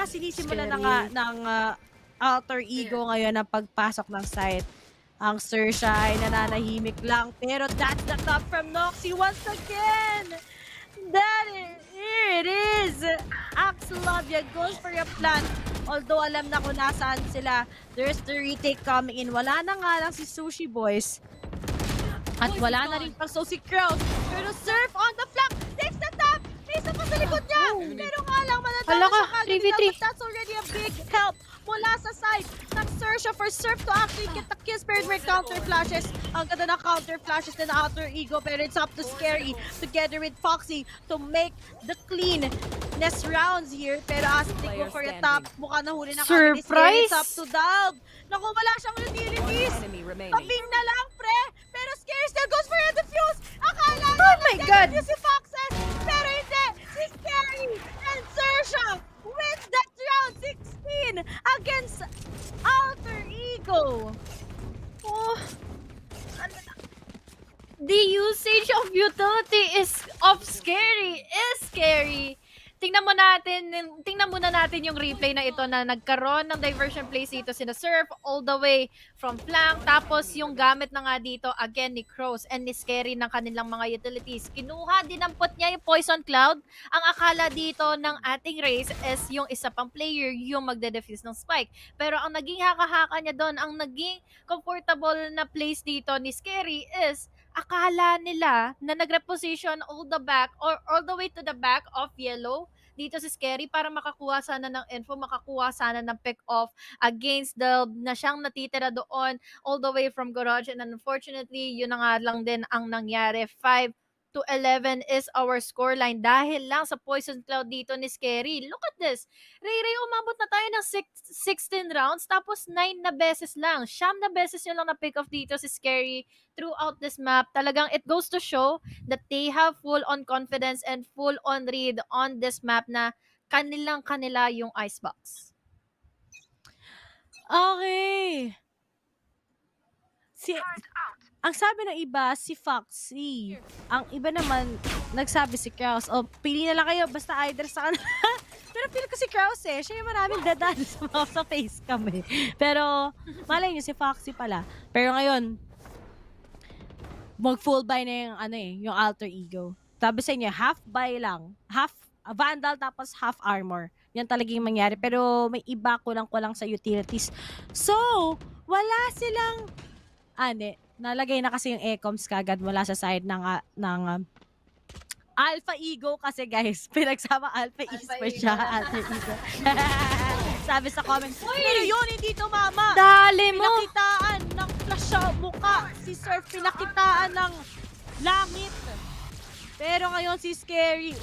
sinisimula na nga ng alter ego ngayon ang pagpasok ng site. Ang Xerxia ay nananahimik lang. Pero that's the top from Noxy once again. Here it is. Axelovia goes for a plant. Although alam na kung nasaan sila. There's the retake coming in. Wala na nga lang si Sushi Boys. At wala na rin pang si Kraus. Pero Surf on the flank. Takes the top. May isa pa sa likod niya. Pero nga lang manatalo siya kagad. But that's already a big help mula sa side ng Xerxia for Surf to actually get the kill spirit with counter flashes. Ang ganda ng counter flashes ng Outer Ego, pero it's up to Scary together with Foxy to make the cleanness rounds here. Pero as they go for the top, mukhang nahuli na kami ni Scary. It's up to Dub. Naku, wala siyang release. Tabing na lang, pre. Pero Scary still goes for a defuse. Akala na defuse si Foxes. Pero hindi. Si Scary and Xerxia wins that round 16 against Outer Ego. Oh, the usage of utility of Scary is scary. Tingnan muna natin yung replay na ito na nagkaroon ng diversion plays dito sina Surf all the way from flank. Tapos yung gamit na nga dito again ni Crows and ni Scary ng kanilang mga utilities. Kinuha, dinampot niya yung Poison Cloud. Ang akala dito ng ating race is yung isa pang player yung magde-defuse ng spike. Pero ang naging haka-haka niya doon, ang naging comfortable na place dito ni Scary is akala nila na nag-reposition all the way to the back of yellow dito si Scary para makakuha sana ng info, makakuha sana ng pick-off against the na siyang natitira doon all the way from garage. And unfortunately, yun na nga lang din ang nangyari. 5-11 is our scoreline dahil lang sa Poison Cloud dito ni Scary. Look at this. Ray, umabot na tayo ng 16 rounds tapos 9 na beses lang. 9 na beses yun lang na pick off dito si Scary throughout this map. Talagang it goes to show that they have full on confidence and full on read on this map na kanila yung icebox. Okay. Ang sabi ng iba, si Foxy. Ang iba naman, nagsabi si Kraus, pili na lang kayo, basta either sa kanila. Pero feel ko si Kraus siya yung maraming dadan sa face cam eh. Pero, malay nyo, si Foxy pala. Pero ngayon, mag-full buy na yung yung Alter Ego. Sabi sa inyo, half buy lang. Half Vandal tapos half armor. Yan talagang mangyari. Pero may iba kulang-kulang sa utilities. So, wala silang nalagay na kasi yung ecoms kagad mula sa side ng Alpha Ego kasi guys, pinagsama Alpha Esports siya, Alter Ego. Sabi sa comments, pero yun, hindi tumama. Dali mo. Pinakitaan ng flash mukha. Si Surf pinakitaan ng langit. Pero ngayon si Scary,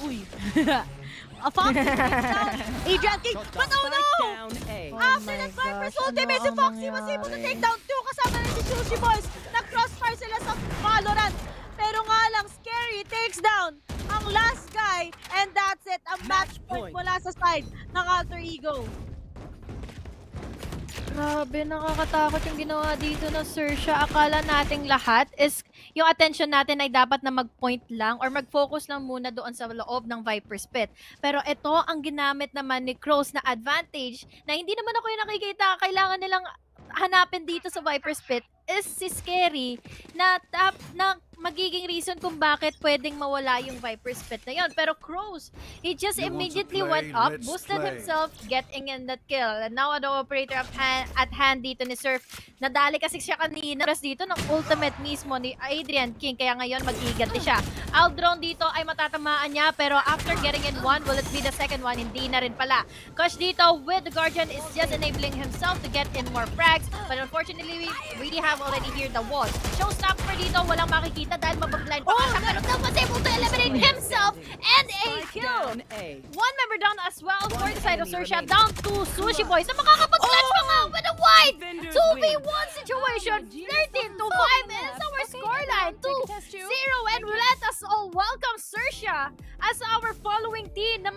Foxy takes down Adrian King, but oh no! After that Viper's ultimate, si Foxy was able to take down 2 kasama na si Sushi Boys. Nag-crossfire sila sa Valorant. Pero nga lang, Scary takes down ang last guy and that's it. Ang match point mula sa side ng Alter Ego. Grabe, nakakatakot yung ginawa dito ng Xerxia. Akala nating lahat is yung attention natin ay dapat na mag-point lang or mag-focus lang muna doon sa loob ng Viper's Pit. Pero ito ang ginamit naman ni Crows na advantage na hindi naman ako yung nakikita. Kailangan nilang hanapin dito sa Viper's Pit is si Scary na magiging reason kung bakit pwedeng mawala yung Viper's Pit na yun. Pero Crows, he just immediately went up, boosted himself, getting in that kill. And now the operator at hand dito ni Surf. Nadali kasi siya kanina dito ng ultimate mismo ni Adrian King. Kaya ngayon mag-iiganti siya. Aldrone dito ay matatamaan niya. Pero after getting in one, will it be the second one? Hindi na rin pala. Cause dito with the Guardian is just enabling himself to get in more frags. But unfortunately, we have already here the wall. Showstopper dito, walang makikita dahil mabablind pa siya. Pero still was able to eliminate himself and a kill. One member down as well for the side of Xerxia. Down to Sushi Boys na makakapag-clutch pa nga with a wide 2v1 situation. 13-5 is our scoreline. 2-0 and let us all welcome Xerxia as our following team na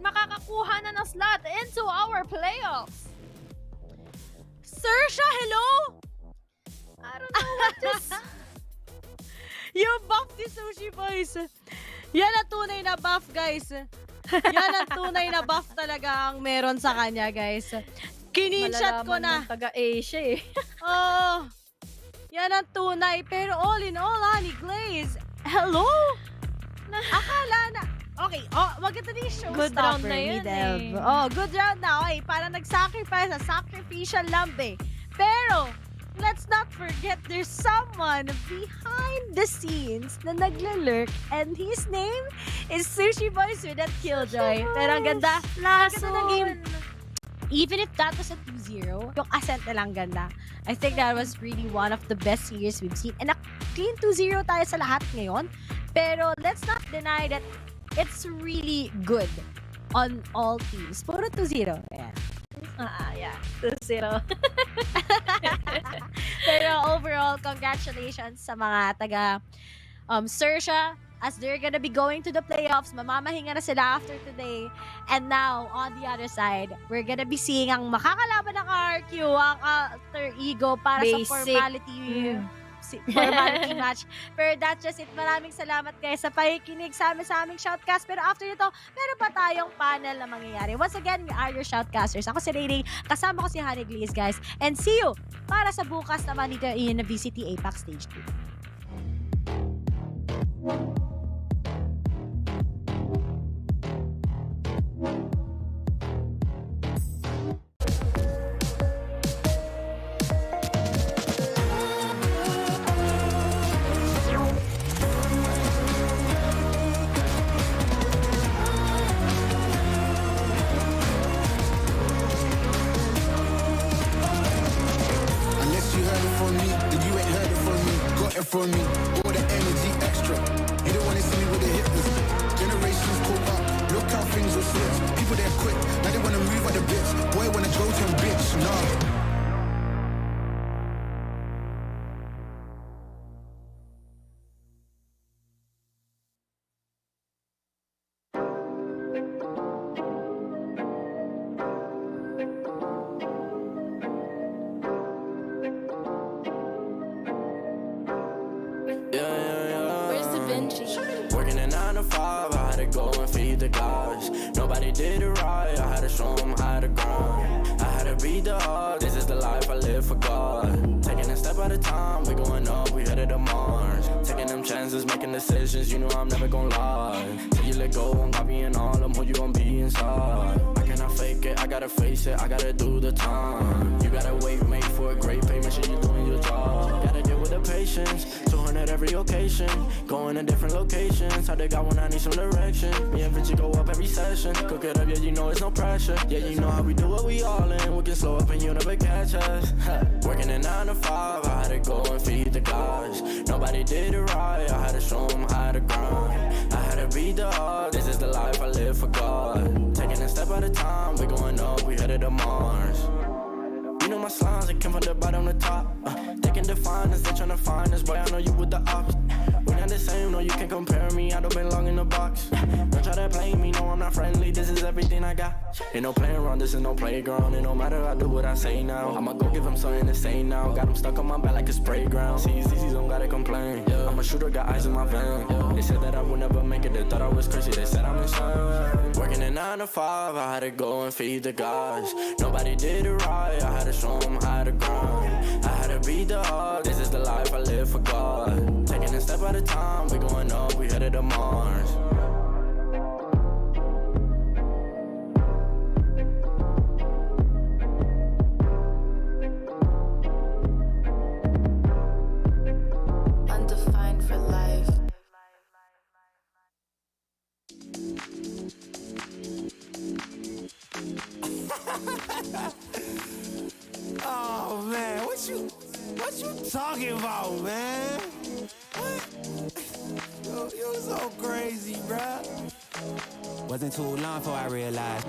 makakakuha na ng slot into our playoffs. Xerxia, hello? I don't know what this... Yung buff ni Sushi Boys. Yan ang tunay na buff, guys. Yan ang tunay na buff talaga ang meron sa kanya, guys. Kininshot ko na. Malalaman ng taga-Asia eh. Oh, yan ang tunay. Pero all in all, Honey Glaze, hello? Akala na. Okay, maganda din yung showstopper. Good round na yun Delv. eh. Oh, good round na. Okay, parang nag-sacrifice, a sacrificial lamb eh. Pero, let's not forget there's someone behind the scenes na naglalurk and his name is Sushi Boys with that killjoy. Pero ang ganda. Ang ganda ng game. Even if that was a 2-0, yung ascent na lang ganda. I think that was really one of the best series we've seen. And a clean 2-0 tayo sa lahat ngayon. Pero let's not deny that it's really good on all teams. Puro 2-0. Ayan. Yeah. 2-0. Pero overall, congratulations sa mga taga Xerxia as they're gonna be going to the playoffs. Mamamahinga na sila after today. And now, on the other side, we're gonna be seeing ang makakalaban ng RQ, ang alter ego para Basic. sa formality match. Pero that's just it. Maraming salamat guys sa pakikinig sa aming shoutcast. Pero after nito, meron pa tayong panel na mangyayari. Once again, we are your shoutcasters. Ako si Rating, kasama ko si Honey Glaze, guys. And see you para sa bukas naman dito in VCT APAC Stage 2. From me, all the energy extra. You don't wanna see me with the hit list. Generations caught up, look how things will switch. People they're quick, now they wanna move at the bits. Boy wanna go to a bitch, nah. Working a 9 to 5, I had to go and feed the guys. Nobody did it right, I had to show them how to grind. I had to beat the odds, this is the life I live for God. Taking a step at a time, we going up, we headed to Mars. Taking them chances, making decisions, you know I'm never gonna lie. Till you let go, I'm copying all them, who you gon' be inside. I cannot fake it, I gotta face it, I gotta do the time. You gotta wait, make for a great pay, make sure you're doing your job. Gotta deal with the patience, 200 every occasion. Going to different locations, how they got when I need some direction. Me and Vinci go up every session. Cook it up, yeah, you know it's no pressure. Yeah, you know how we do what we all in. We can slow up and you never catch us. Working a 9 to 5, I had to go and feed the guys. Nobody did it right, I had to show them how to grind. I had to beat the odds, this is the life I live for God. Taking a step at a time, we going up, we headed to Mars. You know my slimes, they came from the bottom to top. They can define us, they tryna find us. Boy, I know you with the ops. We're not the same, no, you can't compare me. I don't belong in the box. Don't try to play me, no, I'm not friendly. This is everything I got. Ain't no playing around, this is no playground. It no matter, I do what I say now. I'ma go give them something to say now. Got them stuck on my back like a spray ground. CZs don't gotta complain. I'm a shooter, got eyes in my van. They said that I would never make it, they thought I was crazy. They said I'm insane. Working a 9 to 5, I had to go and feed the guys. Nobody did it right, I had to show them how to grind. I had to beat the odds, this is the life I live for God. Taking a step at a time, we going up, we headed to Mars. Undefined for life. Oh man, what you talking about, man? What? You're so crazy, bruh. Wasn't too long before I realized.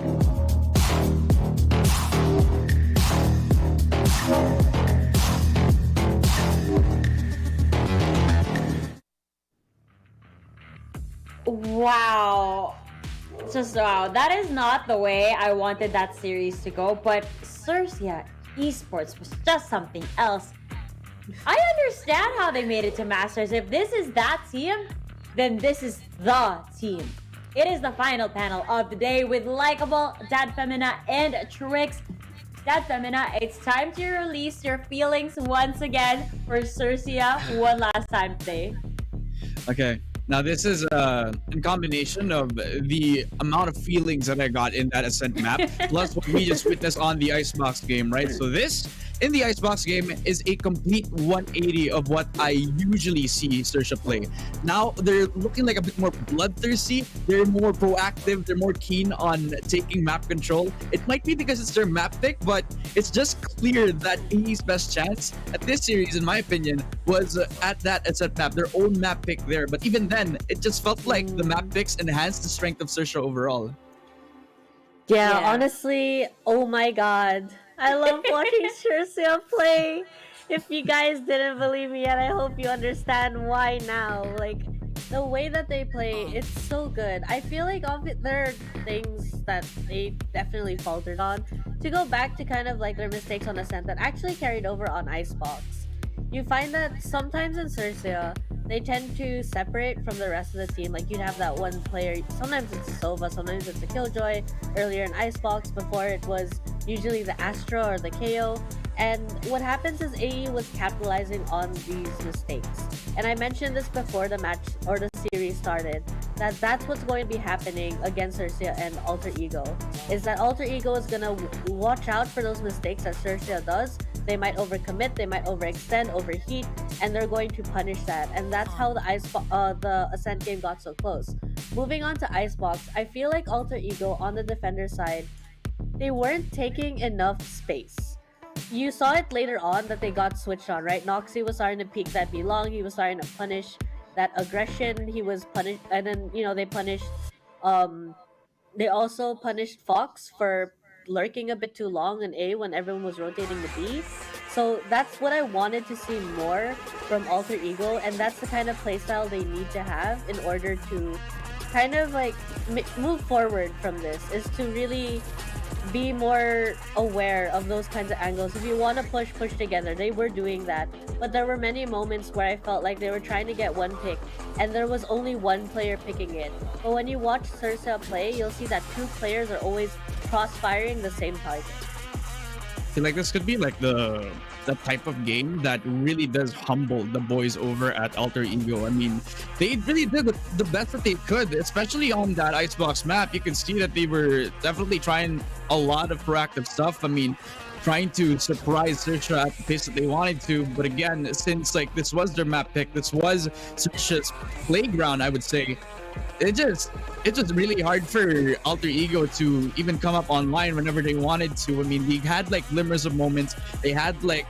Wow. Just wow. That is not the way I wanted that series to go. But Xerxia, Esports was just something else. I understand how they made it to Masters. If this is that team, then this is the team. It is the final panel of the day with Likeable, Dad Femina, and Trix. Dad Femina, it's time to release your feelings once again for Xerxia one last time today. Okay. Now this is a combination of the amount of feelings that I got in that Ascent map, plus what we just witnessed on the Icebox game, right? So this, in the Icebox game, is a complete 180 of what I usually see Xerxia play. Now they're looking like a bit more bloodthirsty, they're more proactive, they're more keen on taking map control. It might be because it's their map pick, but it's just clear that AE's best chance at this series, in my opinion, was at that Ascent map, their own map pick there. But even then, it just felt like the map picks enhanced the strength of Xerxia overall. Yeah, honestly, oh my god. I love watching Xerxia play. If you guys didn't believe me yet, I hope you understand why now. Like, the way that they play, it's so good. I feel like there are things that they definitely faltered on. To go back to kind of like their mistakes on Ascent that actually carried over on Icebox. You find that sometimes in Xerxia, they tend to separate from the rest of the team. Like, you'd have that one player, sometimes it's Sova, sometimes it's the Killjoy. Earlier in Icebox, before it was usually the Astra or the KO. And what happens is AE was capitalizing on these mistakes. And I mentioned this before the match or the series started, that that's what's going to be happening against Xerxia and Alter Ego. Is that Alter Ego is going to watch out for those mistakes that Xerxia does. They might overcommit, they might overextend, overheat, and they're going to punish that. And that's how the Ascent game got so close. Moving on to Icebox, I feel like Alter Ego on the defender side, they weren't taking enough space. You saw it later on that they got switched on, right? Noxy was starting to peek that B long, he was starting to punish that aggression, he was punished, and then, you know, they punished, they also punished Fox for lurking a bit too long in A when everyone was rotating to B. So that's what I wanted to see more from Alter Ego, and that's the kind of playstyle they need to have in order to kind of like move forward from this, is to really be more aware of those kinds of angles. If you want to push together, they were doing that, but there were many moments where I felt like they were trying to get one pick and there was only one player picking it. But when you watch Xerxia play, you'll see that two players are always cross-firing the same target. I feel like this could be like the type of game that really does humble the boys over at Alter Ego. I mean, they really did the best that they could, especially on that Icebox map. You can see that they were definitely trying a lot of proactive stuff. I mean, trying to surprise Xerxia at the pace that they wanted to. But again, since like this was their map pick, this was Xerxia's playground, I would say, it's just really hard for Alter Ego to even come up online whenever they wanted to. I mean, they had like glimmers of moments, they had like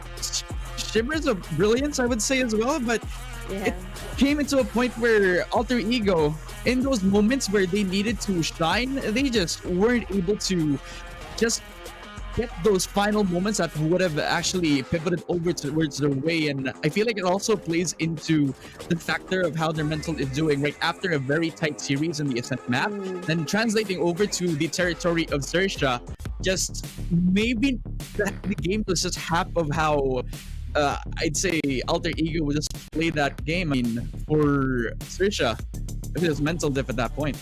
shimmers of brilliance, I would say, as well, but it came into a point where Alter Ego, in those moments where they needed to shine, they just weren't able to just get those final moments that would have actually pivoted over towards their way. And I feel like it also plays into the factor of how their mental is doing right after a very tight series in the Ascent map, then translating over to the territory of Xerxia. Just maybe the game was just half of how I'd say Alter Ego would just play that game. I mean, for Xerxia, it was mental diff at that point.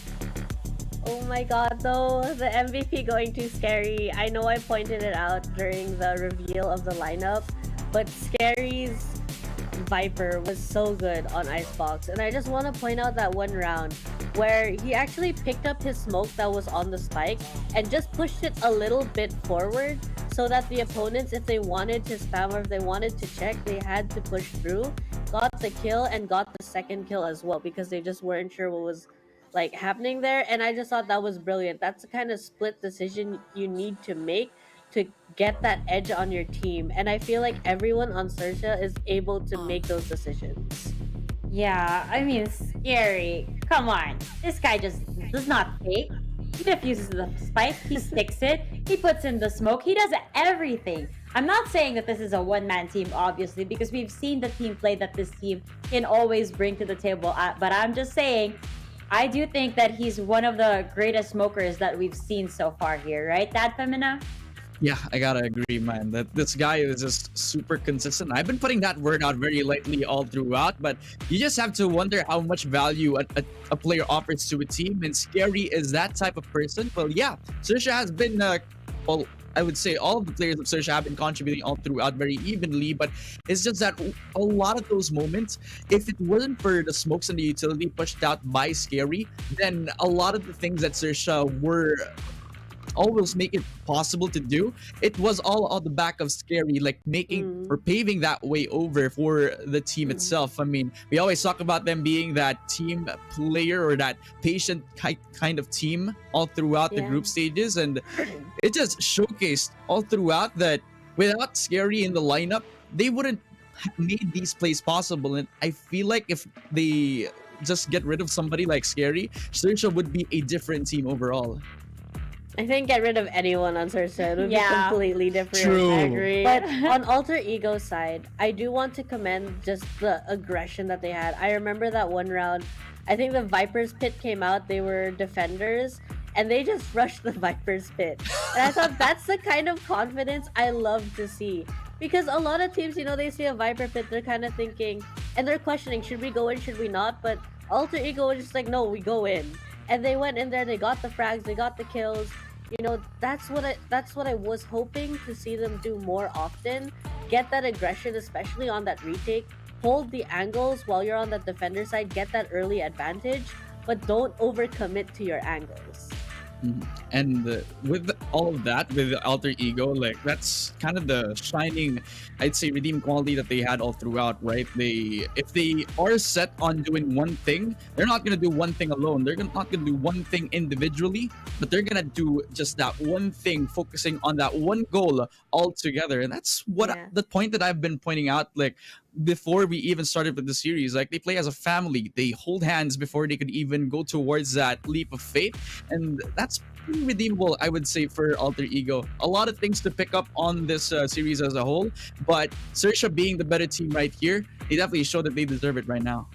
Oh my god, though, the MVP going too scary. I know I pointed it out during the reveal of the lineup, but Scary's Viper was so good on Icebox. And I just want to point out that one round where he actually picked up his smoke that was on the spike and just pushed it a little bit forward so that the opponents, if they wanted to spam or if they wanted to check, they had to push through, got the kill and got the second kill as well because they just weren't sure what was like happening there. And I just thought that was brilliant. That's the kind of split decision you need to make to get that edge on your team, and I feel like everyone on Xerxia is able to make those decisions. Yeah, I mean, Scary, come on, this guy just does not fake. He diffuses the spike, he sticks it, he puts in the smoke, he does everything. I'm not saying that this is a one-man team, obviously, because we've seen the team play that this team can always bring to the table, but I'm just saying, I do think that he's one of the greatest smokers that we've seen so far here, right, Dad Femina? Yeah, I gotta agree, man. That this guy is just super consistent. I've been putting that word out very lightly all throughout, but you just have to wonder how much value a player offers to a team. And Scary is that type of person. Well, yeah, Xerxia has been, well, I would say all of the players of Xerxia have been contributing all throughout very evenly, but it's just that a lot of those moments, if it wasn't for the smokes and the utility pushed out by Scary, then a lot of the things that Xerxia were always make it possible to do, it was all on the back of Scary, like making or paving that way over for the team itself. I mean, we always talk about them being that team player or that patient kind of team all throughout the group stages, and it just showcased all throughout that without Scary in the lineup, they wouldn't have made these plays possible. And I feel like if they just get rid of somebody like Scary, Xerxia would be a different team overall. I think get rid of anyone on Xerxia would be completely different. True. I agree. But on Alter Ego side, I do want to commend just the aggression that they had. I remember that one round, I think the Viper's Pit came out, they were defenders, and they just rushed the Viper's Pit. And I thought that's the kind of confidence I love to see. Because a lot of teams, you know, they see a Viper Pit, they're kind of thinking, and they're questioning, should we go in, should we not? But Alter Ego was just like, no, we go in. And they went in there, they got the frags, they got the kills. You know, that's what I was hoping to see them do more often. Get that aggression, especially on that retake. Hold the angles while you're on the defender side. Get that early advantage, but don't overcommit to your angles. And with all of that, with the Alter Ego, like that's kind of the shining, I'd say, redeem quality that they had all throughout, right? If they are set on doing one thing, they're not gonna do one thing alone. They're not gonna do one thing individually, but they're gonna do just that one thing, focusing on that one goal all together. And that's what the point that I've been pointing out, like before we even started with the series. Like, they play as a family, they hold hands before they could even go towards that leap of faith, and that's pretty redeemable, I would say, for Alter Ego. A lot of things to pick up on this series as a whole, but Xerxia being the better team right here, they definitely show that they deserve it right now.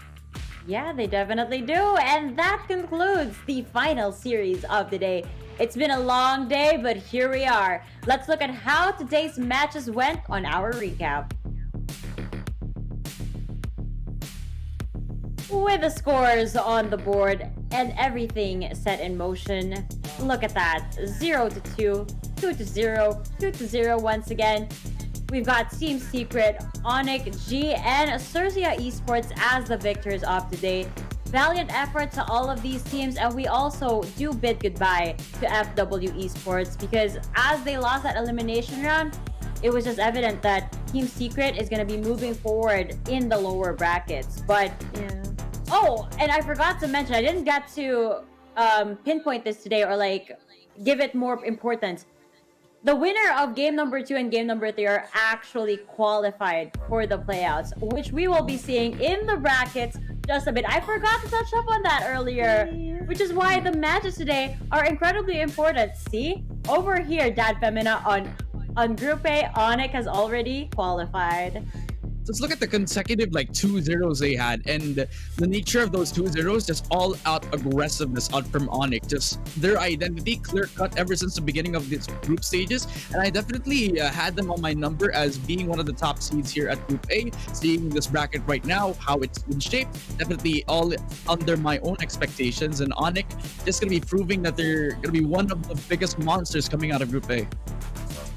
Yeah, they definitely do. And that concludes the final series of the day. It's been a long day, but here we are. Let's look at how today's matches went on our recap. With the scores on the board and everything set in motion, look at that. 0-2, 2-0, 2-0 once again. We've got Team Secret, ONIC, G, and Xerxia Esports as the victors of today. Valiant effort to all of these teams, and we also do bid goodbye to FW Esports, because as they lost that elimination round, it was just evident that Team Secret is going to be moving forward in the lower brackets. But oh, and I forgot to mention, I didn't get to pinpoint this today or like give it more importance. The winner of game number 2 and game number 3 are actually qualified for the playouts, which we will be seeing in the brackets just a bit. I forgot to touch up on that earlier, which is why the matches today are incredibly important. See, over here, Dad Femina on Group A, ONIC has already qualified. Let's look at the consecutive 2-0s they had, and the nature of those 2-0s, just all out aggressiveness out from ONIC, just their identity clear cut ever since the beginning of these group stages. And I definitely had them on my number as being one of the top seeds here at Group A. Seeing this bracket right now, how it's been shaped, definitely all under my own expectations, and ONIC just gonna be proving that they're gonna be one of the biggest monsters coming out of Group A.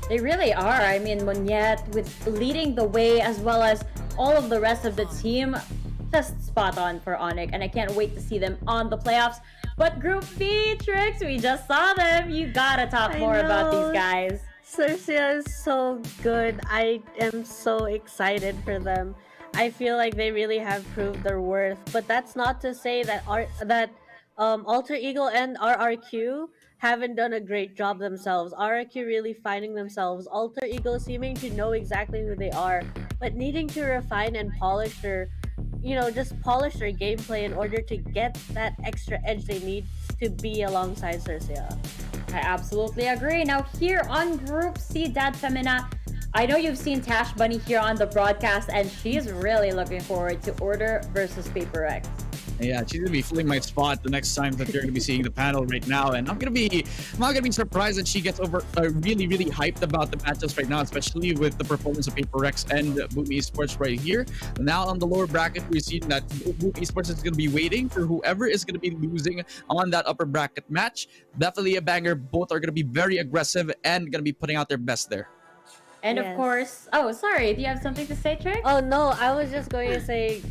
They really are. I mean, Monyet with leading the way, as well as all of the rest of the team, just spot on for ONIC, and I can't wait to see them on the playoffs. But Group B, Trix, we just saw them. You gotta talk more about these guys. Xerxia is so good. I am so excited for them. I feel like they really have proved their worth. But that's not to say that Alter Ego and RRQ haven't done a great job themselves. RRQ really finding themselves. Alter Ego seeming to know exactly who they are, but needing to refine and polish their, just polish their gameplay in order to get that extra edge they need to be alongside Xerxia. I absolutely agree. Now here on Group C, Dad Femina, I know you've seen Tash Bunny here on the broadcast, and she's really looking forward to Order versus Paper X. Yeah, she's gonna be filling my spot the next time that you're gonna be seeing the panel right now, and I'm not gonna be surprised that she gets really hyped about the matchups right now, especially with the performance of Paper Rex and Boom Esports right here. Now on the lower bracket, we've seen that Boom Esports is gonna be waiting for whoever is gonna be losing on that upper bracket match. Definitely a banger. Both are gonna be very aggressive and gonna be putting out their best there. And of course, oh, sorry, do you have something to say, Trick? Oh no, I was just going to say,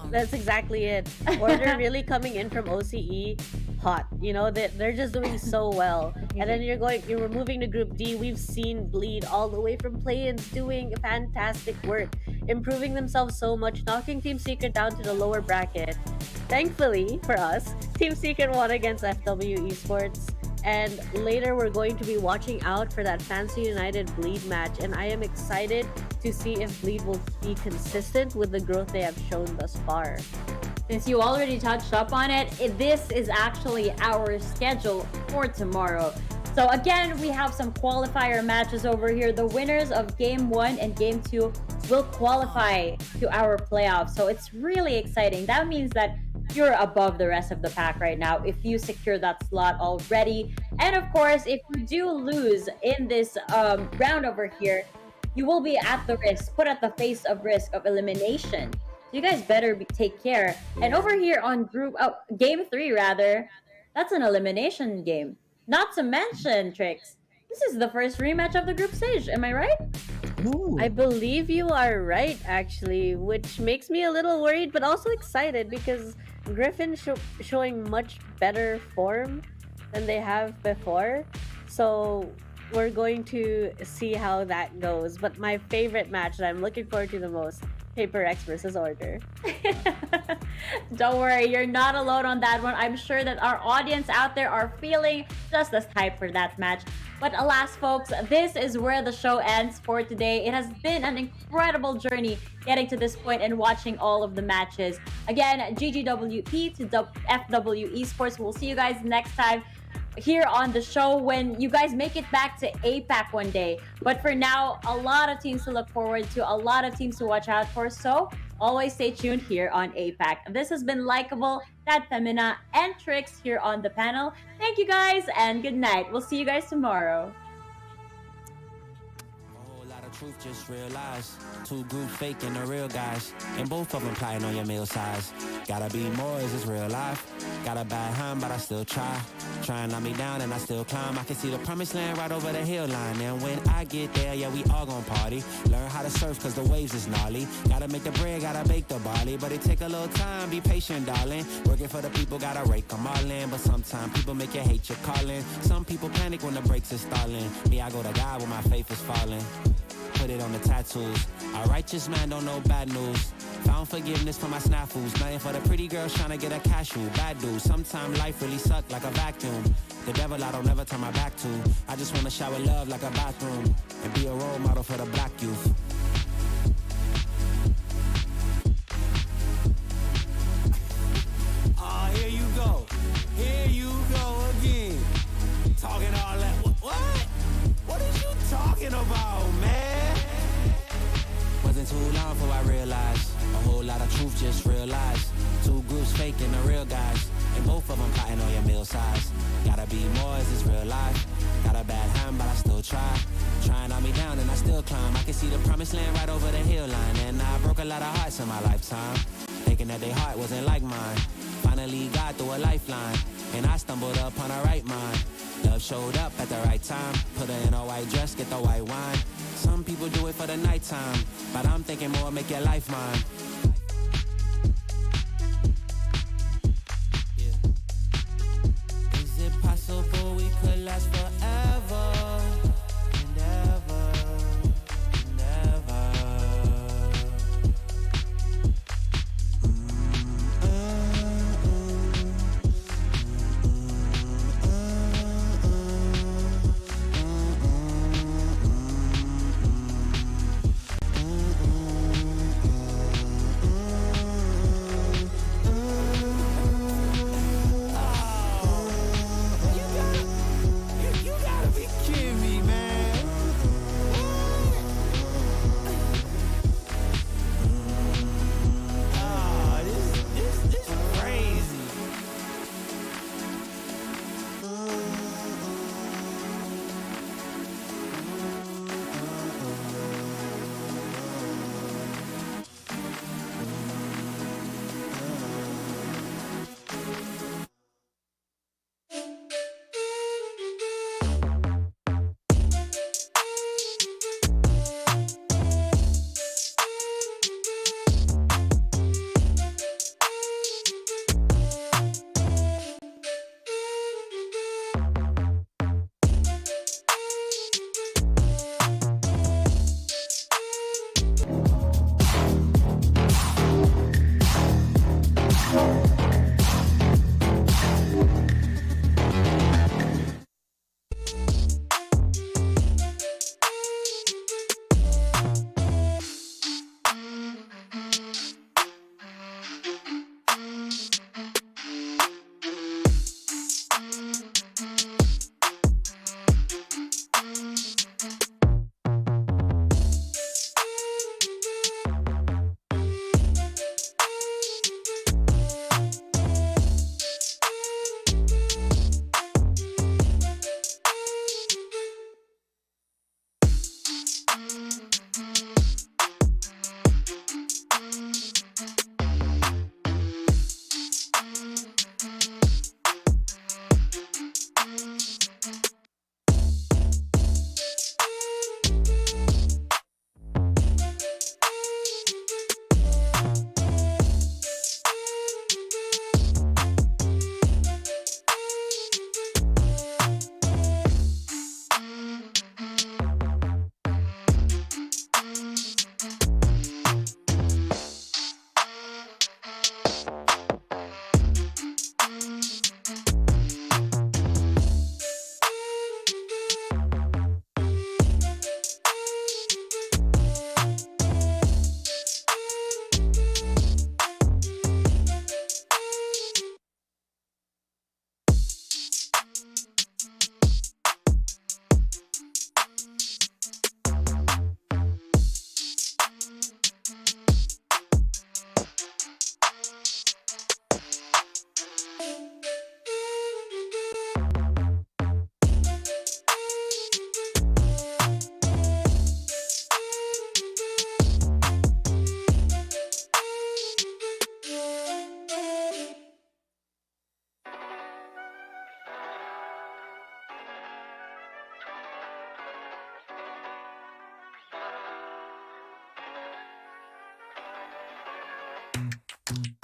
that's exactly it. Order really coming in from OCE hot. They're just doing so well. And then you're moving to Group D. We've seen Bleed all the way from play-ins doing fantastic work, improving themselves so much, knocking Team Secret down to the lower bracket. Thankfully for us, Team Secret won against FW Esports. And later we're going to be watching out for that Fancy United Bleed match, and I am excited to see if Bleed will be consistent with the growth they have shown thus far. Since you already touched up on it, this is actually our schedule for tomorrow. So again, we have some qualifier matches over here. The winners of Game 1 and Game 2 will qualify to our playoffs. So it's really exciting. That means that you're above the rest of the pack right now if you secure that slot already. And of course, if you do lose in this round over here, you will be at the risk, put at the face of risk of elimination. You guys better take care. And over here on Game 3 rather, that's an elimination game. Not to mention, Trix, this is the first rematch of the group stage. Am I right? Ooh. I believe you are right, actually, which makes me a little worried, but also excited because Griffin showing much better form than they have before. So we're going to see how that goes. But my favorite match that I'm looking forward to the most, Paper X versus Order. Don't worry, you're not alone on that one. I'm sure that our audience out there are feeling just as hyped for that match. But alas, folks, this is where the show ends for today. It has been an incredible journey getting to this point and watching all of the matches. Again, GGWP to FW Esports. We'll see you guys next time here on the show when you guys make it back to APAC one day. But for now, a lot of teams to look forward to, a lot of teams to watch out for. So always stay tuned here on APAC. This has been Likeable, That Femina, and Trix here on the panel. Thank you guys and good night. We'll see you guys tomorrow. Truth, just realize two groups faking the real guys, and both of them plotting on your meal size. Gotta be more, is this real life? Got a bad hand, but I still try. Try and knock me down and I still climb. I can see the promised land right over the hill line. And when I get there, yeah, we all gon' party. Learn how to surf cause the waves is gnarly. Gotta make the bread, gotta bake the barley. But it take a little time, be patient, darling. Working for the people, gotta rake them all in. But sometimes people make you hate your calling. Some people panic when the brakes is stalling. Me, I go to God when my faith is falling. Put it on the tattoos. A righteous man don't know bad news. Found forgiveness for my snafus. Nothing for the pretty girls trying to get a cashew. Bad dude. Sometimes life really suck like a vacuum. The devil I don't never turn my back to. I just wanna shower love like a bathroom and be a role model for the black youth. Here you go. Here you go again. Talking all that. What? What are you talking about, man? Wasn't too long before I realized a whole lot of truth, just realized two groups faking the real guys, and both of them plotting on your meal size. Gotta be more, is this real life? Got a bad hand, but I still try. Trying on me down and I still climb. I can see the promised land right over the hill line, and I broke a lot of hearts in my lifetime, thinking that their heart wasn't like mine. Finally got through a lifeline, and I stumbled upon a right mind. Love showed up at the right time. Put her in a white dress, get the white wine. Some people do it for the nighttime, but I'm thinking more, make your life mine. Yeah. Is it possible we could last forever and ever and ever?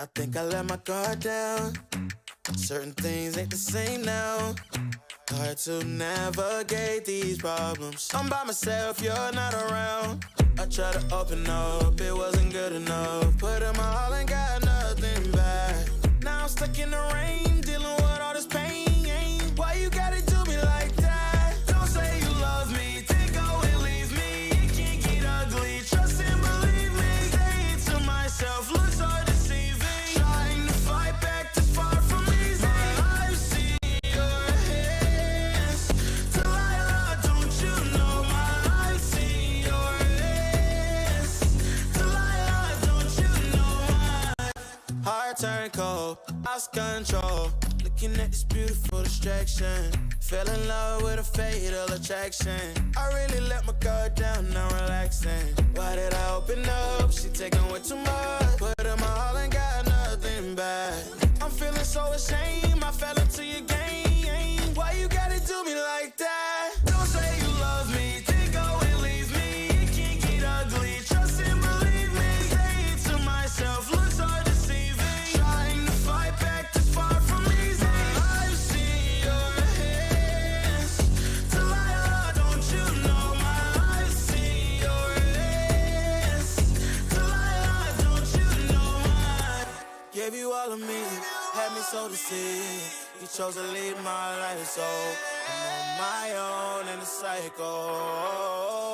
I think I let my guard down. Certain things ain't the same now. Hard to navigate these problems. I'm by myself, you're not around. I tried to open up, it wasn't good enough. Put in my all and got nothing back. Now I'm stuck in the rain, dealing with all this pain. Why you gotta do me like that? Don't say you love me, then go and leave me. It can't get ugly, trust and believe me. Say it to myself, looks so deceiving. Trying to fight back, too far from easy. I've seen your hands. Delilah, don't you know my I've seen your hands. Delilah, don't you know my heart turned cold, lost control. Looking at this beautiful distraction. Fell in love with a fatal attraction. I really let my guard down, now relaxing. Why did I open up? She taking way too much. Put in my all and got nothing back. I'm feeling so ashamed, I fell into your game. Why you gotta do me like that? Don't say you love me, then go and leave me. It can't get ugly, trust and believe me. Say it to myself, looks so deceiving. Trying to fight back, too far from easy. I've seen your hands. Delilah, don't you know my I've seen your hands. Delilah, don't you know my gave you all of me, had me so deceived. You chose to leave my life, so I'm on my own in the cycle.